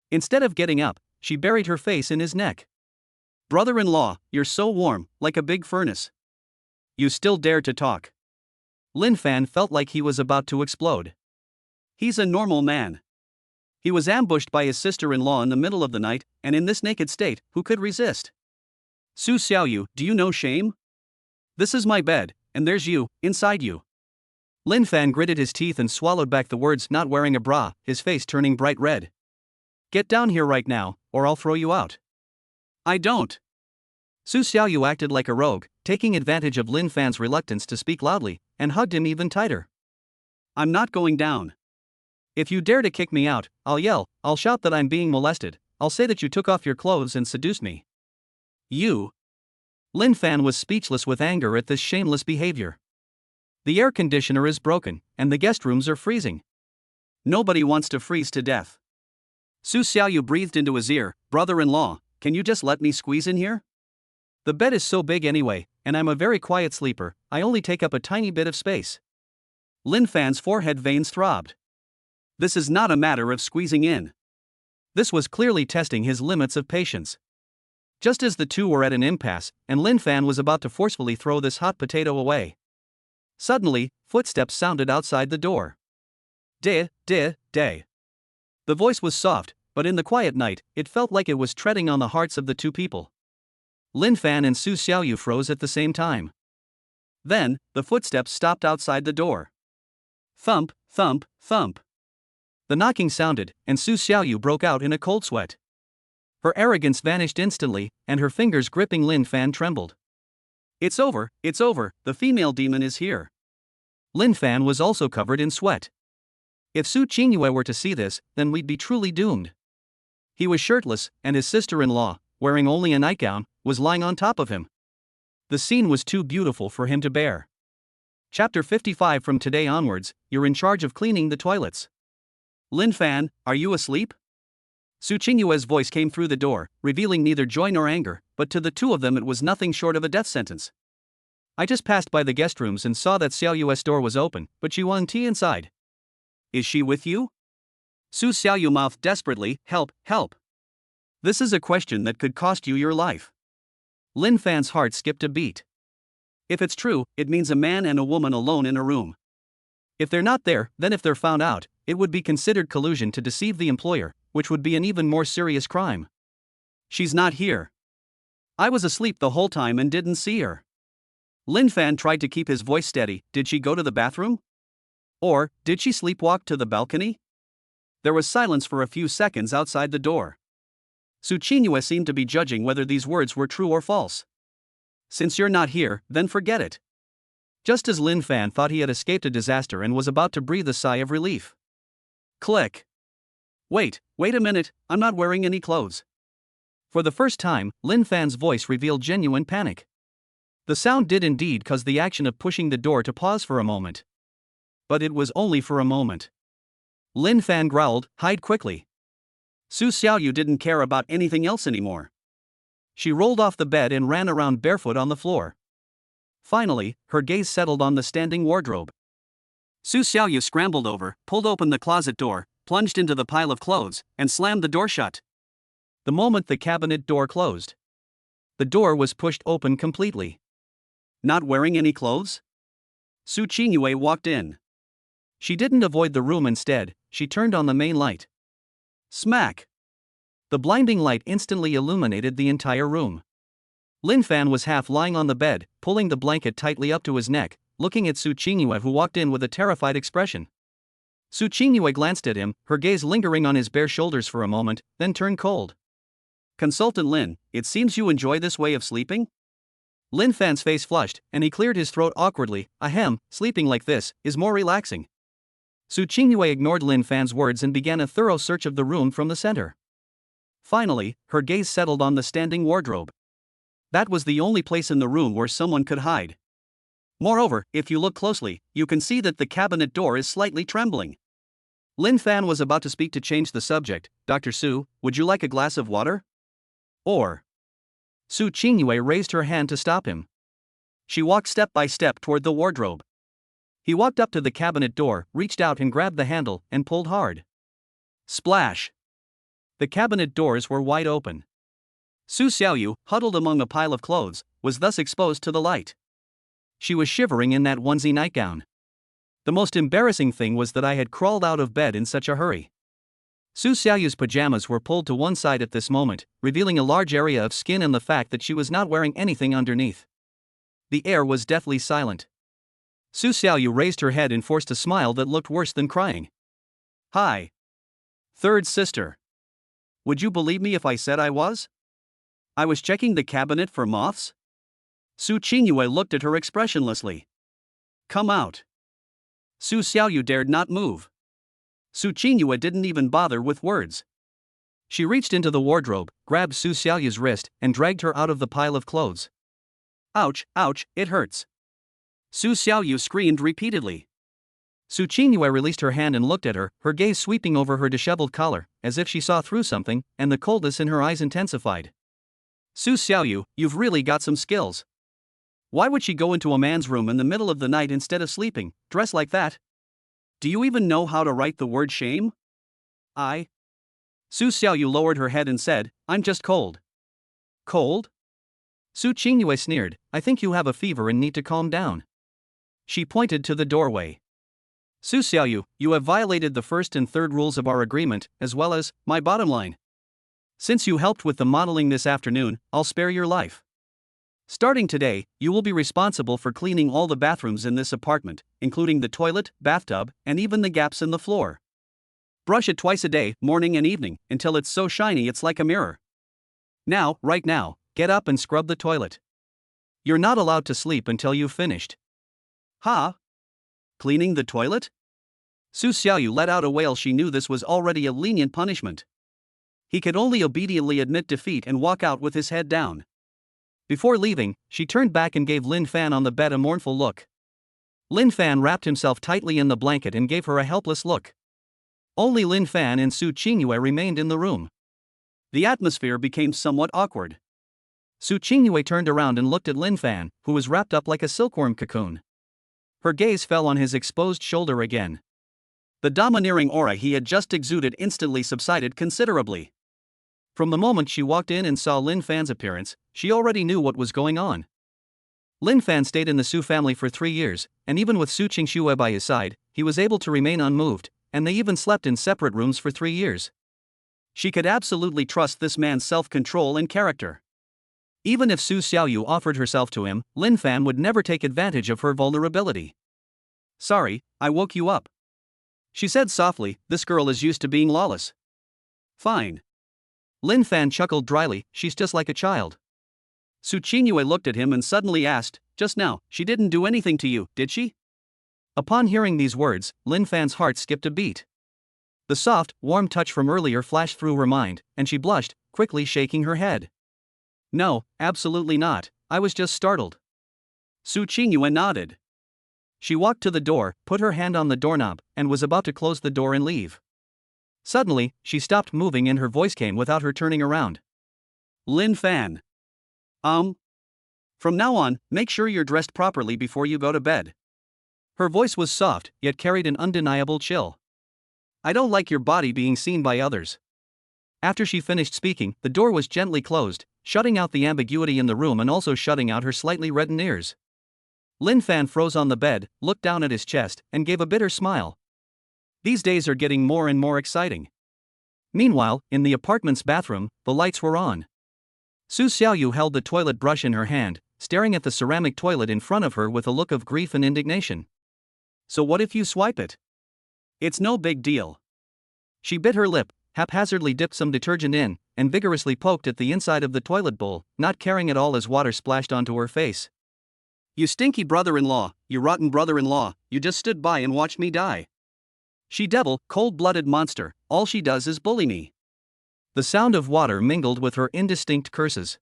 Instead of getting up, she buried her face in his neck. Brother-in-law, you're so warm, like a big furnace. You still dare to talk. Lin Fan felt like he was about to explode. He's a normal man. He was ambushed by his sister-in-law in the middle of the night, and in this naked state, who could resist? Su Xiaoyu, do you know shame? This is my bed, and there's you, inside you. Lin Fan gritted his teeth and swallowed back the words not wearing a bra, his face turning bright red. Get down here right now, or I'll throw you out. I don't. Su Xiaoyu acted like a rogue, taking advantage of Lin Fan's reluctance to speak loudly, and hugged him even tighter. I'm not going down. If you dare to kick me out, I'll yell, I'll shout that I'm being molested, I'll say that you took off your clothes and seduced me. You. Lin Fan was speechless with anger at this shameless behavior. The air conditioner is broken, and the guest rooms are freezing. Nobody wants to freeze to death. Su Xiaoyu breathed into his ear, brother-in-law, can you just let me squeeze in here? The bed is so big anyway, and I'm a very quiet sleeper, I only take up a tiny bit of space. Lin Fan's forehead veins throbbed. This is not a matter of squeezing in. This was clearly testing his limits of patience. Just as the two were at an impasse, and Lin Fan was about to forcefully throw this hot potato away. Suddenly, footsteps sounded outside the door. De. The voice was soft, but in the quiet night, it felt like it was treading on the hearts of the two people. Lin Fan and Su Xiaoyu froze at the same time. Then, the footsteps stopped outside the door. Thump, thump, thump. The knocking sounded, and Su Xiaoyu broke out in a cold sweat. Her arrogance vanished instantly, and her fingers gripping Lin Fan trembled. It's over, the female demon is here. Lin Fan was also covered in sweat. If Su Qingyue were to see this, then we'd be truly doomed. He was shirtless, and his sister-in-law, wearing only a nightgown, was lying on top of him. The scene was too beautiful for him to bear. Chapter 55. From today onwards, you're in charge of cleaning the toilets. Lin Fan, are you asleep? Su Qingyue's voice came through the door, revealing neither joy nor anger, but to the two of them it was nothing short of a death sentence. I just passed by the guest rooms and saw that Xiaoyu's door was open, but she won tea inside. Is she with you? Su Xiaoyu mouthed desperately, help. This is a question that could cost you your life. Lin Fan's heart skipped a beat. If it's true, it means a man and a woman alone in a room. If they're not there, then if they're found out, it would be considered collusion to deceive the employer, which would be an even more serious crime. She's not here. I was asleep the whole time and didn't see her. Lin Fan tried to keep his voice steady. Did she go to the bathroom? Or, did she sleepwalk to the balcony? There was silence for a few seconds outside the door. Su Qingyue seemed to be judging whether these words were true or false. Since you're not here, then forget it. Just as Lin Fan thought he had escaped a disaster and was about to breathe a sigh of relief. Click. Wait a minute, I'm not wearing any clothes. For the first time, Lin Fan's voice revealed genuine panic. The sound did indeed cause the action of pushing the door to pause for a moment. But it was only for a moment. Lin Fan growled, hide quickly. Su Xiaoyu didn't care about anything else anymore. She rolled off the bed and ran around barefoot on the floor. Finally, her gaze settled on the standing wardrobe. Su Xiaoyu scrambled over, pulled open the closet door, plunged into the pile of clothes, and slammed the door shut. The moment the cabinet door closed, the door was pushed open completely. Not wearing any clothes? Su Qingyue walked in. She didn't avoid the room, instead, she turned on the main light. Smack! The blinding light instantly illuminated the entire room. Lin Fan was half lying on the bed, pulling the blanket tightly up to his neck, looking at Su Qingyue, who walked in with a terrified expression. Su Qingyue glanced at him, her gaze lingering on his bare shoulders for a moment, then turned cold. Consultant Lin, it seems you enjoy this way of sleeping? Lin Fan's face flushed, and he cleared his throat awkwardly. Ahem, sleeping like this is more relaxing. Su Qingyue ignored Lin Fan's words and began a thorough search of the room from the center. Finally, her gaze settled on the standing wardrobe. That was the only place in the room where someone could hide. Moreover, if you look closely, you can see that the cabinet door is slightly trembling. Lin Fan was about to speak to change the subject. Dr. Su, would you like a glass of water? Or. Su Qingyue raised her hand to stop him. She walked step by step toward the wardrobe. He walked up to the cabinet door, reached out and grabbed the handle, and pulled hard. Splash! The cabinet doors were wide open. Su Xiaoyu, huddled among a pile of clothes, was thus exposed to the light. She was shivering in that onesie nightgown. The most embarrassing thing was that I had crawled out of bed in such a hurry. Su Xiaoyu's pajamas were pulled to one side at this moment, revealing a large area of skin and the fact that she was not wearing anything underneath. The air was deathly silent. Su Xiaoyu raised her head and forced a smile that looked worse than crying. Hi. Third sister. Would you believe me if I said I was? I was checking the cabinet for moths? Su Qingyue looked at her expressionlessly. Come out. Su Xiaoyu dared not move. Su Qingyue didn't even bother with words. She reached into the wardrobe, grabbed Su Xiaoyu's wrist, and dragged her out of the pile of clothes. Ouch, ouch, it hurts. Su Xiaoyu screamed repeatedly. Su Qingyue released her hand and looked at her, her gaze sweeping over her disheveled collar, as if she saw through something, and the coldness in her eyes intensified. Su Xiaoyu, you've really got some skills. Why would she go into a man's room in the middle of the night instead of sleeping, dressed like that? Do you even know how to write the word shame? Su Xiaoyu lowered her head and said, I'm just cold. Cold? Su Qingyue sneered, I think you have a fever and need to calm down. She pointed to the doorway. Su Xiaoyu, you have violated the first and third rules of our agreement, as well as my bottom line. Since you helped with the modeling this afternoon, I'll spare your life. Starting today, you will be responsible for cleaning all the bathrooms in this apartment, including the toilet, bathtub, and even the gaps in the floor. Brush it twice a day, morning and evening, until it's so shiny it's like a mirror. Now, right now, get up and scrub the toilet. You're not allowed to sleep until you've finished. Ha? Cleaning the toilet? Su Xiaoyu let out a wail. She knew this was already a lenient punishment. He could only obediently admit defeat and walk out with his head down. Before leaving, she turned back and gave Lin Fan on the bed a mournful look. Lin Fan wrapped himself tightly in the blanket and gave her a helpless look. Only Lin Fan and Su Qingyue remained in the room. The atmosphere became somewhat awkward. Su Qingyue turned around and looked at Lin Fan, who was wrapped up like a silkworm cocoon. Her gaze fell on his exposed shoulder again. The domineering aura he had just exuded instantly subsided considerably. From the moment she walked in and saw Lin Fan's appearance, she already knew what was going on. Lin Fan stayed in the Su family for 3 years, and even with Su Qingxue by his side, he was able to remain unmoved, and they even slept in separate rooms for 3 years. She could absolutely trust this man's self-control and character. Even if Su Xiaoyu offered herself to him, Lin Fan would never take advantage of her vulnerability. Sorry, I woke you up. She said softly, this girl is used to being lawless. Fine. Lin Fan chuckled dryly, she's just like a child. Su Qingyue looked at him and suddenly asked, just now, she didn't do anything to you, did she? Upon hearing these words, Lin Fan's heart skipped a beat. The soft, warm touch from earlier flashed through her mind, and she blushed, quickly shaking her head. No, absolutely not, I was just startled. Su Qingyue nodded. She walked to the door, put her hand on the doorknob, and was about to close the door and leave. Suddenly, she stopped moving and her voice came without her turning around. Lin Fan. From now on, make sure you're dressed properly before you go to bed. Her voice was soft, yet carried an undeniable chill. I don't like your body being seen by others. After she finished speaking, the door was gently closed, shutting out the ambiguity in the room and also shutting out her slightly reddened ears. Lin Fan froze on the bed, looked down at his chest, and gave a bitter smile. These days are getting more and more exciting. Meanwhile, in the apartment's bathroom, the lights were on. Su Xiaoyu held the toilet brush in her hand, staring at the ceramic toilet in front of her with a look of grief and indignation. So what if you swipe it? It's no big deal. She bit her lip, haphazardly dipped some detergent in, and vigorously poked at the inside of the toilet bowl, not caring at all as water splashed onto her face. You stinky brother-in-law, you rotten brother-in-law, you just stood by and watched me die. She devil, cold-blooded monster, all she does is bully me. The sound of water mingled with her indistinct curses.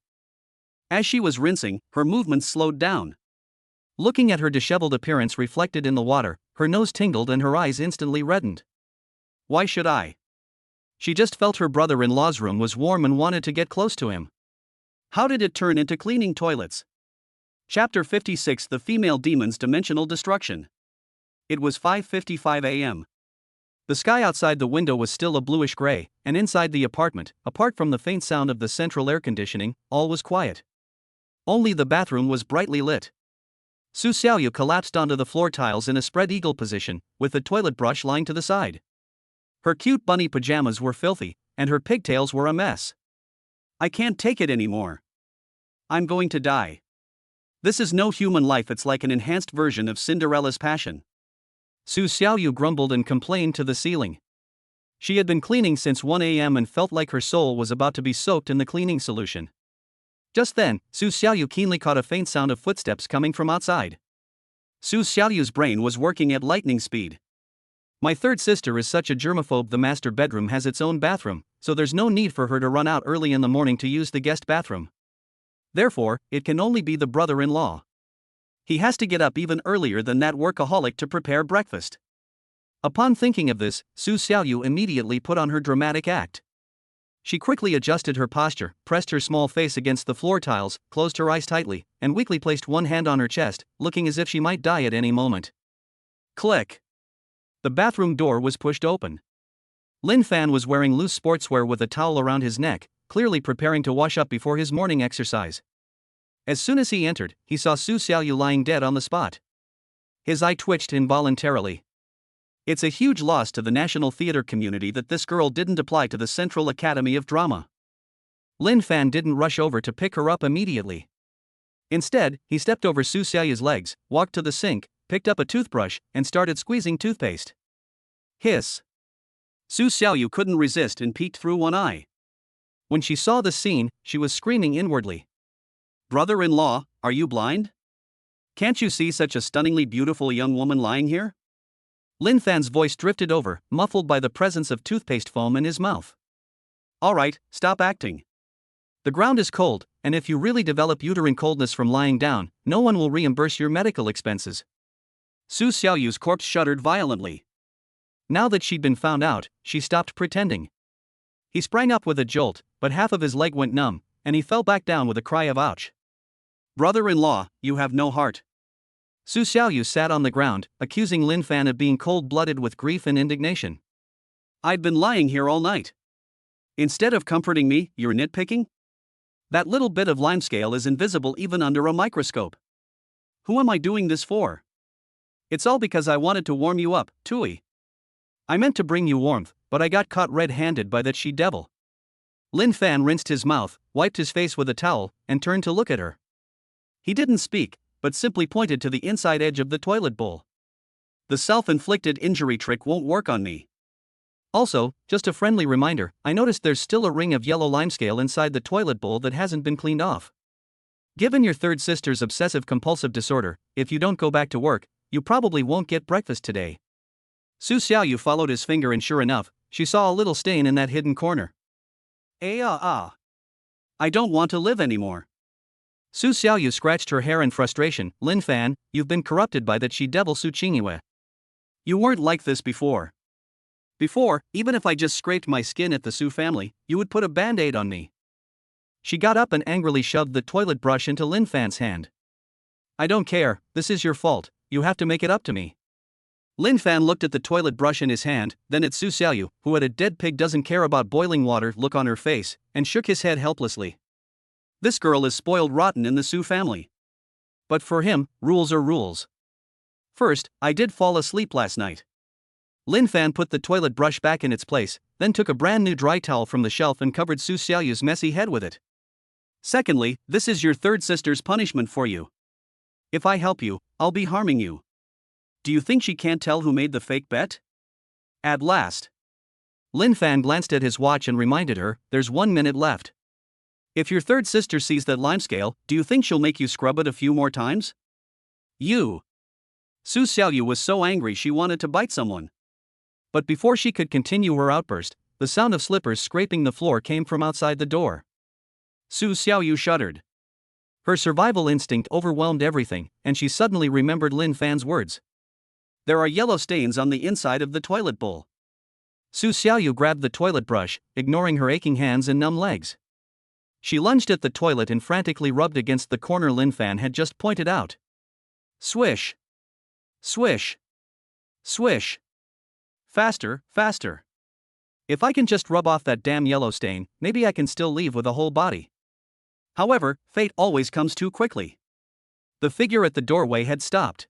As she was rinsing, her movements slowed down. Looking at her disheveled appearance reflected in the water, her nose tingled and her eyes instantly reddened. Why should I? She just felt her brother-in-law's room was warm and wanted to get close to him. How did it turn into cleaning toilets? Chapter 56: The Female Demon's Dimensional Destruction. It was 5:55 a.m. The sky outside the window was still a bluish gray, and inside the apartment, apart from the faint sound of the central air conditioning, all was quiet. Only the bathroom was brightly lit. Su Xiaoyu collapsed onto the floor tiles in a spread eagle position, with the toilet brush lying to the side. Her cute bunny pajamas were filthy, and her pigtails were a mess. I can't take it anymore. I'm going to die. This is no human life, it's like an enhanced version of Cinderella's passion. Su Xiaoyu grumbled and complained to the ceiling. She had been cleaning since 1 a.m. and felt like her soul was about to be soaked in the cleaning solution. Just then, Su Xiaoyu keenly caught a faint sound of footsteps coming from outside. Su Xiaoyu's brain was working at lightning speed. My third sister is such a germaphobe. The master bedroom has its own bathroom, so there's no need for her to run out early in the morning to use the guest bathroom. Therefore, it can only be the brother-in-law. He has to get up even earlier than that workaholic to prepare breakfast. Upon thinking of this, Su Xiaoyu immediately put on her dramatic act. She quickly adjusted her posture, pressed her small face against the floor tiles, closed her eyes tightly, and weakly placed one hand on her chest, looking as if she might die at any moment. Click. The bathroom door was pushed open. Lin Fan was wearing loose sportswear with a towel around his neck, clearly preparing to wash up before his morning exercise. As soon as he entered, he saw Su Xiaoyu lying dead on the spot. His eye twitched involuntarily. It's a huge loss to the national theater community that this girl didn't apply to the Central Academy of Drama. Lin Fan didn't rush over to pick her up immediately. Instead, he stepped over Su Xiaoyu's legs, walked to the sink, picked up a toothbrush, and started squeezing toothpaste. Hiss. Su Xiaoyu couldn't resist and peeked through one eye. When she saw the scene, she was screaming inwardly. Brother-in-law, are you blind? Can't you see such a stunningly beautiful young woman lying here? Lin Fan's voice drifted over, muffled by the presence of toothpaste foam in his mouth. Alright, stop acting. The ground is cold, and if you really develop uterine coldness from lying down, no one will reimburse your medical expenses. Su Xiaoyu's corpse shuddered violently. Now that she'd been found out, she stopped pretending. He sprang up with a jolt, but half of his leg went numb, and he fell back down with a cry of ouch. Brother-in-law, you have no heart. Su Xiaoyu sat on the ground, accusing Lin Fan of being cold-blooded with grief and indignation. I'd been lying here all night. Instead of comforting me, you're nitpicking? That little bit of limescale is invisible even under a microscope. Who am I doing this for? It's all because I wanted to warm you up, Tui. I meant to bring you warmth, but I got caught red-handed by that she-devil. Lin Fan rinsed his mouth, wiped his face with a towel, and turned to look at her. He didn't speak, but simply pointed to the inside edge of the toilet bowl. The self-inflicted injury trick won't work on me. Also, just a friendly reminder, I noticed there's still a ring of yellow limescale inside the toilet bowl that hasn't been cleaned off. Given your third sister's obsessive-compulsive disorder, if you don't go back to work, you probably won't get breakfast today. Su Xiaoyu followed his finger and sure enough, she saw a little stain in that hidden corner. I don't want to live anymore. Su Xiaoyu scratched her hair in frustration. Lin Fan, you've been corrupted by that she-devil Su Qingyue. You weren't like this before. Before, even if I just scraped my skin at the Su family, you would put a band-aid on me. She got up and angrily shoved the toilet brush into Lin Fan's hand. I don't care, this is your fault, you have to make it up to me. Lin Fan looked at the toilet brush in his hand, then at Su Xiaoyu, who had a dead pig doesn't care about boiling water look on her face, and shook his head helplessly. This girl is spoiled rotten in the Su family. But for him, rules are rules. First, I did fall asleep last night. Lin Fan put the toilet brush back in its place, then took a brand new dry towel from the shelf and covered Su Xiaoyu's messy head with it. Secondly, this is your third sister's punishment for you. If I help you, I'll be harming you. Do you think she can't tell who made the fake bet? At last. Lin Fan glanced at his watch and reminded her, there's 1 minute left. If your third sister sees that limescale, do you think she'll make you scrub it a few more times? You. Su Xiaoyu was so angry she wanted to bite someone. But before she could continue her outburst, the sound of slippers scraping the floor came from outside the door. Su Xiaoyu shuddered. Her survival instinct overwhelmed everything, and she suddenly remembered Lin Fan's words. There are yellow stains on the inside of the toilet bowl. Su Xiaoyu grabbed the toilet brush, ignoring her aching hands and numb legs. She lunged at the toilet and frantically rubbed against the corner Lin Fan had just pointed out. Swish. Swish. Swish. Faster, faster. If I can just rub off that damn yellow stain, maybe I can still leave with a whole body. However, fate always comes too quickly. The figure at the doorway had stopped.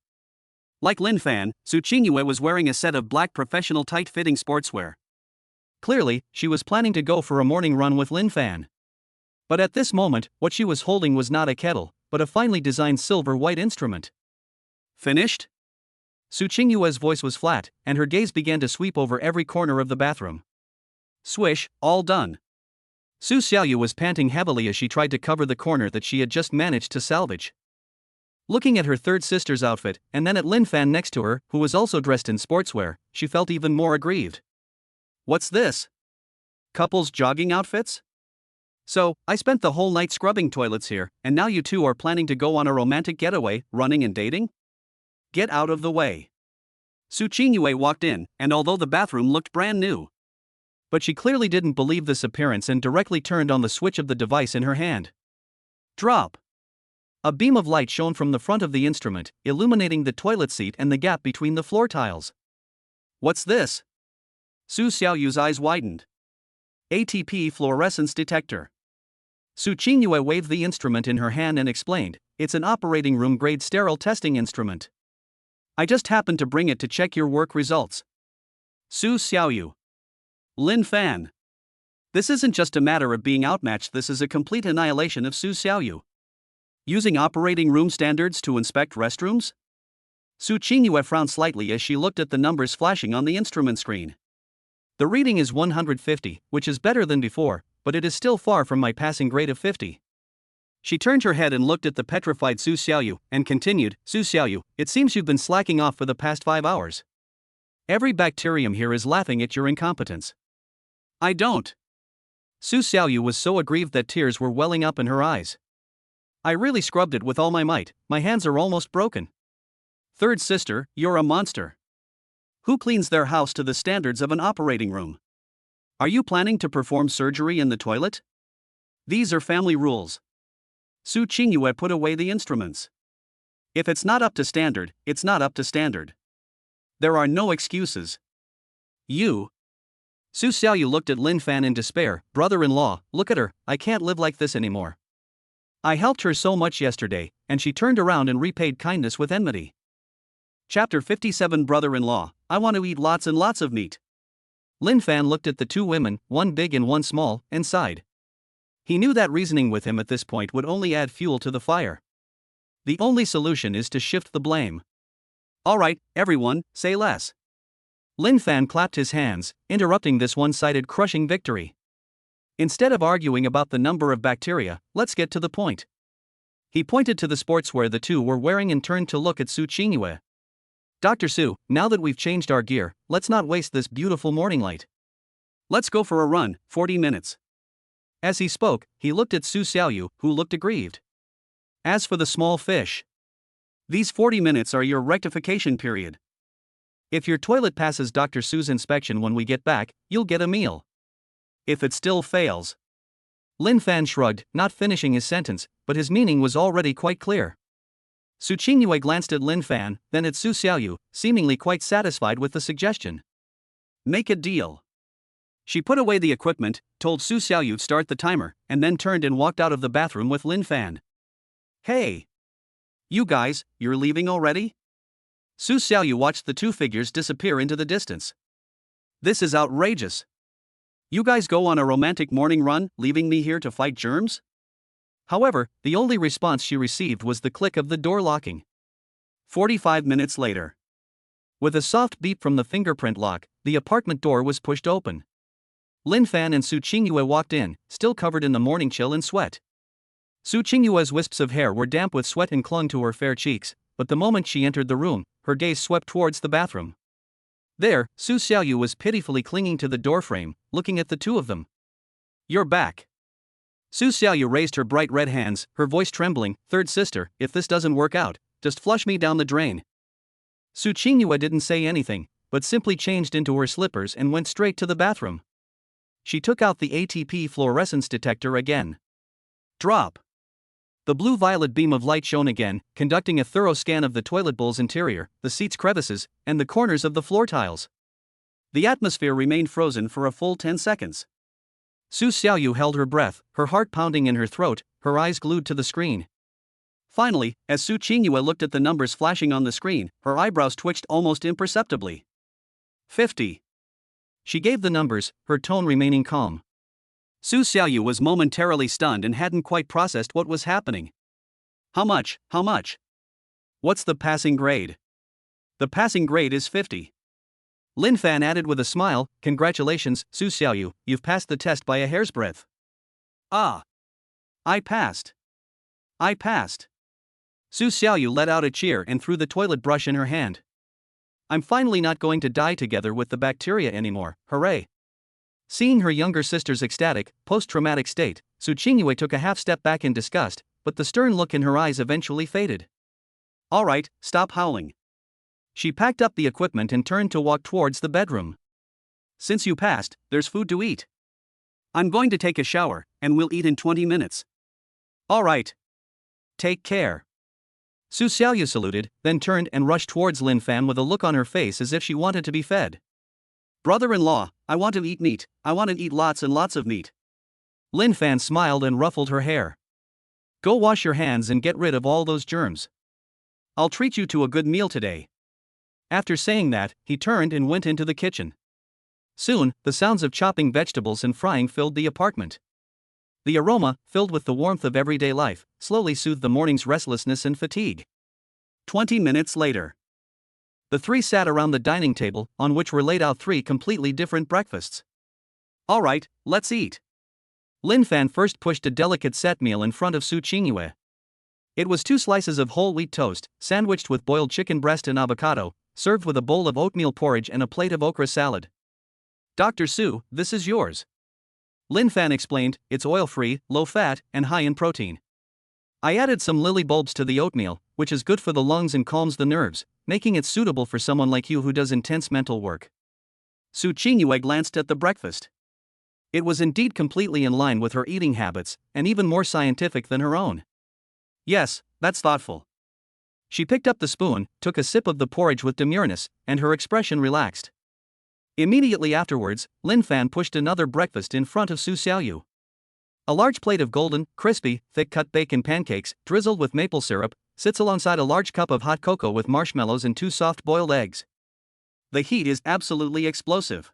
Like Lin Fan, Su Qingyue was wearing a set of black professional tight-fitting sportswear. Clearly, she was planning to go for a morning run with Lin Fan. But at this moment, what she was holding was not a kettle, but a finely designed silver-white instrument. Finished? Su Qingyue's voice was flat, and her gaze began to sweep over every corner of the bathroom. Swish, all done. Su Xiaoyu was panting heavily as she tried to cover the corner that she had just managed to salvage. Looking at her third sister's outfit, and then at Lin Fan next to her, who was also dressed in sportswear, she felt even more aggrieved. What's this? Couples jogging outfits? So, I spent the whole night scrubbing toilets here, and now you two are planning to go on a romantic getaway, running and dating? Get out of the way. Su Qingyue walked in, and although the bathroom looked brand new, but she clearly didn't believe this appearance and directly turned on the switch of the device in her hand. Drop. A beam of light shone from the front of the instrument, illuminating the toilet seat and the gap between the floor tiles. What's this? Su Xiaoyu's eyes widened. ATP fluorescence detector. Su Qingyue waved the instrument in her hand and explained, it's an operating room grade sterile testing instrument. I just happened to bring it to check your work results. Su Xiaoyu. Lin Fan. This isn't just a matter of being outmatched, this is a complete annihilation of Su Xiaoyu. Using operating room standards to inspect restrooms? Su Qingyue frowned slightly as she looked at the numbers flashing on the instrument screen. The reading is 150, which is better than before, but it is still far from my passing grade of 50. She turned her head and looked at the petrified Su Xiaoyu, and continued, Su Xiaoyu, it seems you've been slacking off for the past 5 hours. Every bacterium here is laughing at your incompetence. I don't. Su Xiaoyu was so aggrieved that tears were welling up in her eyes. I really scrubbed it with all my might, my hands are almost broken. Third sister, you're a monster. Who cleans their house to the standards of an operating room? Are you planning to perform surgery in the toilet? These are family rules. Su Qingyue put away the instruments. If it's not up to standard, it's not up to standard. There are no excuses. You. Su Xiaoyu looked at Lin Fan in despair. Brother-in-law, look at her, I can't live like this anymore. I helped her so much yesterday, and she turned around and repaid kindness with enmity. Chapter 57 Brother-in-law, I want to eat lots and lots of meat. Lin Fan looked at the two women, one big and one small, and sighed. He knew that reasoning with him at this point would only add fuel to the fire. The only solution is to shift the blame. Alright, everyone, say less. Lin Fan clapped his hands, interrupting this one-sided crushing victory. Instead of arguing about the number of bacteria, let's get to the point. He pointed to the sportswear the two were wearing and turned to look at Su Qingyue. Dr. Su, now that we've changed our gear, let's not waste this beautiful morning light. Let's go for a run, 40 minutes. As he spoke, he looked at Su Xiaoyu, who looked aggrieved. As for the small fish, these 40 minutes are your rectification period. If your toilet passes Dr. Su's inspection when we get back, you'll get a meal. If it still fails. Lin Fan shrugged, not finishing his sentence, but his meaning was already quite clear. Su Qingyue glanced at Lin Fan, then at Su Xiaoyu, seemingly quite satisfied with the suggestion. Make a deal. She put away the equipment, told Su Xiaoyu to start the timer, and then turned and walked out of the bathroom with Lin Fan. Hey! You guys, you're leaving already? Su Xiaoyu watched the two figures disappear into the distance. This is outrageous. You guys go on a romantic morning run, leaving me here to fight germs? However, the only response she received was the click of the door locking. 45 minutes later. With a soft beep from the fingerprint lock, the apartment door was pushed open. Lin Fan and Su Qingyue walked in, still covered in the morning chill and sweat. Su Qingyue's wisps of hair were damp with sweat and clung to her fair cheeks, but the moment she entered the room, her gaze swept towards the bathroom. There, Su Xiaoyu was pitifully clinging to the doorframe, looking at the two of them. You're back. Su Xiaoyu raised her bright red hands, her voice trembling. Third sister, if this doesn't work out, just flush me down the drain. Su Qingyue didn't say anything, but simply changed into her slippers and went straight to the bathroom. She took out the ATP fluorescence detector again. Drop. The blue-violet beam of light shone again, conducting a thorough scan of the toilet bowl's interior, the seat's crevices, and the corners of the floor tiles. The atmosphere remained frozen for a full 10 seconds. Su Xiaoyu held her breath, her heart pounding in her throat, her eyes glued to the screen. Finally, as Su Qingyue looked at the numbers flashing on the screen, her eyebrows twitched almost imperceptibly. 50. She gave the numbers, her tone remaining calm. Su Xiaoyu was momentarily stunned and hadn't quite processed what was happening. How much? How much? What's the passing grade? The passing grade is 50. Lin Fan added with a smile, congratulations, Su Xiaoyu, you've passed the test by a hair's breadth. Ah. I passed. Su Xiaoyu let out a cheer and threw the toilet brush in her hand. I'm finally not going to die together with the bacteria anymore, hooray. Seeing her younger sister's ecstatic, post-traumatic state, Su Qingyue took a half step back in disgust, but the stern look in her eyes eventually faded. Alright, stop howling. She packed up the equipment and turned to walk towards the bedroom. Since you passed, there's food to eat. I'm going to take a shower, and we'll eat in 20 minutes. Alright. Take care. Su Xiaoyu saluted, then turned and rushed towards Lin Fan with a look on her face as if she wanted to be fed. Brother-in-law, I want to eat meat, I want to eat lots and lots of meat. Lin Fan smiled and ruffled her hair. Go wash your hands and get rid of all those germs. I'll treat you to a good meal today. After saying that, he turned and went into the kitchen. Soon, the sounds of chopping vegetables and frying filled the apartment. The aroma, filled with the warmth of everyday life, slowly soothed the morning's restlessness and fatigue. 20 minutes later. The three sat around the dining table, on which were laid out three completely different breakfasts. Alright, let's eat. Lin Fan first pushed a delicate set meal in front of Su Qingyue. It was 2 slices of whole wheat toast, sandwiched with boiled chicken breast and avocado, served with a bowl of oatmeal porridge and a plate of okra salad. Dr. Su, this is yours. Lin Fan explained, it's oil-free, low-fat, and high in protein. I added some lily bulbs to the oatmeal, which is good for the lungs and calms the nerves, making it suitable for someone like you who does intense mental work. Su Qingyue glanced at the breakfast. It was indeed completely in line with her eating habits, and even more scientific than her own. Yes, that's thoughtful. She picked up the spoon, took a sip of the porridge with demureness, and her expression relaxed. Immediately afterwards, Lin Fan pushed another breakfast in front of Su Xiaoyu. A large plate of golden, crispy, thick-cut bacon pancakes, drizzled with maple syrup, sits alongside a large cup of hot cocoa with marshmallows and 2 soft-boiled eggs. The heat is absolutely explosive.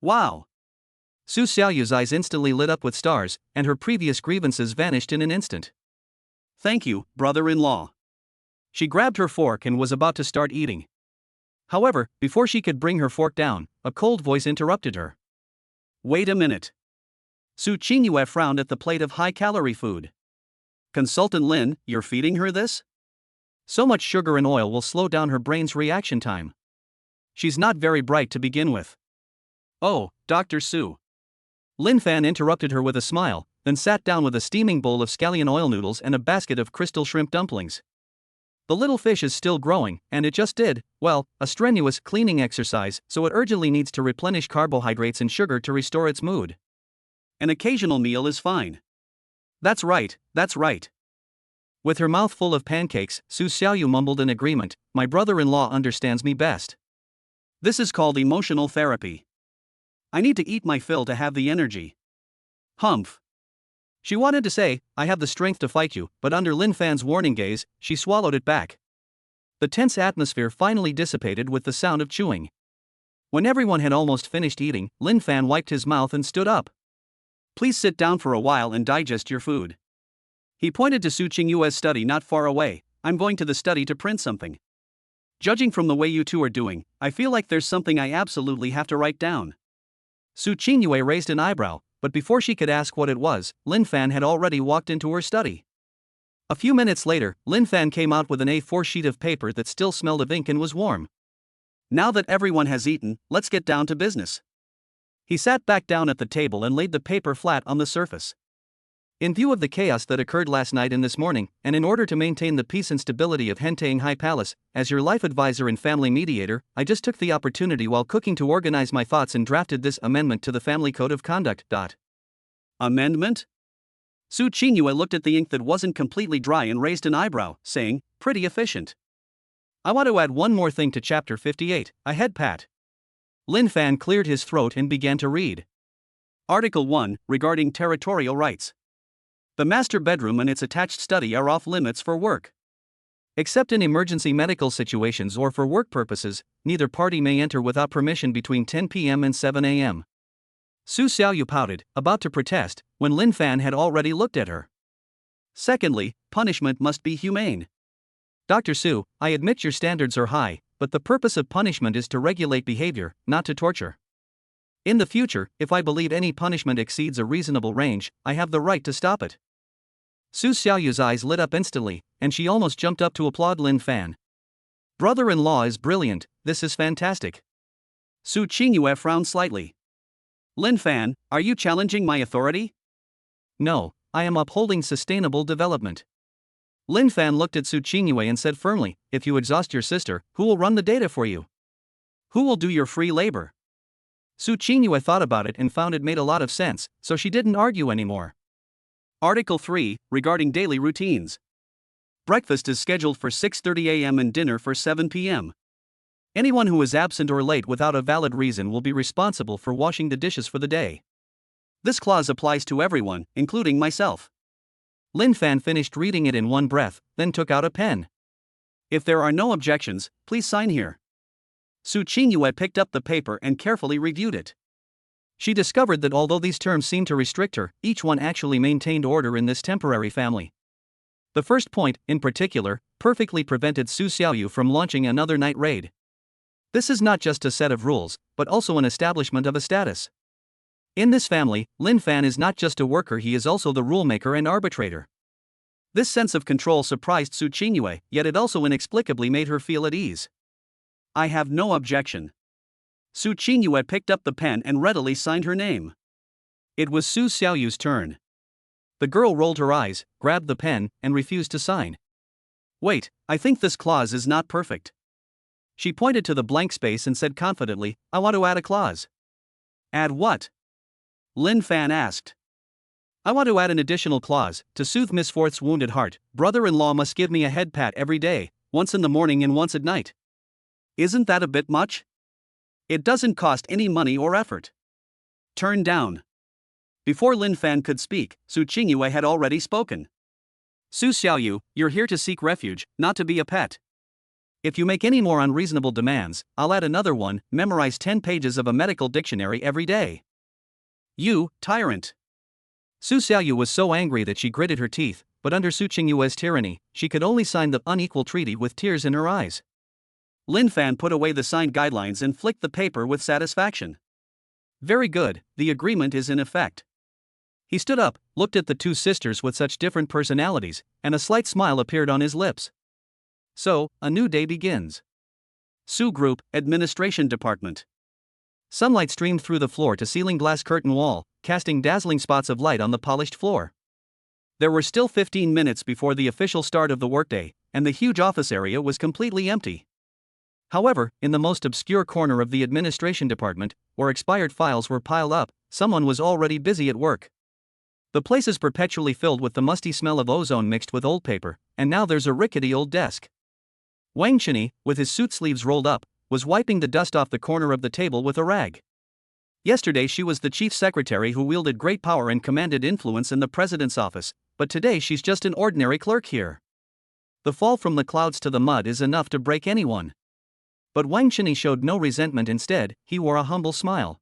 Wow! Su Xiaoyu's eyes instantly lit up with stars, and her previous grievances vanished in an instant. Thank you, brother-in-law. She grabbed her fork and was about to start eating. However, before she could bring her fork down, a cold voice interrupted her. Wait a minute. Su Qingyue frowned at the plate of high-calorie food. Consultant Lin, you're feeding her this? So much sugar and oil will slow down her brain's reaction time. She's not very bright to begin with. Oh, Dr. Su. Lin Fan interrupted her with a smile, then sat down with a steaming bowl of scallion oil noodles and a basket of crystal shrimp dumplings. The little fish is still growing, and it just did, well, a strenuous cleaning exercise, so it urgently needs to replenish carbohydrates and sugar to restore its mood. An occasional meal is fine. That's right, that's right. With her mouth full of pancakes, Su Xiaoyu mumbled in agreement, my brother-in-law understands me best. This is called emotional therapy. I need to eat my fill to have the energy. Humph. She wanted to say, I have the strength to fight you, but under Lin Fan's warning gaze, she swallowed it back. The tense atmosphere finally dissipated with the sound of chewing. When everyone had almost finished eating, Lin Fan wiped his mouth and stood up. Please sit down for a while and digest your food. He pointed to Su Qingyue's study not far away. I'm going to the study to print something. Judging from the way you two are doing, I feel like there's something I absolutely have to write down. Su Qingyue raised an eyebrow, but before she could ask what it was, Lin Fan had already walked into her study. A few minutes later, Lin Fan came out with an A4 sheet of paper that still smelled of ink and was warm. Now that everyone has eaten, let's get down to business. He sat back down at the table and laid the paper flat on the surface. In view of the chaos that occurred last night and this morning, and in order to maintain the peace and stability of Hentang High Palace, as your life advisor and family mediator, I just took the opportunity while cooking to organize my thoughts and drafted this amendment to the Family Code of Conduct. Amendment? Su Qingyue looked at the ink that wasn't completely dry and raised an eyebrow, saying, pretty efficient. I want to add one more thing to Chapter 58, a head pat. Lin Fan cleared his throat and began to read. Article 1, regarding territorial rights. The master bedroom and its attached study are off limits for work. Except in emergency medical situations or for work purposes, neither party may enter without permission between 10 p.m. and 7 a.m. Su Xiaoyu pouted, about to protest, when Lin Fan had already looked at her. Secondly, punishment must be humane. Dr. Su, I admit your standards are high, but the purpose of punishment is to regulate behavior, not to torture. In the future, if I believe any punishment exceeds a reasonable range, I have the right to stop it. Su Xiaoyu's eyes lit up instantly, and she almost jumped up to applaud Lin Fan. Brother-in-law is brilliant, this is fantastic. Su Qingyue frowned slightly. Lin Fan, are you challenging my authority? No, I am upholding sustainable development. Lin Fan looked at Su Qingyue and said firmly, if you exhaust your sister, who will run the data for you? Who will do your free labor? Su Qingyue thought about it and found it made a lot of sense, so she didn't argue anymore. Article 3, regarding daily routines. Breakfast is scheduled for 6:30 a.m. and dinner for 7 p.m. Anyone who is absent or late without a valid reason will be responsible for washing the dishes for the day. This clause applies to everyone, including myself. Lin Fan finished reading it in one breath, then took out a pen. If there are no objections, please sign here. Su Qingyue picked up the paper and carefully reviewed it. She discovered that although these terms seemed to restrict her, each one actually maintained order in this temporary family. The first point, in particular, perfectly prevented Su Xiaoyu from launching another night raid. This is not just a set of rules, but also an establishment of a status. In this family, Lin Fan is not just a worker, he is also the rulemaker and arbitrator. This sense of control surprised Su Qingyue, yet it also inexplicably made her feel at ease. I have no objection. Su Qingyue picked up the pen and readily signed her name. It was Su Xiaoyu's turn. The girl rolled her eyes, grabbed the pen, and refused to sign. Wait, I think this clause is not perfect. She pointed to the blank space and said confidently, I want to add a clause. Add what? Lin Fan asked. I want to add an additional clause, to soothe Miss Forth's wounded heart. Brother-in-law must give me a head pat every day, once in the morning and once at night. Isn't that a bit much? It doesn't cost any money or effort. Turn down. Before Lin Fan could speak, Su Qingyue had already spoken. Su Xiaoyu, you're here to seek refuge, not to be a pet. If you make any more unreasonable demands, I'll add another one, memorize 10 pages of a medical dictionary every day. You, tyrant. Su Xiaoyu was so angry that she gritted her teeth, but under Su Qingyue's tyranny, she could only sign the unequal treaty with tears in her eyes. Lin Fan put away the signed guidelines and flicked the paper with satisfaction. Very good, the agreement is in effect. He stood up, looked at the two sisters with such different personalities, and a slight smile appeared on his lips. So, a new day begins. Su Group, Administration Department. Sunlight streamed through the floor-to-ceiling glass curtain wall, casting dazzling spots of light on the polished floor. There were still 15 minutes before the official start of the workday, and the huge office area was completely empty. However, in the most obscure corner of the administration department, where expired files were piled up, someone was already busy at work. The place is perpetually filled with the musty smell of ozone mixed with old paper, and now there's a rickety old desk. Wang Chenyi, with his suit sleeves rolled up, was wiping the dust off the corner of the table with a rag. Yesterday she was the chief secretary who wielded great power and commanded influence in the president's office, but today she's just an ordinary clerk here. The fall from the clouds to the mud is enough to break anyone. But Wang Chenyi showed no resentment, instead, he wore a humble smile.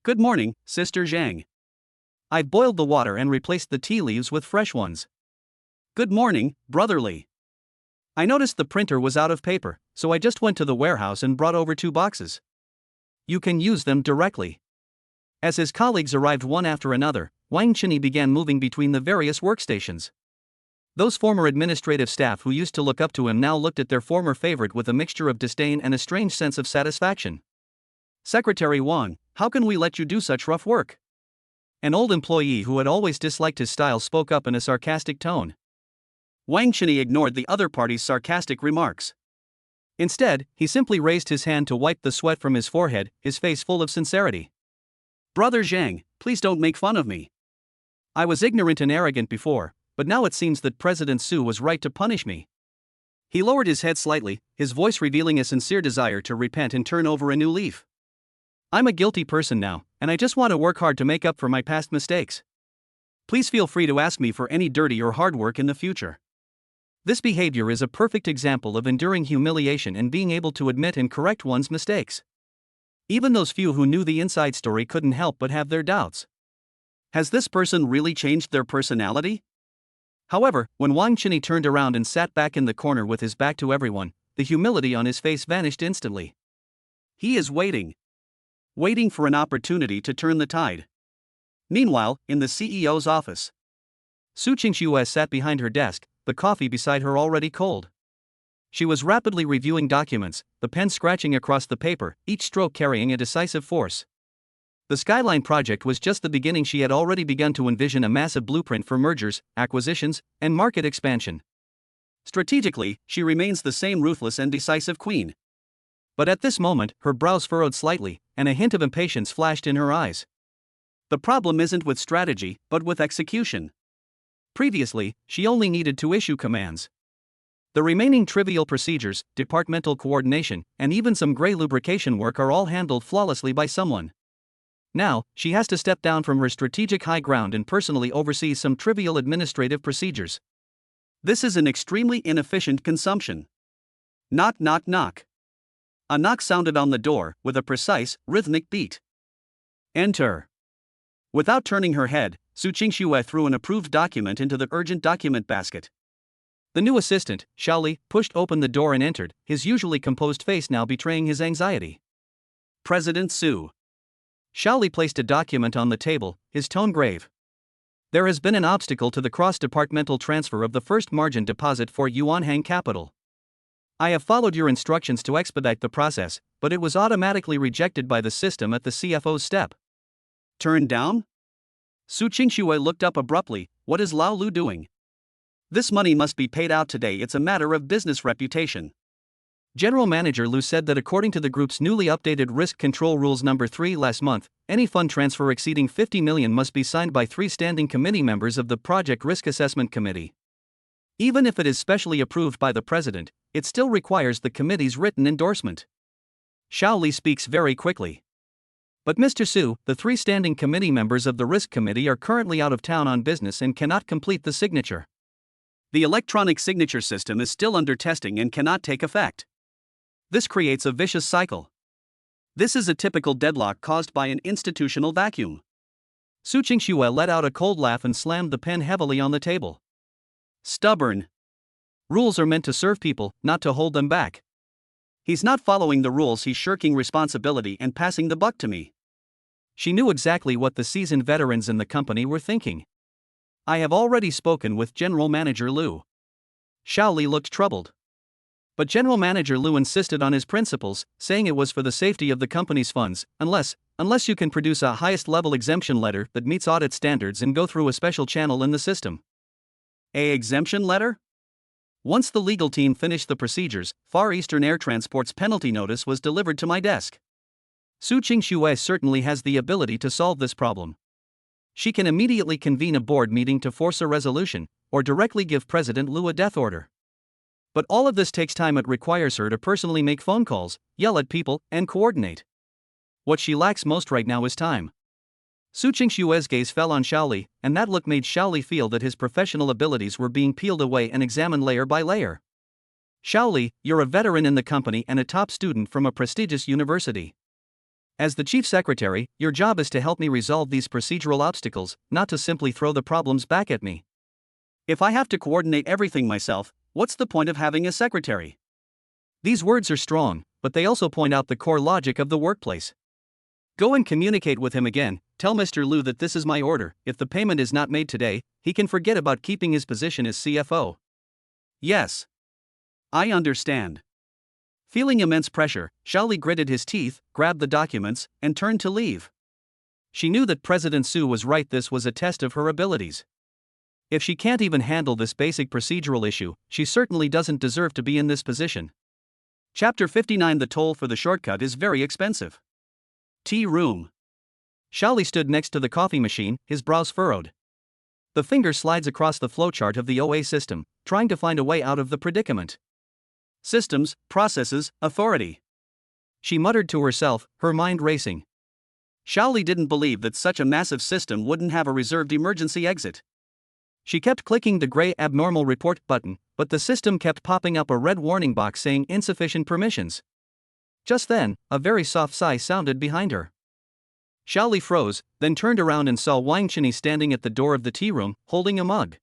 Good morning, Sister Zhang. I've boiled the water and replaced the tea leaves with fresh ones. Good morning, brotherly. I noticed the printer was out of paper, so I just went to the warehouse and brought over 2 boxes. You can use them directly. As his colleagues arrived one after another, Wang Chenyi began moving between the various workstations. Those former administrative staff who used to look up to him now looked at their former favorite with a mixture of disdain and a strange sense of satisfaction. Secretary Wang, how can we let you do such rough work? An old employee who had always disliked his style spoke up in a sarcastic tone. Wang Chenyi ignored the other party's sarcastic remarks. Instead, he simply raised his hand to wipe the sweat from his forehead, his face full of sincerity. Brother Zhang, please don't make fun of me. I was ignorant and arrogant before, but now it seems that President Su was right to punish me. He lowered his head slightly, his voice revealing a sincere desire to repent and turn over a new leaf. I'm a guilty person now, and I just want to work hard to make up for my past mistakes. Please feel free to ask me for any dirty or hard work in the future. This behavior is a perfect example of enduring humiliation and being able to admit and correct one's mistakes. Even those few who knew the inside story couldn't help but have their doubts. Has this person really changed their personality? However, when Wang Chenyi turned around and sat back in the corner with his back to everyone, the humility on his face vanished instantly. He is waiting for an opportunity to turn the tide. Meanwhile, in the CEO's office, Su Qingxue sat behind her desk, the coffee beside her already cold. She was rapidly reviewing documents, the pen scratching across the paper, each stroke carrying a decisive force. The Skyline project was just the beginning. She had already begun to envision a massive blueprint for mergers, acquisitions, and market expansion. Strategically, she remains the same ruthless and decisive queen. But at this moment, her brows furrowed slightly, and a hint of impatience flashed in her eyes. The problem isn't with strategy, but with execution. Previously, she only needed to issue commands. The remaining trivial procedures, departmental coordination, and even some gray lubrication work are all handled flawlessly by someone. Now, she has to step down from her strategic high ground and personally oversee some trivial administrative procedures. This is an extremely inefficient consumption. Knock, knock, knock. A knock sounded on the door, with a precise, rhythmic beat. Enter. Without turning her head, Su Qingxue threw an approved document into the urgent document basket. The new assistant, Xiaoli, pushed open the door and entered, his usually composed face now betraying his anxiety. President Su. Xiaoli placed a document on the table, his tone grave. There has been an obstacle to the cross-departmental transfer of the first margin deposit for Yuanhang Capital. I have followed your instructions to expedite the process, but it was automatically rejected by the system at the CFO's step. Turned down? Su Qingxue looked up abruptly. What is Lao Lu doing? This money must be paid out today. It's a matter of business reputation. General Manager Lu said that according to the group's newly updated Risk Control Rules No. 3 last month, any fund transfer exceeding 50 million must be signed by 3 standing committee members of the Project Risk Assessment Committee. Even if it is specially approved by the President, it still requires the committee's written endorsement. Xiaoli speaks very quickly. But Mr. Su, the 3 standing committee members of the Risk Committee are currently out of town on business and cannot complete the signature. The electronic signature system is still under testing and cannot take effect. This creates a vicious cycle. This is a typical deadlock caused by an institutional vacuum. Su Qingxue let out a cold laugh and slammed the pen heavily on the table. Stubborn. Rules are meant to serve people, not to hold them back. He's not following the rules. He's shirking responsibility and passing the buck to me. She knew exactly what the seasoned veterans in the company were thinking. I have already spoken with General Manager Lu. Xiaoli looked troubled. But General Manager Lu insisted on his principles, saying it was for the safety of the company's funds, unless you can produce a highest-level exemption letter that meets audit standards and go through a special channel in the system. A exemption letter? Once the legal team finished the procedures, Far Eastern Air Transport's penalty notice was delivered to my desk. Su Qingxue certainly has the ability to solve this problem. She can immediately convene a board meeting to force a resolution, or directly give President Lu a death order. But all of this takes time. It requires her to personally make phone calls, yell at people, and coordinate. What she lacks most right now is time. Su Qingxue's gaze fell on Xiaoli, and that look made Xiaoli feel that his professional abilities were being peeled away and examined layer by layer. Xiaoli, you're a veteran in the company and a top student from a prestigious university. As the chief secretary, your job is to help me resolve these procedural obstacles, not to simply throw the problems back at me. If I have to coordinate everything myself, what's the point of having a secretary? These words are strong, but they also point out the core logic of the workplace. Go and communicate with him again. Tell Mr. Lu that this is my order. If the payment is not made today, he can forget about keeping his position as CFO. Yes. I understand. Feeling immense pressure, Xiaoli gritted his teeth, grabbed the documents, and turned to leave. She knew that President Su was right. This was a test of her abilities. If she can't even handle this basic procedural issue, she certainly doesn't deserve to be in this position. Chapter 59. The toll for the shortcut is very expensive. Tea room. Xiaoli stood next to the coffee machine, his brows furrowed. The finger slides across the flowchart of the OA system, trying to find a way out of the predicament. Systems, processes, authority. She muttered to herself, her mind racing. Xiaoli didn't believe that such a massive system wouldn't have a reserved emergency exit. She kept clicking the gray abnormal report button, but the system kept popping up a red warning box saying insufficient permissions. Just then, a very soft sigh sounded behind her. Xiaoli froze, then turned around and saw Wang Chenyi standing at the door of the tea room, holding a mug.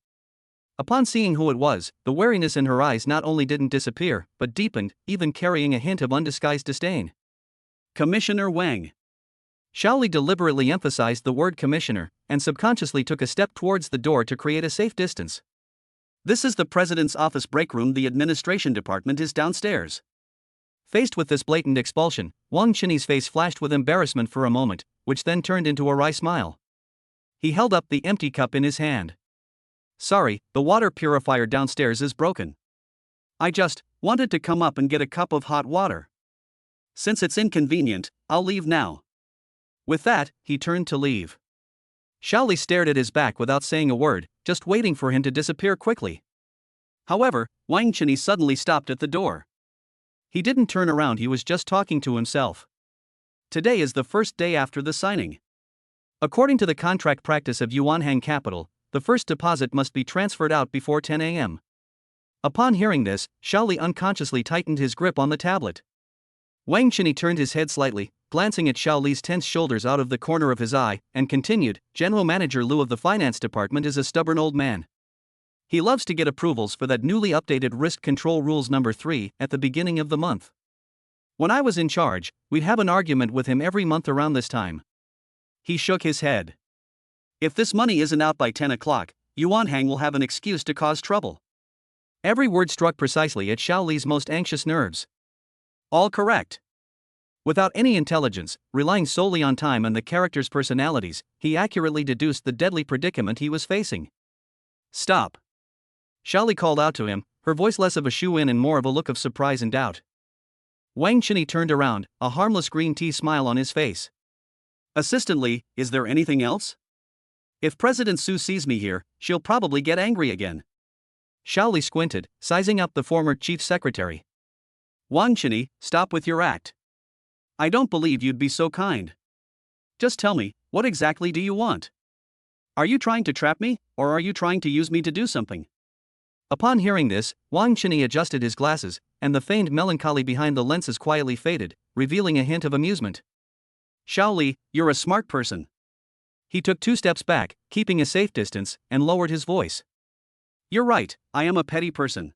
Upon seeing who it was, the wariness in her eyes not only didn't disappear, but deepened, even carrying a hint of undisguised disdain. Commissioner Wang. Xiaoli deliberately emphasized the word commissioner, and subconsciously took a step towards the door to create a safe distance. This is the president's office break room. The administration department is downstairs. Faced with this blatant expulsion, Wang Chenyi's face flashed with embarrassment for a moment, which then turned into a wry smile. He held up the empty cup in his hand. Sorry, the water purifier downstairs is broken. I just wanted to come up and get a cup of hot water. Since it's inconvenient, I'll leave now. With that, he turned to leave. Xiao Li stared at his back without saying a word, just waiting for him to disappear quickly. However, Wang Chenyi suddenly stopped at the door. He didn't turn around, he was just talking to himself. Today is the first day after the signing. According to the contract practice of Yuanhang Capital, the first deposit must be transferred out before 10 a.m. Upon hearing this, Xiao Li unconsciously tightened his grip on the tablet. Wang Chenyi turned his head slightly, glancing at Xiao Li's tense shoulders out of the corner of his eye, and continued, General Manager Liu of the finance department is a stubborn old man. He loves to get approvals for that newly updated risk control rules number 3 at the beginning of the month. When I was in charge, we'd have an argument with him every month around this time. He shook his head. If this money isn't out by 10 o'clock, Yuanhang will have an excuse to cause trouble. Every word struck precisely at Xiao Li's most anxious nerves. All correct. Without any intelligence, relying solely on time and the characters' personalities, he accurately deduced the deadly predicament he was facing. Stop. Xiao Li called out to him, her voice less of a shoo-in and more of a look of surprise and doubt. Wang Chenyi turned around, a harmless green tea smile on his face. Assistant Li, is there anything else? If President Su sees me here, she'll probably get angry again. Xiao Li squinted, sizing up the former chief secretary. Wang Chenyi, stop with your act. I don't believe you'd be so kind. Just tell me, what exactly do you want? Are you trying to trap me, or are you trying to use me to do something? Upon hearing this, Wang Chenyi adjusted his glasses, and the feigned melancholy behind the lenses quietly faded, revealing a hint of amusement. Xiao Li, you're a smart person. He took 2 steps back, keeping a safe distance, and lowered his voice. You're right, I am a petty person.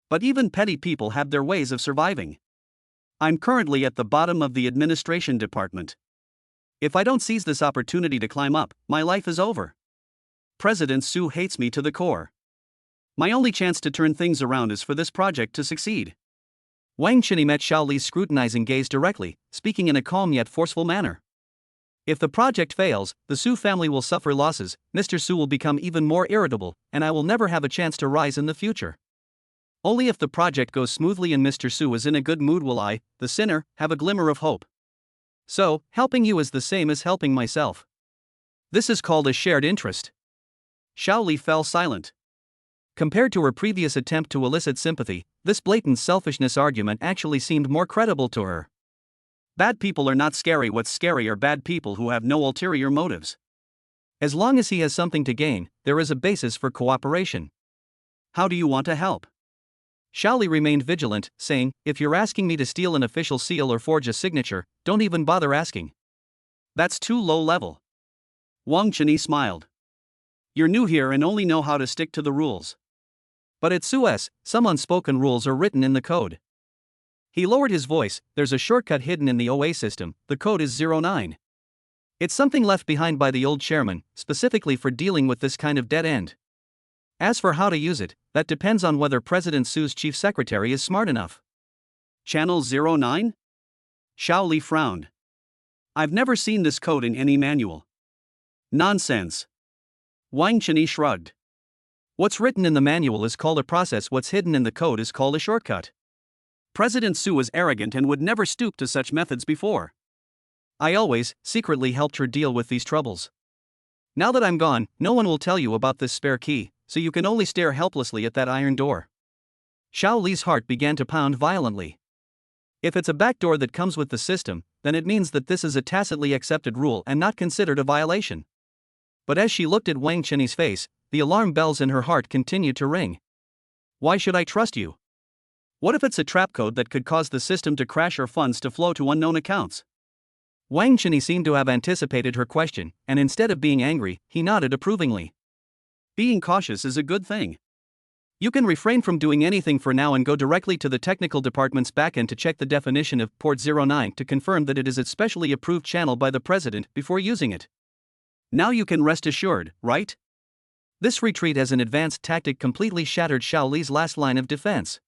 But even petty people have their ways of surviving. I'm currently at the bottom of the administration department. If I don't seize this opportunity to climb up, my life is over. President Su hates me to the core. My only chance to turn things around is for this project to succeed. Wang Chenyi met Xiao Li's scrutinizing gaze directly, speaking in a calm yet forceful manner. If the project fails, the Su family will suffer losses, Mr. Su will become even more irritable, and I will never have a chance to rise in the future. Only if the project goes smoothly and Mr. Su is in a good mood will I, the sinner, have a glimmer of hope. So, helping you is the same as helping myself. This is called a shared interest. Xiao Li fell silent. Compared to her previous attempt to elicit sympathy, this blatant selfishness argument actually seemed more credible to her. Bad people are not scary. What's scary are bad people who have no ulterior motives. As long as he has something to gain, there is a basis for cooperation. How do you want to help? Xiao Li remained vigilant, saying, if you're asking me to steal an official seal or forge a signature, don't even bother asking. That's too low level. Wang Chenyi smiled. You're new here and only know how to stick to the rules. But at Suez, some unspoken rules are written in the code. He lowered his voice, there's a shortcut hidden in the OA system, the code is 09. It's something left behind by the old chairman, specifically for dealing with this kind of dead end. As for how to use it, that depends on whether President Su's chief secretary is smart enough. Channel 09? Xiao Li frowned. I've never seen this code in any manual. Nonsense. Wang Chenyi shrugged. What's written in the manual is called a process, what's hidden in the code is called a shortcut. President Su was arrogant and would never stoop to such methods before. I always, secretly helped her deal with these troubles. Now that I'm gone, no one will tell you about this spare key, so you can only stare helplessly at that iron door. Xiao Li's heart began to pound violently. If it's a backdoor that comes with the system, then it means that this is a tacitly accepted rule and not considered a violation. But as she looked at Wang Chenyi's face, the alarm bells in her heart continued to ring. Why should I trust you? What if it's a trap code that could cause the system to crash or funds to flow to unknown accounts? Wang Chenyi seemed to have anticipated her question, and instead of being angry, he nodded approvingly. Being cautious is a good thing. You can refrain from doing anything for now and go directly to the technical department's backend to check the definition of port 09 to confirm that it is a specially approved channel by the president before using it. Now you can rest assured, right? This retreat as an advanced tactic completely shattered Xiao Li's last line of defense.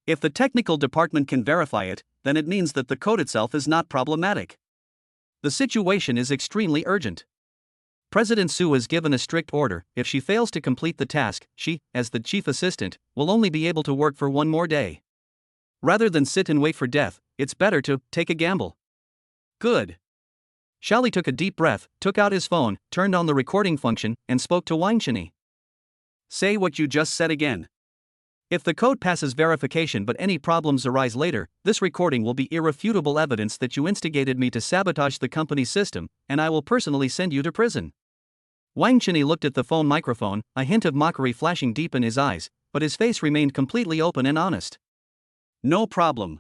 If the technical department can verify it, then it means that the code itself is not problematic. The situation is extremely urgent. President Su has given a strict order: if she fails to complete the task, she, as the chief assistant, will only be able to work for one more day. Rather than sit and wait for death, it's better to take a gamble. Good. Xiao Li took a deep breath, took out his phone, turned on the recording function, and spoke to Wang Qinyi. Say what you just said again. If the code passes verification but any problems arise later, this recording will be irrefutable evidence that you instigated me to sabotage the company's system, and I will personally send you to prison. Wang Qinyi looked at the phone microphone, a hint of mockery flashing deep in his eyes, but his face remained completely open and honest. No problem.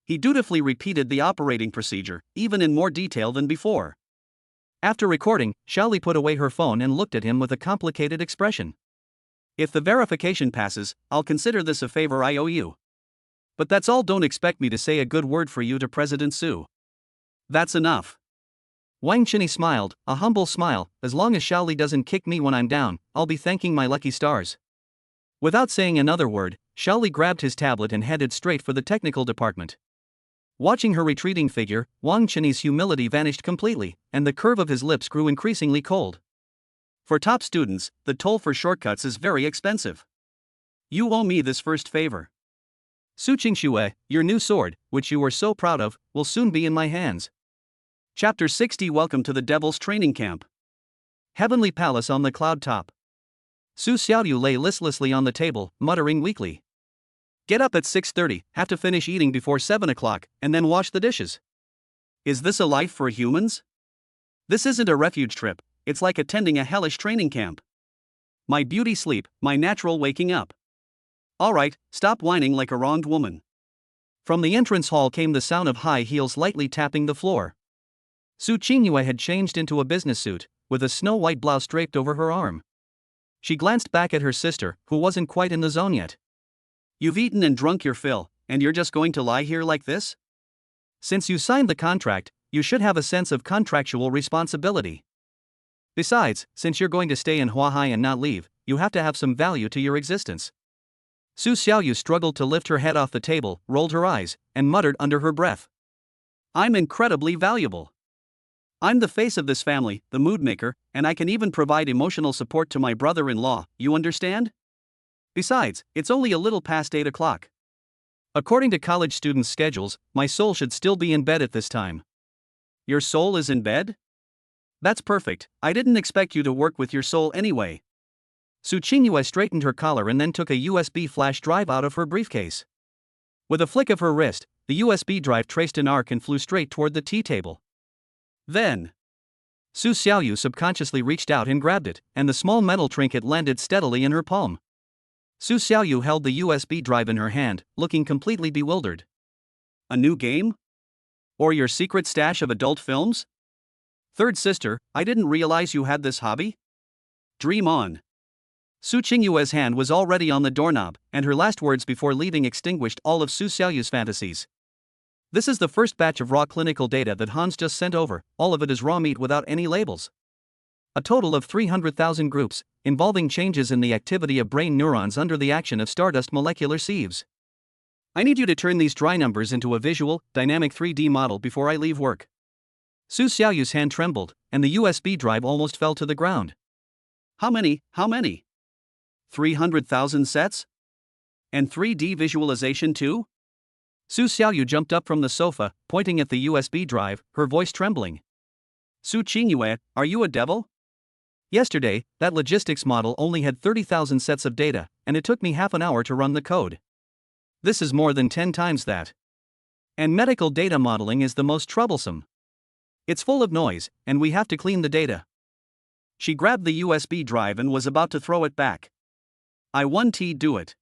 He dutifully repeated the operating procedure, even in more detail than before. After recording, Xiao Li put away her phone and looked at him with a complicated expression. If the verification passes, I'll consider this a favor I owe you. But that's all. Don't expect me to say a good word for you to President Su. That's enough. Wang Qinyi smiled, a humble smile. As long as Xiao Li doesn't kick me when I'm down, I'll be thanking my lucky stars. Without saying another word, Xiao Li grabbed his tablet and headed straight for the technical department. Watching her retreating figure, Wang Qinyi's humility vanished completely, and the curve of his lips grew increasingly cold. For top students, the toll for shortcuts is very expensive. You owe me this first favor. Su Qingxue, your new sword, which you were so proud of, will soon be in my hands. Chapter 60. Welcome to the Devil's Training Camp. Heavenly Palace on the cloud top. Su Xiaoyu lay listlessly on the table, muttering weakly. Get up at 6:30, have to finish eating before 7 o'clock, and then wash the dishes. Is this a life for humans? This isn't a refuge trip, it's like attending a hellish training camp. My beauty sleep, my natural waking up. Alright, stop whining like a wronged woman. From the entrance hall came the sound of high heels lightly tapping the floor. Su Qingyue had changed into a business suit, with a snow-white blouse draped over her arm. She glanced back at her sister, who wasn't quite in the zone yet. You've eaten and drunk your fill, and you're just going to lie here like this? Since you signed the contract, you should have a sense of contractual responsibility. Besides, since you're going to stay in Huahai and not leave, you have to have some value to your existence. Su Xiaoyu struggled to lift her head off the table, rolled her eyes, and muttered under her breath. I'm incredibly valuable. I'm the face of this family, the mood maker, and I can even provide emotional support to my brother-in-law, you understand? Besides, it's only a little past 8 o'clock. According to college students' schedules, my soul should still be in bed at this time. Your soul is in bed? That's perfect, I didn't expect you to work with your soul anyway. Su Qingyue straightened her collar and then took a USB flash drive out of her briefcase. With a flick of her wrist, the USB drive traced an arc and flew straight toward the tea table. Then, Su Xiaoyu subconsciously reached out and grabbed it, and the small metal trinket landed steadily in her palm. Su Xiaoyu held the USB drive in her hand, looking completely bewildered. A new game? Or your secret stash of adult films? Third sister, I didn't realize you had this hobby? Dream on. Su Qingyue's hand was already on the doorknob, and her last words before leaving extinguished all of Su Xiaoyu's fantasies. This is the first batch of raw clinical data that Hans just sent over, all of it is raw meat without any labels. A total of 300,000 groups, involving changes in the activity of brain neurons under the action of stardust molecular sieves. I need you to turn these dry numbers into a visual, dynamic 3D model before I leave work. Su Xiaoyu's hand trembled, and the USB drive almost fell to the ground. How many? 300,000 sets? And 3D visualization too? Su Xiaoyu jumped up from the sofa, pointing at the USB drive, her voice trembling. Su Qingyue, are you a devil? Yesterday, that logistics model only had 30,000 sets of data, and it took me half an hour to run the code. This is more than 10 times that. And medical data modeling is the most troublesome. It's full of noise, and we have to clean the data. She grabbed the USB drive and was about to throw it back. I want to do it.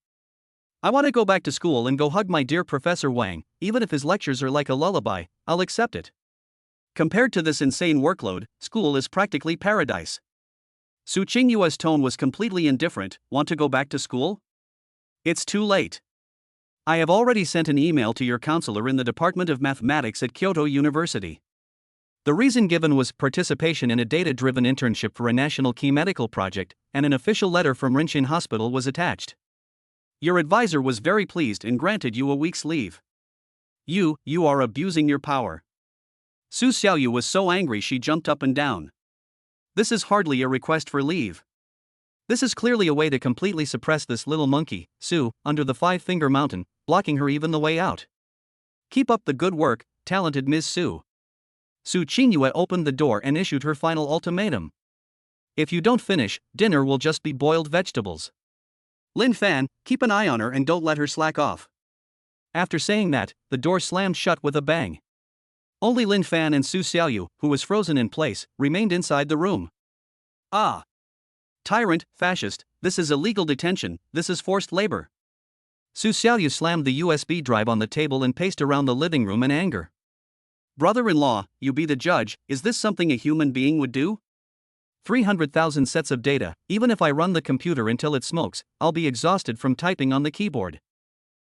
I want to go back to school and go hug my dear Professor Wang, even if his lectures are like a lullaby, I'll accept it. Compared to this insane workload, school is practically paradise. Su Qingyue's tone was completely indifferent. Want to go back to school? It's too late. I have already sent an email to your counselor in the Department of Mathematics at Kyoto University. The reason given was participation in a data-driven internship for a national key medical project, and an official letter from Rinchin Hospital was attached. Your advisor was very pleased and granted you a week's leave. You are abusing your power. Su Xiaoyu was so angry she jumped up and down. This is hardly a request for leave. This is clearly a way to completely suppress this little monkey, Su, under the five-finger mountain, blocking her even the way out. Keep up the good work, talented Ms. Su. Su Qingyue opened the door and issued her final ultimatum. If you don't finish, dinner will just be boiled vegetables. Lin Fan, keep an eye on her and don't let her slack off. After saying that, the door slammed shut with a bang. Only Lin Fan and Su Xiaoyu, who was frozen in place, remained inside the room. Ah! Tyrant, fascist, this is illegal detention, this is forced labor. Su Xiaoyu slammed the USB drive on the table and paced around the living room in anger. Brother-in-law, you be the judge, is this something a human being would do? 300,000 sets of data, even if I run the computer until it smokes, I'll be exhausted from typing on the keyboard.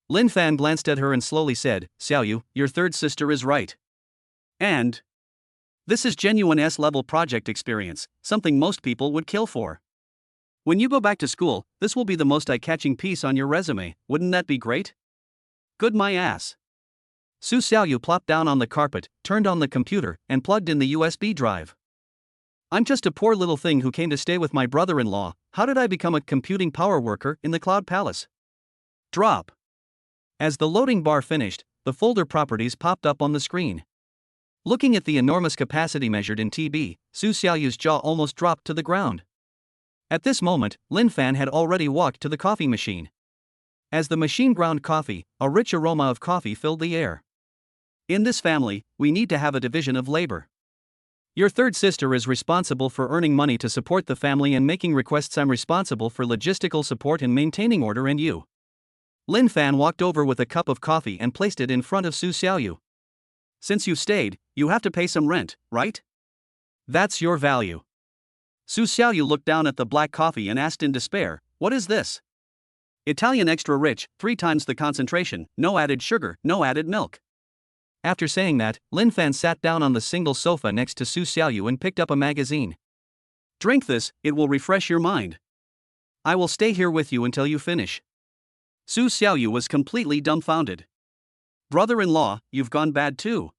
Lin Fan glanced at her and slowly said, Xiaoyu, your third sister is right. And this is genuine S-level project experience, something most people would kill for. When you go back to school, this will be the most eye-catching piece on your resume, wouldn't that be great? Good my ass. Su Xiaoyu plopped down on the carpet, turned on the computer, and plugged in the USB drive. I'm just a poor little thing who came to stay with my brother-in-law, how did I become a computing power worker in the Cloud Palace? Drop. As the loading bar finished, the folder properties popped up on the screen. Looking at the enormous capacity measured in TB, Su Xiaoyu's jaw almost dropped to the ground. At this moment, Lin Fan had already walked to the coffee machine. As the machine ground coffee, a rich aroma of coffee filled the air. In this family, we need to have a division of labor. Your third sister is responsible for earning money to support the family and making requests. I'm responsible for logistical support and maintaining order, and you. Lin Fan walked over with a cup of coffee and placed it in front of Su Xiaoyu. Since you stayed, you have to pay some rent, right? That's your value. Su Xiaoyu looked down at the black coffee and asked in despair, what is this? Italian extra rich, 3 times the concentration, no added sugar, no added milk. After saying that, Lin Fan sat down on the single sofa next to Su Xiaoyu and picked up a magazine. Drink this, it will refresh your mind. I will stay here with you until you finish. Su Xiaoyu was completely dumbfounded. Brother-in-law, you've gone bad too.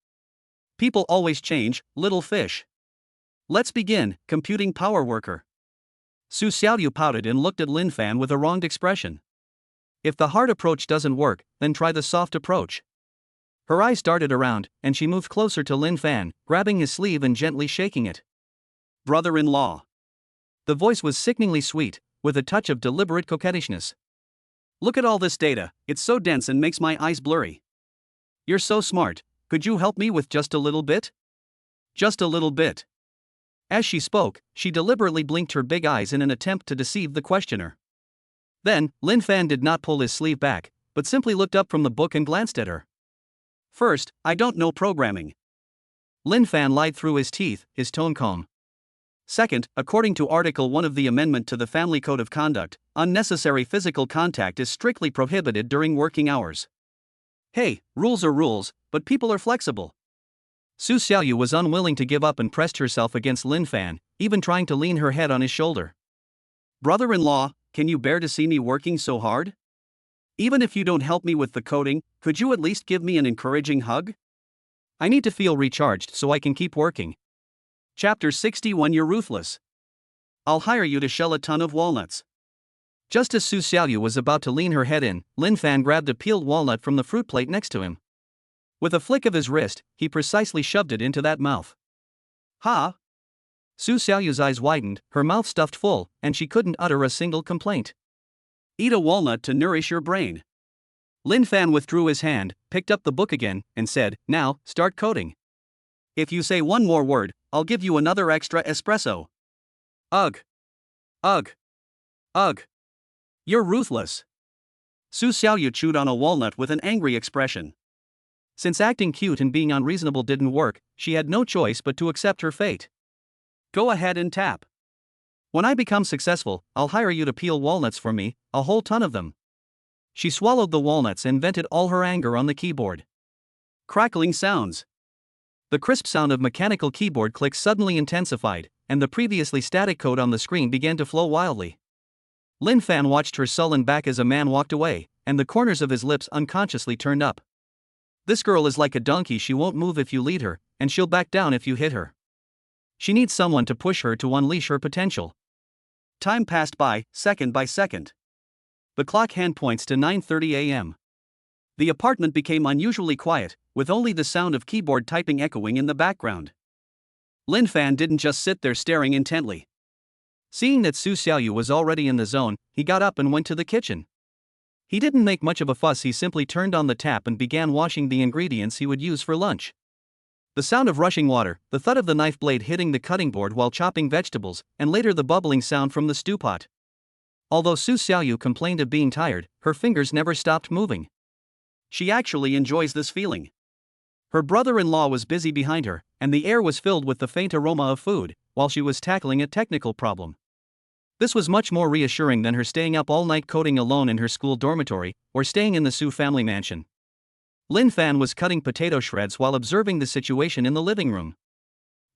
People always change, little fish. Let's begin, computing power worker. Su Xiaoyu pouted and looked at Lin Fan with a wronged expression. If the hard approach doesn't work, then try the soft approach. Her eyes darted around, and she moved closer to Lin Fan, grabbing his sleeve and gently shaking it. Brother-in-law. The voice was sickeningly sweet, with a touch of deliberate coquettishness. Look at all this data, it's so dense and makes my eyes blurry. You're so smart, could you help me with just a little bit? Just a little bit. As she spoke, she deliberately blinked her big eyes in an attempt to deceive the questioner. Then, Lin Fan did not pull his sleeve back, but simply looked up from the book and glanced at her. First, I don't know programming. Lin Fan lied through his teeth, his tone calm. Second, according to Article 1 of the Amendment to the Family Code of Conduct, unnecessary physical contact is strictly prohibited during working hours. Hey, rules are rules, but people are flexible. Su Xiaoyu was unwilling to give up and pressed herself against Lin Fan, even trying to lean her head on his shoulder. Brother-in-law, can you bear to see me working so hard? Even if you don't help me with the coding, could you at least give me an encouraging hug? I need to feel recharged so I can keep working. Chapter 61. You're ruthless. I'll hire you to shell a ton of walnuts. Just as Su Xiaoyu was about to lean her head in, Lin Fan grabbed a peeled walnut from the fruit plate next to him. With a flick of his wrist, he precisely shoved it into that mouth. Ha! Su Xiaoyu's eyes widened, her mouth stuffed full, and she couldn't utter a single complaint. Eat a walnut to nourish your brain. Lin Fan withdrew his hand, picked up the book again, and said, now, start coding. If you say one more word, I'll give you another extra espresso. Ugh. Ugh. Ugh. You're ruthless. Su Xiaoyu chewed on a walnut with an angry expression. Since acting cute and being unreasonable didn't work, she had no choice but to accept her fate. Go ahead and tap. When I become successful, I'll hire you to peel walnuts for me, a whole ton of them. She swallowed the walnuts and vented all her anger on the keyboard. Crackling sounds. The crisp sound of mechanical keyboard clicks suddenly intensified, and the previously static code on the screen began to flow wildly. Lin Fan watched her sullen back as a man walked away, and the corners of his lips unconsciously turned up. This girl is like a donkey, she won't move if you lead her, and she'll back down if you hit her. She needs someone to push her to unleash her potential. Time passed by, second by second. The clock hand points to 9:30 a.m. The apartment became unusually quiet, with only the sound of keyboard typing echoing in the background. Lin Fan didn't just sit there staring intently. Seeing that Su Xiaoyu was already in the zone, he got up and went to the kitchen. He didn't make much of a fuss, he simply turned on the tap and began washing the ingredients he would use for lunch. The sound of rushing water, the thud of the knife blade hitting the cutting board while chopping vegetables, and later the bubbling sound from the stew pot. Although Su Xiaoyu complained of being tired, her fingers never stopped moving. She actually enjoys this feeling. Her brother-in-law was busy behind her, and the air was filled with the faint aroma of food, while she was tackling a technical problem. This was much more reassuring than her staying up all night coding alone in her school dormitory, or staying in the Su family mansion. Lin Fan was cutting potato shreds while observing the situation in the living room.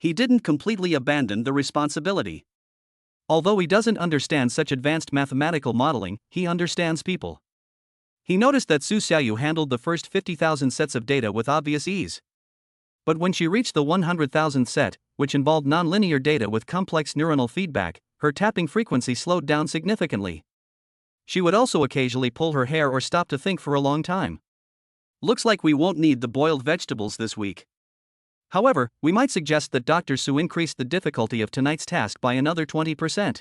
He didn't completely abandon the responsibility. Although he doesn't understand such advanced mathematical modeling, he understands people. He noticed that Su Xiaoyu handled the first 50,000 sets of data with obvious ease. But when she reached the 100,000th set, which involved nonlinear data with complex neuronal feedback, her tapping frequency slowed down significantly. She would also occasionally pull her hair or stop to think for a long time. Looks like we won't need the boiled vegetables this week. However, we might suggest that Dr. Su increased the difficulty of tonight's task by another 20%.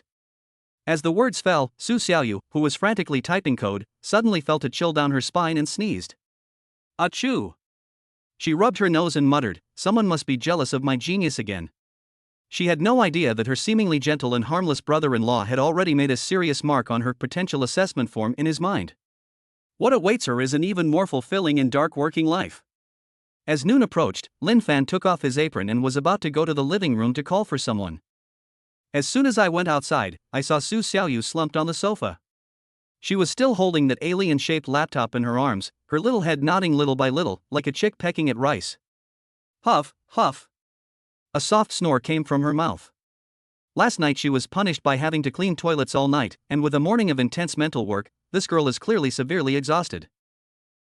As the words fell, Su Xiaoyu, who was frantically typing code, suddenly felt a chill down her spine and sneezed. Achoo! She rubbed her nose and muttered, "Someone must be jealous of my genius again." She had no idea that her seemingly gentle and harmless brother-in-law had already made a serious mark on her potential assessment form in his mind. What awaits her is an even more fulfilling and dark working life. As noon approached, Lin Fan took off his apron and was about to go to the living room to call for someone. As soon as I went outside, I saw Su Xiaoyu slumped on the sofa. She was still holding that alien-shaped laptop in her arms, her little head nodding little by little, like a chick pecking at rice. Huff, huff. A soft snore came from her mouth. Last night she was punished by having to clean toilets all night, and with a morning of intense mental work, this girl is clearly severely exhausted.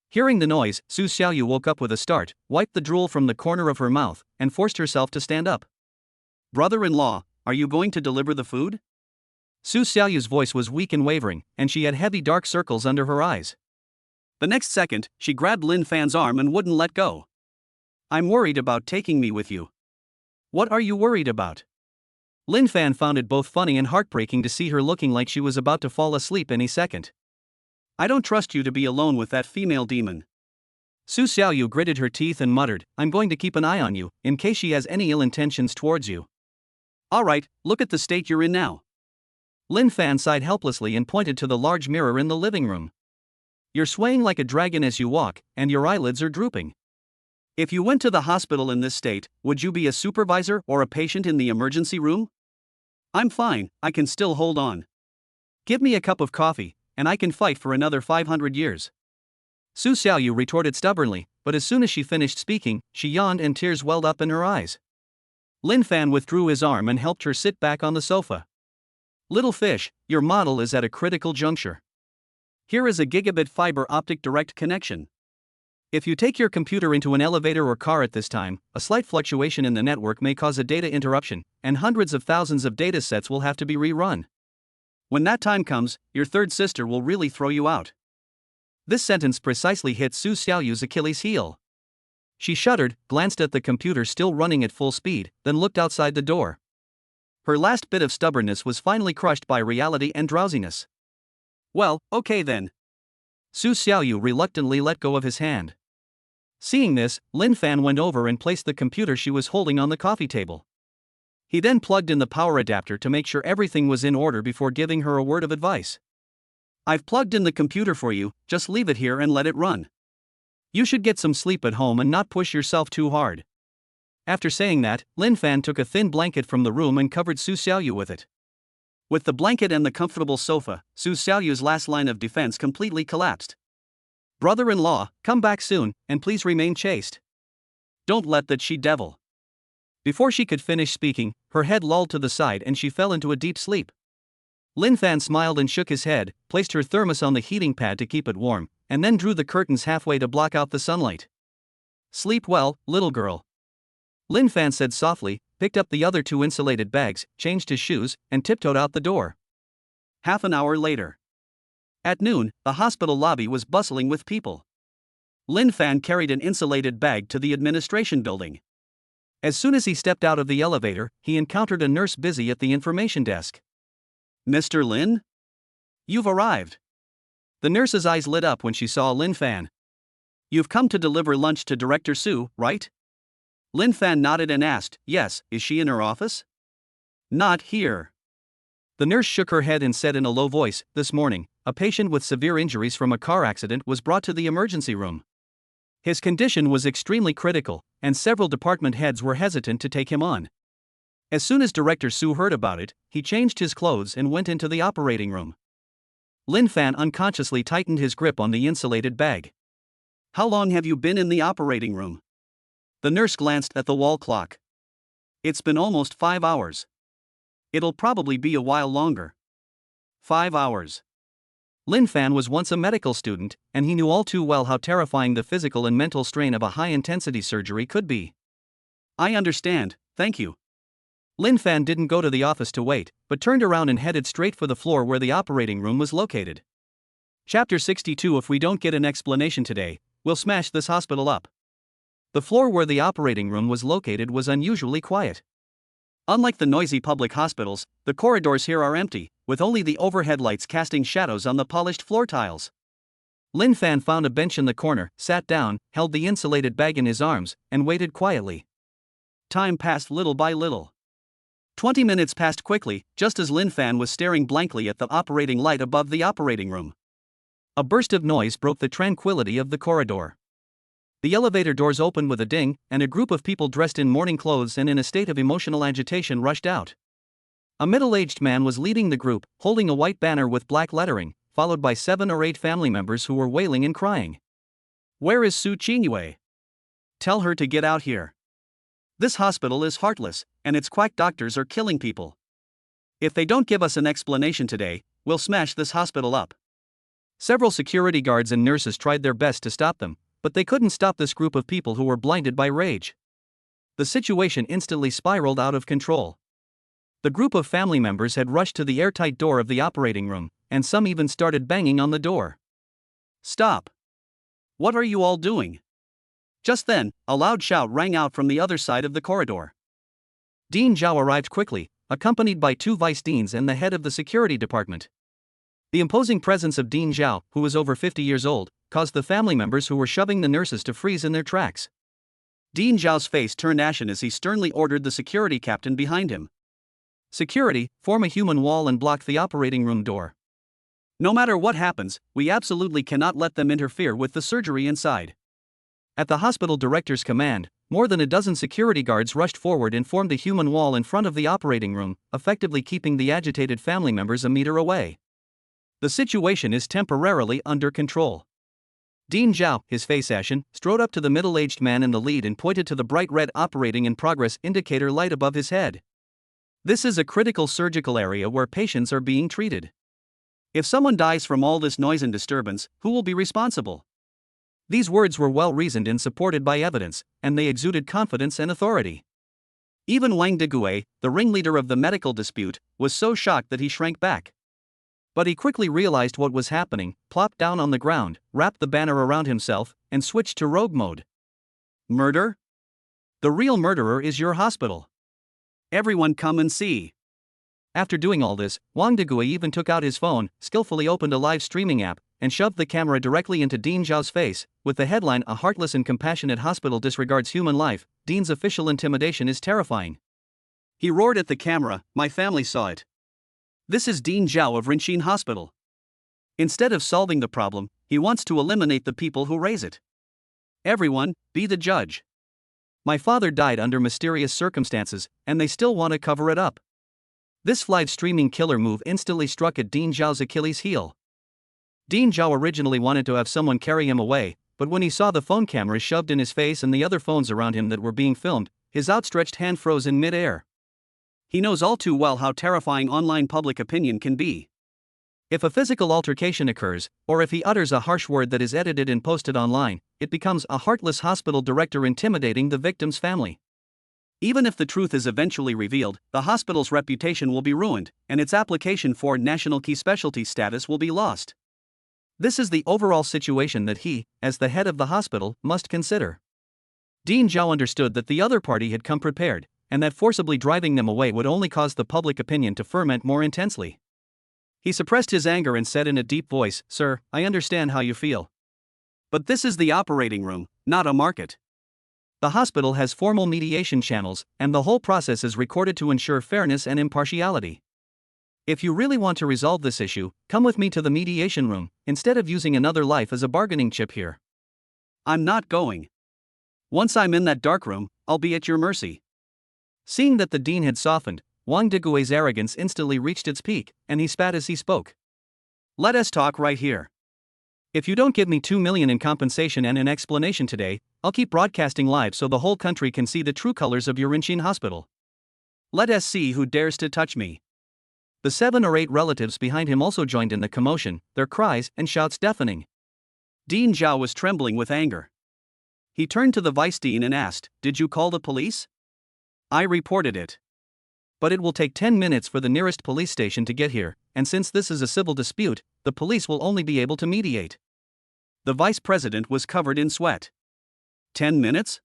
Hearing the noise, Su Xiaoyu woke up with a start, wiped the drool from the corner of her mouth, and forced herself to stand up. Brother-in-law, are you going to deliver the food? Su Xiaoyu's voice was weak and wavering, and she had heavy dark circles under her eyes. The next second, she grabbed Lin Fan's arm and wouldn't let go. I'm worried about taking me with you. What are you worried about? Lin Fan found it both funny and heartbreaking to see her looking like she was about to fall asleep any second. I don't trust you to be alone with that female demon. Su Xiaoyu gritted her teeth and muttered, I'm going to keep an eye on you, in case she has any ill intentions towards you. Alright, look at the state you're in now. Lin Fan sighed helplessly and pointed to the large mirror in the living room. You're swaying like a dragon as you walk, and your eyelids are drooping. If you went to the hospital in this state, would you be a supervisor or a patient in the emergency room? I'm fine, I can still hold on. Give me a cup of coffee, and I can fight for another 500 years. Su Xiaoyu retorted stubbornly, but as soon as she finished speaking, she yawned and tears welled up in her eyes. Lin Fan withdrew his arm and helped her sit back on the sofa. Little fish, your model is at a critical juncture. Here is a gigabit fiber optic direct connection. If you take your computer into an elevator or car at this time, a slight fluctuation in the network may cause a data interruption, and hundreds of thousands of data sets will have to be rerun. When that time comes, your third sister will really throw you out. This sentence precisely hit Su Xiaoyu's Achilles heel. She shuddered, glanced at the computer still running at full speed, then looked outside the door. Her last bit of stubbornness was finally crushed by reality and drowsiness. Well, okay then. Su Xiaoyu reluctantly let go of his hand. Seeing this, Lin Fan went over and placed the computer she was holding on the coffee table. He then plugged in the power adapter to make sure everything was in order before giving her a word of advice. I've plugged in the computer for you, just leave it here and let it run. You should get some sleep at home and not push yourself too hard. After saying that, Lin Fan took a thin blanket from the room and covered Su Xiaoyu with it. With the blanket and the comfortable sofa, Su Xiaoyu's last line of defense completely collapsed. Brother-in-law, come back soon, and please remain chaste. Don't let that she-devil. Before she could finish speaking, her head lolled to the side and she fell into a deep sleep. Lin Fan smiled and shook his head, placed her thermos on the heating pad to keep it warm, and then drew the curtains halfway to block out the sunlight. "Sleep well, little girl," Lin Fan said softly, picked up the other 2 insulated bags, changed his shoes, and tiptoed out the door. Half an hour later. At noon, the hospital lobby was bustling with people. Lin Fan carried an insulated bag to the administration building. As soon as he stepped out of the elevator, he encountered a nurse busy at the information desk. "Mr. Lin? You've arrived." The nurse's eyes lit up when she saw Lin Fan. "You've come to deliver lunch to Director Su, right?" Lin Fan nodded and asked, "Yes, is she in her office?" "Not here." The nurse shook her head and said in a low voice, "This morning, a patient with severe injuries from a car accident was brought to the emergency room. His condition was extremely critical, and several department heads were hesitant to take him on. As soon as Director Su heard about it, he changed his clothes and went into the operating room." Lin Fan unconsciously tightened his grip on the insulated bag. "How long have you been in the operating room?" The nurse glanced at the wall clock. "It's been almost 5 hours. It'll probably be a while longer." 5 hours. Lin Fan was once a medical student, and he knew all too well how terrifying the physical and mental strain of a high-intensity surgery could be. "I understand, thank you." Lin Fan didn't go to the office to wait, but turned around and headed straight for the floor where the operating room was located. Chapter 62. If we don't get an explanation today, we'll smash this hospital up. The floor where the operating room was located was unusually quiet. Unlike the noisy public hospitals, the corridors here are empty, with only the overhead lights casting shadows on the polished floor tiles. Lin Fan found a bench in the corner, sat down, held the insulated bag in his arms, and waited quietly. Time passed little by little. 20 minutes passed quickly, just as Lin Fan was staring blankly at the operating light above the operating room. A burst of noise broke the tranquility of the corridor. The elevator doors opened with a ding, and a group of people dressed in morning clothes and in a state of emotional agitation rushed out. A middle-aged man was leading the group, holding a white banner with black lettering, followed by 7 or 8 family members who were wailing and crying. "Where is Su Qingyue? Tell her to get out here. This hospital is heartless, and its quack doctors are killing people. If they don't give us an explanation today, we'll smash this hospital up." Several security guards and nurses tried their best to stop them, but they couldn't stop this group of people who were blinded by rage. The situation instantly spiraled out of control. The group of family members had rushed to the airtight door of the operating room, and some even started banging on the door. "Stop! What are you all doing?" Just then, a loud shout rang out from the other side of the corridor. Dean Zhao arrived quickly, accompanied by 2 vice deans and the head of the security department. The imposing presence of Dean Zhao, who was over 50 years old, caused the family members who were shoving the nurses to freeze in their tracks. Dean Zhao's face turned ashen as he sternly ordered the security captain behind him. "Security, form a human wall and block the operating room door. No matter what happens, we absolutely cannot let them interfere with the surgery inside." At the hospital director's command, more than a dozen security guards rushed forward and formed a human wall in front of the operating room, effectively keeping the agitated family members a meter away. "The situation is temporarily under control." Dean Zhao, his face ashen, strode up to the middle-aged man in the lead and pointed to the bright red operating in progress indicator light above his head. "This is a critical surgical area where patients are being treated. If someone dies from all this noise and disturbance, who will be responsible?" These words were well reasoned and supported by evidence, and they exuded confidence and authority. Even Wang Degue, the ringleader of the medical dispute, was so shocked that he shrank back. But he quickly realized what was happening, plopped down on the ground, wrapped the banner around himself, and switched to rogue mode. "Murder? The real murderer is your hospital. Everyone come and see." After doing all this, Wang Degue even took out his phone, skillfully opened a live streaming app, and shoved the camera directly into Dean Zhao's face, with the headline, "A heartless and compassionate hospital disregards human life, Dean's official intimidation is terrifying." He roared at the camera, "My family saw it. This is Dean Zhao of Rinxin Hospital. Instead of solving the problem, he wants to eliminate the people who raise it. Everyone, be the judge. My father died under mysterious circumstances, and they still want to cover it up." This live streaming killer move instantly struck at Dean Zhao's Achilles heel. Dean Zhao originally wanted to have someone carry him away, but when he saw the phone cameras shoved in his face and the other phones around him that were being filmed, his outstretched hand froze in mid-air. He knows all too well how terrifying online public opinion can be. If a physical altercation occurs, or if he utters a harsh word that is edited and posted online, it becomes a heartless hospital director intimidating the victim's family. Even if the truth is eventually revealed, the hospital's reputation will be ruined, and its application for National Key Specialty status will be lost. This is the overall situation that he, as the head of the hospital, must consider. Dean Zhao understood that the other party had come prepared, and that forcibly driving them away would only cause the public opinion to ferment more intensely. He suppressed his anger and said in a deep voice, "Sir, I understand how you feel. But this is the operating room, not a market. The hospital has formal mediation channels, and the whole process is recorded to ensure fairness and impartiality. If you really want to resolve this issue, come with me to the mediation room, instead of using another life as a bargaining chip here." "I'm not going. Once I'm in that dark room, I'll be at your mercy." Seeing that the dean had softened, Wang Degui's arrogance instantly reached its peak, and he spat as he spoke. "Let us talk right here. If you don't give me 2 million in compensation and an explanation today, I'll keep broadcasting live so the whole country can see the true colors of your Rinqin hospital. Let us see who dares to touch me." The 7 or 8 relatives behind him also joined in the commotion, their cries and shouts deafening. Dean Zhao was trembling with anger. He turned to the vice dean and asked, "Did you call the police?" "I reported it. But it will take 10 minutes for the nearest police station to get here, and since this is a civil dispute, the police will only be able to mediate." The vice president was covered in sweat. 10 minutes?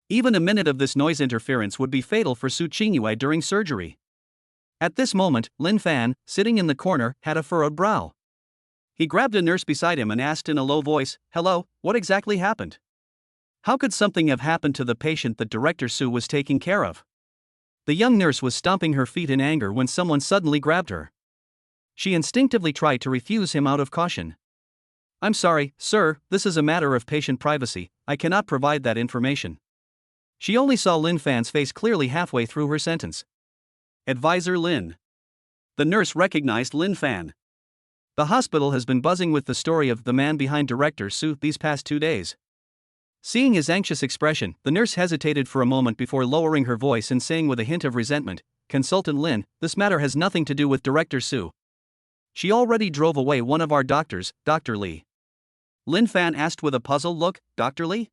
Even a minute of this noise interference would be fatal for Su Qingyue during surgery. At this moment, Lin Fan, sitting in the corner, had a furrowed brow. He grabbed a nurse beside him and asked in a low voice, "Hello, what exactly happened? How could something have happened to the patient that Director Su was taking care of?" The young nurse was stomping her feet in anger when someone suddenly grabbed her. She instinctively tried to refuse him out of caution. "I'm sorry, sir, this is a matter of patient privacy, I cannot provide that information." She only saw Lin Fan's face clearly halfway through her sentence. "Advisor Lin." The nurse recognized Lin Fan. "The hospital has been buzzing with the story of the man behind Director Su these past 2 days." Seeing his anxious expression, the nurse hesitated for a moment before lowering her voice and saying with a hint of resentment, "Consultant Lin, this matter has nothing to do with Director Su. She already drove away one of our doctors, Dr. Li." Lin Fan asked with a puzzled look, "Dr. Li?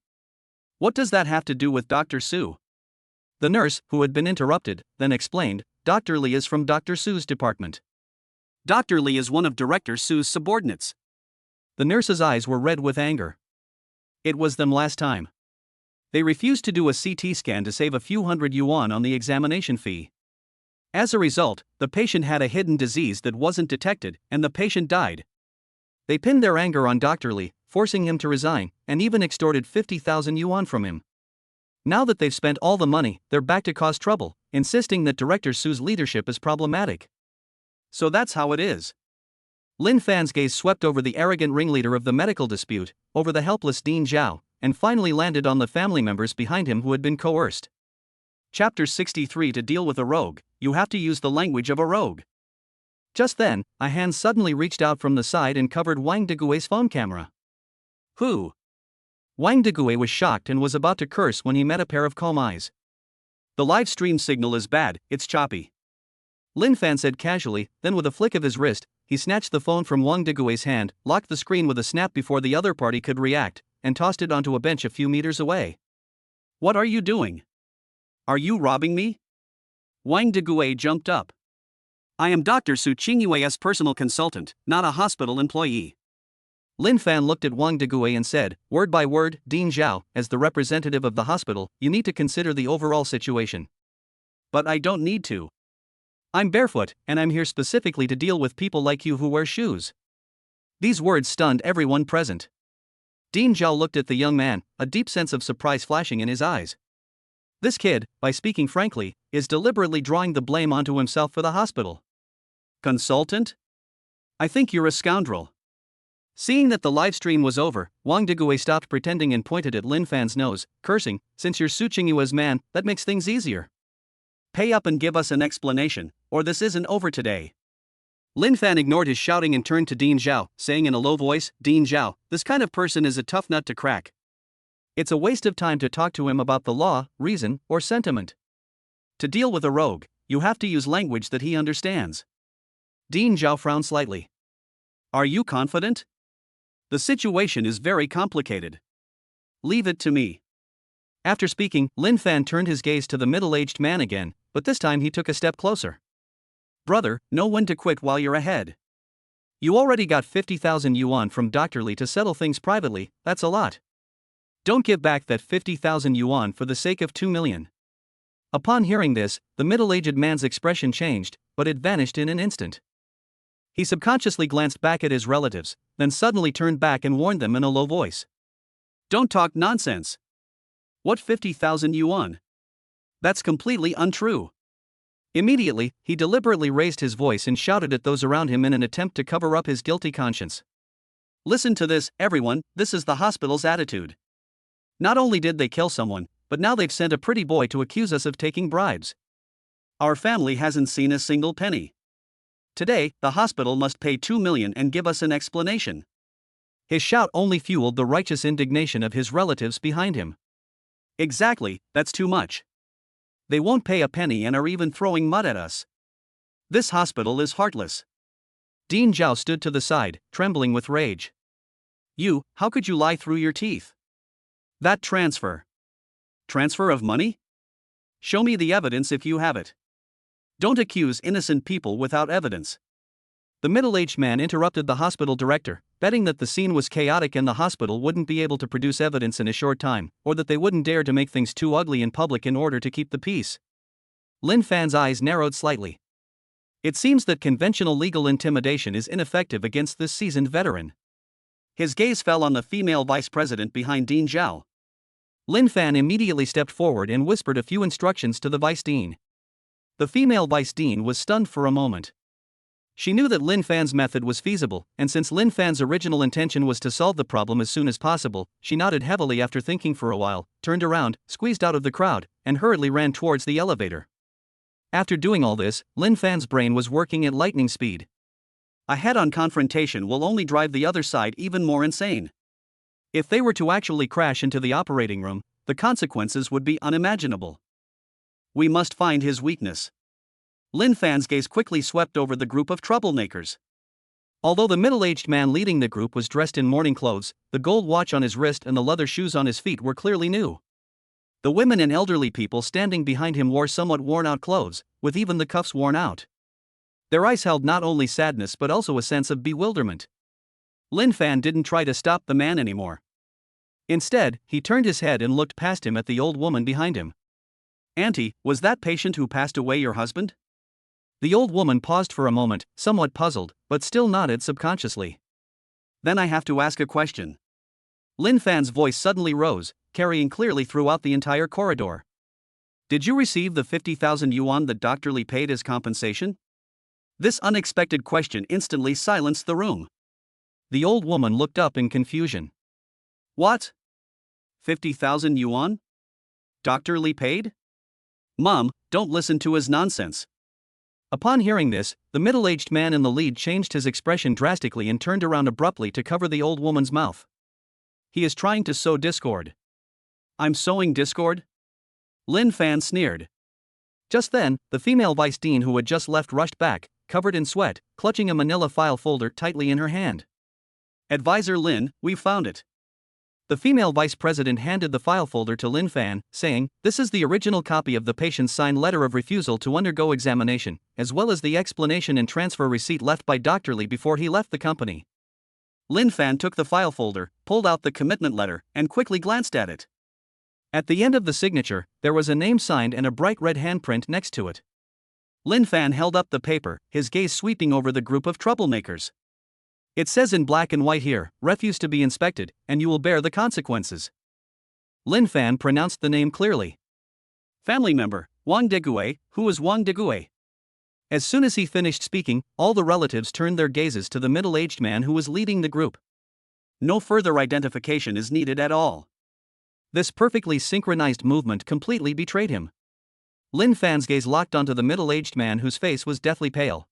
What does that have to do with Dr. Su?" The nurse, who had been interrupted, then explained, "Dr. Li is from Dr. Su's department. Dr. Li is one of Director Su's subordinates." The nurse's eyes were red with anger. It was them last time. They refused to do a CT scan to save a few hundred yuan on the examination fee. As a result, the patient had a hidden disease that wasn't detected, and the patient died. They pinned their anger on Dr. Li, forcing him to resign, and even extorted 50,000 yuan from him. Now that they've spent all the money, they're back to cause trouble, insisting that Director Su's leadership is problematic. So that's how it is. Lin Fan's gaze swept over the arrogant ringleader of the medical dispute, over the helpless Dean Zhao, and finally landed on the family members behind him who had been coerced. Chapter 63. To deal with a rogue, you have to use the language of a rogue. Just then, a hand suddenly reached out from the side and covered Wang Degui's phone camera. "Who?" Wang Degui was shocked and was about to curse when he met a pair of calm eyes. "The live stream signal is bad, it's choppy," Lin Fan said casually, then with a flick of his wrist, he snatched the phone from Wang Degui's hand, locked the screen with a snap before the other party could react, and tossed it onto a bench a few meters away. "What are you doing? Are you robbing me?" Wang Degui jumped up. "I am Dr. Su Qingyue's personal consultant, not a hospital employee." Lin Fan looked at Wang Degui and said, word by word, "Dean Zhao, as the representative of the hospital, you need to consider the overall situation." "But I don't need to. I'm barefoot, and I'm here specifically to deal with people like you who wear shoes." These words stunned everyone present. Dean Zhao looked at the young man, a deep sense of surprise flashing in his eyes. This kid, by speaking frankly, is deliberately drawing the blame onto himself for the hospital. "Consultant? I think you're a scoundrel." Seeing that the live stream was over, Wang Degui stopped pretending and pointed at Lin Fan's nose, cursing, "Since you're Su Qingyue's man, that makes things easier. Pay up and give us an explanation, or this isn't over today." Lin Fan ignored his shouting and turned to Dean Zhao, saying in a low voice, "Dean Zhao, this kind of person is a tough nut to crack. It's a waste of time to talk to him about the law, reason, or sentiment. To deal with a rogue, you have to use language that he understands. Dean Zhao frowned slightly. Are you confident? The situation is very complicated. Leave it to me. After speaking, Lin Fan turned his gaze to the middle-aged man again, but this time he took a step closer. Brother, know when to quit while you're ahead. You already got 50,000 yuan from Dr. Li to settle things privately, that's a lot. Don't give back that 50,000 yuan for the sake of 2 million. Upon hearing this, the middle-aged man's expression changed, but it vanished in an instant. He subconsciously glanced back at his relatives, then suddenly turned back and warned them in a low voice. Don't talk nonsense. What 50,000 yuan? That's completely untrue. Immediately, he deliberately raised his voice and shouted at those around him in an attempt to cover up his guilty conscience. Listen to this, everyone, this is the hospital's attitude. Not only did they kill someone, but now they've sent a pretty boy to accuse us of taking bribes. Our family hasn't seen a single penny. Today, the hospital must pay 2 million and give us an explanation. His shout only fueled the righteous indignation of his relatives behind him. Exactly, that's too much. They won't pay a penny and are even throwing mud at us. This hospital is heartless. Dean Zhao stood to the side, trembling with rage. You, how could you lie through your teeth? That transfer. Transfer of money? Show me the evidence if you have it. Don't accuse innocent people without evidence. The middle-aged man interrupted the hospital director, betting that the scene was chaotic and the hospital wouldn't be able to produce evidence in a short time, or that they wouldn't dare to make things too ugly in public in order to keep the peace. Lin Fan's eyes narrowed slightly. It seems that conventional legal intimidation is ineffective against this seasoned veteran. His gaze fell on the female vice president behind Dean Zhao. Lin Fan immediately stepped forward and whispered a few instructions to the vice dean. The female vice dean was stunned for a moment. She knew that Lin Fan's method was feasible, and since Lin Fan's original intention was to solve the problem as soon as possible, she nodded heavily after thinking for a while, turned around, squeezed out of the crowd, and hurriedly ran towards the elevator. After doing all this, Lin Fan's brain was working at lightning speed. A head-on confrontation will only drive the other side even more insane. If they were to actually crash into the operating room, the consequences would be unimaginable. We must find his weakness. Lin Fan's gaze quickly swept over the group of troublemakers. Although the middle-aged man leading the group was dressed in morning clothes, the gold watch on his wrist and the leather shoes on his feet were clearly new. The women and elderly people standing behind him wore somewhat worn-out clothes, with even the cuffs worn out. Their eyes held not only sadness but also a sense of bewilderment. Lin Fan didn't try to stop the man anymore. Instead, he turned his head and looked past him at the old woman behind him. Auntie, was that patient who passed away your husband? The old woman paused for a moment, somewhat puzzled, but still nodded subconsciously. Then I have to ask a question. Lin Fan's voice suddenly rose, carrying clearly throughout the entire corridor. Did you receive the 50,000 yuan that Dr. Li paid as compensation? This unexpected question instantly silenced the room. The old woman looked up in confusion. What? 50,000 yuan? Dr. Li paid? Mom, don't listen to his nonsense. Upon hearing this, the middle-aged man in the lead changed his expression drastically and turned around abruptly to cover the old woman's mouth. He is trying to sow discord. I'm sowing discord? Lin Fan sneered. Just then, the female vice dean who had just left rushed back, covered in sweat, clutching a manila file folder tightly in her hand. Advisor Lin, we've found it. The female vice president handed the file folder to Lin Fan, saying, "This is the original copy of the patient's signed letter of refusal to undergo examination, as well as the explanation and transfer receipt left by Dr. Li before he left the company." Lin Fan took the file folder, pulled out the commitment letter, and quickly glanced at it. At the end of the signature, there was a name signed and a bright red handprint next to it. Lin Fan held up the paper, his gaze sweeping over the group of troublemakers. It says in black and white here, refuse to be inspected, and you will bear the consequences. Lin Fan pronounced the name clearly. Family member, Wang Degue, who is Wang Degue? As soon as he finished speaking, all the relatives turned their gazes to the middle-aged man who was leading the group. No further identification is needed at all. This perfectly synchronized movement completely betrayed him. Lin Fan's gaze locked onto the middle-aged man whose face was deathly pale.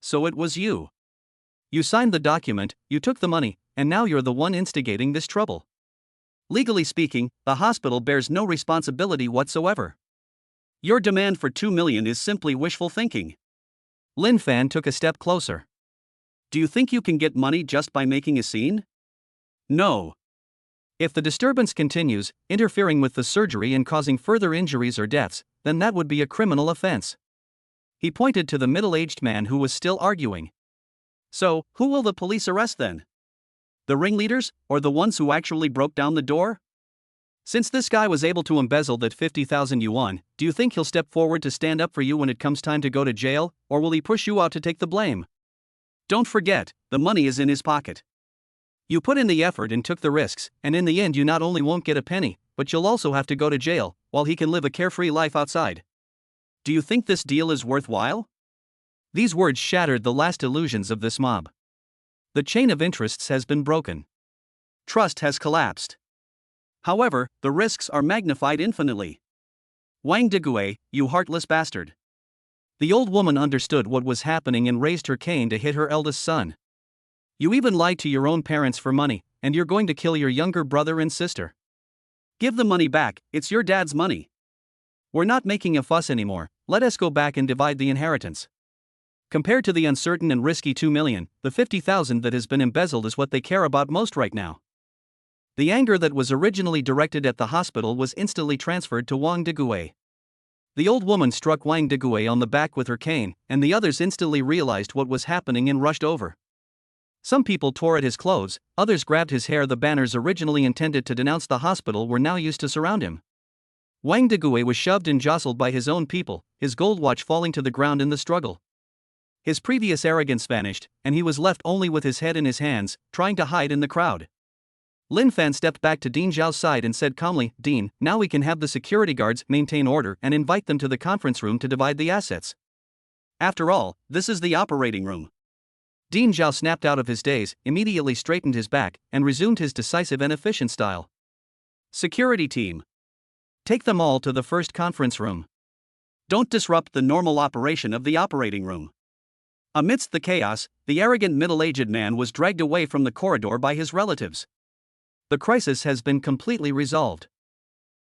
So it was you. You signed the document, you took the money, and now you're the one instigating this trouble. Legally speaking, the hospital bears no responsibility whatsoever. Your demand for 2 million is simply wishful thinking. Lin Fan took a step closer. Do you think you can get money just by making a scene? No. If the disturbance continues, interfering with the surgery and causing further injuries or deaths, then that would be a criminal offense. He pointed to the middle-aged man who was still arguing. So, who will the police arrest then? The ringleaders, or the ones who actually broke down the door? Since this guy was able to embezzle that 50,000 yuan, do you think he'll step forward to stand up for you when it comes time to go to jail, or will he push you out to take the blame? Don't forget, the money is in his pocket. You put in the effort and took the risks, and in the end you not only won't get a penny, but you'll also have to go to jail, while he can live a carefree life outside. Do you think this deal is worthwhile? These words shattered the last illusions of this mob. The chain of interests has been broken. Trust has collapsed. However, the risks are magnified infinitely. Wang Deguai, you heartless bastard. The old woman understood what was happening and raised her cane to hit her eldest son. You even lied to your own parents for money, and you're going to kill your younger brother and sister. Give the money back, it's your dad's money. We're not making a fuss anymore, let us go back and divide the inheritance. Compared to the uncertain and risky 2 million, the 50,000 that has been embezzled is what they care about most right now. The anger that was originally directed at the hospital was instantly transferred to Wang Deguai. The old woman struck Wang Deguai on the back with her cane, and the others instantly realized what was happening and rushed over. Some people tore at his clothes, others grabbed his hair. The banners originally intended to denounce the hospital were now used to surround him. Wang Deguai was shoved and jostled by his own people, his gold watch falling to the ground in the struggle. His previous arrogance vanished, and he was left only with his head in his hands, trying to hide in the crowd. Lin Fan stepped back to Ding Zhao's side and said calmly, "Dean, now we can have the security guards maintain order and invite them to the conference room to divide the assets. After all, this is the operating room." Ding Zhao snapped out of his daze, immediately straightened his back, and resumed his decisive and efficient style. "Security team. Take them all to the first conference room. Don't disrupt the normal operation of the operating room." Amidst the chaos, the arrogant middle-aged man was dragged away from the corridor by his relatives. The crisis has been completely resolved.